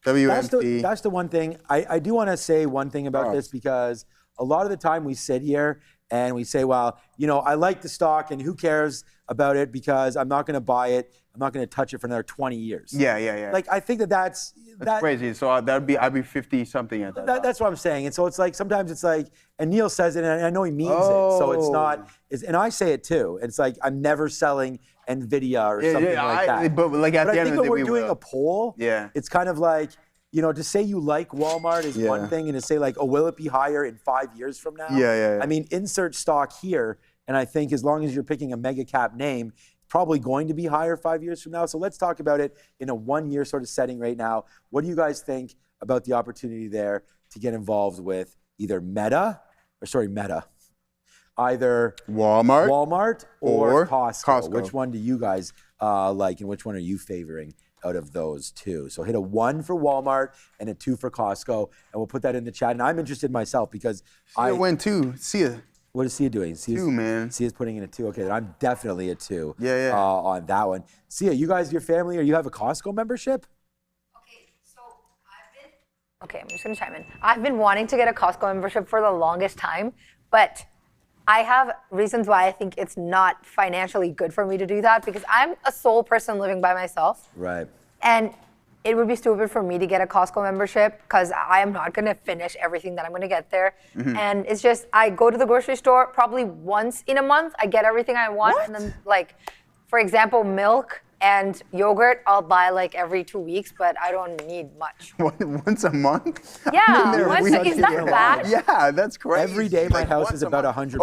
WMT. That's the one thing. I do want to say one thing about this, because a lot of the time we sit here and we say, well, I like the stock and who cares about it because I'm not going to buy it. I'm not going to touch it for another 20 years. Yeah. Like, I think that's crazy. So I'd be 50 something at that. That's what I'm saying. And so it's like, sometimes it's like, and Neil says it, and I know he means it. So it's not, and I say it too. It's like, I'm never selling NVIDIA or something like that. But like at the end of the day, when we're doing a poll, it's kind of like, to say you like Walmart is one thing, and to say like, oh, will it be higher in 5 years from now? Yeah. I mean, insert stock here, and I think as long as you're picking a mega cap name, probably going to be higher 5 years from now. So let's talk about it in a 1 year sort of setting right now. What do you guys think about the opportunity there to get involved with either Meta, either Walmart or Costco. Which one do you guys like, and which one are you favoring out of those two? So hit a 1 for Walmart and a 2 for Costco, and we'll put that in the chat. And I'm interested myself because I went 2. See ya. What is Sia doing? 2, man. Sia's putting in a 2. Okay, then I'm definitely a 2. Yeah. On that one. Sia, you guys, your family, or you have a Costco membership? Okay, I'm just gonna chime in. I've been wanting to get a Costco membership for the longest time, but I have reasons why I think it's not financially good for me to do that, because I'm a sole person living by myself. Right. And it would be stupid for me to get a Costco membership because I am not gonna finish everything that I'm gonna get there. And it's just, I go to the grocery store probably once in a month, I get everything I want. And then like, for example, milk and yogurt, I'll buy like every 2 weeks, but I don't need much. Once a month? Yeah, is that bad? Yeah, that's crazy. Every day my house is about $100.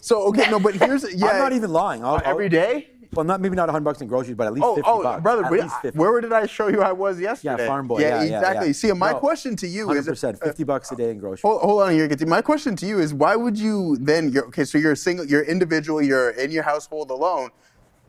Okay, no, but here's, I'm not even lying. Every day? Well, maybe not $100 in groceries, but at least 50 bucks. Brother, at least 50. Where did I show you I was yesterday? Yeah, farm boy. Yeah, exactly. See, my question to you 100%, is 50 a day in groceries. Hold on here. My question to you is, why would you then? So you're single, you're individual, you're in your household alone.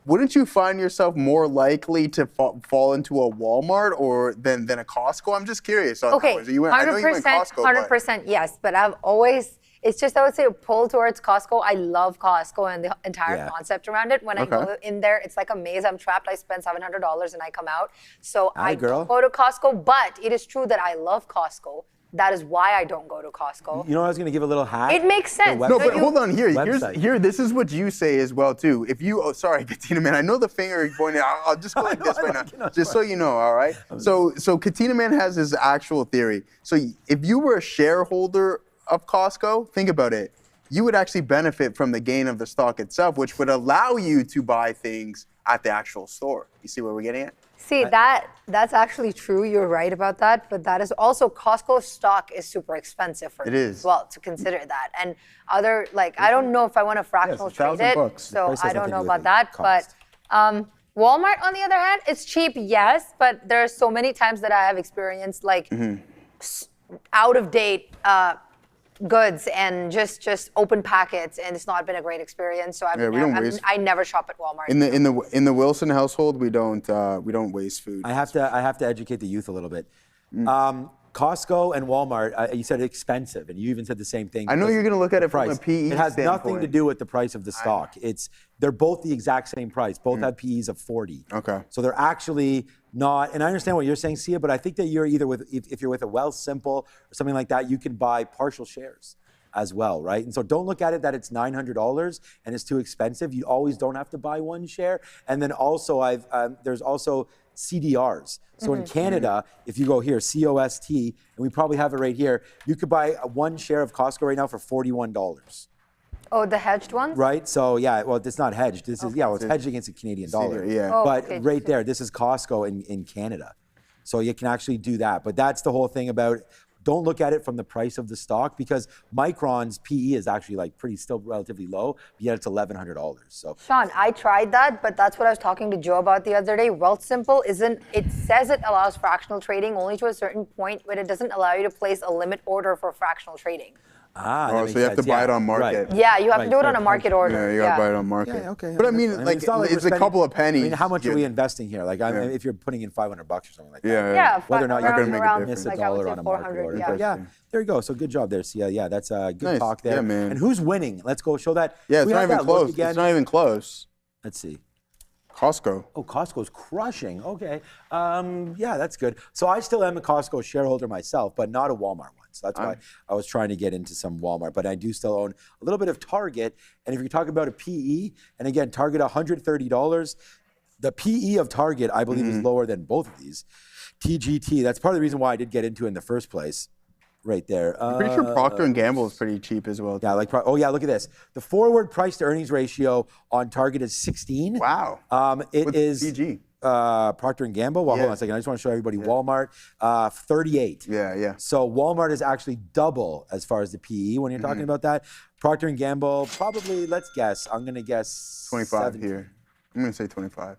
Wouldn't you find yourself more likely to fall into a Walmart or than a Costco? I'm just curious. Okay, 100%, 100% yes, but I've always. It's just, I would say, a pull towards Costco. I love Costco and the entire concept around it. When I go in there, it's like a maze. I'm trapped. I spend $700 and I come out. So I don't go to Costco, but it is true that I love Costco. That is why I don't go to Costco. You know, I was going to give a little hack. It makes sense. No, but hold on here. Here, this is what you say as well too. If you, sorry, Katina, man, I know the finger pointing. I'll just go like this right now, just so you know. All right. So Katina, man, has his actual theory. So if you were a shareholder of Costco, think about it. You would actually benefit from the gain of the stock itself, which would allow you to buy things at the actual store. You see where we're getting at? See, that's actually true. You're right about that. But that is also, Costco stock is super expensive for me as well, to consider that. And other, like, I don't know if I want to fractional trade it. So I don't know about that. But Walmart, on the other hand, it's cheap, yes. But there are so many times that I have experienced, like, out of date goods and just open packets, and it's not been a great experience. So I never shop at Walmart. In the Wilson household, we don't waste food. I have to educate the youth a little bit. Costco and Walmart, you said expensive, and you even said the same thing. I know you're going to look at it from a PE It has standpoint. nothing to do with the price of the stock. They're both the exact same price. Both have PEs of 40. Okay. So they're actually not, and I understand what you're saying, Sia, but I think that you're either with, if you're with a Wealth Simple or something like that, you can buy partial shares as well, right? And so don't look at it that it's $900 and it's too expensive. You always don't have to buy one share. And then also there's also CDRs. So in Canada, if you go here, COST, and we probably have it right here, you could buy one share of Costco right now for $41. Oh, the hedged ones? Right. So yeah, well, it's not hedged. This is it's hedged against the Canadian dollar. Yeah. Oh, but okay. right there, this is Costco in Canada. So you can actually do that. But that's the whole thing about. Don't look at it from the price of the stock, because Micron's PE is actually still relatively low, yet it's $1,100. So Sean, I tried that, but that's what I was talking to Joe about the other day. Wealth Simple it says it allows fractional trading only to a certain point, but it doesn't allow you to place a limit order for fractional trading. so you have to buy it on market. Right. Yeah, you have to do it on a market order. Yeah, you gotta buy it on market. Yeah, okay. But I mean, it's a couple of pennies. I mean, how much are we investing here? If you're putting in $500 or something like that. Yeah, whether or not you're going to make a difference. miss a dollar on a market order. Yeah. There you go. So good job there, Sia. Yeah, that's a good talk there. Yeah, man. And who's winning? Let's go show that. Yeah, it's not even close. It's not even close. Let's see. Costco. Oh, Costco's crushing. Okay. Yeah, that's good. So I still am a Costco shareholder myself, but not a Walmart one. So that's why I was trying to get into some Walmart. But I do still own a little bit of Target. And if you're talking about a PE, and again, Target $130, the PE of Target, I believe, is lower than both of these. TGT, that's part of the reason why I did get into it in the first place. Right there. I'm pretty sure Procter & Gamble is pretty cheap as well. Yeah, look at this. The forward price to earnings ratio on Target is 16. Wow. It is PG. Procter & Gamble. Well, hold on a second. I just want to show everybody Walmart. 38. Yeah. So Walmart is actually double as far as the PE when you're talking about that. Procter & Gamble, probably, let's guess. I'm going to guess 25 17. here. I'm going to say 25.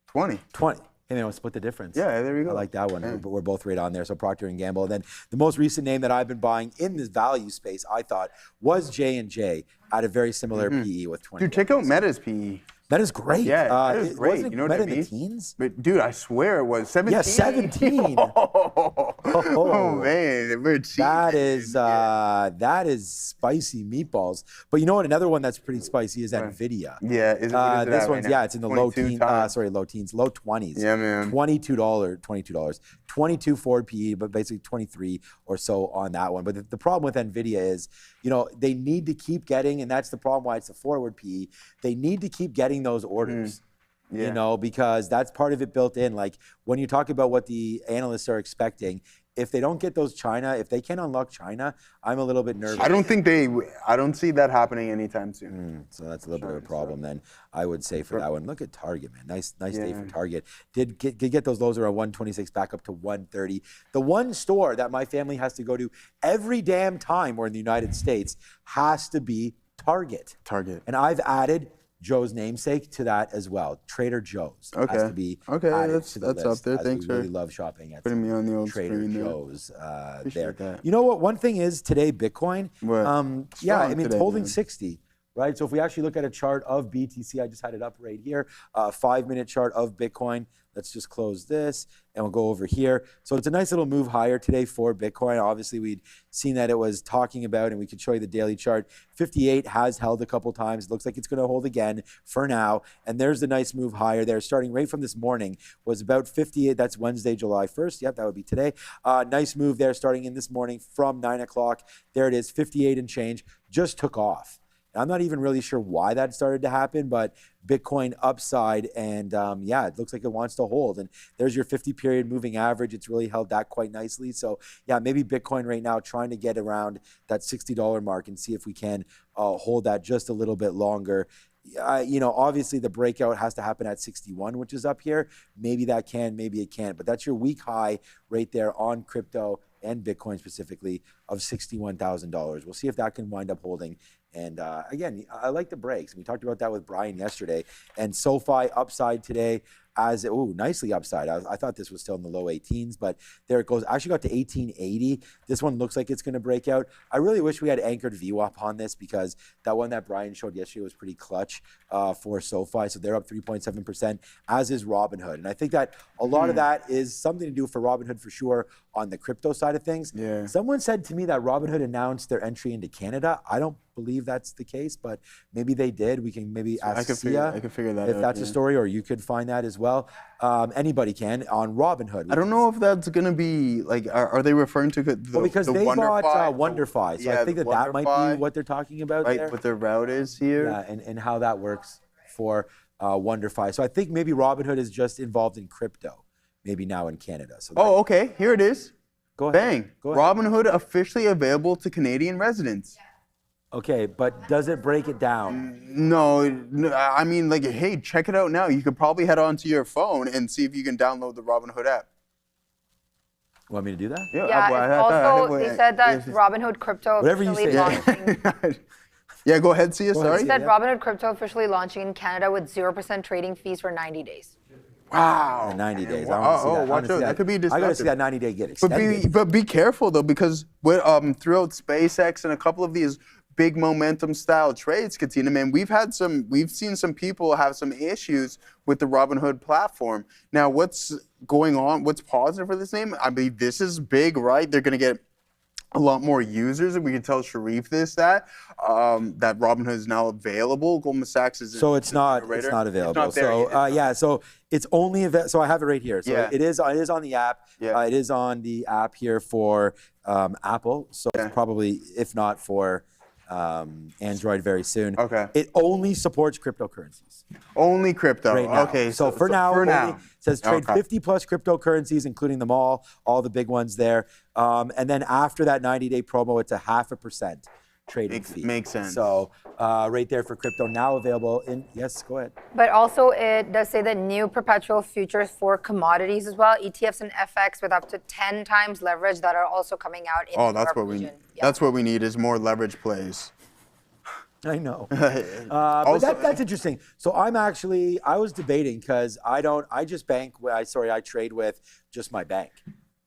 20. 20. Hey, man, we'll split the difference. Yeah, there you go. I like that one. We're both right on there. So Procter & Gamble. And then the most recent name that I've been buying in this value space, I thought, was J&J at a very similar PE with 20. Dude, check out Meta's PE. That is great. Yeah, that is great. Wasn't You know what Meta I mean? in the teens? But dude, I swear it was 17. Yeah, 17. Oh man, we're cheating. That is spicy meatballs. But you know what? Another one that's pretty spicy is Nvidia. Yeah, what is it this at one's right now? it's in the low teens. Low teens, low 20s. Yeah, man. $22, 22 forward PE, but basically 23 or so on that one. But the problem with Nvidia is, they need to keep getting, and that's the problem why it's a forward PE. They need to keep getting those orders. Because that's part of it built in. Like when you talk about what the analysts are expecting, if they don't get those if they can't unlock China, I'm a little bit nervous. I don't see that happening anytime soon. So that's a little bit of a problem then, I would say, for that one. Look at Target, man. Nice day for Target. Did get those lows around 126 back up to 130. The one store that my family has to go to every damn time we're in the United States has to be Target. And I've added Joe's namesake to that as well. Trader Joe's has to be added to the that's list, up there. as Thanks we really for love shopping at putting me on the old Trader screen Joe's there. that. You know what? One thing is today Bitcoin. It's holding 60. Right, so if we actually look at a chart of BTC, I just had it up right here, 5-minute chart of Bitcoin. Let's just close this and we'll go over here. So it's a nice little move higher today for Bitcoin. Obviously, we'd seen that it was talking about, and we could show you the daily chart. 58 has held a couple times. It looks like it's going to hold again for now. And there's the nice move higher there. Starting right from this morning was about 58. That's Wednesday, July 1st. Yep, that would be today. Nice move there starting in this morning from 9 o'clock. There it is, 58 and change. Just took off. I'm not even really sure why that started to happen, but Bitcoin upside, and it looks like it wants to hold. And there's your 50-period moving average. It's really held that quite nicely. So maybe Bitcoin right now trying to get around that $60 mark and see if we can hold that just a little bit longer. Obviously the breakout has to happen at 61, which is up here. Maybe that can, maybe it can't. But that's your week high right there on crypto and Bitcoin specifically of $61,000. We'll see if that can wind up holding. And again, I like the breaks. We talked about that with Brian yesterday. And SoFi upside today nicely upside. I thought this was still in the low 18s, but there it goes. Actually got to 1880. This one looks like it's going to break out. I really wish we had anchored VWAP on this because that one that Brian showed yesterday was pretty clutch for SoFi. So they're up 3.7%, as is Robinhood. And I think that a lot of that is something to do for Robinhood for sure on the crypto side of things. Yeah. Someone said to me that Robinhood announced their entry into Canada. I don't believe that's the case, but maybe they did. We can maybe ask Sia I can figure that out. if that's a story, or you could find that as well. Anybody can on Robinhood. I don't know if that's going to be like, are they referring to because they bought WonderFi. So I think that might be what they're talking about there. What their route is here. Yeah, and how that works for WonderFi. So I think maybe Robinhood is just involved in crypto, maybe now in Canada. So okay. Here it is. Go ahead. Bang. Go ahead. Robinhood officially available to Canadian residents. Okay, but does it break it down? No, I mean, like, hey, check it out now. You could probably head onto your phone and see if you can download the Robinhood app. Want me to do that? He said that Robinhood Crypto officially launching. Yeah, go ahead, Sia. Sorry. He said Robinhood Crypto officially launching in Canada with 0% trading fees for 90 days. Wow. 90 days. Watch out. That could be disruptive. I got to see that 90-day get extended. But be careful, though, because throughout SpaceX and a couple of these big momentum style trades, Katina, man, we've seen some people have some issues with the Robinhood platform. Now, what's going on? What's positive for this name? I mean, this is big, right? They're going to get a lot more users, and we can tell Sharif that Robinhood is now available. Goldman Sachs is it's not available. It's not there so it's only available. So I have it right here. So it is on the app. Yeah. It is on the app here for Apple. So it's probably, if not for Android very soon. Okay. It only supports cryptocurrencies. Only crypto. Right now. Okay. So for now, it says trade 50 plus cryptocurrencies, including them all the big ones there. And then after that 90-day promo, it's a 0.5% trading fee. Makes sense. So right there for crypto, now available in, yes, go ahead. But also it does say that new perpetual futures for commodities as well, ETFs and FX with up to 10 times leverage that are also coming out in the that's Europe what we region. need. Yeah. That's what we need is more leverage plays. I know. But that's interesting. So I was debating because I trade with just my bank.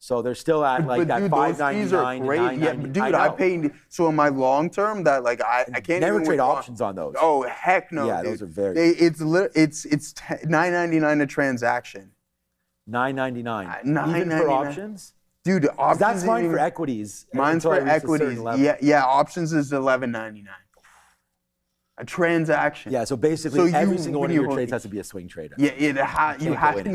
So they're still at like that $5.99. Yeah, but dude, I paid. So in my long term, that like I can't never even trade options on those. Oh heck no! Yeah, dude. those are very. It's $9.99 a transaction. $9.99. Even for options. Dude, options. That's mine for equities. Mine's for equities. Yeah. Options is $11.99. A transaction. Yeah, so basically every single one of your trades has to be a swing trader. Yeah, you have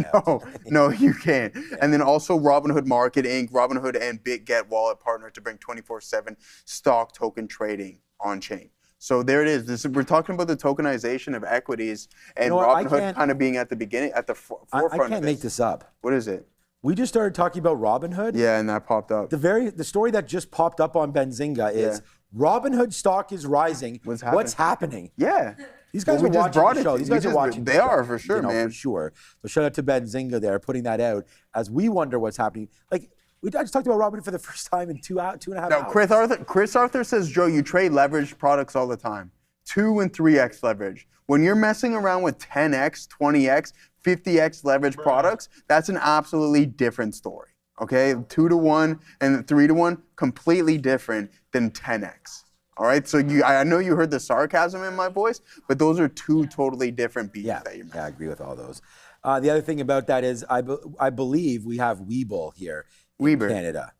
no, you can't. And then also Robinhood Market Inc., Robinhood and BitGet wallet partner to bring 24/7 stock token trading on chain. So there it is. We're talking about the tokenization of equities and Robinhood kind of being at the beginning, at the forefront. I can't make this up. What is it? We just started talking about Robinhood. Yeah, and that popped up. The story that just popped up on Benzinga is Robinhood stock is rising. What's happening? Yeah. These guys are watching the show. These guys are watching the show. They are, for sure, man. For sure. So shout out to Benzinga there, putting that out as we wonder what's happening. Like, I just talked about Robinhood for the first time in 2.5 hours. Chris Arthur says, Joe, you trade leveraged products all the time. 2 and 3x leverage. When you're messing around with 10x, 20x, 50x leverage products, that's an absolutely different story. Okay, 2 to 1 and 3 to 1, completely different than 10x. All right, so I know you heard the sarcasm in my voice, but those are 2 totally different beats that you're making. Yeah, I agree with all those. The other thing about that is I believe we have Webull here in Canada.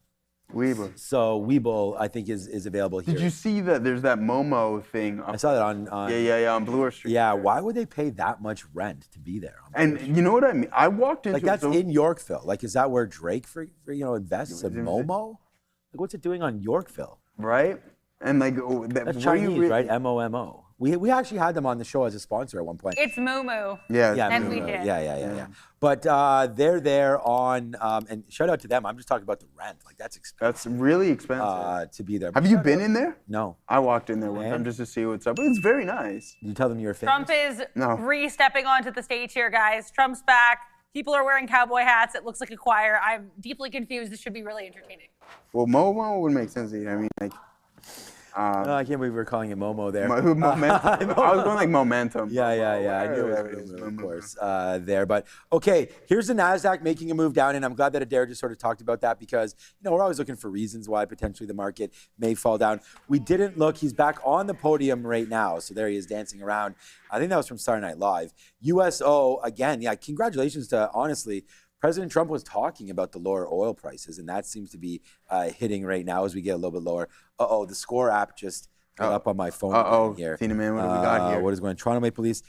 Webull. So Webull, I think, is available here. Did you see that there's that Momo thing? I saw that on on Bloor Street. Yeah, why would they pay that much rent to be there? And you know what I mean? I walked into that's in Yorkville. Like, is that where Drake invests in Momo? Like, what's it doing on Yorkville? Right? And like that's Chinese, right? MOMO. We actually had them on the show as a sponsor at one point. It's Moomoo. Yeah, and Moomoo. we did. Yeah. But they're there on, and shout out to them. I'm just talking about the rent. Like, that's expensive. That's really expensive to be there. Have you been in there? No. I walked in there one time just to see what's up. It's very nice. You tell them you're a fan. Trump is re-stepping onto the stage here, guys. Trump's back. People are wearing cowboy hats. It looks like a choir. I'm deeply confused. This should be really entertaining. Well, Momo would make sense. I mean, like. I can't believe we're calling it Momo there. Momentum. I was going like momentum. Yeah. I knew it was Momo, of course, there. But okay, here's the NASDAQ making a move down, and I'm glad that Adair just sort of talked about that because, we're always looking for reasons why potentially the market may fall down. We didn't look. He's back on the podium right now. So there he is dancing around. I think that was from Saturday Night Live. USO, again, congratulations to, honestly, President Trump was talking about the lower oil prices, and that seems to be hitting right now as we get a little bit lower. The Score app just got up on my phone here. Tina, man, what do we got here? What is going on? Toronto Maple Leafs.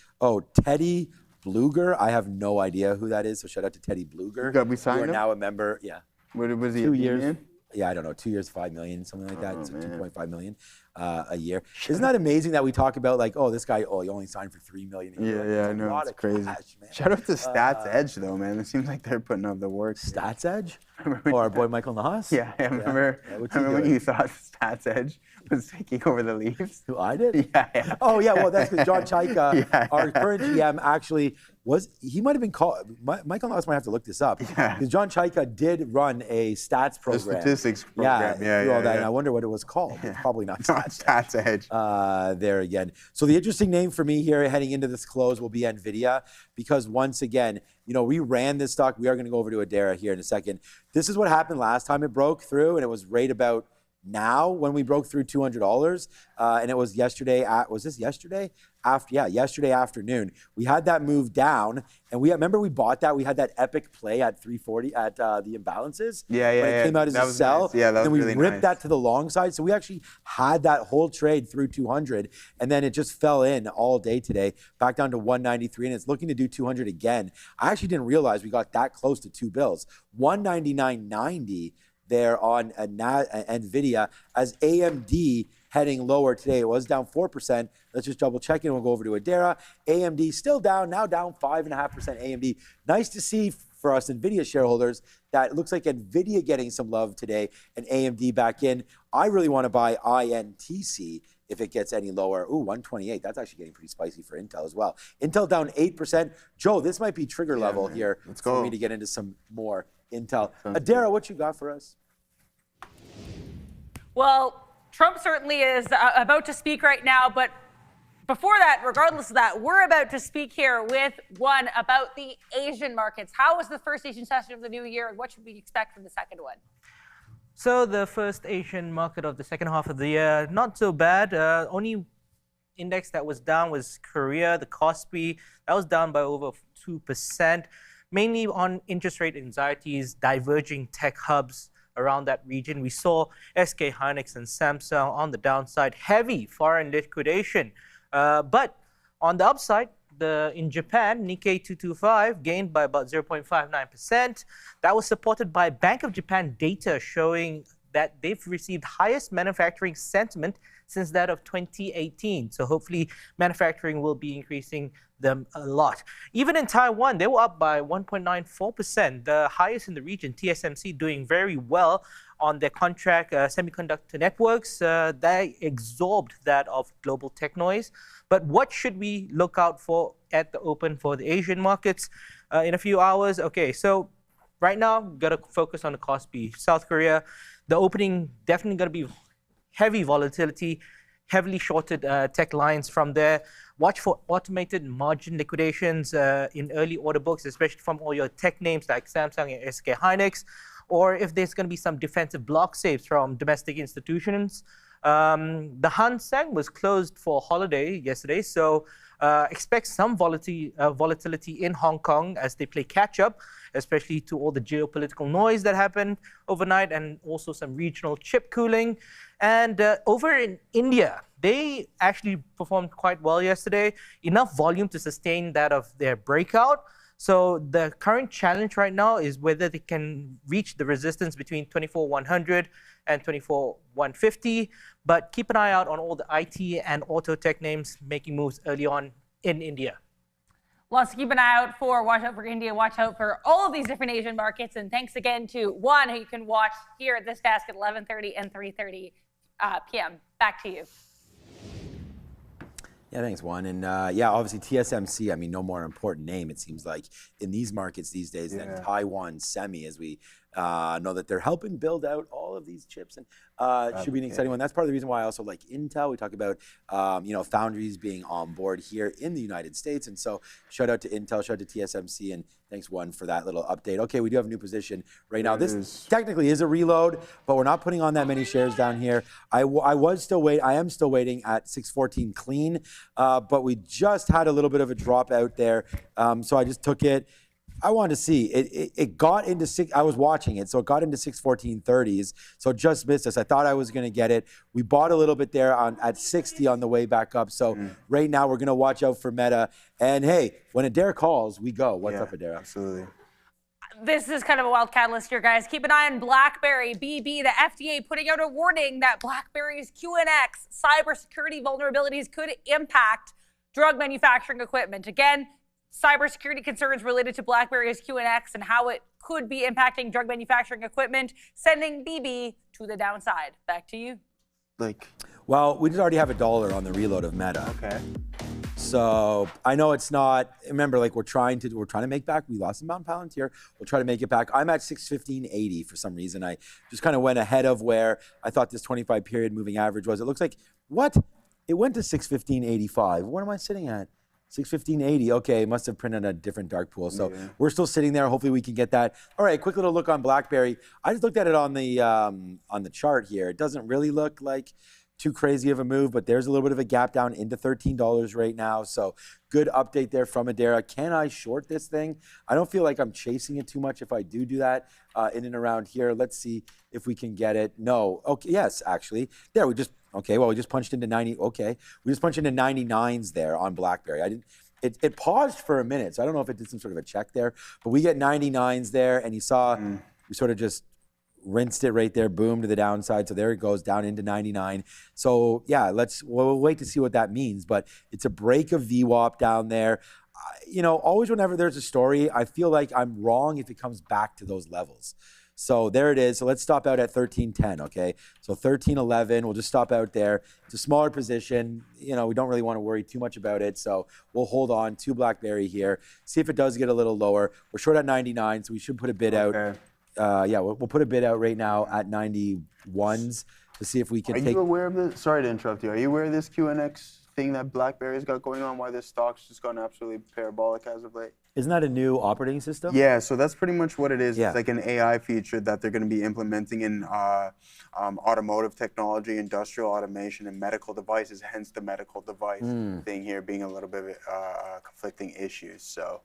Teddy Bluger. I have no idea who that is, so shout out to Teddy Bluger. We signed You are him? now a member. Yeah. What was he? 2 years. Yeah, I don't know. 2 years, $5 million, something like that. So 2.5 million a year. Isn't that amazing that we talk about this guy? He only signed for $3 million. Yeah, I know. It's crazy. Cash, shout out to Stats Edge though, man. It seems like they're putting up the work. Stats Edge? Or our boy Michael Nahas? Yeah, I remember. Remember when you thought Stats Edge was taking over the Leafs? Who, I did? Yeah. Oh yeah, well that's because John Chaika, our current GM, actually he might have been called. Michael Nahas might have to look this up. Because John Chaika did run a stats program. A statistics program. Yeah, all that. And I wonder what it was called. It's probably not Stats Edge. There again. So the interesting name for me here heading into this close will be NVIDIA, because once again, we ran this stock. We are going to go over to Adara here in a second. This is what happened last time it broke through, and it was right about now when we broke through $200, and it was yesterday. Was this yesterday? Yesterday afternoon. We had that move down, and remember we bought that. We had that epic play at 340 at the imbalances. Yeah. It came out as a sell. Nice. Yeah, that was really nice. Then we ripped that to the long side. So we actually had that whole trade through 200, and then it just fell in all day today, back down to 193, and it's looking to do 200 again. I actually didn't realize we got that close to two bills. 199.90 there on NVIDIA as AMD heading lower today. It was down 4%. Let's just double check it. We'll go over to Adara. AMD still down, now down 5.5% AMD. Nice to see for us NVIDIA shareholders that it looks like NVIDIA getting some love today and AMD back in. I really want to buy INTC if it gets any lower. Ooh, 128. That's actually getting pretty spicy for Intel as well. Intel down 8%. Joe, this might be trigger level here for me to get into some more Intel. Adara, what you got for us? Well, Trump certainly is about to speak right now, but before that, regardless of that, we're about to speak here with one about the Asian markets. How was the first Asian session of the new year, and what should we expect from the second one? So the first Asian market of the second half of the year, not so bad. Only index that was down was Korea, the Kospi. That was down by over 2%, mainly on interest rate anxieties, diverging tech hubs around that region. We saw SK Hynix and Samsung on the downside, heavy foreign liquidation. But on the upside, in Japan, Nikkei 225 gained by about 0.59%. That was supported by Bank of Japan data showing that they've received highest manufacturing sentiment since that of 2018. So hopefully manufacturing will be increasing them a lot. Even in Taiwan, they were up by 1.94%, the highest in the region. TSMC doing very well on their contract semiconductor networks. They absorbed that of global tech noise. But what should we look out for at the open for the Asian markets in a few hours? Okay, so right now, got to focus on the Kospi. South Korea, the opening definitely going to be heavy volatility, heavily shorted tech lines from there. Watch for automated margin liquidations in early order books, especially from all your tech names like Samsung and SK Hynix, or if there's going to be some defensive block saves from domestic institutions. The Hang Seng was closed for holiday yesterday, so expect some volatility in Hong Kong as they play catch-up, especially to all the geopolitical noise that happened overnight and also some regional chip cooling. And over in India, they actually performed quite well yesterday, enough volume to sustain that of their breakout. So the current challenge right now is whether they can reach the resistance between 24,100 and 24,150. But keep an eye out on all the IT and auto tech names making moves early on in India. Lots to keep an eye out for. Watch out for India. Watch out for all of these different Asian markets. And thanks again to Juan, who you can watch here at this desk at 11:30 and 3:30 p.m. Back to you. Yeah, thanks, Juan. And yeah, obviously TSMC, I mean, no more important name, it seems like, in these markets these days than Taiwan Semi, as we know that they're helping build out all of these chips. And should be an exciting one. That's part of the reason why I also like Intel. We talk about, foundries being on board here in the United States. And so shout out to Intel, shout out to TSMC, and thanks, Juan, for that little update. Okay, we do have a new position right now. This technically is a reload, but we're not putting on that many shares down here. I am still waiting at 614 clean, but we just had a little bit of a drop out there. So I just took it. I wanted to see it got into I was watching it, so it got into 614.30s, so just missed us. I thought I was going to get it. We bought a little bit there at 60 on the way back up. So right now we're going to watch out for Meta. And hey, when Adair calls, we go. What's up, Adair? Absolutely. This is kind of a wild catalyst here, guys. Keep an eye on BlackBerry, BB, the FDA putting out a warning that BlackBerry's QNX cybersecurity vulnerabilities could impact drug manufacturing equipment. Again, cybersecurity concerns related to BlackBerry's QNX and how it could be impacting drug manufacturing equipment, sending BB to the downside. Back to you. Well, we just already have $1 on the reload of Meta. Okay. So I know it's not. Remember, we're trying to make back. We lost some Mount Palantir. We'll try to make it back. I'm at 615.80 for some reason. I just kind of went ahead of where I thought this 25 period moving average was. It looks like what? It went to 615.85. What am I sitting at? 615.80. Okay, must have printed a different dark pool. So we're still sitting there. Hopefully we can get that. All right, quick little look on BlackBerry. I just looked at it on the chart here. It doesn't really look like too crazy of a move, but there's a little bit of a gap down into $13 right now. So good update there from Adara. Can I short this thing? I don't feel like I'm chasing it too much if I do that in and around here. Let's see if we can get it. No. Okay. Yes, actually. There, we just punched into 90. Okay. We just punched into 99s there on BlackBerry. It paused for a minute, so I don't know if it did some sort of a check there, but we get 99s there, and you saw we sort of just rinsed it right there, boom, to the downside. So there it goes down into 99. So yeah, we'll wait to see what that means, but it's a break of VWAP down there. always whenever there's a story, I feel like I'm wrong if it comes back to those levels. So there it is. So let's stop out at 13.10, okay? So 13.11, we'll just stop out there. It's a smaller position. We don't really want to worry too much about it. So we'll hold on to BlackBerry here. See if it does get a little lower. We're short at 99, so we should put a bid out. We'll put a bid out right now at 91s to see if we can Are you aware of this? Sorry to interrupt you. Are you aware of this QNX thing that BlackBerry's got going on? Why this stock's just gone absolutely parabolic as of late? Isn't that a new operating system? Yeah, so that's pretty much what it is. Yeah. It's like an AI feature that they're going to be implementing in automotive technology, industrial automation, and medical devices, hence the medical device thing here being a little bit conflicting issues. So,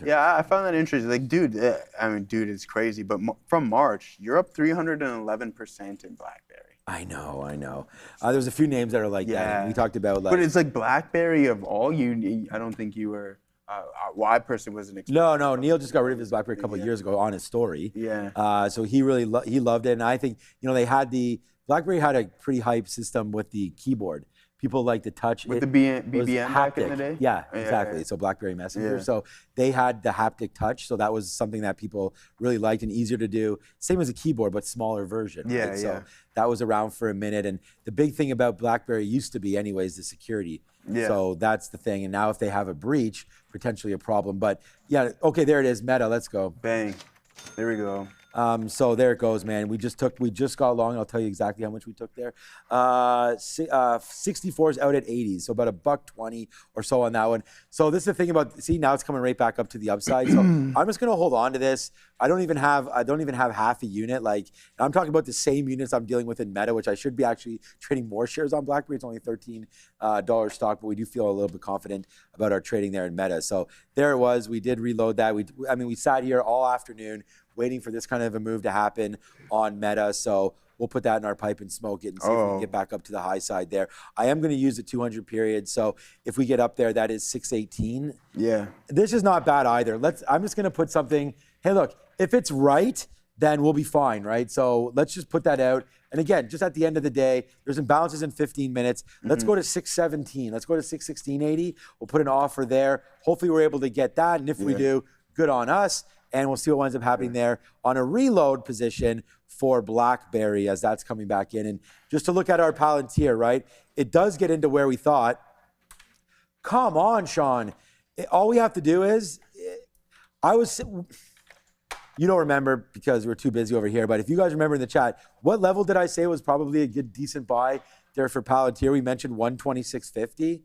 yeah, I found that interesting. Like, dude, it's crazy. But from March, you're up 311% in BlackBerry. I know. There's a few names that are like that. We talked about but it's like BlackBerry of all I don't think you were. I personally wasn't expecting. No. Neil just got rid of his BlackBerry a couple of years ago on his story. Yeah. So he really he loved it, and I think they had BlackBerry had a pretty hype system with the keyboard. People like to touch with it. the BBM back in the day. Yeah, exactly. So BlackBerry Messenger. Yeah. So they had the haptic touch. So that was something that people really liked and easier to do. Same as a keyboard, but smaller version. Yeah, right? So that was around for a minute. And the big thing about BlackBerry used to be, anyways, the security. Yeah. So that's the thing. And now if they have a breach, potentially a problem. But yeah, okay, there it is. Meta. Let's go. Bang. There we go. So there it goes, man. We just got long. I'll tell you exactly how much we took there. 64s out at 80s, so about $1.20 or so on that one. So this is the thing about, now it's coming right back up to the upside. So I'm just gonna hold on to this. I don't even have half a unit. Like, I'm talking about the same units I'm dealing with in Meta, which I should be actually trading more shares on BlackBerry. It's only $13 stock, but we do feel a little bit confident about our trading there in Meta. So there it was. We did reload that. We sat here all afternoon waiting for this kind of a move to happen on Meta. So we'll put that in our pipe and smoke it and see if we can get back up to the high side there. I am going to use the 200 period. So if we get up there, that is 618. Yeah. This is not bad either. I'm just going to put something. Hey, look, if it's right, then we'll be fine, right? So let's just put that out. And again, just at the end of the day, there's imbalances in 15 minutes. Let's go to 617. Let's go to 616.80. We'll put an offer there. Hopefully we're able to get that. And if we do, good on us. And we'll see what winds up happening there on a reload position for BlackBerry as that's coming back in. And just to look at our Palantir, right? It does get into where we thought. Come on, Sean. All we have to do is, you don't remember because we're too busy over here, but if you guys remember in the chat, what level did I say was probably a good, decent buy there for Palantir? We mentioned 126.50.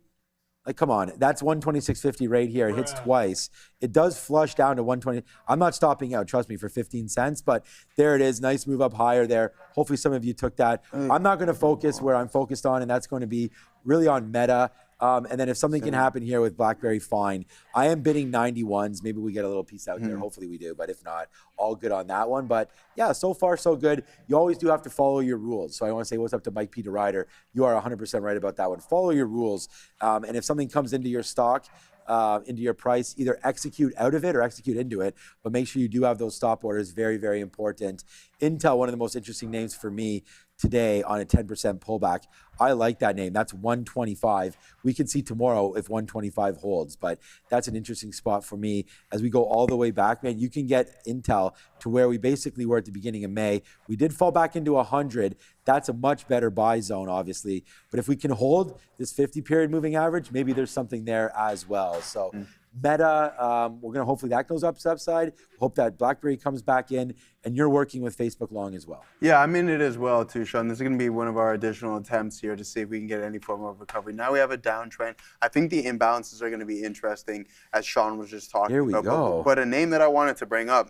Like, come on, that's 126.50 right here. It hits twice. It does flush down to 120. I'm not stopping out, trust me, for 15 cents, but there it is. Nice move up higher there. Hopefully some of you took that. I'm not going to focus where I'm focused on, and that's going to be really on Meta. And then if something can happen here with BlackBerry, fine. I am bidding 91s. Maybe we get a little piece out there. Hopefully we do. But if not, all good on that one. But yeah, so far so good. You always do have to follow your rules. So I want to say what's up to Mike Peter Ryder. You are 100% right about that one. Follow your rules. And if something comes into your stock, into your price, either execute out of it or execute into it, but make sure you do have those stop orders. Very, very important. Intel, one of the most interesting names for me today on a 10% pullback. I like that name. That's 125. We can see tomorrow if 125 holds, but that's an interesting spot for me as we go all the way back, man. You can get Intel to where we basically were at the beginning of May. We did fall back into 100. That's a much better buy zone, obviously. But if we can hold this 50 period moving average, maybe there's something there as well. So Meta, we're going to hopefully that goes up to upside. Hope that BlackBerry comes back in, and you're working with Facebook long as well. Yeah, I'm in it as well too, Sean. This is going to be one of our additional attempts here to see if we can get any form of recovery. Now we have a downtrend. I think the imbalances are going to be interesting, as Sean was just talking about. Here we go. But a name that I wanted to bring up,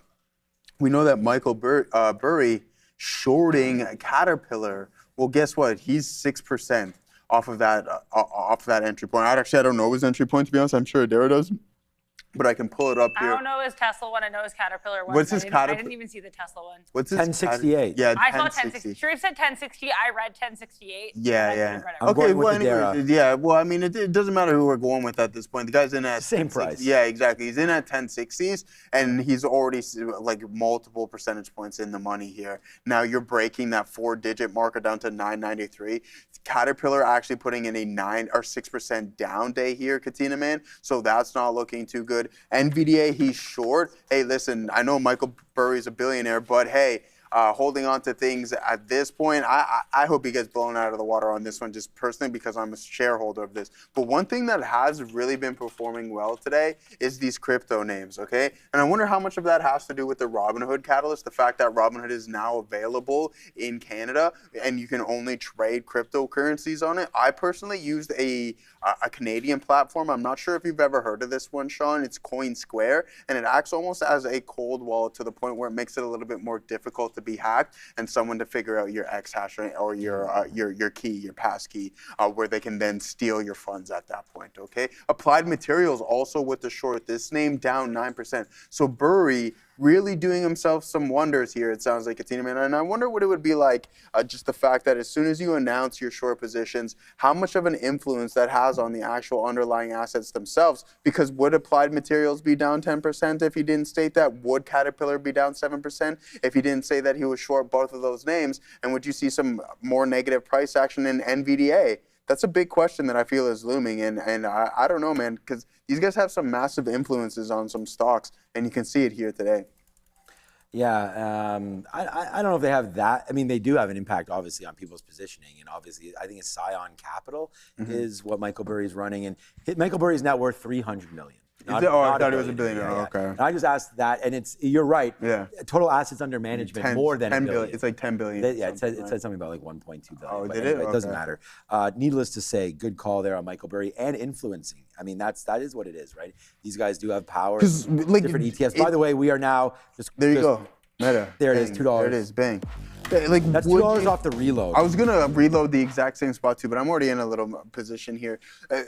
we know that Michael Burry shorting Caterpillar. Well, guess what? He's 6% off of that entry point. I don't know his entry point, to be honest. I'm sure Adara does. but I can pull it up I here. don't know his Tesla one. I know his Caterpillar one. What's his I Caterpillar? didn't even see the Tesla one. What's his 1068. Yeah, I saw 1060. 1060. Sharif said 1060. I read 1068. Yeah. I'm Okay, going with well, Adara. anyways, yeah. Well, I mean, it doesn't matter who we're going with at this point. The guy's in at Same price. Yeah, exactly. He's in at 1060s, and he's already like multiple percentage points in the money here. Now you're breaking that 4-digit marker down to 993. Caterpillar actually putting in a 9 or 6% down day here, Katina man. So that's not looking too good. NVDA, he's short. Hey, listen, I know Michael Burry's a billionaire, but hey, holding on to things at this point, I hope he gets blown out of the water on this one, just personally, because I'm a shareholder of this. But one thing that has really been performing well today is these crypto names, okay? And I wonder how much of that has to do with the Robinhood catalyst, the fact that Robinhood is now available in Canada and you can only trade cryptocurrencies on it. I personally used a Canadian platform. I'm not sure if you've ever heard of this one, Sean. It's CoinSquare, and it acts almost as a cold wallet to the point where it makes it a little bit more difficult to be hacked and someone to figure out your X hash or your key, your pass key, where they can then steal your funds at that point. Okay. Applied Materials also with the short. This name down 9%. So Burry really doing himself some wonders here, it sounds like, Katina man. And I wonder what it would be like, just the fact that as soon as you announce your short positions, how much of an influence that has on the actual underlying assets themselves. Because would Applied Materials be down 10% if he didn't state that? Would Caterpillar be down 7% if he didn't say that he was short both of those names? And would you see some more negative price action in NVDA? That's a big question that I feel is looming, and I don't know, man, because these guys have some massive influences on some stocks, and you can see it here today. Yeah, I don't know if they have that. I mean, they do have an impact, obviously, on people's positioning, and obviously, I think it's Scion Capital is what Michael Burry's running, and Michael Burry's net worth $300 million. I thought it was a billionaire. Yeah. Okay. And I just asked that, and you're right. Yeah. Total assets under management more than $1 billion. It's like 10 billion. Yeah, it said something about like 1.2 billion. Oh, but did anyway, it? It doesn't Okay. matter. Needless to say, good call there on Michael Burry and influencing. I mean, that is what it is, right? These guys do have power. Like, different ETFs. By the way, we are now there you go. Meta. There it Bang. is, $2. There it is. Bang. Like, that's $2 off the reload. I was gonna reload the exact same spot too, but I'm already in a little position here.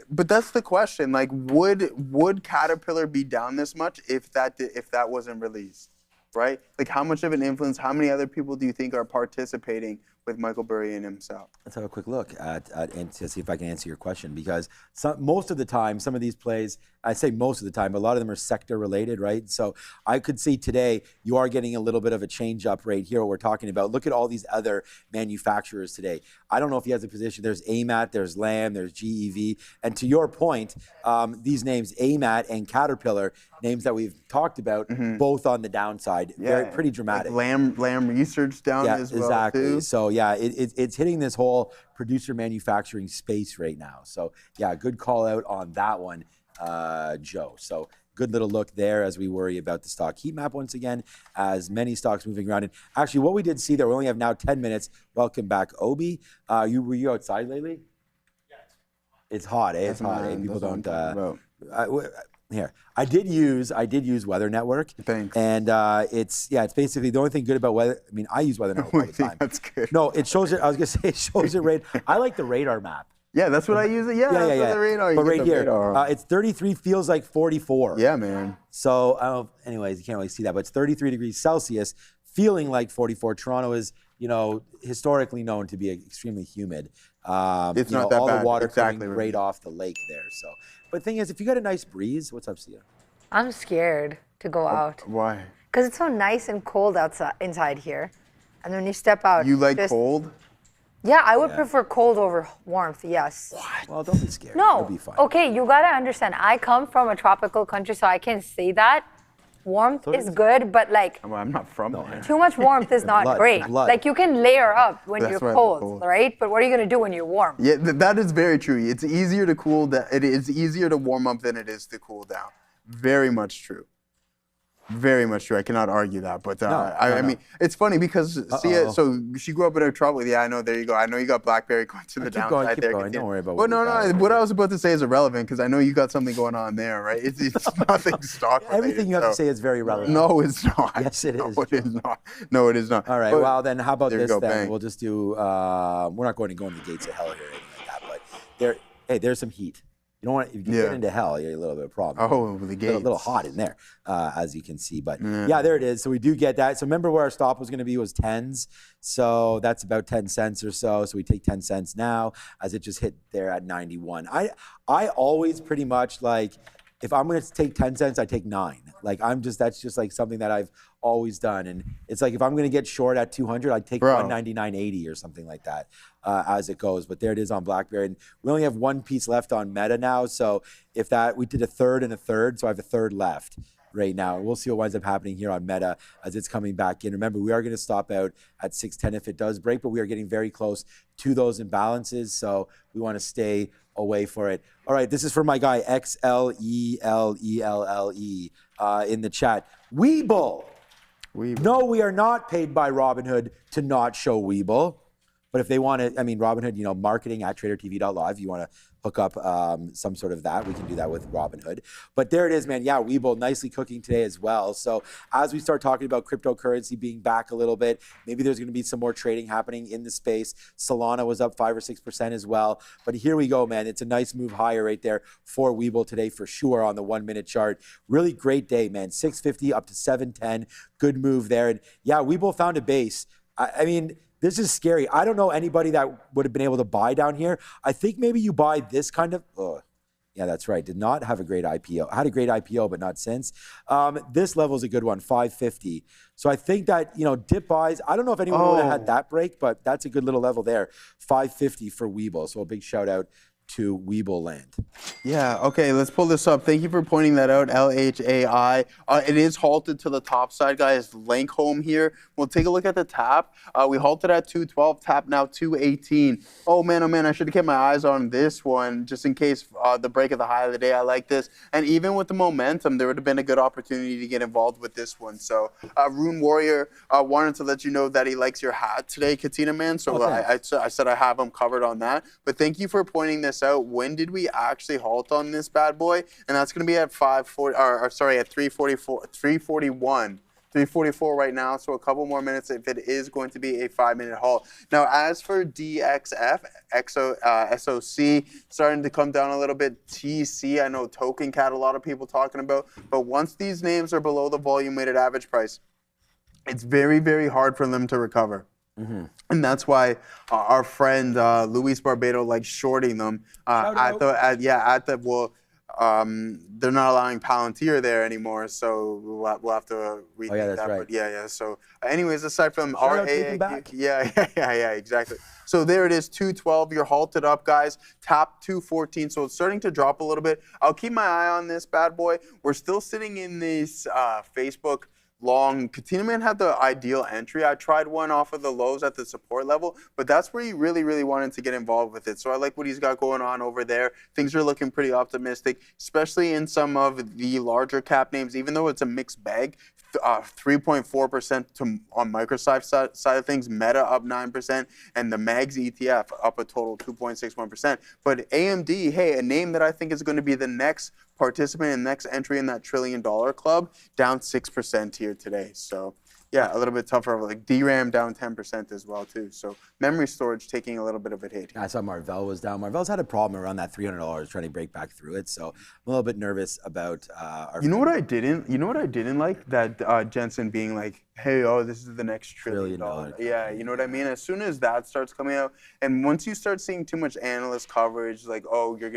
But that's the question. Like, would Caterpillar be down this much if that wasn't released, right? Like, how much of an influence? How many other people do you think are participating with Michael Burry and himself? Let's have a quick look at and to see if I can answer your question, because most of the time, some of these plays, I say most of the time, but a lot of them are sector related, right? So I could see today you are getting a little bit of a change up right here, what we're talking about. Look at all these other manufacturers today. I don't know if he has a position. There's AMAT, there's Lam, there's GEV. And to your point, these names, AMAT and Caterpillar, names that we've talked about, both on the downside, pretty dramatic. Like Lam Research down as well, exactly. too. So yeah, it's hitting this whole producer manufacturing space right now. So yeah, good call out on that one, Joe. So good little look there as we worry about the stock heat map once again, as many stocks moving around. And actually, what we did see there, we only have now 10 minutes. Welcome back, Obi. Were you outside lately? Yeah. It's hot, eh? It's hot, eh? People don't. Here, I did use Weather Network. Thanks. And it's basically the only thing good about Weather. I mean, I use Weather Network all the time. That's good. No, it shows it. I was gonna say it shows it right. I like the radar map. Yeah, that's what I use. Yeah. The radar. But right here, it's 33, feels like 44. Yeah, man. So, anyways, you can't really see that, but it's 33 degrees Celsius, feeling like 44. Toronto is, historically known to be extremely humid. It's not that all bad. the water Exactly coming right. right off the lake there. So, but the thing is, if you got a nice breeze, what's up, Sia? I'm scared to go out. Why? Because it's so nice and cold inside here. And then when you step out. You like cold? Yeah, I would prefer cold over warmth, yes. What? Well, don't be scared. No. You'll be fine. Okay, you gotta understand. I come from a tropical country, so I can say that. Warmth is good, but like I'm not from there. too much warmth is not great. blood. Like you can layer up when That's you're why they're cold, cold. right? But what are you gonna do when you're warm? Yeah, that is very true. It's easier to cool down. It is easier to warm up than it is to cool down. Very much true. Very much true. I cannot argue that. But I mean, it's funny because Sia, so she grew up in a trouble. Yeah, I know. There you go. I know you got BlackBerry going to the downside there. Keep going. Don't worry about But what we got. what I was about to say is irrelevant because I know you got something going on there, right? It's nothing stock related. Everything you have to say is very relevant. No, it's not. Yes, it is. No, it is not. No, it is not. All right. But Well, then how about there you this go, then? bang. We'll just do. We're not going to go in the gates of hell here or anything like that. But there's some heat. you don't want if you get into hell, you're a little bit of a problem. Oh, the gates. A little hot in there, as you can see. But yeah, there it is. So we do get that. So remember where our stop was going to be was 10s. So that's about 10 cents or so. So we take 10 cents now as it just hit there at 91. I always pretty much like, if I'm going to take 10 cents, I take 9. Like that's just like something that I've always done. And it's like, if I'm going to get short at 200, I'd take 199.80 or something like that as it goes. But there it is on BlackBerry. And we only have one piece left on Meta now. So if we did a third and a third, so I have a third left right now. We'll see what winds up happening here on Meta as it's coming back in. Remember, we are going to stop out at 610 if it does break, but we are getting very close to those imbalances. So we want to stay away for it. All right, this is for my guy XLELELLE in the chat. Weeble. No, we are not paid by Robinhood to not show Weeble. But if they want to, I mean, Robinhood, marketing at tradertv.live, you want to hook up some sort of that, we can do that with Robinhood. But there it is, man. Yeah, Weeble nicely cooking today as well. So as we start talking about cryptocurrency being back a little bit, maybe there's going to be some more trading happening in the space. Solana was up 5 or 6% as well. But here we go, man. It's a nice move higher right there for Weeble today for sure on the 1 minute chart. Really great day, man. 650 up to 710. Good move there. And yeah, Weeble found a base. I mean, this is scary. I don't know anybody that would have been able to buy down here. I think maybe you buy this kind of, yeah, that's right. Did not have a great IPO. Had a great IPO, but not since. This level is a good one, 550. So I think that, dip buys, I don't know if anyone would have had that break, but that's a good little level there. 550 for Weeble. So a big shout out to Weeble land. Yeah, okay, let's pull this up. Thank you for pointing that out, LHAI. It is halted to the top side, guys. Link home here. We'll take a look at the tap. We halted at 212, tap now 218. Oh man, I should have kept my eyes on this one just in case the break of the high of the day. I like this. And even with the momentum, there would have been a good opportunity to get involved with this one. So Rune Warrior wanted to let you know that he likes your hat today, Katina man. So I said I have him covered on that. But thank you for pointing this out. When did we actually halt on this bad boy? And that's going to be at 341. 344 right now, so a couple more minutes if it is going to be a 5-minute halt. Now, as for DXF, SOC, starting to come down a little bit. TC, I know Token Cat, a lot of people talking about, but once these names are below the volume weighted average price, it's very, very hard for them to recover. Mm-hmm. And that's why our friend Luis Barbado likes shorting them they're not allowing Palantir there anymore, so we'll have to rethink that. Right. But so anyways, aside from RAAPL, yeah, exactly. So there it is, 212. You're halted up, guys. Tap 214. So it's starting to drop a little bit. I'll keep my eye on this bad boy. We're still sitting in this Facebook long. Katina Man had the ideal entry. I tried one off of the lows at the support level, but that's where he really, really wanted to get involved with it. So I like what he's got going on over there. Things are looking pretty optimistic, especially in some of the larger cap names, even though it's a mixed bag. 3.4% on Microsoft side of things, Meta up 9%, and the MAGS ETF up a total 2.61%. But AMD, hey, a name that I think is going to be the next participant and next entry in that $1 trillion club, down 6% here today. So yeah, a little bit tougher. Like DRAM down 10% as well too. So memory storage taking a little bit of a hit. I saw Marvell was down. Marvell's had a problem around that $300 trying to break back through it. So I'm a little bit nervous about our. You know what I didn't like? That Jensen being like, hey, this is the next $1 trillion. Yeah, you know what I mean? As soon as that starts coming out, and once you start seeing too much analyst coverage, like,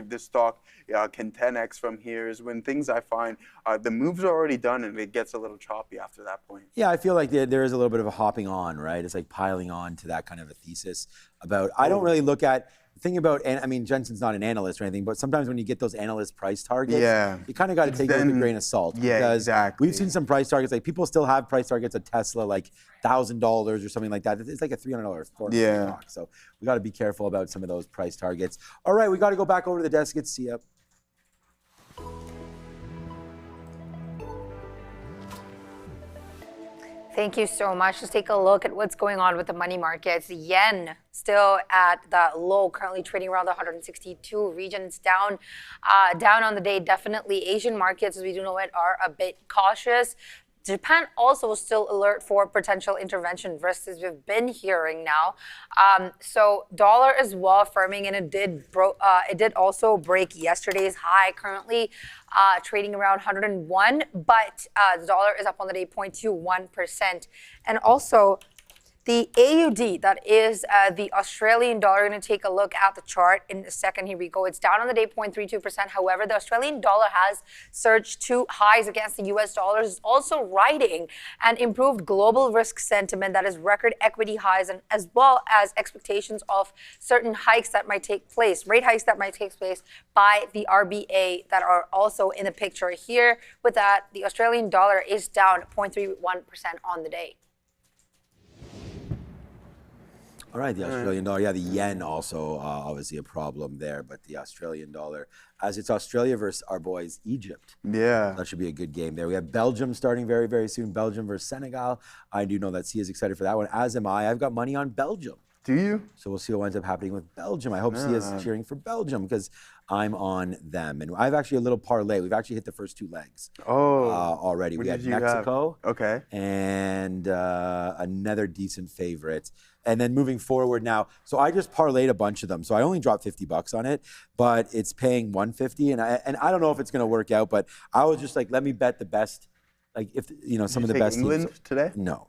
this stock can 10x from here, is when things I find the moves are already done and it gets a little choppy after that point. Yeah, I feel like there is a little bit of a hopping on, right? It's like piling on to that kind of a thesis about, I don't really look at, thing about, and I mean, Jensen's not an analyst or anything, but sometimes when you get those analyst price targets, you kind of got to take it with a grain of salt. Yeah, because exactly. We've seen some price targets, like people still have price targets at Tesla, like $1,000 or something like that. It's like a $300 stock. So we got to be careful about some of those price targets. All right, we got to go back over to the desk. It's Sia. Thank you so much. Let's take a look at what's going on with the money markets. Yen still at that low, currently trading around the 162 regions, down on the day. Definitely Asian markets, as we do know it, are a bit cautious. Japan also still alert for potential intervention risks, as we've been hearing now. So dollar as well firming, and it did also break yesterday's high. Currently trading around 101, but the dollar is up on the day 0.21%, and also the AUD, that is the Australian dollar. We're going to take a look at the chart in a second. Here we go. It's down on the day 0.32%. However, the Australian dollar has surged to highs against the US dollar. It's also riding an improved global risk sentiment, that is record equity highs, and as well as expectations of certain hikes that might take place, rate hikes that might take place by the RBA that are also in the picture here. With that, the Australian dollar is down 0.31% on the day. All right, the Australian dollar. Yeah, the yen also obviously a problem there, but the Australian dollar, as it's Australia versus our boys Egypt. Yeah. That should be a good game there. We have Belgium starting very, very soon. Belgium versus Senegal. I do know that C is excited for that one, as am I. I've got money on Belgium. Do you? So we'll see what winds up happening with Belgium. I hope C is cheering for Belgium because I'm on them. And I've actually a little parlay. We've actually hit the first 2 legs already. We had Mexico and another decent favorite. And then moving forward now, so I just parlayed a bunch of them. So I only dropped $50 on it, but it's paying $150. And I don't know if it's going to work out, but I was just like, let me bet the best. Like if some of the best England teams today? No.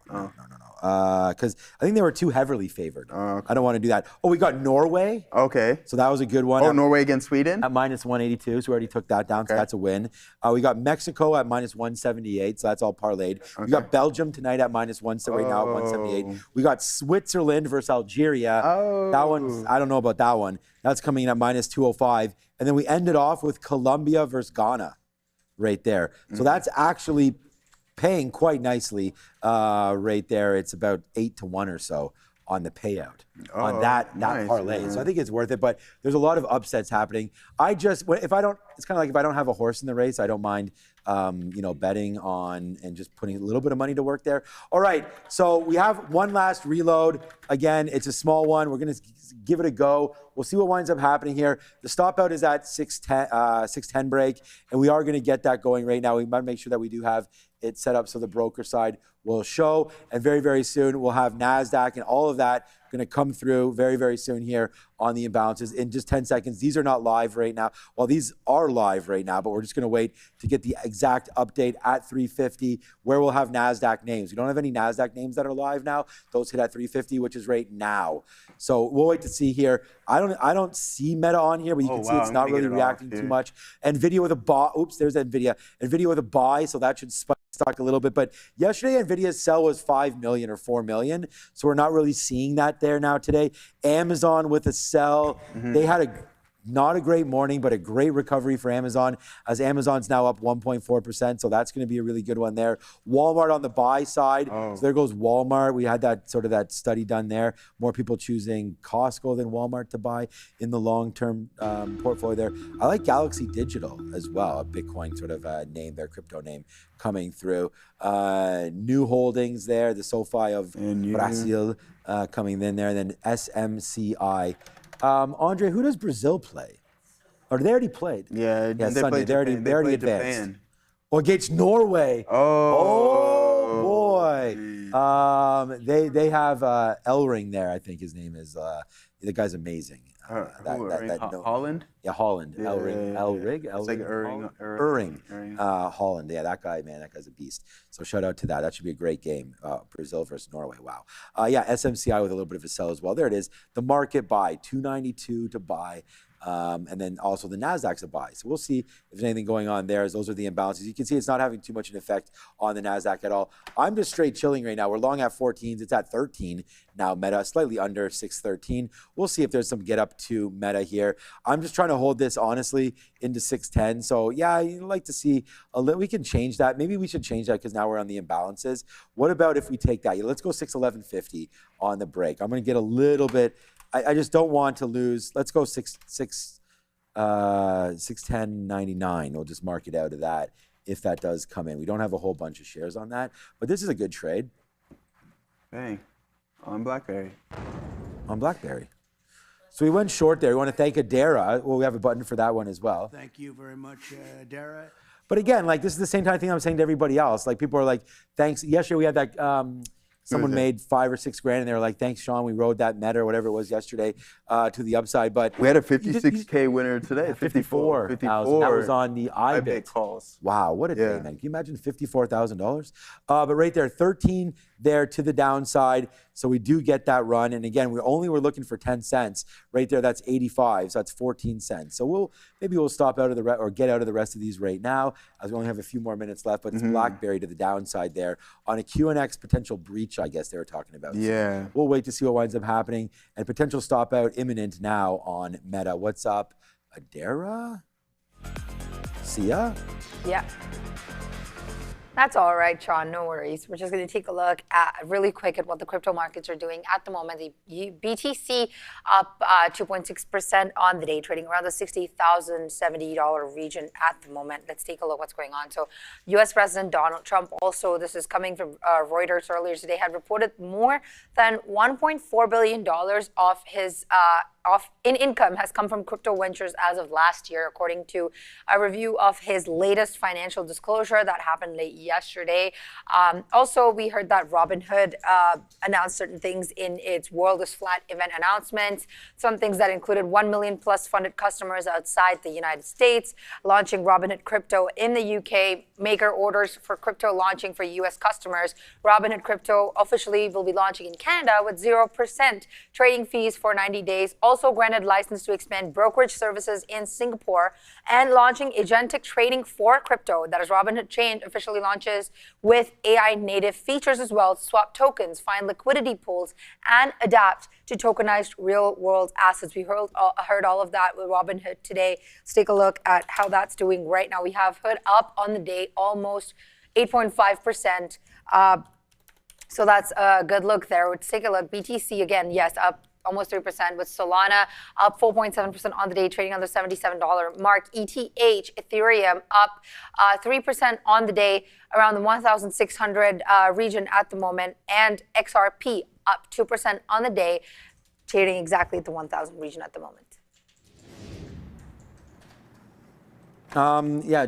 Because I think they were too heavily favored. I don't want to do that. Oh, we got Norway. Okay. So that was a good one. Oh, Norway against Sweden? At minus 182, so we already took that down, so that's a win. We got Mexico at minus 178, so that's all parlayed. We got Belgium tonight at minus 178, now at 178. We got Switzerland versus Algeria. That one, I don't know about that one. That's coming in at minus 205. And then we ended off with Colombia versus Ghana right there. So that's actually paying quite nicely right there. It's about 8-1 or so on the payout on that parlay. So I think it's worth it, but there's a lot of upsets happening. It's kind of like if I don't have a horse in the race, I don't mind betting on and just putting a little bit of money to work there. All right, so we have one last reload. Again, it's a small one. We're gonna give it a go. We'll see what winds up happening here. The stop out is at 610 break, and we are gonna get that going right now. We might make sure that we do have it set up so the broker side will show, and very, very soon we'll have NASDAQ and all of that going to come through very, very soon here on the imbalances in just 10 seconds. These are not live right now. Well, these are live right now, but we're just going to wait to get the exact update at 350 where we'll have NASDAQ names. We don't have any NASDAQ names that are live now. Those hit at 350, which is right now. So we'll wait to see here. I don't see Meta on here, but you can see it's not really reacting too much. NVIDIA with a buy. Oops, there's NVIDIA. NVIDIA with a buy, so that should spike stock a little bit. But yesterday, NVIDIA's sell was 5 million or 4 million. So we're not really seeing that there now today. Amazon with a sell. They had not a great morning, but a great recovery for Amazon, as Amazon's now up 1.4%. So that's going to be a really good one there. Walmart on the buy side. So there goes Walmart. We had that study done there. More people choosing Costco than Walmart to buy in the long-term portfolio there. I like Galaxy Digital as well, a Bitcoin name, their crypto name coming through. New holdings there, the SoFi of Brazil coming in there, and then SMCI. Andre, who does Brazil play? Or they already played? Yeah, Sunday. They already advanced. Japan. Oh, against Norway. Oh boy. They have Elring there, I think his name is. The guy's amazing. Holland? Yeah, Holland. Yeah, Elring. It's like Erring. Holland. Yeah, that guy's a beast. So shout out to that. That should be a great game. Brazil versus Norway. Wow. SMCI with a little bit of a sell as well. There it is. The market buy, 292 to buy. And then also the NASDAQ's a buy. So we'll see if there's anything going on there, as those are the imbalances. You can see it's not having too much an effect on the NASDAQ at all. I'm just straight chilling right now. We're long at 14s. It's at 13 now, Meta, slightly under 613. We'll see if there's some get up to Meta here. I'm just trying to hold this, honestly, into 610. So, yeah, you'd like to see a little. We can change that. Maybe we should change that because now we're on the imbalances. What about if we take that? Let's go 611.50 on the break. I'm going to get a little bit. I just don't want to lose. Let's go 610.99. We'll just mark it out of that if that does come in. We don't have a whole bunch of shares on that, but this is a good trade. Hey, on BlackBerry. On BlackBerry. So we went short there. We want to thank Adara. Well, we have a button for that one as well. Thank you very much, Adara. But again, like this is the same kind of thing I'm saying to everybody else. Like people are like, thanks. Yesterday we had that. Someone made 5 or 6 grand, and they were like, "Thanks, Sean. We rode that Meta or whatever it was yesterday to the upside." But we had a 56K winner today. 54,000. That was on the IBIT calls. Wow, what a day, man! Can you imagine $54,000? But right there, 13 there to the downside. So we do get that run. And again, we only were looking for 10 cents. Right there, that's 85. So that's 14 cents. So maybe we'll stop out of or get out of the rest of these right now, as we only have a few more minutes left. But it's BlackBerry to the downside there on a QNX potential breach, I guess they were talking about. Yeah. So we'll wait to see what winds up happening. And potential stop out imminent now on Meta. What's up, Adara? Sia? Yeah. That's all right, Sean. No worries. We're just going to take a look at really quick at what the crypto markets are doing at the moment. The BTC up 2.6% on the day, trading around the $60,070 region at the moment. Let's take a look what's going on. So, U.S. President Donald Trump also, this is coming from Reuters earlier today, had reported more than $1.4 billion of his in income has come from crypto ventures as of last year, according to a review of his latest financial disclosure that happened late yesterday. Also, we heard that Robinhood announced certain things in its World is Flat event announcements, some things that included 1 million plus funded customers outside the United States, launching Robinhood Crypto in the UK, maker orders for crypto launching for US customers. Robinhood Crypto officially will be launching in Canada with 0% trading fees for 90 days. Also granted license to expand brokerage services in Singapore and launching agentic trading for crypto. That is Robinhood Chain officially launches with AI native features as well, swap tokens, find liquidity pools, and adapt to tokenized real world assets. We heard all of that with Robinhood today. Let's take a look at how that's doing right now. We have Hood up on the day, almost 8.5%. So that's a good look there. Let's take a look. BTC again, yes, up almost 3%, with Solana up 4.7% on the day, trading on the $77 mark. ETH, Ethereum, up 3% on the day, around the 1,600 region at the moment, and XRP up 2% on the day, trading exactly at the 1,000 region at the moment. Yeah,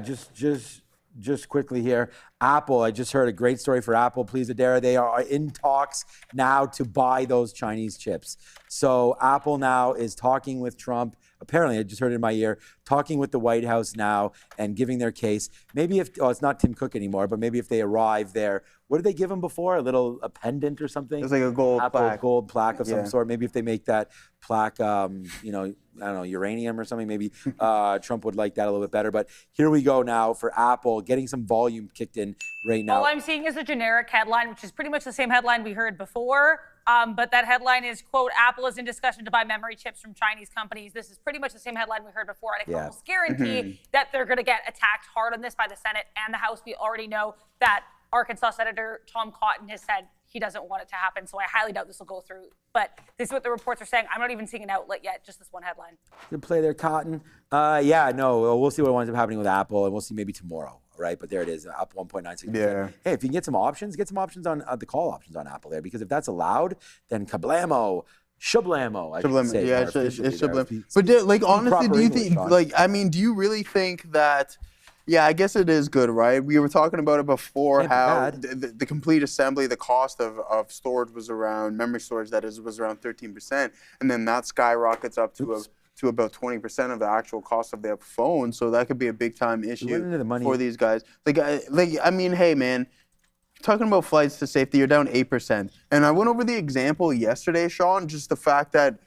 just quickly here. Apple, I just heard a great story for Apple. Please, Adara, they are in talks now to buy those Chinese chips. So Apple now is talking with Trump. Apparently, I just heard it in my ear, talking with the White House now and giving their case. Maybe it's not Tim Cook anymore, but maybe if they arrive there, what did they give him before? A pendant or something? It's like a gold plaque. Gold plaque of some sort. Maybe if they make that plaque, I don't know, uranium or something, maybe Trump would like that a little bit better. But here we go now for Apple, getting some volume kicked in right now. All I'm seeing is a generic headline, which is pretty much the same headline we heard before. But that headline is, quote, Apple is in discussion to buy memory chips from Chinese companies. This is pretty much the same headline we heard before. And I can almost guarantee that they're going to get attacked hard on this by the Senate and the House. We already know that Arkansas Senator Tom Cotton has said he doesn't want it to happen. So I highly doubt this will go through. But this is what the reports are saying. I'm not even seeing an outlet yet, just this one headline. Good play there, Cotton. We'll see what winds up happening with Apple, and we'll see maybe tomorrow. Right, but there it is, up 1.96%. Yeah. Hey, if you can get some options on the call options on Apple there, because if that's allowed, then kablamo, shablamo, I should say. Yeah, it's shablamo. But like, honestly, do you think, do you really think that? Yeah, I guess it is good, right? We were talking about it before, how the complete assembly, the cost of storage was around, memory storage that is, was around 13%, and then that skyrockets up to about 20% of the actual cost of their phone. So that could be a big time issue for these guys. Hey man, talking about flights to safety, you're down 8%. And I went over the example yesterday, Sean, just the fact that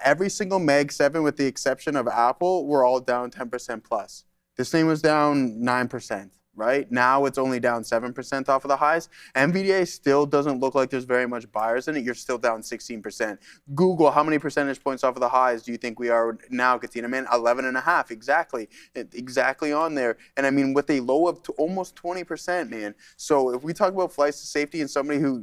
every single Mag 7, with the exception of Apple, were all down 10% plus. This thing was down 9%. Right? Now it's only down 7% off of the highs. NVDA still doesn't look like there's very much buyers in it. You're still down 16%. Google, how many percentage points off of the highs do you think we are now, Katina? Man, 11.5, exactly. Exactly on there. And I mean, with a low of almost 20%, man. So if we talk about flights to safety and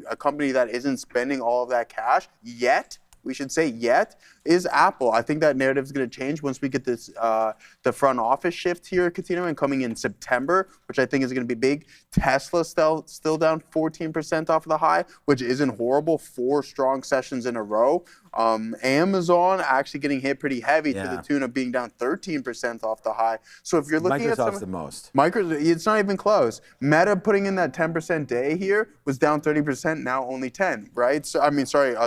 a company that isn't spending all of that cash yet, we should say yet, is Apple. I think that narrative is going to change once we get this the front office shift here at Casino and coming in September, which I think is going to be big. Tesla still down 14% off of the high, which isn't horrible. 4 strong sessions in a row. Amazon actually getting hit pretty heavy to the tune of being down 13% off the high. So if you're looking at Microsoft's the most. It's not even close. Meta putting in that 10% day here was down 30%, now only 10, right? So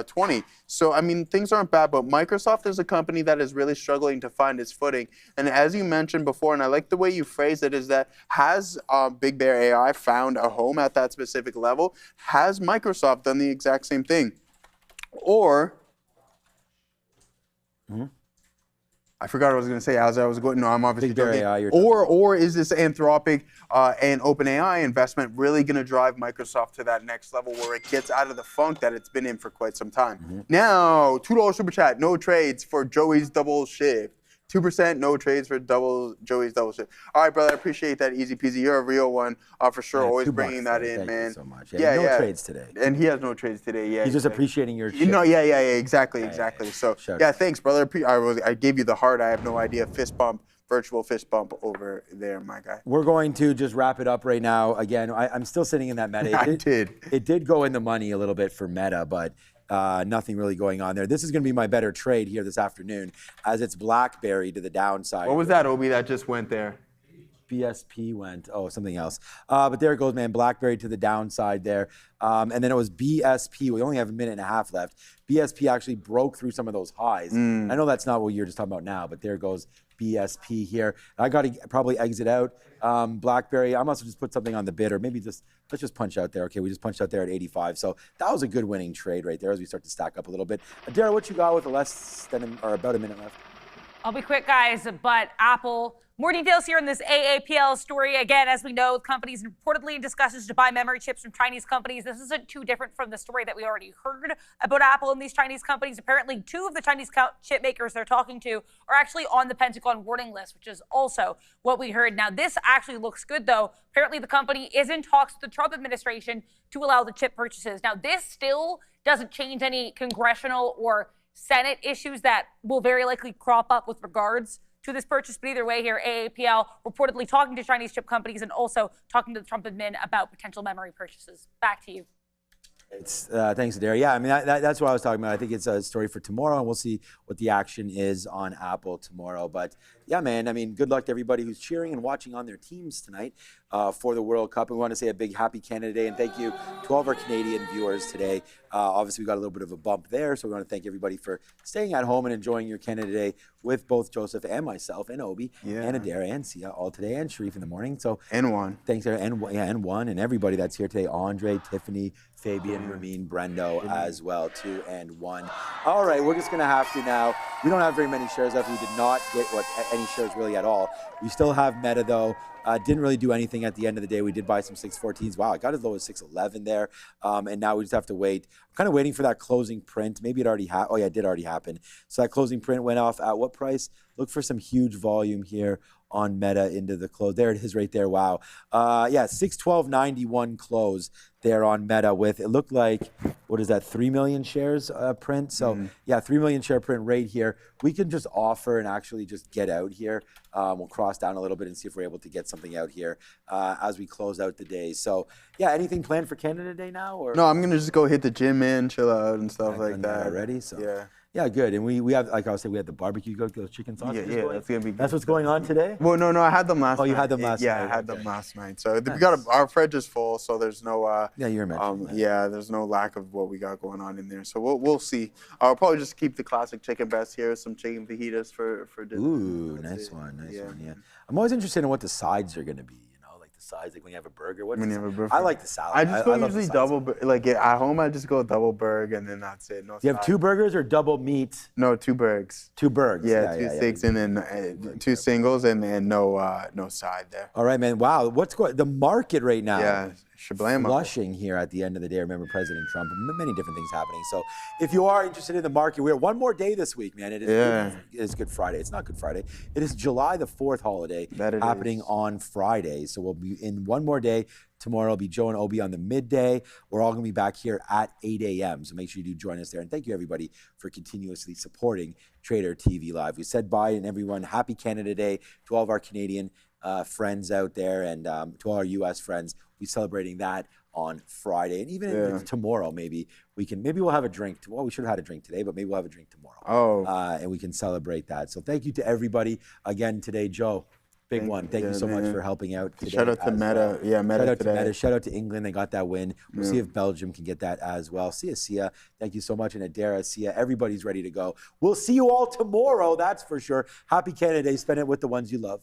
20. So I mean, things aren't bad, but Microsoft is a company that is really struggling to find its footing. And as you mentioned before, and I like the way you phrased it, is that has Big Bear AI found a home at that specific level? Has Microsoft done the exact same thing? Or I forgot what I was going to say as I was going. No, I'm obviously joking. Or is this Anthropic and OpenAI investment really going to drive Microsoft to that next level where it gets out of the funk that it's been in for quite some time? Now, $2 super chat, no trades for Joey's double shift. 2%, no trades for Joey's double shift. All right, brother, I appreciate that. Easy peasy. You're a real one for sure. Always bringing that in, Thank man. You so much. No trades today. And he has no trades today. Yeah, he's just appreciating your shift. No, exactly. So thanks, brother. I gave you the heart. I have no idea. Fist bump, virtual fist bump over there, my guy. We're going to just wrap it up right now. Again, I'm still sitting in that Meta. It did go in the money a little bit for Meta, but nothing really going on there. This is going to be my better trade here this afternoon as it's BlackBerry to the downside. What was that, Obi, that just went there? BSP went, something else. But there it goes, man. BlackBerry to the downside there. And then it was BSP. We only have a minute and a half left. BSP actually broke through some of those highs. I know that's not what you're just talking about now, but there goes BSP here. I got to probably exit out. BlackBerry, I must have just put something on the bid, or maybe let's just punch out there. Okay, we just punched out there at 85. So that was a good winning trade right there as we start to stack up a little bit. Adara, what you got with about a minute left? I'll be quick, guys, but Apple, more details here in this AAPL story. Again, as we know, companies reportedly in discussions to buy memory chips from Chinese companies. This isn't too different from the story that we already heard about Apple and these Chinese companies. Apparently, 2 of the Chinese chip makers they're talking to are actually on the Pentagon warning list, which is also what we heard. Now, this actually looks good, though. Apparently, the company is in talks with the Trump administration to allow the chip purchases. Now, this still doesn't change any congressional or Senate issues that will very likely crop up with regards to this purchase. But either way here, AAPL reportedly talking to Chinese chip companies and also talking to the Trump admin about potential memory purchases. Back to you. Thanks, Adair. Yeah, I mean, that's what I was talking about. I think it's a story for tomorrow, and we'll see what the action is on Apple tomorrow. But yeah, man, I mean, good luck to everybody who's cheering and watching on their teams tonight for the World Cup. And we want to say a big happy Canada Day, and thank you to all of our Canadian viewers today. Obviously, we got a little bit of a bump there, so we want to thank everybody for staying at home and enjoying your Canada Day with both Joseph and myself and Obi and Adair and Sia all today, and Sharif in the morning. So and Juan. Thanks, and Juan, and everybody that's here today. Andre, Tiffany, Fabian, Ramin, Brendo as well, too, and Juan. All right, we're just going to have to now. We don't have very many shares left. We did not get any shares really at all. We still have Meta, though. Didn't really do anything at the end of the day. We did buy some 614s. Wow, it got as low as 611 there. And now we just have to wait. I'm kind of waiting for that closing print. Maybe it already happened. Oh, yeah, it did already happen. So that closing print went off at what price? Look for some huge volume here on Meta into the close. There it is right there. Wow. 612.91 close there on Meta with, it looked like, what is that, 3 million shares print? So, 3 million share print right here. We can just offer and actually just get out here. We'll cross down a little bit and see if we're able to get something out here as we close out the day. So, anything planned for Canada Day now? Or? No, I'm going to just go hit the gym in, chill out and stuff like that. Already? So. Yeah, good. And we have, like I was saying, we had the barbecue, those chicken sausages. Yeah, that's gonna be good. That's what's going on today? Well, no, I had them last night. Oh, you had them last night? Yeah, I had them last night. So we got our fridge is full, so there's no. Yeah, you're mentioning that. Yeah, there's no lack of what we got going on in there. So we'll see. I'll probably just keep the classic chicken breast here, some chicken fajitas for dinner. Ooh, nice one. Yeah. I'm always interested in what the sides are gonna be. Size, like when you have a burger. I like the salad. I just go usually double, like at home I just go double burger and then that's it. No. You have 2 burgers or double meat? No, 2 burgers. 2 burgers. Yeah, 2 steaks and then 2 singles and no side there. All right, man. Wow, what's going? The market right now. Yeah, flushing here at the end of the day. Remember President Trump, many different things happening. So if you are interested in the market, we're one more day this week, man. It is Good Friday. It's not Good Friday. It is July the 4th holiday happening on Friday. So we'll be in one more day. Tomorrow will be Joe and Obi on the midday. We're all going to be back here at 8 a.m. So make sure you do join us there. And thank you, everybody, for continuously supporting Trader TV Live. We said bye, and everyone, happy Canada Day to all of our Canadian friends out there, and to all our U.S. friends. We're celebrating that on Friday, and even tomorrow, maybe we'll have a drink. Well, we should have had a drink today, but maybe we'll have a drink tomorrow. And we can celebrate that. So thank you to everybody again today, Joe. Big one. Thank you so much for helping out today. Shout out to Meta. Meta shout out today. to Meta. Shout out to England. They got that win. We'll see if Belgium can get that as well. See you, Sia. Thank you so much. And Adara, Sia. Everybody's ready to go. We'll see you all tomorrow. That's for sure. Happy Canada Day. Spend it with the ones you love.